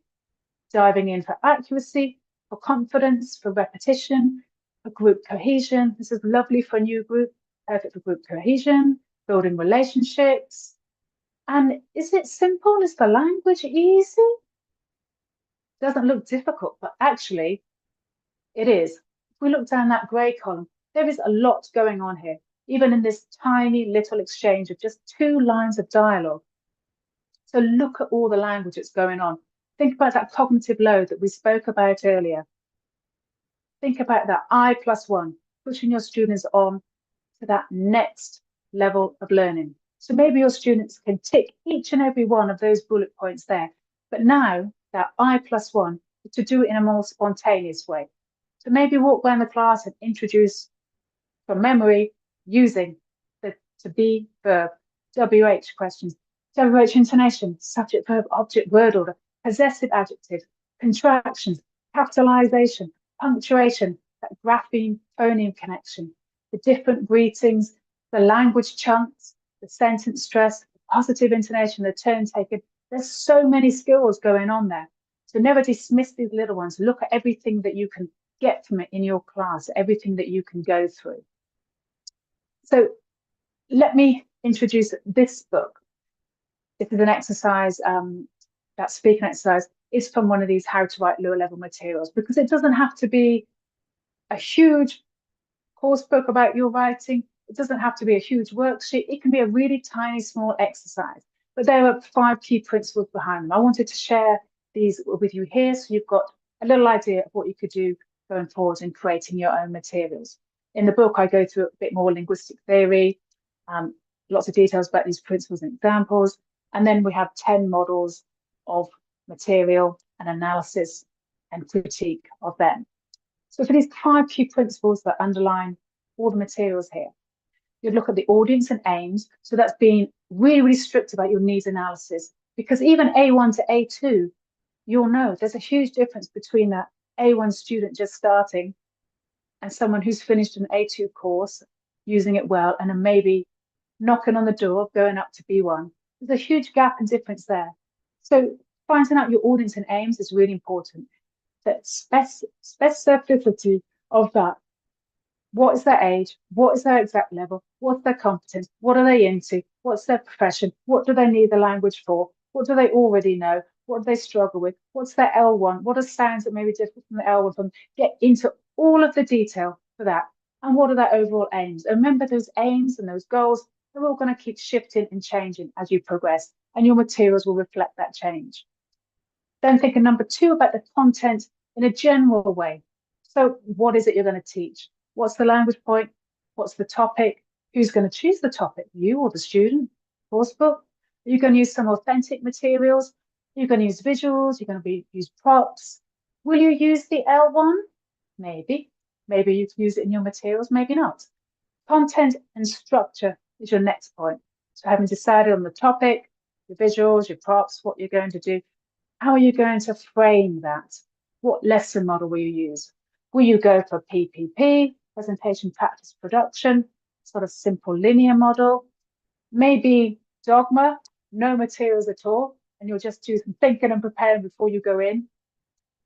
Speaker 14: diving in for accuracy, for confidence, for repetition, for group cohesion. This is lovely for a new group, perfect for group cohesion, building relationships. And is it simple? Is the language easy? Doesn't look difficult, but actually it is. If we look down that grey column, there is a lot going on here, even in this tiny little exchange of just 2 lines of dialogue. So look at all the language that's going on. Think about that cognitive load that we spoke about earlier. Think about that I+1, pushing your students on to that next level of learning. So maybe your students can tick each and every one of those bullet points there. But now that I+1, to do it in a more spontaneous way. So maybe walk around the class and introduce from memory using the to be verb, WH questions, WH intonation, subject, verb, object, word order, possessive adjective, contractions, capitalization, punctuation, that grapheme phoneme connection, the different greetings, the language chunks, the sentence stress, the positive intonation, the turn taken. There's so many skills going on there. So never dismiss these little ones. Look at everything that you can get from it in your class, everything that you can go through. So let me introduce this book. This is an exercise, that speaking exercise is from one of these how to write lower level materials, because it doesn't have to be a huge course book about your writing. It doesn't have to be a huge worksheet. It can be a really tiny, small exercise. But there are 5 key principles behind them. I wanted to share these with you here so you've got a little idea of what you could do going forward in creating your own materials. In the book, I go through a bit more linguistic theory, lots of details about these principles and examples. And then we have 10 models of material and analysis and critique of them. So for these 5 key principles that underline all the materials here, you'd look at the audience and aims. So that's being really, really strict about your needs analysis, because even A1 to A2, you'll know there's a huge difference between that A1 student just starting and someone who's finished an A2 course, using it well, and then maybe knocking on the door, going up to B1. There's a huge gap and difference there. So finding out your audience and aims is really important. That specificity of that. What is their age? What is their exact level? What's their competence? What are they into? What's their profession? What do they need the language for? What do they already know? What do they struggle with? What's their L1? What are sounds that may be different from the L1 from? Get into all of the detail for that. And what are their overall aims? And remember, those aims and those goals, they're all going to keep shifting and changing as you progress, and your materials will reflect that change. Then think of number 2 about the content in a general way. So what is it you're going to teach? What's the language point? What's the topic? Who's going to choose the topic? You or the student? Course book? Are you going to use some authentic materials? Are you going to use visuals? You're going to use props? Will you use the L1? Maybe. Maybe you can use it in your materials, maybe not. Content and structure is your next point. So having decided on the topic, your visuals, your props, what you're going to do, how are you going to frame that? What lesson model will you use? Will you go for PPP, presentation, practice, production, sort of simple linear model? Maybe dogma, no materials at all, and you'll just do some thinking and preparing before you go in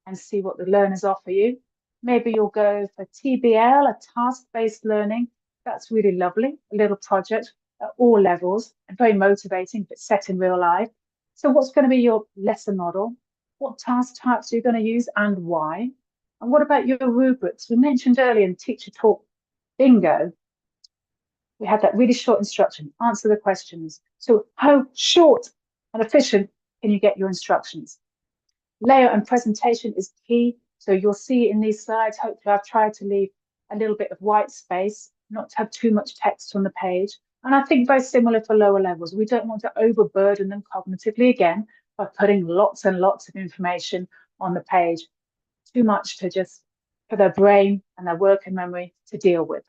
Speaker 14: and see what the learners offer you. Maybe you'll go for TBL, a task-based learning. That's really lovely, a little project at all levels and very motivating if it's set in real life. So what's going to be your lesson model? What task types are you going to use and why? And what about your rubrics? We mentioned earlier in Teacher Talk Bingo, we had that really short instruction, answer the questions. So how short and efficient can you get your instructions? Layout and presentation is key. So you'll see in these slides, hopefully I've tried to leave a little bit of white space, not to have too much text on the page. And I think very similar for lower levels. We don't want to overburden them cognitively again by putting lots and lots of information on the page. Too much to just for their brain and their working memory to deal with.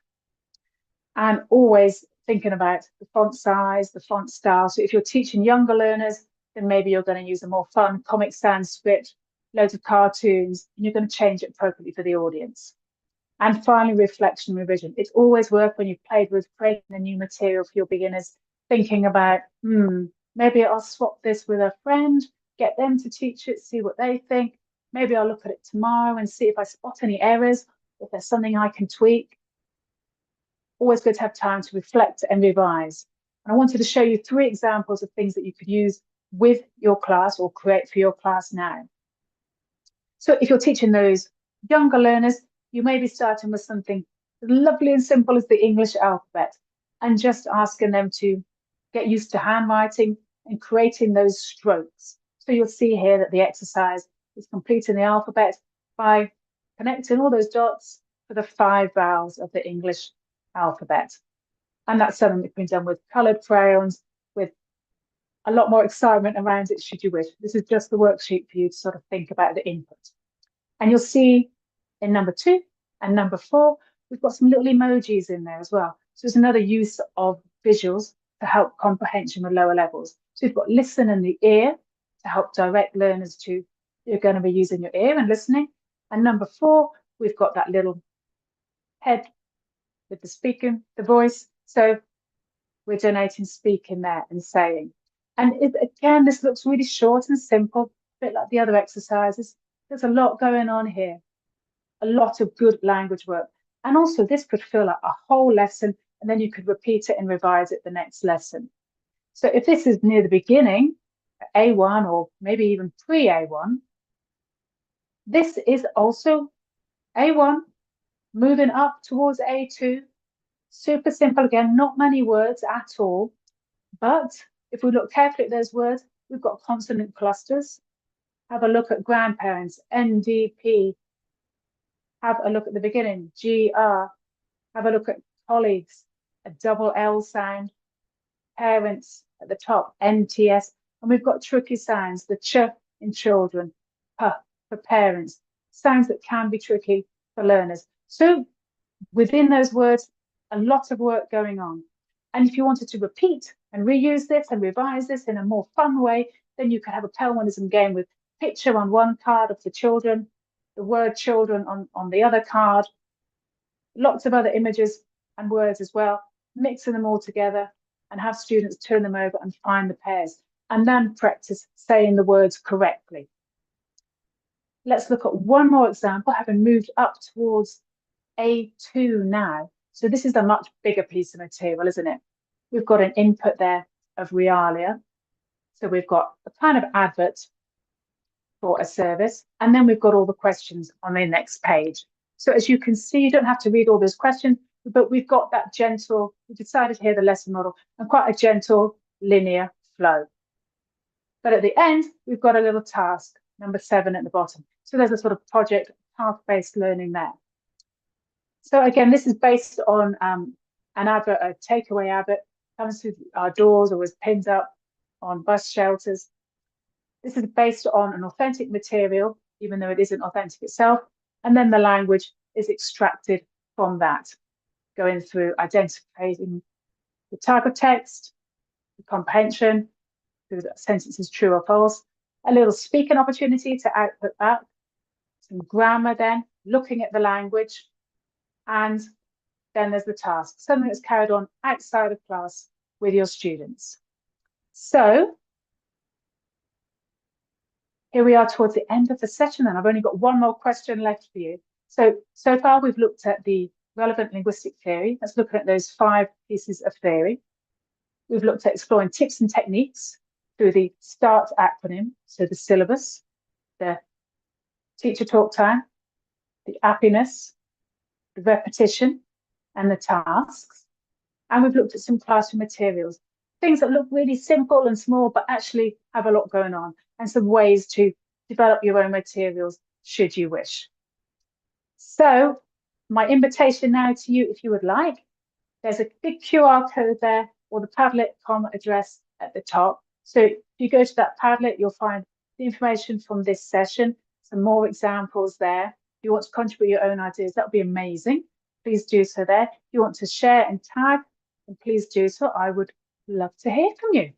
Speaker 14: And always thinking about the font size, the font style. So if you're teaching younger learners, then maybe you're going to use a more fun Comic Sans script, loads of cartoons, and you're going to change it appropriately for the audience. And finally, reflection and revision. It's always worth when you've played with creating a new material for your beginners, thinking about, maybe I'll swap this with a friend, get them to teach it, see what they think. Maybe I'll look at it tomorrow and see if I spot any errors, if there's something I can tweak. Always good to have time to reflect and revise. And I wanted to show you 3 examples of things that you could use with your class or create for your class now. So if you're teaching those younger learners, you may be starting with something as lovely and simple as the English alphabet and just asking them to get used to handwriting and creating those strokes. So you'll see here that the exercise is completing the alphabet by connecting all those dots for the 5 vowels of the English alphabet. And that's something that can be done with coloured crayons, with a lot more excitement around it should you wish. This is just the worksheet for you to sort of think about the input. And you'll see in number 2 and number 4, we've got some little emojis in there as well. So it's another use of visuals to help comprehension with lower levels. So you've got listen in the ear to help direct learners to, you're going to be using your ear and listening. And number 4, we've got that little head with the speaking, the voice. So we're donating speaking there and saying. And again, this looks really short and simple, a bit like the other exercises. There's a lot going on here, a lot of good language work. And also this could fill up a whole lesson, and then you could repeat it and revise it the next lesson. So if this is near the beginning, A1 or maybe even pre-A1, this is also A1, moving up towards A2. Super simple again, not many words at all. But if we look carefully at those words, we've got consonant clusters. Have a look at grandparents, NDP. Have a look at the beginning, GR. Have a look at colleagues, a double L sound. Parents at the top, NTS. And we've got tricky sounds, the ch in children, p for parents. Sounds that can be tricky for learners. So within those words, a lot of work going on. And if you wanted to repeat and reuse this and revise this in a more fun way, then you could have a Pelmanism game with picture on one card of the children, the word children on the other card, lots of other images and words as well, mixing them all together and have students turn them over and find the pairs and then practice saying the words correctly. Let's look at one more example, having moved up towards A2 now. So this is a much bigger piece of material, isn't it? We've got an input there of realia. So we've got a kind of advert for a service, and then we've got all the questions on the next page. So as you can see, you don't have to read all those questions, but we've got that gentle, we decided here the lesson model, and quite a gentle linear flow. But at the end, we've got a little task, number 7 at the bottom. So there's a sort of project path-based learning there. So again, this is based on an advert, a takeaway advert, comes through our doors or is pinned up on bus shelters. This is based on an authentic material, even though it isn't authentic itself. And then the language is extracted from that, going through identifying the type of text, the comprehension, whether that sentence is true or false, a little speaking opportunity to output that, some grammar then, looking at the language, and then there's the task, something that's carried on outside of class with your students. So here we are towards the end of the session, and I've only got one more question left for you. So far we've looked at the relevant linguistic theory. Let's look at those 5 pieces of theory. We've looked at exploring tips and techniques through the START acronym, so the syllabus, the teacher talk time, the happiness, the repetition, and the tasks. And we've looked at some classroom materials, things that look really simple and small, but actually have a lot going on, and some ways to develop your own materials should you wish. So my invitation now to you, if you would like, there's a big QR code there, or the Padlet.com address at the top. So if you go to that Padlet, you'll find the information from this session, some more examples there. If you want to contribute your own ideas, that would be amazing. Please do so there. If you want to share and tag, then please do so. I would love to hear from you.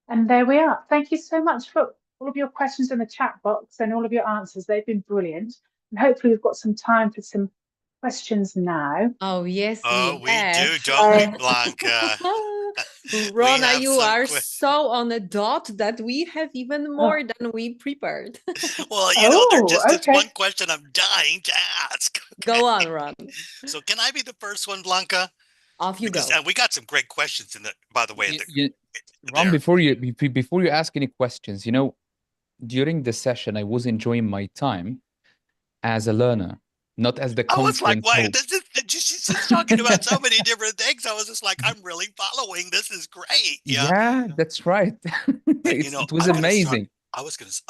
Speaker 14: And there we are. Thank you so much for all of your questions in the chat box and all of your answers. They've been brilliant. And hopefully we've got some time for some questions now.
Speaker 2: Oh, yes,
Speaker 1: Oh, we do,
Speaker 2: have.
Speaker 1: don't we, Blanca?
Speaker 2: Rona,
Speaker 1: have
Speaker 2: you
Speaker 1: some
Speaker 2: are so on the dot that we have even more than we prepared.
Speaker 1: Well, you know, there's just this
Speaker 14: okay.
Speaker 1: one question I'm dying to ask.
Speaker 2: Go on, Ron.
Speaker 1: So can I be the first one, Blanca?
Speaker 2: Off you
Speaker 1: Because,
Speaker 2: go.
Speaker 1: and we got some great questions in the, by the way.
Speaker 3: Ron, before you ask any questions, you know, during the session, I was enjoying my time as a learner, not as the
Speaker 1: I was like,
Speaker 3: conference
Speaker 1: wait,
Speaker 3: host.
Speaker 1: she's talking about so many different things. I was just like, I'm really following. This is great.
Speaker 3: Yeah, that's right.
Speaker 1: You know,
Speaker 3: it was
Speaker 1: I'm gonna start,
Speaker 3: amazing.
Speaker 1: I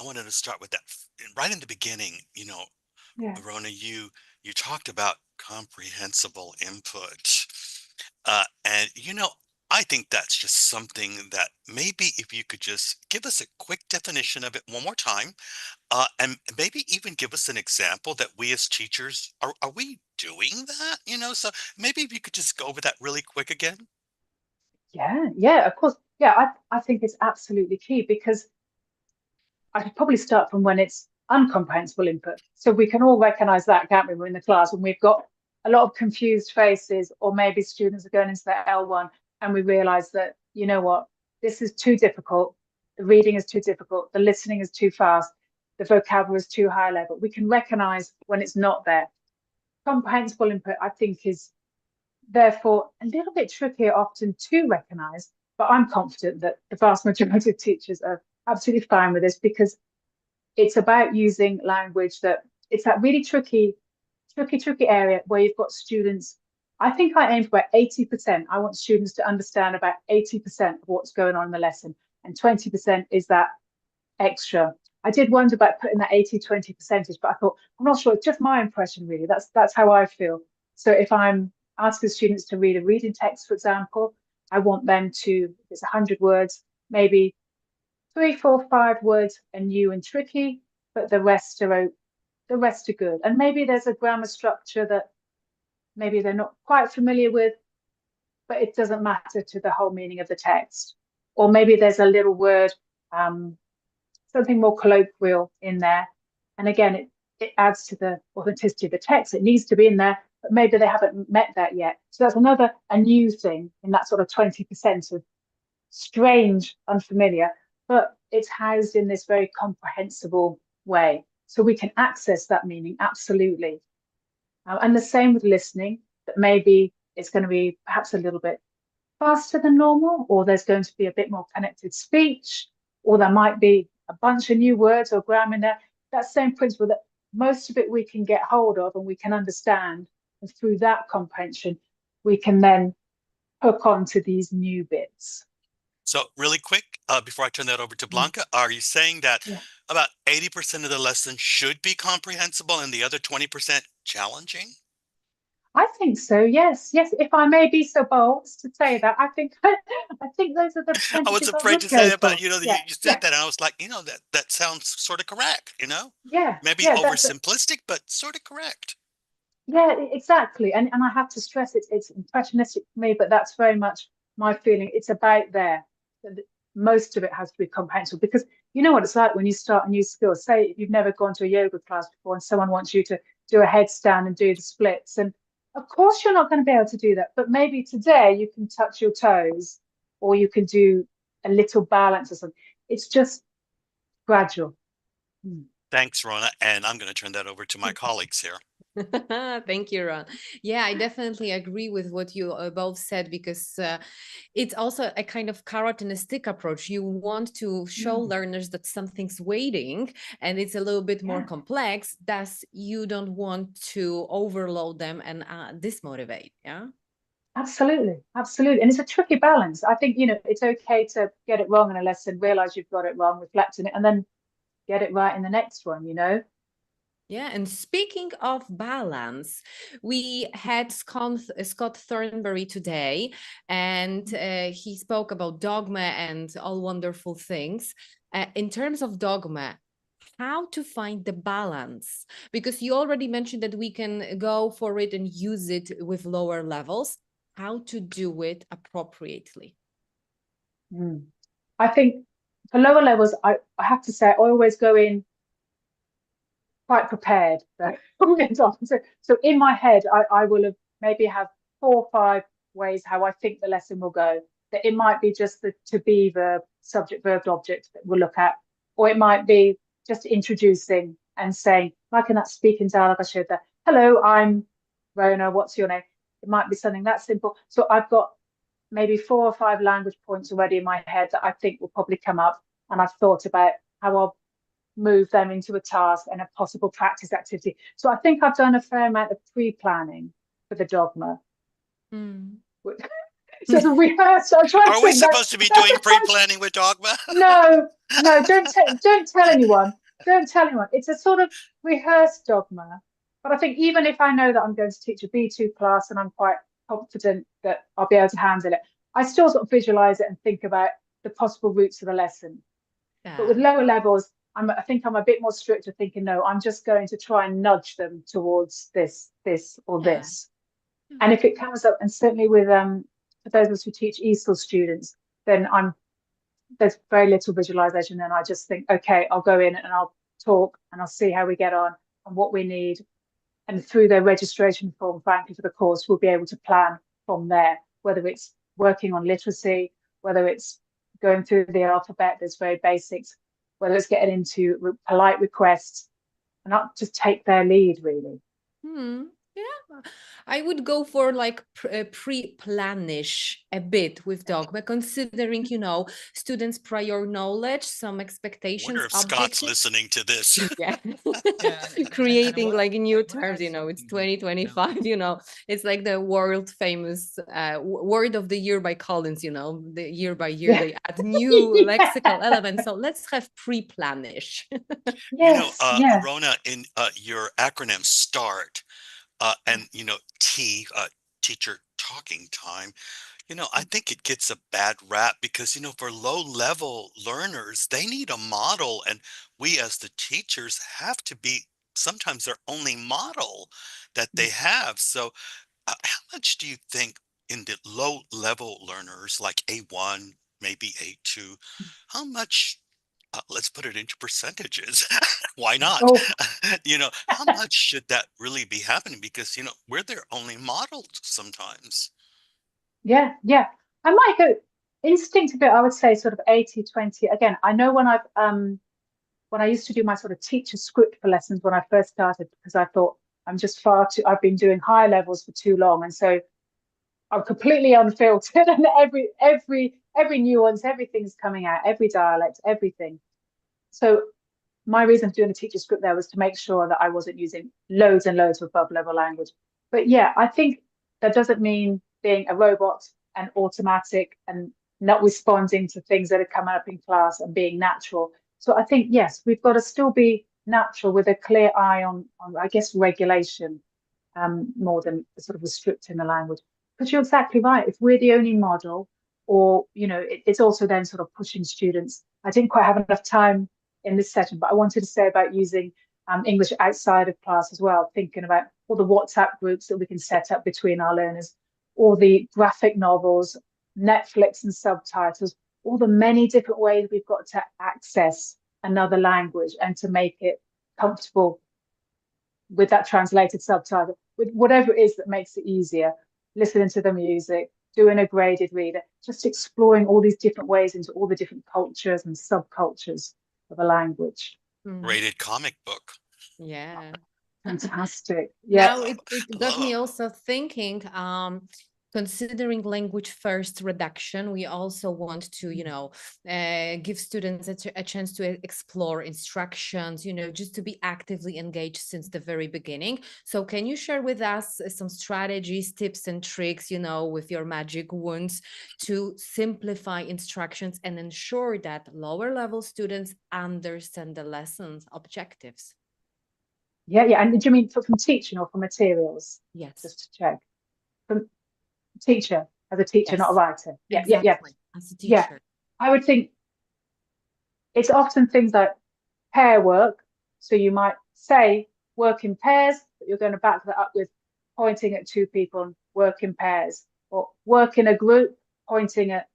Speaker 1: wanted to start with that right in the beginning. You know,
Speaker 14: Yeah.
Speaker 1: Rona, you talked about comprehensible input. And you know, I think that's just something that maybe if you could just give us a quick definition of it one more time, and maybe even give us an example that we as teachers are we doing that? You know, so maybe if you could just go over that really quick again.
Speaker 14: Yeah, of course. Yeah, I think it's absolutely key, because I could probably start from when it's uncomprehensible input. So we can all recognize that, can't we? We're in the class when we've got a lot of confused faces, or maybe students are going into their L1 and we realize that, you know what, this is too difficult. The reading is too difficult. The listening is too fast. The vocabulary is too high level. We can recognize when it's not there. Comprehensible input, I think, is therefore a little bit trickier often to recognize, but I'm confident that the vast majority of teachers are absolutely fine with this, because it's about using language that it's that really tricky area where you've got students. I think I aim for about 80%. I want students to understand about 80% of what's going on in the lesson, and 20% is that extra. I did wonder about putting that 80-20 percentage, but I thought, I'm not sure. It's just my impression, really. That's how I feel. So if I'm asking students to read a reading text, for example, I want them to, if it's 100 words, maybe 3, 4, 5 words are new and tricky, but the rest are good. And maybe there's a grammar structure that maybe they're not quite familiar with, but it doesn't matter to the whole meaning of the text. Or maybe there's a little word, something more colloquial in there. And again, it adds to the authenticity of the text. It needs to be in there, but maybe they haven't met that yet. So that's a new thing in that sort of 20% of strange, unfamiliar, but it's housed in this very comprehensible way. So we can access that meaning, absolutely. And the same with listening, that maybe it's going to be perhaps a little bit faster than normal, or there's going to be a bit more connected speech, or there might be a bunch of new words or grammar in there. That same principle, that most of it we can get hold of and we can understand. And through that comprehension, we can then hook on to these new bits.
Speaker 1: So really quick, before I turn that over to Blanca, are you saying that about 80% of the lesson should be comprehensible and the other 20% challenging?
Speaker 14: I think so. Yes. If I may be so bold to say that, I think those are the percentages
Speaker 1: I was afraid to
Speaker 14: go
Speaker 1: say it,
Speaker 14: for.
Speaker 1: but you know, you said that, and I was like, you know, that sounds sort of correct. You know, maybe oversimplistic, but sort of correct.
Speaker 14: Yeah, exactly. And I have to stress it's impressionistic for me, but that's very much my feeling. It's about there. Most of it has to be comprehensible, because you know what it's like when you start a new skill. Say you've never gone to a yoga class before and someone wants you to do a headstand and do the splits. And of course you're not going to be able to do that. But maybe today you can touch your toes, or you can do a little balance or something. It's just gradual.
Speaker 1: Thanks, Rona. And I'm going to turn that over to my colleagues here.
Speaker 2: Thank you, Ron. Yeah, I definitely agree with what you both said, because it's also a kind of carrot and a stick approach. You want to show learners that something's waiting and it's a little bit more complex, thus you don't want to overload them and dismotivate. Yeah.
Speaker 14: Absolutely, absolutely. And it's a tricky balance. I think, it's okay to get it wrong in a lesson, realize you've got it wrong, reflect on it, and then get it right in the next one,
Speaker 2: Yeah, and speaking of balance, we had Scott Thornberry today, and he spoke about dogma and all wonderful things. In terms of dogma, how to find the balance? Because you already mentioned that we can go for it and use it with lower levels. How to do it appropriately?
Speaker 14: I think for lower levels, I have to say, I always go in quite prepared. So in my head, I will have maybe have 4 or 5 ways how I think the lesson will go. That it might be just the to be verb, subject, verb, object that we'll look at, or it might be just introducing and saying, like in that speaking dialogue I showed there, hello, I'm Rona, what's your name? It might be something that simple. So I've got maybe 4 or 5 language points already in my head that I think will probably come up, and I've thought about how I'll move them into a task and a possible practice activity. So I think I've done a fair amount of pre-planning for the dogma. So to rehearse, I try to
Speaker 1: Are we supposed to be doing pre-planning with dogma?
Speaker 14: No, don't tell anyone. Don't tell anyone. It's a sort of rehearsed dogma. But I think even if I know that I'm going to teach a B2 class and I'm quite confident that I'll be able to handle it, I still sort of visualize it and think about the possible routes of the lesson. But with lower levels, I think I'm a bit more strict of thinking, no, I'm just going to try and nudge them towards this, or this. And if it comes up, and certainly with for those of us who teach ESOL students, then there's very little visualization. Then I just think, okay, I'll go in and I'll talk and I'll see how we get on and what we need. And through their registration form, frankly, for the course, we'll be able to plan from there, whether it's working on literacy, whether it's going through the alphabet, there's very basics, whether it's getting into polite requests, and not just take their lead, really.
Speaker 2: Yeah, I would go for like pre-planish a bit with dogma, considering, students' prior knowledge, some expectations.
Speaker 1: I wonder if Scott's listening to this.
Speaker 2: Yeah. Creating like new terms, it's 2025, it's like the world famous word of the year by Collins, the year by year they add new lexical elements. So let's have pre-planish.
Speaker 1: Rona, in your acronym START, and teacher talking time, I think it gets a bad rap because for low level learners, they need a model, and we as the teachers have to be sometimes their only model that they have. So how much do you think in the low level learners like A1, maybe A2, how much, let's put it into percentages. Why not? How much should that really be happening? Because, we're their only model sometimes.
Speaker 14: Yeah. I might go instinctively, I would say sort of 80-20. Again, I know when I used to do my sort of teacher script for lessons when I first started, because I thought I've been doing higher levels for too long. And so I'm completely unfiltered, and every nuance, everything's coming out, every dialect, everything. So my reason for doing the teacher script there was to make sure that I wasn't using loads and loads of above level language. But yeah, I think that doesn't mean being a robot and automatic and not responding to things that are coming up in class and being natural. So I think, yes, we've got to still be natural with a clear eye on I guess, regulation, more than sort of restricting the language. Because you're exactly right. If we're the only model, or, it's also then sort of pushing students. I didn't quite have enough time in this session, but I wanted to say about using English outside of class as well, thinking about all the WhatsApp groups that we can set up between our learners, all the graphic novels, Netflix and subtitles, all the many different ways we've got to access another language and to make it comfortable with that translated subtitle, with whatever it is that makes it easier, listening to the music, doing a graded reader, just exploring all these different ways into all the different cultures and subcultures of a language.
Speaker 1: Rated comic book.
Speaker 2: Yeah.
Speaker 14: Fantastic. Yeah.
Speaker 2: Now it got me also thinking, considering language first reduction, we also want to, give students a chance to explore instructions, just to be actively engaged since the very beginning. So can you share with us some strategies, tips and tricks, with your magic wands to simplify instructions and ensure that lower level students understand the lessons objectives?
Speaker 14: Yeah. And do you mean from teaching or from materials?
Speaker 2: Yes.
Speaker 14: Just to check. From teacher, as a teacher,
Speaker 2: Yes.
Speaker 14: not a writer. Yeah,
Speaker 2: Exactly.
Speaker 14: yeah.
Speaker 2: As a
Speaker 14: Yeah.
Speaker 2: teacher.
Speaker 14: I would think it's often things like pair work. So you might say work in pairs, but you're going to back that up with pointing at two people and work in pairs, or work in a group, pointing at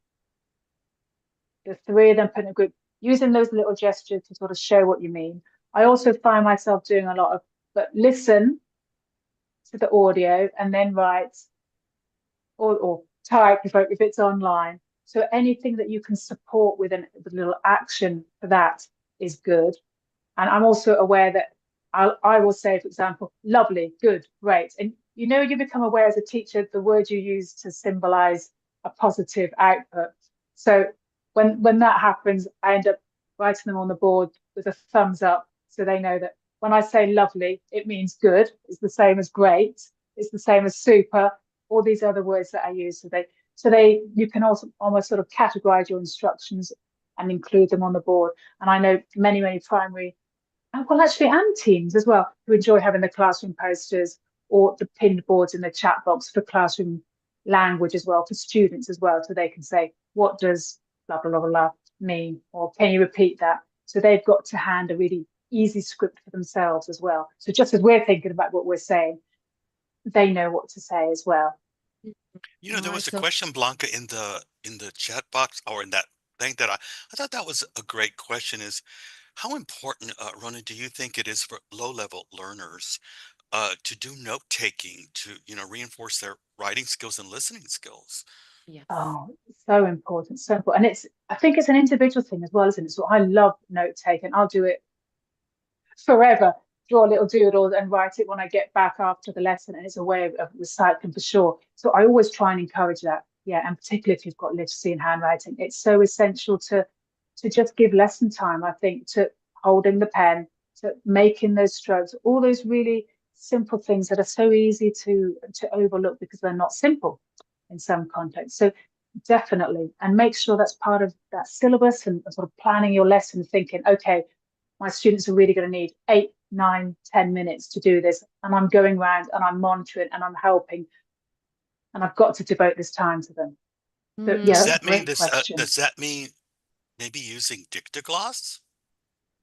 Speaker 14: the three of them, putting a group, using those little gestures to sort of show what you mean. I also find myself doing a lot of, but listen to the audio and then write or type if it's online. So anything that you can support with a little action for that is good. And I'm also aware that I will say, for example, lovely, good, great. And you become aware as a teacher the word you use to symbolize a positive output. So when that happens, I end up writing them on the board with a thumbs up so they know that when I say lovely, it means good. It's the same as great. It's the same as super. All these other words that I use. So you can also almost sort of categorize your instructions and include them on the board. And I know many primary, well, actually, and teams as well, who enjoy having the classroom posters or the pinned boards in the chat box for classroom language as well, for students as well, so they can say, what does blah, blah, blah, blah mean? Or can you repeat that? So they've got to hand a really easy script for themselves as well. So just as we're thinking about what we're saying, they know what to say as well.
Speaker 1: There was a question, Blanca, in the chat box or in that thing that I thought that was a great question is how important, Rona, do you think it is for low-level learners to do note-taking to, reinforce their writing skills and listening skills?
Speaker 2: Yes.
Speaker 14: Oh, so important, so important. And I think it's an individual thing as well, isn't it? So I love note-taking. I'll do it forever, draw little doodles and write it when I get back after the lesson, and it's a way of recycling for sure. So I always try and encourage that. Yeah, and particularly if you've got literacy in handwriting, it's so essential to just give lesson time, I think, to holding the pen, to making those strokes, all those really simple things that are so easy to overlook because they're not simple in some contexts. So definitely, and make sure that's part of that syllabus and sort of planning your lesson, thinking, okay, my students are really going to need 8, 9, 10 minutes to do this. And I'm going around and I'm monitoring and I'm helping. And I've got to devote this time to them. So, yeah,
Speaker 1: Does
Speaker 14: that's
Speaker 1: that
Speaker 14: a
Speaker 1: mean
Speaker 14: great question.
Speaker 1: does that mean maybe using dictogloss?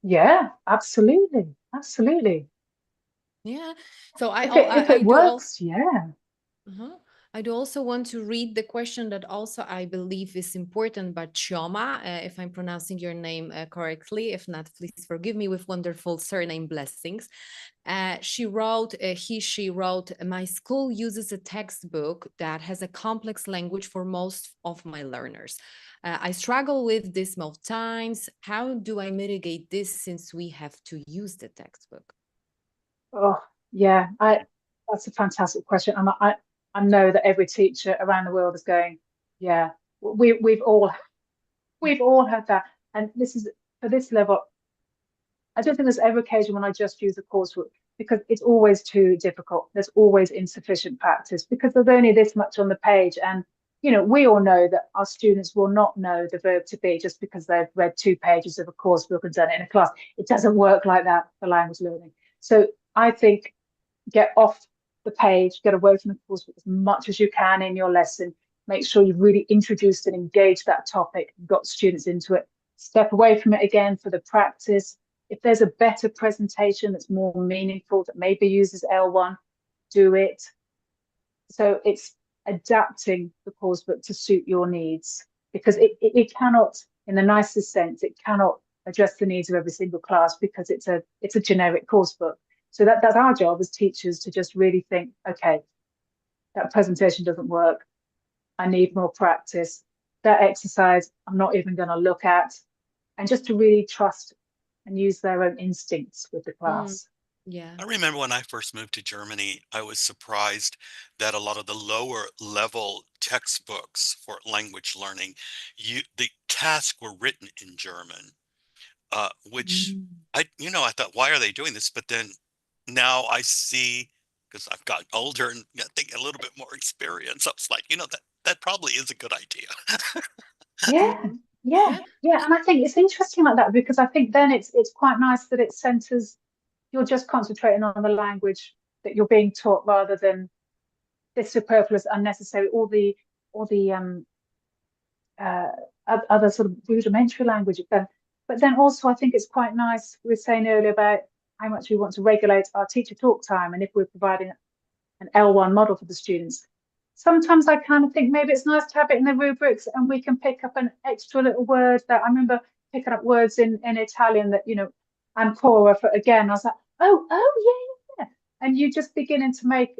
Speaker 14: Yeah, absolutely. Absolutely.
Speaker 2: Yeah. So
Speaker 14: If it works, yeah.
Speaker 2: I do also want to read the question that also I believe is important, but Chioma, if I'm pronouncing your name correctly. If not, please forgive me, with wonderful surname blessings. She wrote, she wrote, my school uses a textbook that has a complex language for most of my learners. I struggle with this most times. How do I mitigate this since we have to use the textbook?
Speaker 14: Oh, yeah, that's a fantastic question. And I know that every teacher around the world is going, yeah, we've all had that. And this is, for this level, I don't think there's ever occasion when I just use a coursework because it's always too difficult. There's always insufficient practice because there's only this much on the page. And, we all know that our students will not know the verb to be just because they've read 2 pages of a coursework and done it in a class. It doesn't work like that for language learning. So I think get off the page, get away from the coursework as much as you can in your lesson. Make sure you've really introduced and engaged that topic, got students into it. Step away from it again for the practice. If there's a better presentation that's more meaningful, that maybe uses L1, do it. So it's adapting the coursework to suit your needs, because it cannot, in the nicest sense, it cannot address the needs of every single class because it's a generic coursebook. So that's our job as teachers, to just really think, okay, that presentation doesn't work. I need more practice. That exercise, I'm not even going to look at. And just to really trust and use their own instincts with the class.
Speaker 2: Yeah.
Speaker 1: I remember when I first moved to Germany, I was surprised that a lot of the lower level textbooks for language learning, the tasks were written in German, which I thought, why are they doing this? But then now I see, because I've gotten older and I think a little bit more experience, I was like, that probably is a good idea.
Speaker 14: Yeah. And I think it's interesting like that, because I think then it's quite nice that it centers, you're just concentrating on the language that you're being taught rather than this superfluous, unnecessary, all the other sort of rudimentary language. But then also I think it's quite nice, we were saying earlier about how much we want to regulate our teacher talk time, and if we're providing an L1 model for the students, sometimes I kind of think maybe it's nice to have it in the rubrics and we can pick up an extra little word. That I remember picking up words in Italian that, ancora, for again, I was like, yeah. And you just beginning to make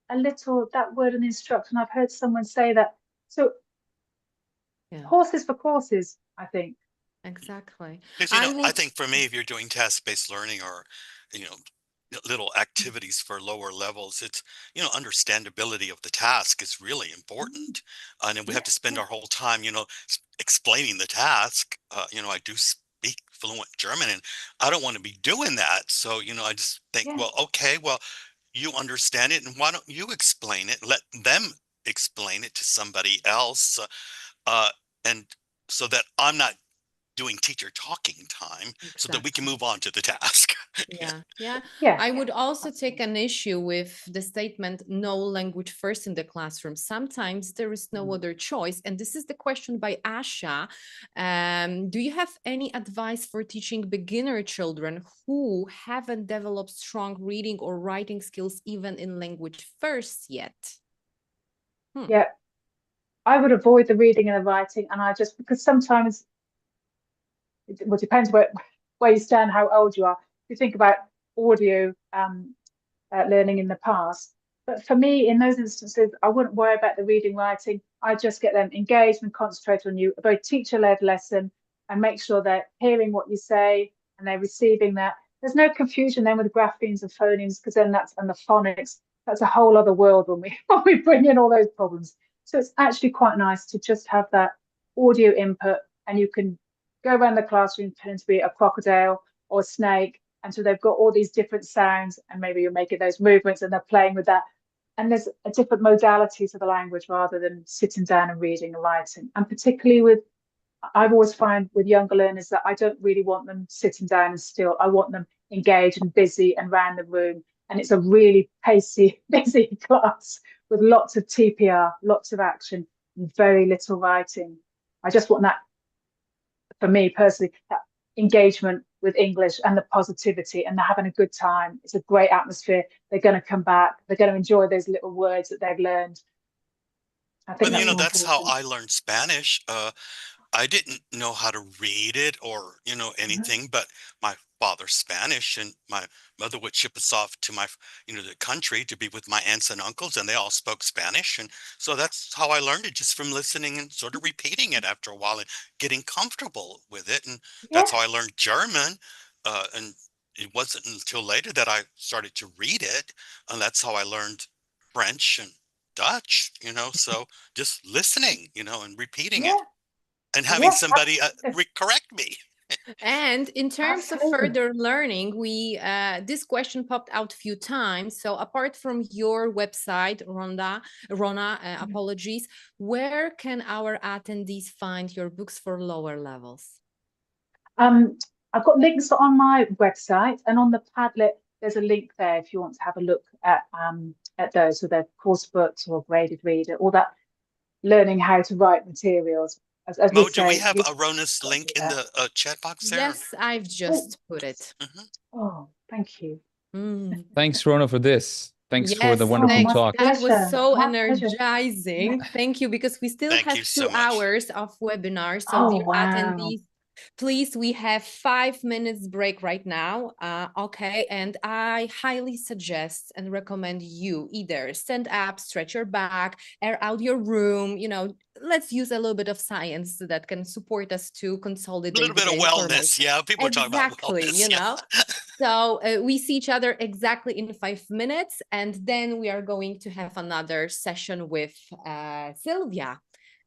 Speaker 14: a little, that word in the instruction. I've heard someone say that. So horses for courses, I think.
Speaker 2: Exactly.
Speaker 1: I think for me, if you're doing task-based learning or, little activities for lower levels, it's, understandability of the task is really important. And then we have to spend our whole time, explaining the task. I do speak fluent German and I don't want to be doing that. So, I just think, well, okay, well, you understand it and why don't you explain it? Let them explain it to somebody else. And so that I'm not doing teacher talking time, so that we can move on to the task.
Speaker 2: Yeah. I would also take an issue with the statement, no language first in the classroom. Sometimes there is no other choice. And this is the question by Asha. Do you have any advice for teaching beginner children who haven't developed strong reading or writing skills even in language first yet?
Speaker 14: Yeah, I would avoid the reading and the writing, and because sometimes, it depends where you stand, how old you are. If you think about audio learning in the past, but for me, in those instances, I wouldn't worry about the reading, writing. I just get them engaged and concentrate on you, a very teacher-led lesson, and make sure they're hearing what you say and they're receiving that. There's no confusion then with graphemes and phonemes, because then and the phonics, that's a whole other world when we bring in all those problems. So it's actually quite nice to just have that audio input, and you can go around the classroom pretending to be a crocodile or a snake. And so they've got all these different sounds, and maybe you're making those movements and they're playing with that. And there's a different modality to the language rather than sitting down and reading and writing. And particularly I've always found with younger learners that I don't really want them sitting down and still. I want them engaged and busy and around the room. And it's a really pacey, busy class with lots of TPR, lots of action, and very little writing. I just want that, for me personally, that engagement with English and the positivity, and they're having a good time. It's a great atmosphere. They're going to come back. They're going to enjoy those little words that they've learned. I think
Speaker 1: That's how I learned Spanish. I didn't know how to read it or, anything, but my father's Spanish, and my mother would ship us off to the country to be with my aunts and uncles, and they all spoke Spanish. And so that's how I learned it, just from listening and sort of repeating it after a while and getting comfortable with it. And that's how I learned German. And it wasn't until later that I started to read it. And that's how I learned French and Dutch, so just listening, and repeating it. And having somebody correct me.
Speaker 2: And in terms of further learning, this question popped out a few times. So apart from your website, Rona, apologies, where can our attendees find your books for lower levels?
Speaker 14: I've got links on my website, and on the Padlet, there's a link there if you want to have a look at those. So they're course books or graded reader, all that learning how to write materials. As
Speaker 1: Mo, do we have Rona's link in the chat box there?
Speaker 2: Yes, I've just put it.
Speaker 14: Oh, thank you.
Speaker 3: Thanks, Rona, for this. Thanks for the wonderful talk.
Speaker 2: That was so energizing. Thank you, because we still have 2 hours of webinar. So dear attendees, Please, we have 5 minutes break right now. Okay, and I highly suggest and recommend you either stand up, stretch your back, air out your room. Let's use a little bit of science that can support us to
Speaker 1: A
Speaker 2: consolidate
Speaker 1: little bit
Speaker 2: the
Speaker 1: of wellness.
Speaker 2: information.
Speaker 1: Yeah, people are talking about
Speaker 2: Exactly,
Speaker 1: wellness.
Speaker 2: So we see each other exactly in 5 minutes, and then we are going to have another session with Sylvia.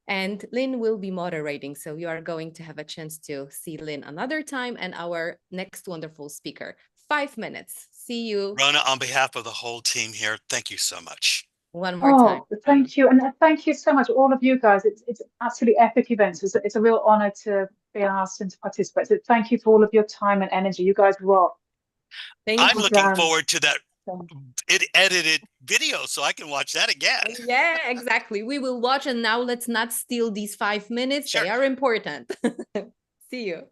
Speaker 2: And Lynn will be moderating. So you are going to have a chance to see Lynn another time and our next wonderful speaker. 5 minutes. See you.
Speaker 1: Rona, on behalf of the whole team here, thank you so much.
Speaker 2: One more time.
Speaker 14: Oh, thank you. And thank you so much, all of you guys. It's absolutely epic event. It's a real honor to be asked and to participate. So thank you for all of your time and energy. You guys rock.
Speaker 1: I'm
Speaker 2: Thank
Speaker 1: looking
Speaker 2: you.
Speaker 1: forward to that edited video so I can watch that again.
Speaker 2: Yeah, exactly. We will watch, and now let's not steal these 5 minutes.
Speaker 1: Sure.
Speaker 2: They are important. See you.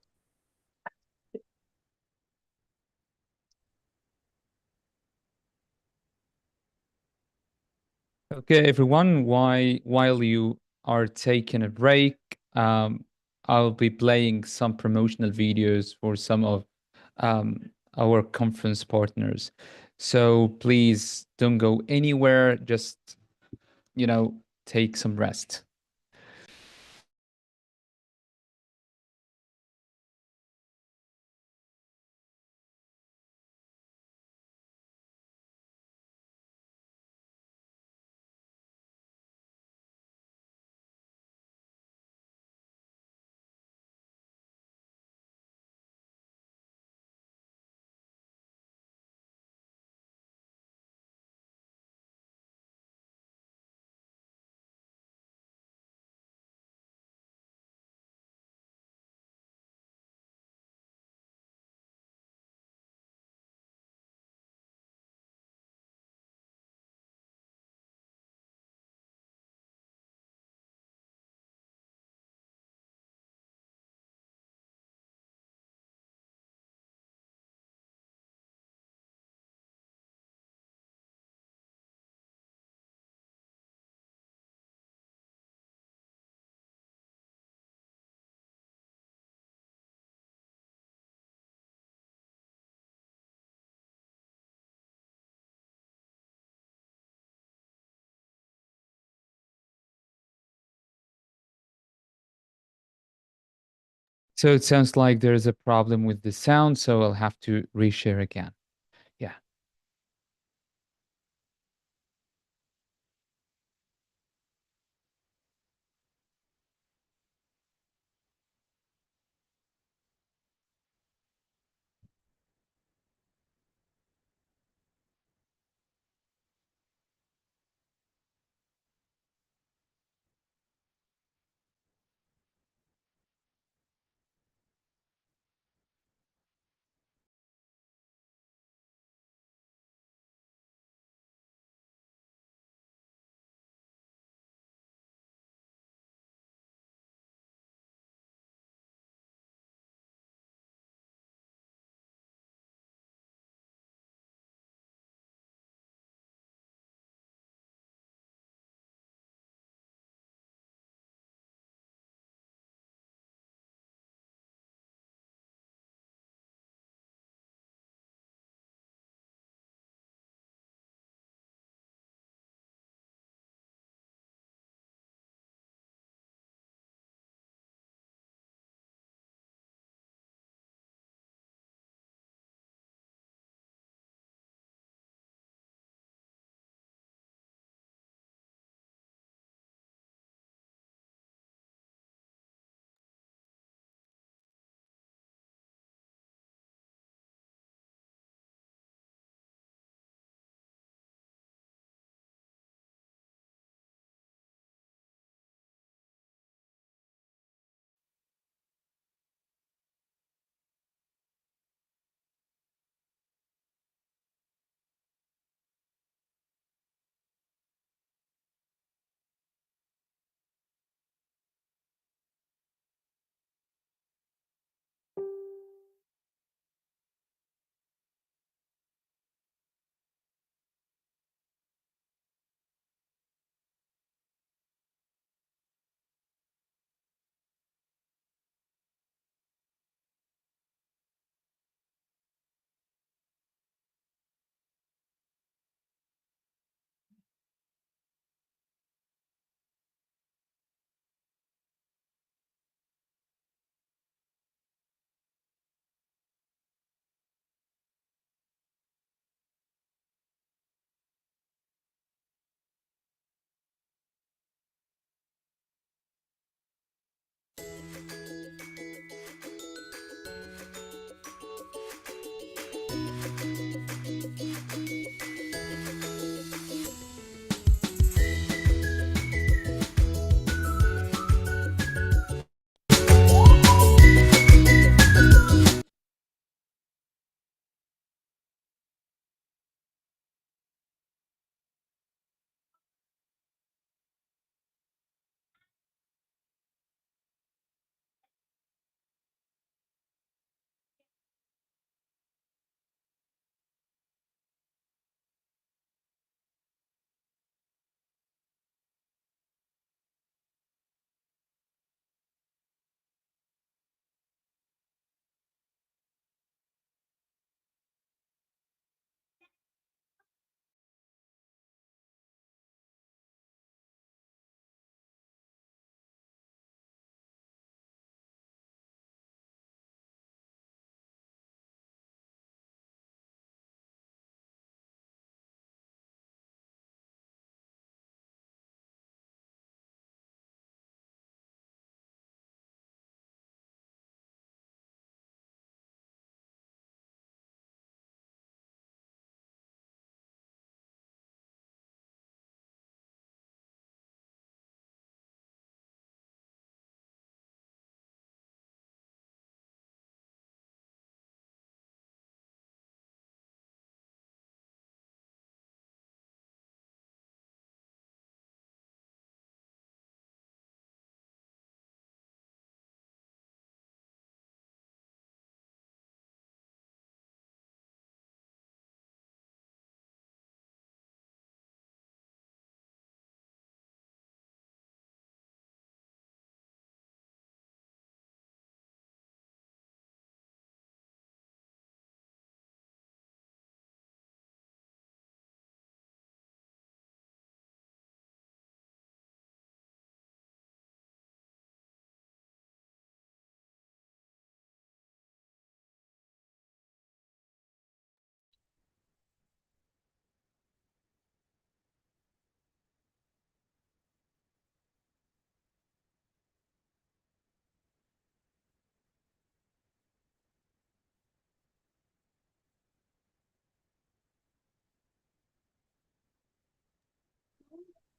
Speaker 3: Okay, everyone, while you are taking a break, I'll be playing some promotional videos for some of our conference partners. So please don't go anywhere. Just, take some rest. So it sounds like there's a problem with the sound, so I'll have to reshare again. Yeah.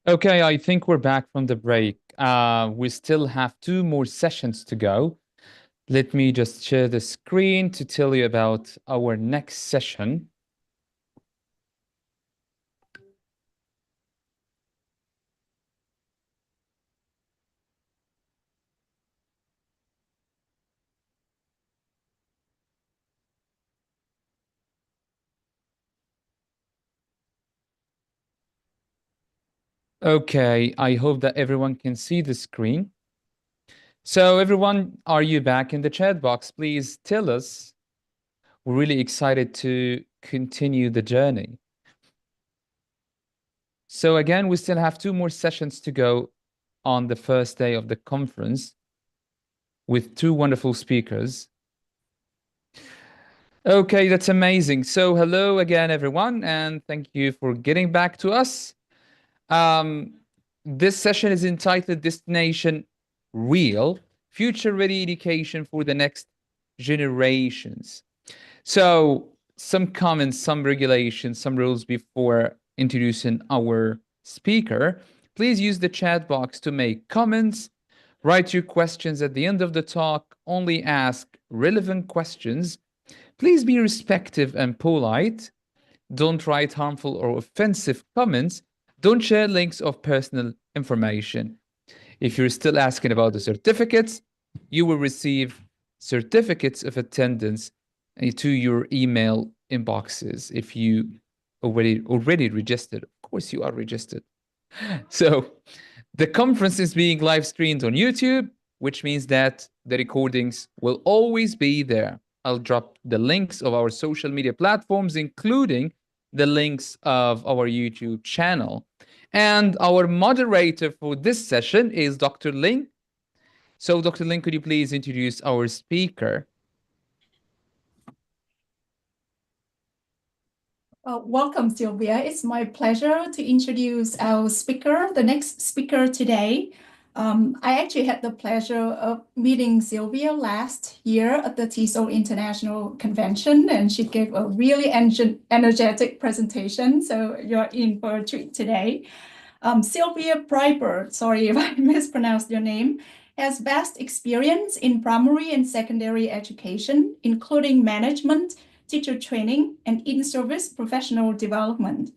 Speaker 3: Okay, I think we're back from the break. We still have 2 more sessions to go. Let me just share the screen to tell you about our next session. Okay, I hope that everyone can see the screen. So everyone, are you back in the chat box? Please tell us. We're really excited to continue the journey. So again, we still have 2 more sessions to go on the first day of the conference with 2 wonderful speakers. Okay, that's amazing. So hello again, everyone, and thank you for getting back to us. This session is entitled Destination Real, Future Ready Education for the Next Generations. So some comments, some regulations, some rules before introducing our speaker. Please use the chat box to make comments. Write your questions at the end of the talk. Only ask relevant questions. Please be respectful and polite. Don't write harmful or offensive comments. Don't share links of personal information. If you're still asking about the certificates, you will receive certificates of attendance to your email inboxes if you already registered. Of course, you are registered. So the conference is being live streamed on YouTube, which means that the recordings will always be there. I'll drop the links of our social media platforms, including the links of our YouTube channel. And our moderator for this session is Dr. Ling. So, Dr. Ling, could you please introduce our speaker?
Speaker 11: Welcome, Sylvia. It's my pleasure to introduce our speaker, the next speaker today. I actually had the pleasure of meeting Sylvia last year at the TESOL International Convention, and she gave a really energetic presentation, so you're in for a treat today. Sylvia Breitbart, sorry if I mispronounced your name, has vast experience in primary and secondary education, including management, teacher training, and in-service professional development.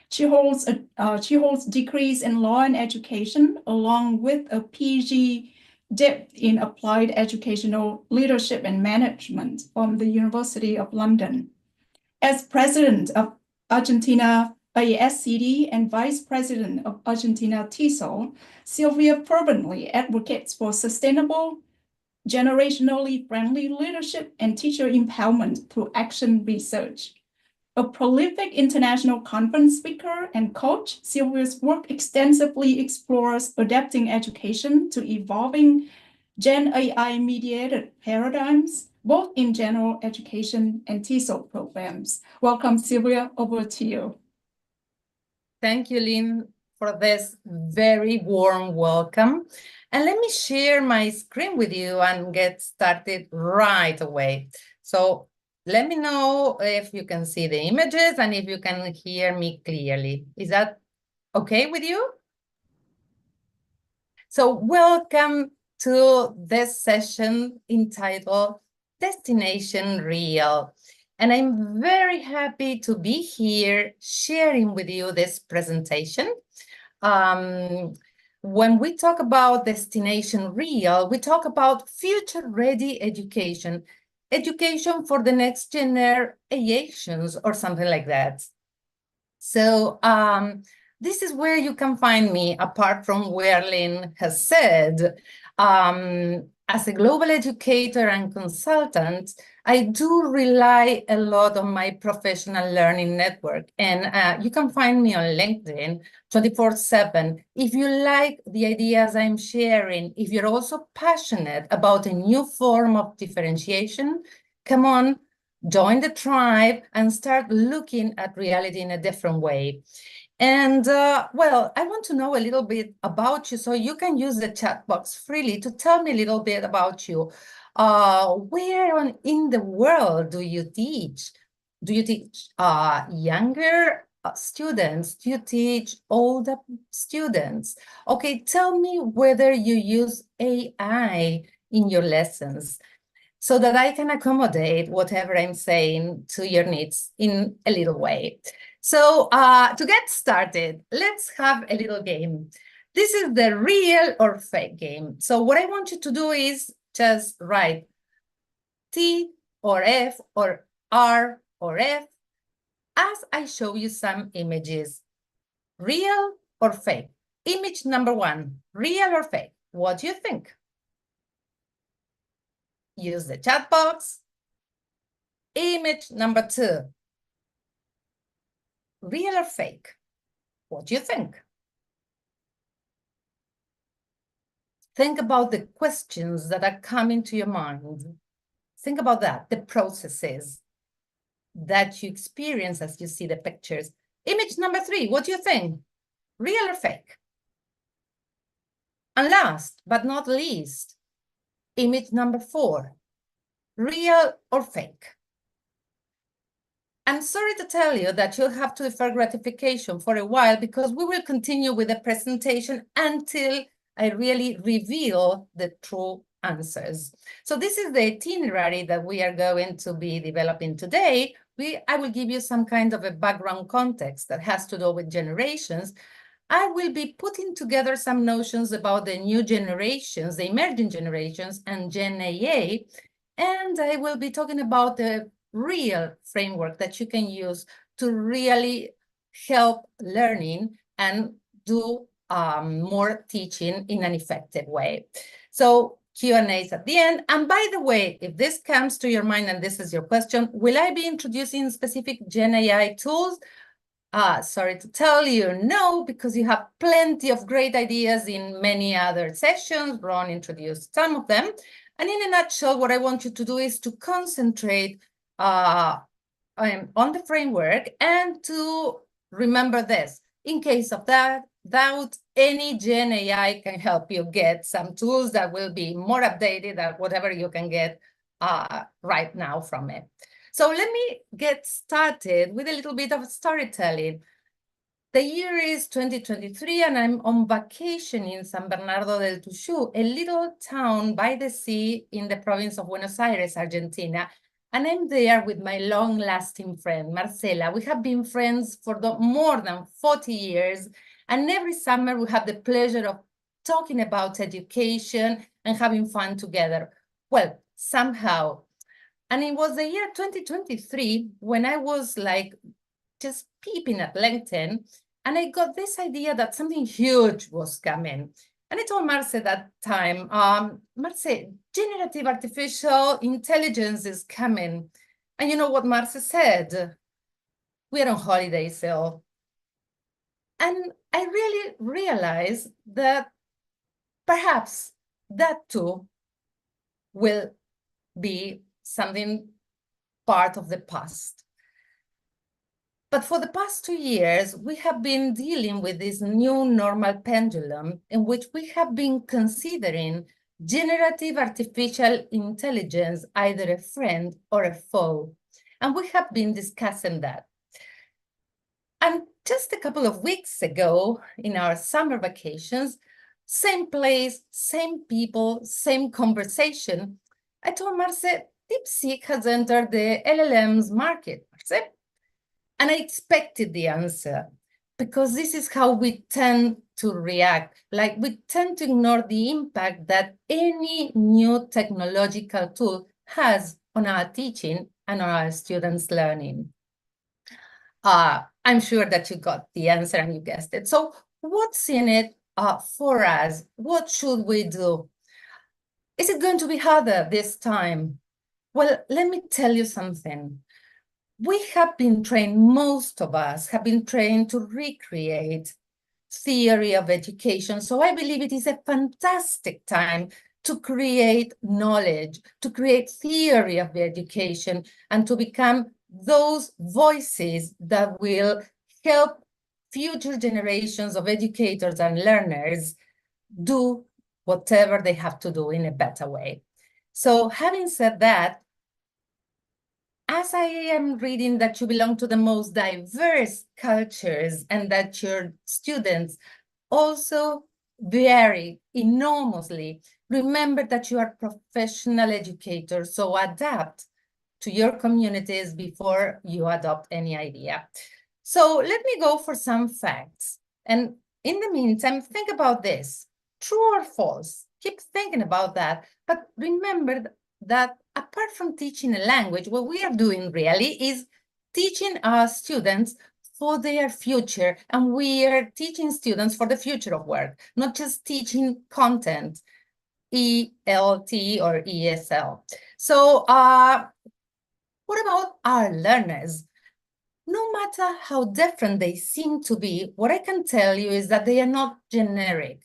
Speaker 11: She holds degrees in law and education, along with a PG depth in applied educational leadership and management from the University of London. As president of Argentina ASCD and vice president of Argentina TESOL, Sylvia fervently advocates for sustainable, generationally friendly leadership and teacher empowerment through action research. A prolific international conference speaker and coach, Sylvia's work extensively explores adapting education to evolving Gen AI-mediated paradigms, both in general education and TESOL programs. Welcome, Sylvia, over to you.
Speaker 15: Thank you, Lynn, for this very warm welcome. And let me share my screen with you and get started right away. So let me know if you can see the images and if you can hear me clearly. Is that okay with you? So welcome to this session entitled Destination Real. And I'm very happy to be here sharing with you this presentation. When we talk about Destination Real, we talk about future-ready education, education for the next generations or something like that. So this is where you can find me, apart from where Lynn has said. As a global educator and consultant, I do rely a lot on my professional learning network. And you can find me on LinkedIn 24/7. If you like the ideas I'm sharing, if you're also passionate about a new form of differentiation, come on, join the tribe and start looking at reality in a different way. And well, I want to know a little bit about you, so you can use the chat box freely to tell me a little bit about you. Where in the world do you teach? Do you teach younger students, you teach older students. Okay, tell me whether you use AI in your lessons so that I can accommodate whatever I'm saying to your needs in a little way. So to get started, let's have a little game. This is the real or fake game. So what I want you to do is just write T or F or R or F as I show you some images. Real or fake? Image number 1, real or fake? What do you think? Use the chat box. Image number 2, real or fake? What do you think? Think about the questions that are coming to your mind. Think about that, the processes that you experience as you see the pictures. Image number 3, what do you think? Real or fake? And last but not least, image number 4, real or fake? I'm sorry to tell you that you'll have to defer gratification for a while because we will continue with the presentation until I really reveal the true answers. So this is the itinerary that we are going to be developing today. I will give you some kind of a background context that has to do with generations. I will be putting together some notions about the new generations, the emerging generations, and Gen AA, and I will be talking about the real framework that you can use to really help learning and do more teaching in an effective way. So Q&As at the end. And by the way, if this comes to your mind and this is your question, will I be introducing specific Gen AI tools? Sorry to tell you, no, because you have plenty of great ideas in many other sessions. Ron introduced some of them. And in a nutshell, what I want you to do is to concentrate on the framework and to remember this. In case of doubt, any Gen AI can help you get some tools that will be more updated than whatever you can get right now from it. So let me get started with a little bit of storytelling. The year is 2023 and I'm on vacation in San Bernardo del Tuyú, a little town by the sea in the province of Buenos Aires, Argentina. And I'm there with my long-lasting friend, Marcela. We have been friends for more than 40 years. And every summer we have the pleasure of talking about education and having fun together. Well, somehow. And it was the year 2023 when I was like just peeping at LinkedIn and I got this idea that something huge was coming. And I told Marce that time, Marce, generative artificial intelligence is coming. And you know what Marce said? We're on holiday still. And I really realized that perhaps that too will be something part of the past. But for the past 2 years, we have been dealing with this new normal pendulum in which we have been considering generative artificial intelligence either a friend or a foe. And we have been discussing that. And just a couple of weeks ago, in our summer vacations, same place, same people, same conversation, I told Marce, DeepSeek has entered the LLMs market, Marce. And I expected the answer because this is how we tend to react. Like we tend to ignore the impact that any new technological tool has on our teaching and on our students' learning. I'm sure that you got the answer and you guessed it. So what's in it for us? What should we do? Is it going to be harder this time? Well, let me tell you something. We have been trained, most of us have been trained to recreate theory of education. So I believe it is a fantastic time to create knowledge, to create theory of education, and to become those voices that will help future generations of educators and learners do whatever they have to do in a better way. So having said that, as I am reading that you belong to the most diverse cultures and that your students also vary enormously, remember that you are professional educators, so adapt to your communities before you adopt any idea. So let me go for some facts. And in the meantime, think about this. True or false? Keep thinking about that. But remember that apart from teaching a language, what we are doing really is teaching our students for their future. And we are teaching students for the future of work, not just teaching content, ELT or ESL. So what about our learners? No matter how different they seem to be, what I can tell you is that they are not generic,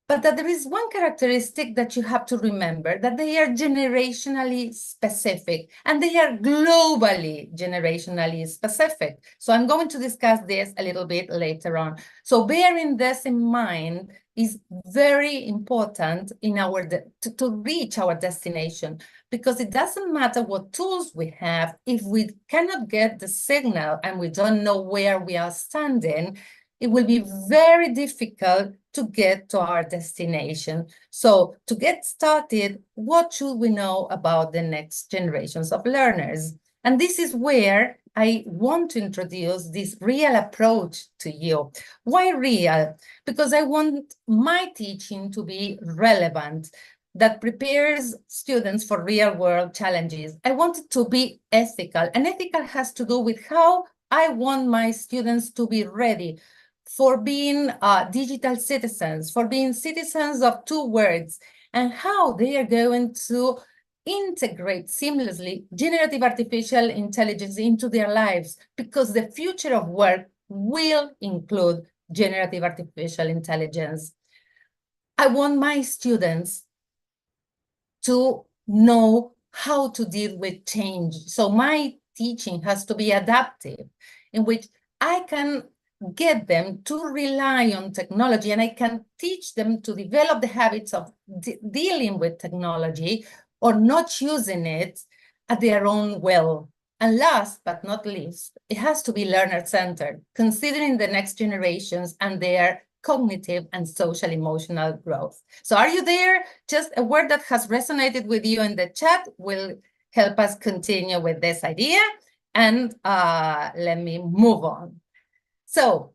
Speaker 15: but that there is one characteristic that you have to remember, that they are generationally specific and they are globally generationally specific. So I'm going to discuss this a little bit later on. So bearing this in mind is very important in our to reach our destination, because it doesn't matter what tools we have, if we cannot get the signal and we don't know where we are standing, it will be very difficult to get to our destination. So to get started, what should we know about the next generations of learners? And this is where I want to introduce this real approach to you. Why real? Because I want my teaching to be relevant, that prepares students for real world challenges. I want it to be ethical, and ethical has to do with how I want my students to be ready for being digital citizens, for being citizens of two words, and how they are going to integrate seamlessly generative artificial intelligence into their lives, because the future of work will include generative artificial intelligence. I want my students to know how to deal with change. So my teaching has to be adaptive, in which I can get them to rely on technology, and I can teach them to develop the habits of dealing with technology or not using it at their own will. And last but not least, it has to be learner-centered, considering the next generations and their cognitive and social emotional growth. So are you there? Just a word that has resonated with you in the chat will help us continue with this idea. And let me move on. So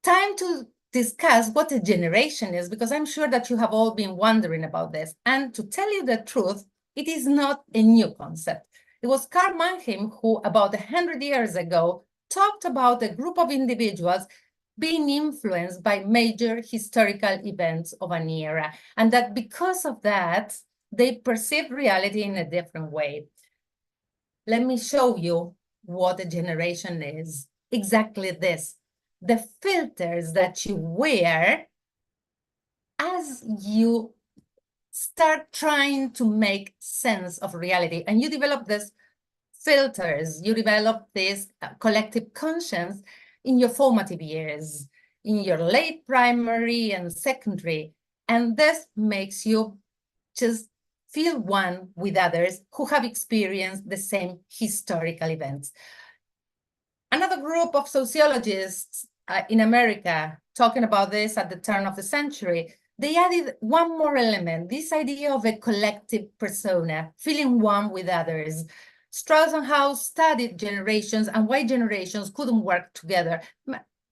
Speaker 15: time to discuss what a generation is, because I'm sure that you have all been wondering about this. And to tell you the truth, it is not a new concept. It was Carl Mannheim who, about 100 years ago, talked about a group of individuals being influenced by major historical events of an era, and that because of that, they perceive reality in a different way. Let me show you what a generation is. Exactly this. The filters that you wear as you start trying to make sense of reality, and you develop these filters, you develop this collective conscience in your formative years, in your late primary and secondary, and this makes you just feel one with others who have experienced the same historical events. Another group of sociologists in America, talking about this at the turn of the century, they added one more element, this idea of a collective persona, feeling one with others. Strauss and House studied generations and why generations couldn't work together.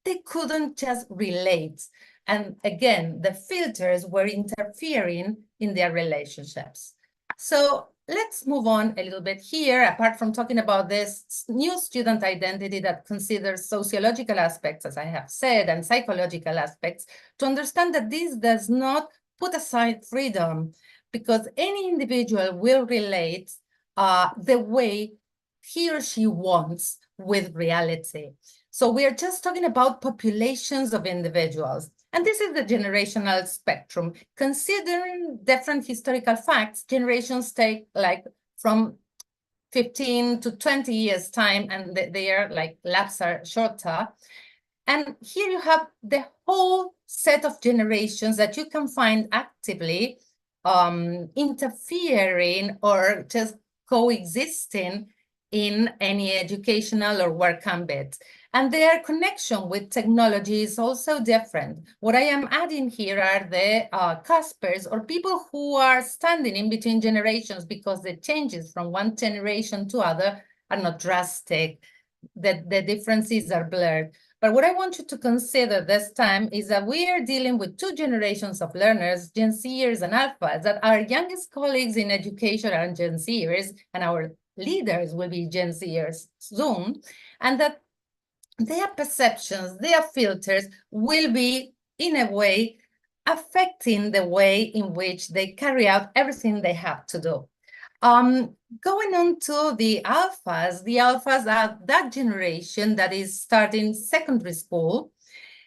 Speaker 15: They couldn't just relate. And again, the filters were interfering in their relationships. So let's move on a little bit here, apart from talking about this new student identity that considers sociological aspects, as I have said, and psychological aspects, to understand that this does not put aside freedom, because any individual will relate the way he or she wants with reality. So we are just talking about populations of individuals. And this is the generational spectrum. Considering different historical facts, generations take like from 15 to 20 years time, and their like laps are shorter. And here you have the whole set of generations that you can find actively interfering or just coexisting in any educational or work ambit. And their connection with technology is also different. What I am adding here are the cuspers, or people who are standing in between generations, because the changes from one generation to other are not drastic. The differences are blurred. But what I want you to consider this time is that we are dealing with two generations of learners, Gen Zers and Alphas, that our youngest colleagues in education are Gen Zers, and our leaders will be Gen Zers soon, and that their perceptions, their filters will be, in a way, affecting the way in which they carry out everything they have to do. Going on to the alphas are that generation that is starting secondary school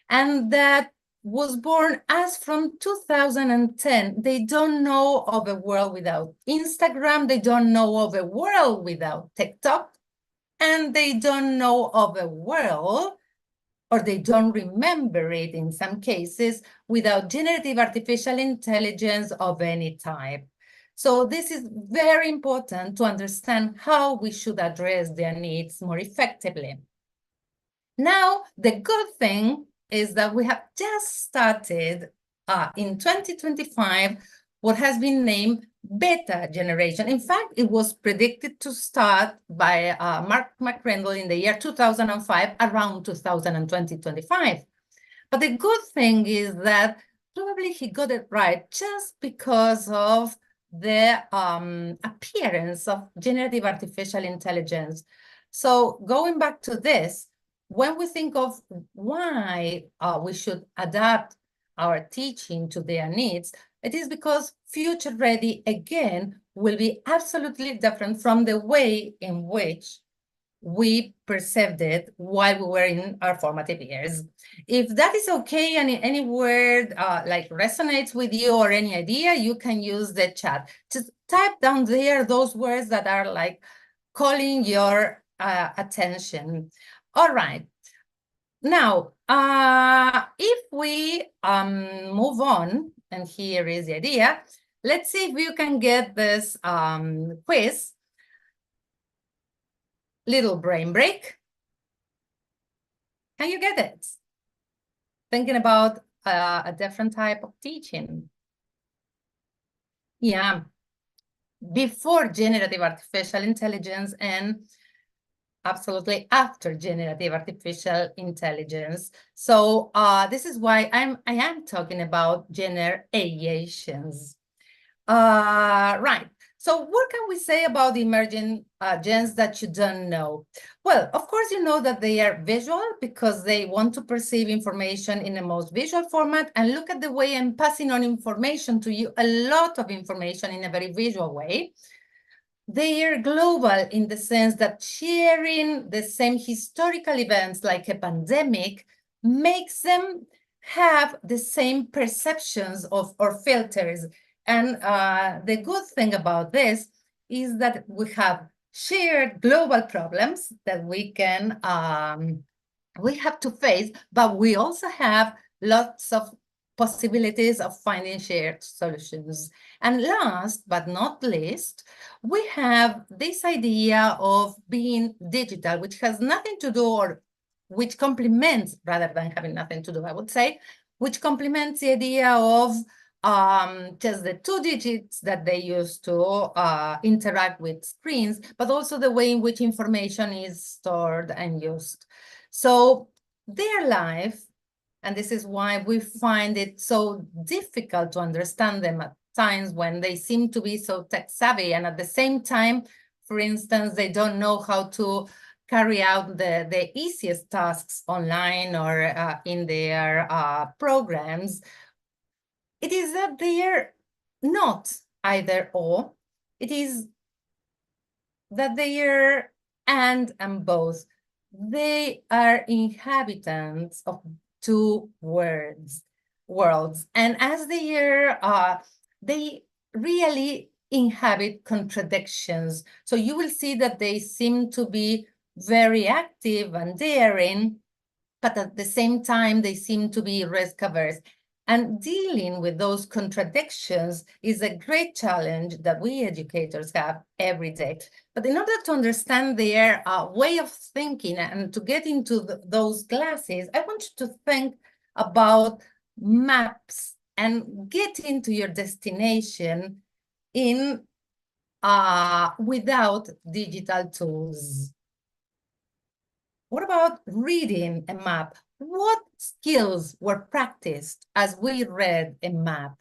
Speaker 15: and that was born as from 2010. They don't know of a world without Instagram. They don't know of a world without TikTok. And they don't know of a world, or they don't remember it in some cases, without generative artificial intelligence of any type. So this is very important to understand how we should address their needs more effectively. Now, the good thing is that we have just started in 2025 what has been named beta generation. In fact, it was predicted to start by Mark McCrindle in the year 2005, around 2025. But the good thing is that probably he got it right just because of the appearance of generative artificial intelligence. So going back to this, when we think of why we should adapt our teaching to their needs, it is because future ready, again, will be absolutely different from the way in which we perceived it while we were in our formative years. If that is okay, and any word like resonates with you or any idea, you can use the chat. Just type down there those words that are like calling your attention. All right. Now, if we move on, and here is the idea, let's see if you can get this quiz. Little brain break. Can you get it? Thinking about a different type of teaching. Yeah. Before generative artificial intelligence and absolutely after generative artificial intelligence. So this is why I am talking about generations. Right. So what can we say about the emerging gens that you don't know? Well, of course, you know that they are visual because they want to perceive information in the most visual format. And look at the way I'm passing on information to you, a lot of information in a very visual way. They are global in the sense that sharing the same historical events like a pandemic makes them have the same perceptions of or filters. And the good thing about this is that we have shared global problems that we have to face, but we also have lots of possibilities of finding shared solutions. And last but not least, we have this idea of being digital, which has nothing to do, or which complements, rather than having nothing to do, I would say, which complements the idea of just the 2 digits that they use to interact with screens, but also the way in which information is stored and used. So their life, and this is why we find it so difficult to understand them at times when they seem to be so tech savvy, and at the same time, for instance, they don't know how to carry out the easiest tasks online or in their programs. It is that they are not either or. It is that they are and both. They are inhabitants of two worlds. And as they are, they really inhabit contradictions. So you will see that they seem to be very active and daring, but at the same time, they seem to be risk averse. And dealing with those contradictions is a great challenge that we educators have every day. But in order to understand their way of thinking and to get into those classes, I want you to think about maps and get into your destination in without digital tools. What about reading a map? What skills were practiced as we read a map,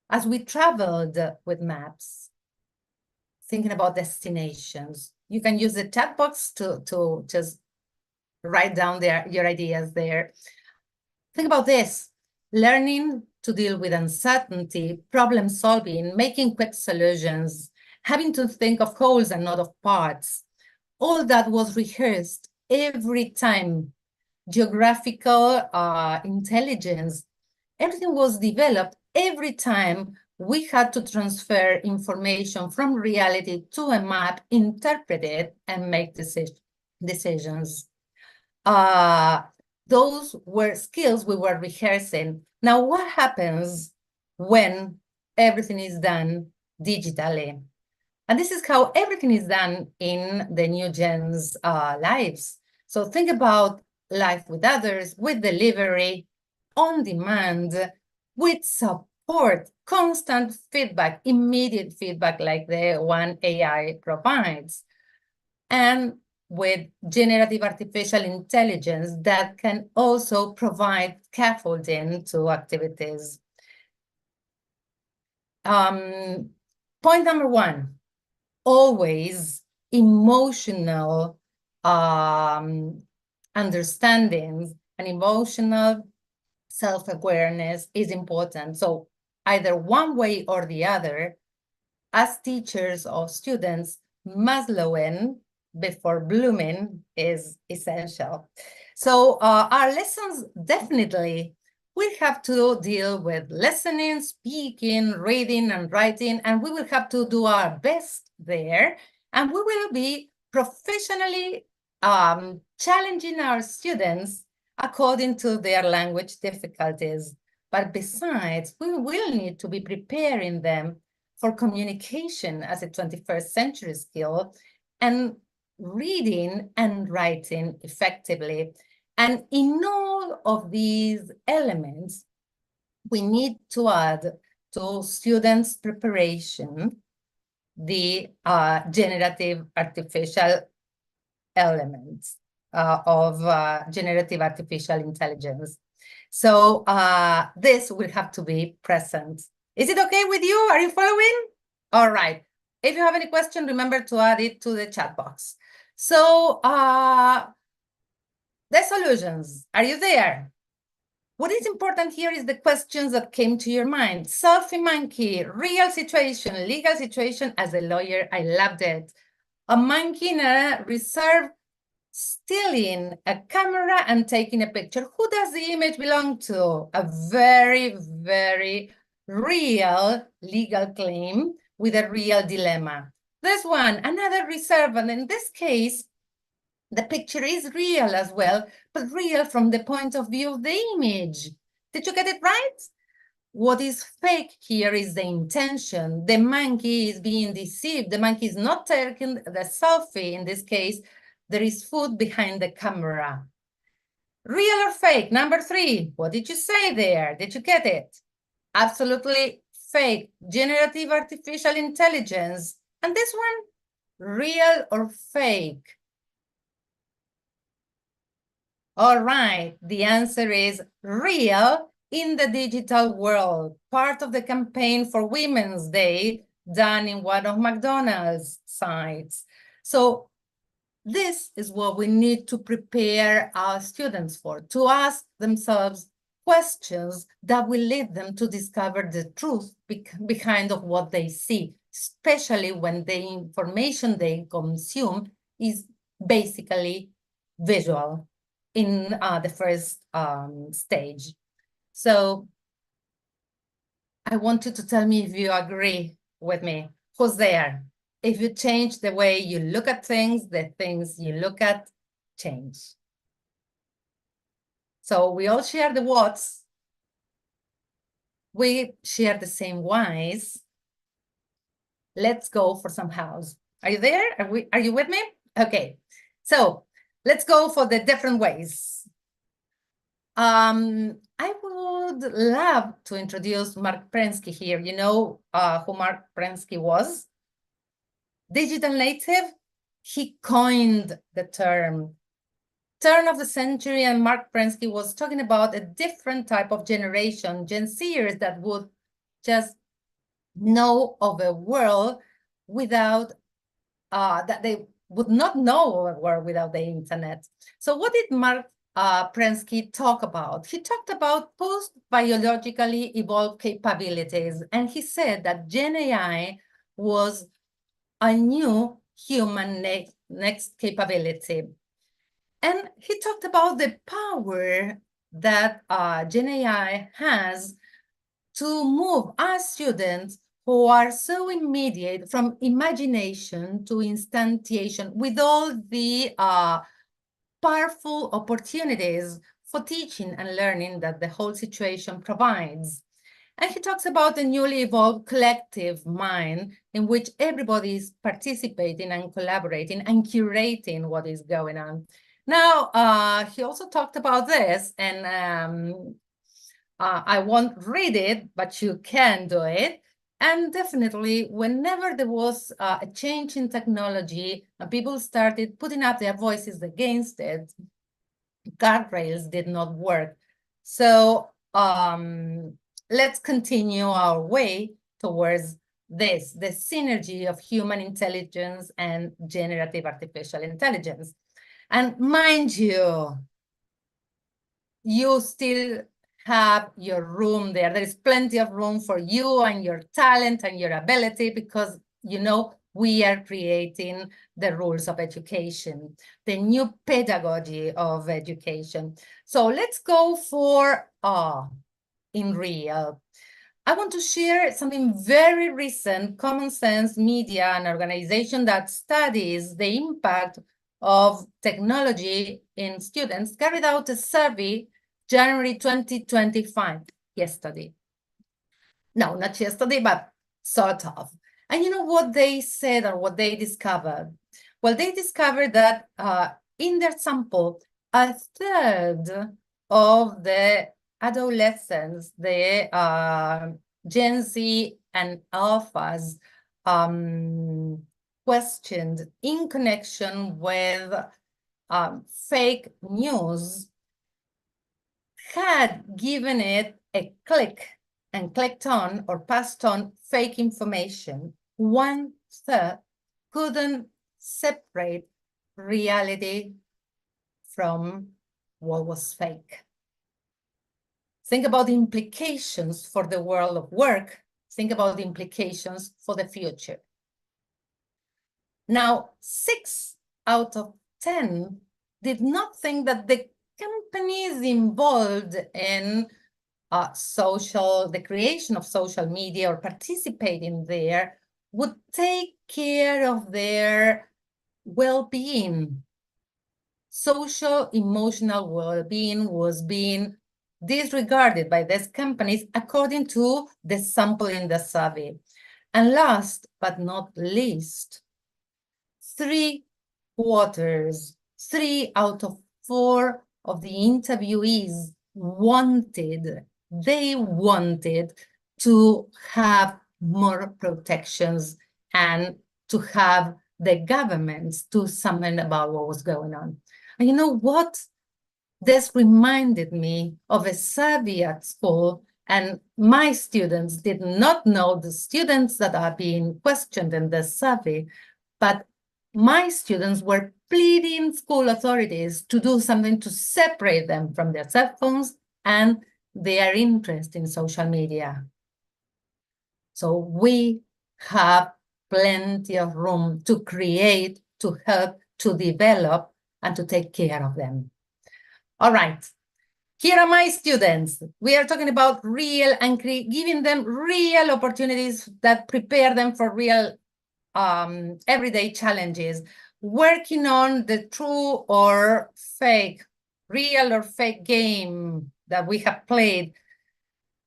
Speaker 15: as we traveled with maps? Thinking about destinations. You can use the chat box to just write down your ideas there. Think about this, learning to deal with uncertainty, problem solving, making quick solutions, having to think of wholes and not of parts. All that was rehearsed every time. Geographical intelligence, everything was developed every time we had to transfer information from reality to a map, interpret it, and make decisions. Those were skills we were rehearsing. Now, what happens when everything is done digitally? And this is how everything is done in the new gen's lives. So think about life with others, with delivery, on demand, with support, constant feedback, immediate feedback like the one AI provides, and with generative artificial intelligence that can also provide scaffolding to activities. Point number one, always emotional understandings and emotional self-awareness is important. So either one way or the other, as teachers or students, Maslowian before blooming is essential. So our lessons definitely will have to deal with listening, speaking, reading, and writing, and we will have to do our best there. And we will be professionally challenging our students according to their language difficulties. But besides, we will need to be preparing them for communication as a 21st century skill and reading and writing effectively. And in all of these elements, we need to add to students' preparation the generative artificial elements of generative artificial intelligence. So this will have to be present. Is it okay with you? Are you following? All right. If you have any question, remember to add it to the chat box. So the solutions, are you there? What is important here is the questions that came to your mind. Selfie monkey, real situation, legal situation. As a lawyer, I loved it. A monkey in a reserve stealing a camera and taking a picture. Who does the image belong to? A very, very real legal claim with a real dilemma. There's one, another reserve, and in this case, the picture is real as well, but real from the point of view of the image. Did you get it right? What is fake here is the intention. The monkey is being deceived. The monkey is not taking the selfie. In this case, there is food behind the camera. Real or fake? Number 3. What did you say there? Did you get it? Absolutely fake. Generative artificial intelligence. And this one, real or fake? All right, the answer is real in the digital world, part of the campaign for Women's Day done in one of McDonald's sites. So this is what we need to prepare our students for, to ask themselves questions that will lead them to discover the truth behind of what they see, especially when the information they consume is basically visual in the first stage. So I want you to tell me if you agree with me. Who's there? If you change the way you look at things, the things you look at change. So we all share the what's. we share the same whys. Let's go for some hows. Are you there? Are you with me? Okay. So let's go for the different ways. I would love to introduce Mark Prensky here. You know who Mark Prensky was? Digital native. He coined the term. Turn of the century, and Mark Prensky was talking about a different type of generation, Gen Zers, that would just know of a world without, that they would not know of a world without the internet. So what did Mark Prensky talk about? He talked about post-biologically evolved capabilities, and he said that Gen AI was a new human next capability. And he talked about the power that Gen AI has to move our students who are so immediate from imagination to instantiation with all the powerful opportunities for teaching and learning that the whole situation provides. And he talks about the newly evolved collective mind in which everybody is participating and collaborating and curating what is going on. Now, he also talked about this, and I won't read it, but you can do it. And definitely, whenever there was a change in technology and people started putting up their voices against it, guardrails did not work. So let's continue our way towards this, the synergy of human intelligence and generative artificial intelligence. And mind you, you still have your room there. There is plenty of room for you and your talent and your ability, because, you know, we are creating the rules of education, the new pedagogy of education. So let's go for in real. I want to share something very recent. Common Sense Media, an organization that studies the impact of technology in students, carried out a survey January 2025, yesterday. No, not yesterday, but sort of. And you know what they said or what they discovered? Well, they discovered that in their sample, a third of the adolescents, the Gen Z and alphas, questioned in connection with fake news, had given it a click and clicked on or passed on fake information. 1/3 couldn't separate reality from what was fake. Think about the implications for the world of work. Think about the implications for the future. Now, 6 out of 10 did not think that the companies involved in the creation of social media or participating there would take care of their well-being. Social emotional well-being was being disregarded by these companies according to the sample in the survey. And last but not least, 3/4, 3 out of 4 of the interviewees wanted to have more protections and to have the governments do something about what was going on. And you know what? This reminded me of a survey at school, and my students did not know the students that are being questioned in this survey, but my students were pleading school authorities to do something to separate them from their cell phones and their interest in social media. So we have plenty of room to create, to help, to develop, and to take care of them. All right. Here are my students. We are talking about real and giving them real opportunities that prepare them for real everyday challenges, working on the true or fake, real or fake game that we have played.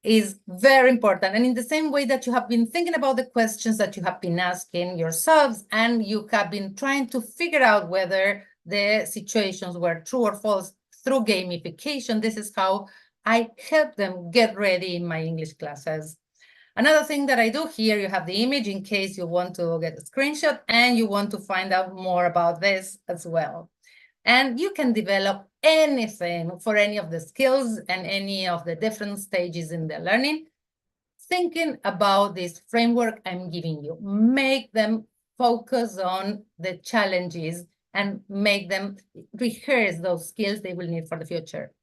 Speaker 15: is very important. And in the same way that you have been thinking about the questions that you have been asking yourselves, and you have been trying to figure out whether the situations were true or false through gamification, this is how I help them get ready in my English classes. Another thing that I do here, you have the image in case you want to get a screenshot and you want to find out more about this as well. And you can develop anything for any of the skills and any of the different stages in the learning, thinking about this framework I'm giving you. Make them focus on the challenges and make them rehearse those skills they will need for the future.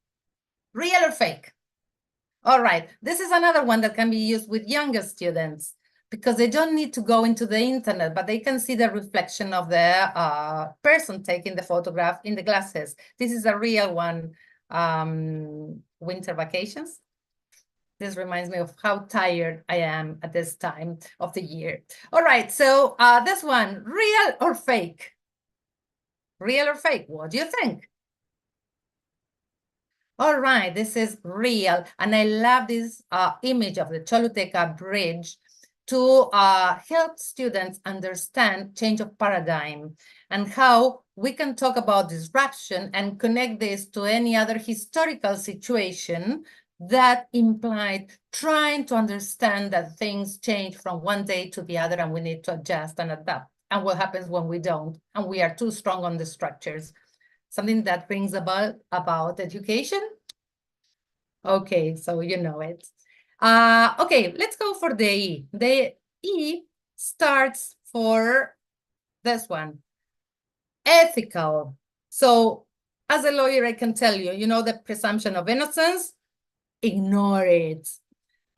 Speaker 15: Real or fake? All right, this is another one that can be used with younger students because they don't need to go into the internet, but they can see the reflection of the person taking the photograph in the glasses. This is a real one, winter vacations. This reminds me of how tired I am at this time of the year. All right, so this one, real or fake? Real or fake? What do you think? All right, this is real. And I love this image of the Choluteca Bridge to help students understand change of paradigm and how we can talk about disruption and connect this to any other historical situation that implied trying to understand that things change from one day to the other and we need to adjust and adapt. And what happens when we don't and we are too strong on the structures. Something that brings about education. Okay, so you know it. Okay, let's go for the E. The E starts for this one, ethical. So as a lawyer, I can tell you, you know the presumption of innocence? Ignore it.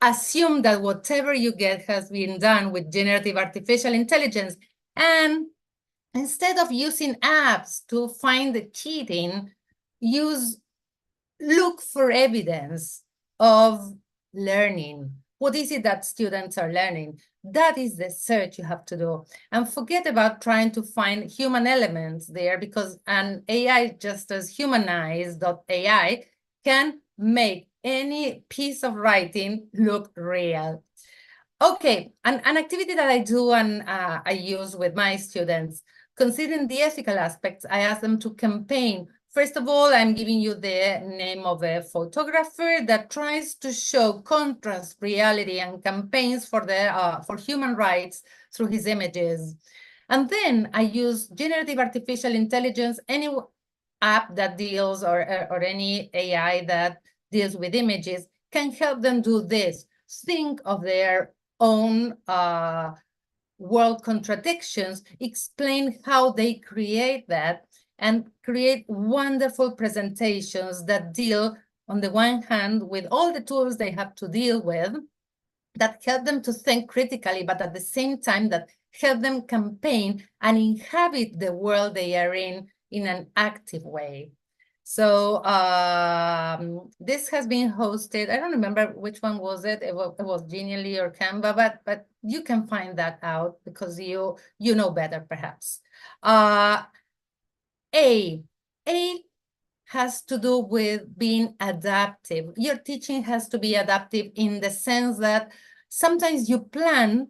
Speaker 15: Assume that whatever you get has been done with generative artificial intelligence. And instead of using apps to find the cheating, look for evidence of learning. What is it that students are learning? That is the search you have to do. And forget about trying to find human elements there because an AI just as humanized.ai can make any piece of writing look real. Okay, an activity that I do and I use with my students, considering the ethical aspects, I ask them to campaign. First of all, I'm giving you the name of a photographer that tries to show contrast, reality, and campaigns for human rights through his images. And then I use generative artificial intelligence, any app that deals or any AI that deals with images can help them do this. Think of their own world contradictions, explain how they create that, and create wonderful presentations that deal, on the one hand, with all the tools they have to deal with, that help them to think critically, but at the same time that help them campaign and inhabit the world they are in an active way. So this has been hosted. I don't remember which one was it. It was Genially or Canva, but you can find that out because you know better perhaps. A has to do with being adaptive. Your teaching has to be adaptive in the sense that sometimes you plan,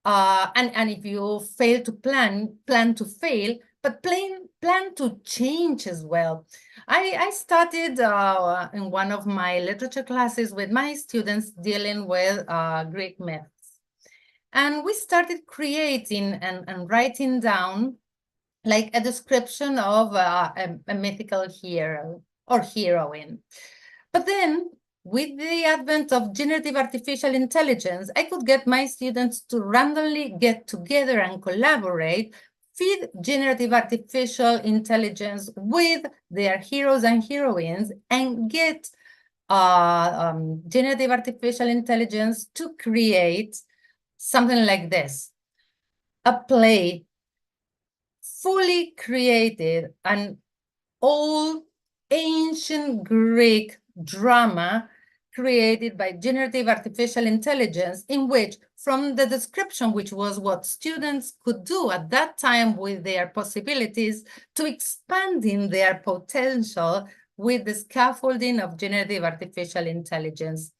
Speaker 15: and if you fail to plan to fail, but plan to change as well. I started in one of my literature classes with my students dealing with Greek myths. And we started creating and writing down like a description of a mythical hero or heroine. But then with the advent of generative artificial intelligence, I could get my students to randomly get together and collaborate, feed generative artificial intelligence with their heroes and heroines, and get generative artificial intelligence to create something like this, a play fully created, an old ancient Greek drama created by generative artificial intelligence, in which, from the description, which was what students could do at that time with their possibilities, to expanding their potential with the scaffolding of generative artificial intelligence.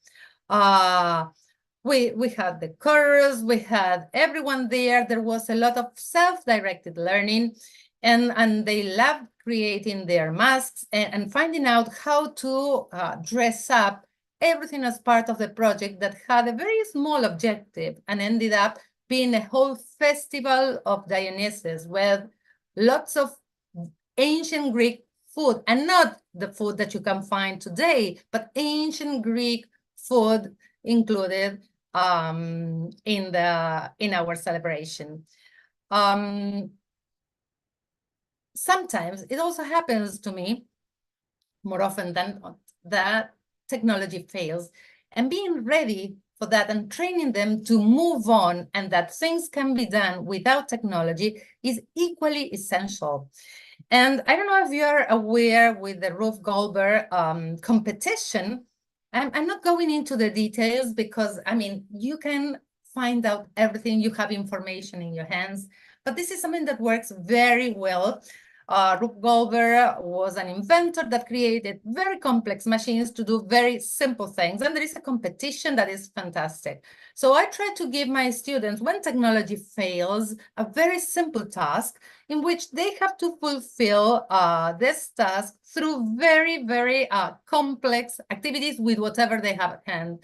Speaker 15: We had the chorus, we had everyone there. There was a lot of self-directed learning, and they loved creating their masks and finding out how to dress up everything as part of the project that had a very small objective and ended up being a whole festival of Dionysus with lots of ancient Greek food, and not the food that you can find today, but ancient Greek food included in our celebration. Sometimes it also happens to me, more often than not, that technology fails, and being ready for that and training them to move on and that things can be done without technology is equally essential. And I don't know if you're aware with the Roof Goldberg competition. I'm not going into the details because, I mean, you can find out everything. You have information in your hands, but this is something that works very well. Roof Goldberg was an inventor that created very complex machines to do very simple things. And there is a competition that is fantastic. So I try to give my students, when technology fails, a very simple task in which they have to fulfill this task through very, very complex activities with whatever they have at hand.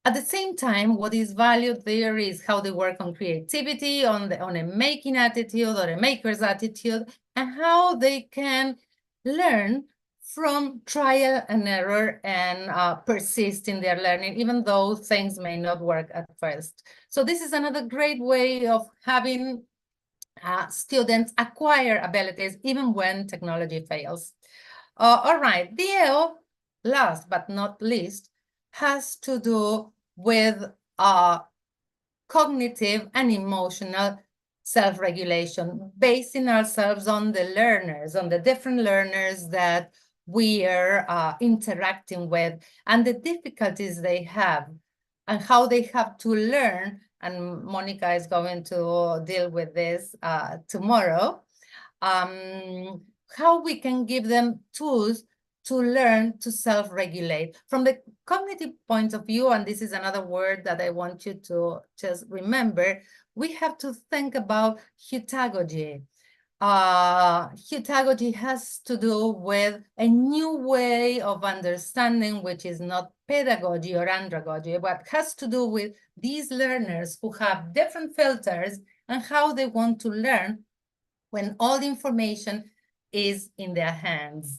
Speaker 15: At the same time, what is valued there is how they work on creativity, on a making attitude or a maker's attitude, and how they can learn from trial and error and persist in their learning, even though things may not work at first. So this is another great way of having students acquire abilities even when technology fails. All right, the last but not least has to do with cognitive and emotional self-regulation, basing ourselves on the learners, on the different learners that we are interacting with and the difficulties they have and how they have to learn. And Monica is going to deal with this tomorrow. How we can give them tools to learn to self-regulate. From the cognitive point of view, and this is another word that I want you to just remember, we have to think about heutagogy. Heutagogy has to do with a new way of understanding, which is not pedagogy or andragogy, but has to do with these learners who have different filters and how they want to learn when all the information is in their hands.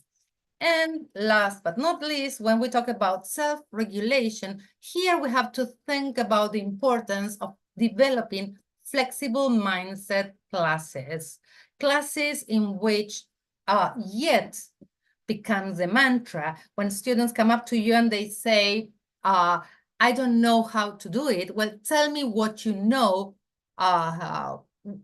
Speaker 15: And last but not least, when we talk about self-regulation, here we have to think about the importance of developing flexible mindset classes. Classes in which yet becomes a mantra. When students come up to you and they say, I don't know how to do it. Well, tell me what you know.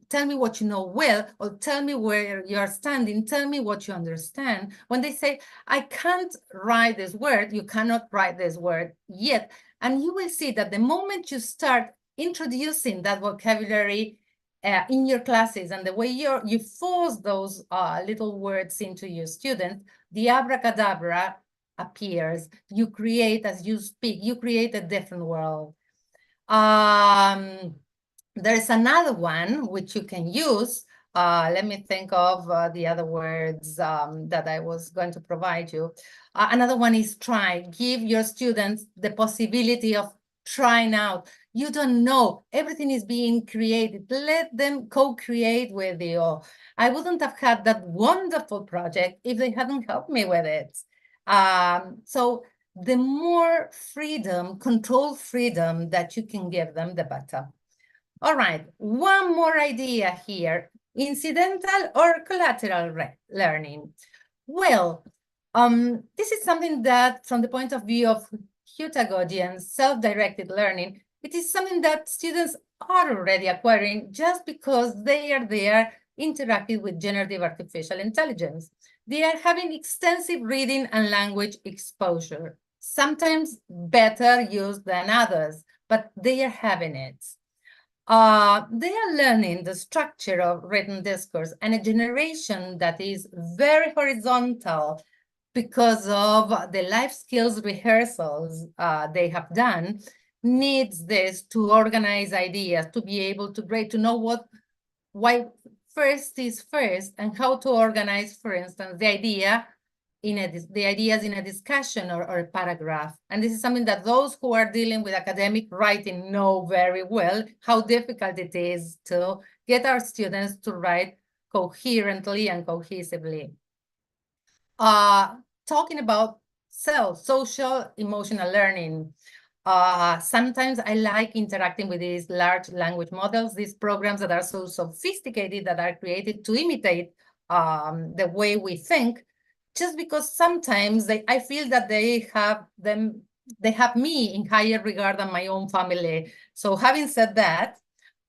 Speaker 15: Tell me what you know well, or tell me where you're standing, tell me what you understand. When they say, I can't write this word, you cannot write this word yet. And you will see that the moment you start introducing that vocabulary in your classes and the way you force those little words into your students, the abracadabra appears. You create, as you speak, you create a different world. There's another one which you can use. Let me think of the other words that I was going to provide you. Another one is try. Give your students the possibility of trying out. You don't know. Everything is being created. Let them co-create with you. I wouldn't have had that wonderful project if they hadn't helped me with it. So the more freedom, controlled freedom that you can give them, the better. All right, one more idea here. Incidental or collateral learning. Well, this is something that from the point of view of heutagogy and self-directed learning, it is something that students are already acquiring just because they are there interacting with generative artificial intelligence. They are having extensive reading and language exposure, sometimes better used than others, but they are having it. They are learning the structure of written discourse and a generation that is very horizontal because of the life skills rehearsals they have done, needs this to organize ideas, to be able to grade, to know why first is first, and how to organize, for instance, the ideas in a discussion or a paragraph. And this is something that those who are dealing with academic writing know very well, how difficult it is to get our students to write coherently and cohesively. Talking about social, emotional learning. Sometimes I like interacting with these large language models, these programs that are so sophisticated that are created to imitate the way we think, just because sometimes I feel that they have me in higher regard than my own family. So having said that,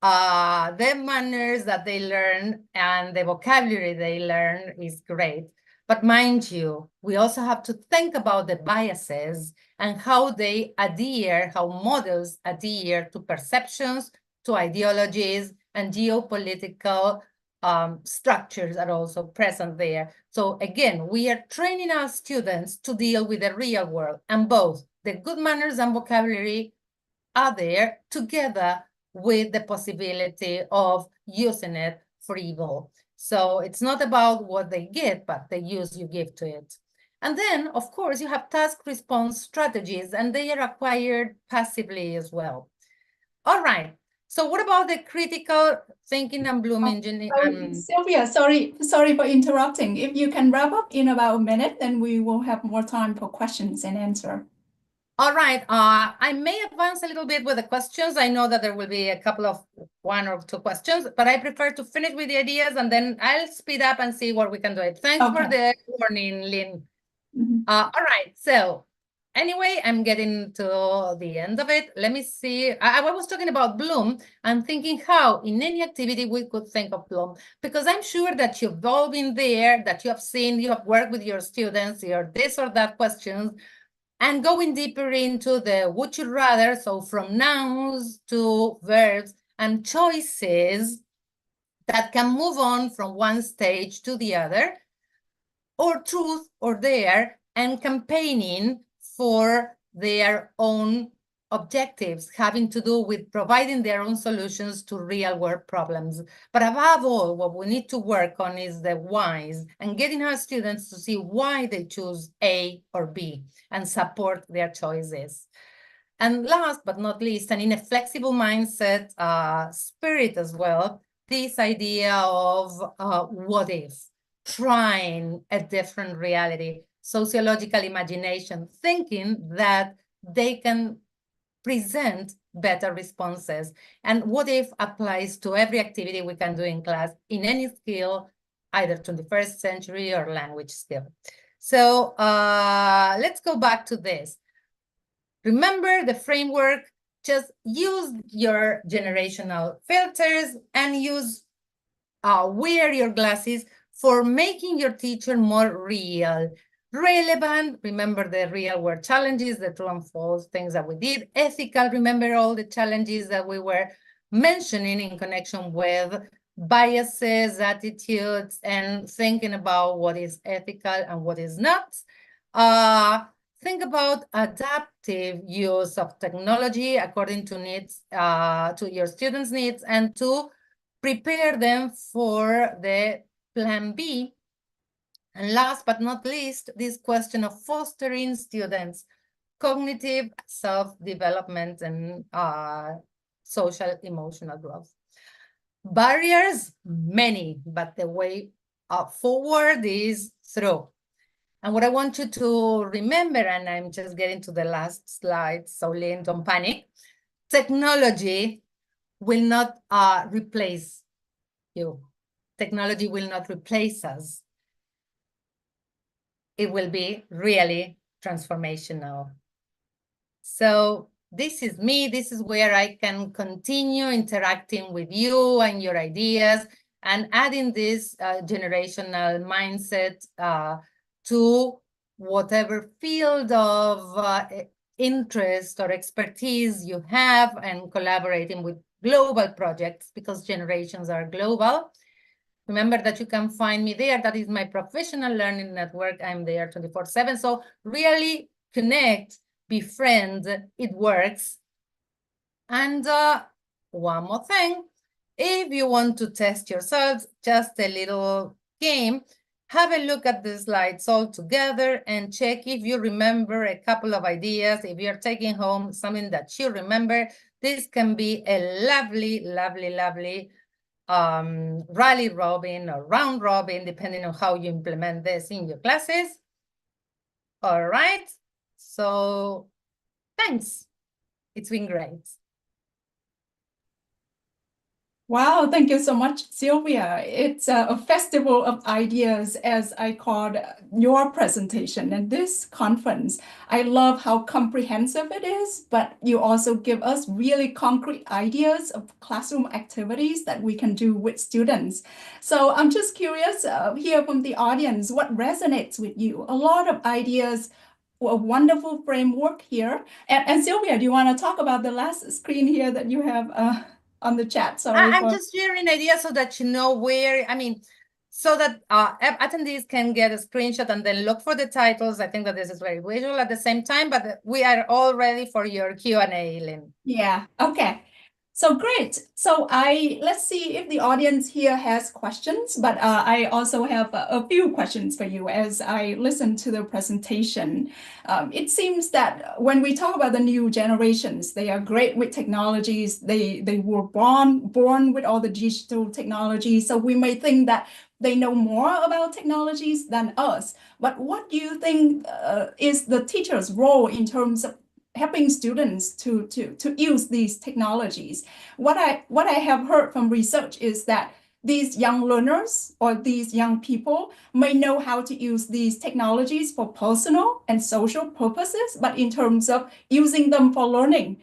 Speaker 15: the manners that they learn and the vocabulary they learn is great. But mind you, we also have to think about the biases and how they adhere, how models adhere to perceptions, to ideologies, and geopolitical structures are also present there. So again, we are training our students to deal with the real world, and both the good manners and vocabulary are there together with the possibility of using it for evil. So it's not about what they get, but the use you give to it. And then, of course, you have task response strategies, and they are acquired passively as well. All right. So what about the critical thinking and Bloom engineering?
Speaker 11: Sylvia, sorry for interrupting. If you can wrap up in about a minute, then we will have more time for questions and answer.
Speaker 15: All right. I may advance a little bit with the questions. I know that there will be a couple of 1 or 2 questions, but I prefer to finish with the ideas, and then I'll speed up and see where we can do it. Thanks for the warning, Lynn. All right. So anyway, I'm getting to the end of it. Let me see. I was talking about Bloom. I'm thinking how in any activity we could think of Bloom, because I'm sure that you've all been there, that you have seen, you have worked with your students, your this or that questions, and going deeper into the would you rather, so from nouns to verbs and choices that can move on from one stage to the other, or truth or dare, and campaigning for their own objectives having to do with providing their own solutions to real world problems. But above all, what we need to work on is the whys and getting our students to see why they choose A or B and support their choices. And last but not least, and in a flexible mindset spirit as well, this idea of what if, trying a different reality, sociological imagination, thinking that they can present better responses. And what if applies to every activity we can do in class in any skill, either 21st century or language skill. So let's go back to this. Remember the framework, just use your generational filters and use wear your glasses for making your teacher more real, relevant. Remember the real world challenges, the true and false things that we did. Ethical, remember all the challenges that we were mentioning in connection with biases, attitudes, and thinking about what is ethical and what is not. Think about adaptive use of technology according to needs, to your students' needs, and to prepare them for the plan B. And last but not least, this question of fostering students' cognitive self-development and social emotional growth. Barriers, many, but the way forward is through. And what I want you to remember, and I'm just getting to the last slide, so Lynn, don't panic. Technology will not replace you. Technology will not replace us. It will be really transformational. So this is me. This is where I can continue interacting with you and your ideas and adding this generational mindset to whatever field of interest or expertise you have, and collaborating with global projects because generations are global. Remember that you can find me there. That is my professional learning network. I'm there 24/7. So really connect, befriend, it works. And one more thing, if you want to test yourselves, just a little game, have a look at the slides all together and check if you remember a couple of ideas. If you're taking home something that you remember, this can be a lovely, lovely, lovely rally robin or round robin, depending on how you implement this in your classes. All right, so thanks. It's been great.
Speaker 11: Wow, thank you so much, Sylvia. It's a festival of ideas, as I called your presentation and this conference. I love how comprehensive it is, but you also give us really concrete ideas of classroom activities that we can do with students. So I'm just curious, here from the audience, what resonates with you? A lot of ideas, a wonderful framework here. And Sylvia, do you want to talk about the last screen here that you have on the chat? Sorry,
Speaker 15: I'm just sharing ideas so that you know where, so that attendees can get a screenshot and then look for the titles. I think that this is very visual at the same time, but we are all ready for your Q&A, Lynn.
Speaker 11: Yeah, okay. So great. So let's see if the audience here has questions, but I also have a few questions for you as I listen to the presentation. It seems that when we talk about the new generations, they are great with technologies. They were born with all the digital technology. So we may think that they know more about technologies than us. But what do you think is the teacher's role in terms of helping students to use these technologies? What I have heard from research is that these young learners or these young people may know how to use these technologies for personal and social purposes, but in terms of using them for learning,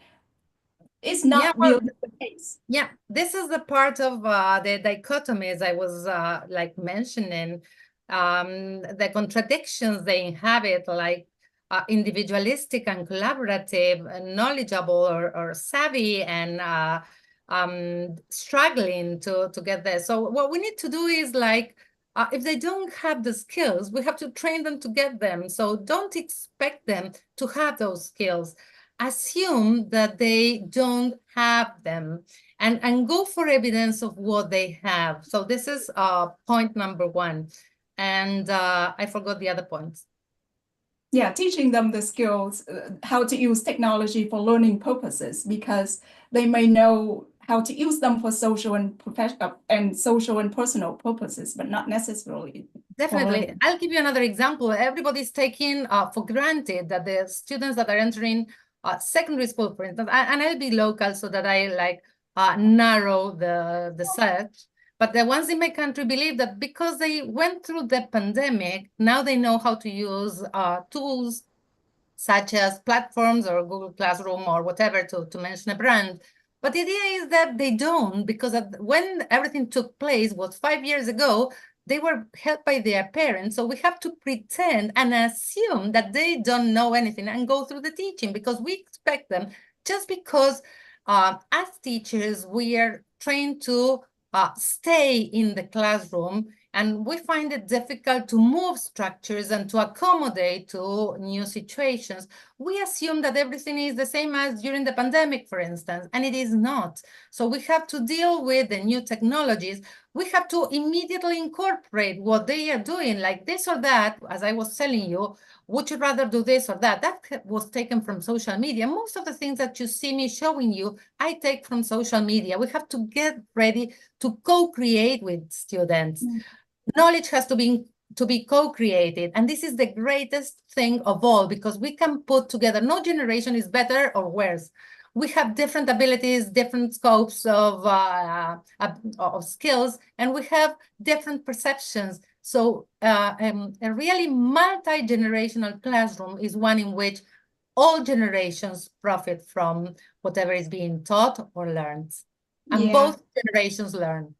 Speaker 11: it's not really the case.
Speaker 15: Yeah, this is the part of the dichotomies I was mentioning, the contradictions they inhabit, like individualistic and collaborative, and knowledgeable or savvy, and struggling to get there. So what we need to do is if they don't have the skills, we have to train them to get them. So don't expect them to have those skills. Assume that they don't have them and go for evidence of what they have. So this is point number one. And I forgot the other points.
Speaker 11: Yeah, teaching them the skills, how to use technology for learning purposes, because they may know how to use them for social and professional and social and personal purposes, but not necessarily.
Speaker 15: Definitely. I'll give you another example. Everybody's taking for granted that the students that are entering secondary school, for instance, and I'll be local so that I narrow the search. But the ones in my country believe that because they went through the pandemic, now they know how to use tools such as platforms or Google Classroom or whatever, to mention a brand. But the idea is that they don't, because when everything took place was 5 years ago, they were helped by their parents. So we have to pretend and assume that they don't know anything and go through the teaching, because we expect them, just because as teachers, we are trained to stay in the classroom, and we find it difficult to move structures and to accommodate to new situations. We assume that everything is the same as during the pandemic, for instance, and it is not. So we have to deal with the new technologies. We have to immediately incorporate what they are doing, like this or that, as I was telling you. Would you rather do this or that? That was taken from social media. Most of the things that you see me showing you, I take from social media. We have to get ready to co-create with students. Knowledge has to be co-created, and this is the greatest thing of all, because we can put together. No generation is better or worse. We have different abilities, different scopes of skills, and we have different perceptions. So a really multi-generational classroom is one in which all generations profit from whatever is being taught or learned, and both generations learn.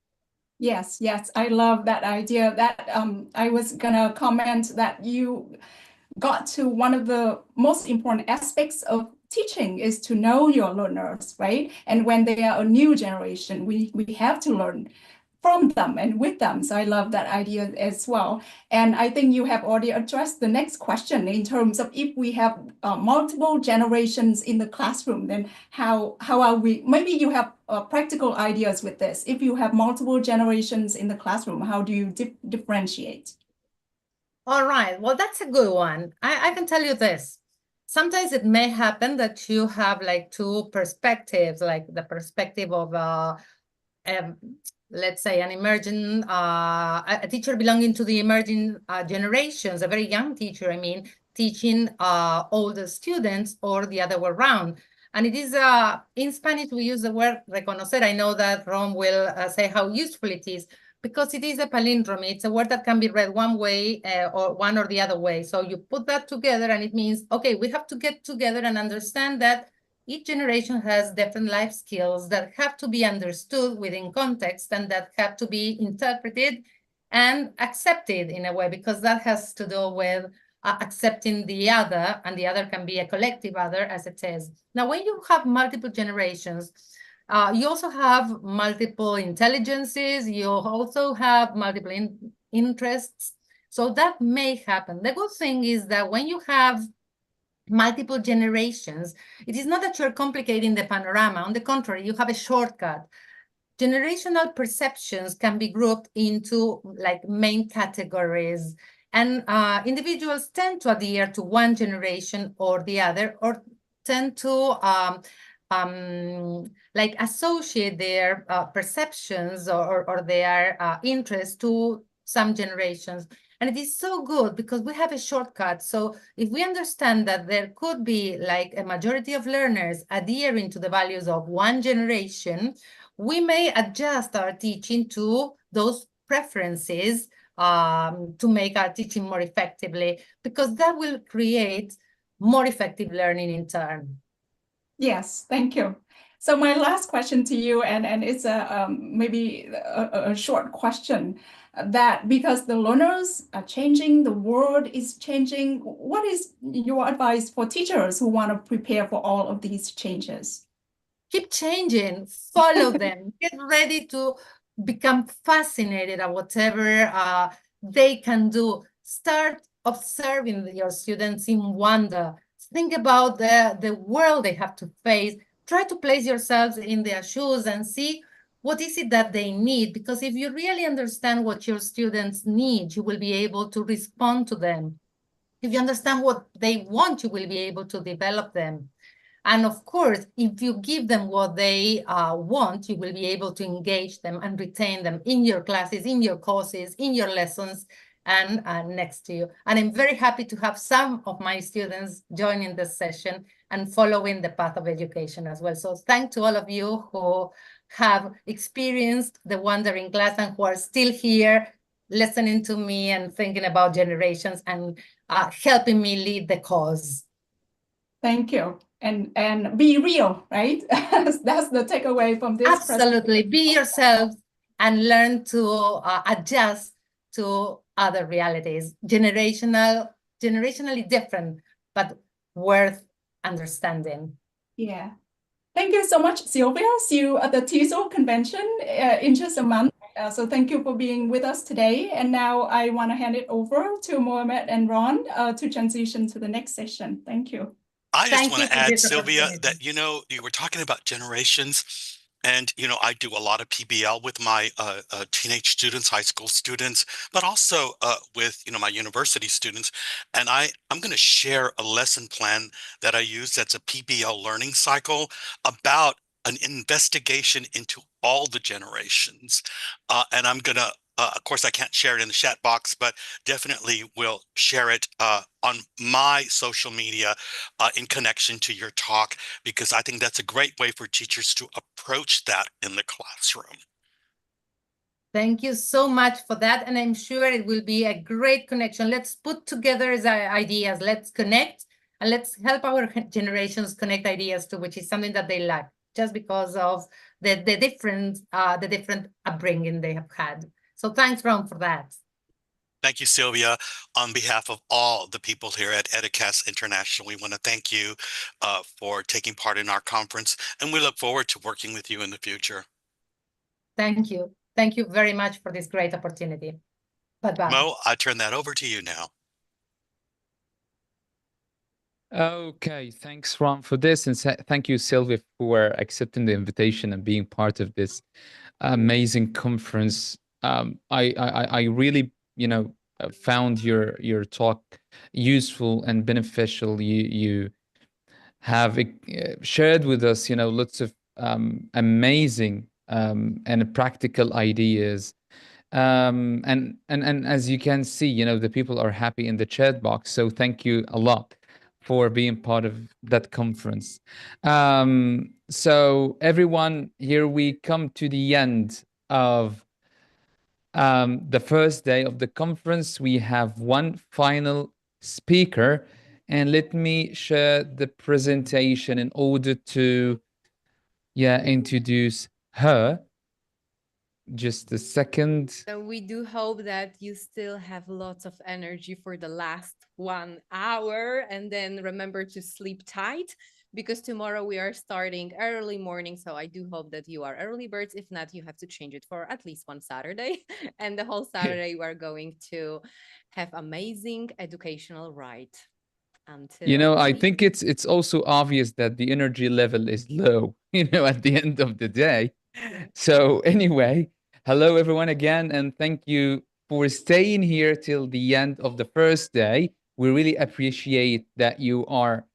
Speaker 11: Yes, yes, I love that idea. That I was gonna comment that you got to one of the most important aspects of teaching is to know your learners, right? And when they are a new generation, we have to learn from them and with them. So I love that idea as well. And I think you have already addressed the next question in terms of if we have multiple generations in the classroom, then how are we, maybe you have practical ideas with this. If you have multiple generations in the classroom, how do you differentiate?
Speaker 15: All right, well, that's a good one. I can tell you this. Sometimes it may happen that you have like two perspectives, like the perspective of let's say an emerging, a teacher belonging to the emerging generations, a very young teacher, I mean, teaching older students, or the other way around. And it is, in Spanish, we use the word reconocer. I know that Ron will say how useful it is, because it is a palindrome. It's a word that can be read one way or one or the other way. So you put that together and it means, okay, we have to get together and understand that each generation has different life skills that have to be understood within context and that have to be interpreted and accepted in a way, because that has to do with accepting the other, and the other can be a collective other, as it says. Now, when you have multiple generations, you also have multiple intelligences, you also have multiple interests. So that may happen. The good thing is that when you have multiple generations, it is not that you're complicating the panorama. On the contrary, you have a shortcut. Generational perceptions can be grouped into like main categories, and individuals tend to adhere to one generation or the other, or tend to like associate their perceptions or their interests to some generations. And it is so good because we have a shortcut. So if we understand that there could be like a majority of learners adhering to the values of one generation, we may adjust our teaching to those preferences to make our teaching more effectively, because that will create more effective learning in turn.
Speaker 11: Yes, thank you. So my last question to you, and it's maybe a short question, that because the learners are changing, the world is changing, what is your advice for teachers who want to prepare for all of these changes?
Speaker 15: Keep changing, follow them, get ready to become fascinated at whatever they can do. Start observing your students in wonder. Think about the world they have to face. Try to place yourselves in their shoes and see what is it that they need. Because if you really understand what your students need, you will be able to respond to them. If you understand what they want, you will be able to develop them. And of course, if you give them what they want, you will be able to engage them and retain them in your classes, in your courses, in your lessons, and next to you. And I'm very happy to have some of my students joining this session and following the path of education as well. So thanks to all of you who have experienced the wandering class and who are still here listening to me and thinking about generations and helping me lead the cause.
Speaker 11: Thank you. And be real, right? That's the takeaway from this.
Speaker 15: Absolutely. Be yourself and learn to adjust to other realities. Generationally different, but worth understanding.
Speaker 11: Yeah. Thank you so much, Sylvia. See you at the TESOL convention in just a month. So thank you for being with us today. And now I want to hand it over to Mohamed and Ron to transition to the next session. Thank you.
Speaker 1: I just want to add, Sylvia, that, you were talking about generations, and, I do a lot of PBL with my teenage students, high school students, but also with, my university students. And I'm going to share a lesson plan that I use that's a PBL learning cycle about an investigation into all the generations. And I'm going to, of course, I can't share it in the chat box, but definitely will share it on my social media in connection to your talk, because I think that's a great way for teachers to approach that in the classroom.
Speaker 15: Thank you so much for that. And I'm sure it will be a great connection. Let's put together ideas. Let's connect and let's help our generations connect ideas too, which is something that they lack just because of the different upbringing they have had. So thanks, Ron, for that.
Speaker 1: Thank you, Sylvia. On behalf of all the people here at Educast International, we want to thank you for taking part in our conference, and we look forward to working with you in the future.
Speaker 15: Thank you. Thank you very much for this great opportunity. Bye-bye.
Speaker 1: Mo, I turn that over to you now.
Speaker 3: Okay, thanks, Ron, for this, and thank you, Sylvia, for accepting the invitation and being part of this amazing conference. I really, found your talk useful and beneficial. You have shared with us, lots of amazing and practical ideas. And as you can see, the people are happy in the chat box. So thank you a lot for being part of that conference. So everyone, here we come to the end of the first day of the conference. We have one final speaker, and let me share the presentation in order to introduce her. Just a second.
Speaker 2: So we do hope that you still have lots of energy for the last 1 hour, and then remember to sleep tight, because tomorrow we are starting early morning. So I do hope that you are early birds. If not, you have to change it for at least one Saturday. And the whole Saturday we are going to have amazing educational ride.
Speaker 3: I think it's also obvious that the energy level is low, at the end of the day. So anyway, hello everyone again, and thank you for staying here till the end of the first day. We really appreciate that you are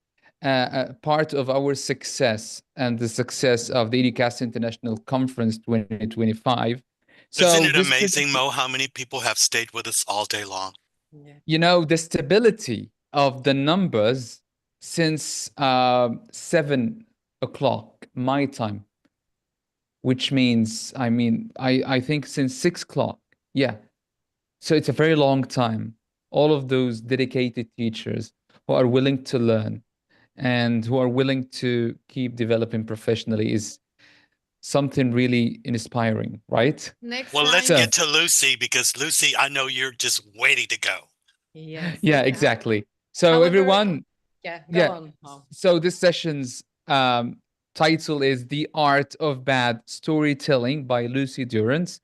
Speaker 3: part of our success and the success of the Educast International Conference 2025.
Speaker 1: Isn't
Speaker 3: So
Speaker 1: it
Speaker 3: this
Speaker 1: amazing, Mo, how many people have stayed with us all day long?
Speaker 3: the stability of the numbers since 7 o'clock my time, which means, I think since 6 o'clock. Yeah. So it's a very long time. All of those dedicated teachers who are willing to learn and who are willing to keep developing professionally is something really inspiring, right?
Speaker 1: Well, let's get to Lucy, because Lucy, I know you're just waiting to go.
Speaker 2: Yes.
Speaker 3: Yeah, exactly. So everyone,
Speaker 2: go on.
Speaker 3: So this session's title is The Art of Bad Storytelling by Lucy Durrance.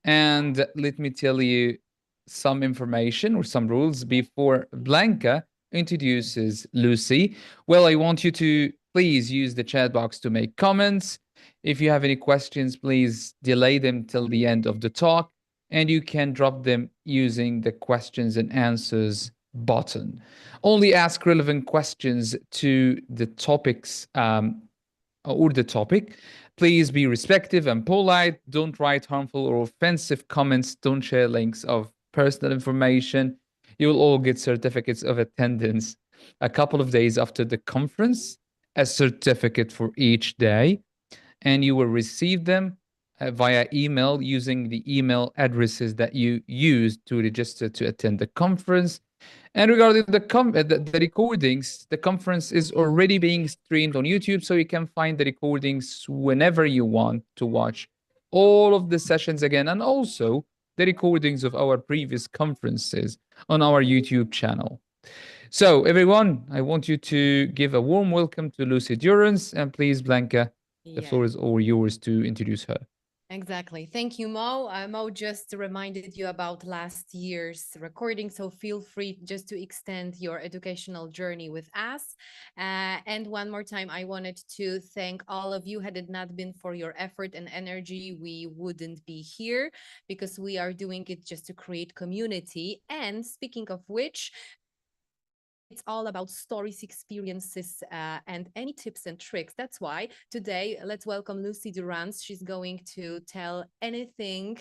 Speaker 3: And let me tell you some information or some rules before Blanca introduces Lucy. Well, I want you to please use the chat box to make comments. If you have any questions, please delay them till the end of the talk, and you can drop them using the questions and answers button. Only ask relevant questions to the topics or the topic. Please be respectful and polite. Don't write harmful or offensive comments. Don't share links of personal information. You'll all get certificates of attendance a couple of days after the conference, a certificate for each day, and you will receive them via email using the email addresses that you used to register to attend the conference. And regarding the recordings, the conference is already being streamed on YouTube, so you can find the recordings whenever you want to watch all of the sessions again, and also the recordings of our previous conferences on our YouTube channel. So everyone, I want you to give a warm welcome to Lucy Durrance, and please, Blanca, the floor is all yours to introduce her.
Speaker 2: Exactly. Thank you, Mo. Mo just reminded you about last year's recording, so feel free just to extend your educational journey with us. And one more time, I wanted to thank all of you. Had it not been for your effort and energy, we wouldn't be here, because we are doing it just to create community. And speaking of which, it's all about stories, experiences, and any tips and tricks. That's why today, let's welcome Lucy Durrance. She's going to tell anything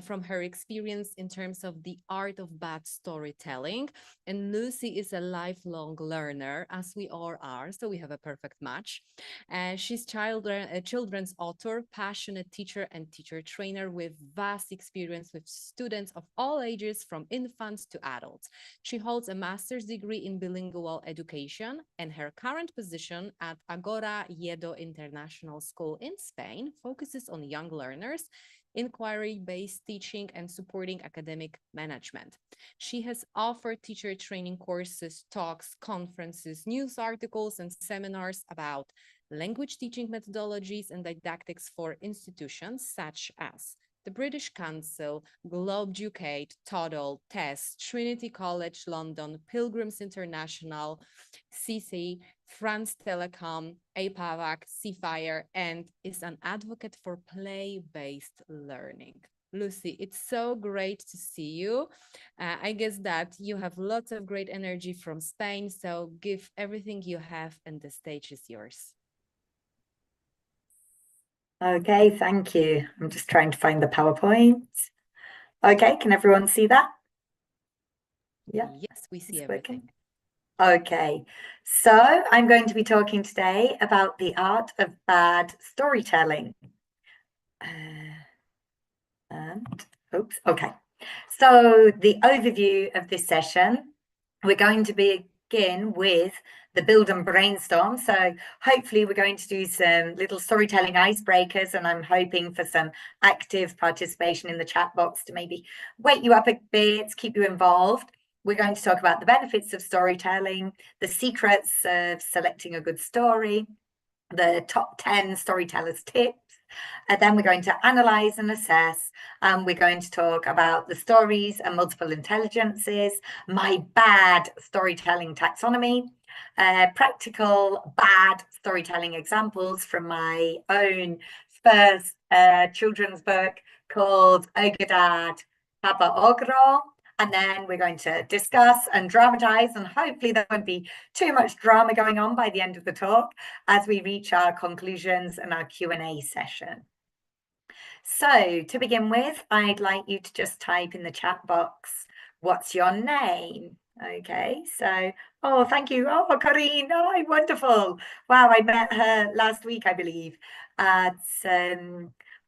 Speaker 2: from her experience in terms of the art of bad storytelling. And Lucy is a lifelong learner, as we all are, so we have a perfect match. She's children's author, passionate teacher, and teacher trainer with vast experience with students of all ages, from infants to adults. She holds a master's degree in bilingual education, and her current position at Agora Yedo International School in Spain focuses on young learners, inquiry-based teaching, and supporting academic management. She has offered teacher training courses, talks, conferences, news articles, and seminars about language teaching methodologies and didactics for institutions such as the British Council, Globe Ducate, Toddle, TESS, Trinity College London, Pilgrims International, CC, France Telecom, APAVAC, CFIRE, and is an advocate for play-based learning. Lucy, it's so great to see you. I guess that you have lots of great energy from Spain, so give everything you have and the stage is yours.
Speaker 16: Okay, thank you. I'm just trying to find the PowerPoint. Okay, can everyone see that? Yeah.
Speaker 2: Yes, we see everything.
Speaker 16: Okay, so I'm going to be talking today about the art of bad storytelling. Okay. So the overview of this session, we're going to begin with the build and brainstorm. So hopefully we're going to do some little storytelling icebreakers, and I'm hoping for some active participation in the chat box to maybe wake you up a bit, keep you involved. We're going to talk about the benefits of storytelling, the secrets of selecting a good story, the top 10 storytellers tips, and then we're going to analyze and assess. We're going to talk about the stories and multiple intelligences, my bad storytelling taxonomy, practical bad storytelling examples from my own first children's book called Ogadad Papa Ogro. And then we're going to discuss and dramatize, and hopefully there won't be too much drama going on by the end of the talk as we reach our conclusions and our Q&A session. So to begin with, I'd like you to just type in the chat box, what's your name? Okay, so, oh, thank you. Oh, Corinne, oh, wonderful. Wow, I met her last week, I believe, at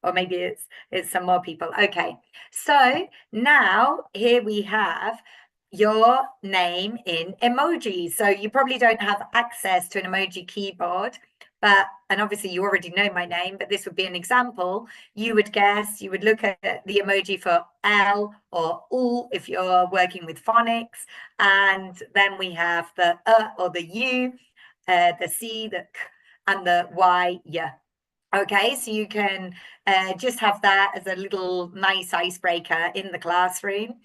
Speaker 16: or maybe it's some more people. Okay, so now here we have your name in emojis. So you probably don't have access to an emoji keyboard, and obviously you already know my name, but this would be an example. You would guess, you would look at the emoji for L or U if you're working with phonics, and then we have the or the U, the C, the K, and the Y, yeah. Okay, so you can just have that as a little nice icebreaker in the classroom.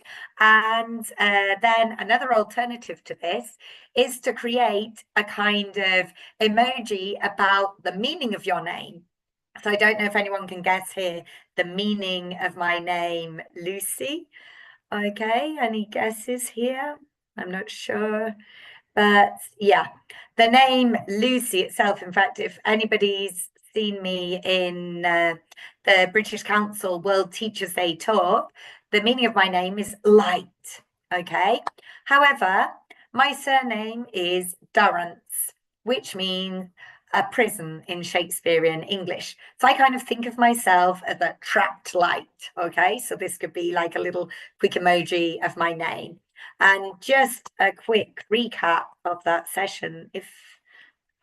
Speaker 16: And then another alternative to this is to create a kind of emoji about the meaning of your name. So I don't know if anyone can guess here the meaning of my name, Lucy. Okay, any guesses here? I'm not sure. But yeah, the name Lucy itself, in fact, if anybody's seen me in the British Council World Teachers Day talk, the meaning of my name is light, okay? However, my surname is Durrance, which means a prison in Shakespearean English. So I kind of think of myself as a trapped light, okay? So this could be like a little quick emoji of my name. And just a quick recap of that session, if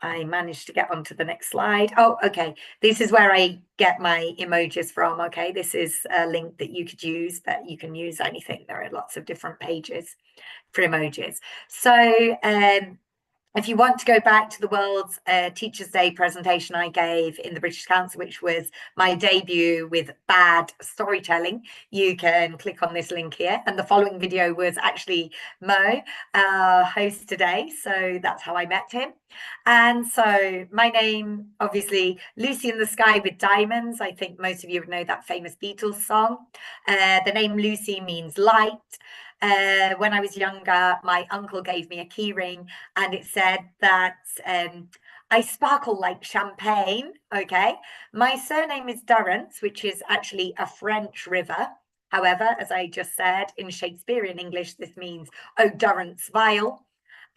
Speaker 16: I managed to get onto the next slide. Oh, okay. This is where I get my emojis from. Okay, this is a link that you could use, but you can use anything. There are lots of different pages for emojis. So if you want to go back to the World's Teachers' Day presentation I gave in the British Council, which was my debut with bad storytelling, you can click on this link here. And the following video was actually Mo, our host today. So that's how I met him. And so my name, obviously, Lucy in the Sky with Diamonds. I think most of you would know that famous Beatles song. The name Lucy means light. When I was younger, my uncle gave me a key ring and it said that I sparkle like champagne, okay? My surname is Durrance, which is actually a French river. However, as I just said, in Shakespearean English, this means, oh, Durrance vile.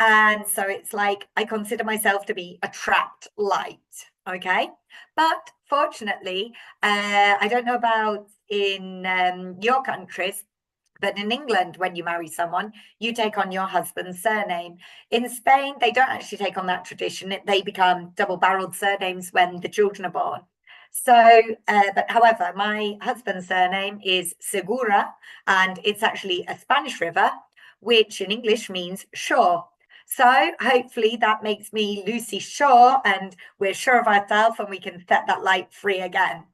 Speaker 16: And so it's like, I consider myself to be a trapped light, okay? But fortunately, I don't know about in your countries, but in England, when you marry someone, you take on your husband's surname. In Spain, they don't actually take on that tradition. They become double-barreled surnames when the children are born. So, but however, my husband's surname is Segura, and it's actually a Spanish river, which in English means shore. So hopefully that makes me Lucy Shaw, and we're sure of ourselves and we can set that light free again.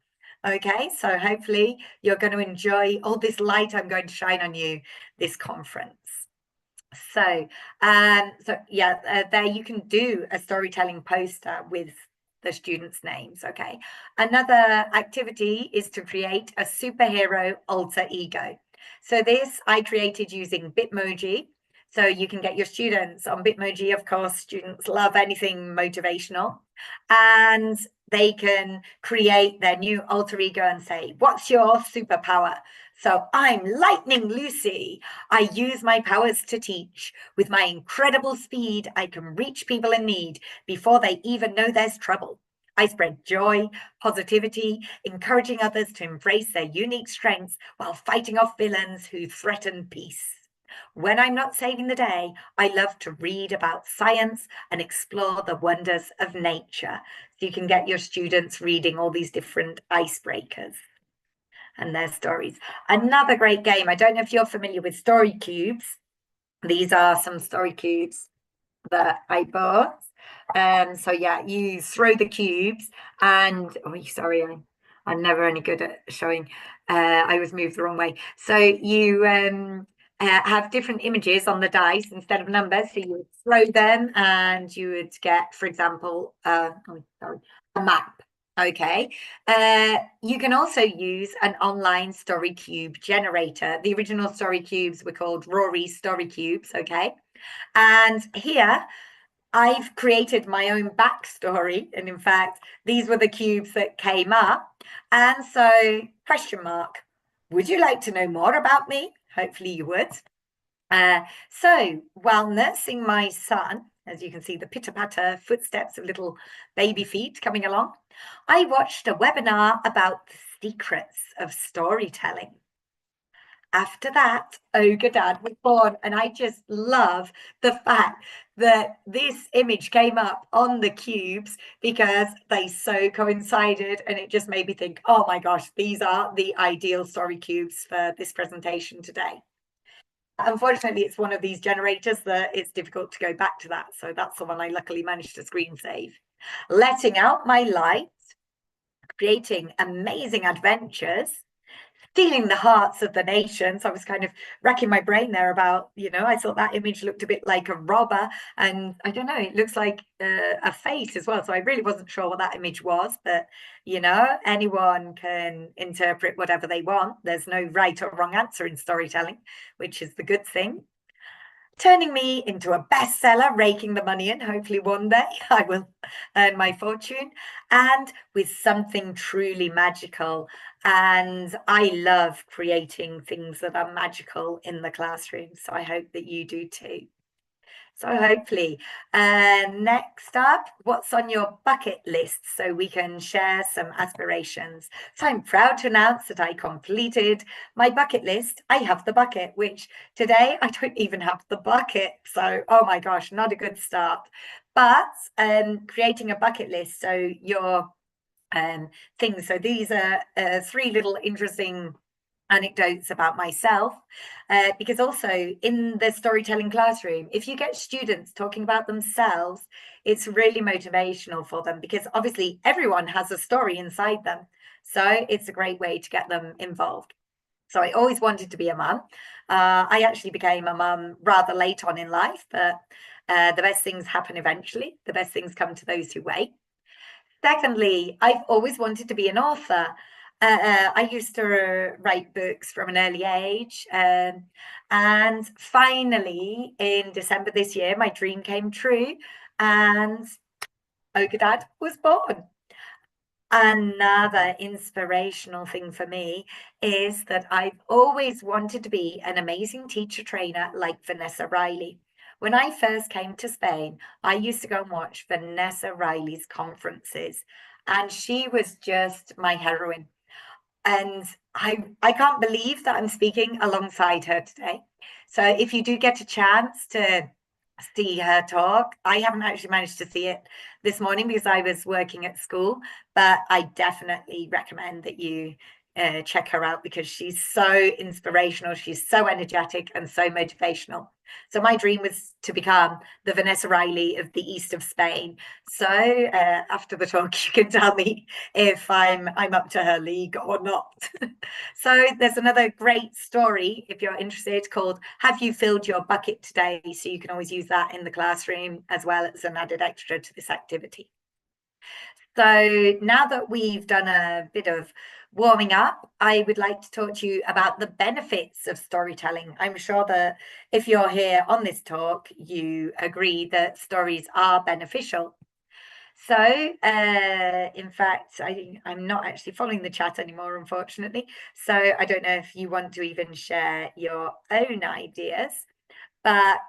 Speaker 16: Okay, so hopefully you're going to enjoy all this light I'm going to shine on you this conference. So, there you can do a storytelling poster with the students' names. Okay. Another activity is to create a superhero alter ego. So this I created using Bitmoji. So you can get your students on Bitmoji. Of course, students love anything motivational, and they can create their new alter ego and say, "What's your superpower?" So I'm Lightning Lucy. I use my powers to teach. With my incredible speed, I can reach people in need before they even know there's trouble. I spread joy, positivity, encouraging others to embrace their unique strengths while fighting off villains who threaten peace. When I'm not saving the day, I love to read about science and explore the wonders of nature. So you can get your students reading all these different icebreakers and their stories. Another great game, I don't know if you're familiar with story cubes. These are some story cubes that I bought. So yeah, you throw the cubes and, oh, sorry, I'm never any good at showing. I was moved the wrong way. So you have different images on the dice instead of numbers. So you would throw them and you would get, for example, a map. Okay. You can also use an online story cube generator. The original story cubes were called Rory story cubes. Okay. And here I've created my own backstory. And in fact, these were the cubes that came up. And so, question mark, would you like to know more about me? Hopefully you would. So while nursing my son, as you can see the pitter-patter footsteps of little baby feet coming along, I watched a webinar about the secrets of storytelling. After that, Ogre Dad was born, and I just love the fact that this image came up on the cubes because they so coincided, and it just made me think, oh my gosh, these are the ideal story cubes for this presentation today. Unfortunately, it's one of these generators that it's difficult to go back to that. So that's the one I luckily managed to screen save. Letting out my light, creating amazing adventures, stealing the hearts of the nations. I was kind of racking my brain there about, I thought that image looked a bit like a robber, and I don't know, it looks like a face as well. So I really wasn't sure what that image was, but anyone can interpret whatever they want. There's no right or wrong answer in storytelling, which is the good thing. Turning me into a bestseller, raking the money in. Hopefully one day I will earn my fortune, and with something truly magical. And I love creating things that are magical in the classroom. So I hope that you do too. So hopefully, next up, what's on your bucket list so we can share some aspirations. So I'm proud to announce that I completed my bucket list. I have the bucket, which today I don't even have the bucket. So, oh my gosh, not a good start. But creating a bucket list, so your things. So these are 3 little interesting anecdotes about myself, because also in the storytelling classroom, if you get students talking about themselves, it's really motivational for them, because obviously everyone has a story inside them. So it's a great way to get them involved. So I always wanted to be a mum. I actually became a mum rather late on in life, but the best things happen eventually. The best things come to those who wait. Secondly, I've always wanted to be an author. I used to write books from an early age. And finally, in December this year, my dream came true and Ogre Dad was born. Another inspirational thing for me is that I've always wanted to be an amazing teacher trainer like Vanessa Riley. When I first came to Spain, I used to go and watch Vanessa Riley's conferences, and she was just my heroine. And I can't believe that I'm speaking alongside her today. So if you do get a chance to see her talk, I haven't actually managed to see it this morning because I was working at school, but I definitely recommend that you check her out because she's so inspirational. She's so energetic and so motivational. So my dream was to become the Vanessa Riley of the east of Spain. So after the talk, you can tell me if I'm up to her league or not. So there's another great story, if you're interested, called "Have You Filled Your Bucket Today?" So you can always use that in the classroom as well as an added extra to this activity. So now that we've done a bit of warming up, I would like to talk to you about the benefits of storytelling. I'm sure that if you're here on this talk, you agree that stories are beneficial. So, in fact, I'm not actually following the chat anymore, unfortunately. So I don't know if you want to even share your own ideas, but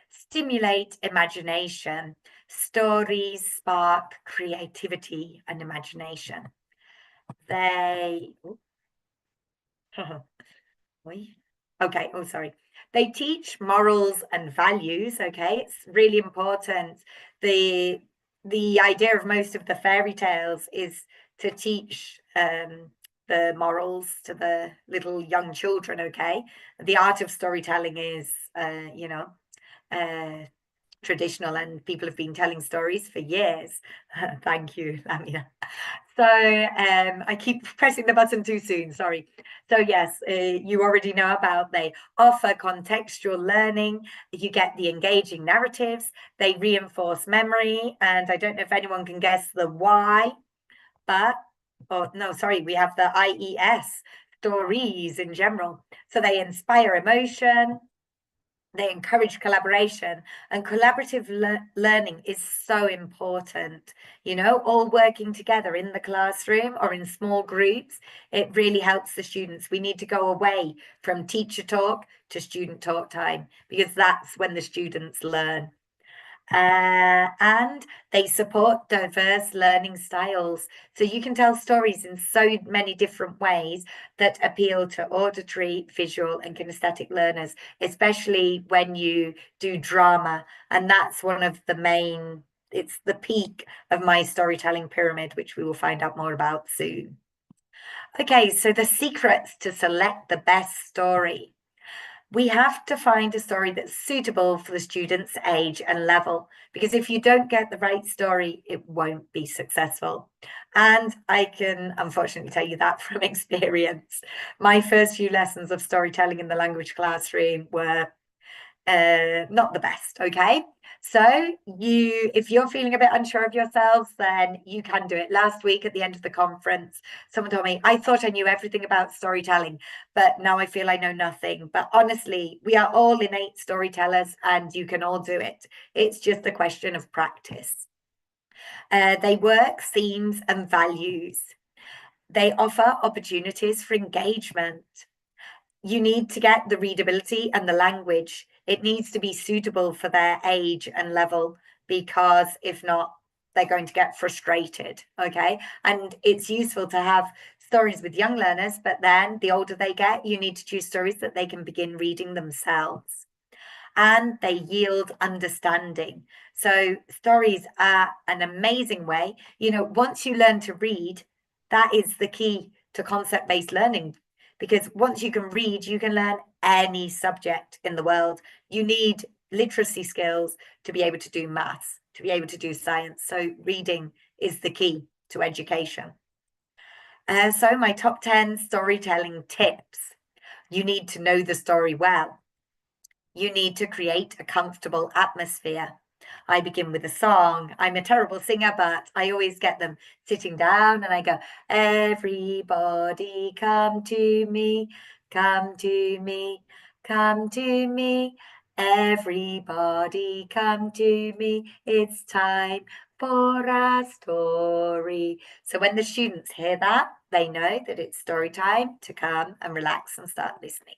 Speaker 16: stimulate imagination. Stories spark creativity and imagination. They, okay, oh, sorry. They teach morals and values, okay? It's really important. The idea of most of the fairy tales is to teach the morals to the little young children, okay? The art of storytelling is, you know, traditional, and people have been telling stories for years. Thank you, Lamia. So I keep pressing the button too soon, sorry. So yes, you already know about they offer contextual learning, you get the engaging narratives, they reinforce memory, and I don't know if anyone can guess the why, but, oh no, sorry, we have the IES, stories in general. So they inspire emotion, they encourage collaboration, and collaborative learning is so important. You know, all working together in the classroom or in small groups, it really helps the students. We need to go away from teacher talk to student talk time, because that's when the students learn. And they support diverse learning styles. So you can tell stories in so many different ways that appeal to auditory, visual, and kinesthetic learners, especially when you do drama. And that's one of the main, it's the peak of my storytelling pyramid, which we will find out more about soon. Okay, so the secrets to select the best story. We have to find a story that's suitable for the student's age and level, because if you don't get the right story, it won't be successful. And I can unfortunately tell you that from experience. My first few lessons of storytelling in the language classroom were not the best, okay? So if you're feeling a bit unsure of yourselves, then you can do it. Last week at the end of the conference, someone told me, I thought I knew everything about storytelling, but now I feel I know nothing. But honestly, we are all innate storytellers and you can all do it. It's just a question of practice. They work themes and values. They offer opportunities for engagement. You need to get the readability and the language. It needs to be suitable for their age and level, because if not, they're going to get frustrated, okay? And it's useful to have stories with young learners, but then the older they get, you need to choose stories that they can begin reading themselves. And they yield understanding. So stories are an amazing way. You know, once you learn to read, that is the key to concept-based learning. Because once you can read, you can learn any subject in the world. You need literacy skills to be able to do maths, to be able to do science. So reading is the key to education. So my top 10 storytelling tips. You need to know the story well. You need to create a comfortable atmosphere. I begin with a song. I'm a terrible singer, but I always get them sitting down and I go, everybody come to me, come to me, come to me. Everybody come to me. It's time for a story. So when the students hear that, they know that it's story time to come and relax and start listening.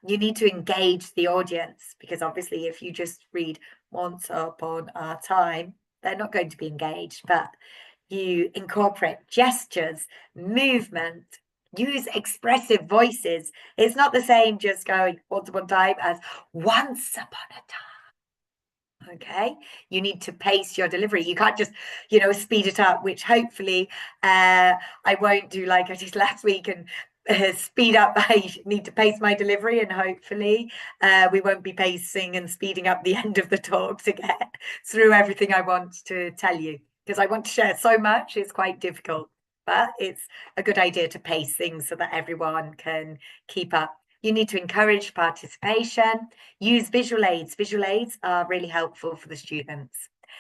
Speaker 16: You need to engage the audience, because obviously if you just read once upon a time, they're not going to be engaged, but you incorporate gestures, movement, use expressive voices. It's not the same just going once upon a time as once upon a time. Okay, you need to pace your delivery. You can't just, speed it up, which hopefully I won't do like I did last week and speed up. I need to pace my delivery, and hopefully we won't be pacing and speeding up the end of the talk to get through everything I want to tell you, because I want to share so much. It's quite difficult, but it's a good idea to pace things so that everyone can keep up. You need to encourage participation, use visual aids. Visual aids are really helpful for the students.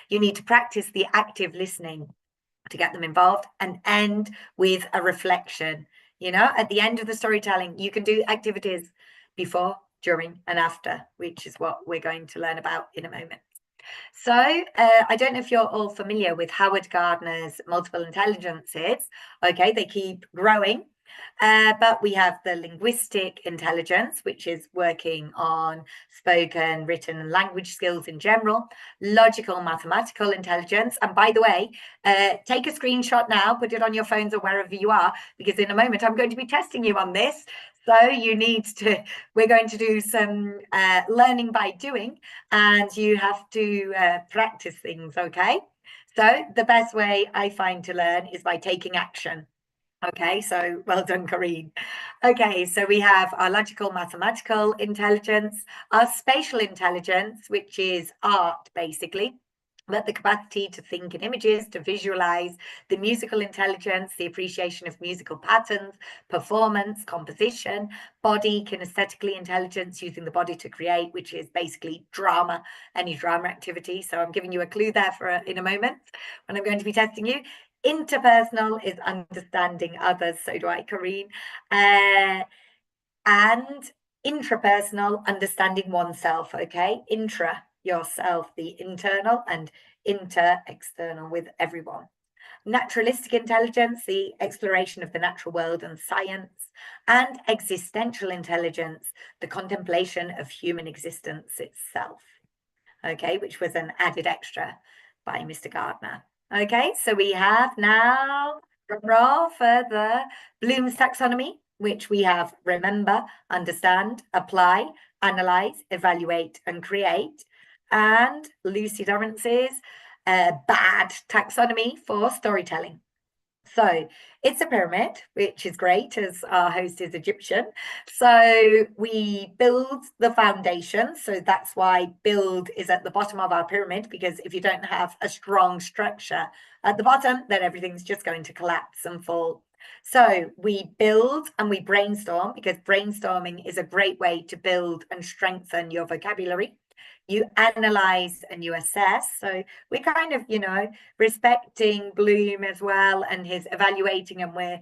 Speaker 16: You need to practice the active listening to get them involved, and end with a reflection. At the end of the storytelling, you can do activities before, during, and after, which is what we're going to learn about in a moment. So I don't know if you're all familiar with Howard Gardner's multiple intelligences. Okay, they keep growing. But we have the linguistic intelligence, which is working on spoken, written, and language skills in general, logical, mathematical intelligence. And by the way, take a screenshot now, put it on your phones or wherever you are, because in a moment I'm going to be testing you on this. So we're going to do some learning by doing, and you have to practice things, okay? So the best way I find to learn is by taking action. Okay, so well done, Corinne. Okay, so we have our logical mathematical intelligence, our spatial intelligence, which is art, basically, but the capacity to think in images, to visualize, the musical intelligence, the appreciation of musical patterns, performance, composition, body, kinesthetically intelligence, using the body to create, which is basically drama, any drama activity. So I'm giving you a clue there in a moment when I'm going to be testing you. Interpersonal is understanding others, so do I, Corinne. And intrapersonal, understanding oneself, okay? Intra, yourself, the internal, and inter, external, with everyone. Naturalistic intelligence, the exploration of the natural world and science. And existential intelligence, the contemplation of human existence itself, okay, which was an added extra by Mr. Gardner. Okay, so we have now drum roll for the Bloom's taxonomy, which we have remember, understand, apply, analyze, evaluate, and create. And Lucy Lawrence's bad taxonomy for storytelling. So it's a pyramid, which is great, as our host is Egyptian. So we build the foundation. So that's why build is at the bottom of our pyramid, because if you don't have a strong structure at the bottom, then everything's just going to collapse and fall. So we build and we brainstorm, because brainstorming is a great way to build and strengthen your vocabulary. You analyze and you assess. So we're kind of, respecting Bloom as well, and his evaluating, and we're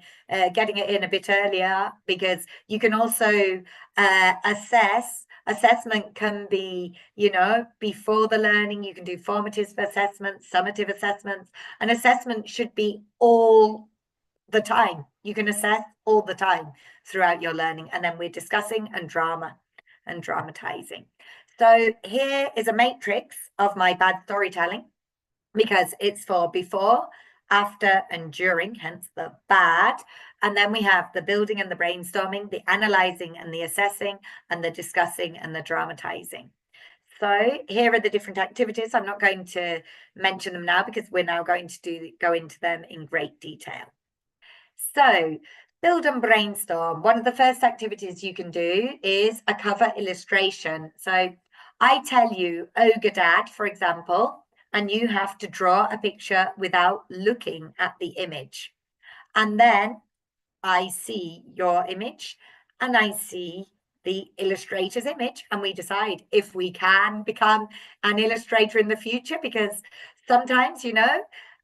Speaker 16: getting it in a bit earlier, because you can also assess. Assessment can be, before the learning. You can do formative assessments, summative assessments, and assessment should be all the time. You can assess all the time throughout your learning. And then we're discussing and dramatizing. So here is a matrix of my bad storytelling, because it's for before, after, and during, hence the bad. And then we have the building and the brainstorming, the analyzing and the assessing, and the discussing and the dramatizing. So here are the different activities. I'm not going to mention them now, because we're now going to go into them in great detail. So build and brainstorm. One of the first activities you can do is a cover illustration. So I tell you, Ogre Dad, for example, and you have to draw a picture without looking at the image. And then I see your image and I see the illustrator's image, and we decide if we can become an illustrator in the future, because sometimes,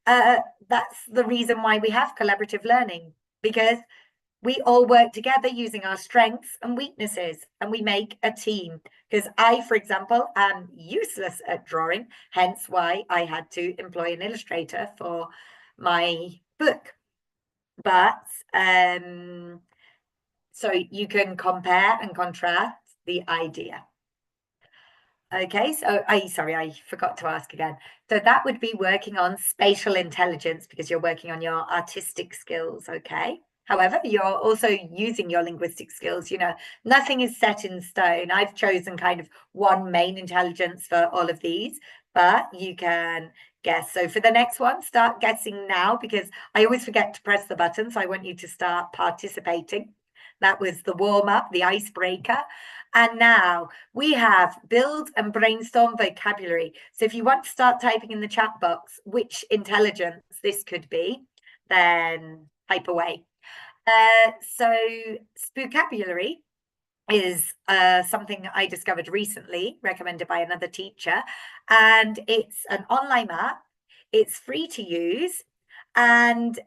Speaker 16: that's the reason why we have collaborative learning, because we all work together using our strengths and weaknesses, and we make a team. Because I, for example, am useless at drawing, hence why I had to employ an illustrator for my book. But so you can compare and contrast the idea. Okay, so sorry, I forgot to ask again. So that would be working on spatial intelligence, because you're working on your artistic skills, okay? However, you're also using your linguistic skills. Nothing is set in stone. I've chosen kind of one main intelligence for all of these, but you can guess. So for the next one, start guessing now, because I always forget to press the button. So I want you to start participating. That was the warm-up, the icebreaker. And now we have build and brainstorm vocabulary. So if you want to start typing in the chat box which intelligence this could be, then type away. So spookabulary is something I discovered recently, recommended by another teacher, and it's an online app. It's free to use, and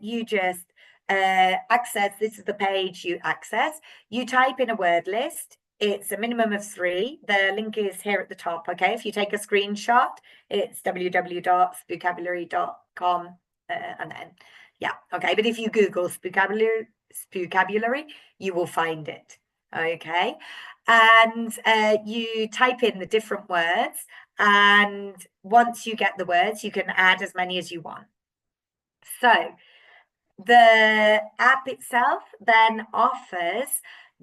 Speaker 16: you just access, this is the page you access. You type in a word list. It's a minimum of 3. The link is here at the top, okay? If you take a screenshot, it's www.spookabulary.com, and then, yeah, okay. But if you Google spookabulary, you will find it, okay? And you type in the different words, and once you get the words, you can add as many as you want. So the app itself then offers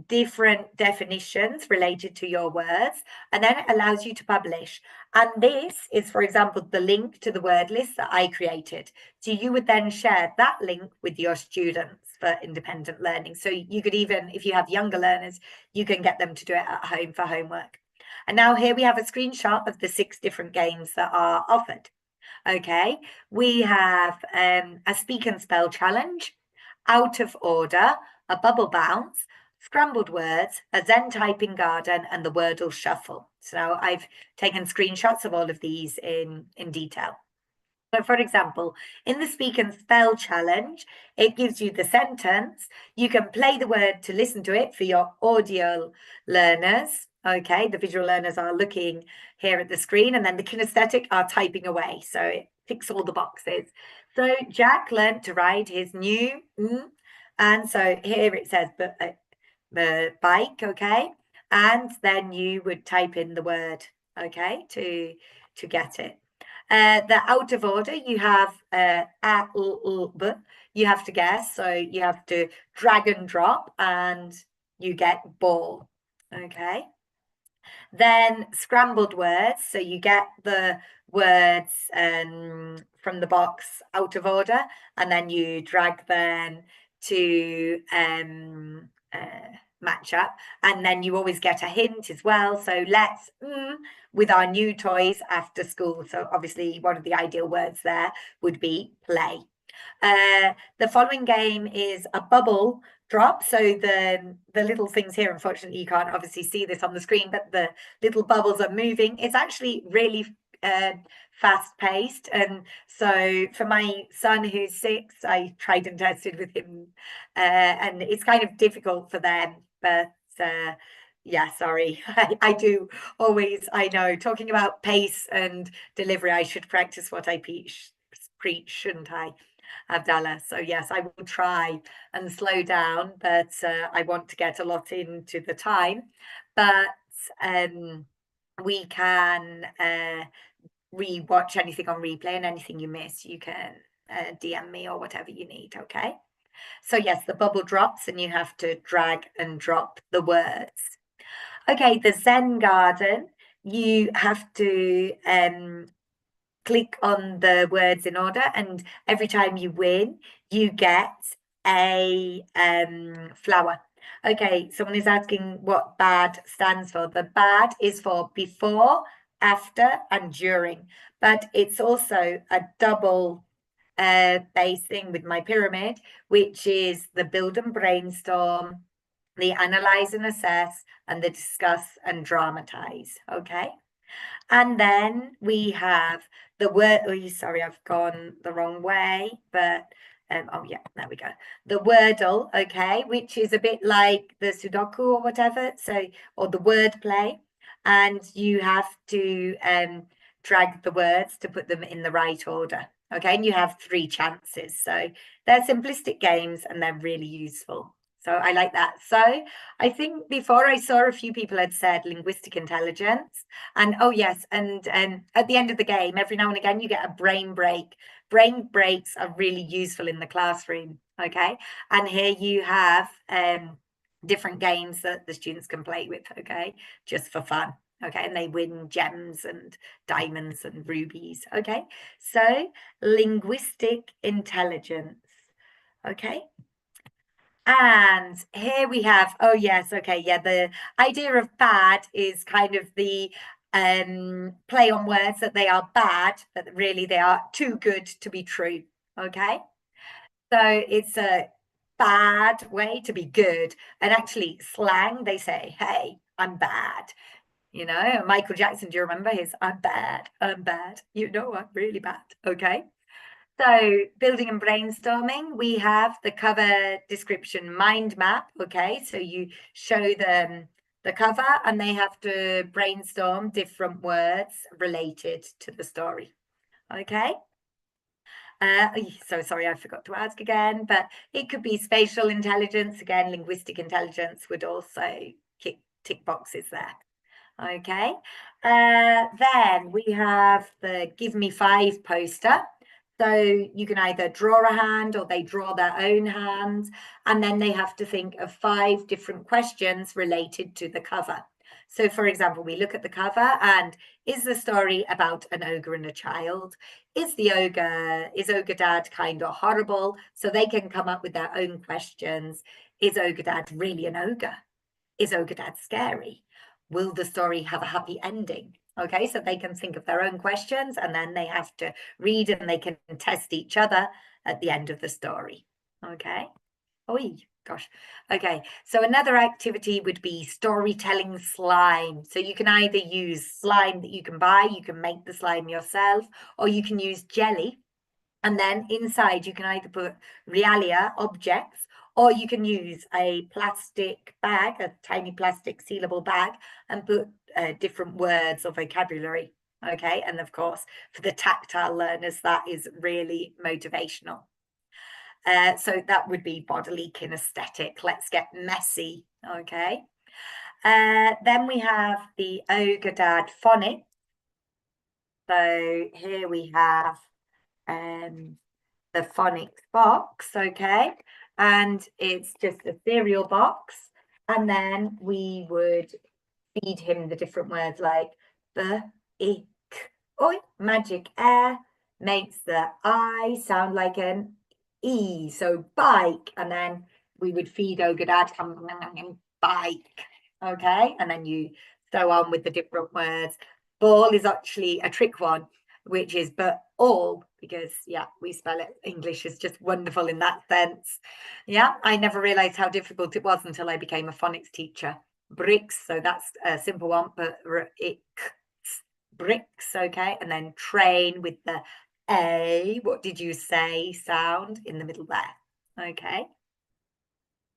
Speaker 16: different definitions related to your words, and then it allows you to publish. And this is, for example, the link to the word list that I created. So you would then share that link with your students for independent learning. So you could even, if you have younger learners, you can get them to do it at home for homework. And now here we have a screenshot of the 6 different games that are offered. Okay, we have a speak and spell challenge, out of order, a bubble bounce, scrambled words, a Zen typing garden, and the Wordle shuffle. So I've taken screenshots of all of these in detail. So for example, in the speak and spell challenge, it gives you the sentence. You can play the word to listen to it for your audio learners. Okay, the visual learners are looking here at the screen, and then the kinesthetic are typing away. So it ticks all the boxes. So Jack learned to ride his new, and so here it says the bike, okay? And then you would type in the word, okay, to get it. The out of order, you have you have to guess, so you have to drag and drop, and you get ball, okay? Then scrambled words, so you get the words from the box out of order, and then you drag them to match up, and then you always get a hint as well. So let's with our new toys after school. So obviously one of the ideal words there would be play. The following game is a bubble drop. So the little things here, unfortunately you can't obviously see this on the screen, but the little bubbles are moving. It's actually really fast paced, and so for my son who's 6, I tried and tested with him, and it's kind of difficult for them, but yeah, sorry. I do always, I know, talking about pace and delivery, I should practice what I preach, shouldn't I, Abdallah? So yes, I will try and slow down, but I want to get a lot into the time. But we can re-watch anything on replay, and anything you miss, you can DM me or whatever you need, okay? So yes, the bubble drops, and you have to drag and drop the words. Okay, the Zen garden, you have to click on the words in order, and every time you win, you get a flower. Okay, someone is asking what BAD stands for. The BAD is for before, after, and during, but it's also a double base thing with my pyramid, which is the build and brainstorm, the analyze and assess, and the discuss and dramatize. Okay, and then we have the word. Oh, sorry, I've gone the wrong way, but oh yeah, there we go. The Wordle, okay, which is a bit like the Sudoku or whatever, so, or the word play, and you have to drag the words to put them in the right order. Okay, and you have 3 chances. So they're simplistic games, and they're really useful. So I like that. So I think before I saw a few people had said linguistic intelligence, and oh yes, and at the end of the game, every now and again, you get a brain break. Brain breaks are really useful in the classroom, okay? And here you have different games that the students can play with, okay? Just for fun, Okay, and they win gems and diamonds and rubies. Okay, so linguistic intelligence. Okay. And here we have, oh yes, okay, yeah, the idea of bad is kind of the play on words that they are bad, but really they are too good to be true. Okay, so it's a bad way to be good. And actually slang, they say, hey, I'm bad. You know, Michael Jackson, do you remember his I'm bad, you know, I'm really bad. Okay, so building and brainstorming, we have the cover description mind map. Okay, so you show them the cover and they have to brainstorm different words related to the story. Okay. So sorry, I forgot to ask again, but it could be spatial intelligence. Again, linguistic intelligence would also tick boxes there. Okay. Then we have the Give Me 5 poster. So you can either draw a hand or they draw their own hand, and then they have to think of 5 different questions related to the cover. So for example, we look at the cover and is the story about an ogre and a child? Is Ogre Dad kind of horrible? So they can come up with their own questions. Is Ogre Dad really an ogre? Is Ogre Dad scary? Will the story have a happy ending? Okay, so they can think of their own questions and then they have to read and they can test each other at the end of the story. Okay. Oh, gosh. Okay, so another activity would be storytelling slime. So you can either use slime that you can buy, you can make the slime yourself, or you can use jelly. And then inside you can either put realia objects, or you can use a plastic bag, a tiny plastic sealable bag, and put different words or vocabulary. Okay, and of course, for the tactile learners, that is really motivational. So that would be bodily kinesthetic. Let's get messy. Okay. Then we have the Ogre Dad phonics. So here we have the phonics box, okay, and it's just a cereal box, and then we would feed him the different words like the ick, oi, magic air makes the I sound like an E, so bike, and then we would feed Ogre Dad bike, okay, and then you go on with the different words. Ball is actually a trick one, which is but all, because yeah, we spell it, English is just wonderful in that sense. Yeah, I never realized how difficult it was until I became a phonics teacher. Bricks, so that's a simple one, but bricks, okay, and then train with the A, what did you say sound in the middle there, okay.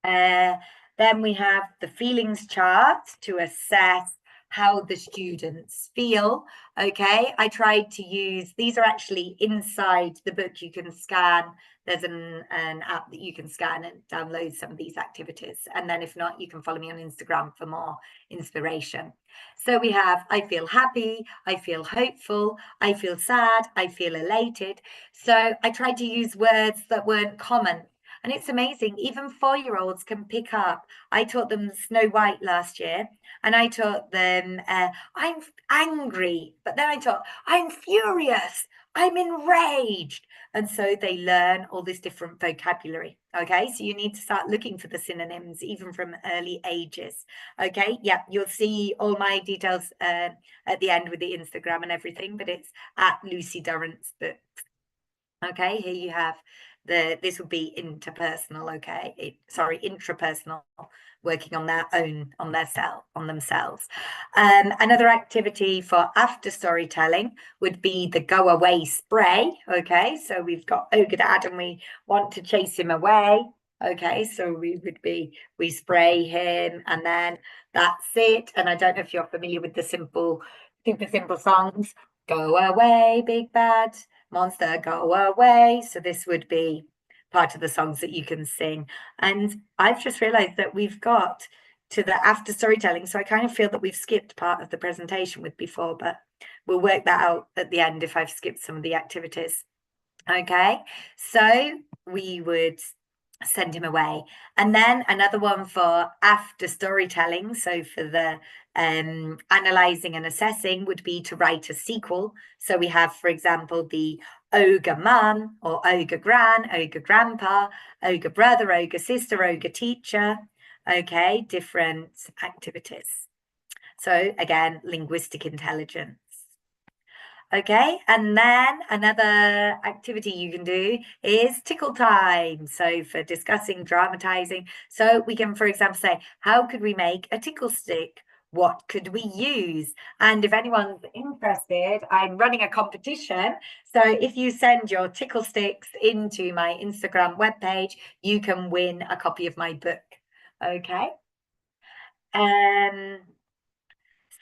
Speaker 16: Then we have the feelings chart to assess how the students feel. Okay, I tried to use, these are actually inside the book, you can scan, there's an app that you can scan and download some of these activities, and then if not, you can follow me on Instagram for more inspiration. So we have, I feel happy, I feel hopeful, I feel sad, I feel elated. So I tried to use words that weren't common. And it's amazing, even 4-year-olds can pick up. I taught them Snow White last year, and I taught them, I'm angry, but then I taught, I'm furious, I'm enraged. And so they learn all this different vocabulary. Okay, so you need to start looking for the synonyms, even from early ages. Okay, yeah, you'll see all my details at the end with the Instagram and everything, but it's at Lucy Durrant's books. Okay, here you have this would be interpersonal, okay, intrapersonal, working on their own, on themselves. Another activity for after storytelling would be the go away spray. Okay, so we've got Ogre Dad and we want to chase him away. Okay, so we spray him and then that's it. And I don't know if you're familiar with the super simple songs. Go away, big bad monster, go away. So this would be part of the songs that you can sing. And I've just realized that we've got to the after storytelling. So I kind of feel that we've skipped part of the presentation with before, but we'll work that out at the end if I've skipped some of the activities. Okay, so we would send him away. And then another one for after storytelling, so for the analysing and assessing, would be to write a sequel. So we have, for example, the ogre mum or ogre gran, ogre grandpa, ogre brother, ogre sister, ogre teacher. Okay, different activities. So again, linguistic intelligence. Okay, and then another activity you can do is tickle time. So for discussing, dramatizing. So we can, for example, say, how could we make a tickle stick? What could we use? And if anyone's interested, I'm running a competition. So if you send your tickle sticks into my Instagram webpage, you can win a copy of my book. Okay.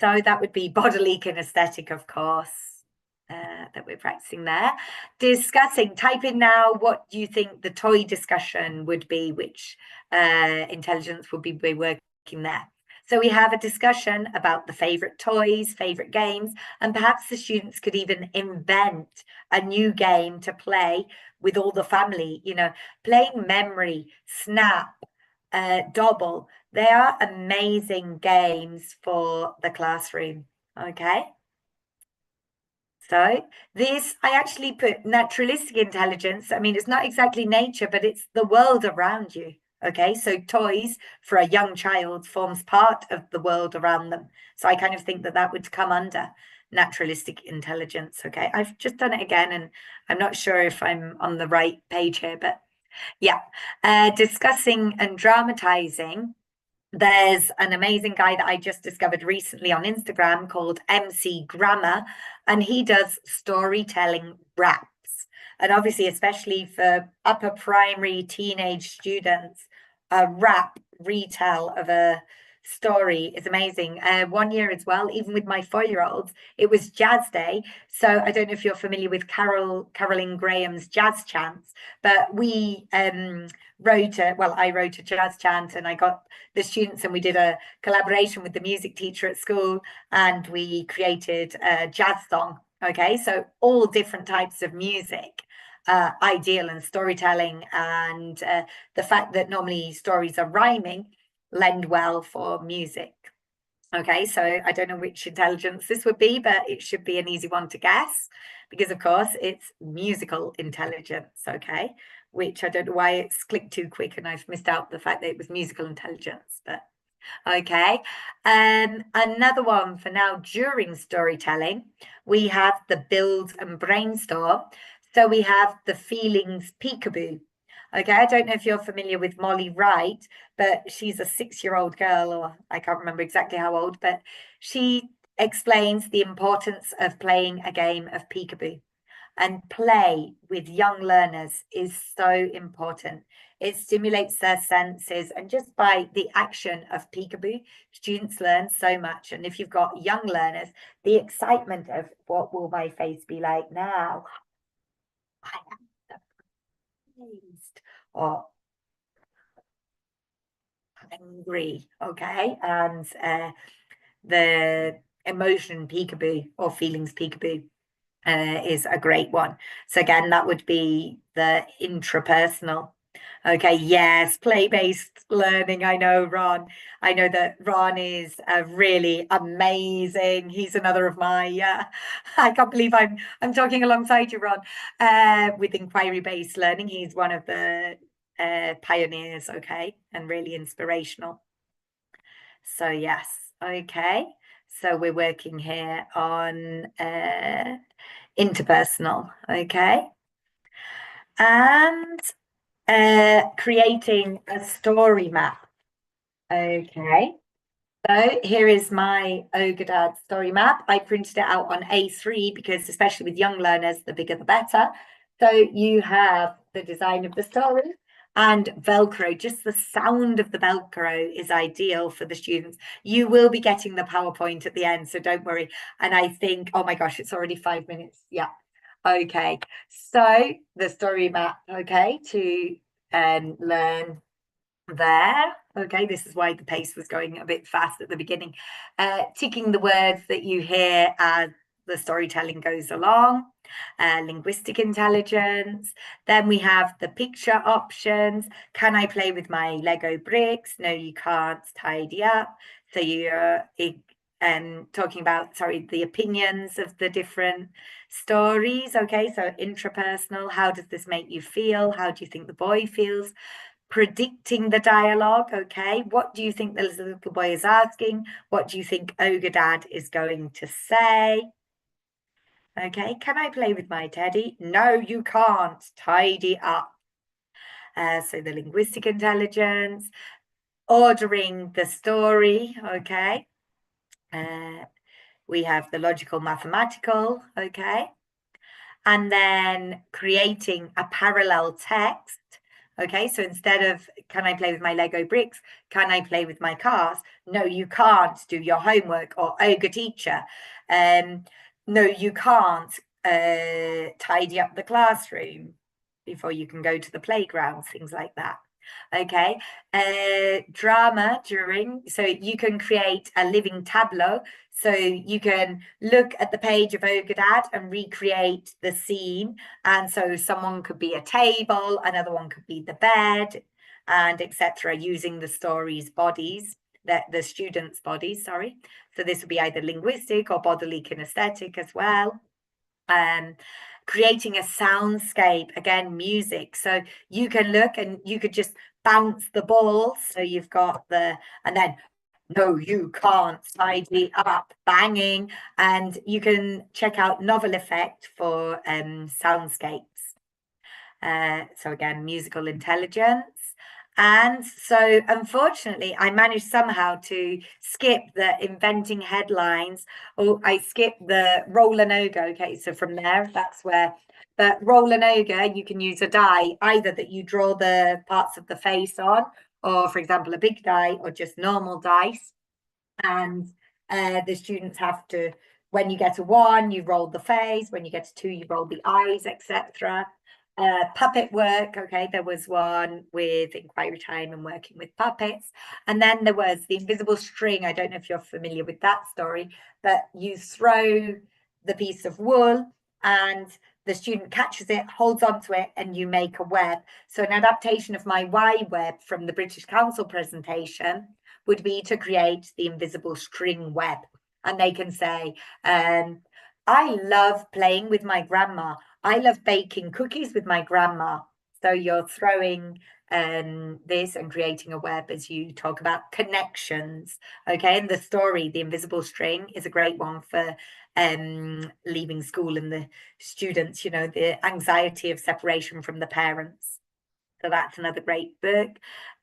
Speaker 16: So that would be bodily kinesthetic, of course, that we're practicing there. Discussing, type in now what you think the toy discussion would be, which intelligence would be working there. So we have a discussion about the favorite toys, favorite games, and perhaps the students could even invent a new game to play with all the family, you know, playing memory, snap, Dobble. They are amazing games for the classroom. Okay. So this, I actually put naturalistic intelligence. I mean, it's not exactly nature, but it's the world around you. Okay, so toys for a young child forms part of the world around them. So I kind of think that that would come under naturalistic intelligence. Okay, I've just done it again, and I'm not sure if I'm on the right page here, but yeah, discussing and dramatizing. There's an amazing guy that I just discovered recently on Instagram called MC Grammar, and he does storytelling raps. And obviously, especially for upper primary teenage students, a rap retell of a story is amazing. 1 year as well, even with my 4-year-olds, it was Jazz Day. So I don't know if you're familiar with Carolyn Graham's jazz chants, but we I wrote a jazz chant, and I got the students, and we did a collaboration with the music teacher at school, and we created a jazz song. Okay, so all different types of music, ideal and storytelling, and the fact that normally stories are rhyming lend well for music. Okay, so I don't know which intelligence this would be, but it should be an easy one to guess, because of course it's musical intelligence. Okay, which I don't know why it's clicked too quick and I've missed out the fact that it was musical intelligence, but okay. Another one for now during storytelling, we have the build and brainstorm. So we have the feelings peekaboo. Okay, I don't know if you're familiar with Molly Wright, but she's a 6-year-old girl, or I can't remember exactly how old, but she explains the importance of playing a game of peekaboo. And play with young learners is so important. It stimulates their senses, and just by the action of peekaboo, students learn so much. And if you've got young learners, the excitement of what will my face be like now? I am surprised or angry, okay? And the emotion peekaboo or feelings peekaboo is a great one. So again, that would be the intrapersonal. Okay, yes, play-based learning. I know, Ron. I know that Ron is really amazing. He's another of my, I can't believe I'm talking alongside you, Ron, with inquiry-based learning. He's one of the pioneers, okay, and really inspirational. So yes, okay. So we're working here on interpersonal, okay? And creating a story map. Okay, so here is my Ogre Dad story map. I printed it out on A3 because especially with young learners, the bigger the better. So you have the design of the story and Velcro. Just the sound of the Velcro is ideal for the students. You will be getting the PowerPoint at the end, so don't worry. And I think, oh my gosh, it's already 5 minutes. Yeah. Okay, so the story map, okay, to learn there. Okay, this is why the pace was going a bit fast at the beginning. Ticking the words that you hear as the storytelling goes along. Linguistic intelligence. Then we have the picture options. Can I play with my Lego bricks? No, you can't. Tidy up. So you're talking about, sorry, the opinions of the different stories. Okay, so intrapersonal. How does this make you feel? How do you think the boy feels? Predicting the dialogue. Okay, what do you think the little boy is asking? What do you think Ogre Dad is going to say? Okay, can I play with my teddy? No, you can't. Tidy up. So the linguistic intelligence, ordering the story. Okay. We have the logical mathematical. Okay. And then creating a parallel text. Okay, so instead of can I play with my Lego bricks, can I play with my cars? No, you can't do your homework. Or Ogre teacher, no, you can't tidy up the classroom before you can go to the playground, things like that. Okay, drama during, so you can create a living tableau. So you can look at the page of Ogre Dad and recreate the scene. And so someone could be a table, another one could be the bed, and etc. using the story's bodies, the students' bodies, sorry. So this would be either linguistic or bodily kinesthetic as well. Creating a soundscape, again, music. So you can look and you could just bounce the ball. So you've got the, and then, no, you can't, tidy up, banging. And you can check out Novel Effect for soundscapes. So again, musical intelligence. And so, unfortunately, I managed somehow to skip the inventing headlines. Oh, I skipped the roll and ogre. Okay, so from there, that's where. But roll and ogre, you can use a die, either that you draw the parts of the face on, or for example, a big die, or just normal dice. And the students have to, when you get a 1, you roll the face. When you get a 2, you roll the eyes, etc. Puppet work. Okay, there was one with inquiry time and working with puppets. And then there was the invisible string. I don't know if you're familiar with that story, but you throw the piece of wool and the student catches it, holds onto it, and you make a web. So an adaptation of my Y web from the British Council presentation would be to create the invisible string web. And they can say, I love playing with my grandma. I love baking cookies with my grandma. So you're throwing this and creating a web as you talk about connections. Okay, and the story, the invisible string, is a great one for leaving school and the students, you know, the anxiety of separation from the parents. So that's another great book.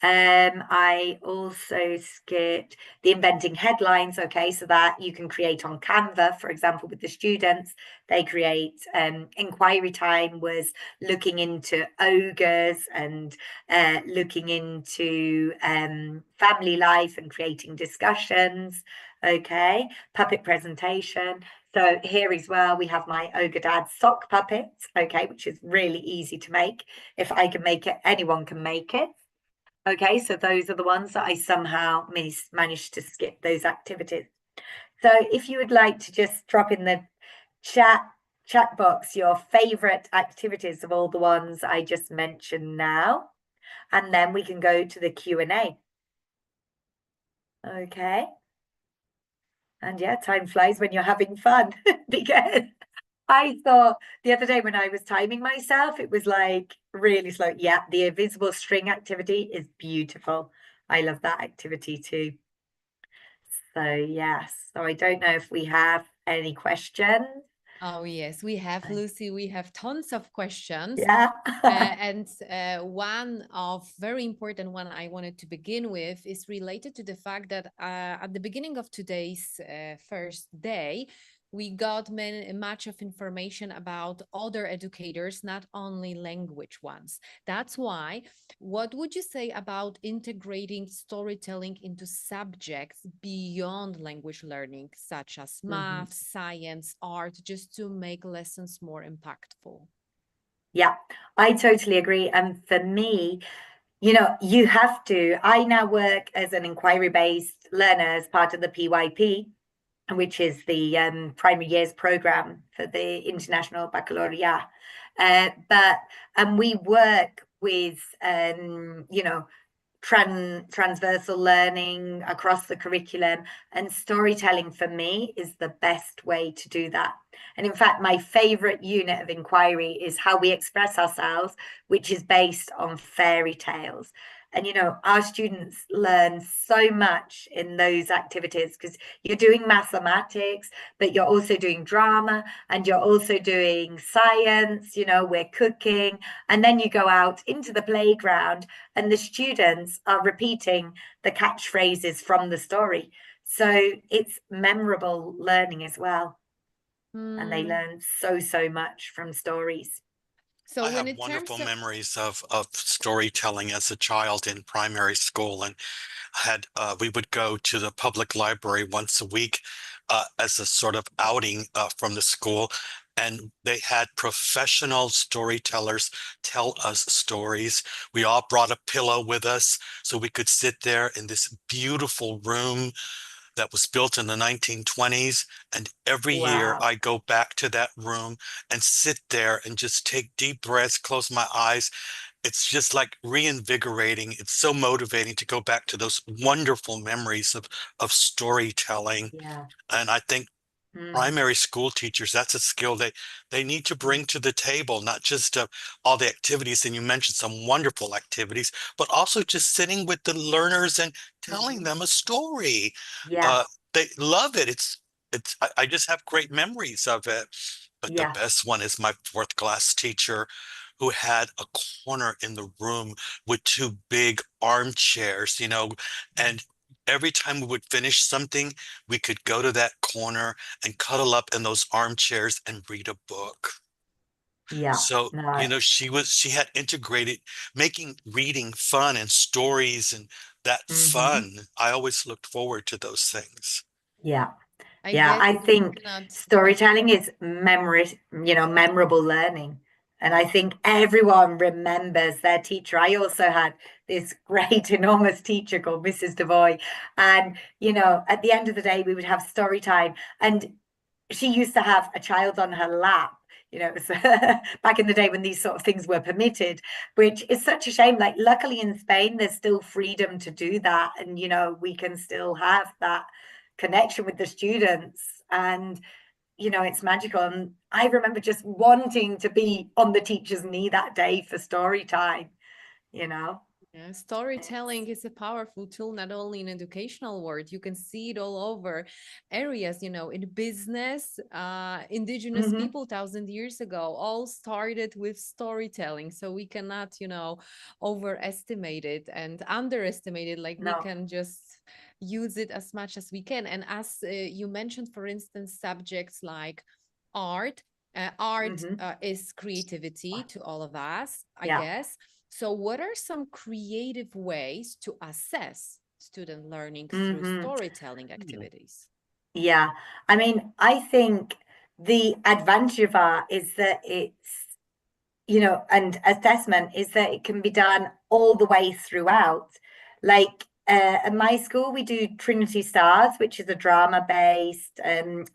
Speaker 16: I also skipped the inventing headlines. Okay, so that you can create on Canva, for example, with the students. They create inquiry time was looking into ogres and looking into family life and creating discussions. Okay, puppet presentation. So here as well, we have my Ogre Dad sock puppets, okay, which is really easy to make. If I can make it, anyone can make it. Okay, so those are the ones that I somehow managed to skip those activities. So if you would like to just drop in the chat box your favorite activities of all the ones I just mentioned now, and then we can go to the Q&A. Okay. And yeah, time flies when you're having fun because I thought the other day when I was timing myself, it was like really slow. Yeah, the invisible string activity is beautiful. I love that activity too. So yes, so I don't know if we have any questions.
Speaker 2: Oh, yes, we have, Lucy. We have tons of questions.
Speaker 16: Yeah.
Speaker 2: And one of very important one I wanted to begin with is related to the fact that at the beginning of today's first day, we got much of information about other educators, not only language ones. That's why, what would you say about integrating storytelling into subjects beyond language learning, such as math, science, art, just to make lessons more impactful?
Speaker 16: Yeah, I totally agree. And for me, you know, you have to, I now work as an inquiry-based learner as part of the PYP. which is the primary years program for the International Baccalaureate. And we work with, you know, transversal learning across the curriculum, and storytelling for me is the best way to do that. And in fact, my favorite unit of inquiry is how we express ourselves, which is based on fairy tales. And, you know, our students learn so much in those activities because you're doing mathematics, but you're also doing drama, and you're also doing science, you know, we're cooking. And then you go out into the playground and the students are repeating the catchphrases from the story. So it's memorable learning as well. And they learn so much from stories.
Speaker 2: So
Speaker 1: I
Speaker 2: when
Speaker 1: have
Speaker 2: in
Speaker 1: wonderful
Speaker 2: terms of
Speaker 1: memories of storytelling as a child in primary school, and we would go to the public library once a week as a sort of outing from the school, and they had professional storytellers tell us stories. We all brought a pillow with us so we could sit there in this beautiful room that was built in the 1920s. And every year
Speaker 16: Wow.
Speaker 1: I go back to that room and sit there and just take deep breaths, close my eyes. It's just like reinvigorating. It's so motivating to go back to those wonderful memories of storytelling.
Speaker 16: Yeah.
Speaker 1: And I think
Speaker 16: Mm.
Speaker 1: primary school teachers, that's a skill they need to bring to the table, not just all the activities, and you mentioned some wonderful activities, but also just sitting with the learners and telling them a story.
Speaker 16: Yeah.
Speaker 1: They love it. I just have great memories of it. But the
Speaker 16: Yeah.
Speaker 1: best one is my fourth class teacher who had a corner in the room with two big armchairs, you know, and every time we would finish something, we could go to that corner and cuddle up in those armchairs and read a book.
Speaker 16: Yeah.
Speaker 1: So, you
Speaker 16: No.
Speaker 1: know, she had integrated making reading fun and stories and that fun. I always looked forward to those things.
Speaker 16: Yeah.
Speaker 2: I
Speaker 16: Yeah,
Speaker 2: guess
Speaker 16: I
Speaker 2: you
Speaker 16: think
Speaker 2: cannot.
Speaker 16: storytelling is memory, you know, memorable learning. And I think everyone remembers their teacher. I also had this great, enormous teacher called Mrs. Devoy. And, you know, at the end of the day, we would have story time. And she used to have a child on her lap. You know, it was back in the day when these sort of things were permitted, which is such a shame. Like, luckily in Spain, there's still freedom to do that. And, you know, we can still have that connection with the students. And, you know, it's magical. And I remember just wanting to be on the teacher's knee that day for story time, you know.
Speaker 2: Yeah, storytelling is a powerful tool, not only in educational world. You can see it all over areas, you know, in business. Indigenous people 1,000 years ago all started with storytelling. So we cannot, you know, overestimate it and underestimate it. Like we
Speaker 16: No.
Speaker 2: can just use it as much as we can. And as you mentioned, for instance, subjects like art. Art is creativity to all of us, I
Speaker 16: Yeah.
Speaker 2: guess. So what are some creative ways to assess student learning through storytelling activities?
Speaker 16: Yeah. I mean, I think the advantage of art is that it's, you know, and assessment is that it can be done all the way throughout. Like at my school, we do Trinity Stars, which is a drama-based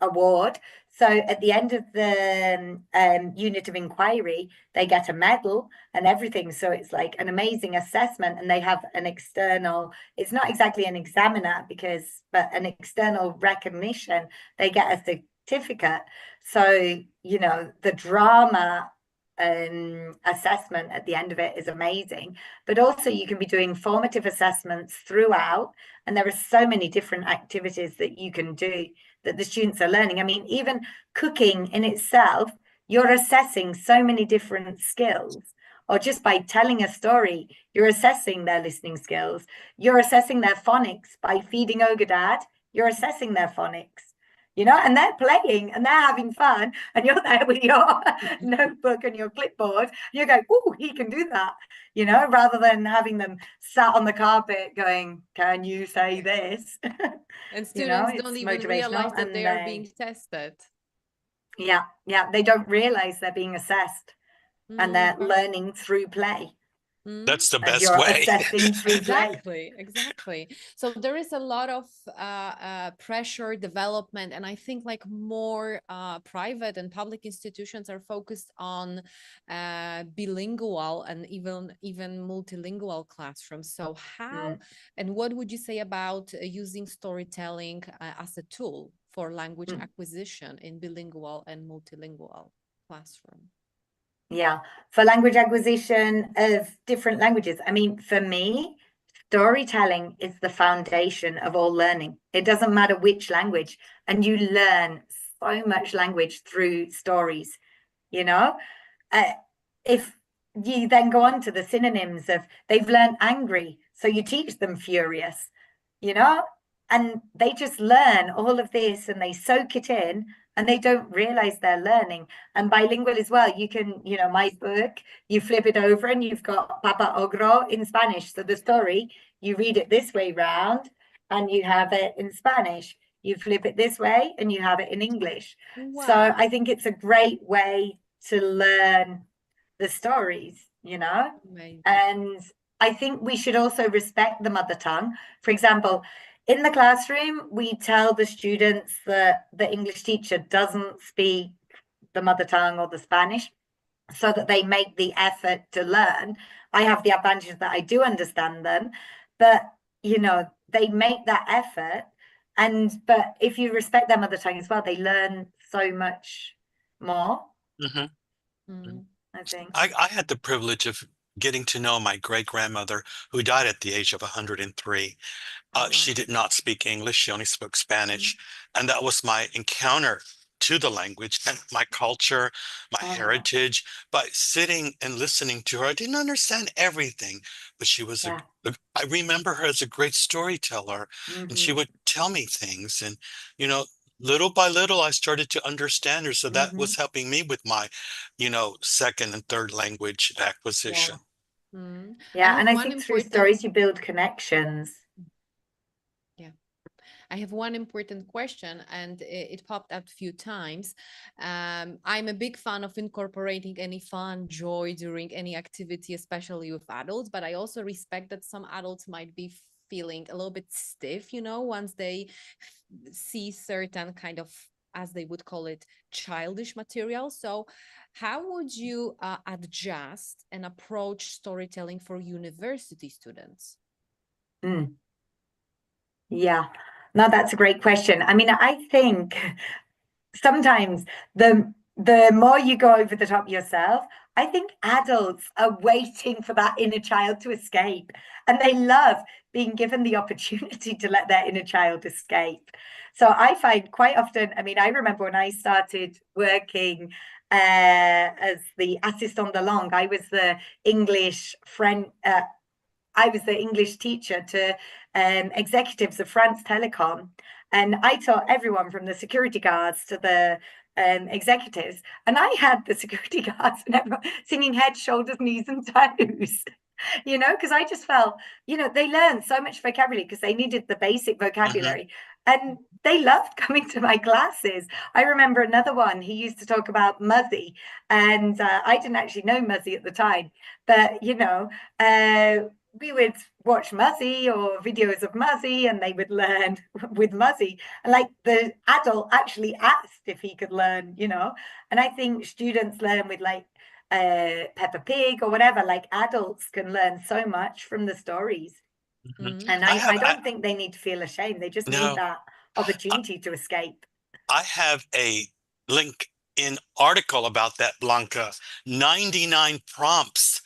Speaker 16: award. So at the end of the unit of inquiry, they get a medal and everything. So it's like an amazing assessment, and they have an external, it's not exactly an examiner but an external recognition. They get a certificate. So, you know, the drama assessment at the end of it is amazing, but also you can be doing formative assessments throughout, and there are so many different activities that you can do that the students are learning. I mean, even cooking in itself, you're assessing so many different skills, or just by telling a story, you're assessing their listening skills, you're assessing their phonics by feeding Ogadad, you're assessing their phonics. You know, and they're playing and they're having fun, and you're there with your notebook and your clipboard. You go, oh, he can do that, you know, rather than having them sat on the carpet going, can you say this?
Speaker 2: And
Speaker 16: You know,
Speaker 2: students don't
Speaker 16: it's
Speaker 2: even realize
Speaker 16: motivational.
Speaker 2: that they are being tested.
Speaker 16: Yeah, they don't realize they're being assessed, and they're
Speaker 2: Or
Speaker 16: learning through play.
Speaker 1: That's the
Speaker 16: And
Speaker 1: best
Speaker 16: you're
Speaker 1: way.
Speaker 16: assessing through play.
Speaker 2: Exactly. So there is a lot of pressure development, and I think like more private and public institutions are focused on bilingual and even multilingual classrooms. So how and what would you say about using storytelling as a tool for language acquisition in bilingual and multilingual classroom?
Speaker 16: Yeah, for language acquisition of different languages. I mean, for me, storytelling is the foundation of all learning. It doesn't matter which language, and you learn so much language through stories, you know? If you then go on to the synonyms of they've learned angry, so you teach them furious, you know? And they just learn all of this and they soak it in and they don't realize they're learning. And bilingual as well, you can, you know, my book, you flip it over and you've got Papa Ogro in Spanish. So the story, you read it this way round and you have it in Spanish. You flip it this way and you have it in English.
Speaker 2: Wow.
Speaker 16: So I think it's a great way to learn the stories, you know?
Speaker 2: Amazing.
Speaker 16: And I think we should also respect the mother tongue. For example, in the classroom, we tell the students that the English teacher doesn't speak the mother tongue or the Spanish so that they make the effort to learn. I have the advantage that I do understand them, but, you know, they make that effort. But if you respect their mother tongue as well, they learn so much more. I think.
Speaker 1: I had the privilege of getting to know my great-grandmother, who died at the age of 103. She did not speak English. She only spoke Spanish. And that was my encounter to the language and my culture, my heritage. By sitting and listening to her, I didn't understand everything, but she was I remember her as a great storyteller, and she would tell me things. And, you know, little by little, I started to understand her. So that was helping me with my, you know, second and third language acquisition.
Speaker 16: Yeah, and I think through stories, you build connections.
Speaker 2: I have one important question, and it popped up a few times. I'm a big fan of incorporating any fun, joy during any activity, especially with adults, but I also respect that some adults might be feeling a little bit stiff, you know, once they see certain kind of, as they would call it, childish material. So how would you adjust and approach storytelling for university students?
Speaker 16: Yeah, no, that's a great question. I mean, I think sometimes the more you go over the top yourself, I think adults are waiting for that inner child to escape, and they love being given the opportunity to let their inner child escape. So I find quite often, I mean, I remember when I started working as the assistant de langue, I was the English friend. I was the English teacher to executives of France Telecom, and I taught everyone from the security guards to the executives. And I had the security guards and everyone singing head, shoulders, knees, and toes. You know, because I just felt, you know, they learned so much vocabulary because they needed the basic vocabulary. And they loved coming to my classes. I remember another one, he used to talk about Muzzy, and I didn't actually know Muzzy at the time, but, you know, we would watch Muzzy or videos of Muzzy, and they would learn with Muzzy. And like the adult actually asked if he could learn, you know, and I think students learn with like Peppa Pig or whatever. Like adults can learn so much from the stories. And I don't think they need to feel ashamed. They just need that opportunity to escape.
Speaker 1: I have a LinkedIn article about that, Blanca. 99 prompts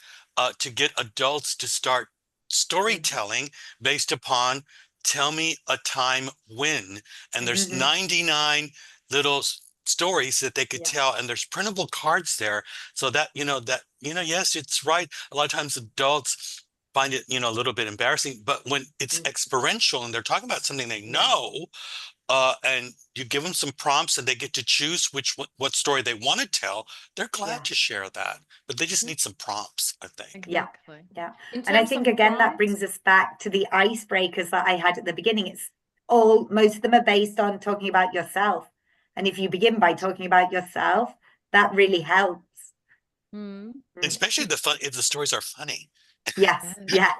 Speaker 1: to get adults to start storytelling based upon tell me a time when. And there's 99 little stories that they could tell, and there's printable cards there. So that, yes, it's right. A lot of times adults find it, a little bit embarrassing, but when it's experiential and they're talking about something they know, and you give them some prompts and they get to choose what story they want to tell, they're glad to share that, but they just need some prompts, I think.
Speaker 2: Exactly.
Speaker 16: Yeah. And I think, again, that brings us back to the icebreakers that I had at the beginning. Most of them are based on talking about yourself. And if you begin by talking about yourself, that really helps.
Speaker 1: Especially if the stories are funny.
Speaker 16: Yes, yeah.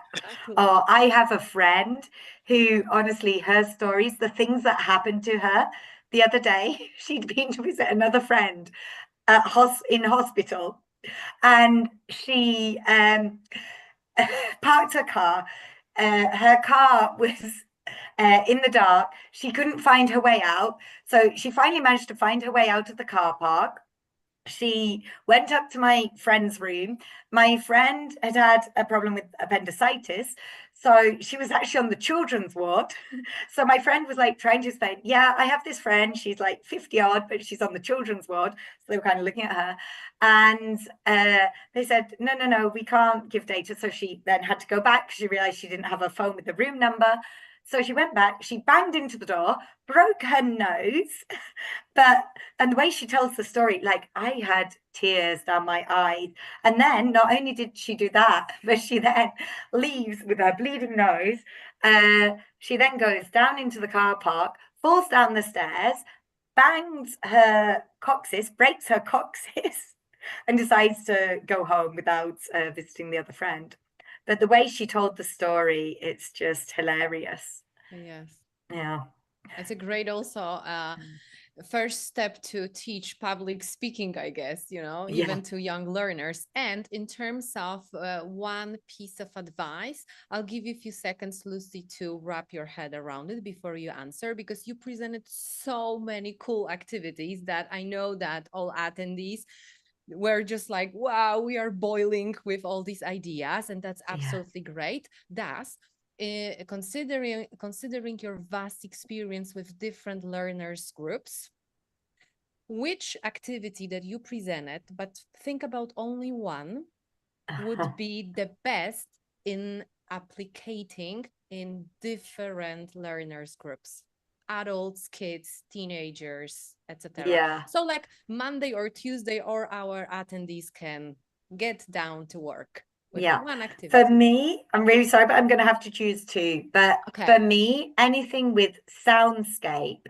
Speaker 16: Oh, I have a friend who, honestly, her stories, the things that happened to her the other day, she'd been to visit another friend in hospital, and she parked her car. Her car was in the dark. She couldn't find her way out. So she finally managed to find her way out of the car park. She went up to my friend's room. My friend had had a problem with appendicitis. So she was actually on the children's ward. So my friend was like trying to explain, yeah, I have this friend. She's like 50 odd, but she's on the children's ward. So they were kind of looking at her. And they said, no, we can't give data. So she then had to go back because she realized she didn't have a phone with the room number. So she went back, she banged into the door, broke her nose. And the way she tells the story, like, I had tears down my eyes. And then not only did she do that, but she then leaves with her bleeding nose. She then goes down into the car park, falls down the stairs, bangs her coccyx, breaks her coccyx, and decides to go home without visiting the other friend. But the way she told the story, it's just hilarious.
Speaker 2: Yes.
Speaker 16: Yeah.
Speaker 2: It's a great also first step to teach public speaking, I guess, you know, even to young learners. And in terms of one piece of advice, I'll give you a few seconds, Lucy, to wrap your head around it before you answer, because you presented so many cool activities that I know that all attendees were just like, wow, we are boiling with all these ideas, and that's absolutely great. Thus, considering your vast experience with different learners groups, which activity that you presented, but think about only one, would be the best in applicating in different learners groups? Adults, kids, teenagers, etc.
Speaker 16: Yeah.
Speaker 2: So like Monday or Tuesday, or our attendees can get down to work with one activity.
Speaker 16: For me, I'm really sorry, but I'm going to have to choose two. But for me, anything with soundscape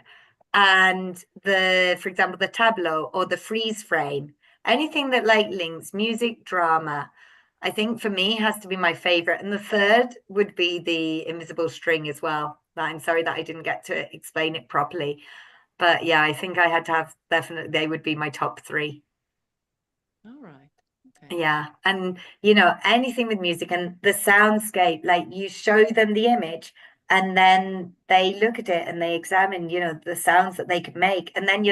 Speaker 16: and for example, the tableau or the freeze frame, anything that like links music, drama, I think for me has to be my favorite. And the third would be the invisible string as well. I'm sorry that I didn't get to explain it properly. But yeah, I think I had to have definitely, they would be my top three.
Speaker 2: All right.
Speaker 16: Yeah. And, you know, anything with music and the soundscape, like you show them the image and then they look at it and they examine, you know, the sounds that they could make. And then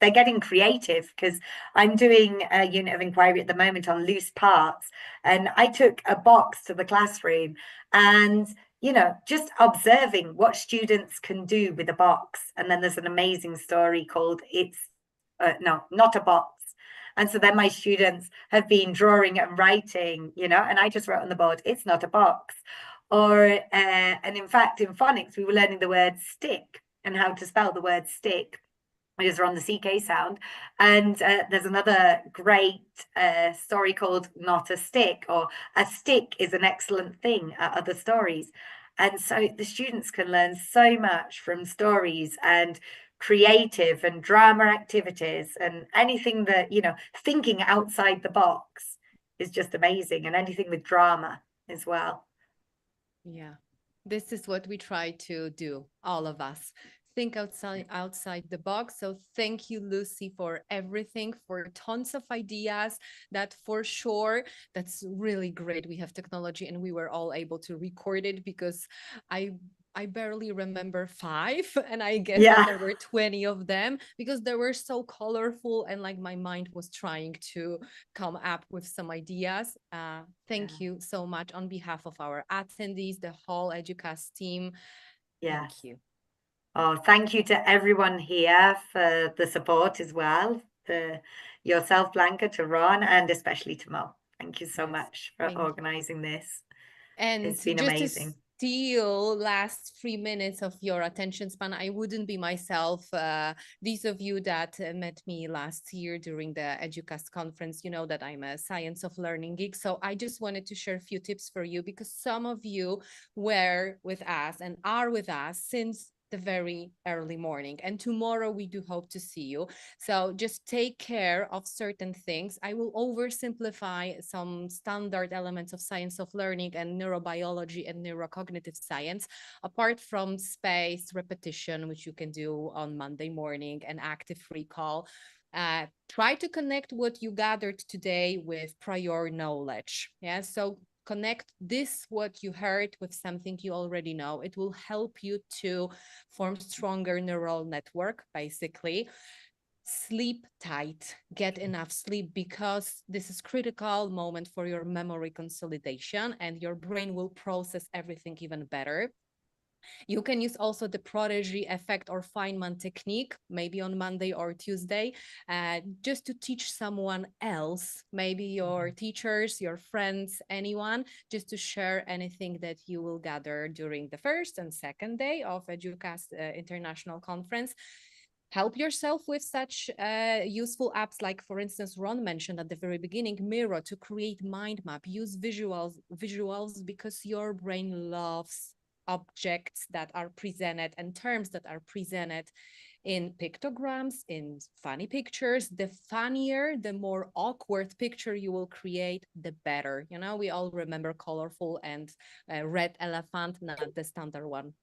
Speaker 16: they're getting creative, because I'm doing a unit of inquiry at the moment on loose parts. And I took a box to the classroom and, you know, just observing what students can do with a box. And then there's an amazing story called No, Not a Box. And so then my students have been drawing and writing, you know, and I just wrote on the board, it's not a box. And in fact, in phonics, we were learning the word stick and how to spell the word stick, because we're on the CK sound. And there's another great story called Not a Stick, or A Stick is an Excellent Thing, other stories. And so the students can learn so much from stories and creative and drama activities, and anything that, you know, thinking outside the box is just amazing, and anything with drama as well.
Speaker 2: Yeah, this is what we try to do, all of us. Think outside the box. So thank you, Lucy, for everything, for tons of ideas. That for sure, that's really great. We have technology and we were all able to record it, because I barely remember 5, and I guess that there were 20 of them, because they were so colorful, and like my mind was trying to come up with some ideas. Thank you so much on behalf of our attendees, the whole Educast team. Thank you.
Speaker 16: Oh, thank you to everyone here for the support as well, to yourself, Blanca, to Ron, and especially to Mo. Thank you so much for organizing this.
Speaker 2: And
Speaker 16: it's been
Speaker 2: just
Speaker 16: amazing.
Speaker 2: To steal last 3 minutes of your attention span, I wouldn't be myself. These of you that met me last year during the Educast conference, you know that I'm a science of learning geek. So I just wanted to share a few tips for you, because some of you were with us and are with us since the very early morning. And tomorrow we do hope to see you. So just take care of certain things. I will oversimplify some standard elements of science of learning and neurobiology and neurocognitive science, apart from space repetition, which you can do on Monday morning, and active recall. Try to connect what you gathered today with prior knowledge. Yeah, so connect this, what you heard, with something you already know. It will help you to form stronger neural network, basically. Sleep tight, get enough sleep, because this is critical moment for your memory consolidation, and your brain will process everything even better. You can use also the prodigy effect or Feynman technique, maybe on Monday or Tuesday, just to teach someone else, maybe your teachers, your friends, anyone, just to share anything that you will gather during the first and second day of Educast International Conference. Help yourself with such useful apps like, for instance, Ron mentioned at the very beginning, Miro, to create mind map. Use visuals because your brain loves objects that are presented and terms that are presented in pictograms, in funny pictures. The funnier, the more awkward picture you will create, the better. You know, we all remember colorful and red elephant, not the standard one.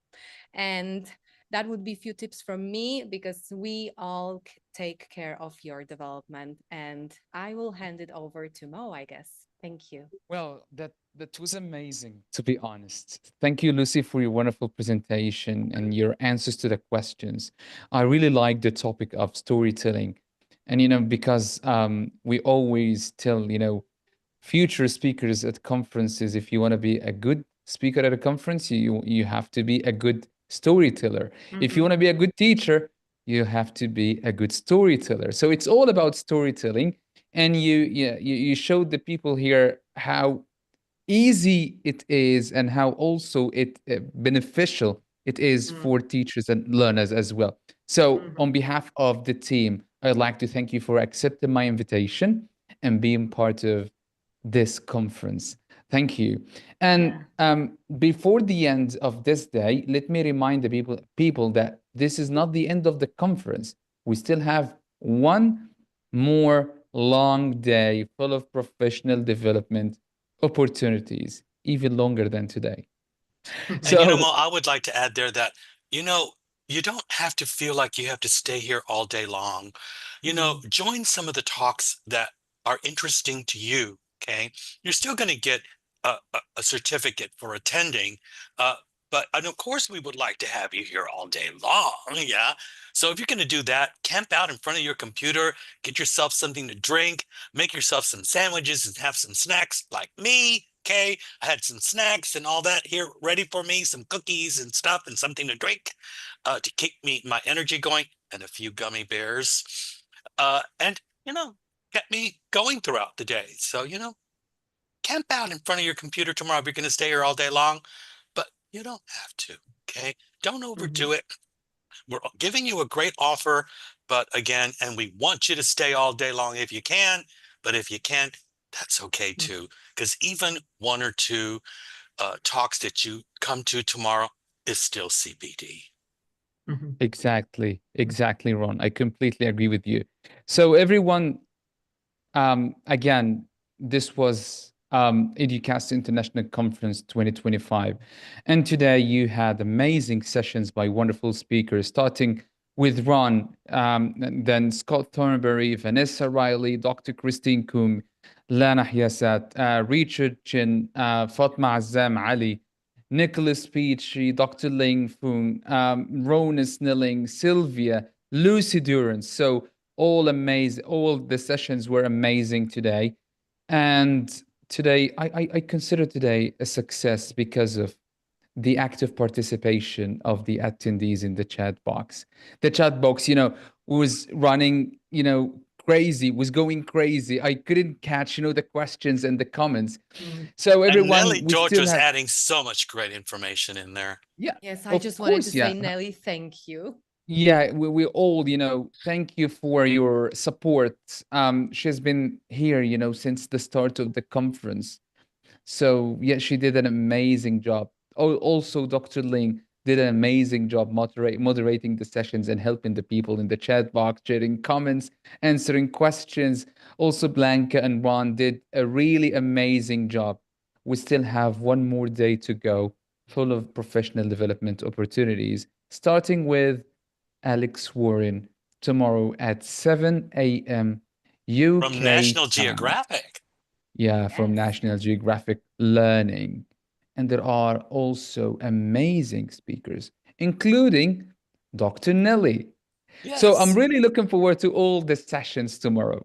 Speaker 2: And that would be a few tips from me, because we all take care of your development. And I will hand it over to Mo, I guess. Thank you.
Speaker 3: Well, that was amazing, to be honest. Thank you, Lucy, for your wonderful presentation and your answers to the questions. I really like the topic of storytelling. And, because we always tell, future speakers at conferences, if you want to be a good speaker at a conference, you have to be a good storyteller. If you want to be a good teacher, you have to be a good storyteller. So it's all about storytelling. And you showed the people here how easy it is and how also it beneficial it is for teachers and learners as well. So on behalf of the team, I'd like to thank you for accepting my invitation and being part of this conference. Thank you. And before the end of this day, let me remind the people that this is not the end of the conference. We still have one more long day full of professional development opportunities, even longer than today.
Speaker 1: And Mo, I would like to add there that, you don't have to feel like you have to stay here all day long. Join some of the talks that are interesting to you, okay? You're still going to get a certificate for attending, but and of course we would like to have you here all day long, yeah? So if you're going to do that, camp out in front of your computer, get yourself something to drink, make yourself some sandwiches and have some snacks like me, okay? I had some snacks and all that here ready for me, some cookies and stuff and something to drink to keep my energy going, and a few gummy bears. And, get me going throughout the day. So, camp out in front of your computer tomorrow if you're going to stay here all day long, but you don't have to, okay? Don't overdo it. We're giving you a great offer, but again, and we want you to stay all day long if you can, but if you can't, that's okay too, because even one or two talks that you come to tomorrow is still CPD.
Speaker 3: Exactly, Ron. I completely agree with you. So everyone, again, this was Educast International Conference 2025. And today you had amazing sessions by wonderful speakers, starting with Ron, then Scott Thornberry, Vanessa Riley, Dr. Christine Kum, Lana Hyasat, Richard Chin, Fatma Azam Ali, Nicholas Peachy, Dr. Ling Fung, Rona Snelling, Sylvia, Lucy Durance. So all amazing. All the sessions were amazing today. And today, I consider today a success because of the active participation of the attendees in the chat box. The chat box, was running, crazy, was going crazy. I couldn't catch, the questions and the comments. So everyone,
Speaker 1: and Nelly
Speaker 3: we
Speaker 1: George
Speaker 3: still
Speaker 1: was
Speaker 3: have...
Speaker 1: adding so much great information in there.
Speaker 3: Yeah.
Speaker 2: Yes, I just wanted to say, Nelly, thank you.
Speaker 3: Yeah, we all, thank you for your support. She's been here, since the start of the conference. So yeah, she did an amazing job. Oh, also Dr. Ling, did an amazing job moderating the sessions and helping the people in the chat box, sharing comments, answering questions. Also, Blanca and Ron did a really amazing job. We still have one more day to go, full of professional development opportunities, starting with Alex Warren tomorrow at 7 a.m. UK
Speaker 1: From National
Speaker 3: time.
Speaker 1: Geographic.
Speaker 3: Yeah, from National Geographic Learning. And there are also amazing speakers, including Dr. Nelly. So I'm
Speaker 1: Yes.
Speaker 3: really looking forward to all the sessions tomorrow.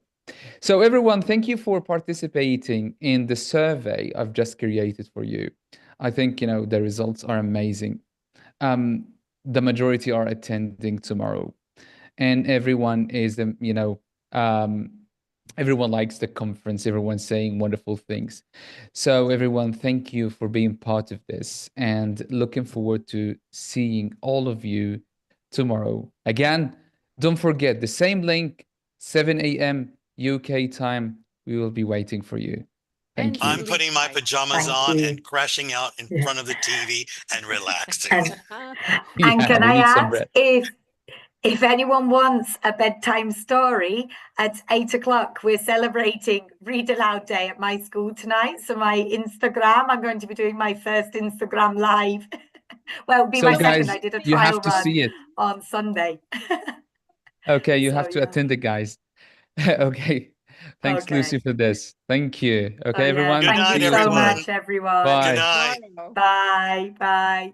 Speaker 3: So everyone, thank you for participating in the survey I've just created for you. I think, the results are amazing. The majority are attending tomorrow, and everyone is, everyone likes the conference. Everyone's saying wonderful things. So everyone, thank you for being part of this, and looking forward to seeing all of you tomorrow. Again, don't forget the same link, 7 a.m. UK time. We will be waiting for you. Thank you.
Speaker 1: I'm putting my pajamas
Speaker 16: Thank
Speaker 1: on
Speaker 16: you.
Speaker 1: and crashing out in front of the TV and relaxing.
Speaker 16: And
Speaker 3: Yeah,
Speaker 16: can
Speaker 3: we
Speaker 16: I
Speaker 3: need some
Speaker 16: add,
Speaker 3: rest.
Speaker 16: if anyone wants a bedtime story at 8 o'clock, we're celebrating Read Aloud Day at my school tonight. So my Instagram, I'm going to be doing my first Instagram live. Well, it'll be
Speaker 3: So
Speaker 16: my second.
Speaker 3: guys,
Speaker 16: I did a
Speaker 3: you
Speaker 16: trial
Speaker 3: have to
Speaker 16: run
Speaker 3: see it.
Speaker 16: on Sunday.
Speaker 3: Okay, you
Speaker 16: So,
Speaker 3: have to
Speaker 16: yeah.
Speaker 3: attend it, guys. Okay. Thanks, Lucy,
Speaker 16: Okay.
Speaker 3: for this. Thank you. Okay,
Speaker 16: Oh, yeah.
Speaker 3: everyone.
Speaker 1: Good
Speaker 16: Thank
Speaker 1: night,
Speaker 16: you
Speaker 3: See you
Speaker 16: so
Speaker 3: tomorrow.
Speaker 1: everyone.
Speaker 16: much, everyone.
Speaker 1: Good
Speaker 3: Bye.
Speaker 1: night.
Speaker 16: Bye. Bye.